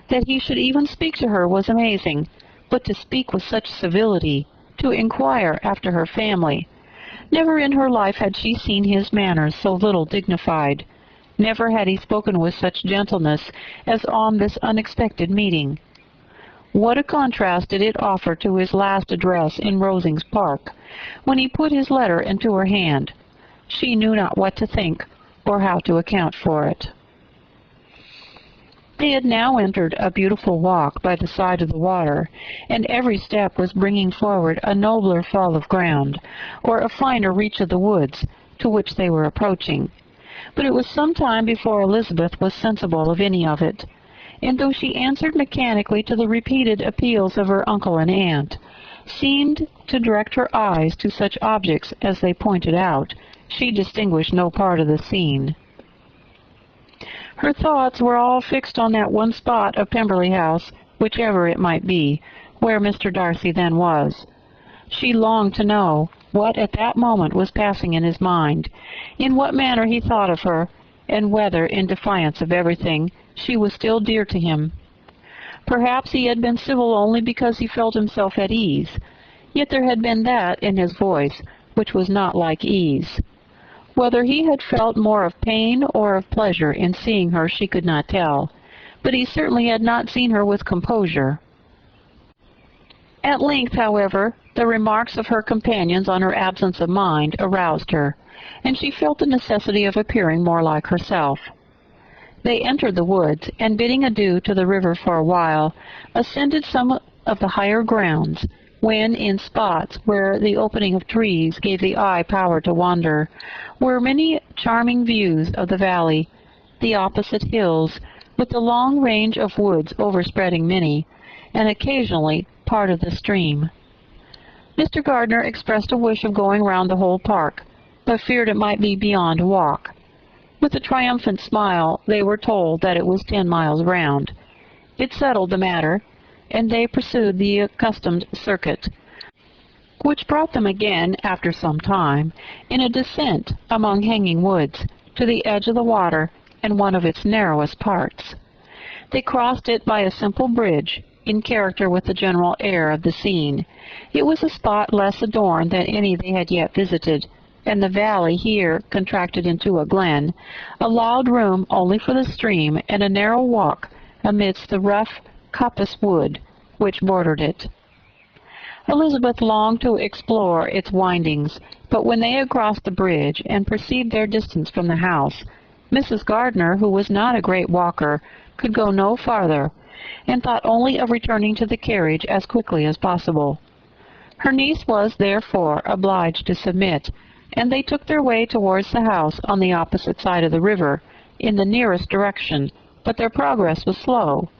That he should even speak to her was amazing, but to speak with such civility, to inquire after her family. Never in her life had she seen his manners so little dignified. Never had he spoken with such gentleness as on this unexpected meeting. What a contrast did it offer to his last address in Rosings Park, when he put his letter into her hand. She knew not what to think, or how to account for it. They had now entered a beautiful walk by the side of the water, and every step was bringing forward a nobler fall of ground, or a finer reach of the woods, to which they were approaching. But it was some time before Elizabeth was sensible of any of it, and though she answered mechanically to the repeated appeals of her uncle and aunt, seemed to direct her eyes to such objects as they pointed out, she distinguished no part of the scene. Her thoughts were all fixed on that one spot of Pemberley House, whichever it might be, where Mr. Darcy then was. She longed to know what at that moment was passing in his mind, in what manner he thought of her, and whether, in defiance of everything, she was still dear to him. Perhaps he had been civil only because he felt himself at ease, yet there had been that in his voice which was not like ease. Whether he had felt more of pain or of pleasure in seeing her she could not tell, but he certainly had not seen her with composure. At length, however, the remarks of her companions on her absence of mind aroused her, and she felt the necessity of appearing more like herself. They entered the woods, and bidding adieu to the river for a while, ascended some of the higher grounds, when, in spots where the opening of trees gave the eye power to wander, were many charming views of the valley, the opposite hills, with the long range of woods overspreading many, and occasionally part of the stream. Mr. Gardner expressed a wish of going round the whole park, but feared it might be beyond a walk. With a triumphant smile, they were told that it was 10 miles round. It settled the matter, and they pursued the accustomed circuit, which brought them again, after some time, in a descent among hanging woods, to the edge of the water and one of its narrowest parts. They crossed it by a simple bridge, in character with the general air of the scene. It was a spot less adorned than any they had yet visited, and the valley here contracted into a glen, allowed room only for the stream and a narrow walk amidst the rough coppice wood which bordered it. Elizabeth longed to explore its windings, but when they had crossed the bridge and perceived their distance from the house, Mrs. Gardner, who was not a great walker, could go no farther, and thought only of returning to the carriage as quickly as possible. Her niece was, therefore, obliged to submit, and they took their way towards the house on the opposite side of the river, in the nearest direction, but their progress was slow,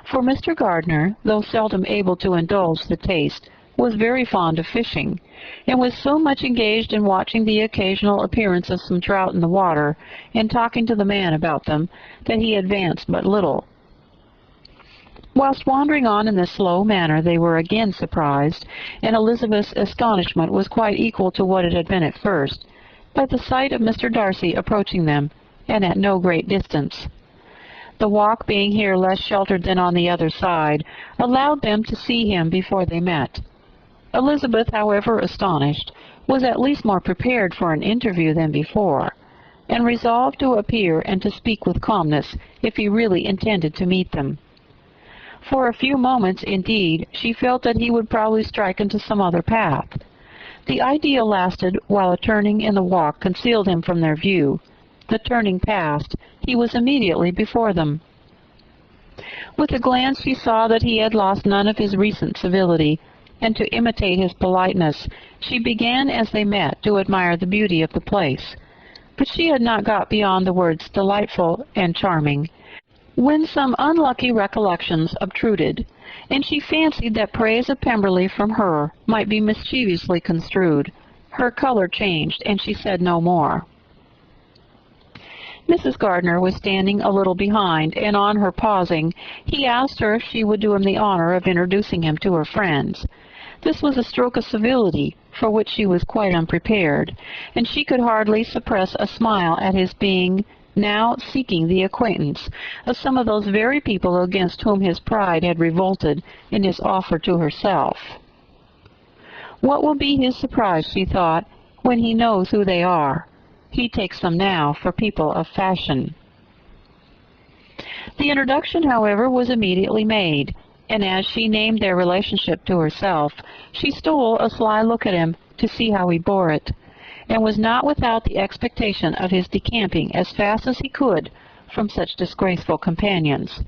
for Mr. Gardner, though seldom able to indulge the taste, was very fond of fishing, and was so much engaged in watching the occasional appearance of some trout in the water, and talking to the man about them, that he advanced but little. Whilst wandering on in this slow manner, they were again surprised, and Elizabeth's astonishment was quite equal to what it had been at first, by the sight of Mr. Darcy approaching them, and at no great distance. The walk being here less sheltered than on the other side, allowed them to see him before they met. Elizabeth, however astonished, was at least more prepared for an interview than before, and resolved to appear and to speak with calmness if he really intended to meet them. For a few moments, indeed, she felt that he would probably strike into some other path. The idea lasted while a turning in the walk concealed him from their view. The turning past, he was immediately before them. With a glance she saw that he had lost none of his recent civility, and to imitate his politeness, she began as they met to admire the beauty of the place. But she had not got beyond the words delightful and charming, when some unlucky recollections obtruded, and she fancied that praise of Pemberley from her might be mischievously construed. Her color changed, and she said no more. Mrs. Gardner was standing a little behind, and on her pausing, he asked her if she would do him the honor of introducing him to her friends. This was a stroke of civility for which she was quite unprepared, and she could hardly suppress a smile at his being now seeking the acquaintance of some of those very people against whom his pride had revolted in his offer to herself. What will be his surprise, she thought, when he knows who they are? He takes them now for people of fashion. The introduction, however, was immediately made, and as she named their relationship to herself, she stole a sly look at him to see how he bore it, and was not without the expectation of his decamping as fast as he could from such disgraceful companions.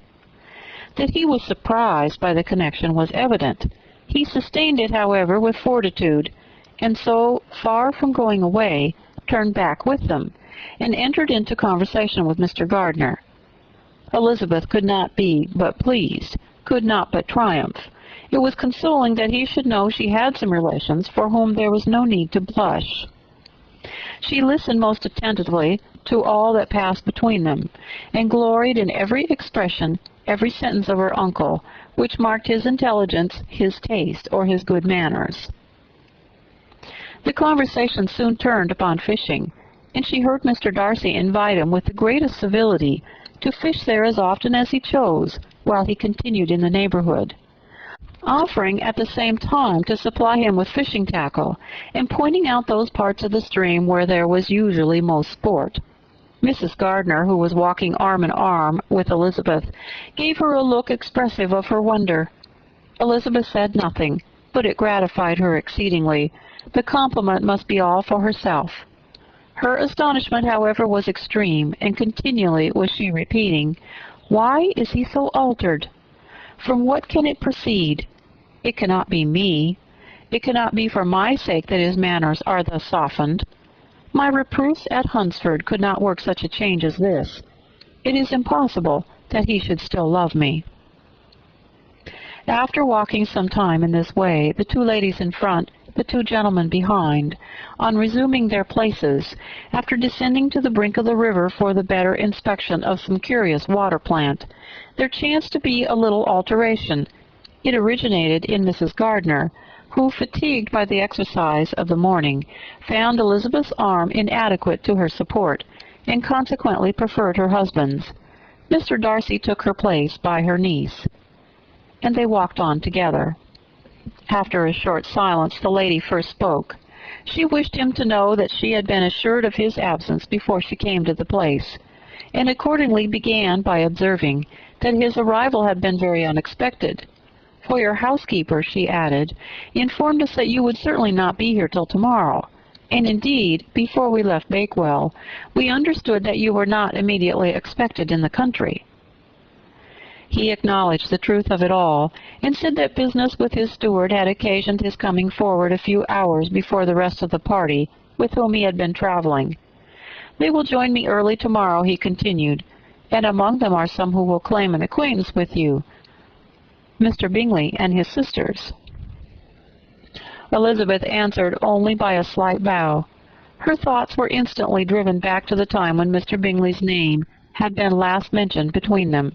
That he was surprised by the connection was evident. He sustained it, however, with fortitude, and so, far from going away, turned back with them, and entered into conversation with Mr. Gardner. Elizabeth could not be but pleased, could not but triumph. It was consoling that he should know she had some relations for whom there was no need to blush. She listened most attentively to all that passed between them, and gloried in every expression, every sentence of her uncle, which marked his intelligence, his taste, or his good manners. The conversation soon turned upon fishing, and she heard Mr. Darcy invite him with the greatest civility to fish there as often as he chose, while he continued in the neighborhood, offering at the same time to supply him with fishing tackle, and pointing out those parts of the stream where there was usually most sport. Mrs. Gardner, who was walking arm in arm with Elizabeth, gave her a look expressive of her wonder. Elizabeth said nothing, but it gratified her exceedingly. The compliment must be all for herself. Her astonishment, however, was extreme, and continually was she repeating, "Why is he so altered? From what can it proceed? It cannot be me. It cannot be for my sake that his manners are thus softened. My reproofs at Hunsford could not work such a change as this. It is impossible that he should still love me." After walking some time in this way, the two ladies in front, the two gentlemen behind, on resuming their places, after descending to the brink of the river for the better inspection of some curious water plant, there chanced to be a little alteration. It originated in Mrs. Gardiner, who, fatigued by the exercise of the morning, found Elizabeth's arm inadequate to her support, and consequently preferred her husband's. Mr. Darcy took her place by her niece, and they walked on together. After a short silence, the lady first spoke. She wished him to know that she had been assured of his absence before she came to the place, and accordingly began by observing that his arrival had been very unexpected. "For your housekeeper," she added, "informed us that you would certainly not be here till tomorrow, and indeed, before we left Bakewell, we understood that you were not immediately expected in the country." He acknowledged the truth of it all, and said that business with his steward had occasioned his coming forward a few hours before the rest of the party with whom he had been traveling. "They will join me early tomorrow," he continued, "and among them are some who will claim an acquaintance with you, Mr. Bingley and his sisters." Elizabeth answered only by a slight bow. Her thoughts were instantly driven back to the time when Mr. Bingley's name had been last mentioned between them,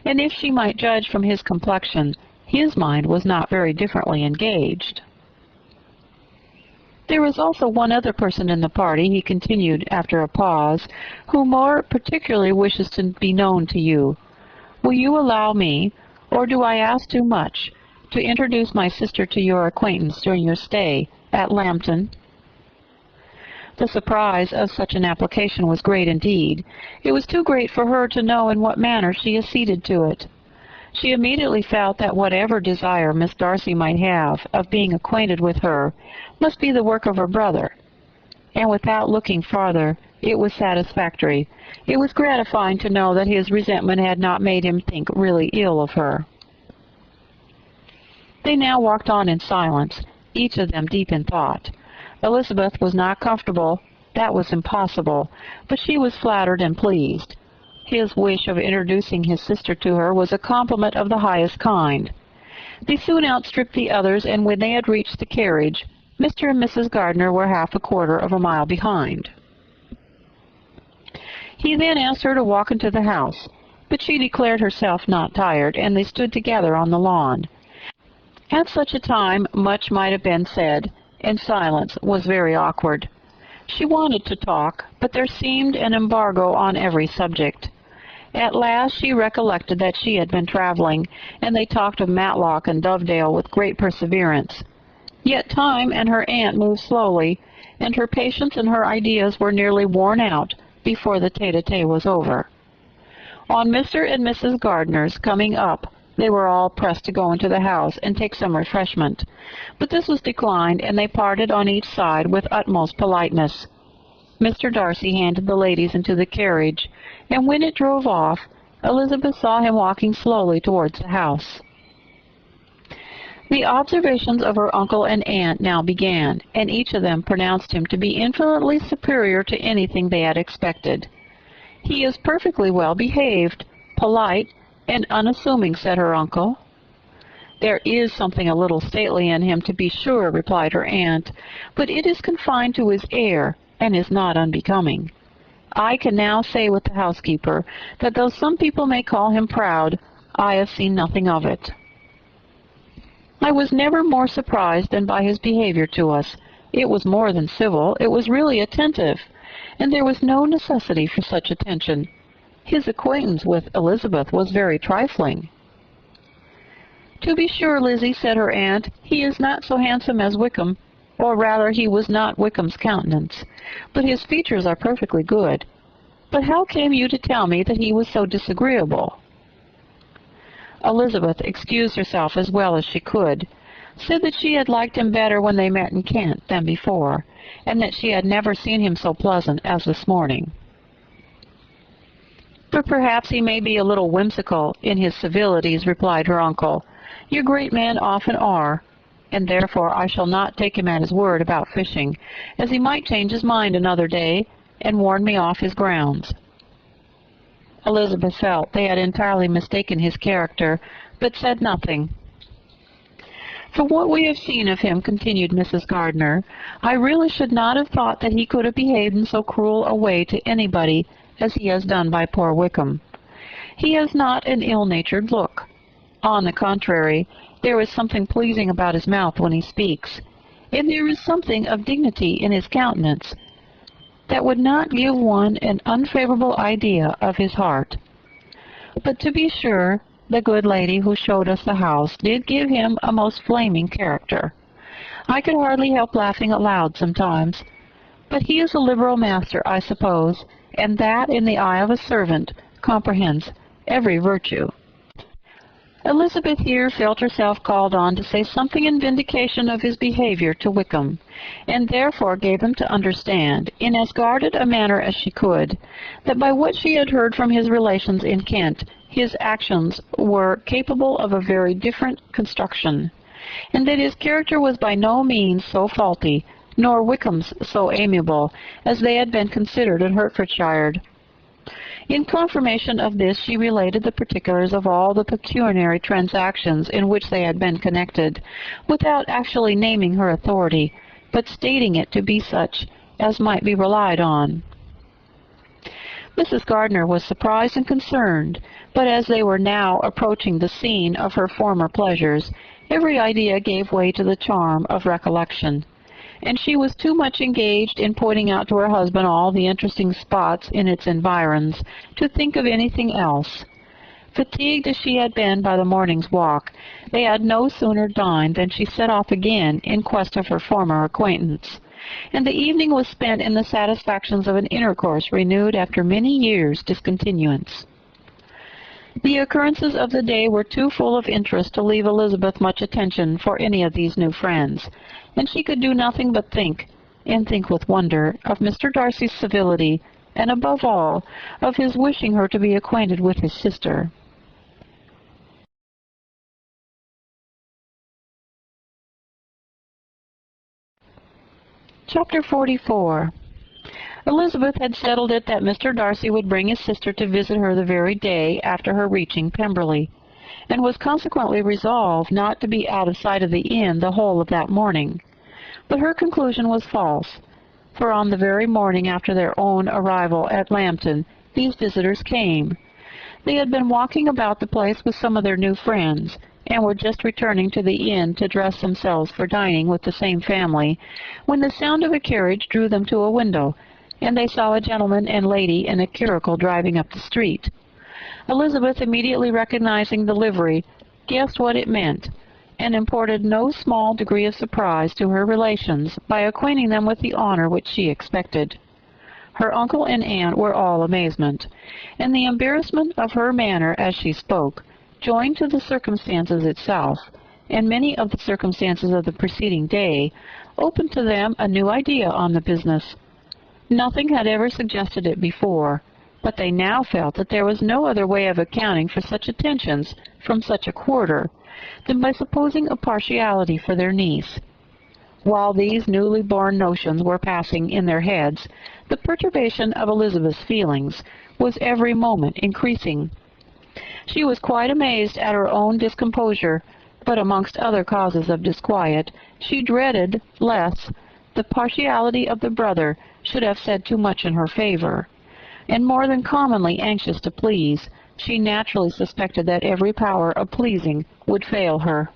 and if she might judge from his complexion, his mind was not very differently engaged. "There is also one other person in the party," he continued after a pause, "who more particularly wishes to be known to you. Will you allow me, or do I ask too much, to introduce my sister to your acquaintance during your stay at Lambton?" The surprise of such an application was great indeed. It was too great for her to know in what manner she acceded to it. She immediately felt that whatever desire Miss Darcy might have of being acquainted with her must be the work of her brother, and without looking farther, it was satisfactory. It was gratifying to know that his resentment had not made him think really ill of her. They now walked on in silence, each of them deep in thought. Elizabeth was not comfortable, that was impossible, but she was flattered and pleased. His wish of introducing his sister to her was a compliment of the highest kind. They soon outstripped the others, and when they had reached the carriage, Mr. and Mrs. Gardiner were half a quarter of a mile behind. He then asked her to walk into the house, but she declared herself not tired, and they stood together on the lawn. At such a time much might have been said, and silence was very awkward. She wanted to talk, but there seemed an embargo on every subject. At last she recollected that she had been traveling, and they talked of Matlock and Dovedale with great perseverance. Yet time and her aunt moved slowly, and her patience and her ideas were nearly worn out before the tete-a-tete was over. On Mr. and Mrs. Gardiner's coming up, they were all pressed to go into the house and take some refreshment, but this was declined, and they parted on each side with utmost politeness. Mr. Darcy handed the ladies into the carriage, and when it drove off, Elizabeth saw him walking slowly towards the house. The observations of her uncle and aunt now began, and each of them pronounced him to be infinitely superior to anything they had expected. "He is perfectly well behaved, polite, and unassuming," said her uncle. "There is something a little stately in him, to be sure," replied her aunt, "but it is confined to his air, and is not unbecoming. I can now say with the housekeeper that though some people may call him proud, I have seen nothing of it. I was never more surprised than by his behavior to us. It was more than civil, it was really attentive, and there was no necessity for such attention. His acquaintance with Elizabeth was very trifling." "To be sure, Lizzie," said her aunt, "he is not so handsome as Wickham, or rather he was not Wickham's countenance, but his features are perfectly good. But how came you to tell me that he was so disagreeable?" Elizabeth excused herself as well as she could. said that she had liked him better when they met in Kent than before, and that she had never seen him so pleasant as this morning. "But perhaps he may be a little whimsical in his civilities," replied her uncle. "You great men often are, and therefore I shall not take him at his word about fishing, as he might change his mind another day and warn me off his grounds." Elizabeth felt they had entirely mistaken his character, but said nothing. "From what we have seen of him," continued Mrs. Gardner, "I really should not have thought that he could have behaved in so cruel a way to anybody as he has done by poor Wickham. He has not an ill-natured look. On the contrary, there is something pleasing about his mouth when he speaks, and there is something of dignity in his countenance that would not give one an unfavorable idea of his heart. But to be sure, the good lady who showed us the house did give him a most flaming character. I could hardly help laughing aloud sometimes. But he is a liberal master, I suppose, and that, in the eye of a servant, comprehends every virtue." Elizabeth here felt herself called on to say something in vindication of his behavior to Wickham, and therefore gave him to understand, in as guarded a manner as she could, that by what she had heard from his relations in Kent, his actions were capable of a very different construction, and that his character was by no means so faulty, nor Wickham's so amiable, as they had been considered at Hertfordshire. In confirmation of this she related the particulars of all the pecuniary transactions in which they had been connected, without actually naming her authority, but stating it to be such as might be relied on. Mrs. Gardner was surprised and concerned, but as they were now approaching the scene of her former pleasures, every idea gave way to the charm of recollection, and she was too much engaged in pointing out to her husband all the interesting spots in its environs to think of anything else. Fatigued as she had been by the morning's walk, they had no sooner dined than she set off again in quest of her former acquaintance, and the evening was spent in the satisfactions of an intercourse renewed after many years' discontinuance. The occurrences of the day were too full of interest to leave Elizabeth much attention for any of these new friends, and she could do nothing but think, and think with wonder, of Mr. Darcy's civility, and above all, of his wishing her to be acquainted with his sister. Chapter 44. Elizabeth had settled it that Mr. Darcy would bring his sister to visit her the very day after her reaching Pemberley, and was consequently resolved not to be out of sight of the inn the whole of that morning. But her conclusion was false, for on the very morning after their own arrival at Lambton, these visitors came. They had been walking about the place with some of their new friends, and were just returning to the inn to dress themselves for dining with the same family, when the sound of a carriage drew them to a window, and they saw a gentleman and lady in a curricle driving up the street. Elizabeth, immediately recognizing the livery, guessed what it meant, and imparted no small degree of surprise to her relations by acquainting them with the honor which she expected. Her uncle and aunt were all amazement, and the embarrassment of her manner as she spoke, joined to the circumstances itself, and many of the circumstances of the preceding day, opened to them a new idea on the business. Nothing had ever suggested it before, but they now felt that there was no other way of accounting for such attentions from such a quarter than by supposing a partiality for their niece. While these newly born notions were passing in their heads, the perturbation of Elizabeth's feelings was every moment increasing. She was quite amazed at her own discomposure, but amongst other causes of disquiet, she dreaded lest the partiality of the brother should have said too much in her favor, and more than commonly anxious to please, she naturally suspected that every power of pleasing would fail her.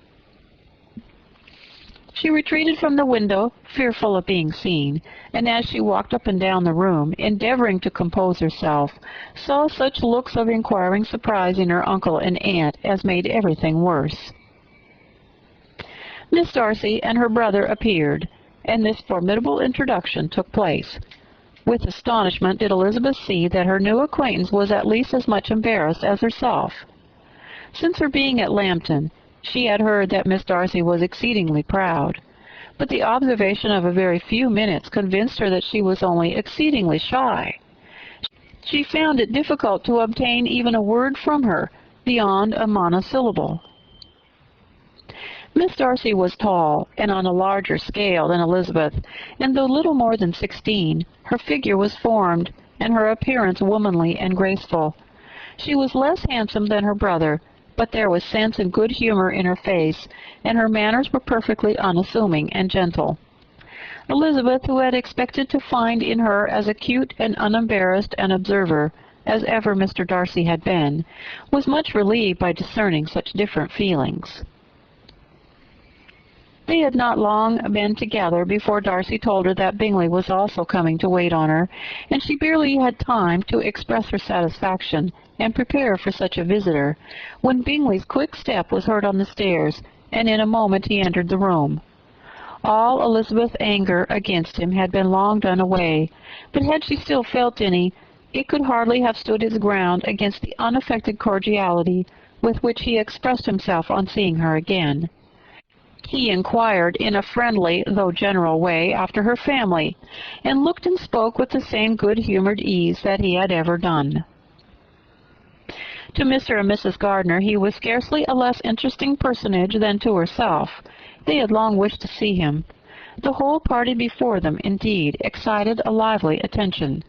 She retreated from the window, fearful of being seen, and as she walked up and down the room, endeavoring to compose herself, saw such looks of inquiring surprise in her uncle and aunt as made everything worse. Miss Darcy and her brother appeared, and this formidable introduction took place. With astonishment did Elizabeth see that her new acquaintance was at least as much embarrassed as herself. Since her being at Lambton, She had heard that Miss Darcy was exceedingly proud, but the observation of a very few minutes convinced her that she was only exceedingly shy. She found it difficult to obtain even a word from her beyond a monosyllable. Miss Darcy was tall and on a larger scale than Elizabeth, and though little more than 16, her figure was formed and her appearance womanly and graceful. She was less handsome than her brother, but there was sense and good humor in her face, and her manners were perfectly unassuming and gentle. Elizabeth, who had expected to find in her as acute and unembarrassed an observer as ever Mr. Darcy had been, was much relieved by discerning such different feelings. They had not long been together before Darcy told her that Bingley was also coming to wait on her, and she barely had time to express her satisfaction and prepare for such a visitor, when Bingley's quick step was heard on the stairs, and in a moment he entered the room. All Elizabeth's anger against him had been long done away, but had she still felt any, it could hardly have stood its ground against the unaffected cordiality with which he expressed himself on seeing her again. He inquired in a friendly, though general way, after her family, and looked and spoke with the same good-humored ease that he had ever done. To Mr. and Mrs. Gardiner he was scarcely a less interesting personage than to herself. They had long wished to see him. The whole party before them, indeed, excited a lively attention.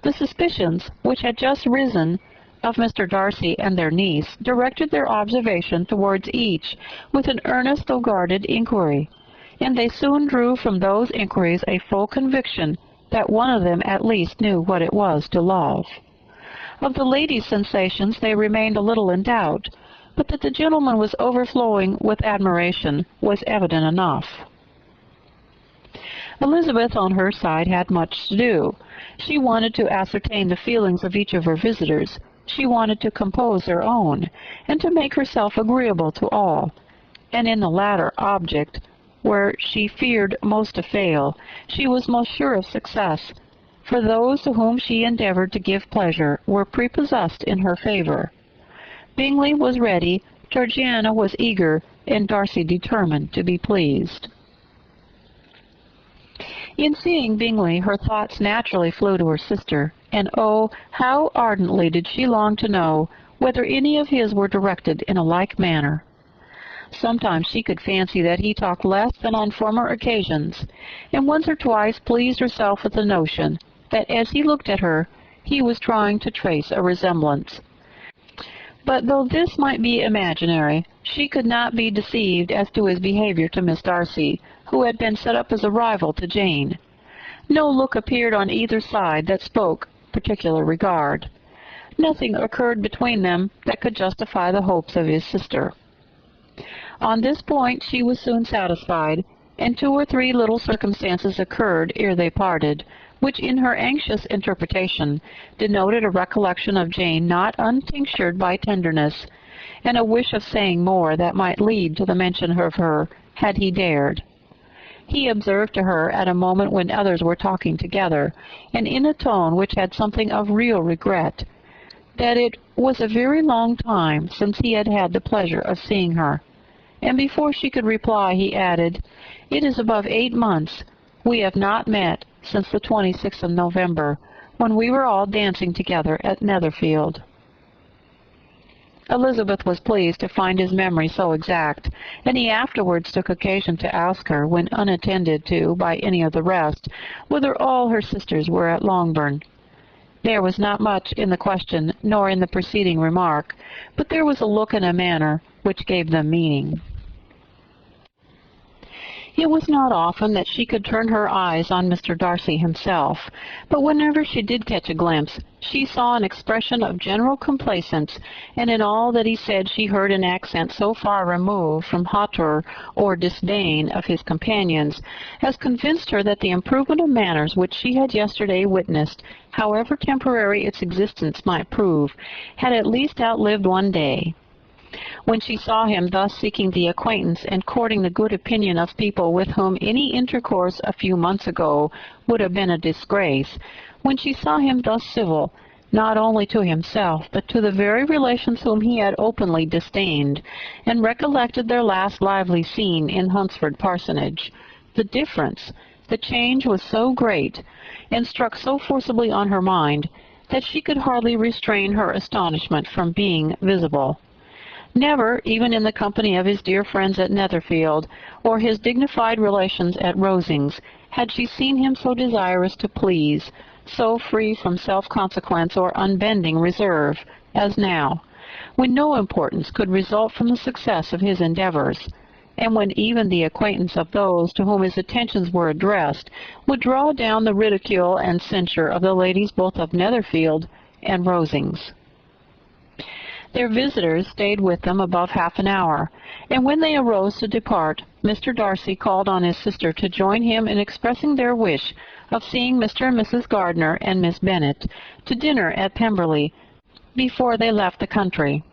The suspicions which had just risen of Mr. Darcy and their niece directed their observation towards each with an earnest though guarded inquiry, and they soon drew from those inquiries a full conviction that one of them at least knew what it was to love. Of the lady's sensations they remained a little in doubt, but that the gentleman was overflowing with admiration was evident enough. Elizabeth, on her side, had much to do. She wanted to ascertain the feelings of each of her visitors. She wanted to compose her own, and to make herself agreeable to all, and in the latter object, where she feared most to fail, she was most sure of success, for those to whom she endeavored to give pleasure were prepossessed in her favor. Bingley was ready, Georgiana was eager, and Darcy determined to be pleased. In seeing Bingley, her thoughts naturally flew to her sister, and oh, how ardently did she long to know whether any of his were directed in a like manner. Sometimes she could fancy that he talked less than on former occasions, and once or twice pleased herself with the notion that as he looked at her, he was trying to trace a resemblance. But though this might be imaginary, she could not be deceived as to his behavior to Miss Darcy, who had been set up as a rival to Jane. No look appeared on either side that spoke particular regard. Nothing occurred between them that could justify the hopes of his sister. On this point she was soon satisfied, and 2 or 3 little circumstances occurred ere they parted, which in her anxious interpretation denoted a recollection of Jane not untinctured by tenderness, and a wish of saying more that might lead to the mention of her had he dared. He observed to her at a moment when others were talking together, and in a tone which had something of real regret, that it was a very long time since he had had the pleasure of seeing her, and before she could reply he added, "It is above 8 months. We have not met since the 26th of November, when we were all dancing together at Netherfield." Elizabeth was pleased to find his memory so exact, and he afterwards took occasion to ask her, when unattended to by any of the rest, whether all her sisters were at Longbourn. There was not much in the question, nor in the preceding remark, but there was a look and a manner which gave them meaning. It was not often that she could turn her eyes on Mr. Darcy himself, but whenever she did catch a glimpse, she saw an expression of general complacence, and in all that he said she heard an accent so far removed from hauteur or disdain of his companions, as convinced her that the improvement of manners which she had yesterday witnessed, however temporary its existence might prove, had at least outlived one day. When she saw him thus seeking the acquaintance and courting the good opinion of people with whom any intercourse a few months ago would have been a disgrace, when she saw him thus civil, not only to himself, but to the very relations whom he had openly disdained, and recollected their last lively scene in Hunsford Parsonage. The difference, the change was so great, and struck so forcibly on her mind, that she could hardly restrain her astonishment from being visible. Never, even in the company of his dear friends at Netherfield, or his dignified relations at Rosings, had she seen him so desirous to please, so free from self-consequence or unbending reserve, as now, when no importance could result from the success of his endeavors, and when even the acquaintance of those to whom his attentions were addressed would draw down the ridicule and censure of the ladies both of Netherfield and Rosings. Their visitors stayed with them above half an hour, and when they arose to depart, Mr. Darcy called on his sister to join him in expressing their wish of seeing Mr. and Mrs. Gardiner and Miss Bennet to dinner at Pemberley before they left the country.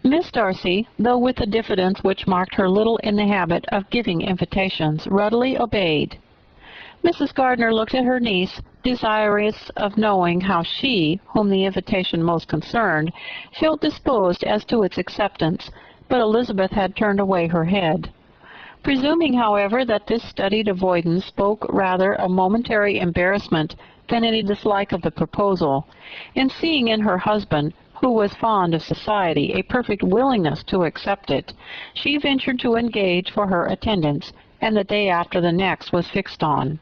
Miss Darcy, though with a diffidence which marked her little in the habit of giving invitations, readily obeyed. Mrs. Gardiner looked at her niece, desirous of knowing how she, whom the invitation most concerned, felt disposed as to its acceptance, but Elizabeth had turned away her head. Presuming, however, that this studied avoidance spoke rather of momentary embarrassment than any dislike of the proposal, and seeing in her husband, who was fond of society, a perfect willingness to accept it, she ventured to engage for her attendance, and the day after the next was fixed on.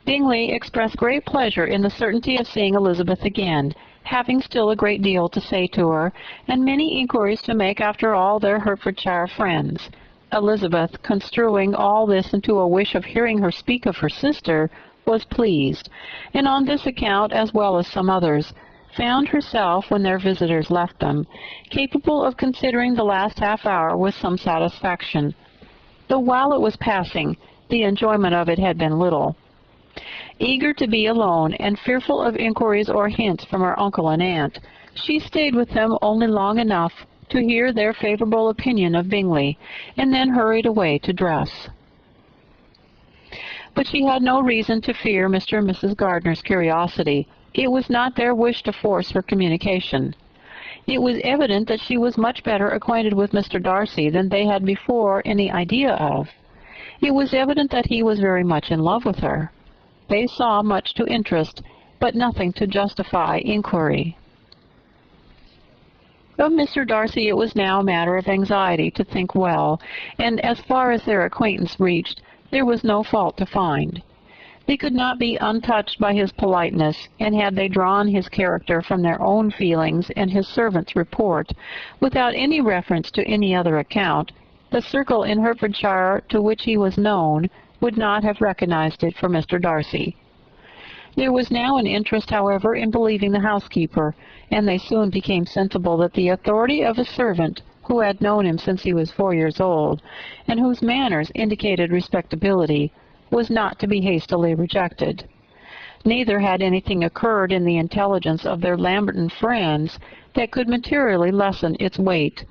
Bingley expressed great pleasure in the certainty of seeing Elizabeth again, having still a great deal to say to her, and many inquiries to make after all their Hertfordshire friends. Elizabeth, construing all this into a wish of hearing her speak of her sister, was pleased, and on this account, as well as some others, found herself, when their visitors left them, capable of considering the last half-hour with some satisfaction, though while it was passing, the enjoyment of it had been little. Eager to be alone, and fearful of inquiries or hints from her uncle and aunt, she stayed with them only long enough to hear their favorable opinion of Bingley, and then hurried away to dress. But she had no reason to fear Mr. and Mrs. Gardiner's curiosity. It was not their wish to force her communication. It was evident that she was much better acquainted with Mr. Darcy than they had before any idea of. It was evident that he was very much in love with her. They saw much to interest, but nothing to justify inquiry. Of Mr. Darcy it was now a matter of anxiety to think well, and as far as their acquaintance reached, there was no fault to find. They could not be untouched by his politeness, and had they drawn his character from their own feelings and his servant's report, without any reference to any other account, the circle in Hertfordshire to which he was known would not have recognized it for Mr. Darcy. There was now an interest, however, in believing the housekeeper, and they soon became sensible that the authority of a servant who had known him since he was 4 years old, and whose manners indicated respectability, was not to be hastily rejected. Neither had anything occurred in the intelligence of their Lamberton friends that could materially lessen its weight.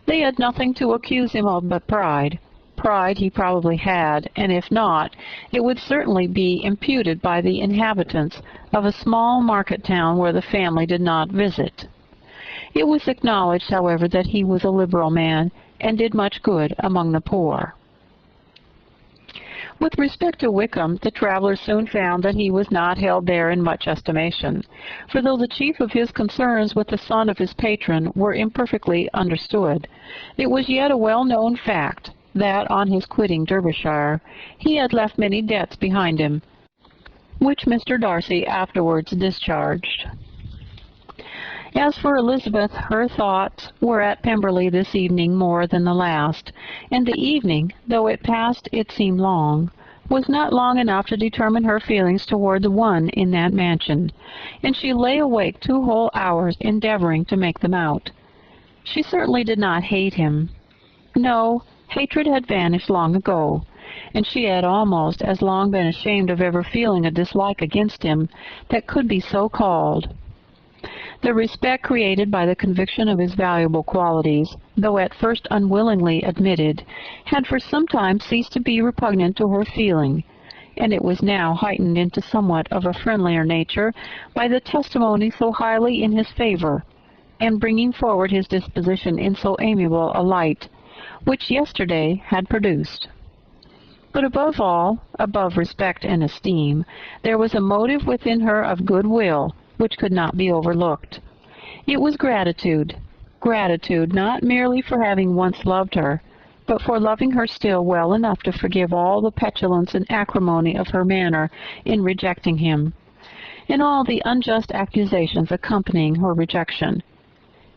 They had nothing to accuse him of but pride. Pride he probably had, and if not, it would certainly be imputed by the inhabitants of a small market town where the family did not visit. It was acknowledged, however, that he was a liberal man, and did much good among the poor. With respect to Wickham, the travellers soon found that he was not held there in much estimation, for though the chief of his concerns with the son of his patron were imperfectly understood, it was yet a well-known fact that, on his quitting Derbyshire, he had left many debts behind him, which Mr. Darcy afterwards discharged. As for Elizabeth, her thoughts were at Pemberley this evening more than the last, and the evening, though it passed it seemed long, was not long enough to determine her feelings toward the one in that mansion, and she lay awake 2 whole hours endeavoring to make them out. She certainly did not hate him. No, hatred had vanished long ago, and she had almost as long been ashamed of ever feeling a dislike against him that could be so called. The respect created by the conviction of his valuable qualities, though at first unwillingly admitted, had for some time ceased to be repugnant to her feeling, and it was now heightened into somewhat of a friendlier nature by the testimony so highly in his favor, and bringing forward his disposition in so amiable a light, which yesterday had produced. But above all, above respect and esteem, there was a motive within her of good-will which could not be overlooked. It was gratitude, gratitude not merely for having once loved her, but for loving her still well enough to forgive all the petulance and acrimony of her manner in rejecting him, and all the unjust accusations accompanying her rejection.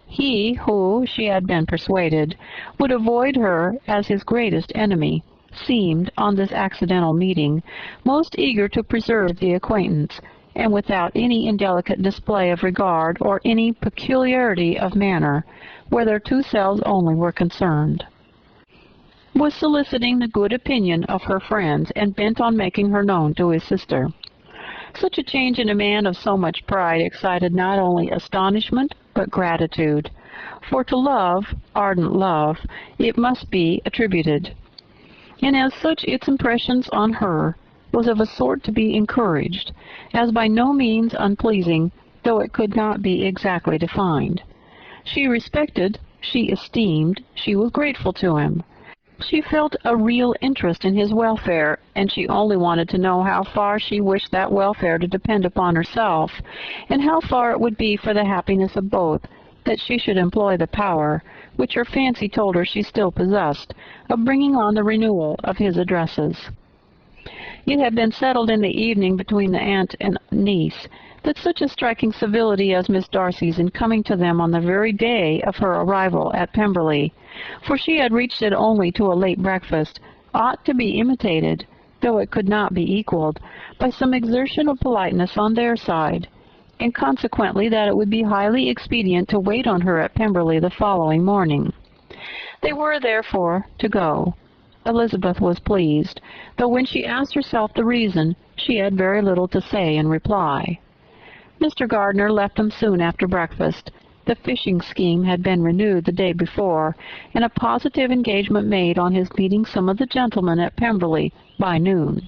He who, she had been persuaded, would avoid her as his greatest enemy, seemed, on this accidental meeting, most eager to preserve the acquaintance, and without any indelicate display of regard or any peculiarity of manner, where their two selves only were concerned, was soliciting the good opinion of her friends, and bent on making her known to his sister. Such a change in a man of so much pride excited not only astonishment, but gratitude, for to love, ardent love, it must be attributed, and as such its impressions on her was of a sort to be encouraged, as by no means unpleasing, though it could not be exactly defined. She respected, she esteemed, she was grateful to him. She felt a real interest in his welfare, and she only wanted to know how far she wished that welfare to depend upon herself, and how far it would be for the happiness of both that she should employ the power, which her fancy told her she still possessed, of bringing on the renewal of his addresses. It had been settled in the evening between the aunt and niece that such a striking civility as Miss Darcy's in coming to them on the very day of her arrival at Pemberley, for she had reached it only to a late breakfast, ought to be imitated, though it could not be equaled, by some exertion of politeness on their side, and consequently that it would be highly expedient to wait on her at Pemberley the following morning. They were, therefore, to go. Elizabeth was pleased, though when she asked herself the reason, she had very little to say in reply. Mr. Gardner left them soon after breakfast. The fishing scheme had been renewed the day before, and a positive engagement made on his meeting some of the gentlemen at Pemberley by noon.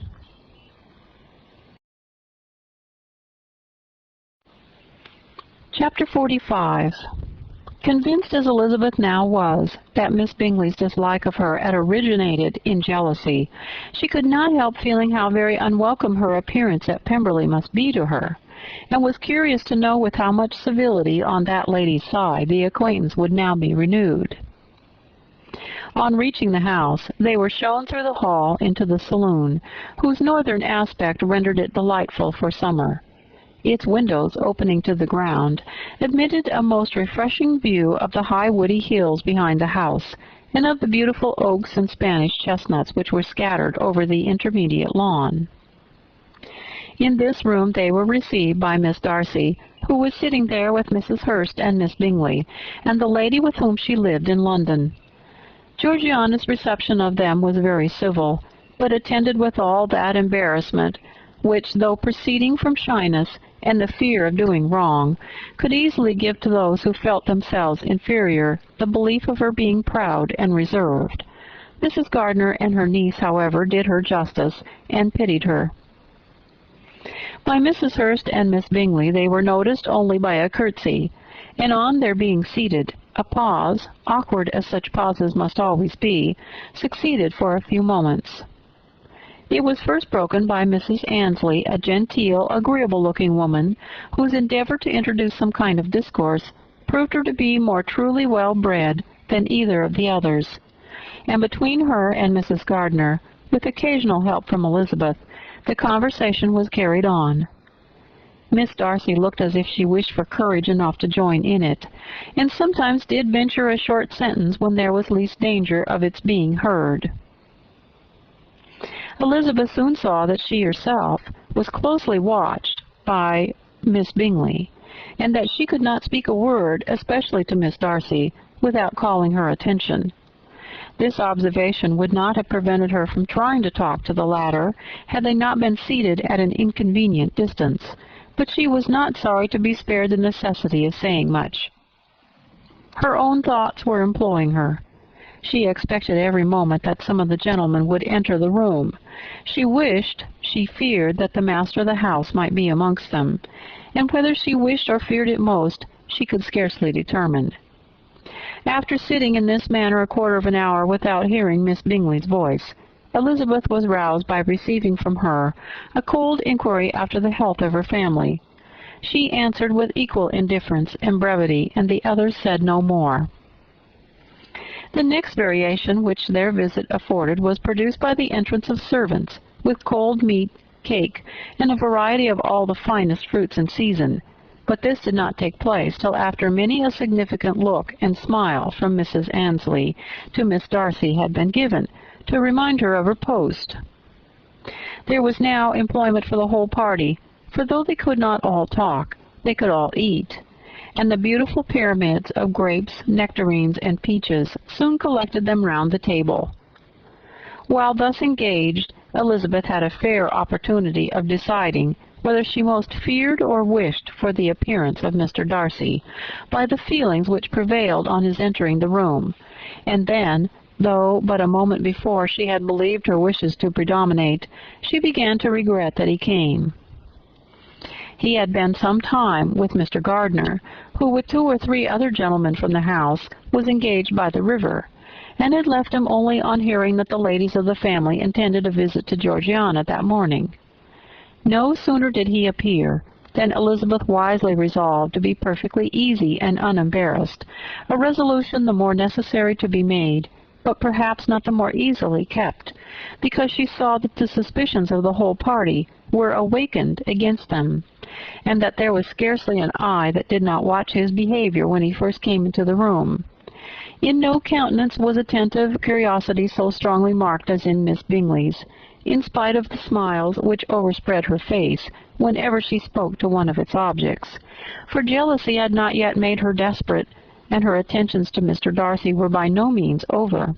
Chapter 45. Convinced as Elizabeth now was that Miss Bingley's dislike of her had originated in jealousy, she could not help feeling how very unwelcome her appearance at Pemberley must be to her, and was curious to know with how much civility on that lady's side the acquaintance would now be renewed. On reaching the house, they were shown through the hall into the saloon, whose northern aspect rendered it delightful for summer. Its windows, opening to the ground, admitted a most refreshing view of the high woody hills behind the house, and of the beautiful oaks and Spanish chestnuts which were scattered over the intermediate lawn. In this room they were received by Miss Darcy, who was sitting there with Mrs. Hurst and Miss Bingley, and the lady with whom she lived in London. Georgiana's reception of them was very civil, but attended with all that embarrassment which, though proceeding from shyness and the fear of doing wrong, could easily give to those who felt themselves inferior the belief of her being proud and reserved. Mrs. Gardner and her niece, however, did her justice, and pitied her. By Mrs. Hurst and Miss Bingley they were noticed only by a curtsy, and on their being seated, a pause, awkward as such pauses must always be, succeeded for a few moments. It was first broken by Mrs. Annesley, a genteel, agreeable-looking woman, whose endeavor to introduce some kind of discourse proved her to be more truly well-bred than either of the others, and between her and Mrs. Gardner, with occasional help from Elizabeth, the conversation was carried on. Miss Darcy looked as if she wished for courage enough to join in it, and sometimes did venture a short sentence when there was least danger of its being heard. Elizabeth soon saw that she herself was closely watched by Miss Bingley, and that she could not speak a word, especially to Miss Darcy, without calling her attention. This observation would not have prevented her from trying to talk to the latter, had they not been seated at an inconvenient distance, but she was not sorry to be spared the necessity of saying much. Her own thoughts were employing her. She expected every moment that some of the gentlemen would enter the room. She feared that the master of the house might be amongst them, and whether she wished or feared it most, she could scarcely determine. After sitting in this manner a quarter of an hour without hearing Miss Bingley's voice, Elizabeth was roused by receiving from her a cold inquiry after the health of her family. She answered with equal indifference and brevity, and the others said no more. The next variation which their visit afforded was produced by the entrance of servants, with cold meat, cake, and a variety of all the finest fruits in season, but this did not take place till after many a significant look and smile from Mrs. Annesley to Miss Darcy had been given, to remind her of her post. There was now employment for the whole party, for though they could not all talk, they could all eat, and the beautiful pyramids of grapes, nectarines, and peaches soon collected them round the table. While thus engaged, Elizabeth had a fair opportunity of deciding whether she most feared or wished for the appearance of Mr. Darcy, by the feelings which prevailed on his entering the room, and then, though but a moment before she had believed her wishes to predominate, she began to regret that he came. He had been some time with Mr. Gardiner, who, with 2 or 3 other gentlemen from the house, was engaged by the river, and had left him only on hearing that the ladies of the family intended a visit to Georgiana that morning. No sooner did he appear than Elizabeth wisely resolved to be perfectly easy and unembarrassed, a resolution the more necessary to be made, but perhaps not the more easily kept, because she saw that the suspicions of the whole party were awakened against them, and that there was scarcely an eye that did not watch his behavior when he first came into the room. In no countenance was attentive curiosity so strongly marked as in Miss Bingley's, in spite of the smiles which overspread her face whenever she spoke to one of its objects, for jealousy had not yet made her desperate, and her attentions to Mr. Darcy were by no means over.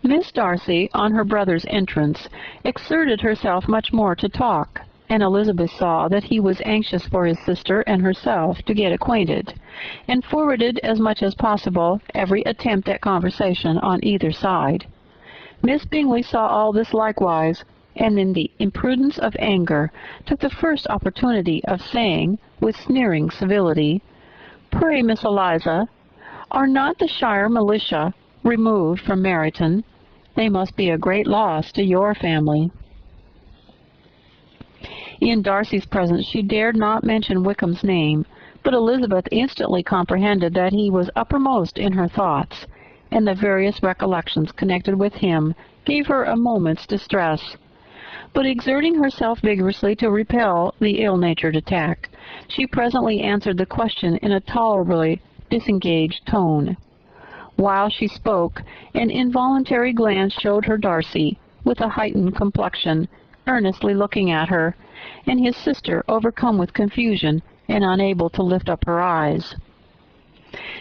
Miss Darcy, on her brother's entrance, exerted herself much more to talk, and Elizabeth saw that he was anxious for his sister and herself to get acquainted, and forwarded as much as possible every attempt at conversation on either side. Miss Bingley saw all this likewise, and in the imprudence of anger took the first opportunity of saying, with sneering civility, "Pray, Miss Eliza, are not the shire militia removed from Meryton? They must be a great loss to your family." In Darcy's presence she dared not mention Wickham's name, but Elizabeth instantly comprehended that he was uppermost in her thoughts, and the various recollections connected with him gave her a moment's distress. But exerting herself vigorously to repel the ill-natured attack, she presently answered the question in a tolerably disengaged tone. While she spoke, an involuntary glance showed her Darcy, with a heightened complexion, earnestly looking at her, and his sister overcome with confusion and unable to lift up her eyes.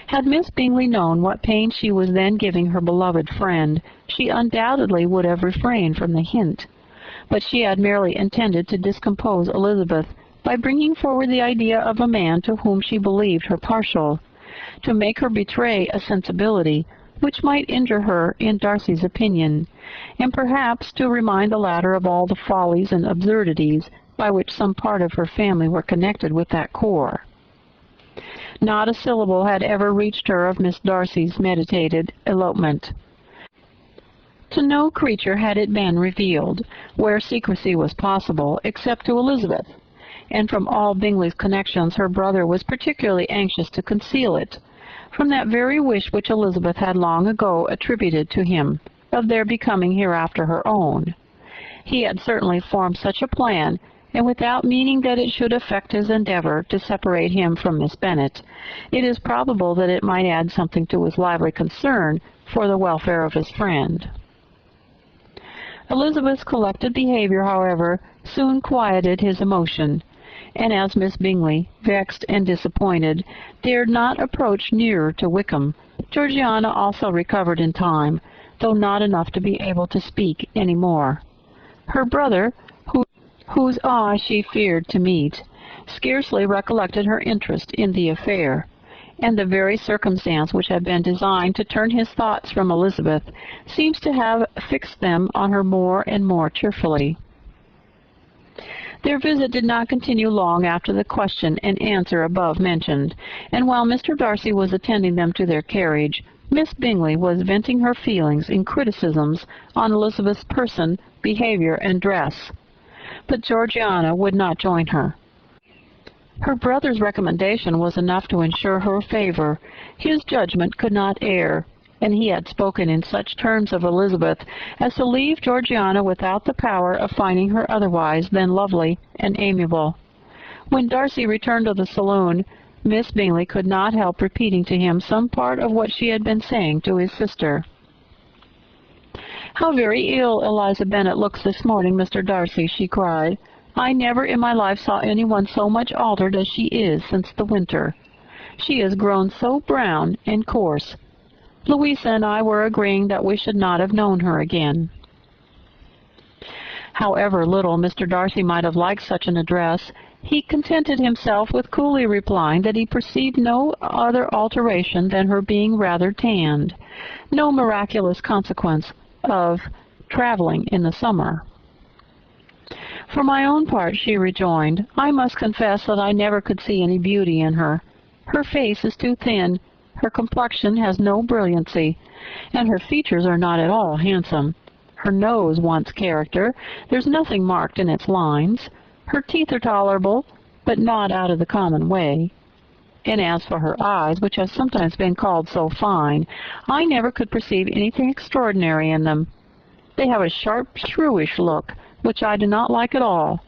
Had Miss Bingley known what pain she was then giving her beloved friend, she undoubtedly would have refrained from the hint, but she had merely intended to discompose Elizabeth by bringing forward the idea of a man to whom she believed her partial, to make her betray a sensibility which might injure her in Darcy's opinion, and perhaps to remind the latter of all the follies and absurdities by which some part of her family were connected with that corps. Not a syllable had ever reached her of Miss Darcy's meditated elopement. To no creature had it been revealed, where secrecy was possible, except to Elizabeth, and from all Bingley's connections her brother was particularly anxious to conceal it, from that very wish which Elizabeth had long ago attributed to him, of their becoming hereafter her own. He had certainly formed such a plan, and without meaning that it should affect his endeavor to separate him from Miss Bennet, it is probable that it might add something to his lively concern for the welfare of his friend. Elizabeth's collected behavior, however, soon quieted his emotion, and as Miss Bingley, vexed and disappointed, dared not approach nearer to Wickham, Georgiana also recovered in time, though not enough to be able to speak any more. Her brother, whose eye she feared to meet, scarcely recollected her interest in the affair, and the very circumstance which had been designed to turn his thoughts from Elizabeth seems to have fixed them on her more and more cheerfully. Their visit did not continue long after the question and answer above mentioned, and while Mr. Darcy was attending them to their carriage, Miss Bingley was venting her feelings in criticisms on Elizabeth's person, behavior, and dress. But Georgiana would not join her. Her brother's recommendation was enough to ensure her favor. His judgment could not err, and he had spoken in such terms of Elizabeth as to leave Georgiana without the power of finding her otherwise than lovely and amiable. When Darcy returned to the saloon, Miss Bingley could not help repeating to him some part of what she had been saying to his sister. "How very ill Eliza Bennet looks this morning, Mr. Darcy," she cried. "I never in my life saw anyone so much altered as she is since the winter. She has grown so brown and coarse. Louisa and I were agreeing that we should not have known her again." However little Mr. Darcy might have liked such an address, he contented himself with coolly replying that he perceived no other alteration than her being rather tanned, no miraculous consequence of traveling in the summer. "For my own part," she rejoined, "I must confess that I never could see any beauty in her. Her face is too thin, her complexion has no brilliancy, and her features are not at all handsome. Her nose wants character, there's nothing marked in its lines. Her teeth are tolerable, but not out of the common way. And as for her eyes, which have sometimes been called so fine, I never could perceive anything extraordinary in them. They have a sharp, shrewish look, which I do not like at all,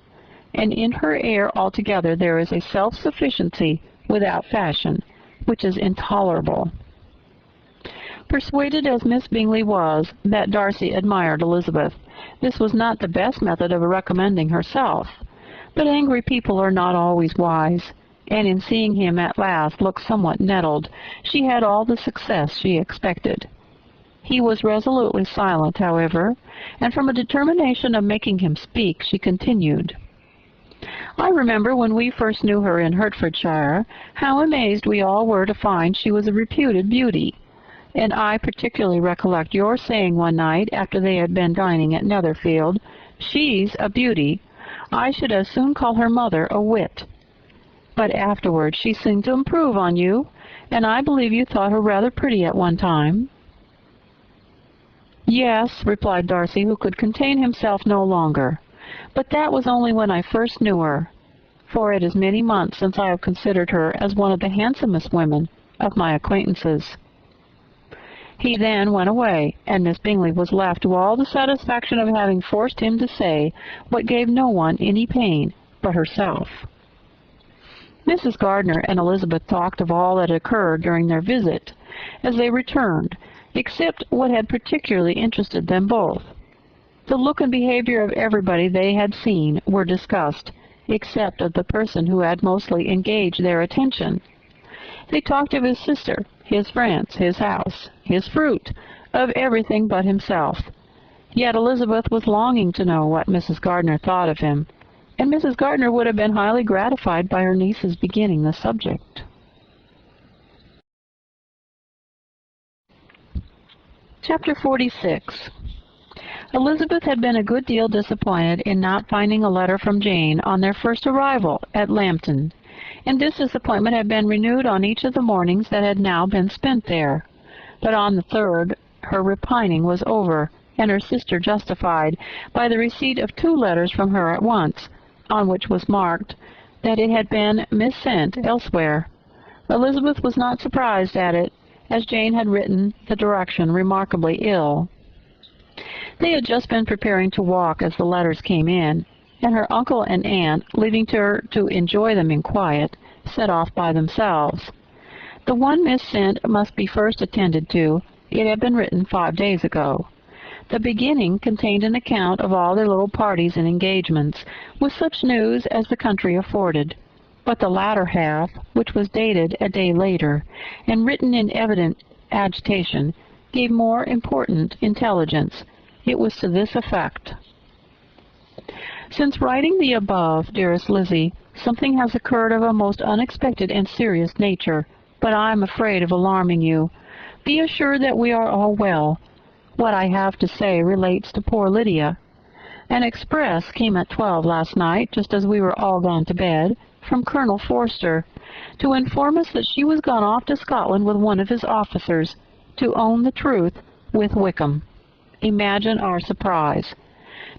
and in her air altogether there is a self-sufficiency without fashion, which is intolerable." Persuaded as Miss Bingley was that Darcy admired Elizabeth, this was not the best method of recommending herself. But angry people are not always wise, and in seeing him at last look somewhat nettled, she had all the success she expected. He was resolutely silent, however, and from a determination of making him speak, she continued, "I remember when we first knew her in Hertfordshire, how amazed we all were to find she was a reputed beauty. And I particularly recollect your saying one night, after they had been dining at Netherfield, 'She's a beauty. I should as soon call her mother a wit.' But afterwards she seemed to improve on you, and I believe you thought her rather pretty at one time." "Yes," replied Darcy, who could contain himself no longer, "but that was only when I first knew her, for it is many months since I have considered her as one of the handsomest women of my acquaintances." He then went away, and Miss Bingley was left to all the satisfaction of having forced him to say what gave no one any pain but herself. Mrs. Gardiner and Elizabeth talked of all that had occurred during their visit as they returned, except what had particularly interested them both. The look and behavior of everybody they had seen were discussed, except of the person who had mostly engaged their attention. They talked of his sister, his friends, his house, his fruit, of everything but himself. Yet Elizabeth was longing to know what Mrs. Gardiner thought of him, and Mrs. Gardiner would have been highly gratified by her niece's beginning the subject. Chapter 46. Elizabeth had been a good deal disappointed in not finding a letter from Jane on their first arrival at Lambton, and this disappointment had been renewed on each of the mornings that had now been spent there. But on the third her repining was over, and her sister justified by the receipt of 2 letters from her at once, on which was marked that it had been missent elsewhere. Elizabeth was not surprised at it, as Jane had written the direction remarkably ill. They had just been preparing to walk as the letters came in, and her uncle and aunt, leaving her to enjoy them in quiet, set off by themselves. The one Miss sent must be first attended to. It had been written 5 days ago. The beginning contained an account of all their little parties and engagements, with such news as the country afforded. But the latter half, which was dated a day later, and written in evident agitation, gave more important intelligence. It was to this effect: "Since writing the above, dearest Lizzie, something has occurred of a most unexpected and serious nature, but I am afraid of alarming you. Be assured that we are all well. What I have to say relates to poor Lydia. An express came at 12 last night, just as we were all gone to bed, from Colonel Forster, to inform us that she was gone off to Scotland with one of his officers, to own the truth with Wickham. Imagine our surprise.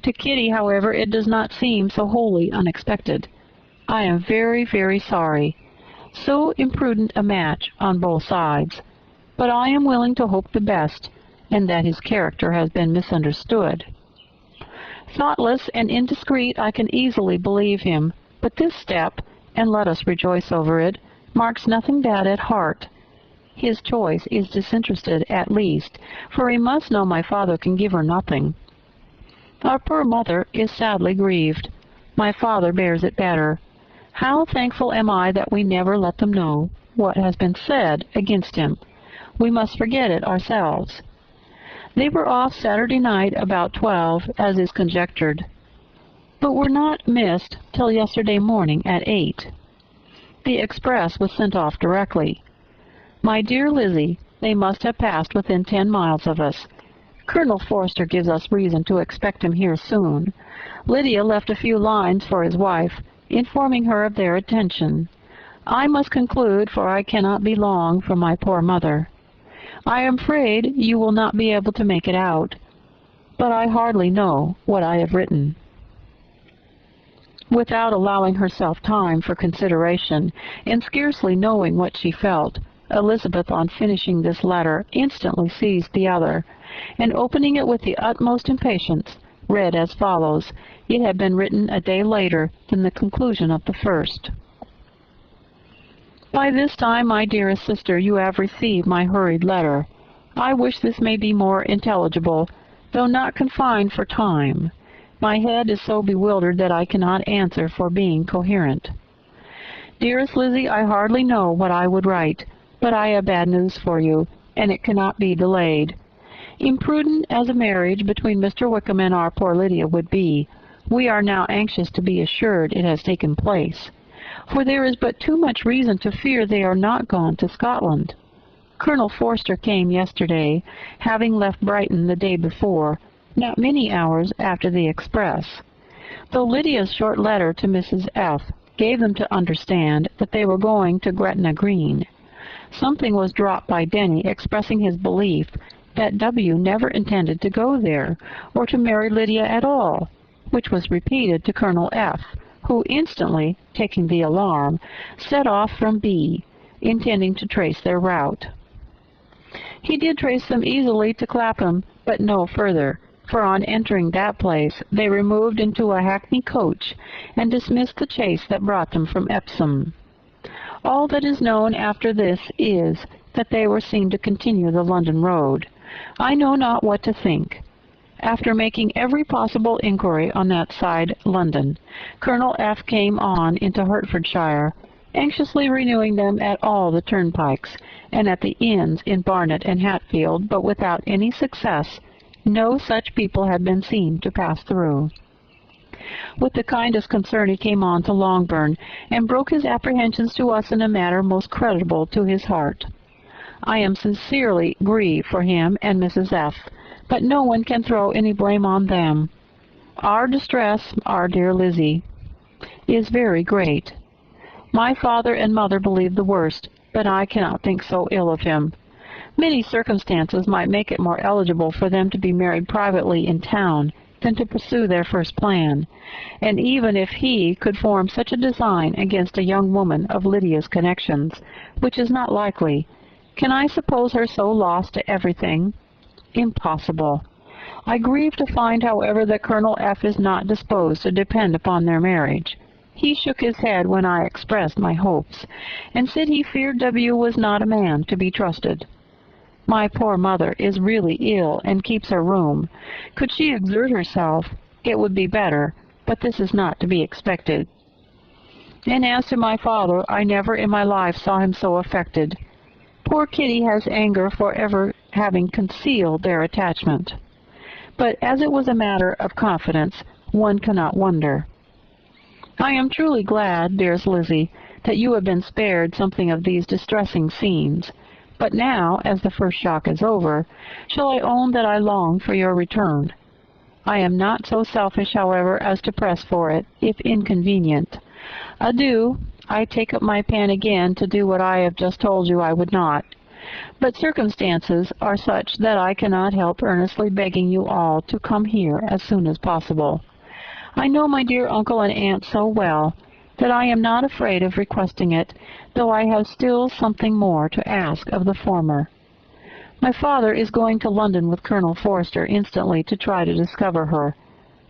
To Kitty, however, it does not seem so wholly unexpected. I am very, very sorry. So imprudent a match on both sides. But I am willing to hope the best, and that his character has been misunderstood. Thoughtless and indiscreet, I can easily believe him, but this step, and let us rejoice over it, marks nothing bad at heart. His choice is disinterested, at least, for he must know my father can give her nothing. Our poor mother is sadly grieved. My father bears it better. How thankful am I that we never let them know what has been said against him. We must forget it ourselves. They were off Saturday night about 12, as is conjectured, but were not missed till yesterday morning at 8. The express was sent off directly. My dear Lizzie, they must have passed within 10 miles of us. Colonel Forster gives us reason to expect him here soon. Lydia left a few lines for his wife, informing her of their attention. I must conclude, for I cannot be long from my poor mother. I am afraid you will not be able to make it out, but I hardly know what I have written. Without allowing herself time for consideration, and scarcely knowing what she felt, Elizabeth, on finishing this letter, instantly seized the other, and opening it with the utmost impatience, read as follows. It had been written a day later than the conclusion of the first. By this time, my dearest sister, you have received my hurried letter. I wish this may be more intelligible, though not confined for time. My head is so bewildered that I cannot answer for being coherent. Dearest Lizzie, I hardly know what I would write, but I have bad news for you, and it cannot be delayed. Imprudent as a marriage between Mr. Wickham and our poor Lydia would be, we are now anxious to be assured it has taken place, for there is but too much reason to fear they are not gone to Scotland. Colonel Forster came yesterday, having left Brighton the day before, not many hours after the express. Though Lydia's short letter to Mrs. F. gave them to understand that they were going to Gretna Green, something was dropped by Denny expressing his belief that W. never intended to go there, or to marry Lydia at all, which was repeated to Colonel F., who instantly, taking the alarm, set off from B., intending to trace their route. He did trace them easily to Clapham, but no further, for on entering that place they removed into a hackney coach, and dismissed the chaise that brought them from Epsom. All that is known after this is, that they were seen to continue the London road. I know not what to think. After making every possible inquiry on that side London, Colonel F. came on into Hertfordshire, anxiously renewing them at all the turnpikes, and at the inns in Barnet and Hatfield, but without any success. No such people had been seen to pass through. With the kindest concern he came on to Longbourn, and broke his apprehensions to us in a manner most creditable to his heart. I am sincerely grieved for him and Mrs. F., but no one can throw any blame on them. Our distress, our dear Lizzie, is very great. My father and mother believe the worst, but I cannot think so ill of him. Many circumstances might make it more eligible for them to be married privately in town than to pursue their first plan, and even if he could form such a design against a young woman of Lydia's connections, which is not likely, can I suppose her so lost to everything? Impossible. I grieve to find, however, that Colonel F. is not disposed to depend upon their marriage. He shook his head when I expressed my hopes, and said he feared W. was not a man to be trusted. My poor mother is really ill, and keeps her room. Could she exert herself, it would be better, but this is not to be expected. And as to my father, I never in my life saw him so affected. Poor Kitty has anger for ever having concealed their attachment. But as it was a matter of confidence, one cannot wonder. I am truly glad, dearest Lizzie, that you have been spared something of these distressing scenes. But now, as the first shock is over, shall I own that I long for your return? I am not so selfish, however, as to press for it, if inconvenient. Adieu. I take up my pen again to do what I have just told you I would not. But circumstances are such that I cannot help earnestly begging you all to come here as soon as possible. I know my dear uncle and aunt so well that I am not afraid of requesting it, though I have still something more to ask of the former. My father is going to London with Colonel Forster instantly to try to discover her.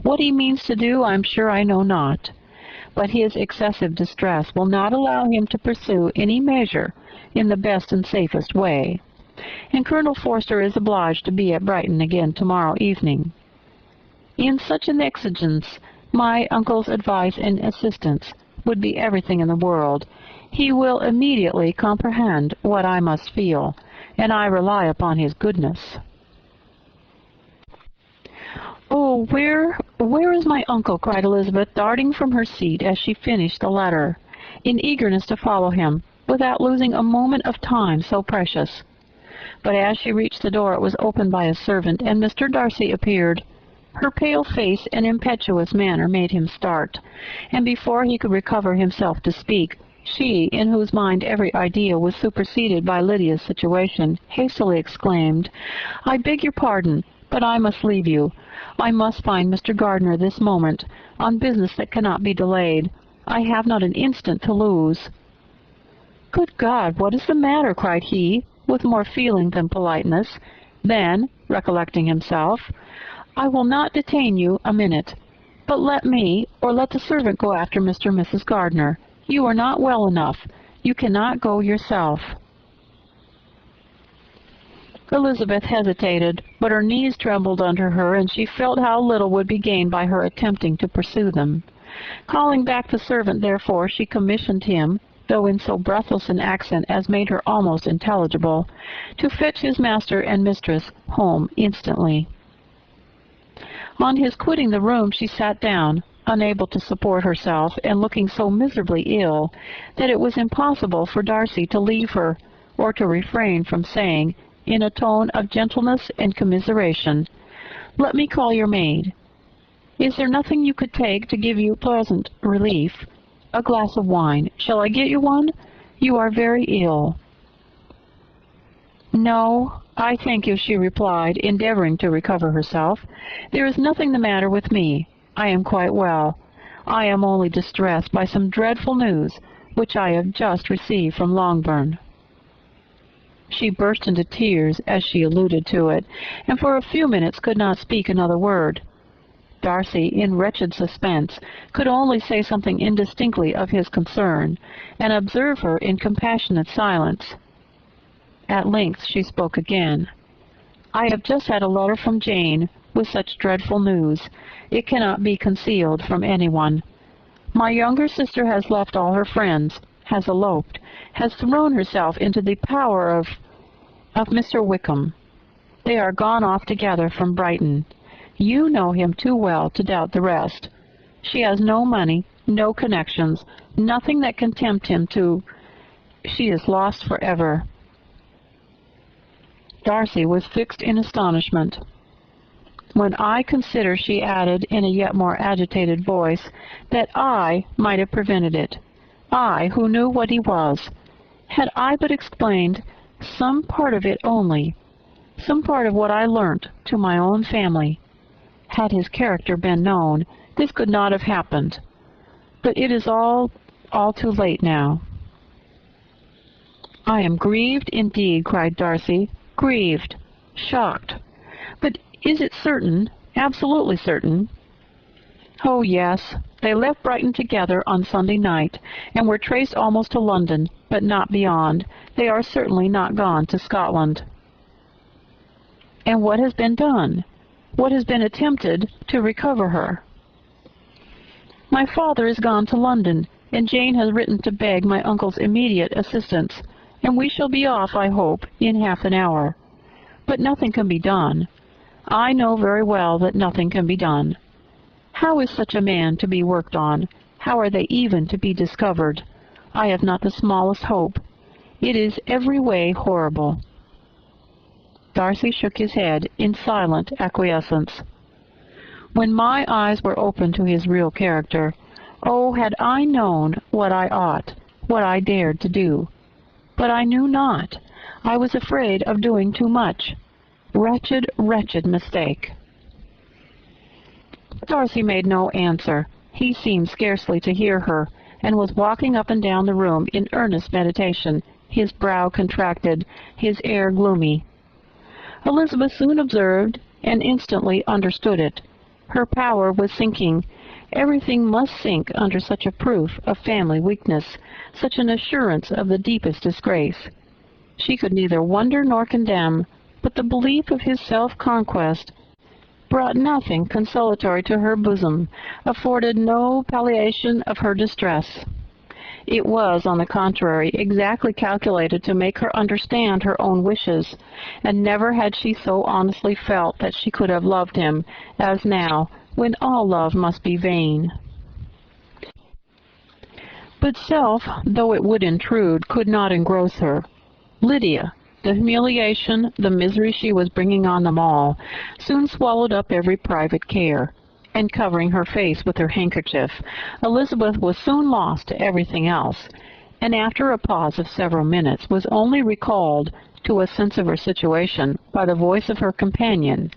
What he means to do, I'm sure I know not. But his excessive distress will not allow him to pursue any measure in the best and safest way, and Colonel Forster is obliged to be at Brighton again tomorrow evening. In such an exigence, my uncle's advice and assistance would be everything in the world. He will immediately comprehend what I must feel, and I rely upon his goodness. "Oh, where is my uncle?" cried Elizabeth, darting from her seat as she finished the letter, in eagerness to follow him, without losing a moment of time so precious. But as she reached the door it was opened by a servant, and Mr. Darcy appeared. Her pale face and impetuous manner made him start, and before he could recover himself to speak, she, in whose mind every idea was superseded by Lydia's situation, hastily exclaimed, "I beg your pardon, but I must leave you. I must find Mr. Gardiner this moment, on business that cannot be delayed. I have not an instant to lose." "Good God, what is the matter?" cried he, with more feeling than politeness. Then, recollecting himself, "I will not detain you a minute, but let me, or let the servant go after Mr. and Mrs. Gardiner. You are not well enough. You cannot go yourself." Elizabeth hesitated, but her knees trembled under her, and she felt how little would be gained by her attempting to pursue them. Calling back the servant, therefore, she commissioned him, though in so breathless an accent as made her almost intelligible, to fetch his master and mistress home instantly. On his quitting the room she sat down, unable to support herself, and looking so miserably ill that it was impossible for Darcy to leave her, or to refrain from saying, in a tone of gentleness and commiseration, "Let me call your maid. Is there nothing you could take to give you pleasant relief? A glass of wine. Shall I get you one? You are very ill." "No, I thank you," she replied, endeavoring to recover herself. "There is nothing the matter with me. I am quite well. I am only distressed by some dreadful news which I have just received from Longbourn." She burst into tears as she alluded to it, and for a few minutes could not speak another word. Darcy, in wretched suspense, could only say something indistinctly of his concern, and observe her in compassionate silence. At length she spoke again. "I have just had a letter from Jane, with such dreadful news. It cannot be concealed from anyone. My younger sister has left all her friends, has eloped, has thrown herself into the power of Mr. Wickham. They are gone off together from Brighton. You know him too well to doubt the rest. She has no money, no connections, nothing that can tempt him to... She is lost forever." Darcy was fixed in astonishment. "When I consider," she added, in a yet more agitated voice, "that I might have prevented it. I, who knew what he was. Had I but explained some part of it only, some part of what I learnt to my own family. Had his character been known, this could not have happened. But it is all too late now." "I am grieved indeed," cried Darcy. "Grieved, shocked. But is it certain, absolutely certain?" "Oh, yes. They left Brighton together on Sunday night, and were traced almost to London, but not beyond. They are certainly not gone to Scotland." "And what has been done? What has been attempted to recover her?" "My father is gone to London, and Jane has written to beg my uncle's immediate assistance, and we shall be off, I hope, in half an hour. But nothing can be done. I know very well that nothing can be done. How is such a man to be worked on? How are they even to be discovered? I have not the smallest hope. It is every way horrible." Darcy shook his head in silent acquiescence. "When my eyes were opened to his real character, oh, had I known what I ought, what I dared to do! But I knew not. I was afraid of doing too much. Wretched, wretched mistake!" Darcy made no answer. He seemed scarcely to hear her, and was walking up and down the room in earnest meditation, his brow contracted, his air gloomy. Elizabeth soon observed, and instantly understood it. Her power was sinking. Everything must sink under such a proof of family weakness, such an assurance of the deepest disgrace. She could neither wonder nor condemn, but the belief of his self-conquest brought nothing consolatory to her bosom, afforded no palliation of her distress. It was, on the contrary, exactly calculated to make her understand her own wishes, and never had she so honestly felt that she could have loved him as now, when all love must be vain. But self, though it would intrude, could not engross her. Lydia, the humiliation, the misery she was bringing on them all, soon swallowed up every private care, and covering her face with her handkerchief, Elizabeth was soon lost to everything else, and after a pause of several minutes was only recalled to a sense of her situation by the voice of her companion,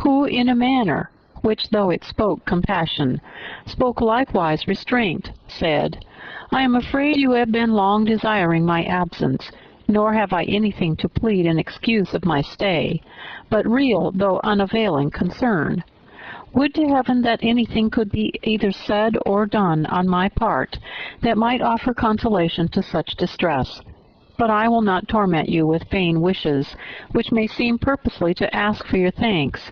who, in a manner which, though it spoke compassion, spoke likewise restraint, said, "I am afraid you have been long desiring my absence, nor have I anything to plead in excuse of my stay, but real, though unavailing, concern. Would to heaven that anything could be either said or done on my part that might offer consolation to such distress. But I will not torment you with vain wishes, which may seem purposely to ask for your thanks.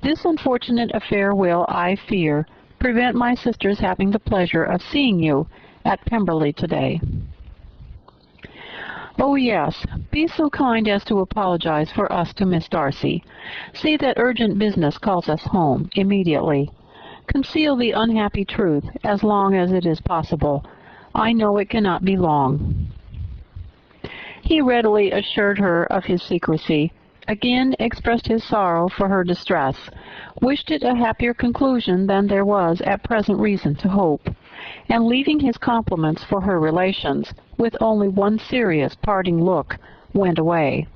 This unfortunate affair will, I fear, prevent my sister's having the pleasure of seeing you at Pemberley today." "Oh, yes, be so kind as to apologize for us to Miss Darcy. Say that urgent business calls us home immediately. Conceal the unhappy truth as long as it is possible. I know it cannot be long." He readily assured her of his secrecy, again expressed his sorrow for her distress, wished it a happier conclusion than there was at present reason to hope, and leaving his compliments for her relations, with only one serious parting look, went away.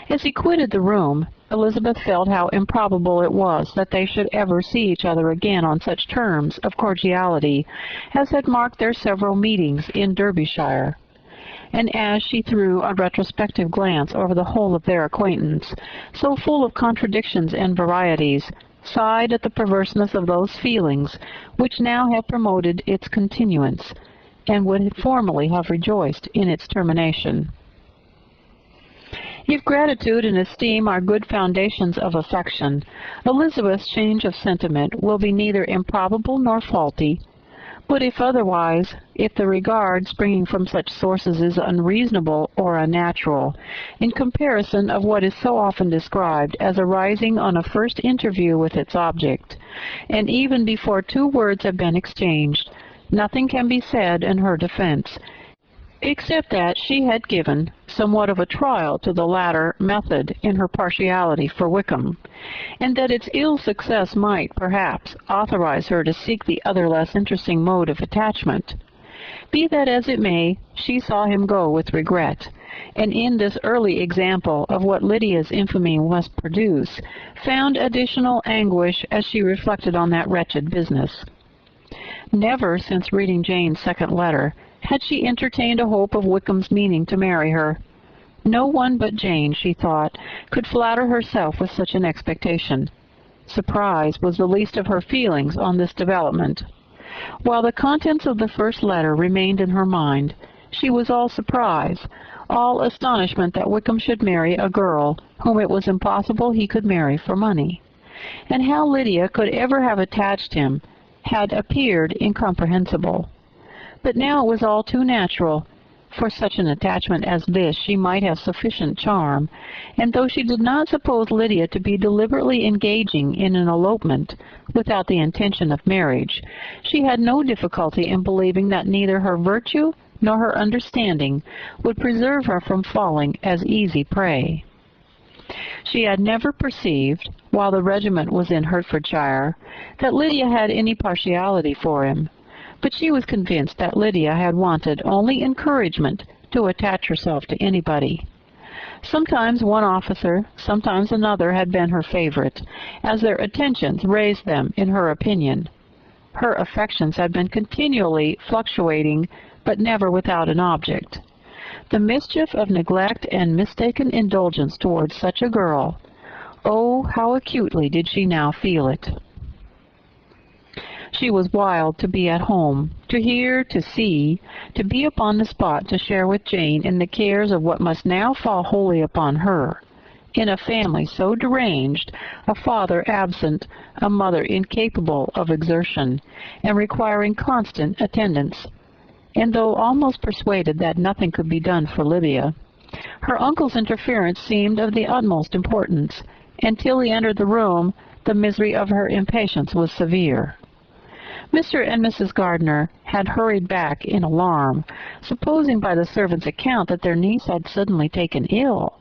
As he quitted the room, Elizabeth felt how improbable it was that they should ever see each other again on such terms of cordiality as had marked their several meetings in Derbyshire. And as she threw a retrospective glance over the whole of their acquaintance, so full of contradictions and varieties, sighed at the perverseness of those feelings which now had promoted its continuance, and would formerly have rejoiced in its termination. If gratitude and esteem are good foundations of affection, Elizabeth's change of sentiment will be neither improbable nor faulty. But if otherwise, if the regard springing from such sources is unreasonable or unnatural, in comparison of what is so often described as arising on a first interview with its object, and even before 2 words have been exchanged, nothing can be said in her defense, except that she had given somewhat of a trial to the latter method in her partiality for Wickham, and that its ill success might, perhaps, authorize her to seek the other less interesting mode of attachment. Be that as it may, she saw him go with regret, and in this early example of what Lydia's infamy must produce, found additional anguish as she reflected on that wretched business. Never, since reading Jane's second letter, had she entertained a hope of Wickham's meaning to marry her. No one but Jane, she thought, could flatter herself with such an expectation. Surprise was the least of her feelings on this development. While the contents of the first letter remained in her mind, she was all surprise, all astonishment that Wickham should marry a girl whom it was impossible he could marry for money. And how Lydia could ever have attached him had appeared incomprehensible. But now it was all too natural, for such an attachment as this she might have sufficient charm, and though she did not suppose Lydia to be deliberately engaging in an elopement without the intention of marriage, she had no difficulty in believing that neither her virtue nor her understanding would preserve her from falling as easy prey. She had never perceived, while the regiment was in Hertfordshire, that Lydia had any partiality for him, but she was convinced that Lydia had wanted only encouragement to attach herself to anybody. Sometimes one officer, sometimes another had been her favorite, as their attentions raised them in her opinion. Her affections had been continually fluctuating, but never without an object. The mischief of neglect and mistaken indulgence towards such a girl, oh, how acutely did she now feel it! She was wild to be at home, to hear, to see, to be upon the spot to share with Jane in the cares of what must now fall wholly upon her. In a family so deranged, a father absent, a mother incapable of exertion, and requiring constant attendance. And though almost persuaded that nothing could be done for Lydia, her uncle's interference seemed of the utmost importance, and till he entered the room, the misery of her impatience was severe. Mr. and Mrs. Gardner had hurried back in alarm, supposing by the servant's account that their niece had suddenly taken ill,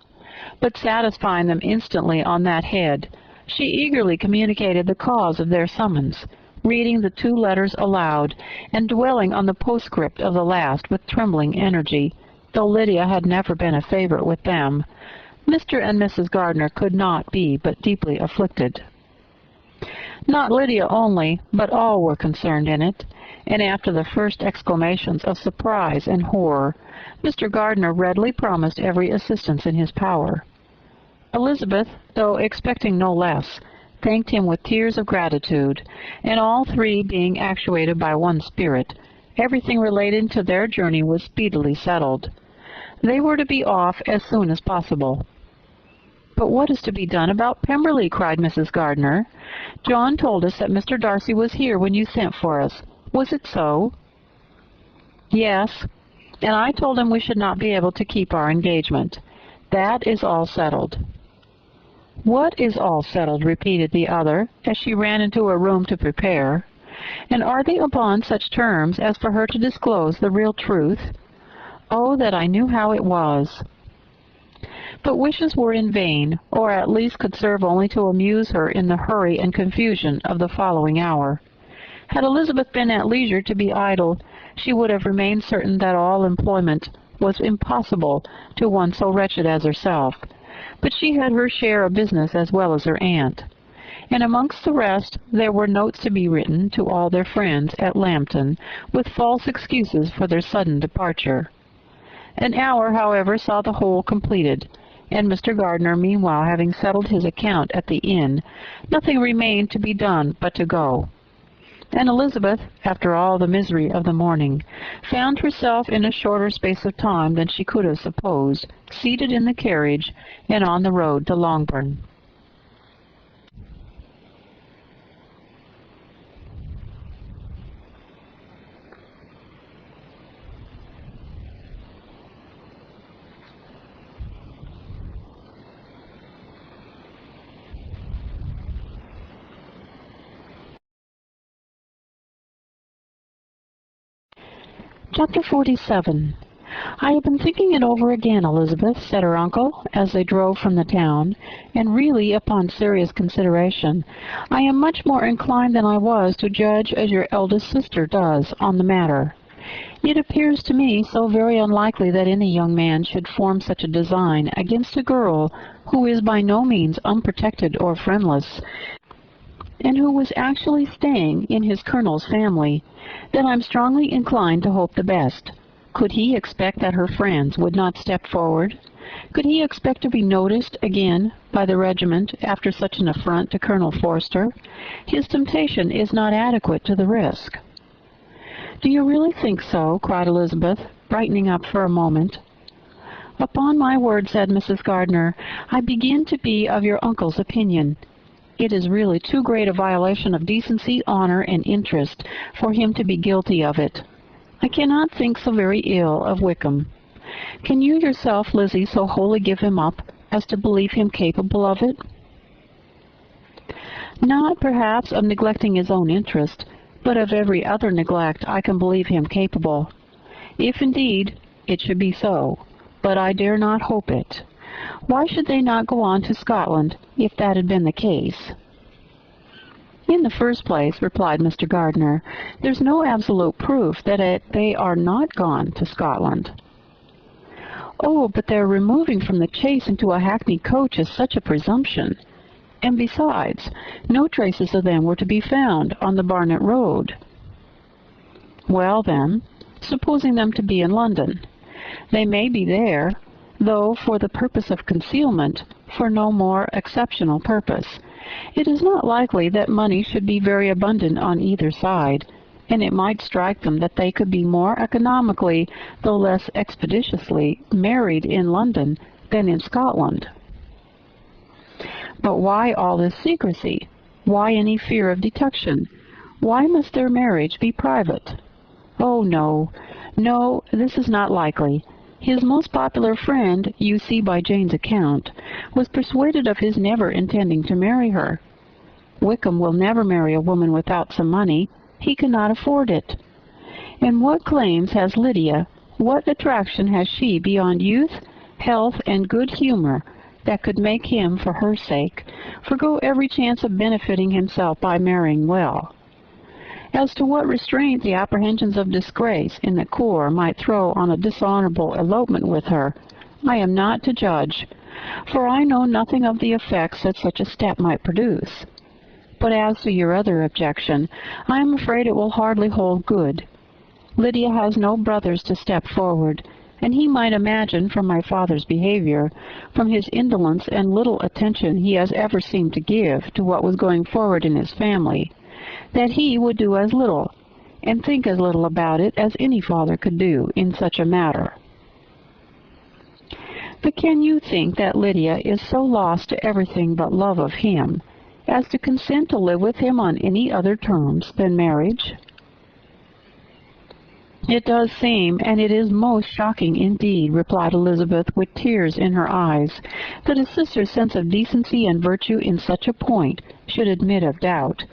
but satisfying them instantly on that head, she eagerly communicated the cause of their summons, reading the 2 letters aloud, and dwelling on the postscript of the last with trembling energy. Though Lydia had never been a favorite with them, Mr. and Mrs. Gardner could not be but deeply afflicted. Not Lydia only, but all were concerned in it, and after the first exclamations of surprise and horror, Mr. Gardner readily promised every assistance in his power. Elizabeth, though expecting no less, thanked him with tears of gratitude, and all 3 being actuated by one spirit, everything relating to their journey was speedily settled. They were to be off as soon as possible. "But what is to be done about Pemberley?" cried Mrs. Gardner. "John told us that Mr. Darcy was here when you sent for us. Was it so?" "Yes, and I told him we should not be able to keep our engagement. That is all settled." "What is all settled?" repeated the other, as she ran into her room to prepare. "And are they upon such terms as for her to disclose the real truth? Oh, that I knew how it was!" But wishes were in vain, or at least could serve only to amuse her in the hurry and confusion of the following hour. Had Elizabeth been at leisure to be idle, she would have remained certain that all employment was impossible to one so wretched as herself, but she had her share of business as well as her aunt, and amongst the rest there were notes to be written to all their friends at Lambton, with false excuses for their sudden departure. An hour, however, saw the whole completed, and Mr. Gardner meanwhile having settled his account at the inn, nothing remained to be done but to go. And Elizabeth, after all the misery of the morning, found herself in a shorter space of time than she could have supposed, seated in the carriage and on the road to Longbourn. Chapter 47. "I have been thinking it over again, Elizabeth," said her uncle, as they drove from the town, "and really, upon serious consideration, I am much more inclined than I was to judge as your eldest sister does on the matter. It appears to me so very unlikely that any young man should form such a design against a girl who is by no means unprotected or friendless, and who was actually staying in his colonel's family, that I'm strongly inclined to hope the best. Could he expect that her friends would not step forward? Could he expect to be noticed again by the regiment after such an affront to Colonel Forster? His temptation is not adequate to the risk." "Do you really think so?" cried Elizabeth, brightening up for a moment. "Upon my word," said Mrs. Gardner, "I begin to be of your uncle's opinion. It is really too great a violation of decency, honor, and interest for him to be guilty of it. I cannot think so very ill of Wickham. Can you yourself, Lizzie, so wholly give him up as to believe him capable of it? Not, perhaps, of neglecting his own interest, but of every other neglect I can believe him capable. If, indeed, it should be so, but I dare not hope it. Why should they not go on to Scotland, if that had been the case? In the first place, replied Mr. Gardner, there's no absolute proof that they are not gone to Scotland. Oh, but their removing from the Chase into a hackney coach is such a presumption. And besides, no traces of them were to be found on the Barnet Road. Well, then, supposing them to be in London, they may be there, though for the purpose of concealment, for no more exceptional purpose. It is not likely that money should be very abundant on either side, and it might strike them that they could be more economically, though less expeditiously, married in London than in Scotland. But why all this secrecy? Why any fear of detection? Why must their marriage be private? Oh, no, no, this is not likely. His most popular friend, you see by Jane's account, was persuaded of his never intending to marry her. Wickham will never marry a woman without some money. He cannot afford it. And what claims has Lydia, what attraction has she beyond youth, health, and good humor that could make him, for her sake, forgo every chance of benefiting himself by marrying well? As to what restraint the apprehensions of disgrace in the corps might throw on a dishonorable elopement with her, I am not to judge, for I know nothing of the effects that such a step might produce. But as to your other objection, I am afraid it will hardly hold good. Lydia has no brothers to step forward, and he might imagine from my father's behavior, from his indolence and little attention he has ever seemed to give to what was going forward in his family, that he would do as little, and think as little about it as any father could do in such a matter. But can you think that Lydia is so lost to everything but love of him, as to consent to live with him on any other terms than marriage? It does seem, and it is most shocking indeed, replied Elizabeth, with tears in her eyes, that a sister's sense of decency and virtue in such a point should admit of doubt.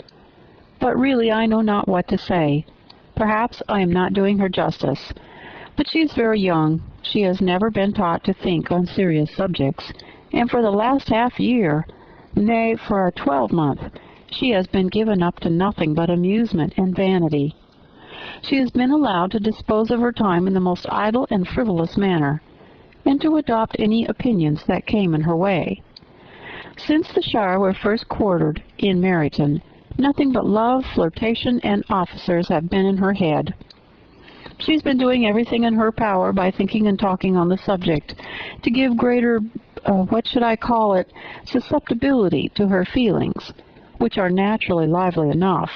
But really I know not what to say. Perhaps I am not doing her justice. But she is very young. She has never been taught to think on serious subjects, and for the last half-year, nay, for a 12-month, she has been given up to nothing but amusement and vanity. She has been allowed to dispose of her time in the most idle and frivolous manner, and to adopt any opinions that came in her way. Since the Shire were first quartered in Meryton, nothing but love, flirtation, and officers have been in her head. She's been doing everything in her power by thinking and talking on the subject, to give greater, what should I call it, susceptibility to her feelings, which are naturally lively enough.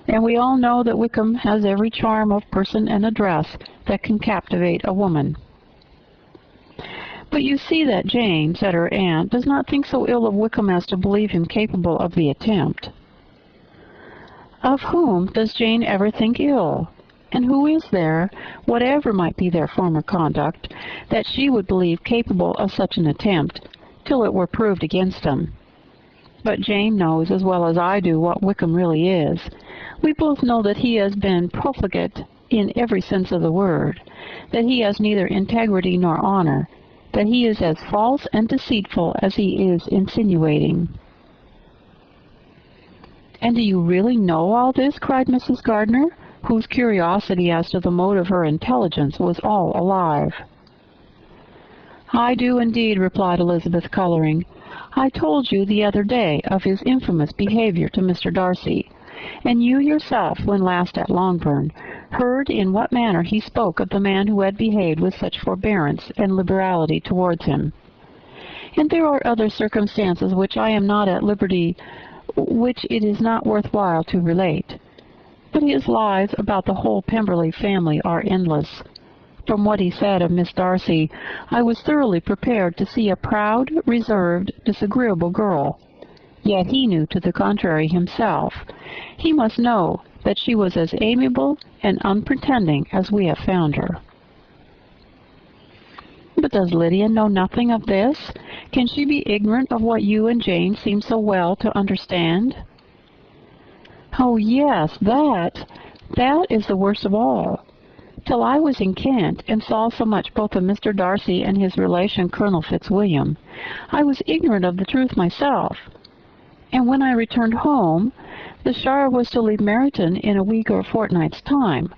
And we all know that Wickham has every charm of person and address that can captivate a woman. But you see that Jane, said her aunt, does not think so ill of Wickham as to believe him capable of the attempt. Of whom does Jane ever think ill? And who is there, whatever might be their former conduct, that she would believe capable of such an attempt, till it were proved against him? But Jane knows as well as I do what Wickham really is. We both know that he has been profligate in every sense of the word, that he has neither integrity nor honor, that he is as false and deceitful as he is insinuating. And do you really know all this? Cried Mrs. Gardner, whose curiosity as to the mode of her intelligence was all alive. I do indeed, replied Elizabeth, coloring. I told you the other day of his infamous behavior to Mr. Darcy, and you yourself, when last at Longbourn, heard in what manner he spoke of the man who had behaved with such forbearance and liberality towards him. And there are other circumstances which I am not at liberty, which it is not worth while to relate. But his lies about the whole Pemberley family are endless. From what he said of Miss Darcy, I was thoroughly prepared to see a proud, reserved, disagreeable girl. Yet he knew to the contrary himself. He must know that she was as amiable and unpretending as we have found her. But does Lydia know nothing of this? Can she be ignorant of what you and Jane seem so well to understand? Oh, yes, that is the worst of all. Till I was in Kent, and saw so much both of Mr. Darcy and his relation Colonel Fitzwilliam, I was ignorant of the truth myself. And when I returned home, the Shire was to leave Meryton in a week or a fortnight's time.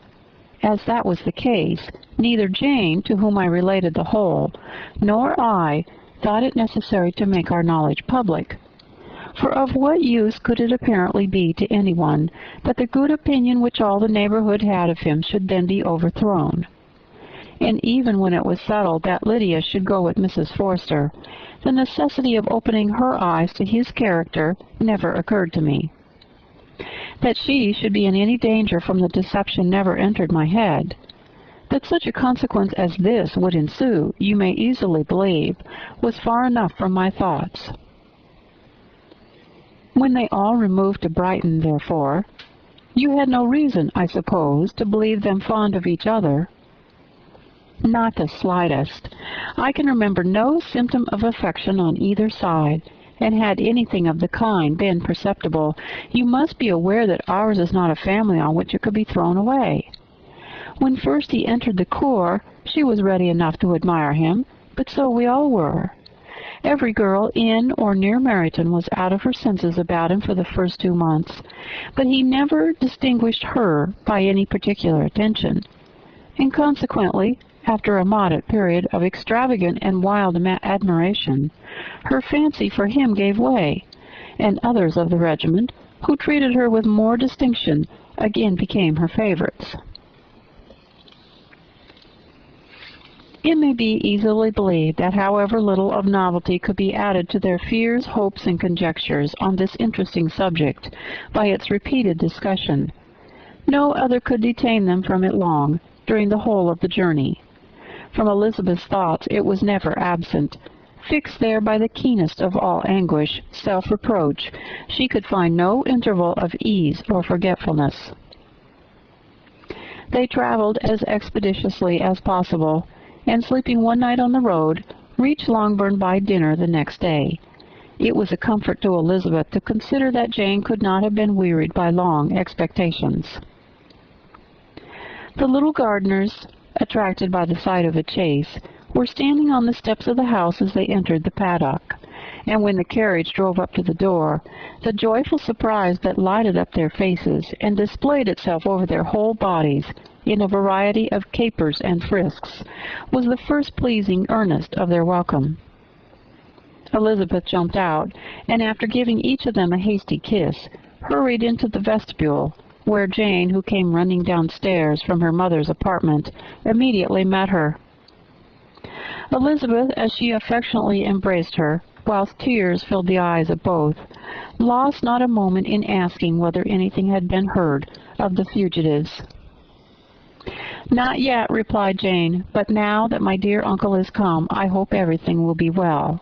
As that was the case, neither Jane, to whom I related the whole, nor I thought it necessary to make our knowledge public. For of what use could it apparently be to anyone that the good opinion which all the neighborhood had of him should then be overthrown? And even when it was settled that Lydia should go with Mrs. Forster, the necessity of opening her eyes to his character never occurred to me. That she should be in any danger from the deception never entered my head. That such a consequence as this would ensue, you may easily believe, was far enough from my thoughts. When they all removed to Brighton, therefore, you had no reason, I suppose, to believe them fond of each other. Not the slightest. I can remember no symptom of affection on either side, and had anything of the kind been perceptible, you must be aware that ours is not a family on which it could be thrown away. When first he entered the corps, she was ready enough to admire him, but so we all were. Every girl in or near Meryton was out of her senses about him for the first 2 months, but he never distinguished her by any particular attention, and consequently, after a moderate period of extravagant and wild admiration, her fancy for him gave way, and others of the regiment, who treated her with more distinction, again became her favorites. It may be easily believed that however little of novelty could be added to their fears, hopes, and conjectures on this interesting subject by its repeated discussion, no other could detain them from it long during the whole of the journey. From Elizabeth's thoughts it was never absent. Fixed there by the keenest of all anguish, self-reproach, she could find no interval of ease or forgetfulness. They traveled as expeditiously as possible, and sleeping one night on the road, reached Longbourn by dinner the next day. It was a comfort to Elizabeth to consider that Jane could not have been wearied by long expectations. The little Gardiners, attracted by the sight of a chaise, were standing on the steps of the house as they entered the paddock, and when the carriage drove up to the door, the joyful surprise that lighted up their faces and displayed itself over their whole bodies in a variety of capers and frisks was the first pleasing earnest of their welcome. Elizabeth jumped out, and after giving each of them a hasty kiss, hurried into the vestibule, where Jane, who came running downstairs from her mother's apartment, immediately met her. Elizabeth, as she affectionately embraced her, whilst tears filled the eyes of both, lost not a moment in asking whether anything had been heard of the fugitives. "Not yet," replied Jane, "but now that my dear uncle is come, I hope everything will be well."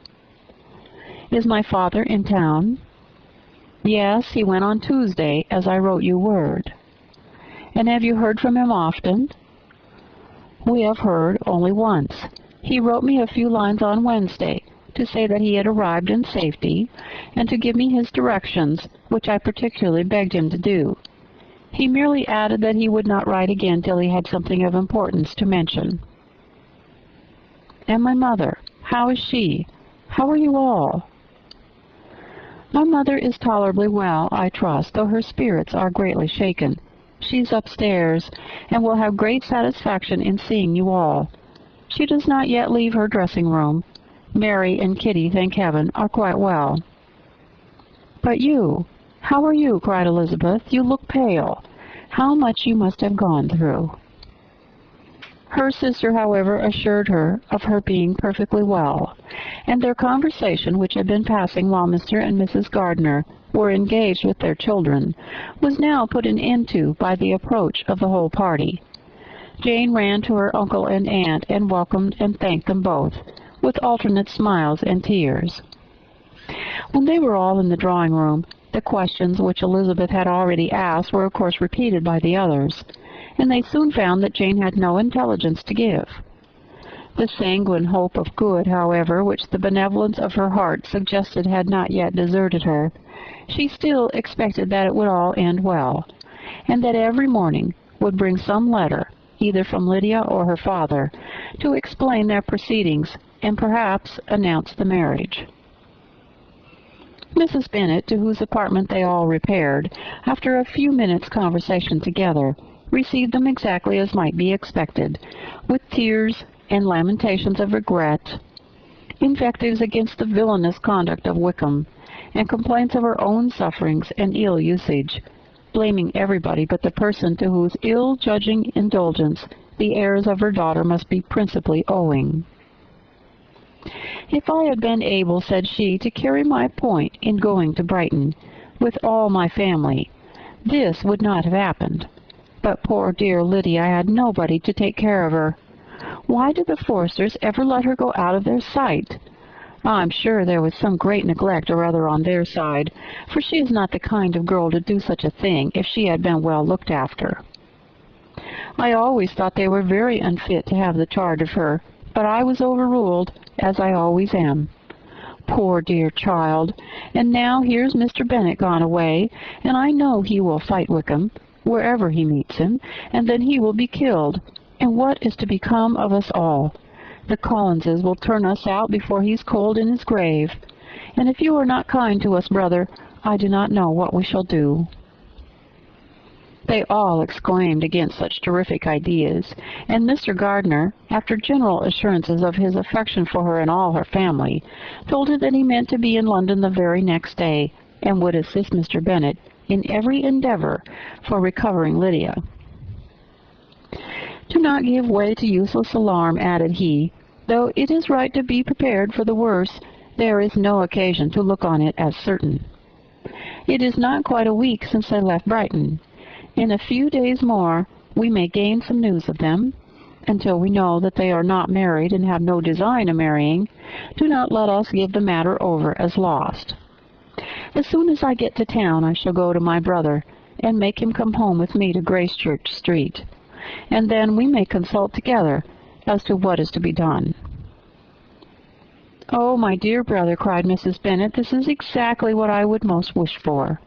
"Is my father in town?" "Yes, he went on Tuesday, as I wrote you word." "And have you heard from him often?" "We have heard only once. He wrote me a few lines on Wednesday, to say that he had arrived in safety, and to give me his directions, which I particularly begged him to do. He merely added that he would not write again till he had something of importance to mention." "And my mother, how is she? How are you all?" "My mother is tolerably well, I trust, though her spirits are greatly shaken. She's upstairs, and will have great satisfaction in seeing you all. She does not yet leave her dressing-room. Mary and Kitty, thank heaven, are quite well." "But you, how are you?" cried Elizabeth. "You look pale. How much you must have gone through." Her sister, however, assured her of her being perfectly well, and their conversation, which had been passing while Mr. and Mrs. Gardiner were engaged with their children, was now put an end to by the approach of the whole party. Jane ran to her uncle and aunt, and welcomed and thanked them both, with alternate smiles and tears. When they were all in the drawing-room, the questions which Elizabeth had already asked were of course repeated by the others, and they soon found that Jane had no intelligence to give. The sanguine hope of good, however, which the benevolence of her heart suggested had not yet deserted her. She still expected that it would all end well, and that every morning would bring some letter, either from Lydia or her father, to explain their proceedings and perhaps announce the marriage. Mrs. Bennet, to whose apartment they all repaired, after a few minutes' conversation together, received them exactly as might be expected, with tears and lamentations of regret, invectives against the villainous conduct of Wickham, and complaints of her own sufferings and ill usage, blaming everybody but the person to whose ill-judging indulgence the heirs of her daughter must be principally owing. "If I had been able," said she, "to carry my point in going to Brighton, with all my family, this would not have happened. But poor dear Lydia had nobody to take care of her. Why did the Forsters ever let her go out of their sight? I'm sure there was some great neglect or other on their side, for she is not the kind of girl to do such a thing if she had been well looked after. I always thought they were very unfit to have the charge of her, but I was overruled, as I always am. Poor dear child! And now here's Mr. Bennet gone away, and I know he will fight Wickham, wherever he meets him, and then he will be killed. And what is to become of us all? The Collinses will turn us out before he's cold in his grave. And if you are not kind to us, brother, I do not know what we shall do." They all exclaimed against such terrific ideas, and Mr. Gardiner, after general assurances of his affection for her and all her family, told her that he meant to be in London the very next day, and would assist Mr. Bennet in every endeavour for recovering Lydia. "Do not give way to useless alarm," added he. "Though it is right to be prepared for the worst, there is no occasion to look on it as certain. It is not quite a week since they left Brighton. In a few days more we may gain some news of them. Until we know that they are not married and have no design of marrying, do not let us give the matter over as lost. As soon as I get to town I shall go to my brother, and make him come home with me to Gracechurch Street, and then we may consult together as to what is to be done." "Oh, my dear brother," cried Mrs. Bennet, "this is exactly what I would most wish for.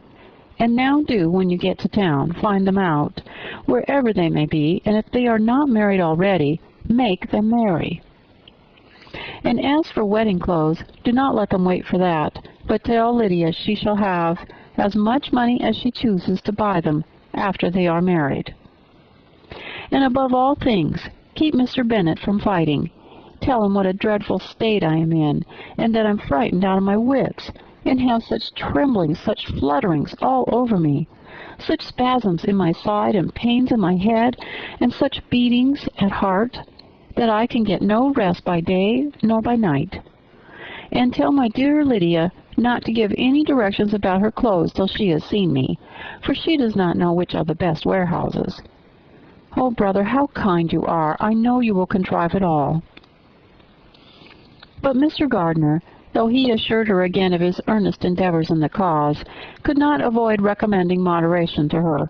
And now do, when you get to town, find them out, wherever they may be, and if they are not married already, make them marry. And as for wedding clothes, do not let them wait for that, but tell Lydia she shall have as much money as she chooses to buy them after they are married. And above all things, keep Mr. Bennet from fighting. Tell him what a dreadful state I am in, and that I'm frightened out of my wits, and have such tremblings, such flutterings all over me, such spasms in my side and pains in my head, and such beatings at heart, that I can get no rest by day nor by night. And tell my dear Lydia not to give any directions about her clothes till she has seen me, for she does not know which are the best warehouses. Oh, brother, how kind you are! I know you will contrive it all." But Mr. Gardiner, though he assured her again of his earnest endeavours in the cause, could not avoid recommending moderation to her,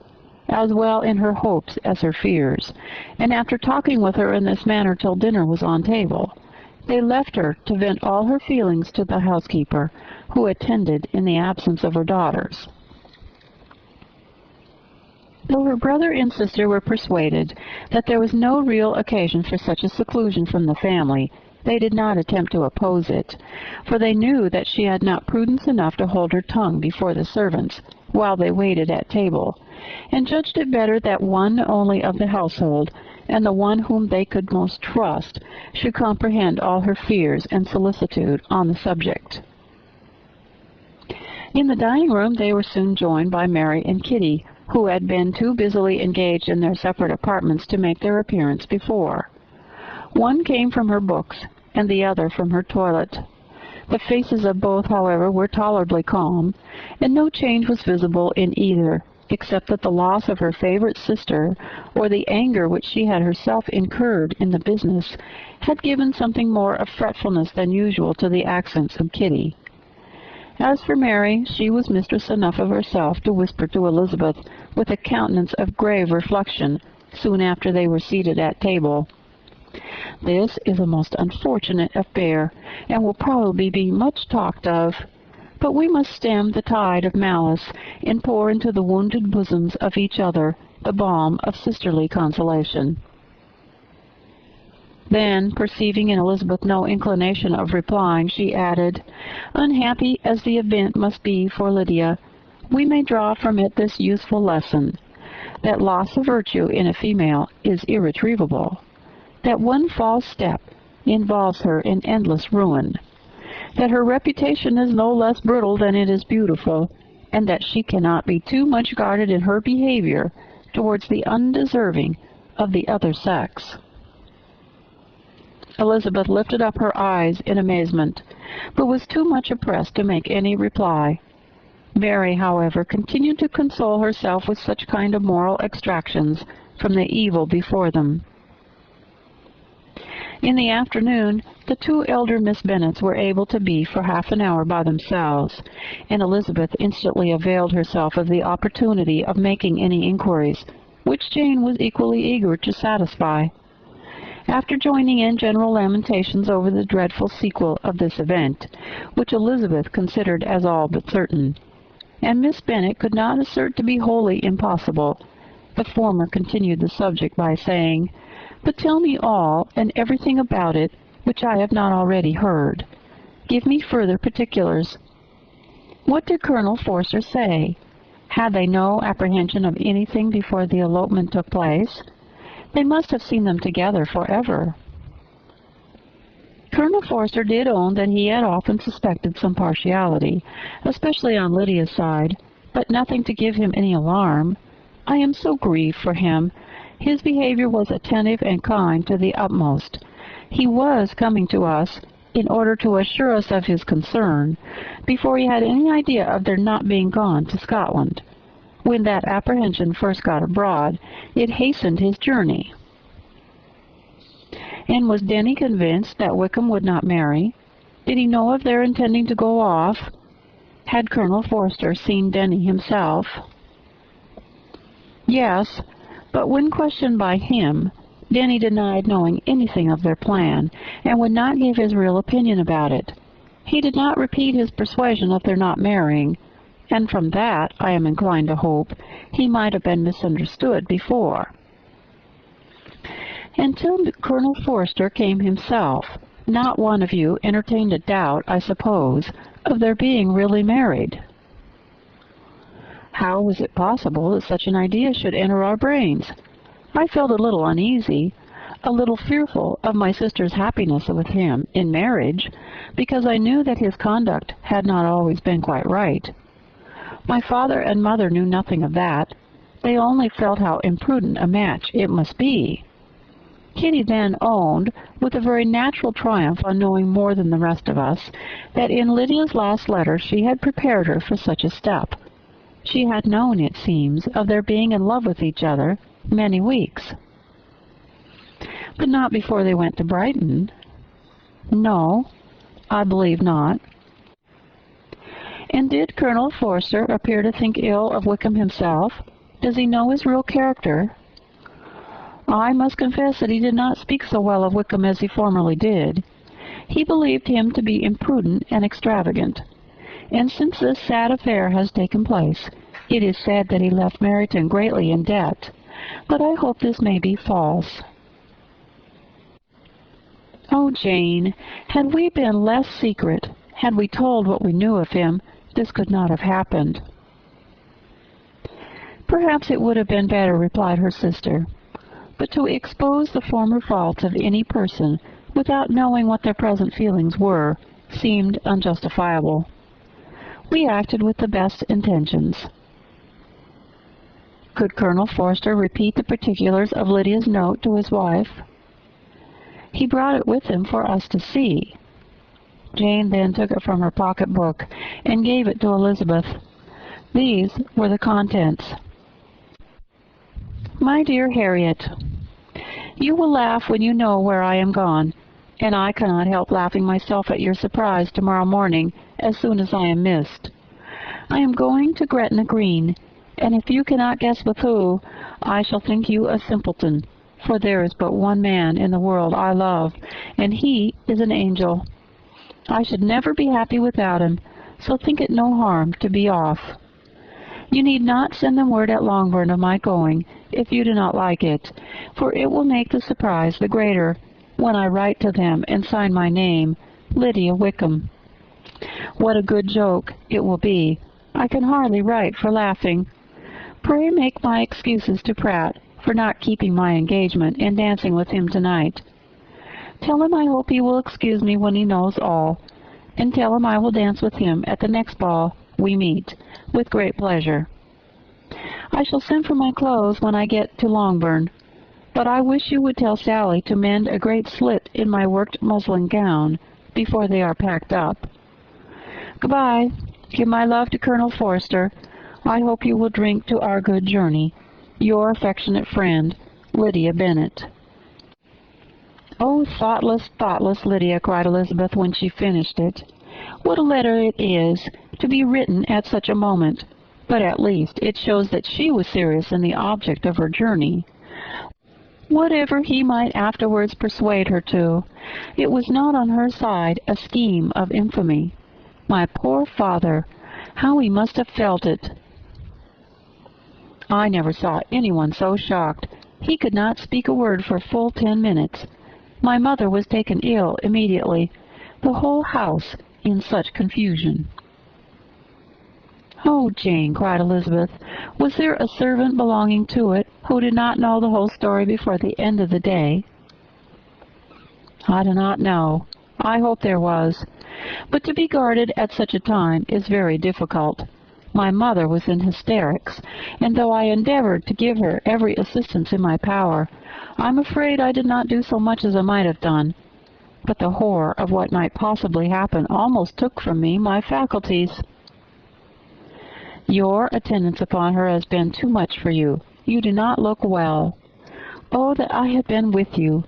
as well in her hopes as her fears, and after talking with her in this manner till dinner was on table, they left her to vent all her feelings to the housekeeper, who attended in the absence of her daughters. Though her brother and sister were persuaded that there was no real occasion for such a seclusion from the family, they did not attempt to oppose it, for they knew that she had not prudence enough to hold her tongue before the servants while they waited at table, and judged it better that one only of the household, and the one whom they could most trust, should comprehend all her fears and solicitude on the subject. In the dining-room they were soon joined by Mary and Kitty, who had been too busily engaged in their separate apartments to make their appearance before. One came from her books, and the other from her toilet. The faces of both, however, were tolerably calm, and no change was visible in either, except that the loss of her favorite sister, or the anger which she had herself incurred in the business, had given something more of fretfulness than usual to the accents of Kitty. As for Mary, she was mistress enough of herself to whisper to Elizabeth, with a countenance of grave reflection, soon after they were seated at table, This is a most unfortunate affair, and will probably be much talked of. But we must stem the tide of malice, and pour into the wounded bosoms of each other the balm of sisterly consolation." Then, perceiving in Elizabeth no inclination of replying, she added, "Unhappy as the event must be for Lydia, we may draw from it this useful lesson, that loss of virtue in a female is irretrievable, that one false step involves her in endless ruin, that her reputation is no less brittle than it is beautiful, and that she cannot be too much guarded in her behavior towards the undeserving of the other sex." Elizabeth lifted up her eyes in amazement, but was too much oppressed to make any reply. Mary, however, continued to console herself with such kind of moral extractions from the evil before them. In the afternoon, the two elder Miss Bennets were able to be for half an hour by themselves, and Elizabeth instantly availed herself of the opportunity of making any inquiries, which Jane was equally eager to satisfy. After joining in general lamentations over the dreadful sequel of this event, which Elizabeth considered as all but certain, and Miss Bennet could not assert to be wholly impossible, the former continued the subject by saying, "But tell me all and everything about it which I have not already heard. Give me further particulars. What did Colonel Forster say? Had they no apprehension of anything before the elopement took place? They must have seen them together forever." Colonel Forster did own that he had often suspected some partiality, especially on Lydia's side, but nothing to give him any alarm. "I am so grieved for him. His behavior was attentive and kind to the utmost. He was coming to us in order to assure us of his concern, before he had any idea of their not being gone to Scotland. When that apprehension first got abroad, it hastened his journey." "And was Denny convinced that Wickham would not marry? Did he know of their intending to go off? Had Colonel Forster seen Denny himself?" "Yes, but when questioned by him, Denny denied knowing anything of their plan, and would not give his real opinion about it. He did not repeat his persuasion of their not marrying, and from that, I am inclined to hope, he might have been misunderstood before." "Until Colonel Forster came himself, not one of you entertained a doubt, I suppose, of their being really married?" "How was it possible that such an idea should enter our brains? I felt a little uneasy, a little fearful of my sister's happiness with him in marriage, because I knew that his conduct had not always been quite right. My father and mother knew nothing of that. They only felt how imprudent a match it must be." Kitty then owned, with a very natural triumph on knowing more than the rest of us, that in Lydia's last letter she had prepared her for such a step. She had known, it seems, of their being in love with each other many weeks. "But not before they went to Brighton?" "No, I believe not." "And did Colonel Forster appear to think ill of Wickham himself? Does he know his real character?" "I must confess that he did not speak so well of Wickham as he formerly did. He believed him to be imprudent and extravagant, and since this sad affair has taken place, it is said that he left Meryton greatly in debt, but I hope this may be false." "Oh, Jane, had we been less secret, had we told what we knew of him, this could not have happened." "Perhaps it would have been better," replied her sister. "But to expose the former faults of any person without knowing what their present feelings were seemed unjustifiable. We acted with the best intentions." Could Colonel Forster repeat the particulars of Lydia's note to his wife? "He brought it with him for us to see." Jane then took it from her pocket-book and gave it to Elizabeth. These were the contents. "My dear Harriet, you will laugh when you know where I am gone, and I cannot help laughing myself at your surprise tomorrow morning as soon as I am missed. I am going to Gretna Green, and if you cannot guess with who, I shall think you a simpleton, for there is but one man in the world I love, and he is an angel. I should never be happy without him, so think it no harm to be off. You need not send them word at Longbourn of my going, if you do not like it, for it will make the surprise the greater when I write to them and sign my name, Lydia Wickham. What a good joke it will be! I can hardly write for laughing. Pray make my excuses to Pratt for not keeping my engagement and dancing with him tonight. Tell him I hope he will excuse me when he knows all, and tell him I will dance with him at the next ball we meet, with great pleasure. I shall send for my clothes when I get to Longbourn, but I wish you would tell Sally to mend a great slit in my worked muslin gown before they are packed up. Good-bye. Give my love to Colonel Forster. I hope you will drink to our good journey. Your affectionate friend, Lydia Bennet. "Oh, thoughtless, thoughtless Lydia!" cried Elizabeth when she finished it. "What a letter it is, to be written at such a moment! But at least it shows that she was serious in the object of her journey. Whatever he might afterwards persuade her to, it was not on her side a scheme of infamy. My poor father! How he must have felt it! I never saw anyone so shocked. He could not speak a word for full 10 minutes. My mother was taken ill immediately. The whole house in such confusion." "Oh, Jane," cried Elizabeth, "was there a servant belonging to it who did not know the whole story before the end of the day?" "I do not know. I hope there was. But to be guarded at such a time is very difficult. My mother was in hysterics, and though I endeavored to give her every assistance in my power, I'm afraid I did not do so much as I might have done. But the horror of what might possibly happen almost took from me my faculties." "Your attendance upon her has been too much for you. You do not look well. Oh, that I had been with you!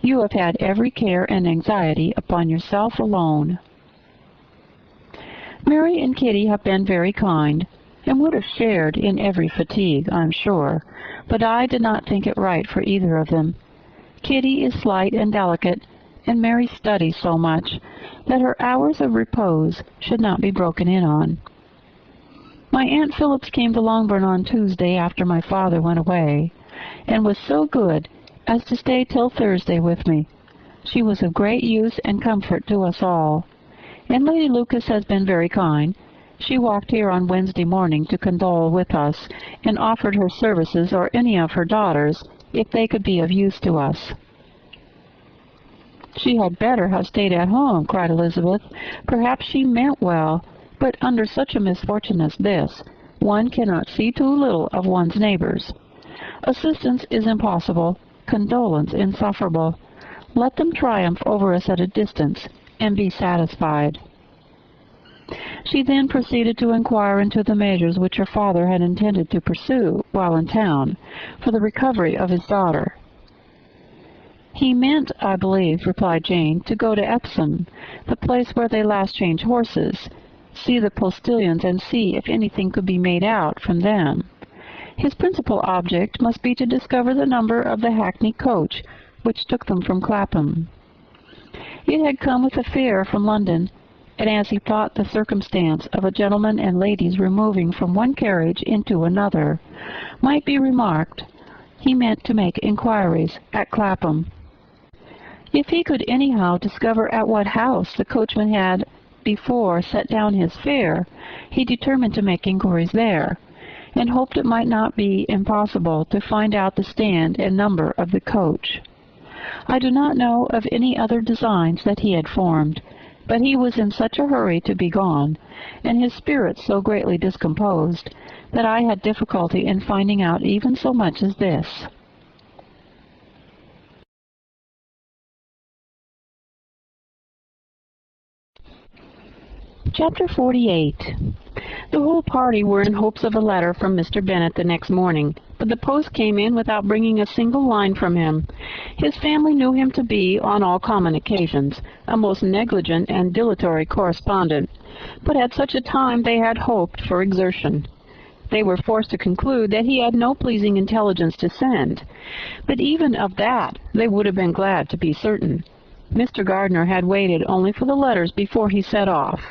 You have had every care and anxiety upon yourself alone." "Mary and Kitty have been very kind, and would have shared in every fatigue, I'm sure, but I did not think it right for either of them. Kitty is slight and delicate, and Mary studies so much that her hours of repose should not be broken in on. My Aunt Phillips came to Longbourn on Tuesday after my father went away, and was so good as to stay till Thursday with me. She was of great use and comfort to us all. And Lady Lucas has been very kind. She walked here on Wednesday morning to condole with us, and offered her services or any of her daughters, if they could be of use to us." "She had better have stayed at home," cried Elizabeth. "Perhaps she meant well, but under such a misfortune as this, one cannot see too little of one's neighbors. Assistance is impossible, condolence insufferable. Let them triumph over us at a distance, and be satisfied." She then proceeded to inquire into the measures which her father had intended to pursue, while in town, for the recovery of his daughter. "He meant, I believe," replied Jane, "to go to Epsom, the place where they last change horses, see the postilions, and see if anything could be made out from them. His principal object must be to discover the number of the hackney coach which took them from Clapham. It had come with a fare from London, and as he thought the circumstance of a gentleman and ladies removing from one carriage into another might be remarked, he meant to make inquiries at Clapham. If he could anyhow discover at what house the coachman had before set down his fare, he determined to make inquiries there, and hoped it might not be impossible to find out the stand and number of the coach. I do not know of any other designs that he had formed, but he was in such a hurry to be gone, and his spirits so greatly discomposed, that I had difficulty in finding out even so much as this." Chapter 48. The whole party were in hopes of a letter from Mr. Bennet the next morning, but the post came in without bringing a single line from him. His family knew him to be, on all common occasions, a most negligent and dilatory correspondent, but at such a time they had hoped for exertion. They were forced to conclude that he had no pleasing intelligence to send. But even of that they would have been glad to be certain. Mr. Gardner had waited only for the letters before he set off.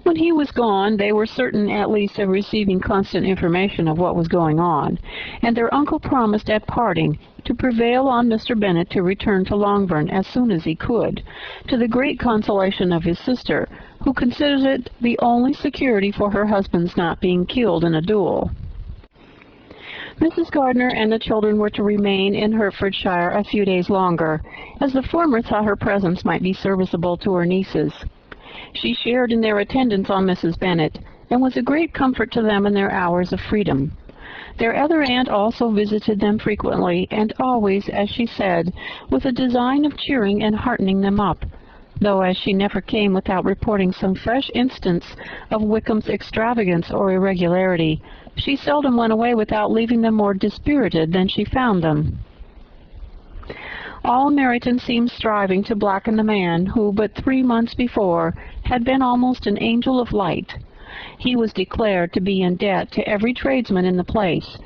When he was gone, they were certain at least of receiving constant information of what was going on, and their uncle promised at parting to prevail on Mr. Bennet to return to Longbourn as soon as he could, to the great consolation of his sister, who considered it the only security for her husband's not being killed in a duel. Mrs. Gardner and the children were to remain in Hertfordshire a few days longer, as the former thought her presence might be serviceable to her nieces. She shared in their attendance on Mrs. Bennet, and was a great comfort to them in their hours of freedom. Their other aunt also visited them frequently, and always, as she said, with a design of cheering and heartening them up, though as she never came without reporting some fresh instance of Wickham's extravagance or irregularity, she seldom went away without leaving them more dispirited than she found them. All Meryton seemed striving to blacken the man who, but 3 months before, had been almost an angel of light. He was declared to be in debt to every tradesman in the place,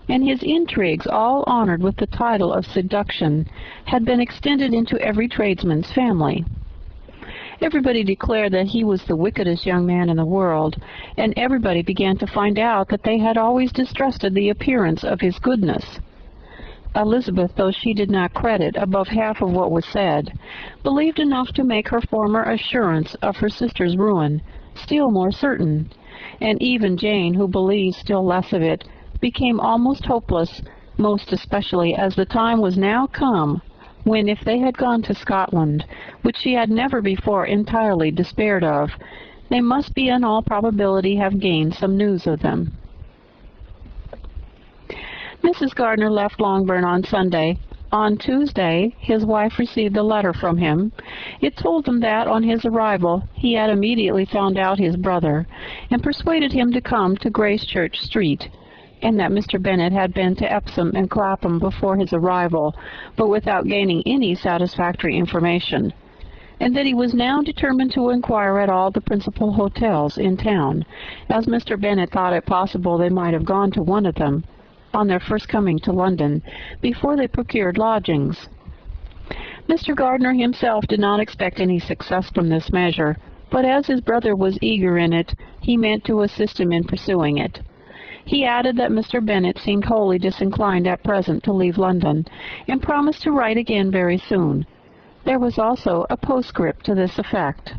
and his intrigues, all honored with the title of seduction, had been extended into every tradesman's family. Everybody declared that he was the wickedest young man in the world, and everybody began to find out that they had always distrusted the appearance of his goodness. Elizabeth, though she did not credit above half of what was said, believed enough to make her former assurance of her sister's ruin still more certain, and even Jane, who believed still less of it, became almost hopeless, most especially as the time was now come when, if they had gone to Scotland, which she had never before entirely despaired of, they must be in all probability have gained some news of them. Mrs. Gardner left Longbourn on Sunday. On Tuesday, his wife received a letter from him. It told him that, on his arrival, he had immediately found out his brother, and persuaded him to come to Gracechurch Street, and that Mr. Bennet had been to Epsom and Clapham before his arrival, but without gaining any satisfactory information, and that he was now determined to inquire at all the principal hotels in town, as Mr. Bennet thought it possible they might have gone to one of them, on their first coming to London, before they procured lodgings. Mr. Gardner himself did not expect any success from this measure, but as his brother was eager in it, he meant to assist him in pursuing it. He added that Mr. Bennet seemed wholly disinclined at present to leave London, and promised to write again very soon. There was also a postscript to this effect.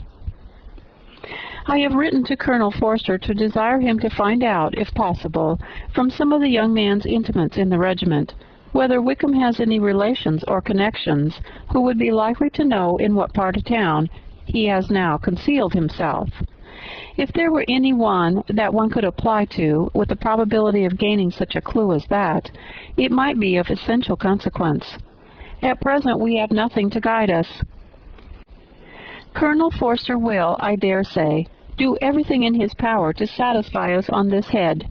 I have written to Colonel Forster to desire him to find out, if possible, from some of the young man's intimates in the regiment, whether Wickham has any relations or connections who would be likely to know in what part of town he has now concealed himself. If there were any one that one could apply to, with the probability of gaining such a clue as that, it might be of essential consequence. At present we have nothing to guide us. Colonel Forster will, I dare say, do everything in his power to satisfy us on this head.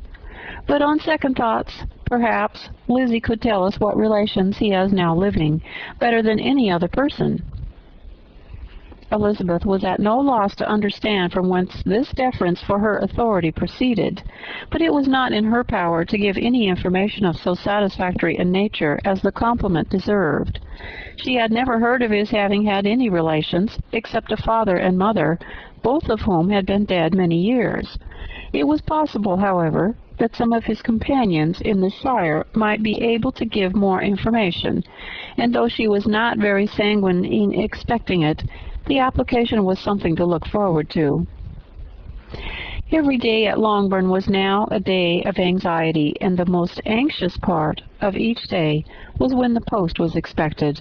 But on second thoughts, perhaps, Lizzie could tell us what relations he has now living, better than any other person. Elizabeth was at no loss to understand from whence this deference for her authority proceeded, but it was not in her power to give any information of so satisfactory a nature as the compliment deserved. She had never heard of his having had any relations, except a father and mother, both of whom had been dead many years. It was possible, however, that some of his companions in the shire might be able to give more information, and though she was not very sanguine in expecting it, the application was something to look forward to. Every day at Longbourn was now a day of anxiety, and the most anxious part of each day was when the post was expected.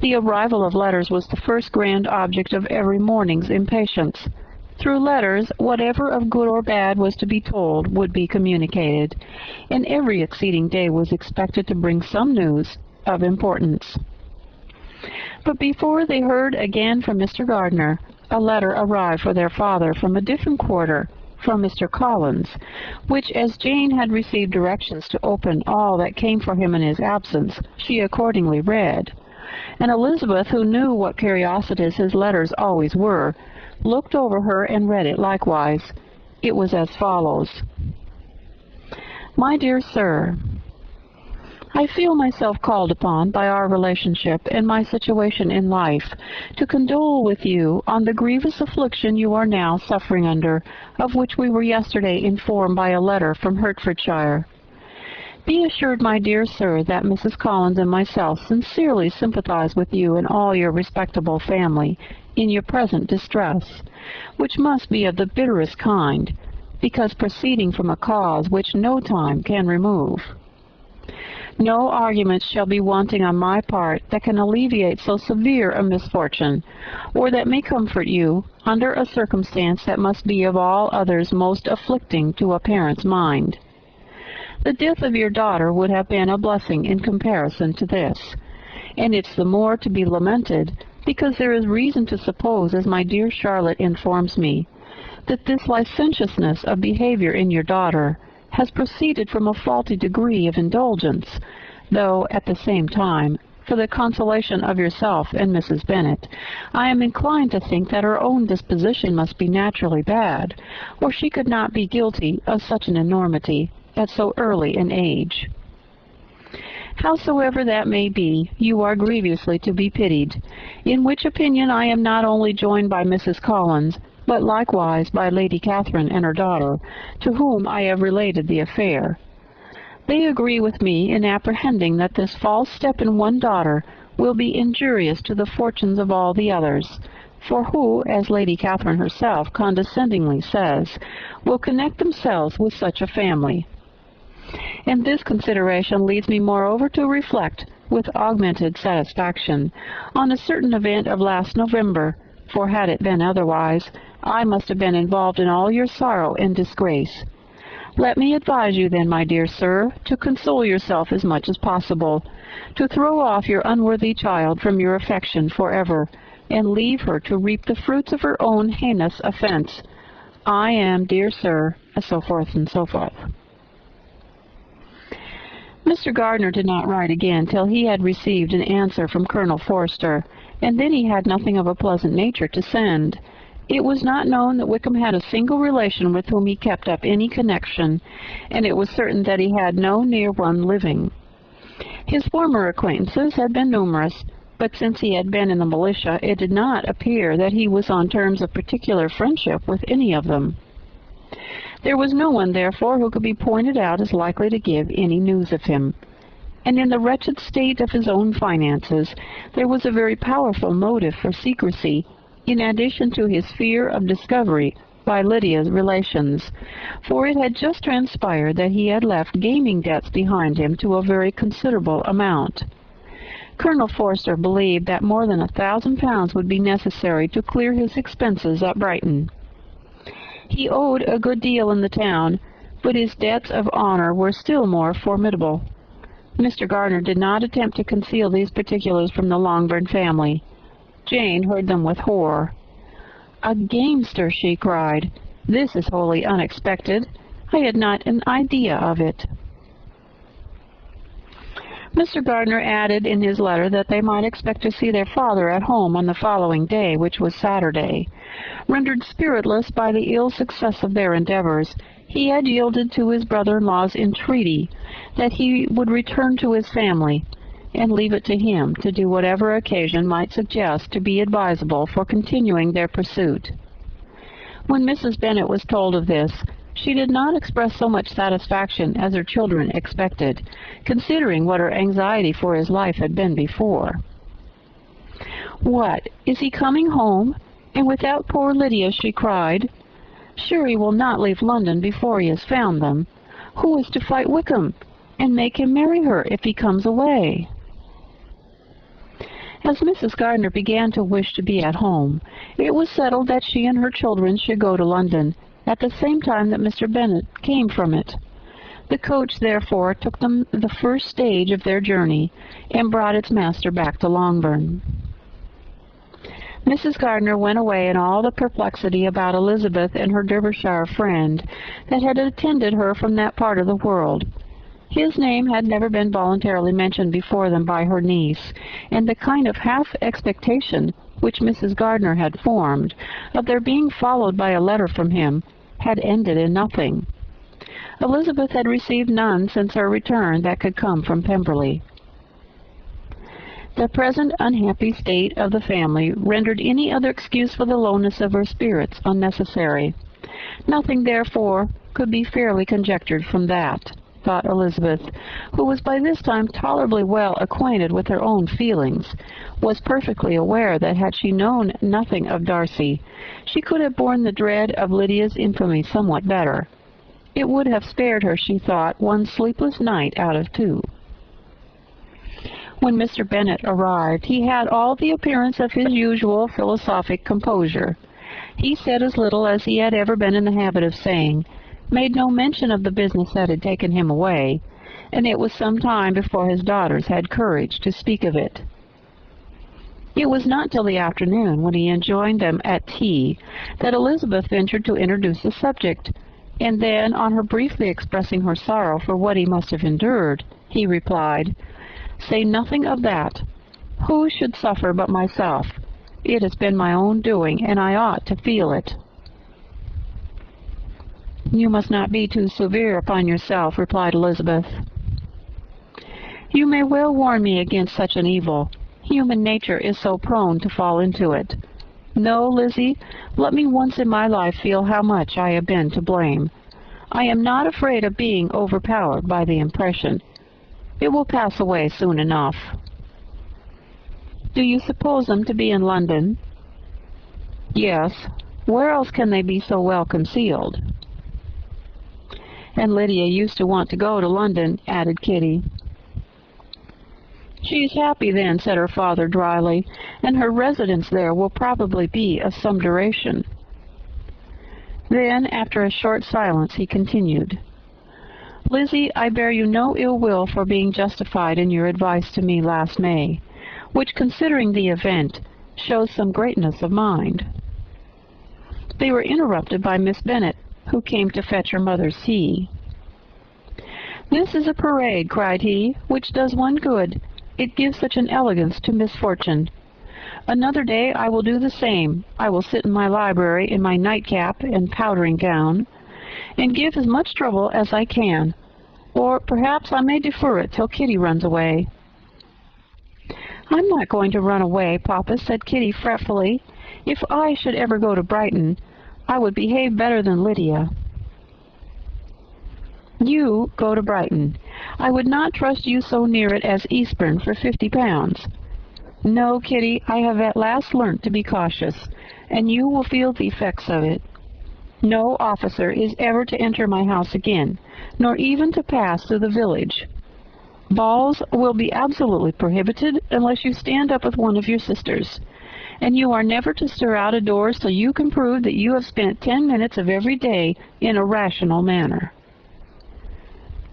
The arrival of letters was the first grand object of every morning's impatience. Through letters, whatever of good or bad was to be told would be communicated, and every succeeding day was expected to bring some news of importance. But before they heard again from Mr. Gardner, a letter arrived for their father from a different quarter, from Mr. Collins, which, as Jane had received directions to open all that came for him in his absence, she accordingly read. And Elizabeth, who knew what curiosities his letters always were, looked over her and read it likewise. It was as follows. My dear Sir, I feel myself called upon by our relationship and my situation in life to condole with you on the grievous affliction you are now suffering under, of which we were yesterday informed by a letter from Hertfordshire. Be assured, my dear sir, that Mrs. Collins and myself sincerely sympathize with you and all your respectable family in your present distress, which must be of the bitterest kind, because proceeding from a cause which no time can remove. No arguments shall be wanting on my part that can alleviate so severe a misfortune, or that may comfort you under a circumstance that must be of all others most afflicting to a parent's mind. The death of your daughter would have been a blessing in comparison to this, and it's the more to be lamented because there is reason to suppose, as my dear Charlotte informs me, that this licentiousness of behavior in your daughter has proceeded from a faulty degree of indulgence, though, at the same time, for the consolation of yourself and Mrs. Bennet, I am inclined to think that her own disposition must be naturally bad, or she could not be guilty of such an enormity at so early an age. Howsoever that may be, you are grievously to be pitied, in which opinion I am not only joined by Mrs. Collins, but likewise by Lady Catherine and her daughter, to whom I have related the affair. They agree with me in apprehending that this false step in one daughter will be injurious to the fortunes of all the others, for who, as Lady Catherine herself condescendingly says, will connect themselves with such a family? And this consideration leads me moreover to reflect, with augmented satisfaction, on a certain event of last November, for had it been otherwise, I must have been involved in all your sorrow and disgrace. Let me advise you then, my dear sir, to console yourself as much as possible, to throw off your unworthy child from your affection forever, and leave her to reap the fruits of her own heinous offense. I am, dear sir, so forth and so forth. Mr. Gardner did not write again till he had received an answer from Colonel Forster, and then he had nothing of a pleasant nature to send. It was not known that Wickham had a single relation with whom he kept up any connection, and it was certain that he had no near one living. His former acquaintances had been numerous, but since he had been in the militia, it did not appear that he was on terms of particular friendship with any of them. There was no one, therefore, who could be pointed out as likely to give any news of him, and in the wretched state of his own finances, there was a very powerful motive for secrecy, in addition to his fear of discovery by Lydia's relations, for it had just transpired that he had left gaming debts behind him to a very considerable amount. Colonel Forster believed that more than £1,000 would be necessary to clear his expenses at Brighton. He owed a good deal in the town, but his debts of honor were still more formidable. Mr. Gardner did not attempt to conceal these particulars from the Longbourn family. Jane heard them with horror. "A gamester!" she cried. "This is wholly unexpected. I had not an idea of it." Mr. Gardner added in his letter that they might expect to see their father at home on the following day, which was Saturday. Rendered spiritless by the ill success of their endeavors, he had yielded to his brother-in-law's entreaty that he would return to his family, and leave it to him to do whatever occasion might suggest to be advisable for continuing their pursuit. When Mrs. Bennet was told of this, she did not express so much satisfaction as her children expected, considering what her anxiety for his life had been before. "What, is he coming home, and without poor Lydia?" she cried. "Sure he will not leave London before he has found them. Who is to fight Wickham, and make him marry her if he comes away?" As Mrs. Gardner began to wish to be at home, it was settled that she and her children should go to London, at the same time that Mr. Bennet came from it. The coach, therefore, took them the first stage of their journey, and brought its master back to Longbourn. Mrs. Gardner went away in all the perplexity about Elizabeth and her Derbyshire friend that had attended her from that part of the world. His name had never been voluntarily mentioned before them by her niece, and the kind of half-expectation which Mrs. Gardner had formed, of their being followed by a letter from him, had ended in nothing. Elizabeth had received none since her return that could come from Pemberley. The present unhappy state of the family rendered any other excuse for the lowness of her spirits unnecessary. Nothing, therefore, could be fairly conjectured from that, thought Elizabeth, who was by this time tolerably well acquainted with her own feelings, was perfectly aware that had she known nothing of Darcy, she could have borne the dread of Lydia's infamy somewhat better. It would have spared her, she thought, one sleepless night out of 2. When Mr. Bennet arrived, he had all the appearance of his usual philosophic composure. He said as little as he had ever been in the habit of saying, made no mention of the business that had taken him away, and it was some time before his daughters had courage to speak of it. It was not till the afternoon, when he enjoined them at tea, that Elizabeth ventured to introduce the subject, and then, on her briefly expressing her sorrow for what he must have endured, he replied, "Say nothing of that. Who should suffer but myself? It has been my own doing, and I ought to feel it." "You must not be too severe upon yourself," replied Elizabeth. "You may well warn me against such an evil. Human nature is so prone to fall into it. No, Lizzie, let me once in my life feel how much I have been to blame. I am not afraid of being overpowered by the impression. It will pass away soon enough." "Do you suppose them to be in London?" "Yes. Where else can they be so well concealed?" "And Lydia used to want to go to London," added Kitty. "She is happy then," said her father dryly, "and her residence there will probably be of some duration." Then, after a short silence, he continued, "Lizzie, I bear you no ill will for being justified in your advice to me last May, which, considering the event, shows some greatness of mind." They were interrupted by Miss Bennet, who came to fetch her mother's tea. "This is a parade," cried he, "which does one good. It gives such an elegance to misfortune. Another day I will do the same. I will sit in my library in my nightcap and powdering gown, and give as much trouble as I can, or perhaps I may defer it till Kitty runs away." "I'm not going to run away, Papa," said Kitty fretfully. "If I should ever go to Brighton, I would behave better than Lydia." "You go to Brighton! I would not trust you so near it as Eastbourne for £50. No, Kitty, I have at last learnt to be cautious, and you will feel the effects of it. No officer is ever to enter my house again, nor even to pass through the village. Balls will be absolutely prohibited unless you stand up with one of your sisters, and you are never to stir out of doors till you can prove that you have spent 10 minutes of every day in a rational manner."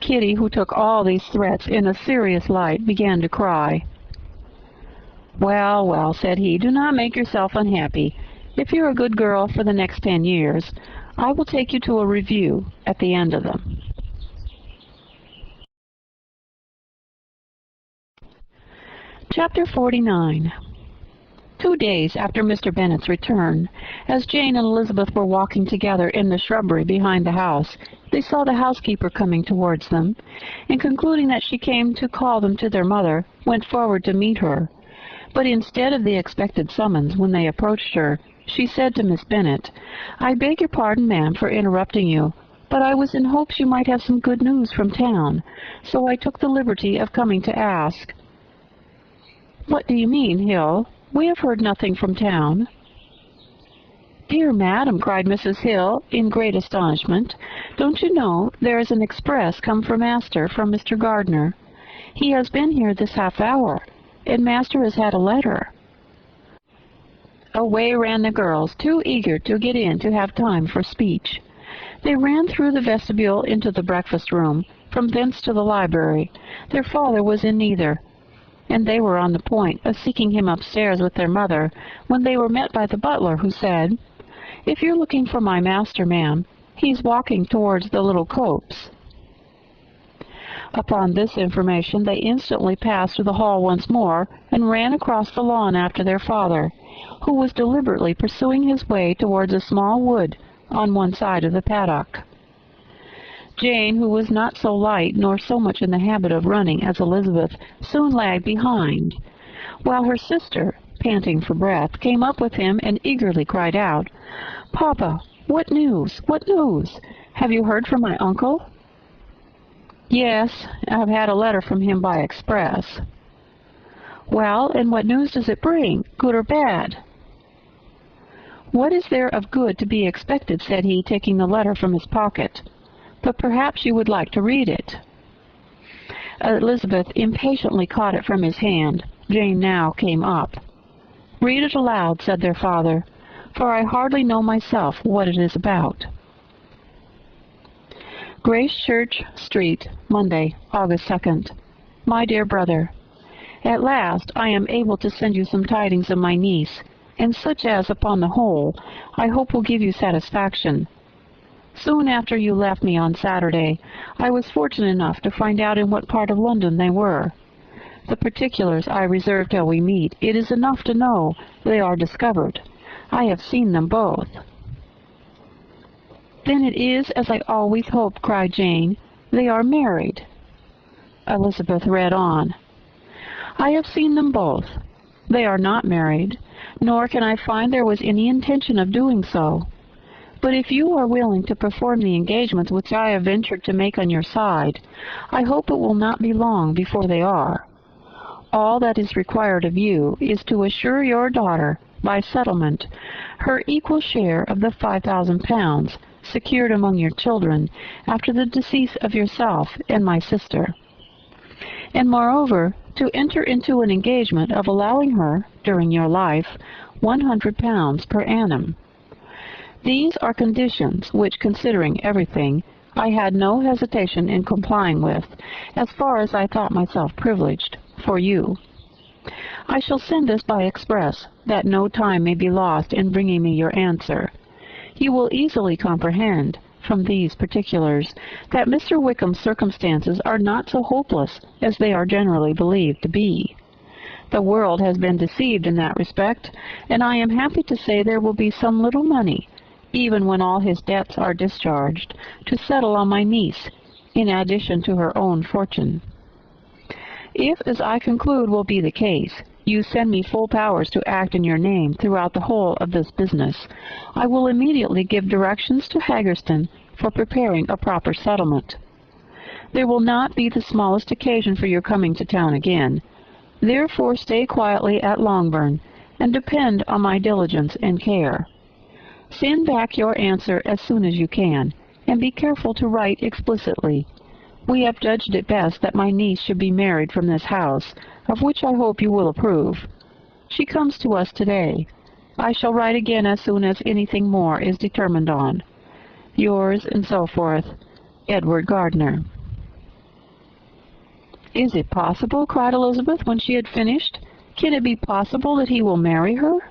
Kitty, who took all these threats in a serious light, began to cry. "Well, well," said he, "do not make yourself unhappy. If you're a good girl for the next 10 years, I will take you to a review at the end of them." Chapter 49. 2 days after Mr. Bennet's return, as Jane and Elizabeth were walking together in the shrubbery behind the house, they saw the housekeeper coming towards them, and concluding that she came to call them to their mother, went forward to meet her. But instead of the expected summons, when they approached her, she said to Miss Bennet, "I beg your pardon, ma'am, for interrupting you, but I was in hopes you might have some good news from town, so I took the liberty of coming to ask." "What do you mean, Hill? We have heard nothing from town." "Dear madam," cried Mrs. Hill, in great astonishment, "don't you know there is an express come for master from Mr. Gardiner? He has been here this half hour, and master has had a letter." Away ran the girls, too eager to get in to have time for speech. They ran through the vestibule into the breakfast-room, from thence to the library. Their father was in neither, and they were on the point of seeking him upstairs with their mother, when they were met by the butler, who said, "If you're looking for my master, ma'am, he's walking towards the little copse." Upon this information they instantly passed through the hall once more, and ran across the lawn after their father, who was deliberately pursuing his way towards a small wood on one side of the paddock. Jane, who was not so light nor so much in the habit of running as Elizabeth, soon lagged behind, while her sister, panting for breath, came up with him and eagerly cried out, "Papa, what news? What news? Have you heard from my uncle?" "Yes, I've had a letter from him by express." "Well, and what news does it bring, good or bad?" "What is there of good to be expected?" said he, taking the letter from his pocket. "But perhaps you would like to read it." Elizabeth impatiently caught it from his hand. Jane now came up. "Read it aloud," said their father, "for I hardly know myself what it is about." Grace Church Street, Monday, August 2nd. My dear brother, at last I am able to send you some tidings of my niece, and such as, upon the whole, I hope will give you satisfaction. Soon after you left me on Saturday, I was fortunate enough to find out in what part of London they were. The particulars I reserve till we meet. It is enough to know they are discovered. I have seen them both. "Then it is as I always hoped," cried Jane. "They are married." Elizabeth read on. "I have seen them both. They are not married, nor can I find there was any intention of doing so. But if you are willing to perform the engagements which I have ventured to make on your side, I hope it will not be long before they are. All that is required of you is to assure your daughter, by settlement, her equal share of the £5,000 secured among your children after the decease of yourself and my sister, and moreover to enter into an engagement of allowing her, during your life, £100 per annum. These are conditions which, considering everything, I had no hesitation in complying with, as far as I thought myself privileged, for you. I shall send this by express, that no time may be lost in bringing me your answer. You will easily comprehend, from these particulars, that Mr. Wickham's circumstances are not so hopeless as they are generally believed to be. The world has been deceived in that respect, and I am happy to say there will be some little money, even when all his debts are discharged, to settle on my niece, in addition to her own fortune. If, as I conclude will be the case, you send me full powers to act in your name throughout the whole of this business, I will immediately give directions to Haggerston for preparing a proper settlement. There will not be the smallest occasion for your coming to town again. Therefore stay quietly at Longbourn, and depend on my diligence and care. Send back your answer as soon as you can, and be careful to write explicitly. We have judged it best that my niece should be married from this house, of which I hope you will approve. She comes to us today. I shall write again as soon as anything more is determined on. Yours, and so forth, Edward Gardner. "Is it possible?" cried Elizabeth, when she had finished. "Can it be possible that he will marry her?"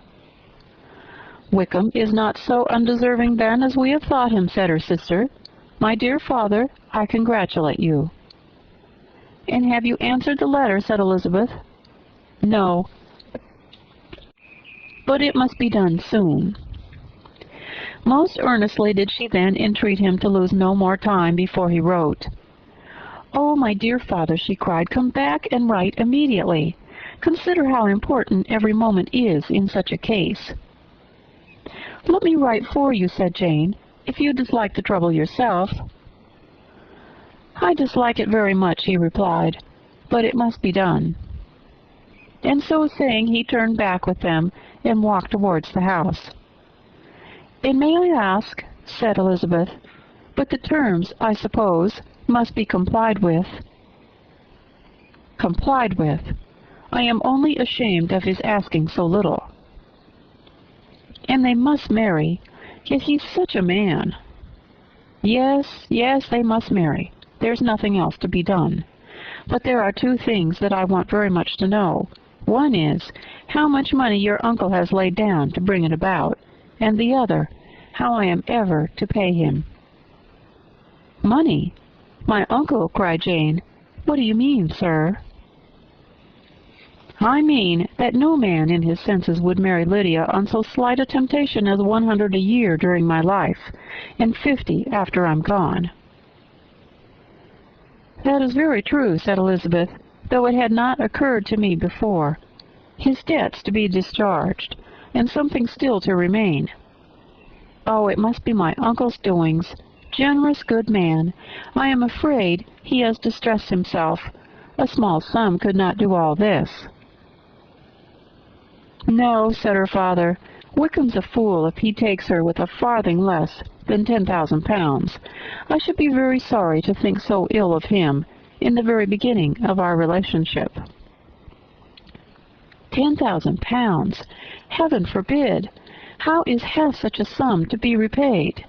"Wickham is not so undeserving, then, as we have thought him," said her sister. "My dear father, I congratulate you." "And have you answered the letter?" said Elizabeth. "No, but it must be done soon." Most earnestly did she then entreat him to lose no more time before he wrote. "Oh, my dear father," she cried, "come back and write immediately. Consider how important every moment is in such a case." "Let me write for you," said Jane, "if you dislike the trouble yourself." "I dislike it very much," he replied, "but it must be done." And so saying, he turned back with them and walked towards the house. "And may I ask," said Elizabeth, "but the terms, I suppose, must be complied with." "Complied with! I am only ashamed of his asking so little." "And they must marry. Yet he's such a man." "Yes, yes, they must marry. There's nothing else to be done. But there are two things that I want very much to know. One is, how much money your uncle has laid down to bring it about, and the other, how I am ever to pay him." "Money? My uncle!" cried Jane. "What do you mean, sir?" "I mean that no man in his senses would marry Lydia on so slight a temptation as 100 a year during my life, and 50 after I'm gone." "That is very true," said Elizabeth, "though it had not occurred to me before. His debts to be discharged, and something still to remain. Oh, it must be my uncle's doings. Generous, good man. I am afraid he has distressed himself. A small sum could not do all this." "No," said her father. "Wickham's a fool if he takes her with a farthing less than £10,000. I should be very sorry to think so ill of him in the very beginning of our relationship." £10,000! Heaven forbid! How is half such a sum to be repaid?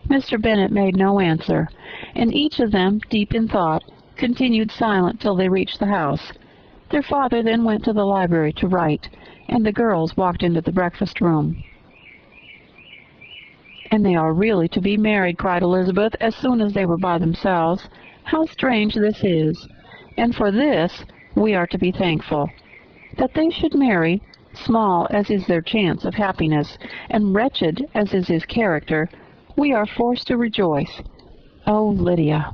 Mr. Bennet made no answer, and each of them, deep in thought, continued silent till they reached the house. Their father then went to the library to write, and the girls walked into the breakfast-room. "And they are really to be married," cried Elizabeth, as soon as they were by themselves. "How strange this is! And for this we are to be thankful. That they should marry, small as is their chance of happiness, and wretched as is his character, we are forced to rejoice. Oh, Lydia!"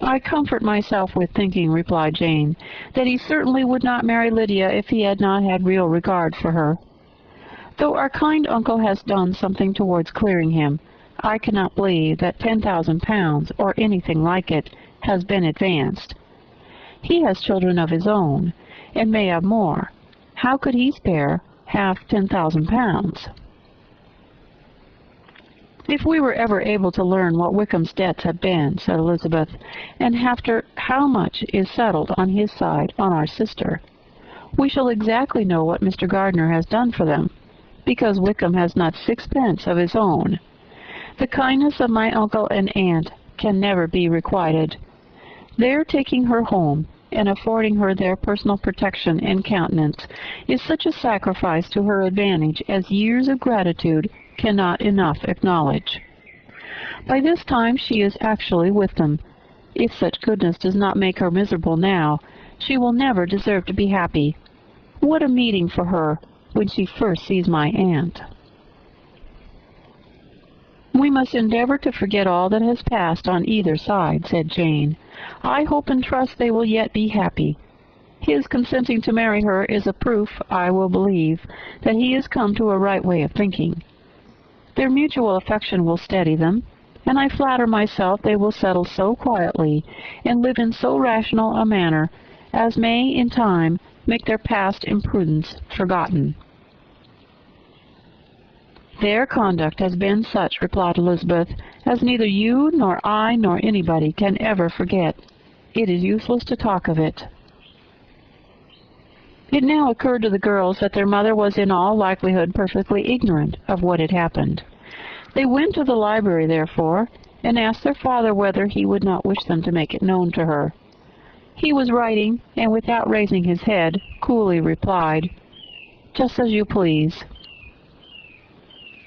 "I comfort myself with thinking," replied Jane, "that he certainly would not marry Lydia if he had not had real regard for her. Though our kind uncle has done something towards clearing him, I cannot believe that £10,000, or anything like it, has been advanced. He has children of his own, and may have more. How could he spare half £10,000? "If we were ever able to learn what Wickham's debts have been," said Elizabeth, "and after how much is settled on his side on our sister, we shall exactly know what Mr. Gardiner has done for them, because Wickham has not sixpence of his own. The kindness of my uncle and aunt can never be requited. Their taking her home and affording her their personal protection and countenance is such a sacrifice to her advantage as years of gratitude cannot enough acknowledge. By this time she is actually with them. If such goodness does not make her miserable now, she will never deserve to be happy. What a meeting for her when she first sees my aunt!" "We must endeavor to forget all that has passed on either side," said Jane. "I hope and trust they will yet be happy. His consenting to marry her is a proof, I will believe, that he has come to a right way of thinking. Their mutual affection will steady them, and I flatter myself they will settle so quietly, and live in so rational a manner, as may, in time, make their past imprudence forgotten." "Their conduct has been such," replied Elizabeth, "as neither you nor I nor anybody can ever forget. It is useless to talk of it." It now occurred to the girls that their mother was in all likelihood perfectly ignorant of what had happened. They went to the library, therefore, and asked their father whether he would not wish them to make it known to her. He was writing, and without raising his head, coolly replied, "Just as you please."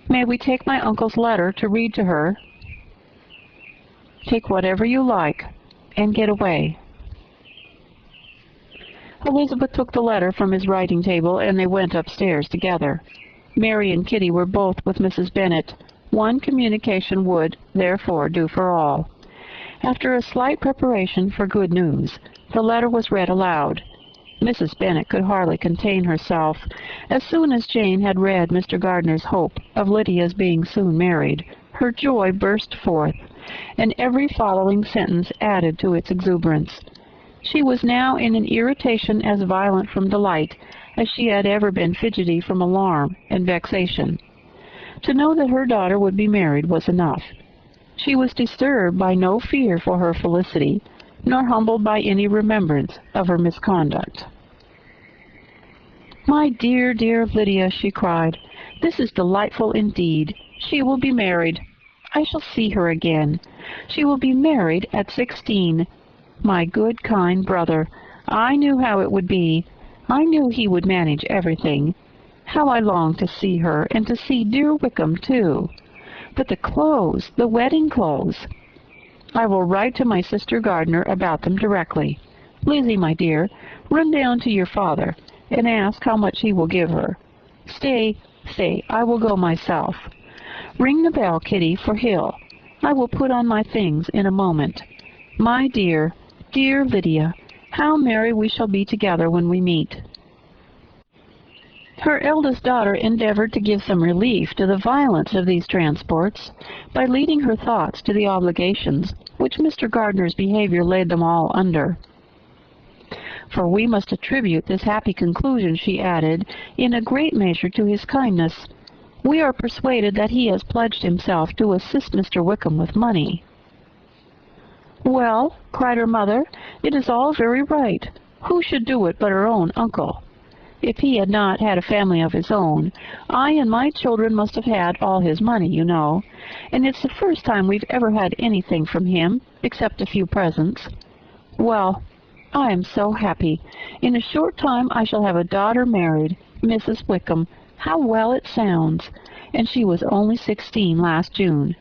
"May we take my uncle's letter to read to her?" "Take whatever you like, and get away." Elizabeth took the letter from his writing table, and they went upstairs together. Mary and Kitty were both with Mrs. Bennet. One communication would, therefore, do for all. After a slight preparation for good news, the letter was read aloud. Mrs. Bennet could hardly contain herself. As soon as Jane had read Mr. Gardiner's hope of Lydia's being soon married, her joy burst forth, and every following sentence added to its exuberance. She was now in an irritation as violent from delight as she had ever been fidgety from alarm and vexation. To know that her daughter would be married was enough. She was disturbed by no fear for her felicity, nor humbled by any remembrance of her misconduct. "My dear, dear Lydia," she cried, "this is delightful indeed. She will be married. I shall see her again. She will be married at 16. My good, kind brother! I knew how it would be. I knew he would manage everything. How I long to see her, and to see dear Wickham, too. But the clothes, the wedding clothes! I will write to my sister Gardiner about them directly. Lizzie, my dear, run down to your father, and ask how much he will give her. Stay, I will go myself. Ring the bell, Kitty, for Hill. I will put on my things in a moment. My dear, dear Lydia, how merry we shall be together when we meet." Her eldest daughter endeavored to give some relief to the violence of these transports by leading her thoughts to the obligations which Mr. Gardner's behavior laid them all under. "For we must attribute this happy conclusion," she added, "in a great measure to his kindness. We are persuaded that he has pledged himself to assist Mr. Wickham with money." "Well," cried her mother, "it is all very right. Who should do it but her own uncle? If he had not had a family of his own, I and my children must have had all his money, you know, and it's the first time we've ever had anything from him, except a few presents. Well, I am so happy. In a short time I shall have a daughter married, Mrs. Wickham. How well it sounds! And she was only 16 last June.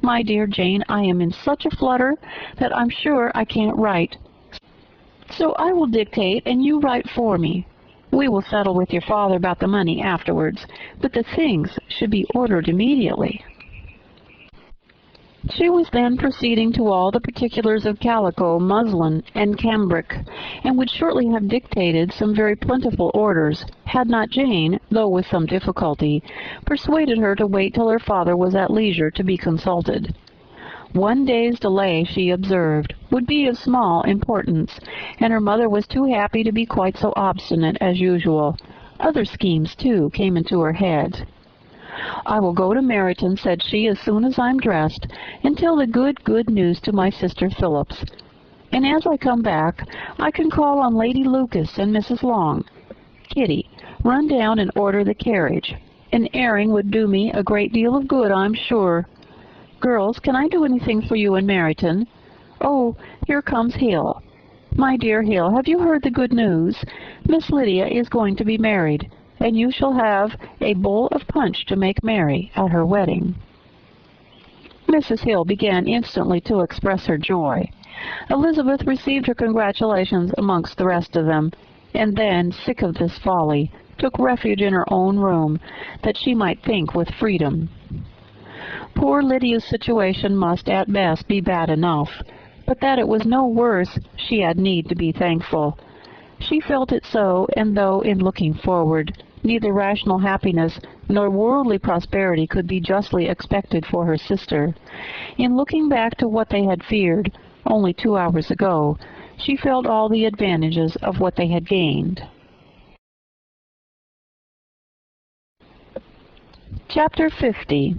My dear Jane, I am in such a flutter that I'm sure I can't write. So I will dictate and you write for me. We will settle with your father about the money afterwards, but the things should be ordered immediately." She was then proceeding to all the particulars of calico, muslin, and cambric, and would shortly have dictated some very plentiful orders, had not Jane, though with some difficulty, persuaded her to wait till her father was at leisure to be consulted. One day's delay, she observed, would be of small importance, and her mother was too happy to be quite so obstinate as usual. Other schemes, too, came into her head. "I will go to Meryton," said she, "as soon as I'm dressed, and tell the good news to my sister Phillips. And as I come back, I can call on Lady Lucas and Mrs. Long. Kitty, run down and order the carriage. An airing would do me a great deal of good, I'm sure. Girls, can I do anything for you in Meryton? Oh, here comes Hill. My dear Hill, have you heard the good news? Miss Lydia is going to be married, and you shall have a bowl of punch to make merry at her wedding." Mrs. Hill began instantly to express her joy. Elizabeth received her congratulations amongst the rest of them, and then, sick of this folly, took refuge in her own room, that she might think with freedom. Poor Lydia's situation must at best be bad enough, but that it was no worse she had need to be thankful. She felt it so, and though, in looking forward, neither rational happiness nor worldly prosperity could be justly expected for her sister, in looking back to what they had feared only 2 hours ago, she felt all the advantages of what they had gained. Chapter 50.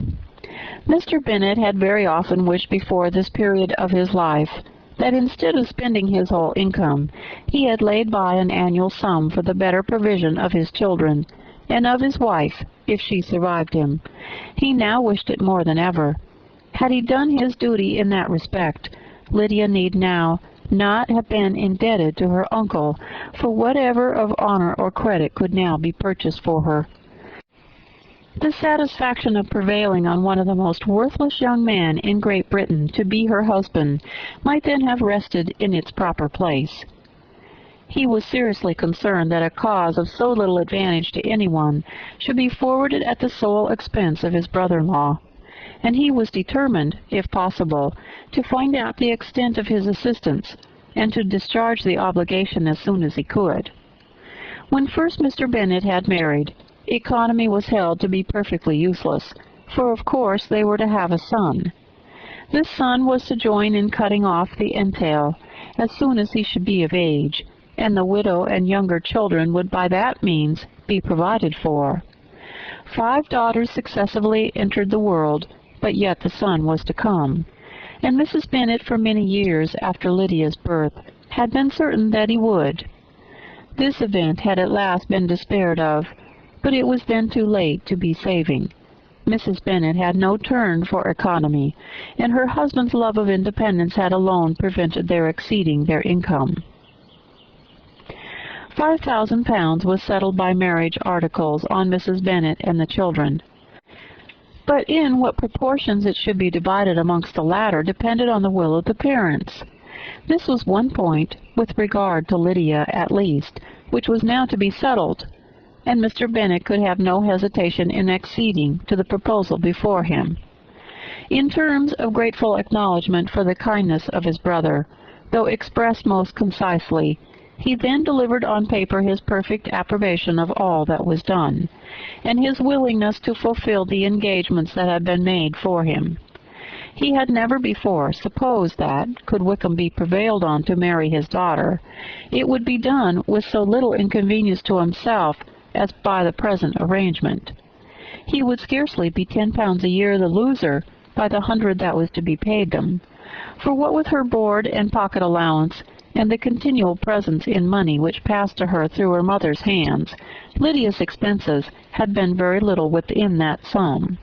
Mr. Bennet had very often wished before this period of his life that instead of spending his whole income, he had laid by an annual sum for the better provision of his children, and of his wife, if she survived him. He now wished it more than ever. Had he done his duty in that respect, Lydia need now not have been indebted to her uncle for whatever of honor or credit could now be purchased for her. The satisfaction of prevailing on one of the most worthless young men in Great Britain to be her husband might then have rested in its proper place. He was seriously concerned that a cause of so little advantage to anyone should be forwarded at the sole expense of his brother-in-law, and he was determined, if possible, to find out the extent of his assistance, and to discharge the obligation as soon as he could. When first Mr. Bennet had married, economy was held to be perfectly useless, for of course they were to have a son. This son was to join in cutting off the entail as soon as he should be of age, and the widow and younger children would by that means be provided for. 5 daughters successively entered the world, but yet the son was to come, and Mrs. Bennet for many years after Lydia's birth had been certain that he would. This event had at last been despaired of, but it was then too late to be saving. Mrs. Bennet had no turn for economy, and her husband's love of independence had alone prevented their exceeding their income. £5,000 was settled by marriage articles on Mrs. Bennet and the children, but in what proportions it should be divided amongst the latter depended on the will of the parents. This was one point, with regard to Lydia at least, which was now to be settled, and Mr. Bennet could have no hesitation in acceding to the proposal before him. in terms of grateful acknowledgment for the kindness of his brother, though expressed most concisely. He then delivered on paper his perfect approbation of all that was done, and his willingness to fulfill the engagements that had been made for him. He had never before supposed that, could Wickham be prevailed on to marry his daughter, it would be done with so little inconvenience to himself as by the present arrangement. He would scarcely be £10 a year the loser by the 100 that was to be paid them, for what with her board and pocket allowance, and the continual presents in money which passed to her through her mother's hands, Lydia's expenses had been very little within that sum.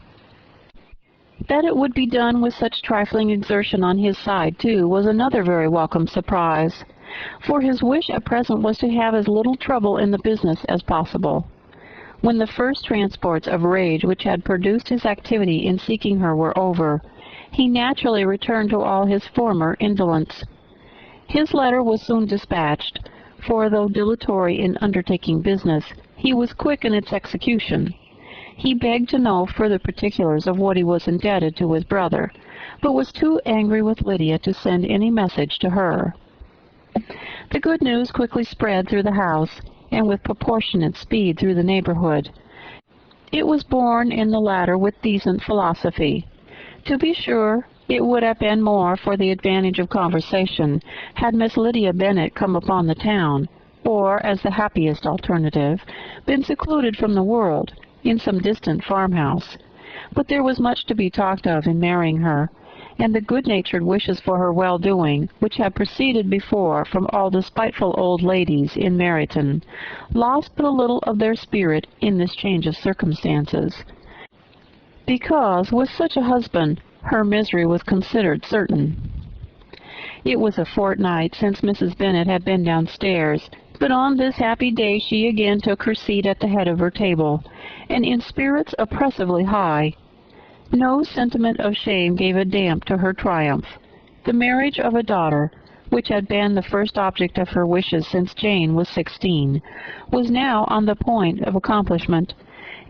That it would be done with such trifling exertion on his side, too, was another very welcome surprise, for his wish at present was to have as little trouble in the business as possible. When the first transports of rage which had produced his activity in seeking her were over, he naturally returned to all his former indolence. His letter was soon dispatched, for though dilatory in undertaking business, he was quick in its execution. He begged to know further particulars of what he was indebted to his brother, but was too angry with Lydia to send any message to her. The good news quickly spread through the house, and with proportionate speed through the neighborhood. It was borne in the latter with decent philosophy. To be sure, it would have been more for the advantage of conversation had Miss Lydia Bennet come upon the town, or, as the happiest alternative, been secluded from the world, in some distant farmhouse. But there was much to be talked of in marrying her, and the good-natured wishes for her well-doing, which had proceeded before from all the spiteful old ladies in Meryton, lost but a little of their spirit in this change of circumstances, because with such a husband her misery was considered certain. It was a fortnight since Mrs. Bennet had been downstairs, but on this happy day she again took her seat at the head of her table, and in spirits oppressively high. No sentiment of shame gave a damp to her triumph. The marriage of a daughter, which had been the first object of her wishes since Jane was 16, was now on the point of accomplishment,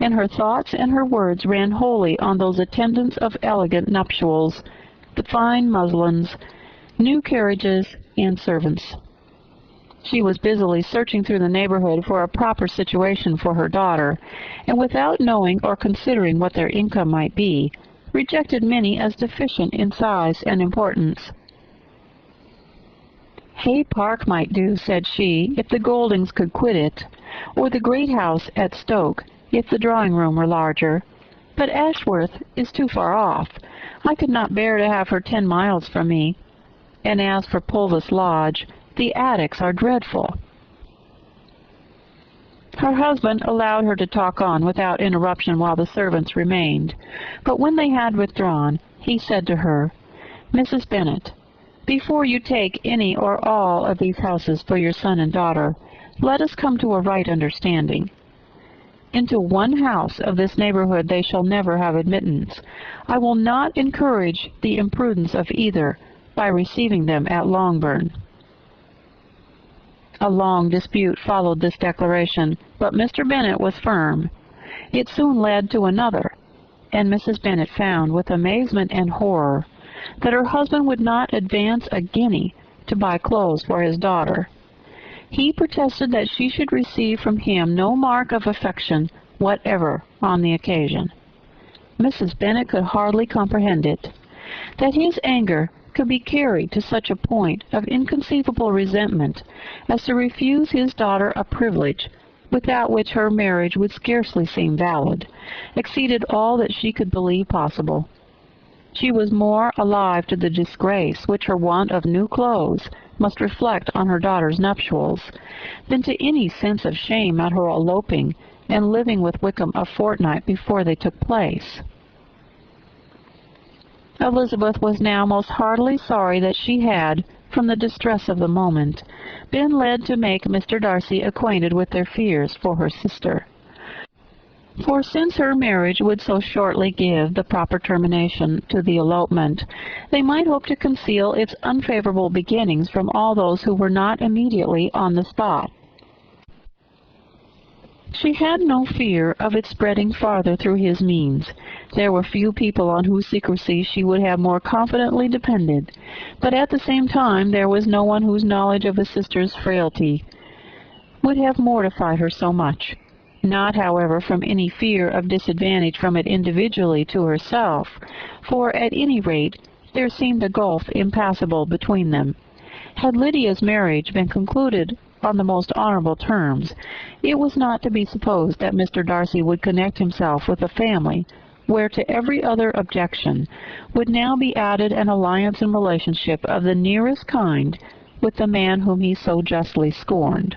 and her thoughts and her words ran wholly on those attendants of elegant nuptials, the fine muslins, new carriages, and servants. She was busily searching through the neighborhood for a proper situation for her daughter, and without knowing or considering what their income might be, rejected many as deficient in size and importance. Hay Park might do, said she, if the Goldings could quit it, or the great house at Stoke, if the drawing-room were larger. But Ashworth is too far off. I could not bear to have her 10 miles from me. And as for Pulvis Lodge, the attics are dreadful. Her husband allowed her to talk on without interruption while the servants remained, but when they had withdrawn, he said to her, "Mrs. Bennet, before you take any or all of these houses for your son and daughter, let us come to a right understanding. Into one house of this neighborhood they shall never have admittance. I will not encourage the imprudence of either by receiving them at Longbourn." A long dispute followed this declaration, but Mr. Bennet was firm. It soon led to another, and Mrs. Bennet found, with amazement and horror, that her husband would not advance a guinea to buy clothes for his daughter. He protested that she should receive from him no mark of affection whatever on the occasion. Mrs. Bennet could hardly comprehend it. That his anger could be carried to such a point of inconceivable resentment as to refuse his daughter a privilege without which her marriage would scarcely seem valid, exceeded all that she could believe possible. She was more alive to the disgrace which her want of new clothes must reflect on her daughter's nuptials, than to any sense of shame at her eloping and living with Wickham a fortnight before they took place. Elizabeth was now most heartily sorry that she had, from the distress of the moment, been led to make Mr. Darcy acquainted with their fears for her sister. For since her marriage would so shortly give the proper termination to the elopement, they might hope to conceal its unfavorable beginnings from all those who were not immediately on the spot. She had no fear of its spreading farther through his means. There were few people on whose secrecy she would have more confidently depended, but at the same time there was no one whose knowledge of a sister's frailty would have mortified her so much. Not, however, from any fear of disadvantage from it individually to herself, for at any rate there seemed a gulf impassable between them. Had Lydia's marriage been concluded on the most honorable terms, it was not to be supposed that Mr. Darcy would connect himself with a family where to every other objection would now be added an alliance and relationship of the nearest kind with the man whom he so justly scorned.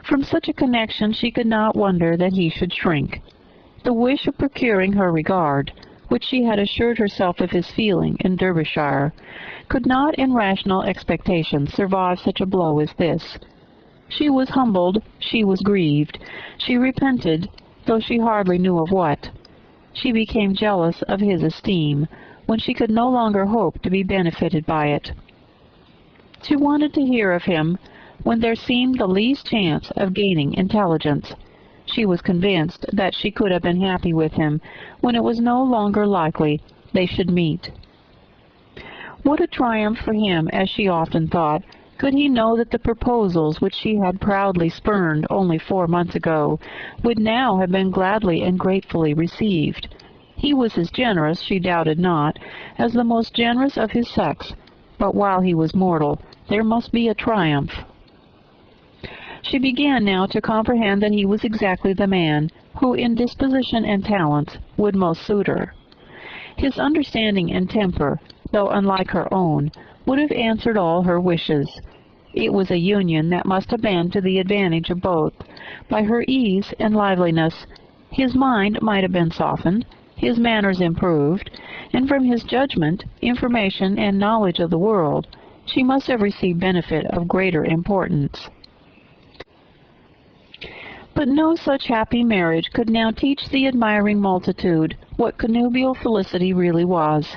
From such a connection she could not wonder that he should shrink. The wish of procuring her regard, which she had assured herself of his feeling in Derbyshire, could not in rational expectation survive such a blow as this. She was humbled, she was grieved, she repented, though she hardly knew of what. She became jealous of his esteem, when she could no longer hope to be benefited by it. She wanted to hear of him when there seemed the least chance of gaining intelligence. She was convinced that she could have been happy with him when it was no longer likely they should meet. What a triumph for him, as she often thought, could he know that the proposals which she had proudly spurned only 4 months ago would now have been gladly and gratefully received. He was as generous, she doubted not, as the most generous of his sex, but while he was mortal, there must be a triumph. She began now to comprehend that he was exactly the man who, in disposition and talents, would most suit her. His understanding and temper, though unlike her own, would have answered all her wishes. It was a union that must have been to the advantage of both. By her ease and liveliness, his mind might have been softened, his manners improved, and from his judgment, information, and knowledge of the world, she must have received benefit of greater importance. But no such happy marriage could now teach the admiring multitude what connubial felicity really was.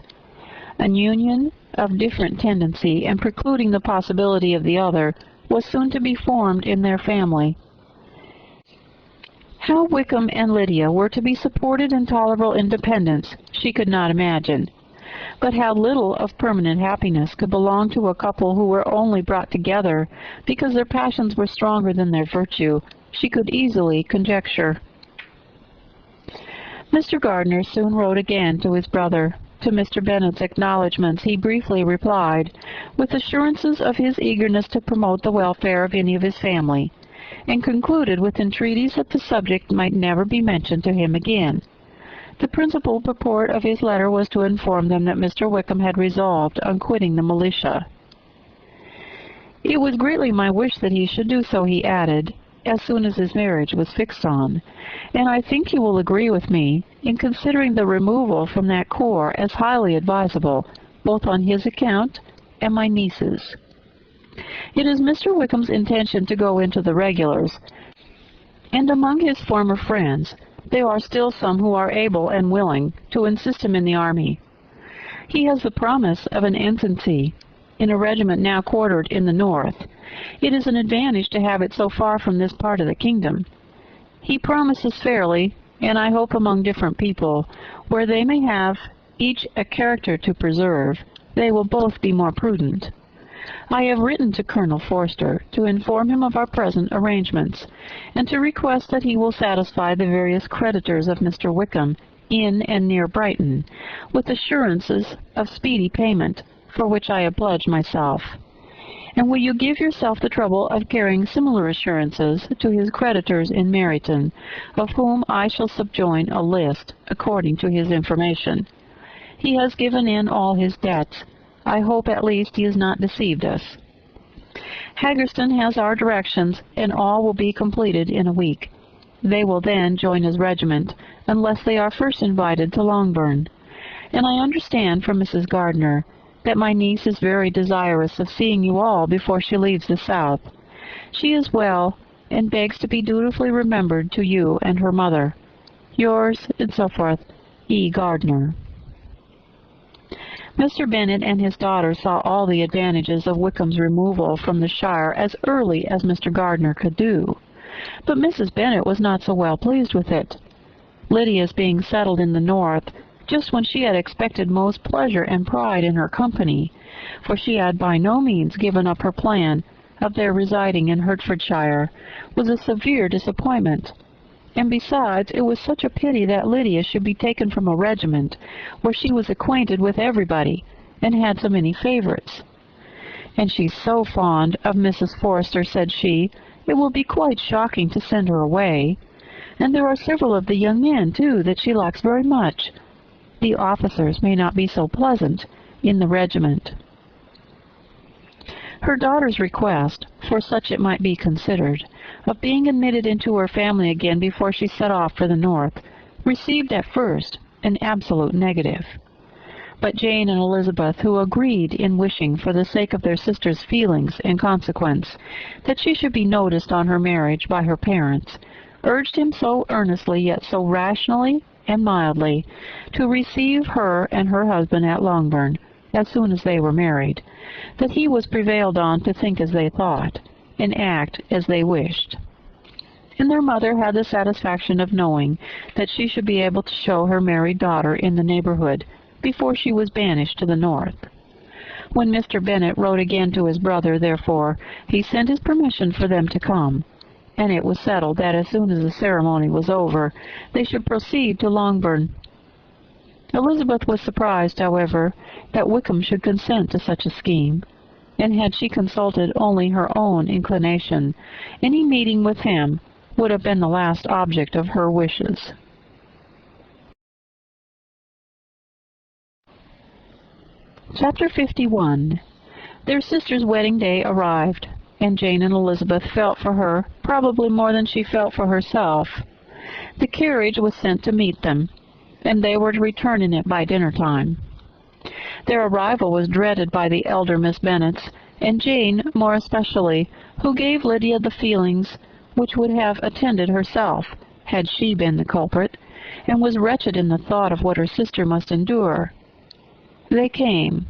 An union of different tendency, and precluding the possibility of the other, was soon to be formed in their family. How Wickham and Lydia were to be supported in tolerable independence, she could not imagine. But how little of permanent happiness could belong to a couple who were only brought together because their passions were stronger than their virtue, she could easily conjecture. Mr. Gardiner soon wrote again to his brother. To Mr. Bennet's acknowledgments he briefly replied, with assurances of his eagerness to promote the welfare of any of his family, and concluded with entreaties that the subject might never be mentioned to him again. The principal purport of his letter was to inform them that Mr. Wickham had resolved on quitting the militia. It was greatly my wish that he should do so, he added, as soon as his marriage was fixed on, and I think you will agree with me in considering the removal from that corps as highly advisable, both on his account and my niece's. It is Mr. Wickham's intention to go into the regulars, and among his former friends there are still some who are able and willing to enlist him in the army. He has the promise of an ensigncy in a regiment now quartered in the north. It is an advantage to have it so far from this part of the kingdom. He promises fairly, and I hope among different people, where they may have each a character to preserve, they will both be more prudent. I have written to Colonel Forster to inform him of our present arrangements, and to request that he will satisfy the various creditors of Mr. Wickham in and near Brighton, with assurances of speedy payment, for which I oblige myself. And will you give yourself the trouble of carrying similar assurances to his creditors in Meryton, of whom I shall subjoin a list according to his information. He has given in all his debts. I hope at least he has not deceived us. Haggerston has our directions, and all will be completed in a week. They will then join his regiment, unless they are first invited to Longbourn. And I understand from Mrs. Gardiner that my niece is very desirous of seeing you all before she leaves the South. She is well, and begs to be dutifully remembered to you and her mother. Yours, and so forth, E. Gardiner. Mr. Bennet and his daughter saw all the advantages of Wickham's removal from the shire as early as Mr. Gardiner could do. but Mrs. Bennet was not so well pleased with it. Lydia's being settled in the North, just when she had expected most pleasure and pride in her company, for she had by no means given up her plan of their residing in Hertfordshire, was a severe disappointment. And besides, it was such a pity that Lydia should be taken from a regiment where she was acquainted with everybody and had so many favorites. And she's so fond of Mrs. Forster, said she, it will be quite shocking to send her away. And there are several of the young men, too, that she likes very much. The officers may not be so pleasant in the regiment. Her daughter's request, for such it might be considered, of being admitted into her family again before she set off for the North, received at first an absolute negative. But Jane and Elizabeth, who agreed in wishing, for the sake of their sister's feelings and consequence, that she should be noticed on her marriage by her parents, urged him so earnestly yet so rationally and mildly to receive her and her husband at Longbourn as soon as they were married, that he was prevailed on to think as they thought, and act as they wished. And their mother had the satisfaction of knowing that she should be able to show her married daughter in the neighborhood before she was banished to the North. When Mr. Bennet wrote again to his brother, therefore, he sent his permission for them to come, and it was settled that as soon as the ceremony was over, they should proceed to Longbourn. Elizabeth was surprised, however, that Wickham should consent to such a scheme, and had she consulted only her own inclination, any meeting with him would have been the last object of her wishes. Chapter 51. Their sister's wedding day arrived, and Jane and Elizabeth felt for her probably more than she felt for herself. The carriage was sent to meet them, and they were to return in it by dinner-time. Their arrival was dreaded by the elder Miss Bennets, and Jane more especially, who gave Lydia the feelings which would have attended herself, had she been the culprit, and was wretched in the thought of what her sister must endure. They came.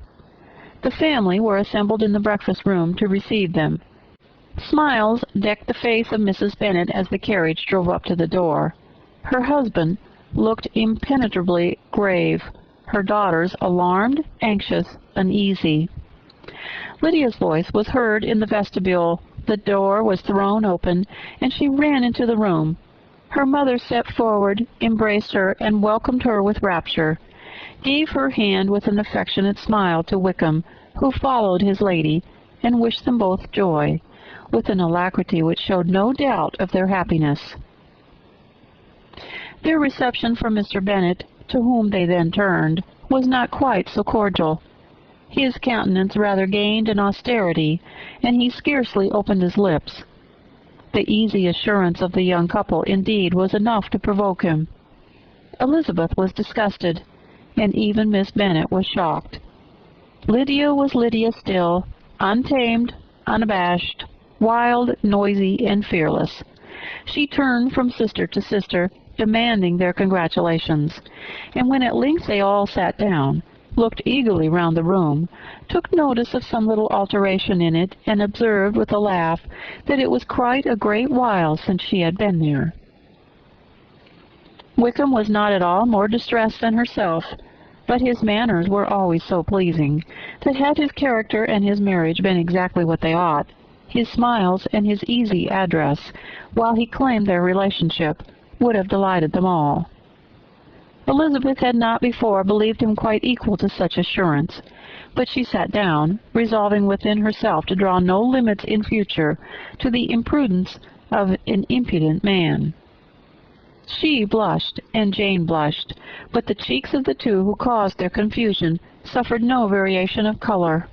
The family were assembled in the breakfast-room to receive them. Smiles decked the face of Mrs. Bennet as the carriage drove up to the door. Her husband looked impenetrably grave, her daughters alarmed, anxious, uneasy. Lydia's voice was heard in the vestibule, the door was thrown open, and she ran into the room. Her mother stepped forward, embraced her, and welcomed her with rapture, gave her hand with an affectionate smile to Wickham, who followed his lady, and wished them both joy, with an alacrity which showed no doubt of their happiness. Their reception from Mr. Bennet, to whom they then turned, was not quite so cordial. His countenance rather gained in austerity, and he scarcely opened his lips. The easy assurance of the young couple, indeed, was enough to provoke him. Elizabeth was disgusted, and even Miss Bennet was shocked. Lydia was Lydia still, untamed, unabashed, wild, noisy, and fearless. She turned from sister to sister, demanding their congratulations, and when at length they all sat down, looked eagerly round the room, took notice of some little alteration in it, and observed with a laugh that it was quite a great while since she had been there. Wickham was not at all more distressed than herself, but his manners were always so pleasing, that had his character and his marriage been exactly what they ought, his smiles and his easy address, while he claimed their relationship, would have delighted them all. Elizabeth had not before believed him quite equal to such assurance, but she sat down, resolving within herself to draw no limits in future to the imprudence of an impudent man. She blushed, and Jane blushed, but the cheeks of the two who caused their confusion suffered no variation of color.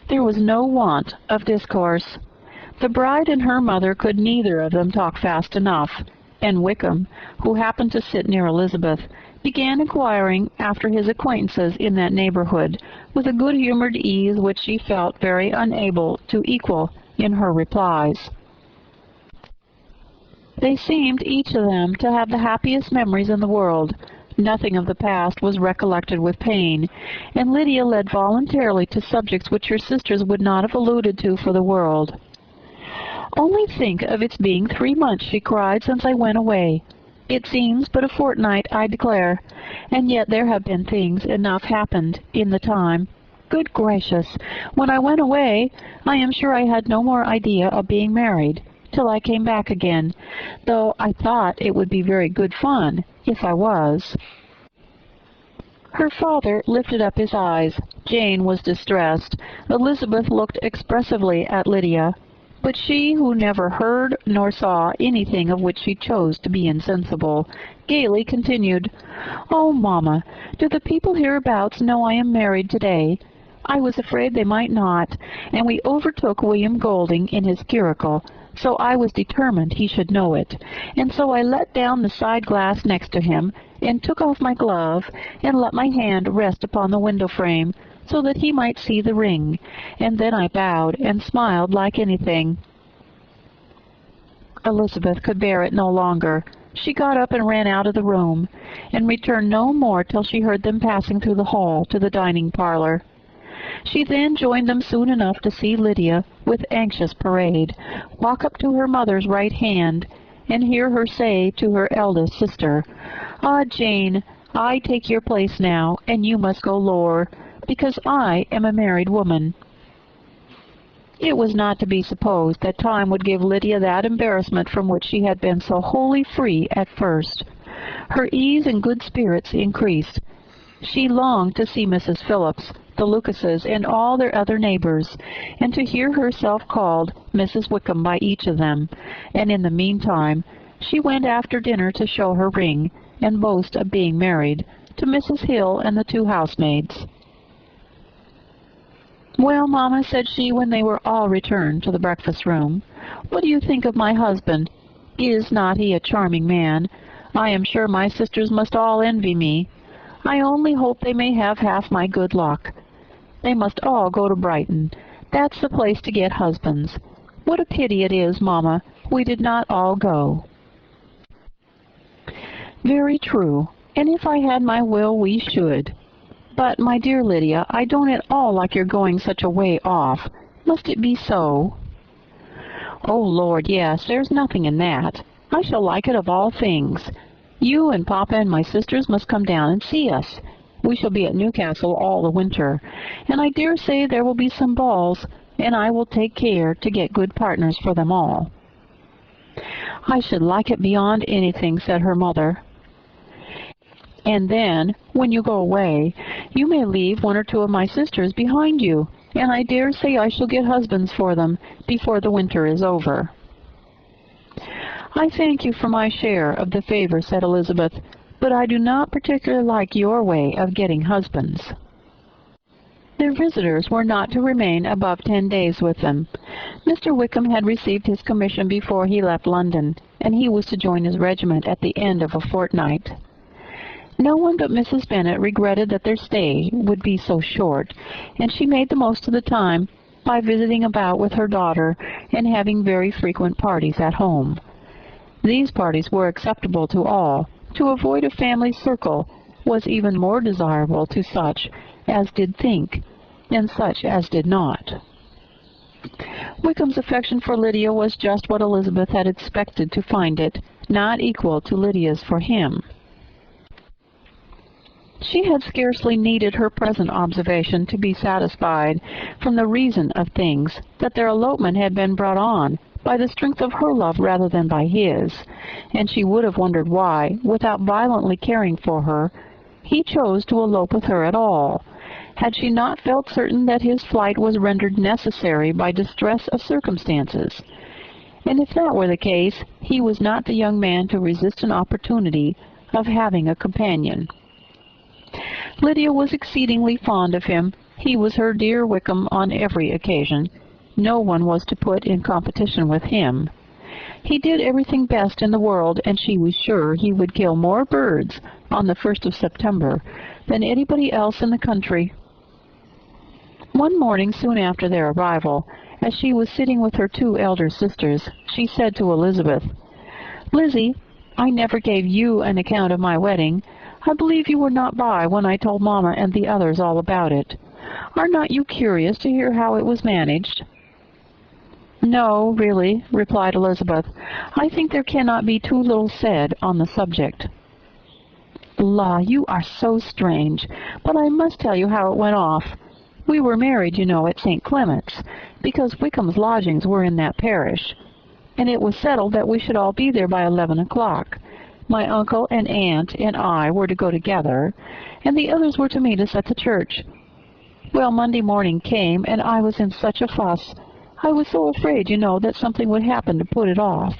There was no want of discourse. The bride and her mother could neither of them talk fast enough, and Wickham, who happened to sit near Elizabeth, began inquiring after his acquaintances in that neighborhood, with a good-humored ease which she felt very unable to equal in her replies. They seemed each of them to have the happiest memories in the world. Nothing of the past was recollected with pain, and Lydia led voluntarily to subjects which her sisters would not have alluded to for the world. "Only think of its being 3 months," she cried, "since I went away. It seems but a fortnight, I declare, and yet there have been things enough happened in the time. Good gracious! When I went away, I am sure I had no more idea of being married, till I came back again, though I thought it would be very good fun, if I was." Her father lifted up his eyes. Jane was distressed. Elizabeth looked expressively at Lydia. But she, who never heard nor saw anything of which she chose to be insensible, gaily continued, "Oh, mamma, do the people hereabouts know I am married today? I was afraid they might not, and we overtook William Golding in his curricle, so I was determined he should know it, and so I let down the side glass next to him, and took off my glove, and let my hand rest upon the window frame, so that he might see the ring, and then I bowed and smiled like anything." Elizabeth could bear it no longer. She got up and ran out of the room, and returned no more till she heard them passing through the hall to the dining parlor. She then joined them soon enough to see Lydia, with anxious parade, walk up to her mother's right hand, and hear her say to her eldest sister, "Ah, Jane, I take your place now, and you must go lower, because I am a married woman." It was not to be supposed that time would give Lydia that embarrassment from which she had been so wholly free at first. Her ease and good spirits increased. She longed to see Mrs. Phillips, the Lucases, and all their other neighbors, and to hear herself called Mrs. Wickham by each of them, and in the meantime she went after dinner to show her ring, and boast of being married, to Mrs. Hill and the 2 housemaids. "Well, mamma," said she, when they were all returned to the breakfast-room, "what do you think of my husband? Is not he a charming man? I am sure my sisters must all envy me. I only hope they may have half my good luck. They must all go to Brighton. That's the place to get husbands. What a pity it is, mamma, we did not all go." "Very true, and if I had my will we should. But, my dear Lydia, I don't at all like your going such a way off. Must it be so?" "Oh, Lord, yes, there's nothing in that. I shall like it of all things. You and Papa and my sisters must come down and see us. We shall be at Newcastle all the winter, and I dare say there will be some balls, and I will take care to get good partners for them all." "I should like it beyond anything," said her mother. "And then, when you go away, you may leave 1 or 2 of my sisters behind you, and I dare say I shall get husbands for them before the winter is over." "I thank you for my share of the favor," said Elizabeth, "but I do not particularly like your way of getting husbands." Their visitors were not to remain above 10 days with them. Mr. Wickham had received his commission before he left London, and he was to join his regiment at the end of a fortnight. No one but Mrs. Bennet regretted that their stay would be so short, and she made the most of the time by visiting about with her daughter and having very frequent parties at home. These parties were acceptable to all. To avoid a family circle was even more desirable to such as did think, and such as did not. Wickham's affection for Lydia was just what Elizabeth had expected to find it, not equal to Lydia's for him. She had scarcely needed her present observation to be satisfied, from the reason of things, that their elopement had been brought on by the strength of her love rather than by his, and she would have wondered why, without violently caring for her, he chose to elope with her at all, had she not felt certain that his flight was rendered necessary by distress of circumstances. And if that were the case, he was not the young man to resist an opportunity of having a companion. Lydia was exceedingly fond of him. He was her dear Wickham on every occasion. No one was to put in competition with him. He did everything best in the world, and she was sure he would kill more birds on the 1st of September than anybody else in the country. One morning, soon after their arrival, as she was sitting with her 2 elder sisters, she said to Elizabeth, "Lizzie, I never gave you an account of my wedding. I believe you were not by when I told Mamma and the others all about it. Are not you curious to hear how it was managed?" "No, really," replied Elizabeth. "I think there cannot be too little said on the subject." "La, you are so strange! But I must tell you how it went off. We were married, you know, at St. Clement's, because Wickham's lodgings were in that parish, and it was settled that we should all be there by 11 o'clock. My uncle and aunt and I were to go together, and the others were to meet us at the church. Well, Monday morning came, and I was in such a fuss. I was so afraid, you know, that something would happen to put it off,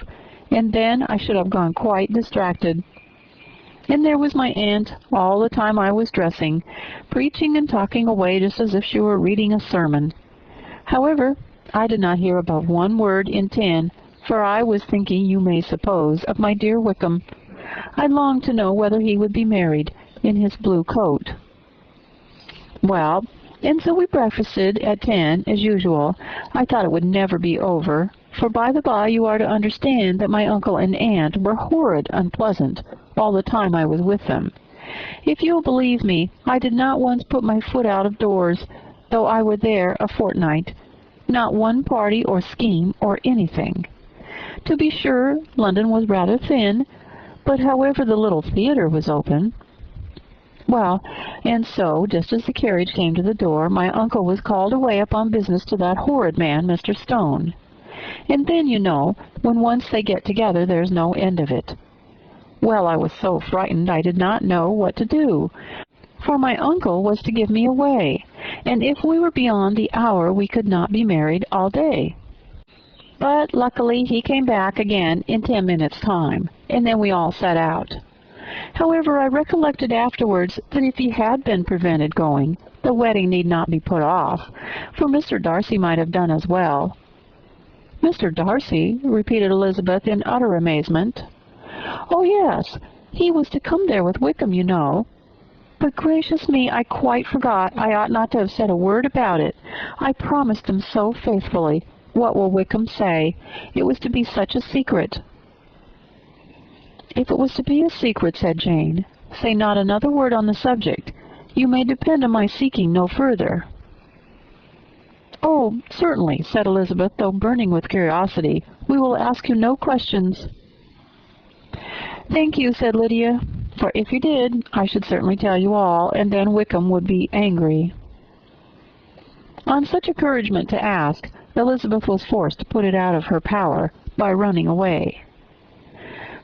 and then I should have gone quite distracted. And there was my aunt, all the time I was dressing, preaching and talking away just as if she were reading a sermon. However, I did not hear above 1 word in 10, for I was thinking, you may suppose, of my dear Wickham. I longed to know whether he would be married, in his blue coat. Well, and so we breakfasted at 10, as usual. I thought it would never be over, for by the by you are to understand that my uncle and aunt were horrid unpleasant all the time I was with them. If you'll believe me, I did not once put my foot out of doors, though I were there a fortnight. Not one party or scheme or anything. To be sure, London was rather thin, but however the little theatre was open. Well, and so, just as the carriage came to the door, my uncle was called away upon business to that horrid man, Mr. Stone. And then, you know, when once they get together, there's no end of it. Well, I was so frightened I did not know what to do, for my uncle was to give me away, and if we were beyond the hour we could not be married all day. But luckily he came back again in 10 minutes' time, and then we all set out. However, I recollected afterwards that if he had been prevented going, the wedding need not be put off, for Mr. Darcy might have done as well. "Mr. Darcy?" repeated Elizabeth in utter amazement. "Oh, yes, he was to come there with Wickham, you know. But gracious me, I quite forgot. I ought not to have said a word about it. I promised him so faithfully. What will Wickham say? It was to be such a secret." "If it was to be a secret," said Jane, "say not another word on the subject. You may depend on my seeking no further." "Oh, certainly," said Elizabeth, though burning with curiosity. "We will ask you no questions." "Thank you," said Lydia, "for if you did, I should certainly tell you all, and then Wickham would be angry." On such encouragement to ask, Elizabeth was forced to put it out of her power by running away.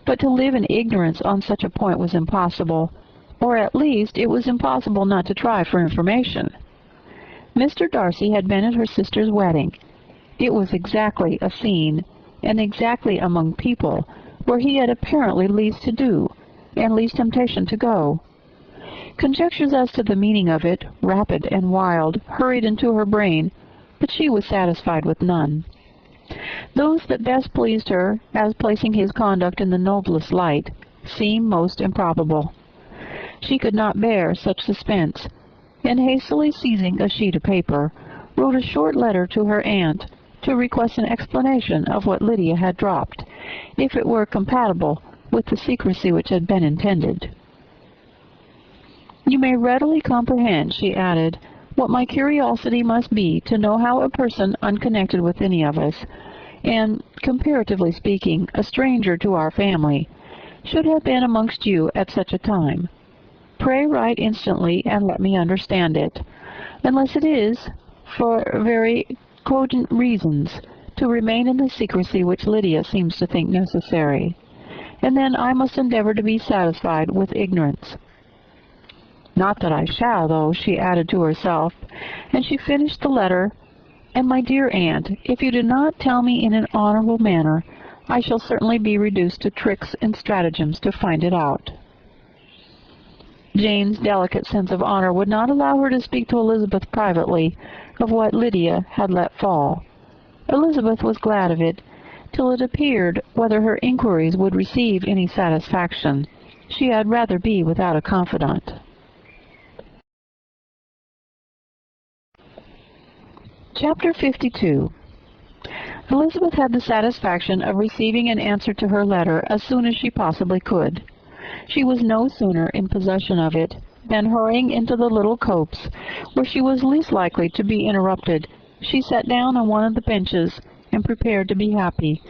But to live in ignorance on such a point was impossible, or at least it was impossible not to try for information. Mr. Darcy had been at her sister's wedding. It was exactly a scene, and exactly among people where he had apparently least to do, and least temptation to go. Conjectures as to the meaning of it, rapid and wild, hurried into her brain, but she was satisfied with none. Those that best pleased her, as placing his conduct in the noblest light, seemed most improbable. She could not bear such suspense, and hastily seizing a sheet of paper, wrote a short letter to her aunt to request an explanation of what Lydia had dropped, if it were compatible with the secrecy which had been intended. "You may readily comprehend," she added, "what my curiosity must be to know how a person unconnected with any of us, and, comparatively speaking, a stranger to our family, should have been amongst you at such a time. Pray write instantly and let me understand it, unless it is, for very cogent reasons, to remain in the secrecy which Lydia seems to think necessary, and then I must endeavor to be satisfied with ignorance. Not that I shall, though," she added to herself, and she finished the letter, "and, my dear aunt, if you do not tell me in an honorable manner, I shall certainly be reduced to tricks and stratagems to find it out." Jane's delicate sense of honor would not allow her to speak to Elizabeth privately of what Lydia had let fall. Elizabeth was glad of it, till it appeared whether her inquiries would receive any satisfaction. She had rather be without a confidant. Chapter 52. Elizabeth had the satisfaction of receiving an answer to her letter as soon as she possibly could. She was no sooner in possession of it than, hurrying into the little copse, where she was least likely to be interrupted, she sat down on one of the benches and prepared to be happy,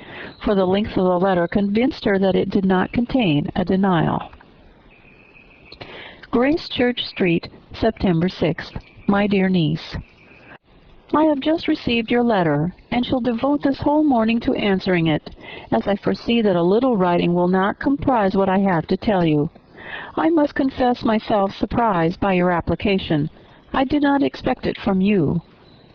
for the length of the letter convinced her that it did not contain a denial. Grace Church Street, September 6th. My dear niece, I have just received your letter, and shall devote this whole morning to answering it, as I foresee that a little writing will not comprise what I have to tell you. I must confess myself surprised by your application. I did not expect it from you.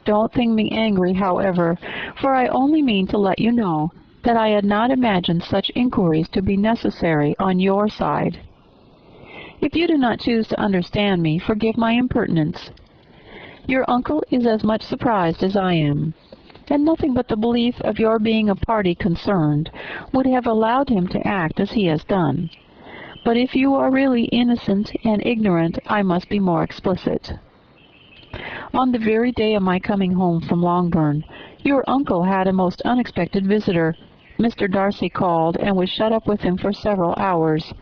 Don't think me angry, however, for I only mean to let you know that I had not imagined such inquiries to be necessary on your side. If you do not choose to understand me, forgive my impertinence. Your uncle is as much surprised as I am, and nothing but the belief of your being a party concerned would have allowed him to act as he has done. But if you are really innocent and ignorant, I must be more explicit. On the very day of my coming home from Longbourn, your uncle had a most unexpected visitor. Mr. Darcy called, and was shut up with him for several hours.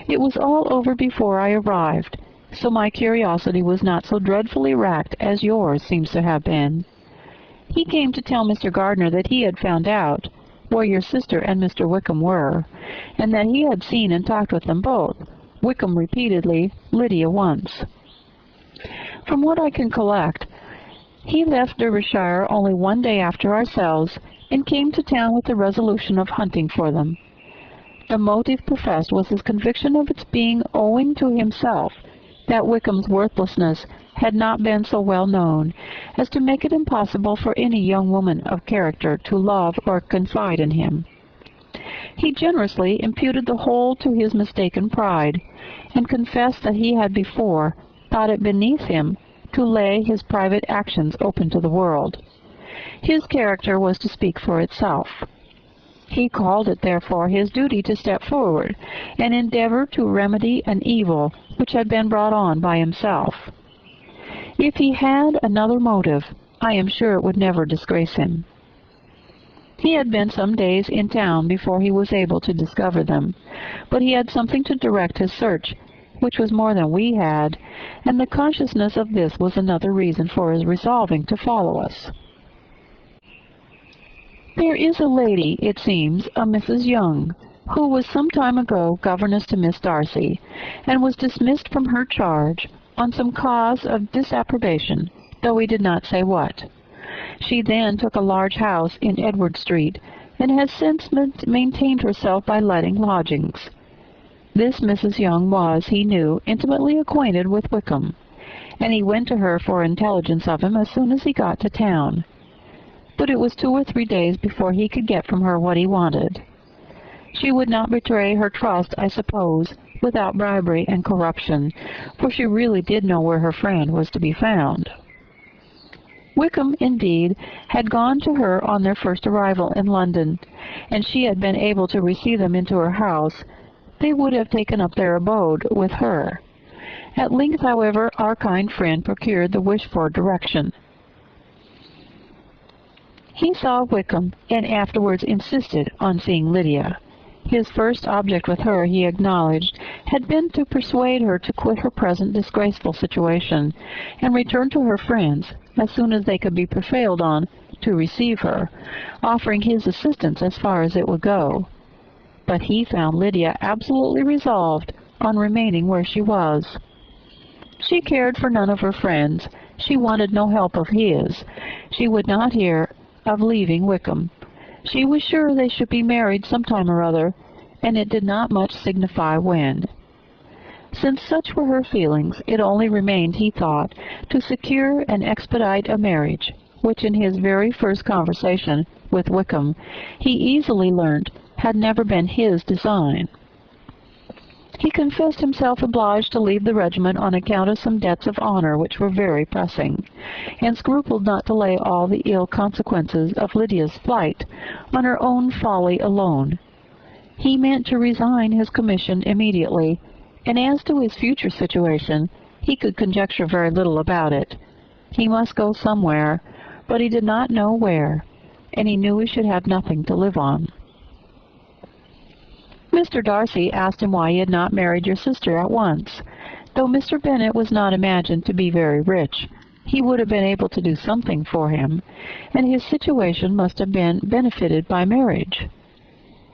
It was all over before I arrived, so my curiosity was not so dreadfully racked as yours seems to have been. He came to tell Mr. Gardner that he had found out where your sister and Mr. Wickham were, and that he had seen and talked with them both, Wickham repeatedly, Lydia once. From what I can collect, he left Derbyshire only one day after ourselves, and came to town with the resolution of hunting for them. The motive professed was his conviction of its being owing to himself, that Wickham's worthlessness had not been so well known as to make it impossible for any young woman of character to love or confide in him. He generously imputed the whole to his mistaken pride, and confessed that he had before thought it beneath him to lay his private actions open to the world. His character was to speak for itself. He called it, therefore, his duty to step forward and endeavor to remedy an evil which had been brought on by himself. If he had another motive, I am sure it would never disgrace him. He had been some days in town before he was able to discover them, but he had something to direct his search, which was more than we had, and the consciousness of this was another reason for his resolving to follow us. There is a lady, it seems, a Mrs. Young, who was some time ago governess to Miss Darcy, and was dismissed from her charge on some cause of disapprobation, though he did not say what. She then took a large house in Edward Street, and has since maintained herself by letting lodgings. This Mrs. Young was, he knew, intimately acquainted with Wickham, and he went to her for intelligence of him as soon as he got to town. But it was 2 or 3 days before he could get from her what he wanted. She would not betray her trust, I suppose, without bribery and corruption, for she really did know where her friend was to be found. Wickham, indeed, had gone to her on their first arrival in London, and she had been able to receive them into her house. They would have taken up their abode with her. At length, however, our kind friend procured the wished-for direction. He saw Wickham, and afterwards insisted on seeing Lydia. His first object with her, he acknowledged, had been to persuade her to quit her present disgraceful situation, and return to her friends as soon as they could be prevailed on to receive her, offering his assistance as far as it would go. But he found Lydia absolutely resolved on remaining where she was. She cared for none of her friends. She wanted no help of his. She would not hear of leaving Wickham. She was sure they should be married some time or other, and it did not much signify when. Since such were her feelings, it only remained, he thought, to secure and expedite a marriage, which in his very first conversation with Wickham he easily learnt had never been his design. He confessed himself obliged to leave the regiment on account of some debts of honor which were very pressing, and scrupled not to lay all the ill consequences of Lydia's flight on her own folly alone. He meant to resign his commission immediately, and as to his future situation, he could conjecture very little about it. He must go somewhere, but he did not know where, and he knew he should have nothing to live on. Mr. Darcy asked him why he had not married your sister at once. Though Mr. Bennet was not imagined to be very rich, he would have been able to do something for him, and his situation must have been benefited by marriage.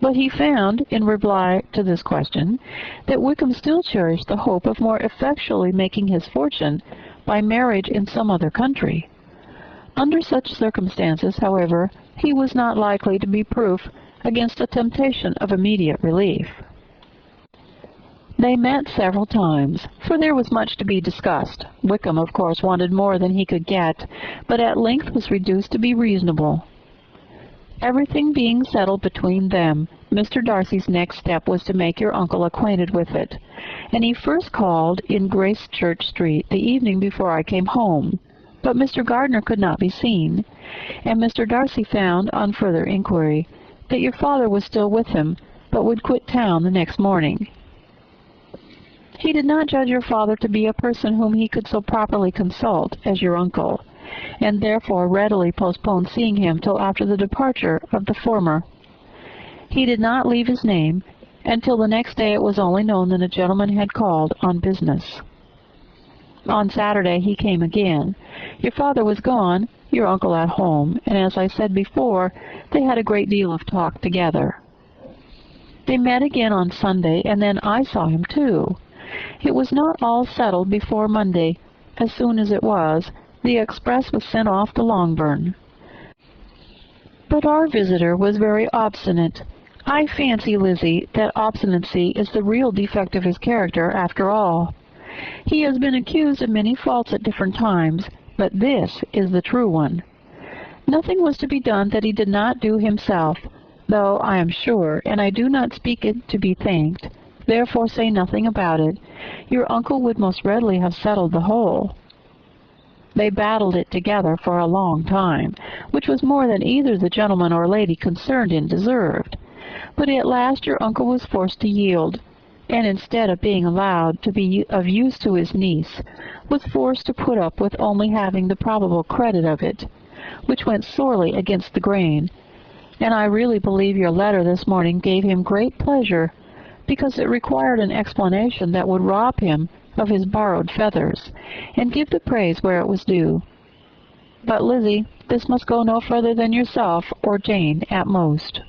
But he found, in reply to this question, that Wickham still cherished the hope of more effectually making his fortune by marriage in some other country. Under such circumstances, however, he was not likely to be proof against the temptation of immediate relief. They met several times, for there was much to be discussed. Wickham, of course, wanted more than he could get, but at length was reduced to be reasonable. Everything being settled between them, Mr. Darcy's next step was to make your uncle acquainted with it, and he first called in Grace Church Street the evening before I came home, but Mr. Gardner could not be seen, and Mr. Darcy found, on further inquiry, that your father was still with him, but would quit town the next morning. He did not judge your father to be a person whom he could so properly consult as your uncle, and therefore readily postponed seeing him till after the departure of the former. He did not leave his name, and till the next day it was only known that a gentleman had called on business. On Saturday he came again. Your father was gone, your uncle at home, and as I said before, they had a great deal of talk together. They met again on Sunday, and then I saw him too. It was not all settled before Monday. As soon as it was, the express was sent off to Longbourn. But our visitor was very obstinate. I fancy, Lizzie, that obstinacy is the real defect of his character, after all. He has been accused of many faults at different times, but this is the true one. Nothing was to be done that he did not do himself, though I am sure, and I do not speak it to be thanked, therefore say nothing about it, your uncle would most readily have settled the whole. They battled it together for a long time, which was more than either the gentleman or lady concerned in deserved. But at last your uncle was forced to yield, and instead of being allowed to be of use to his niece, was forced to put up with only having the probable credit of it, which went sorely against the grain, and I really believe your letter this morning gave him great pleasure, because it required an explanation that would rob him of his borrowed feathers, and give the praise where it was due. But, Lizzie, this must go no further than yourself or Jane at most.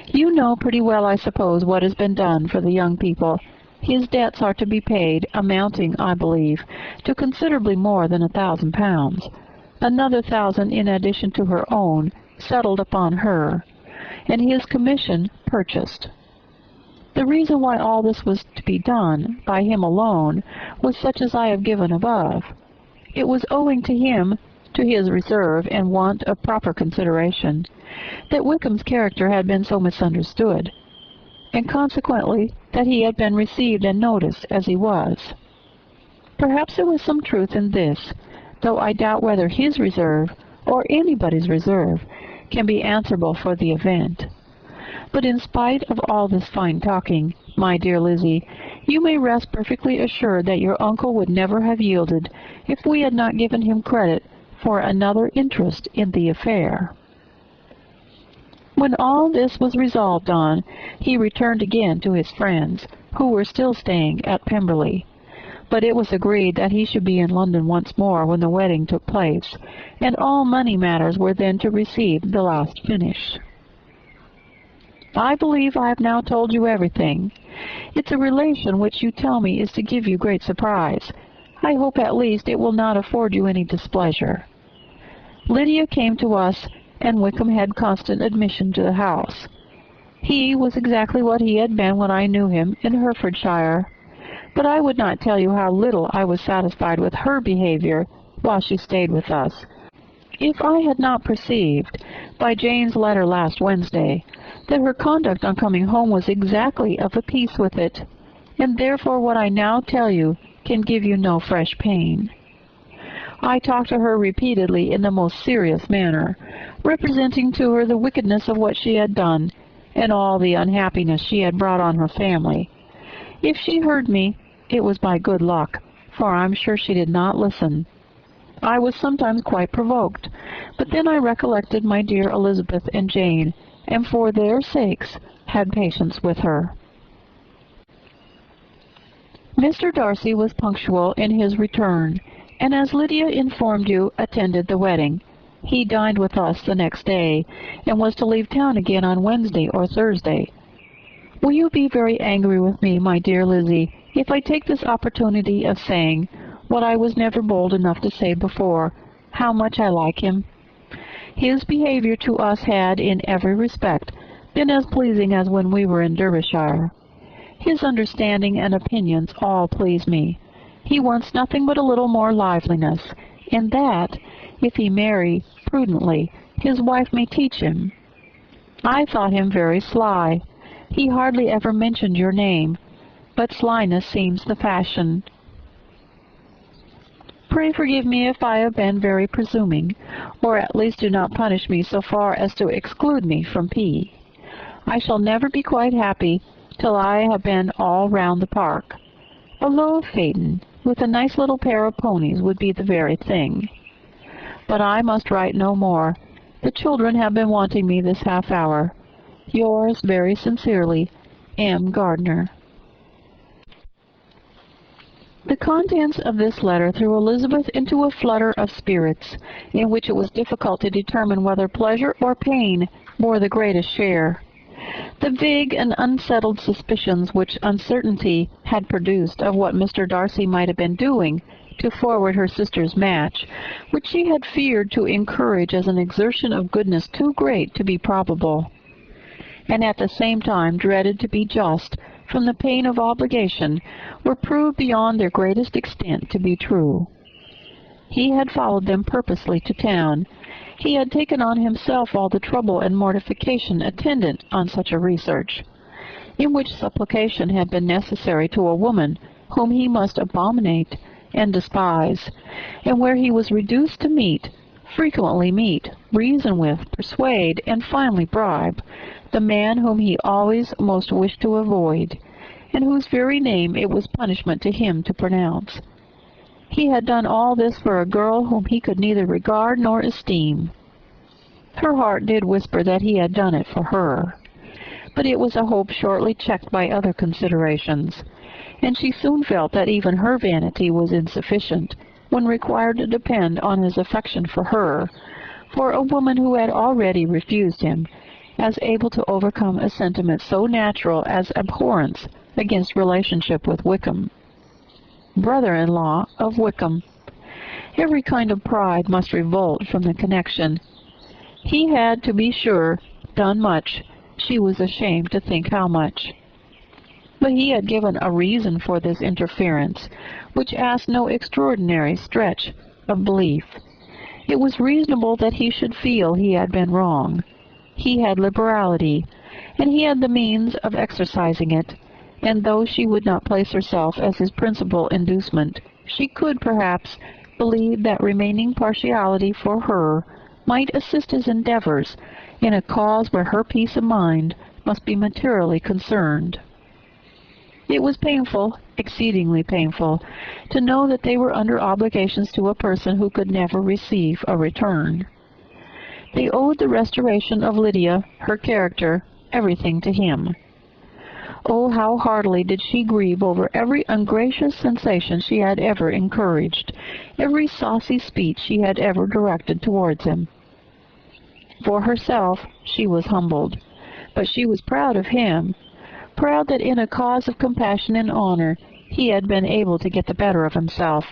You know pretty well, I suppose, what has been done for the young people. His debts are to be paid, amounting, I believe, to considerably more than £1,000, another 1,000 in addition to her own, settled upon her, and his commission purchased. The reason why all this was to be done by him alone was such as I have given above. It was owing to him, to his reserve and want of proper consideration, that Wickham's character had been so misunderstood, and consequently that he had been received and noticed as he was. Perhaps there was some truth in this, though I doubt whether his reserve, or anybody's reserve, can be answerable for the event. But in spite of all this fine talking, my dear Lizzie, you may rest perfectly assured that your uncle would never have yielded if we had not given him credit for another interest in the affair. When all this was resolved on, he returned again to his friends, who were still staying at Pemberley. But it was agreed that he should be in London once more when the wedding took place, and all money matters were then to receive the last finish. I believe I have now told you everything. It's a relation which you tell me is to give you great surprise. I hope at least it will not afford you any displeasure. Lydia came to us, and Wickham had constant admission to the house. He was exactly what he had been when I knew him in Herefordshire, but I would not tell you how little I was satisfied with her behavior while she stayed with us, if I had not perceived, by Jane's letter last Wednesday, that her conduct on coming home was exactly of a piece with it, and therefore what I now tell you can give you no fresh pain. I talked to her repeatedly in the most serious manner, representing to her the wickedness of what she had done, and all the unhappiness she had brought on her family. If she heard me, it was by good luck, for I'm sure she did not listen. I was sometimes quite provoked, but then I recollected my dear Elizabeth and Jane, and for their sakes had patience with her. Mr. Darcy was punctual in his return, and as Lydia informed you, attended the wedding. He dined with us the next day, and was to leave town again on Wednesday or Thursday. Will you be very angry with me, my dear Lizzie, if I take this opportunity of saying, what I was never bold enough to say before, how much I like him? His behavior to us had, in every respect, been as pleasing as when we were in Derbyshire. His understanding and opinions all please me. He wants nothing but a little more liveliness, and that, if he marry prudently, his wife may teach him. I thought him very sly. He hardly ever mentioned your name, but slyness seems the fashion. Pray forgive me if I have been very presuming, or at least do not punish me so far as to exclude me from P. I shall never be quite happy till I have been all round the park. A low phaeton, with a nice little pair of ponies, would be the very thing. But I must write no more. The children have been wanting me this half hour. Yours very sincerely, M. Gardner. The contents of this letter threw Elizabeth into a flutter of spirits, in which it was difficult to determine whether pleasure or pain bore the greatest share. The vague and unsettled suspicions which uncertainty had produced of what Mr. Darcy might have been doing to forward her sister's match, which she had feared to encourage as an exertion of goodness too great to be probable, and at the same time dreaded to be just from the pain of obligation, were proved beyond their greatest extent to be true. He had followed them purposely to town. He had taken on himself all the trouble and mortification attendant on such a research, in which supplication had been necessary to a woman whom he must abominate and despise, and where he was reduced to frequently meet, reason with, persuade, and finally bribe, the man whom he always most wished to avoid, and whose very name it was punishment to him to pronounce. He had done all this for a girl whom he could neither regard nor esteem. Her heart did whisper that he had done it for her, but it was a hope shortly checked by other considerations, and she soon felt that even her vanity was insufficient, when required to depend on his affection for her, for a woman who had already refused him, as able to overcome a sentiment so natural as abhorrence against relationship with Wickham, brother-in-law of Wickham. Every kind of pride must revolt from the connection. He had, to be sure, done much. She was ashamed to think how much. But he had given a reason for this interference, which asked no extraordinary stretch of belief. It was reasonable that he should feel he had been wrong. He had liberality, and he had the means of exercising it, and though she would not place herself as his principal inducement, she could, perhaps, believe that remaining partiality for her might assist his endeavors in a cause where her peace of mind must be materially concerned. It was painful, exceedingly painful, to know that they were under obligations to a person who could never receive a return. They owed the restoration of Lydia, her character, everything to him. Oh, how heartily did she grieve over every ungracious sensation she had ever encouraged, every saucy speech she had ever directed towards him. For herself, she was humbled, but she was proud of him, proud that in a cause of compassion and honor he had been able to get the better of himself.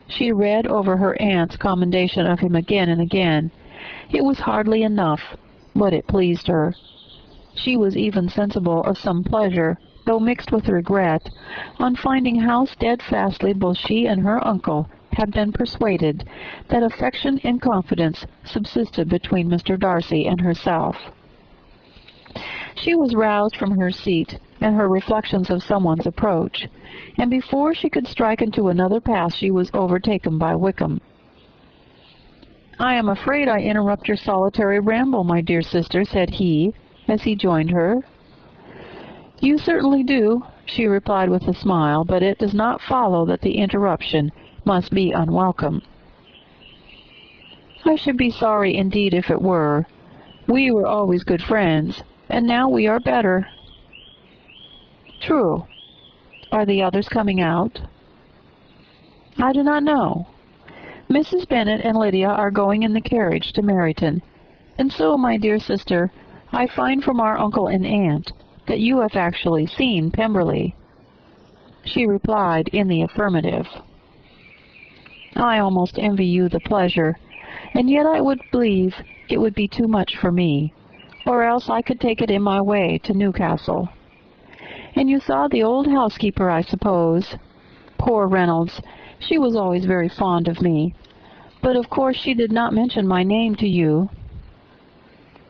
She read over her aunt's commendation of him again and again. It was hardly enough, but it pleased her. She was even sensible of some pleasure, though mixed with regret, on finding how steadfastly both she and her uncle had been persuaded that affection and confidence subsisted between Mr. Darcy and herself. She was roused from her seat and her reflections of someone's approach, and before she could strike into another path she was overtaken by Wickham. "I am afraid I interrupt your solitary ramble, my dear sister," said he, as he joined her. "You certainly do," she replied with a smile, "but it does not follow that the interruption must be unwelcome." "I should be sorry indeed if it were. We were always good friends, and now we are better." "True. Are the others coming out?" "I do not know. Mrs. Bennet and Lydia are going in the carriage to Meryton, and so, my dear sister, I find from our uncle and aunt that you have actually seen Pemberley." She replied in the affirmative. "I almost envy you the pleasure, and yet I would believe it would be too much for me, or else I could take it in my way to Newcastle. And you saw the old housekeeper, I suppose? Poor Reynolds! She was always very fond of me, but of course she did not mention my name to you."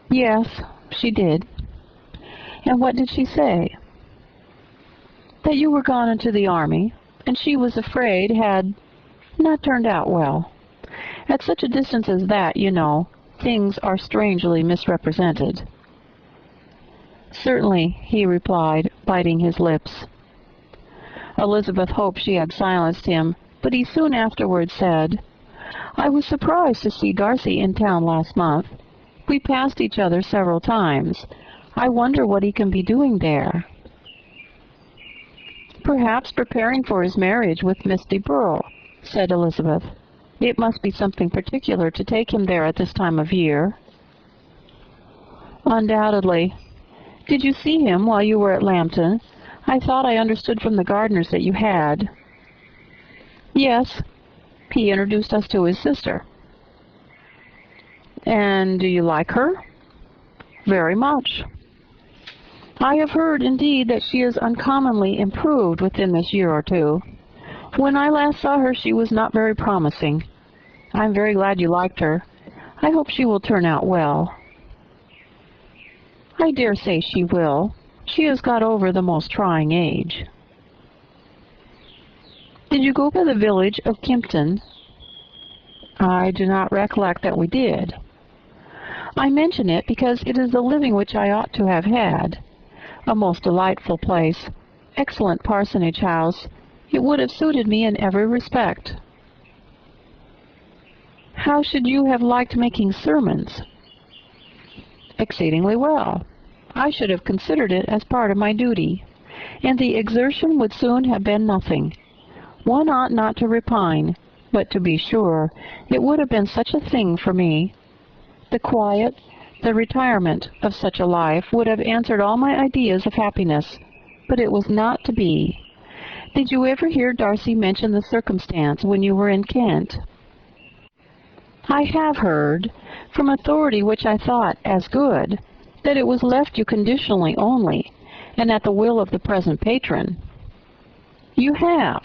"Yes, she did." "And what did she say?" "That you were gone into the army, and she was afraid had not turned out well. At such a distance as that, you know, things are strangely misrepresented." "Certainly," he replied, biting his lips. Elizabeth hoped she had silenced him, but he soon afterwards said, "I was surprised to see Darcy in town last month. We passed each other several times. I wonder what he can be doing there." "Perhaps preparing for his marriage with Miss de Burgh," said Elizabeth. "It must be something particular to take him there at this time of year." "Undoubtedly. Did you see him while you were at Lambton? I thought I understood from the gardeners that you had." "Yes. He introduced us to his sister." "And do you like her?" "Very much." "I have heard, indeed, that she is uncommonly improved within this year or two. When I last saw her she was not very promising. I am very glad you liked her. I hope she will turn out well." "I dare say she will. She has got over the most trying age." "Did you go by the village of Kimpton?" "I do not recollect that we did." "I mention it because it is the living which I ought to have had. A most delightful place. Excellent parsonage house. It would have suited me in every respect." "How should you have liked making sermons?" "Exceedingly well. I should have considered it as part of my duty, and the exertion would soon have been nothing. One ought not to repine, but to be sure, it would have been such a thing for me. The quiet, the retirement of such a life would have answered all my ideas of happiness, but it was not to be. Did you ever hear Darcy mention the circumstance when you were in Kent?" "I have heard, from authority which I thought as good, that it was left you conditionally only, and at the will of the present patron." "You have?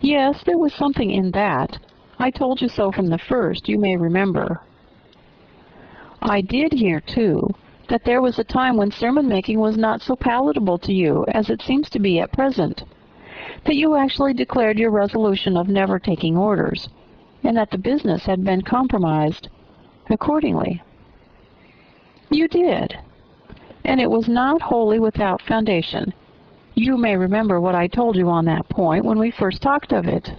Yes, there was something in that. I told you so from the first, you may remember." "I did hear, too, that there was a time when sermon-making was not so palatable to you as it seems to be at present, that you actually declared your resolution of never taking orders, and that the business had been compromised accordingly." "You did, and it was not wholly without foundation. You may remember what I told you on that point when we first talked of it."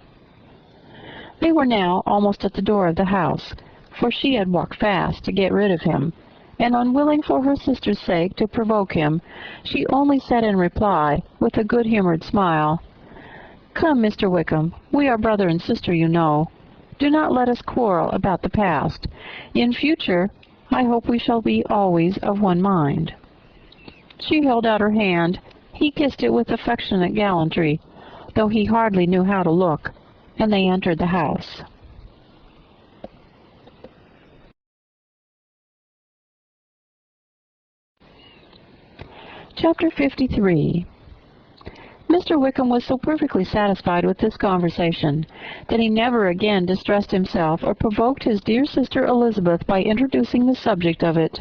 They were now almost at the door of the house, for she had walked fast to get rid of him, and unwilling for her sister's sake to provoke him, she only said in reply, with a good-humored smile, "Come, Mr. Wickham, we are brother and sister, you know. Do not let us quarrel about the past. In future, I hope we shall be always of one mind." She held out her hand. He kissed it with affectionate gallantry, though he hardly knew how to look, and they entered the house. Chapter 53. Mr. Wickham was so perfectly satisfied with this conversation that he never again distressed himself or provoked his dear sister Elizabeth by introducing the subject of it,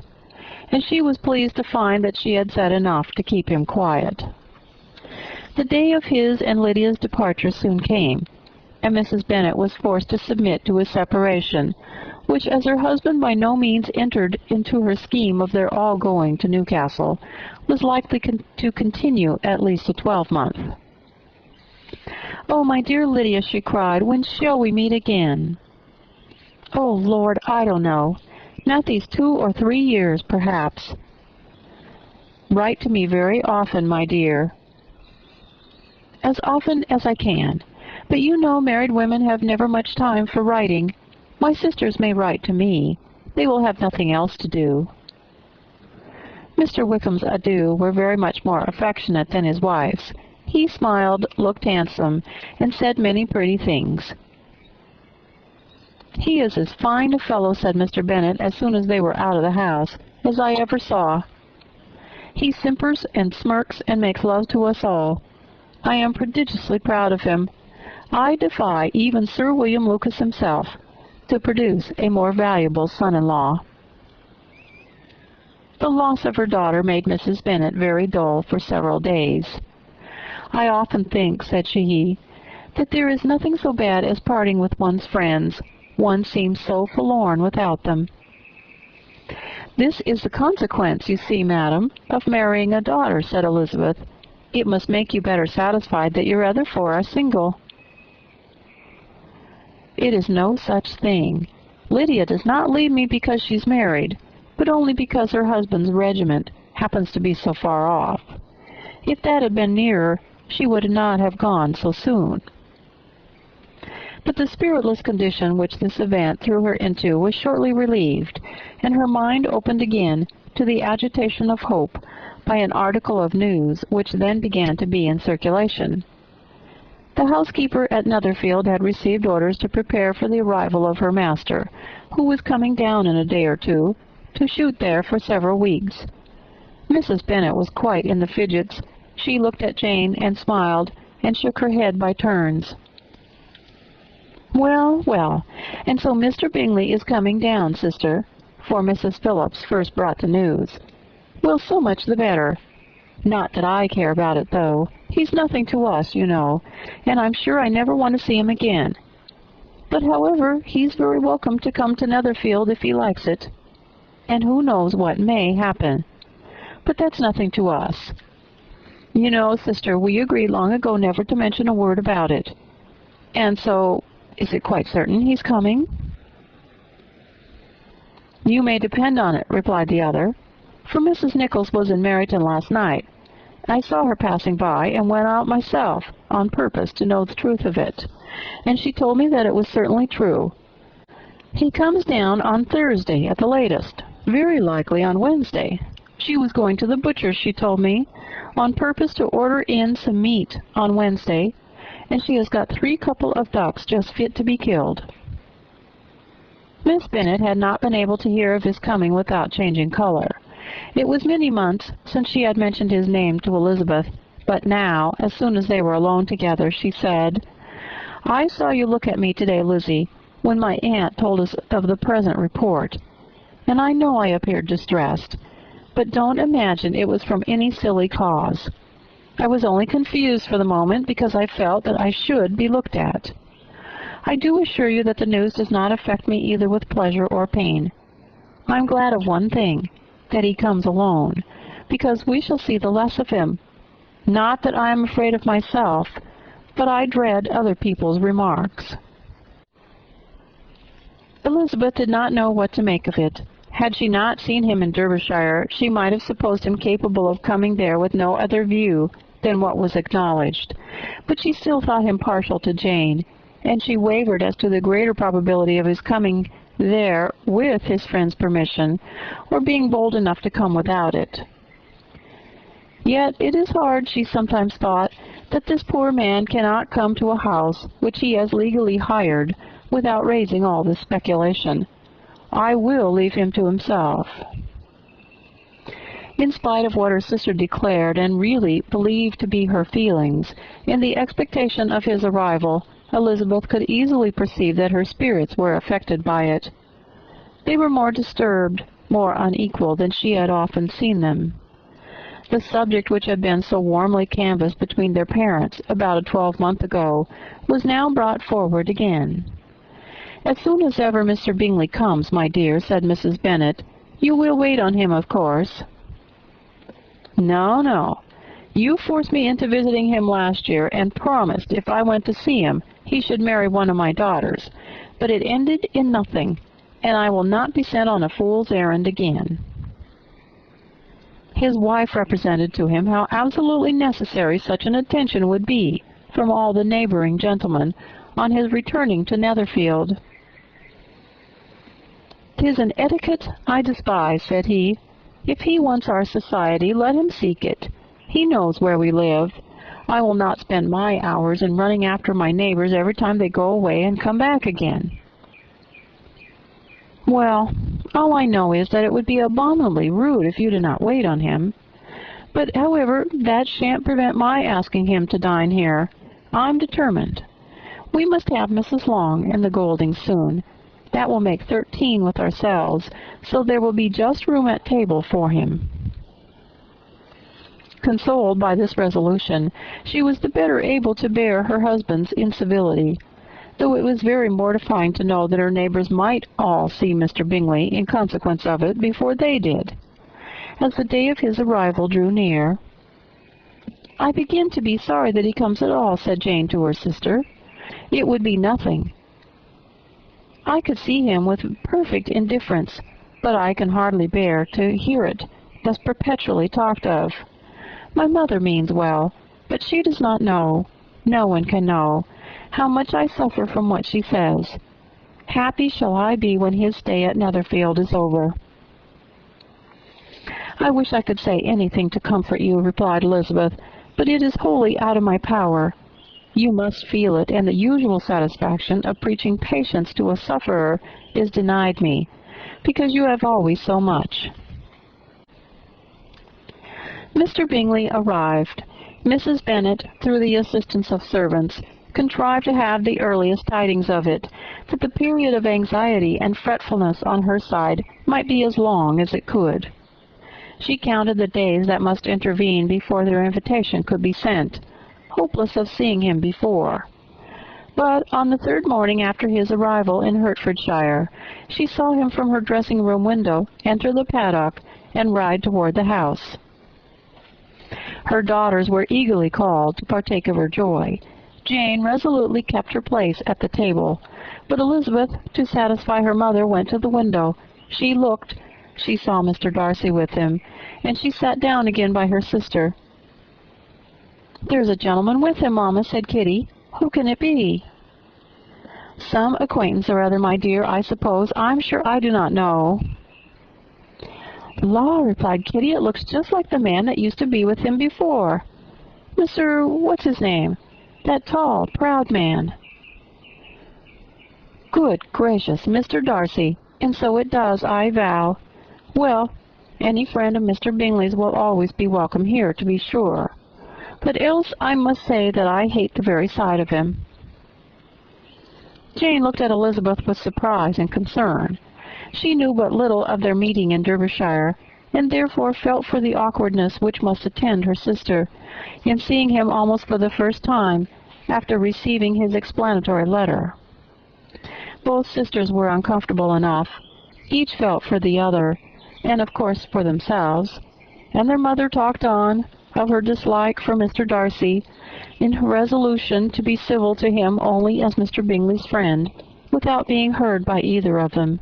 and she was pleased to find that she had said enough to keep him quiet. The day of his and Lydia's departure soon came, and Mrs. Bennet was forced to submit to a separation, which, as her husband by no means entered into her scheme of their all going to Newcastle, was likely to continue at least a 12-month. "Oh, my dear Lydia," she cried, "when shall we meet again?" "Oh, Lord, I don't know. Not these 2 or 3 years, perhaps." "Write to me very often, my dear." "As often as I can. But you know married women have never much time for writing. My sisters may write to me. They will have nothing else to do." Mr. Wickham's adieux were very much more affectionate than his wife's. He smiled, looked handsome, and said many pretty things. "He is as fine a fellow," said Mr. Bennet, as soon as they were out of the house, "as I ever saw. He simpers and smirks and makes love to us all. I am prodigiously proud of him. I defy even Sir William Lucas himself to produce a more valuable son-in-law." The loss of her daughter made Mrs. Bennet very dull for several days. "I often think," said she, "that there is nothing so bad as parting with one's friends. One seems so forlorn without them." "This is the consequence, you see, madam, of marrying a daughter," said Elizabeth. "It must make you better satisfied that your other four are single." "It is no such thing. Lydia does not leave me because she's married, but only because her husband's regiment happens to be so far off. If that had been nearer, she would not have gone so soon." But the spiritless condition which this event threw her into was shortly relieved, and her mind opened again to the agitation of hope by an article of news which then began to be in circulation. The housekeeper at Netherfield had received orders to prepare for the arrival of her master, who was coming down in a day or two, to shoot there for several weeks. Mrs. Bennet was quite in the fidgets. She looked at Jane and smiled, and shook her head by turns. "Well, well, and so Mr. Bingley is coming down, sister," for Mrs. Phillips first brought the news. "Well, so much the better. Not that I care about it, though. He's nothing to us, you know, and I'm sure I never want to see him again. But, however, he's very welcome to come to Netherfield if he likes it. And who knows what may happen? But that's nothing to us. You know, sister, we agreed long ago never to mention a word about it. And so, is it quite certain he's coming?" "You may depend on it," replied the other, "for Mrs. Nichols was in Meryton last night. I saw her passing by, and went out myself, on purpose to know the truth of it, and she told me that it was certainly true. He comes down on Thursday at the latest, very likely on Wednesday. She was going to the butcher's, she told me, on purpose to order in some meat on Wednesday, and she has got 3 couple of ducks just fit to be killed." Miss Bennet had not been able to hear of his coming without changing color. It was many months since she had mentioned his name to Elizabeth, but now, as soon as they were alone together, she said, "I saw you look at me today, Lizzie, when my aunt told us of the present report, and I know I appeared distressed, but don't imagine it was from any silly cause. I was only confused for the moment because I felt that I should be looked at. I do assure you that the news does not affect me either with pleasure or pain. I'm glad of one thing, that he comes alone, because we shall see the less of him. Not that I am afraid of myself, but I dread other people's remarks." Elizabeth did not know what to make of it. Had she not seen him in Derbyshire, she might have supposed him capable of coming there with no other view than what was acknowledged, but she still thought him partial to Jane, and she wavered as to the greater probability of his coming there with his friend's permission, or being bold enough to come without it. Yet it is hard, she sometimes thought, that this poor man cannot come to a house which he has legally hired without raising all this speculation. I will leave him to himself. In spite of what her sister declared and really believed to be her feelings, in the expectation of his arrival, Elizabeth could easily perceive that her spirits were affected by it. They were more disturbed, more unequal than she had often seen them. The subject which had been so warmly canvassed between their parents about a 12-month ago was now brought forward again. "As soon as ever Mr. Bingley comes, my dear," said Mrs. Bennet, "you will wait on him, of course." "No, no. You forced me into visiting him last year, and promised if I went to see him he should marry one of my daughters, but it ended in nothing, and I will not be sent on a fool's errand again." His wife represented to him how absolutely necessary such an attention would be from all the neighboring gentlemen on his returning to Netherfield. "'Tis an etiquette I despise," said he. "If he wants our society, let him seek it. He knows where we live. I will not spend my hours in running after my neighbors every time they go away and come back again." "Well, all I know is that it would be abominably rude if you did not wait on him. But, however, that shan't prevent my asking him to dine here. I'm determined. We must have Mrs. Long and the Goldings soon. That will make 13 with ourselves, so there will be just room at table for him." Consoled by this resolution, she was the better able to bear her husband's incivility, though it was very mortifying to know that her neighbors might all see Mr. Bingley in consequence of it before they did. As the day of his arrival drew near, "I begin to be sorry that he comes at all," said Jane to her sister. "It would be nothing. I could see him with perfect indifference, but I can hardly bear to hear it thus perpetually talked of. My mother means well, but she does not know, no one can know, how much I suffer from what she says. Happy shall I be when his stay at Netherfield is over." "I wish I could say anything to comfort you," replied Elizabeth, "but it is wholly out of my power. You must feel it, and the usual satisfaction of preaching patience to a sufferer is denied me, because you have always so much." Mr. Bingley arrived. Mrs. Bennet, through the assistance of servants, contrived to have the earliest tidings of it, that the period of anxiety and fretfulness on her side might be as long as it could. She counted the days that must intervene before their invitation could be sent, hopeless of seeing him before. But on the third morning after his arrival in Hertfordshire, she saw him from her dressing-room window enter the paddock and ride toward the house. Her daughters were eagerly called to partake of her joy. Jane resolutely kept her place at the table, but Elizabeth, to satisfy her mother, went to the window. She looked. She saw Mr. Darcy with him, and she sat down again by her sister. "There's a gentleman with him, mamma," said Kitty. "Who can it be?" "Some acquaintance or other, my dear, I suppose. I'm sure I do not know." "La," replied Kitty, "it looks just like the man that used to be with him before. Mr. what's his name? That tall, proud man." "Good gracious, Mr. Darcy! And so it does, I vow. Well, any friend of Mr. Bingley's will always be welcome here, to be sure. But else I must say that I hate the very sight of him." Jane looked at Elizabeth with surprise and concern. She knew but little of their meeting in Derbyshire, and therefore felt for the awkwardness which must attend her sister, in seeing him almost for the first time after receiving his explanatory letter. Both sisters were uncomfortable enough. Each felt for the other, and of course for themselves, and their mother talked on of her dislike for Mr. Darcy, in her resolution to be civil to him only as Mr. Bingley's friend, without being heard by either of them.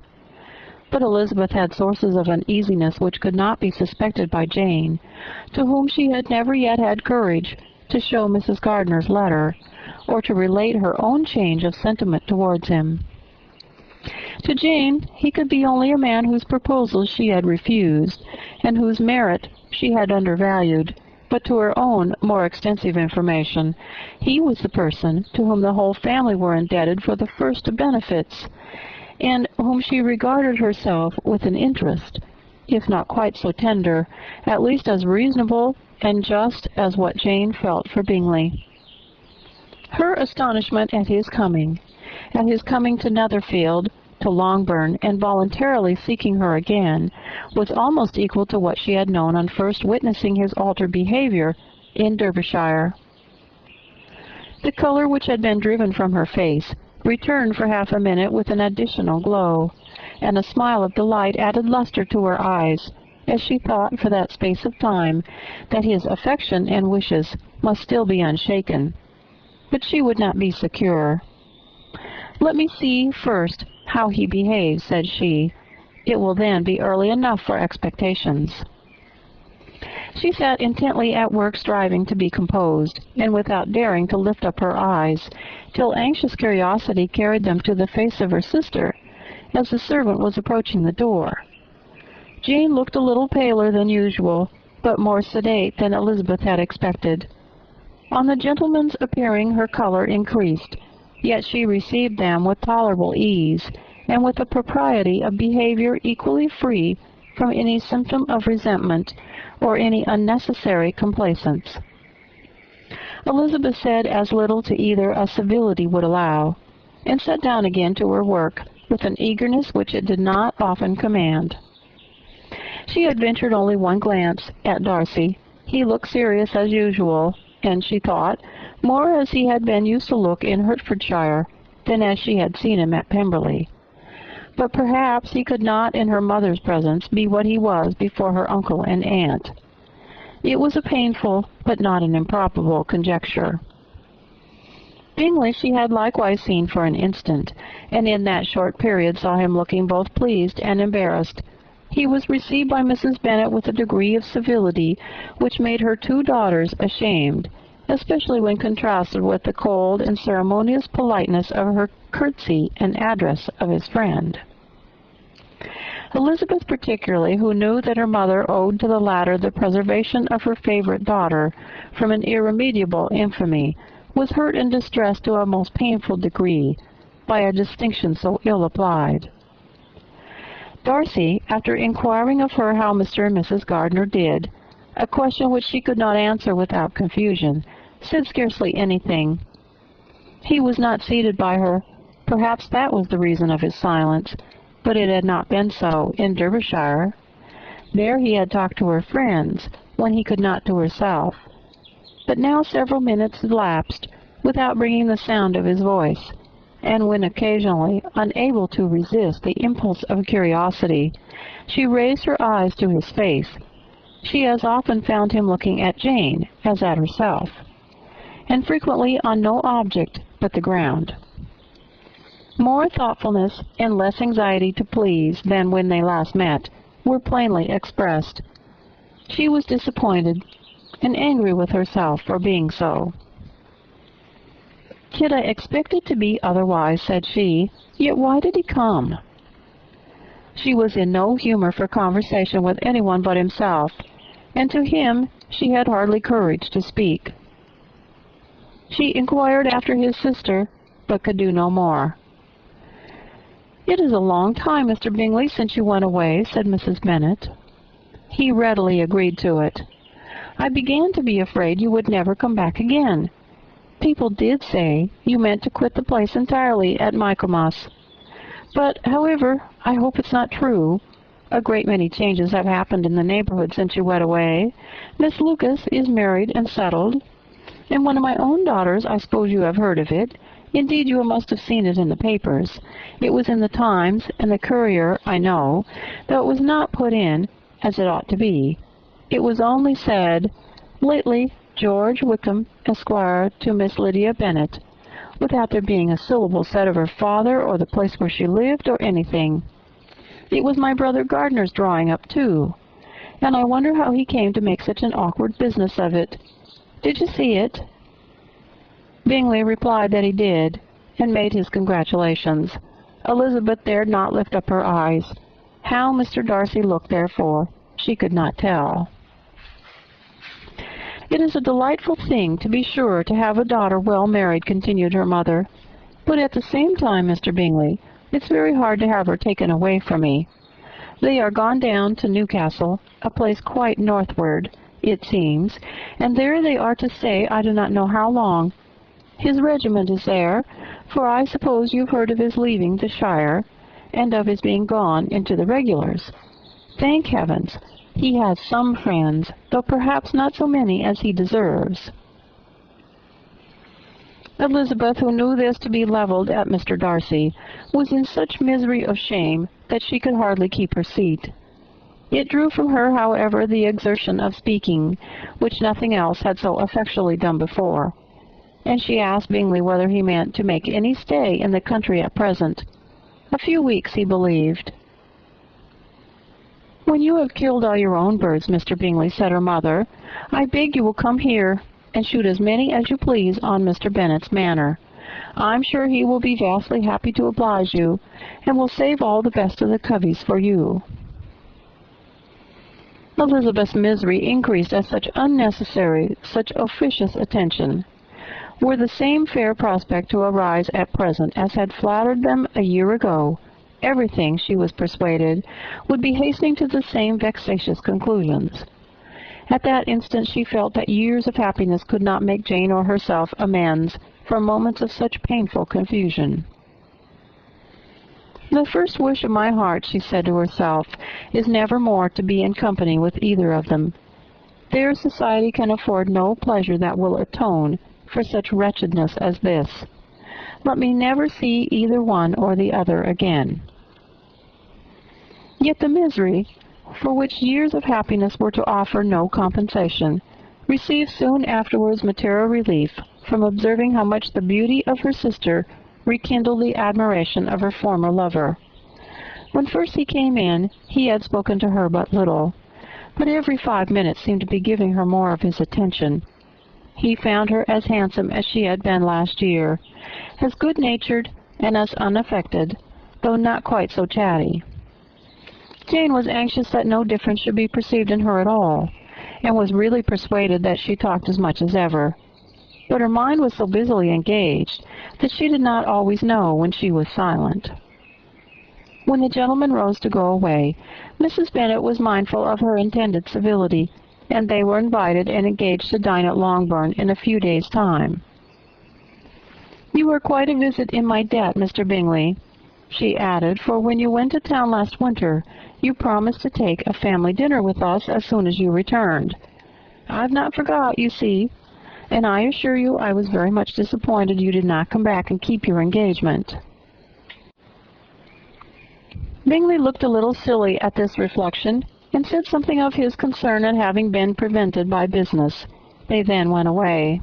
But Elizabeth had sources of uneasiness which could not be suspected by Jane, to whom she had never yet had courage to show Mrs. Gardiner's letter, or to relate her own change of sentiment towards him. To Jane, he could be only a man whose proposals she had refused, and whose merit she had undervalued, but to her own more extensive information, he was the person to whom the whole family were indebted for the first of benefits, and whom she regarded herself with an interest, if not quite so tender, at least as reasonable and just as what Jane felt for Bingley. Her astonishment at his coming to Netherfield, to Longbourn, and voluntarily seeking her again, was almost equal to what she had known on first witnessing his altered behavior in Derbyshire. The color which had been driven from her face returned for half a minute with an additional glow, and a smile of delight added luster to her eyes, as she thought for that space of time that his affection and wishes must still be unshaken. But she would not be secure. "Let me see first how he behaves," said she. "It will then be early enough for expectations." She sat intently at work, striving to be composed, and without daring to lift up her eyes, till anxious curiosity carried them to the face of her sister, as the servant was approaching the door. Jane looked a little paler than usual, but more sedate than Elizabeth had expected. On the gentleman's appearing, her color increased, yet she received them with tolerable ease, and with a propriety of behavior equally free from any symptom of resentment or any unnecessary complaisance. Elizabeth said as little to either as civility would allow, and sat down again to her work with an eagerness which it did not often command. She had ventured only one glance at Darcy. He looked serious as usual, and she thought, more as he had been used to look in Hertfordshire than as she had seen him at Pemberley. But perhaps he could not in her mother's presence be what he was before her uncle and aunt. It was a painful, but not an improbable conjecture. Bingley she had likewise seen for an instant, and in that short period saw him looking both pleased and embarrassed. He was received by Mrs. Bennet with a degree of civility which made her two daughters ashamed, especially when contrasted with the cold and ceremonious politeness of her curtsy and address of his friend. Elizabeth particularly, who knew that her mother owed to the latter the preservation of her favorite daughter from an irremediable infamy, was hurt and distressed to a most painful degree by a distinction so ill applied. Darcy, after inquiring of her how Mr. and Mrs. Gardiner did, a question which she could not answer without confusion, said scarcely anything. He was not seated by her. Perhaps that was the reason of his silence, but it had not been so in Derbyshire. There he had talked to her friends, when he could not to herself. But now several minutes elapsed without bringing the sound of his voice, and when occasionally, unable to resist the impulse of curiosity, she raised her eyes to his face, she as often found him looking at Jane as at herself, and frequently on no object but the ground. More thoughtfulness and less anxiety to please than when they last met were plainly expressed. She was disappointed and angry with herself for being so. "Kid, I expected to be otherwise," said she, "yet why did he come?" She was in no humor for conversation with anyone but himself, and to him she had hardly courage to speak. She inquired after his sister, but could do no more. "It is a long time, Mr. Bingley, since you went away," said Mrs. Bennet. He readily agreed to it. "I began to be afraid you would never come back again. People did say you meant to quit the place entirely at Michaelmas. But, however, I hope it's not true. A great many changes have happened in the neighborhood since you went away. Miss Lucas is married and settled, and one of my own daughters, I suppose you have heard of it. Indeed, you must have seen it in the papers. It was in the Times and the Courier, I know, though it was not put in as it ought to be. It was only said, 'Lately, George Wickham, Esquire, to Miss Lydia Bennet,' without there being a syllable said of her father or the place where she lived or anything. It was my brother Gardiner's drawing up, too, and I wonder how he came to make such an awkward business of it. Did you see it?" Bingley replied that he did, and made his congratulations. Elizabeth dared not lift up her eyes. How Mr. Darcy looked, therefore, she could not tell. "It is a delightful thing, to be sure, to have a daughter well married," continued her mother. "But at the same time, Mr. Bingley, it's very hard to have her taken away from me. They are gone down to Newcastle, a place quite northward, it seems, and there they are to stay I do not know how long. His regiment is there, for I suppose you've heard of his leaving the shire, and of his being gone into the regulars. Thank heavens, he has some friends, though perhaps not so many as he deserves." Elizabeth, who knew this to be levelled at Mr. Darcy, was in such misery of shame that she could hardly keep her seat. It drew from her, however, the exertion of speaking, which nothing else had so effectually done before, and she asked Bingley whether he meant to make any stay in the country at present. A few weeks, he believed. "When you have killed all your own birds, Mr. Bingley," said her mother, "I beg you will come here and shoot as many as you please on Mr. Bennet's manor. I'm sure he will be vastly happy to oblige you, and will save all the best of the coveys for you." Elizabeth's misery increased at such unnecessary, such officious attention. Were the same fair prospect to arise at present as had flattered them a year ago, everything, she was persuaded, would be hastening to the same vexatious conclusions. At that instant she felt that years of happiness could not make Jane or herself amends for moments of such painful confusion. "The first wish of my heart," she said to herself, "is never more to be in company with either of them. Their society can afford no pleasure that will atone for such wretchedness as this. Let me never see either one or the other again." Yet the misery, for which years of happiness were to offer no compensation, received soon afterwards material relief from observing how much the beauty of her sister rekindled the admiration of her former lover. When first he came in, he had spoken to her but little, but every 5 minutes seemed to be giving her more of his attention. He found her as handsome as she had been last year, as good-natured and as unaffected, though not quite so chatty. Jane was anxious that no difference should be perceived in her at all, and was really persuaded that she talked as much as ever. But her mind was so busily engaged that she did not always know when she was silent. When the gentlemen rose to go away, Mrs. Bennet was mindful of her intended civility, and they were invited and engaged to dine at Longbourn in a few days' time. "You are quite a visit in my debt, Mr. Bingley," she added, "for when you went to town last winter, you promised to take a family dinner with us as soon as you returned. I've not forgot, you see, and I assure you I was very much disappointed you did not come back and keep your engagement." Bingley looked a little silly at this reflection, and said something of his concern at having been prevented by business. They then went away.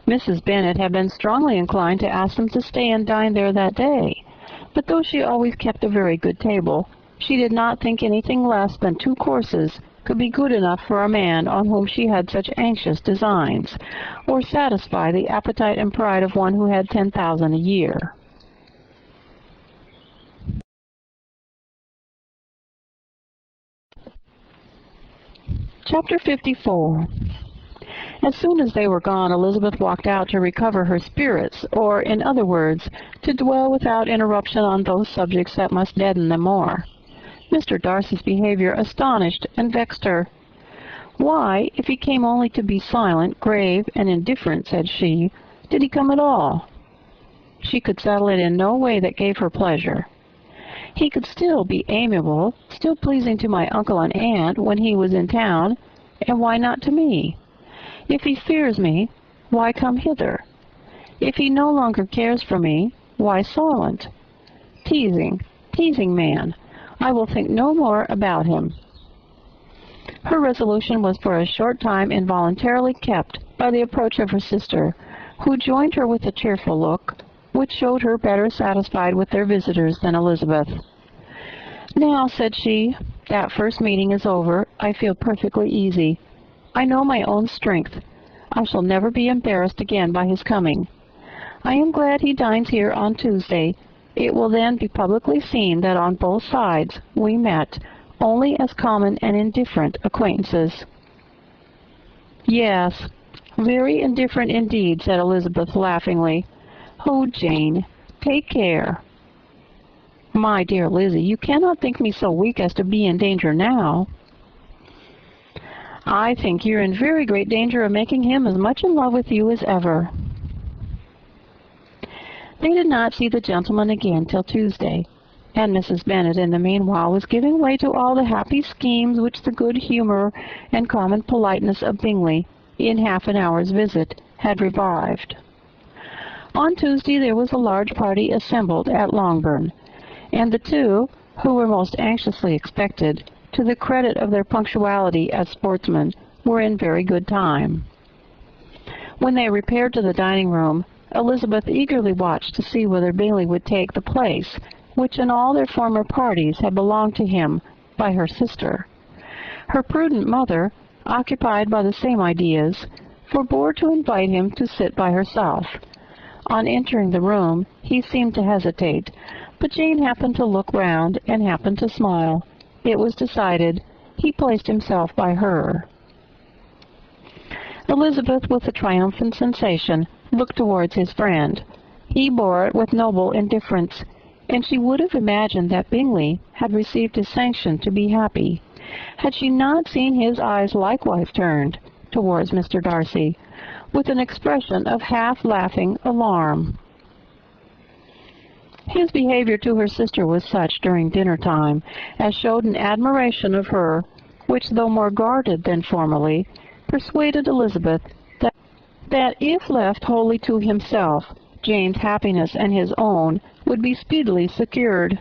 Mrs. Bennet had been strongly inclined to ask them to stay and dine there that day, but though she always kept a very good table, she did not think anything less than 2 courses could be good enough for a man on whom she had such anxious designs, or satisfy the appetite and pride of one who had 10,000 a year. Chapter 54. As soon as they were gone, Elizabeth walked out to recover her spirits, or, in other words, to dwell without interruption on those subjects that must deaden them more. Mr. Darcy's behavior astonished and vexed her. "Why, if he came only to be silent, grave, and indifferent," said she, "did he come at all?" She could settle it in no way that gave her pleasure. He could still be amiable, still pleasing to my uncle and aunt when he was in town, and why not to me? If he fears me, why come hither? If he no longer cares for me, why silent? Teasing man. I will think no more about him. Her resolution was for a short time involuntarily kept by the approach of her sister, who joined her with a cheerful look, which showed her better satisfied with their visitors than Elizabeth. "Now," said she, "that first meeting is over, I feel perfectly easy. I know my own strength. I shall never be embarrassed again by his coming. I am glad he dines here on Tuesday. It will then be publicly seen that on both sides we met only as common and indifferent acquaintances." "Yes, very indifferent indeed," said Elizabeth laughingly. "Oh, Jane, take care." "My dear Lizzie, you cannot think me so weak as to be in danger now." "I think you're in very great danger of making him as much in love with you as ever." They did not see the gentleman again till Tuesday, and Mrs. Bennet in the meanwhile was giving way to all the happy schemes which the good humour and common politeness of Bingley, in half an hour's visit, had revived. On Tuesday there was a large party assembled at Longbourn, and the two, who were most anxiously expected, to the credit of their punctuality as sportsmen, were in very good time. When they repaired to the dining-room, Elizabeth eagerly watched to see whether Bingley would take the place which in all their former parties had belonged to him by her sister. Her prudent mother, occupied by the same ideas, forbore to invite him to sit by herself. On entering the room, he seemed to hesitate, but Jane happened to look round and happened to smile. It was decided. He placed himself by her. Elizabeth, with a triumphant sensation, looked towards his friend. He bore it with noble indifference, and she would have imagined that Bingley had received his sanction to be happy, had she not seen his eyes likewise turned towards Mr. Darcy, with an expression of half-laughing alarm. His behavior to her sister was such during dinner-time as showed an admiration of her, which, though more guarded than formerly, persuaded Elizabeth that if left wholly to himself, Jane's happiness and his own would be speedily secured.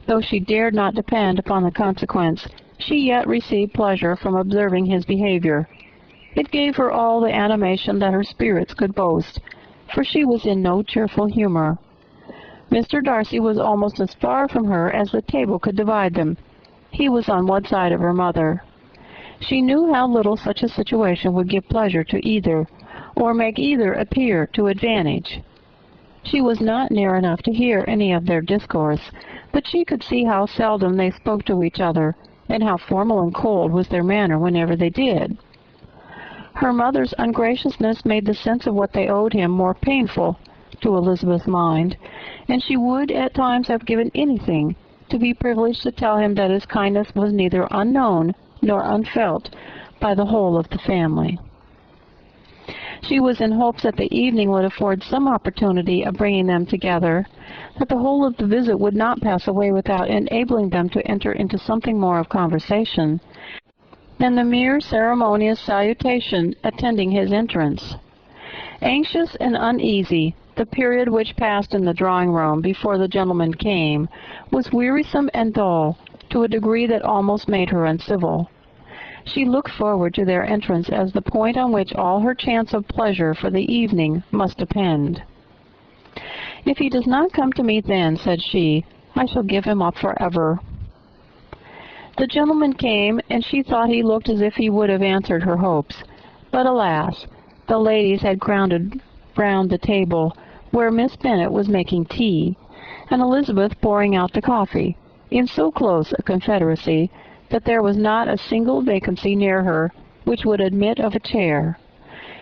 Though she dared not depend upon the consequence, she yet received pleasure from observing his behavior. It gave her all the animation that her spirits could boast, for she was in no cheerful humor. Mr. Darcy was almost as far from her as the table could divide them. He was on one side of her mother. She knew how little such a situation would give pleasure to either, or make either appear to advantage. She was not near enough to hear any of their discourse, but she could see how seldom they spoke to each other, and how formal and cold was their manner whenever they did. Her mother's ungraciousness made the sense of what they owed him more painful to Elizabeth's mind, and she would at times have given anything to be privileged to tell him that his kindness was neither unknown nor unfelt by the whole of the family. She was in hopes that the evening would afford some opportunity of bringing them together, that the whole of the visit would not pass away without enabling them to enter into something more of conversation than the mere ceremonious salutation attending his entrance. Anxious and uneasy, the period which passed in the drawing-room before the gentlemen came was wearisome and dull to a degree that almost made her uncivil. She looked forward to their entrance as the point on which all her chance of pleasure for the evening must depend. "If he does not come to me then," said she, "I shall give him up forever." The gentleman came, and she thought he looked as if he would have answered her hopes. But alas, the ladies had crowded round the table, where Miss Bennet was making tea, and Elizabeth pouring out the coffee, in so close a confederacy that there was not a single vacancy near her which would admit of a chair.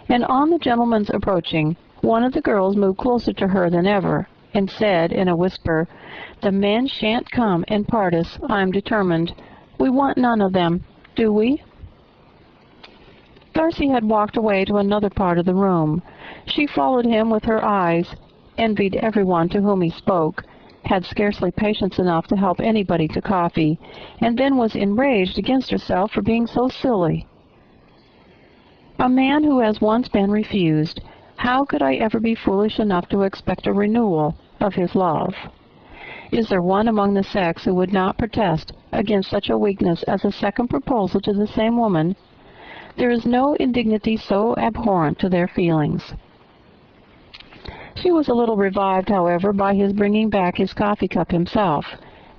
And on the gentleman's approaching, one of the girls moved closer to her than ever, and said in a whisper, "The men shan't come and part us, I'm determined. We want none of them, do we?" Darcy had walked away to another part of the room. She followed him with her eyes, envied everyone to whom he spoke, had scarcely patience enough to help anybody to coffee, and then was enraged against herself for being so silly. A man who has once been refused, how could I ever be foolish enough to expect a renewal of his love? Is there one among the sex who would not protest against such a weakness as a second proposal to the same woman? There is no indignity so abhorrent to their feelings. She was a little revived, however, by his bringing back his coffee-cup himself,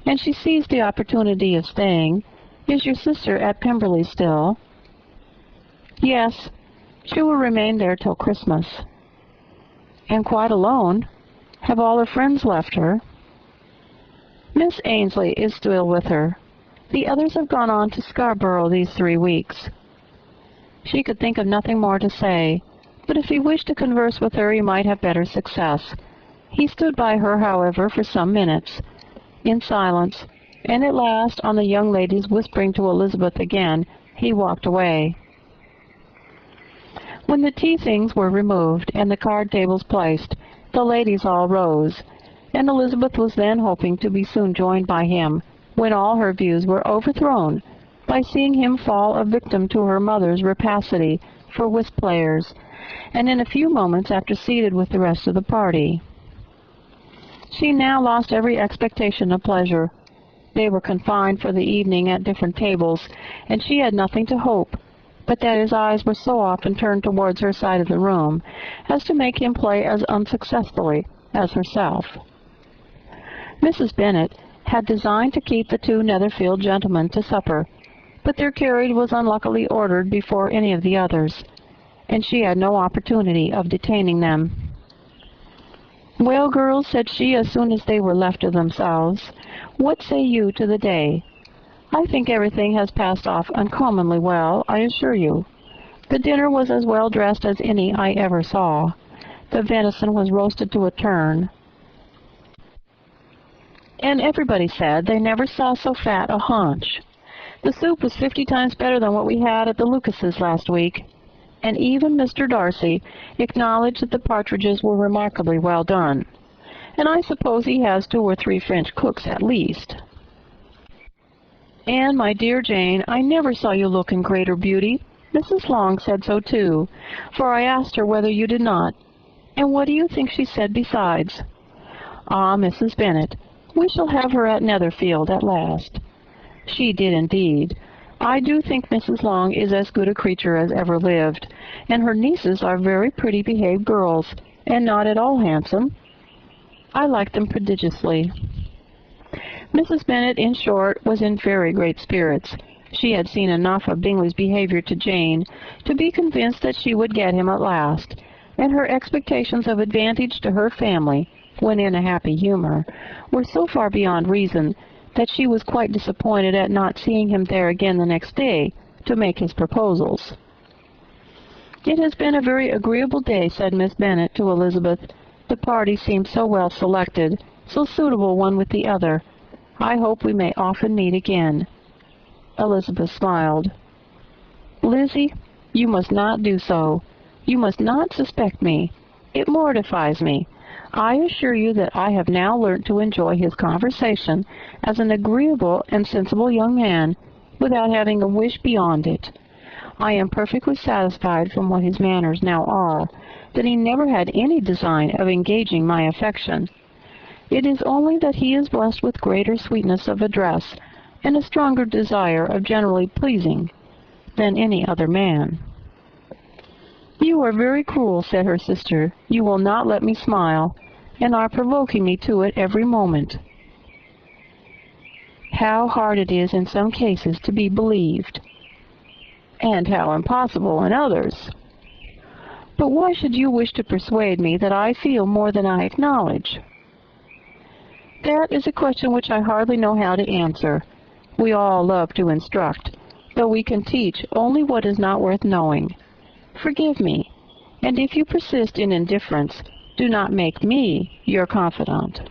and she seized the opportunity of saying, "Is your sister at Pemberley still?" "Yes, she will remain there till Christmas." "And quite alone? Have all her friends left her?" "Miss Ainsley is still with her. The others have gone on to Scarborough these 3 weeks." She could think of nothing more to say, but if he wished to converse with her he might have better success. He stood by her, however, for some minutes, in silence, and at last, on the young lady's whispering to Elizabeth again, he walked away. When the tea things were removed and the card tables placed, the ladies all rose, and Elizabeth was then hoping to be soon joined by him, when all her views were overthrown by seeing him fall a victim to her mother's rapacity for whist players, and in a few moments after seated with the rest of the party. She now lost every expectation of pleasure. They were confined for the evening at different tables, and she had nothing to hope but that his eyes were so often turned towards her side of the room as to make him play as unsuccessfully as herself. Mrs. Bennet, had designed to keep the two Netherfield gentlemen to supper, but their carriage was unluckily ordered before any of the others, and she had no opportunity of detaining them. "Well, girls," said she, as soon as they were left to themselves, "what say you to the day? I think everything has passed off uncommonly well, I assure you. The dinner was as well dressed as any I ever saw. The venison was roasted to a turn, and everybody said they never saw so fat a haunch. The soup was 50 times better than what we had at the Lucases last week, and even Mr. Darcy acknowledged that the partridges were remarkably well done, and I suppose he has 2 or 3 French cooks at least. And, my dear Jane, I never saw you look in greater beauty. Mrs. Long said so too, for I asked her whether you did not. And what do you think she said besides? Ah, Mrs. Bennet, we shall have her at Netherfield at last. She did indeed. I do think Mrs. Long is as good a creature as ever lived, and her nieces are very pretty behaved girls, and not at all handsome. I like them prodigiously." Mrs. Bennet, in short, was in very great spirits. She had seen enough of Bingley's behavior to Jane to be convinced that she would get him at last, and her expectations of advantage to her family, when in a happy humor, were so far beyond reason that she was quite disappointed at not seeing him there again the next day to make his proposals. "It has been a very agreeable day," said Miss Bennet to Elizabeth. "The party seemed so well selected, so suitable one with the other. I hope we may often meet again." Elizabeth smiled. "Lizzie, you must not do so. You must not suspect me. It mortifies me. I assure you that I have now learnt to enjoy his conversation as an agreeable and sensible young man, without having a wish beyond it. I am perfectly satisfied from what his manners now are, that he never had any design of engaging my affection. It is only that he is blessed with greater sweetness of address, and a stronger desire of generally pleasing, than any other man." "You are very cruel," said her sister. "You will not let me smile, and are provoking me to it every moment. How hard it is in some cases to be believed, and how impossible in others! But why should you wish to persuade me that I feel more than I acknowledge?" "That is a question which I hardly know how to answer. We all love to instruct, though we can teach only what is not worth knowing. Forgive me, and if you persist in indifference, do not make me your confidant."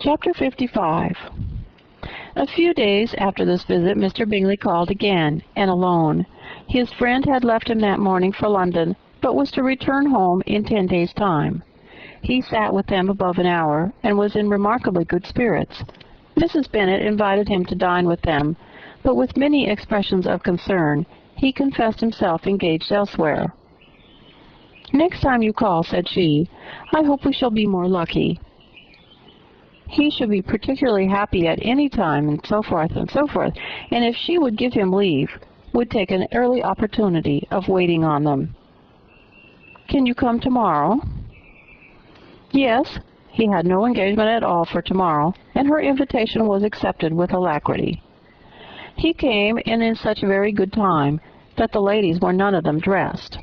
Chapter 55. A few days after this visit, Mr. Bingley called again, and alone. His friend had left him that morning for London, but was to return home in 10 days' time. He sat with them above an hour, and was in remarkably good spirits. Mrs. Bennet invited him to dine with them, but with many expressions of concern, he confessed himself engaged elsewhere. "Next time you call," said she, "I hope we shall be more lucky." He should be particularly happy at any time, and so forth, and if she would give him leave, would take an early opportunity of waiting on them. "Can you come tomorrow?" Yes, he had no engagement at all for tomorrow, and her invitation was accepted with alacrity. He came, and in such very good time that the ladies were none of them dressed.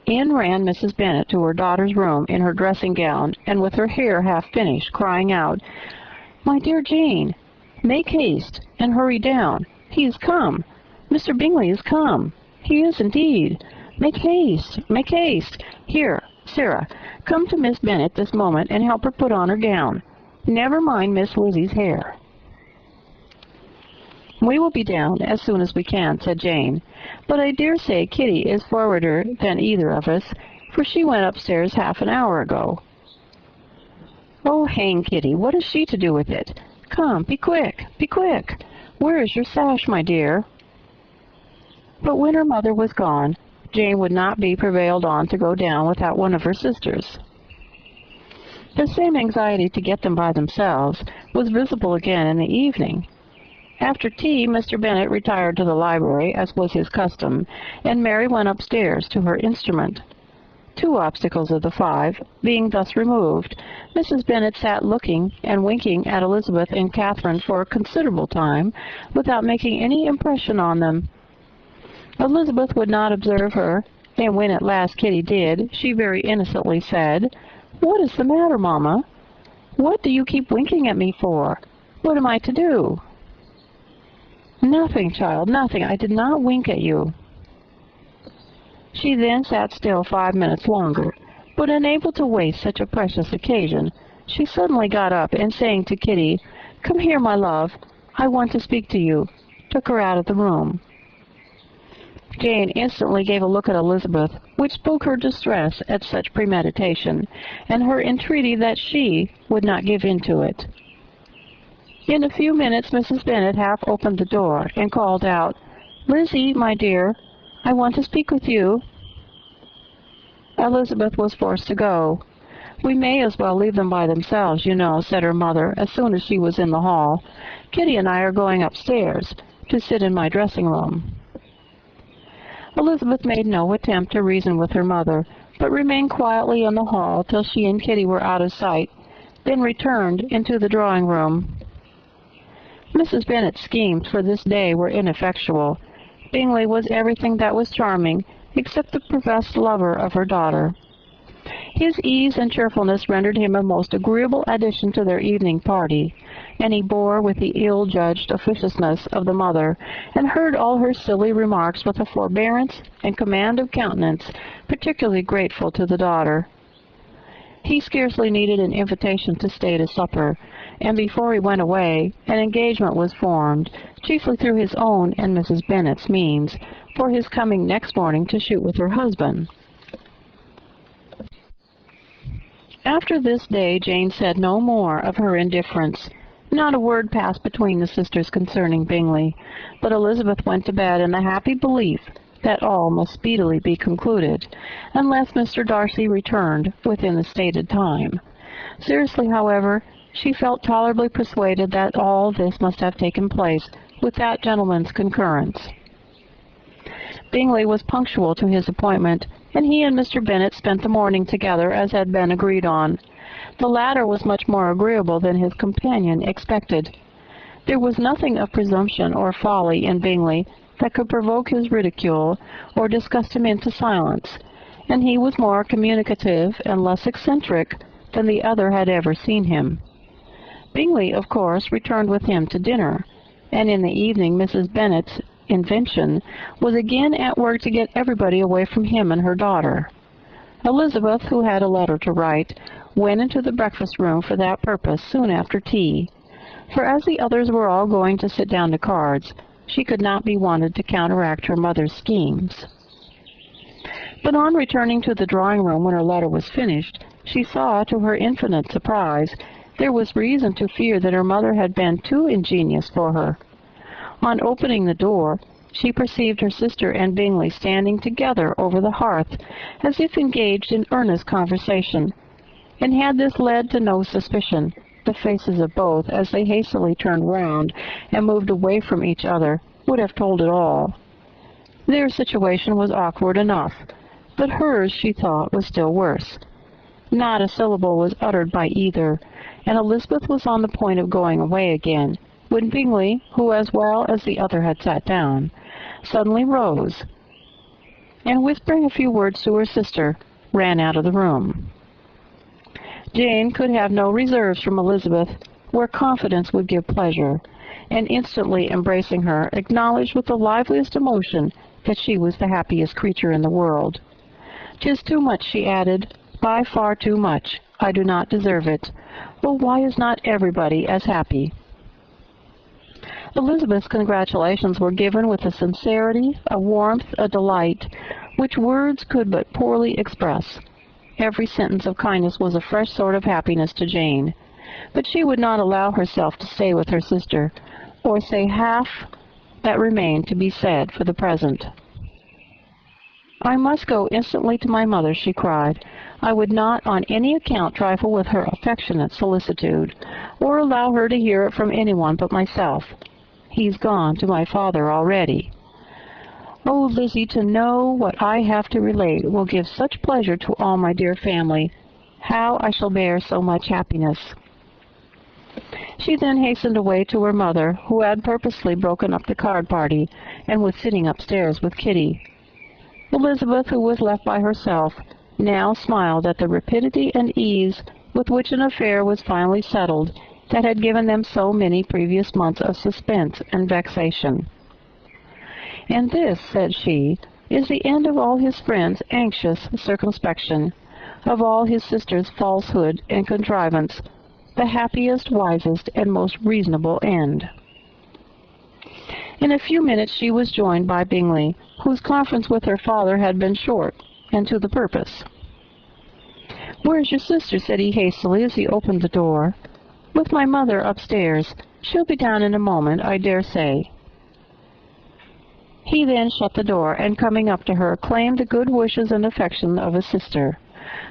In ran Mrs. Bennet to her daughter's room in her dressing gown, and with her hair half finished, crying out, "My dear Jane, make haste, and hurry down. He is come. Mr. Bingley is come. He is indeed. Make haste, make haste. Here, Sarah, come to Miss Bennet this moment, and help her put on her gown. Never mind Miss Lizzie's hair." "We will be down as soon as we can," said Jane, "but I dare say Kitty is forwarder than either of us, for she went upstairs half an hour ago." "Oh, hang Kitty! What has she to do with it? Come, be quick, be quick! Where is your sash, my dear?" But when her mother was gone, Jane would not be prevailed on to go down without one of her sisters. The same anxiety to get them by themselves was visible again in the evening. After tea, Mr. Bennet retired to the library, as was his custom, and Mary went upstairs to her instrument. 2 obstacles of the 5 being thus removed, Mrs. Bennet sat looking and winking at Elizabeth and Catherine for a considerable time without making any impression on them. Elizabeth would not observe her, and when at last Kitty did, she very innocently said, "What is the matter, Mamma? What do you keep winking at me for? What am I to do?" "Nothing, child, nothing. I did not wink at you." She then sat still 5 minutes longer, but unable to waste such a precious occasion, she suddenly got up, and saying to Kitty, "Come here, my love, I want to speak to you," took her out of the room. Jane instantly gave a look at Elizabeth, which spoke her distress at such premeditation, and her entreaty that she would not give in to it. In a few minutes Mrs. Bennet half opened the door, and called out, "Lizzie, my dear, I want to speak with you." Elizabeth was forced to go. "We may as well leave them by themselves, you know," said her mother, as soon as she was in the hall. "Kitty and I are going upstairs to sit in my dressing-room." Elizabeth made no attempt to reason with her mother, but remained quietly in the hall till she and Kitty were out of sight, then returned into the drawing-room. Mrs. Bennet's schemes for this day were ineffectual. Bingley was everything that was charming, except the professed lover of her daughter. His ease and cheerfulness rendered him a most agreeable addition to their evening party, and he bore with the ill-judged officiousness of the mother, and heard all her silly remarks with a forbearance and command of countenance particularly grateful to the daughter. He scarcely needed an invitation to stay to supper, and before he went away an engagement was formed, chiefly through his own and Mrs. Bennet's means, for his coming next morning to shoot with her husband. After this day Jane said no more of her indifference. Not a word passed between the sisters concerning Bingley, but Elizabeth went to bed in the happy belief that all must speedily be concluded, unless Mr. Darcy returned within the stated time. Seriously, however, she felt tolerably persuaded that all this must have taken place with that gentleman's concurrence. Bingley was punctual to his appointment, and he and Mr. Bennet spent the morning together as had been agreed on. The latter was much more agreeable than his companion expected. There was nothing of presumption or folly in Bingley that could provoke his ridicule or disgust him into silence, and he was more communicative and less eccentric than the other had ever seen him. Bingley, of course, returned with him to dinner, and in the evening Mrs. Bennet's invention was again at work to get everybody away from him and her daughter. Elizabeth, who had a letter to write, went into the breakfast-room for that purpose soon after tea, for as the others were all going to sit down to cards, she could not be wanted to counteract her mother's schemes. But on returning to the drawing-room when her letter was finished, she saw, to her infinite surprise, there was reason to fear that her mother had been too ingenious for her. On opening the door, she perceived her sister and Bingley standing together over the hearth, as if engaged in earnest conversation, and had this led to no suspicion, the faces of both, as they hastily turned round and moved away from each other, would have told it all. Their situation was awkward enough, but hers, she thought, was still worse. Not a syllable was uttered by either, and Elizabeth was on the point of going away again, when Bingley, who as well as the other had sat down, suddenly rose, and whispering a few words to her sister, ran out of the room. Jane could have no reserves from Elizabeth, where confidence would give pleasure, and instantly embracing her, acknowledged with the liveliest emotion that she was the happiest creature in the world. "'Tis too much," she added, "by far too much. I do not deserve it. Oh, why is not everybody as happy?" Elizabeth's congratulations were given with a sincerity, a warmth, a delight, which words could but poorly express. Every sentence of kindness was a fresh sort of happiness to Jane, but she would not allow herself to stay with her sister, or say half that remained to be said for the present. "I must go instantly to my mother," she cried. "I would not on any account trifle with her affectionate solicitude, or allow her to hear it from anyone but myself. He's gone to my father already." Oh, Lizzie, to know what I have to relate will give such pleasure to all my dear family. How I shall bear so much happiness." She then hastened away to her mother, who had purposely broken up the card party, and was sitting upstairs with Kitty. Elizabeth, who was left by herself, now smiled at the rapidity and ease with which an affair was finally settled that had given them so many previous months of suspense and vexation. "And this," said she, "is the end of all his friends' anxious circumspection, of all his sister's falsehood and contrivance, the happiest, wisest, and most reasonable end." In a few minutes she was joined by Bingley, whose conference with her father had been short and to the purpose. "Where's your sister?" said he hastily as he opened the door. "With my mother upstairs. She'll be down in a moment, I dare say." He then shut the door, and coming up to her, claimed the good wishes and affection of his sister.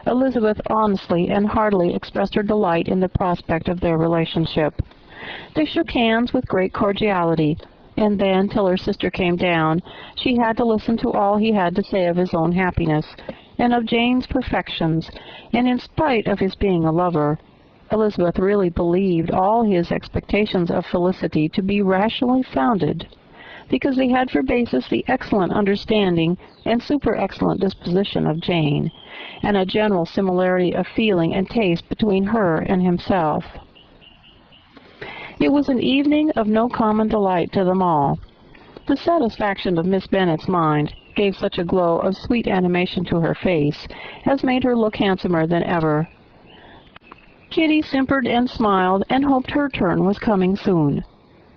Elizabeth honestly and heartily expressed her delight in the prospect of their relationship. They shook hands with great cordiality, and then, till her sister came down, she had to listen to all he had to say of his own happiness, and of Jane's perfections, and in spite of his being a lover, Elizabeth really believed all his expectations of felicity to be rationally founded, because they had for basis the excellent understanding and super-excellent disposition of Jane, and a general similarity of feeling and taste between her and himself. It was an evening of no common delight to them all. The satisfaction of Miss Bennet's mind gave such a glow of sweet animation to her face as made her look handsomer than ever. Kitty simpered and smiled, and hoped her turn was coming soon.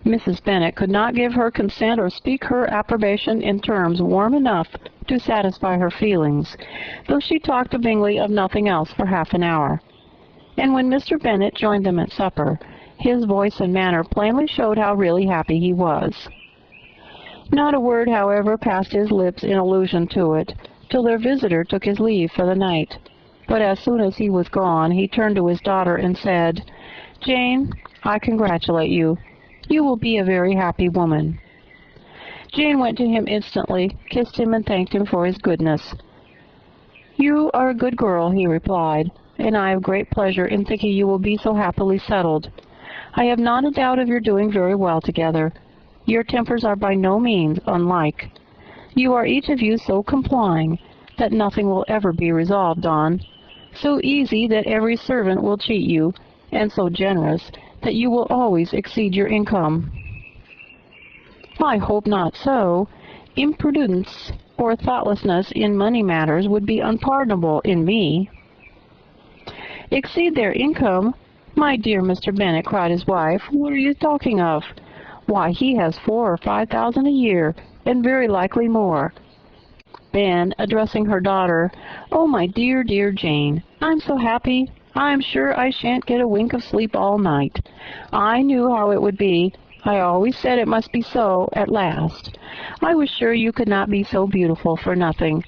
Mrs. Bennet could not give her consent or speak her approbation in terms warm enough to satisfy her feelings, though she talked to Bingley of nothing else for half an hour. And when Mr. Bennet joined them at supper, his voice and manner plainly showed how really happy he was. Not a word, however, passed his lips in allusion to it, till their visitor took his leave for the night. But as soon as he was gone, he turned to his daughter and said, "Jane, I congratulate you. You will be a very happy woman." Jane went to him instantly, kissed him, and thanked him for his goodness. "You are a good girl," he replied, "and I have great pleasure in thinking you will be so happily settled. I have not a doubt of your doing very well together. Your tempers are by no means unlike. You are each of you so complying that nothing will ever be resolved on, so easy that every servant will cheat you, and so generous that you will always exceed your income." "I hope not so. Imprudence or thoughtlessness in money matters would be unpardonable in me." "Exceed their income? My dear Mr. Bennet," cried his wife, "what are you talking of? Why, he has 4,000 or 5,000 a year, and very likely more." Then, addressing her daughter, "Oh, my dear, dear Jane, I'm so happy, I'm sure I shan't get a wink of sleep all night. I knew how it would be. I always said it must be so at last. I was sure you could not be so beautiful for nothing.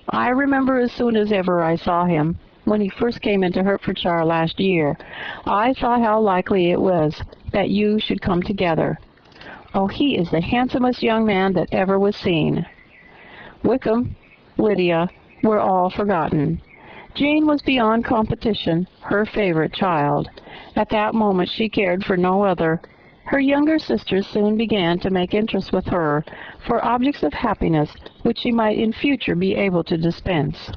I remember as soon as ever I saw him, when he first came into Hertfordshire last year, I thought how likely it was that you should come together. Oh, he is the handsomest young man that ever was seen." Wickham, Lydia, were all forgotten. Jane was beyond competition, her favorite child. At that moment she cared for no other. Her younger sisters soon began to make interest with her for objects of happiness which she might in future be able to dispense.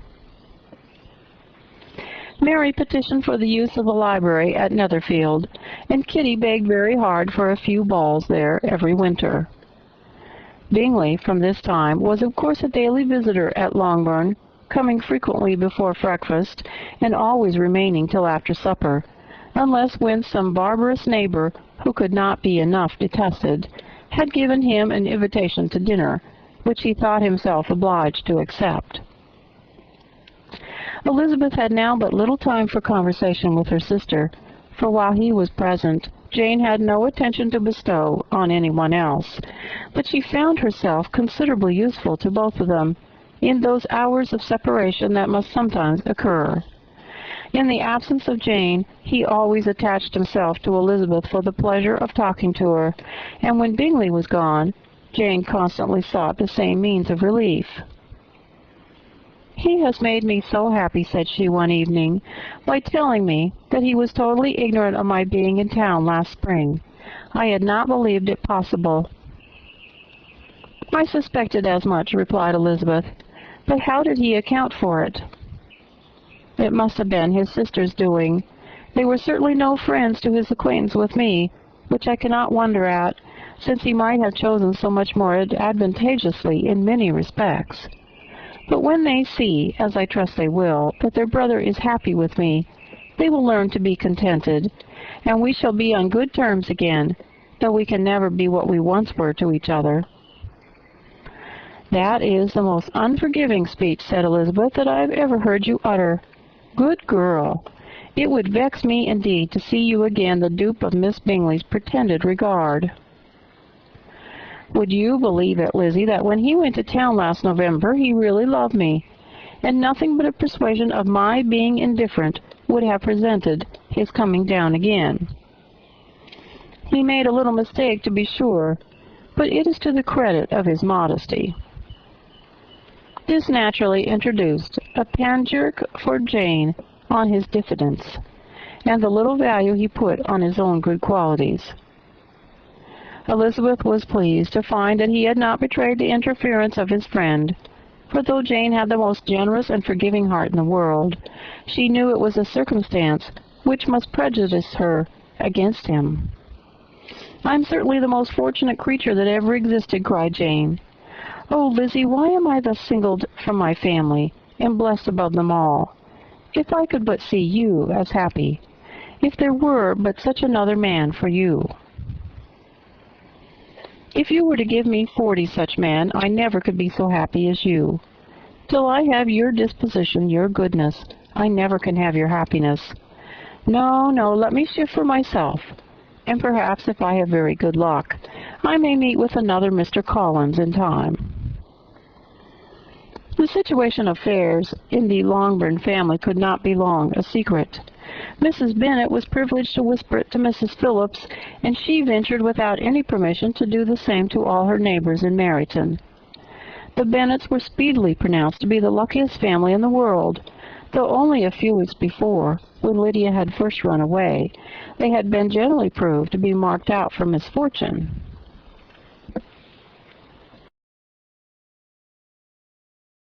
Mary petitioned for the use of the library at Netherfield, and Kitty begged very hard for a few balls there every winter. Bingley, from this time, was of course a daily visitor at Longbourn, coming frequently before breakfast, and always remaining till after supper, unless when some barbarous neighbor, who could not be enough detested, had given him an invitation to dinner, which he thought himself obliged to accept. Elizabeth had now but little time for conversation with her sister, for while he was present, Jane had no attention to bestow on anyone else, but she found herself considerably useful to both of them in those hours of separation that must sometimes occur. In the absence of Jane, he always attached himself to Elizabeth for the pleasure of talking to her, and when Bingley was gone, Jane constantly sought the same means of relief. "He has made me so happy," said she one evening, "by telling me that he was totally ignorant of my being in town last spring. I had not believed it possible." "I suspected as much," replied Elizabeth. "But how did he account for it?" "It must have been his sister's doing. They were certainly no friends to his acquaintance with me, which I cannot wonder at, since he might have chosen so much more advantageously in many respects. But when they see, as I trust they will, that their brother is happy with me, they will learn to be contented, and we shall be on good terms again, though we can never be what we once were to each other." "That is the most unforgiving speech," said Elizabeth, "that I have ever heard you utter. Good girl! It would vex me indeed to see you again the dupe of Miss Bingley's pretended regard." "Would you believe it, Lizzie, that when he went to town last November he really loved me, and nothing but a persuasion of my being indifferent would have prevented his coming down again. He made a little mistake, to be sure, but it is to the credit of his modesty." This naturally introduced a panegyric for Jane on his diffidence, and the little value he put on his own good qualities. Elizabeth was pleased to find that he had not betrayed the interference of his friend, for though Jane had the most generous and forgiving heart in the world, she knew it was a circumstance which must prejudice her against him. "I'm certainly the most fortunate creature that ever existed," cried Jane. "Oh, Lizzie, why am I thus singled from my family, and blessed above them all? If I could but see you as happy! If there were but such another man for you! If you were to give me 40 such men, I never could be so happy as you. Till I have your disposition, your goodness, I never can have your happiness. No, no, let me shift for myself, and perhaps, if I have very good luck, I may meet with another Mr. Collins in time." The situation of affairs in the Longbourn family could not be long a secret. Mrs. Bennet was privileged to whisper it to Mrs. Phillips, and she ventured without any permission to do the same to all her neighbors in Meryton. The Bennets were speedily pronounced to be the luckiest family in the world, though only a few weeks before, when Lydia had first run away, they had been generally proved to be marked out for misfortune.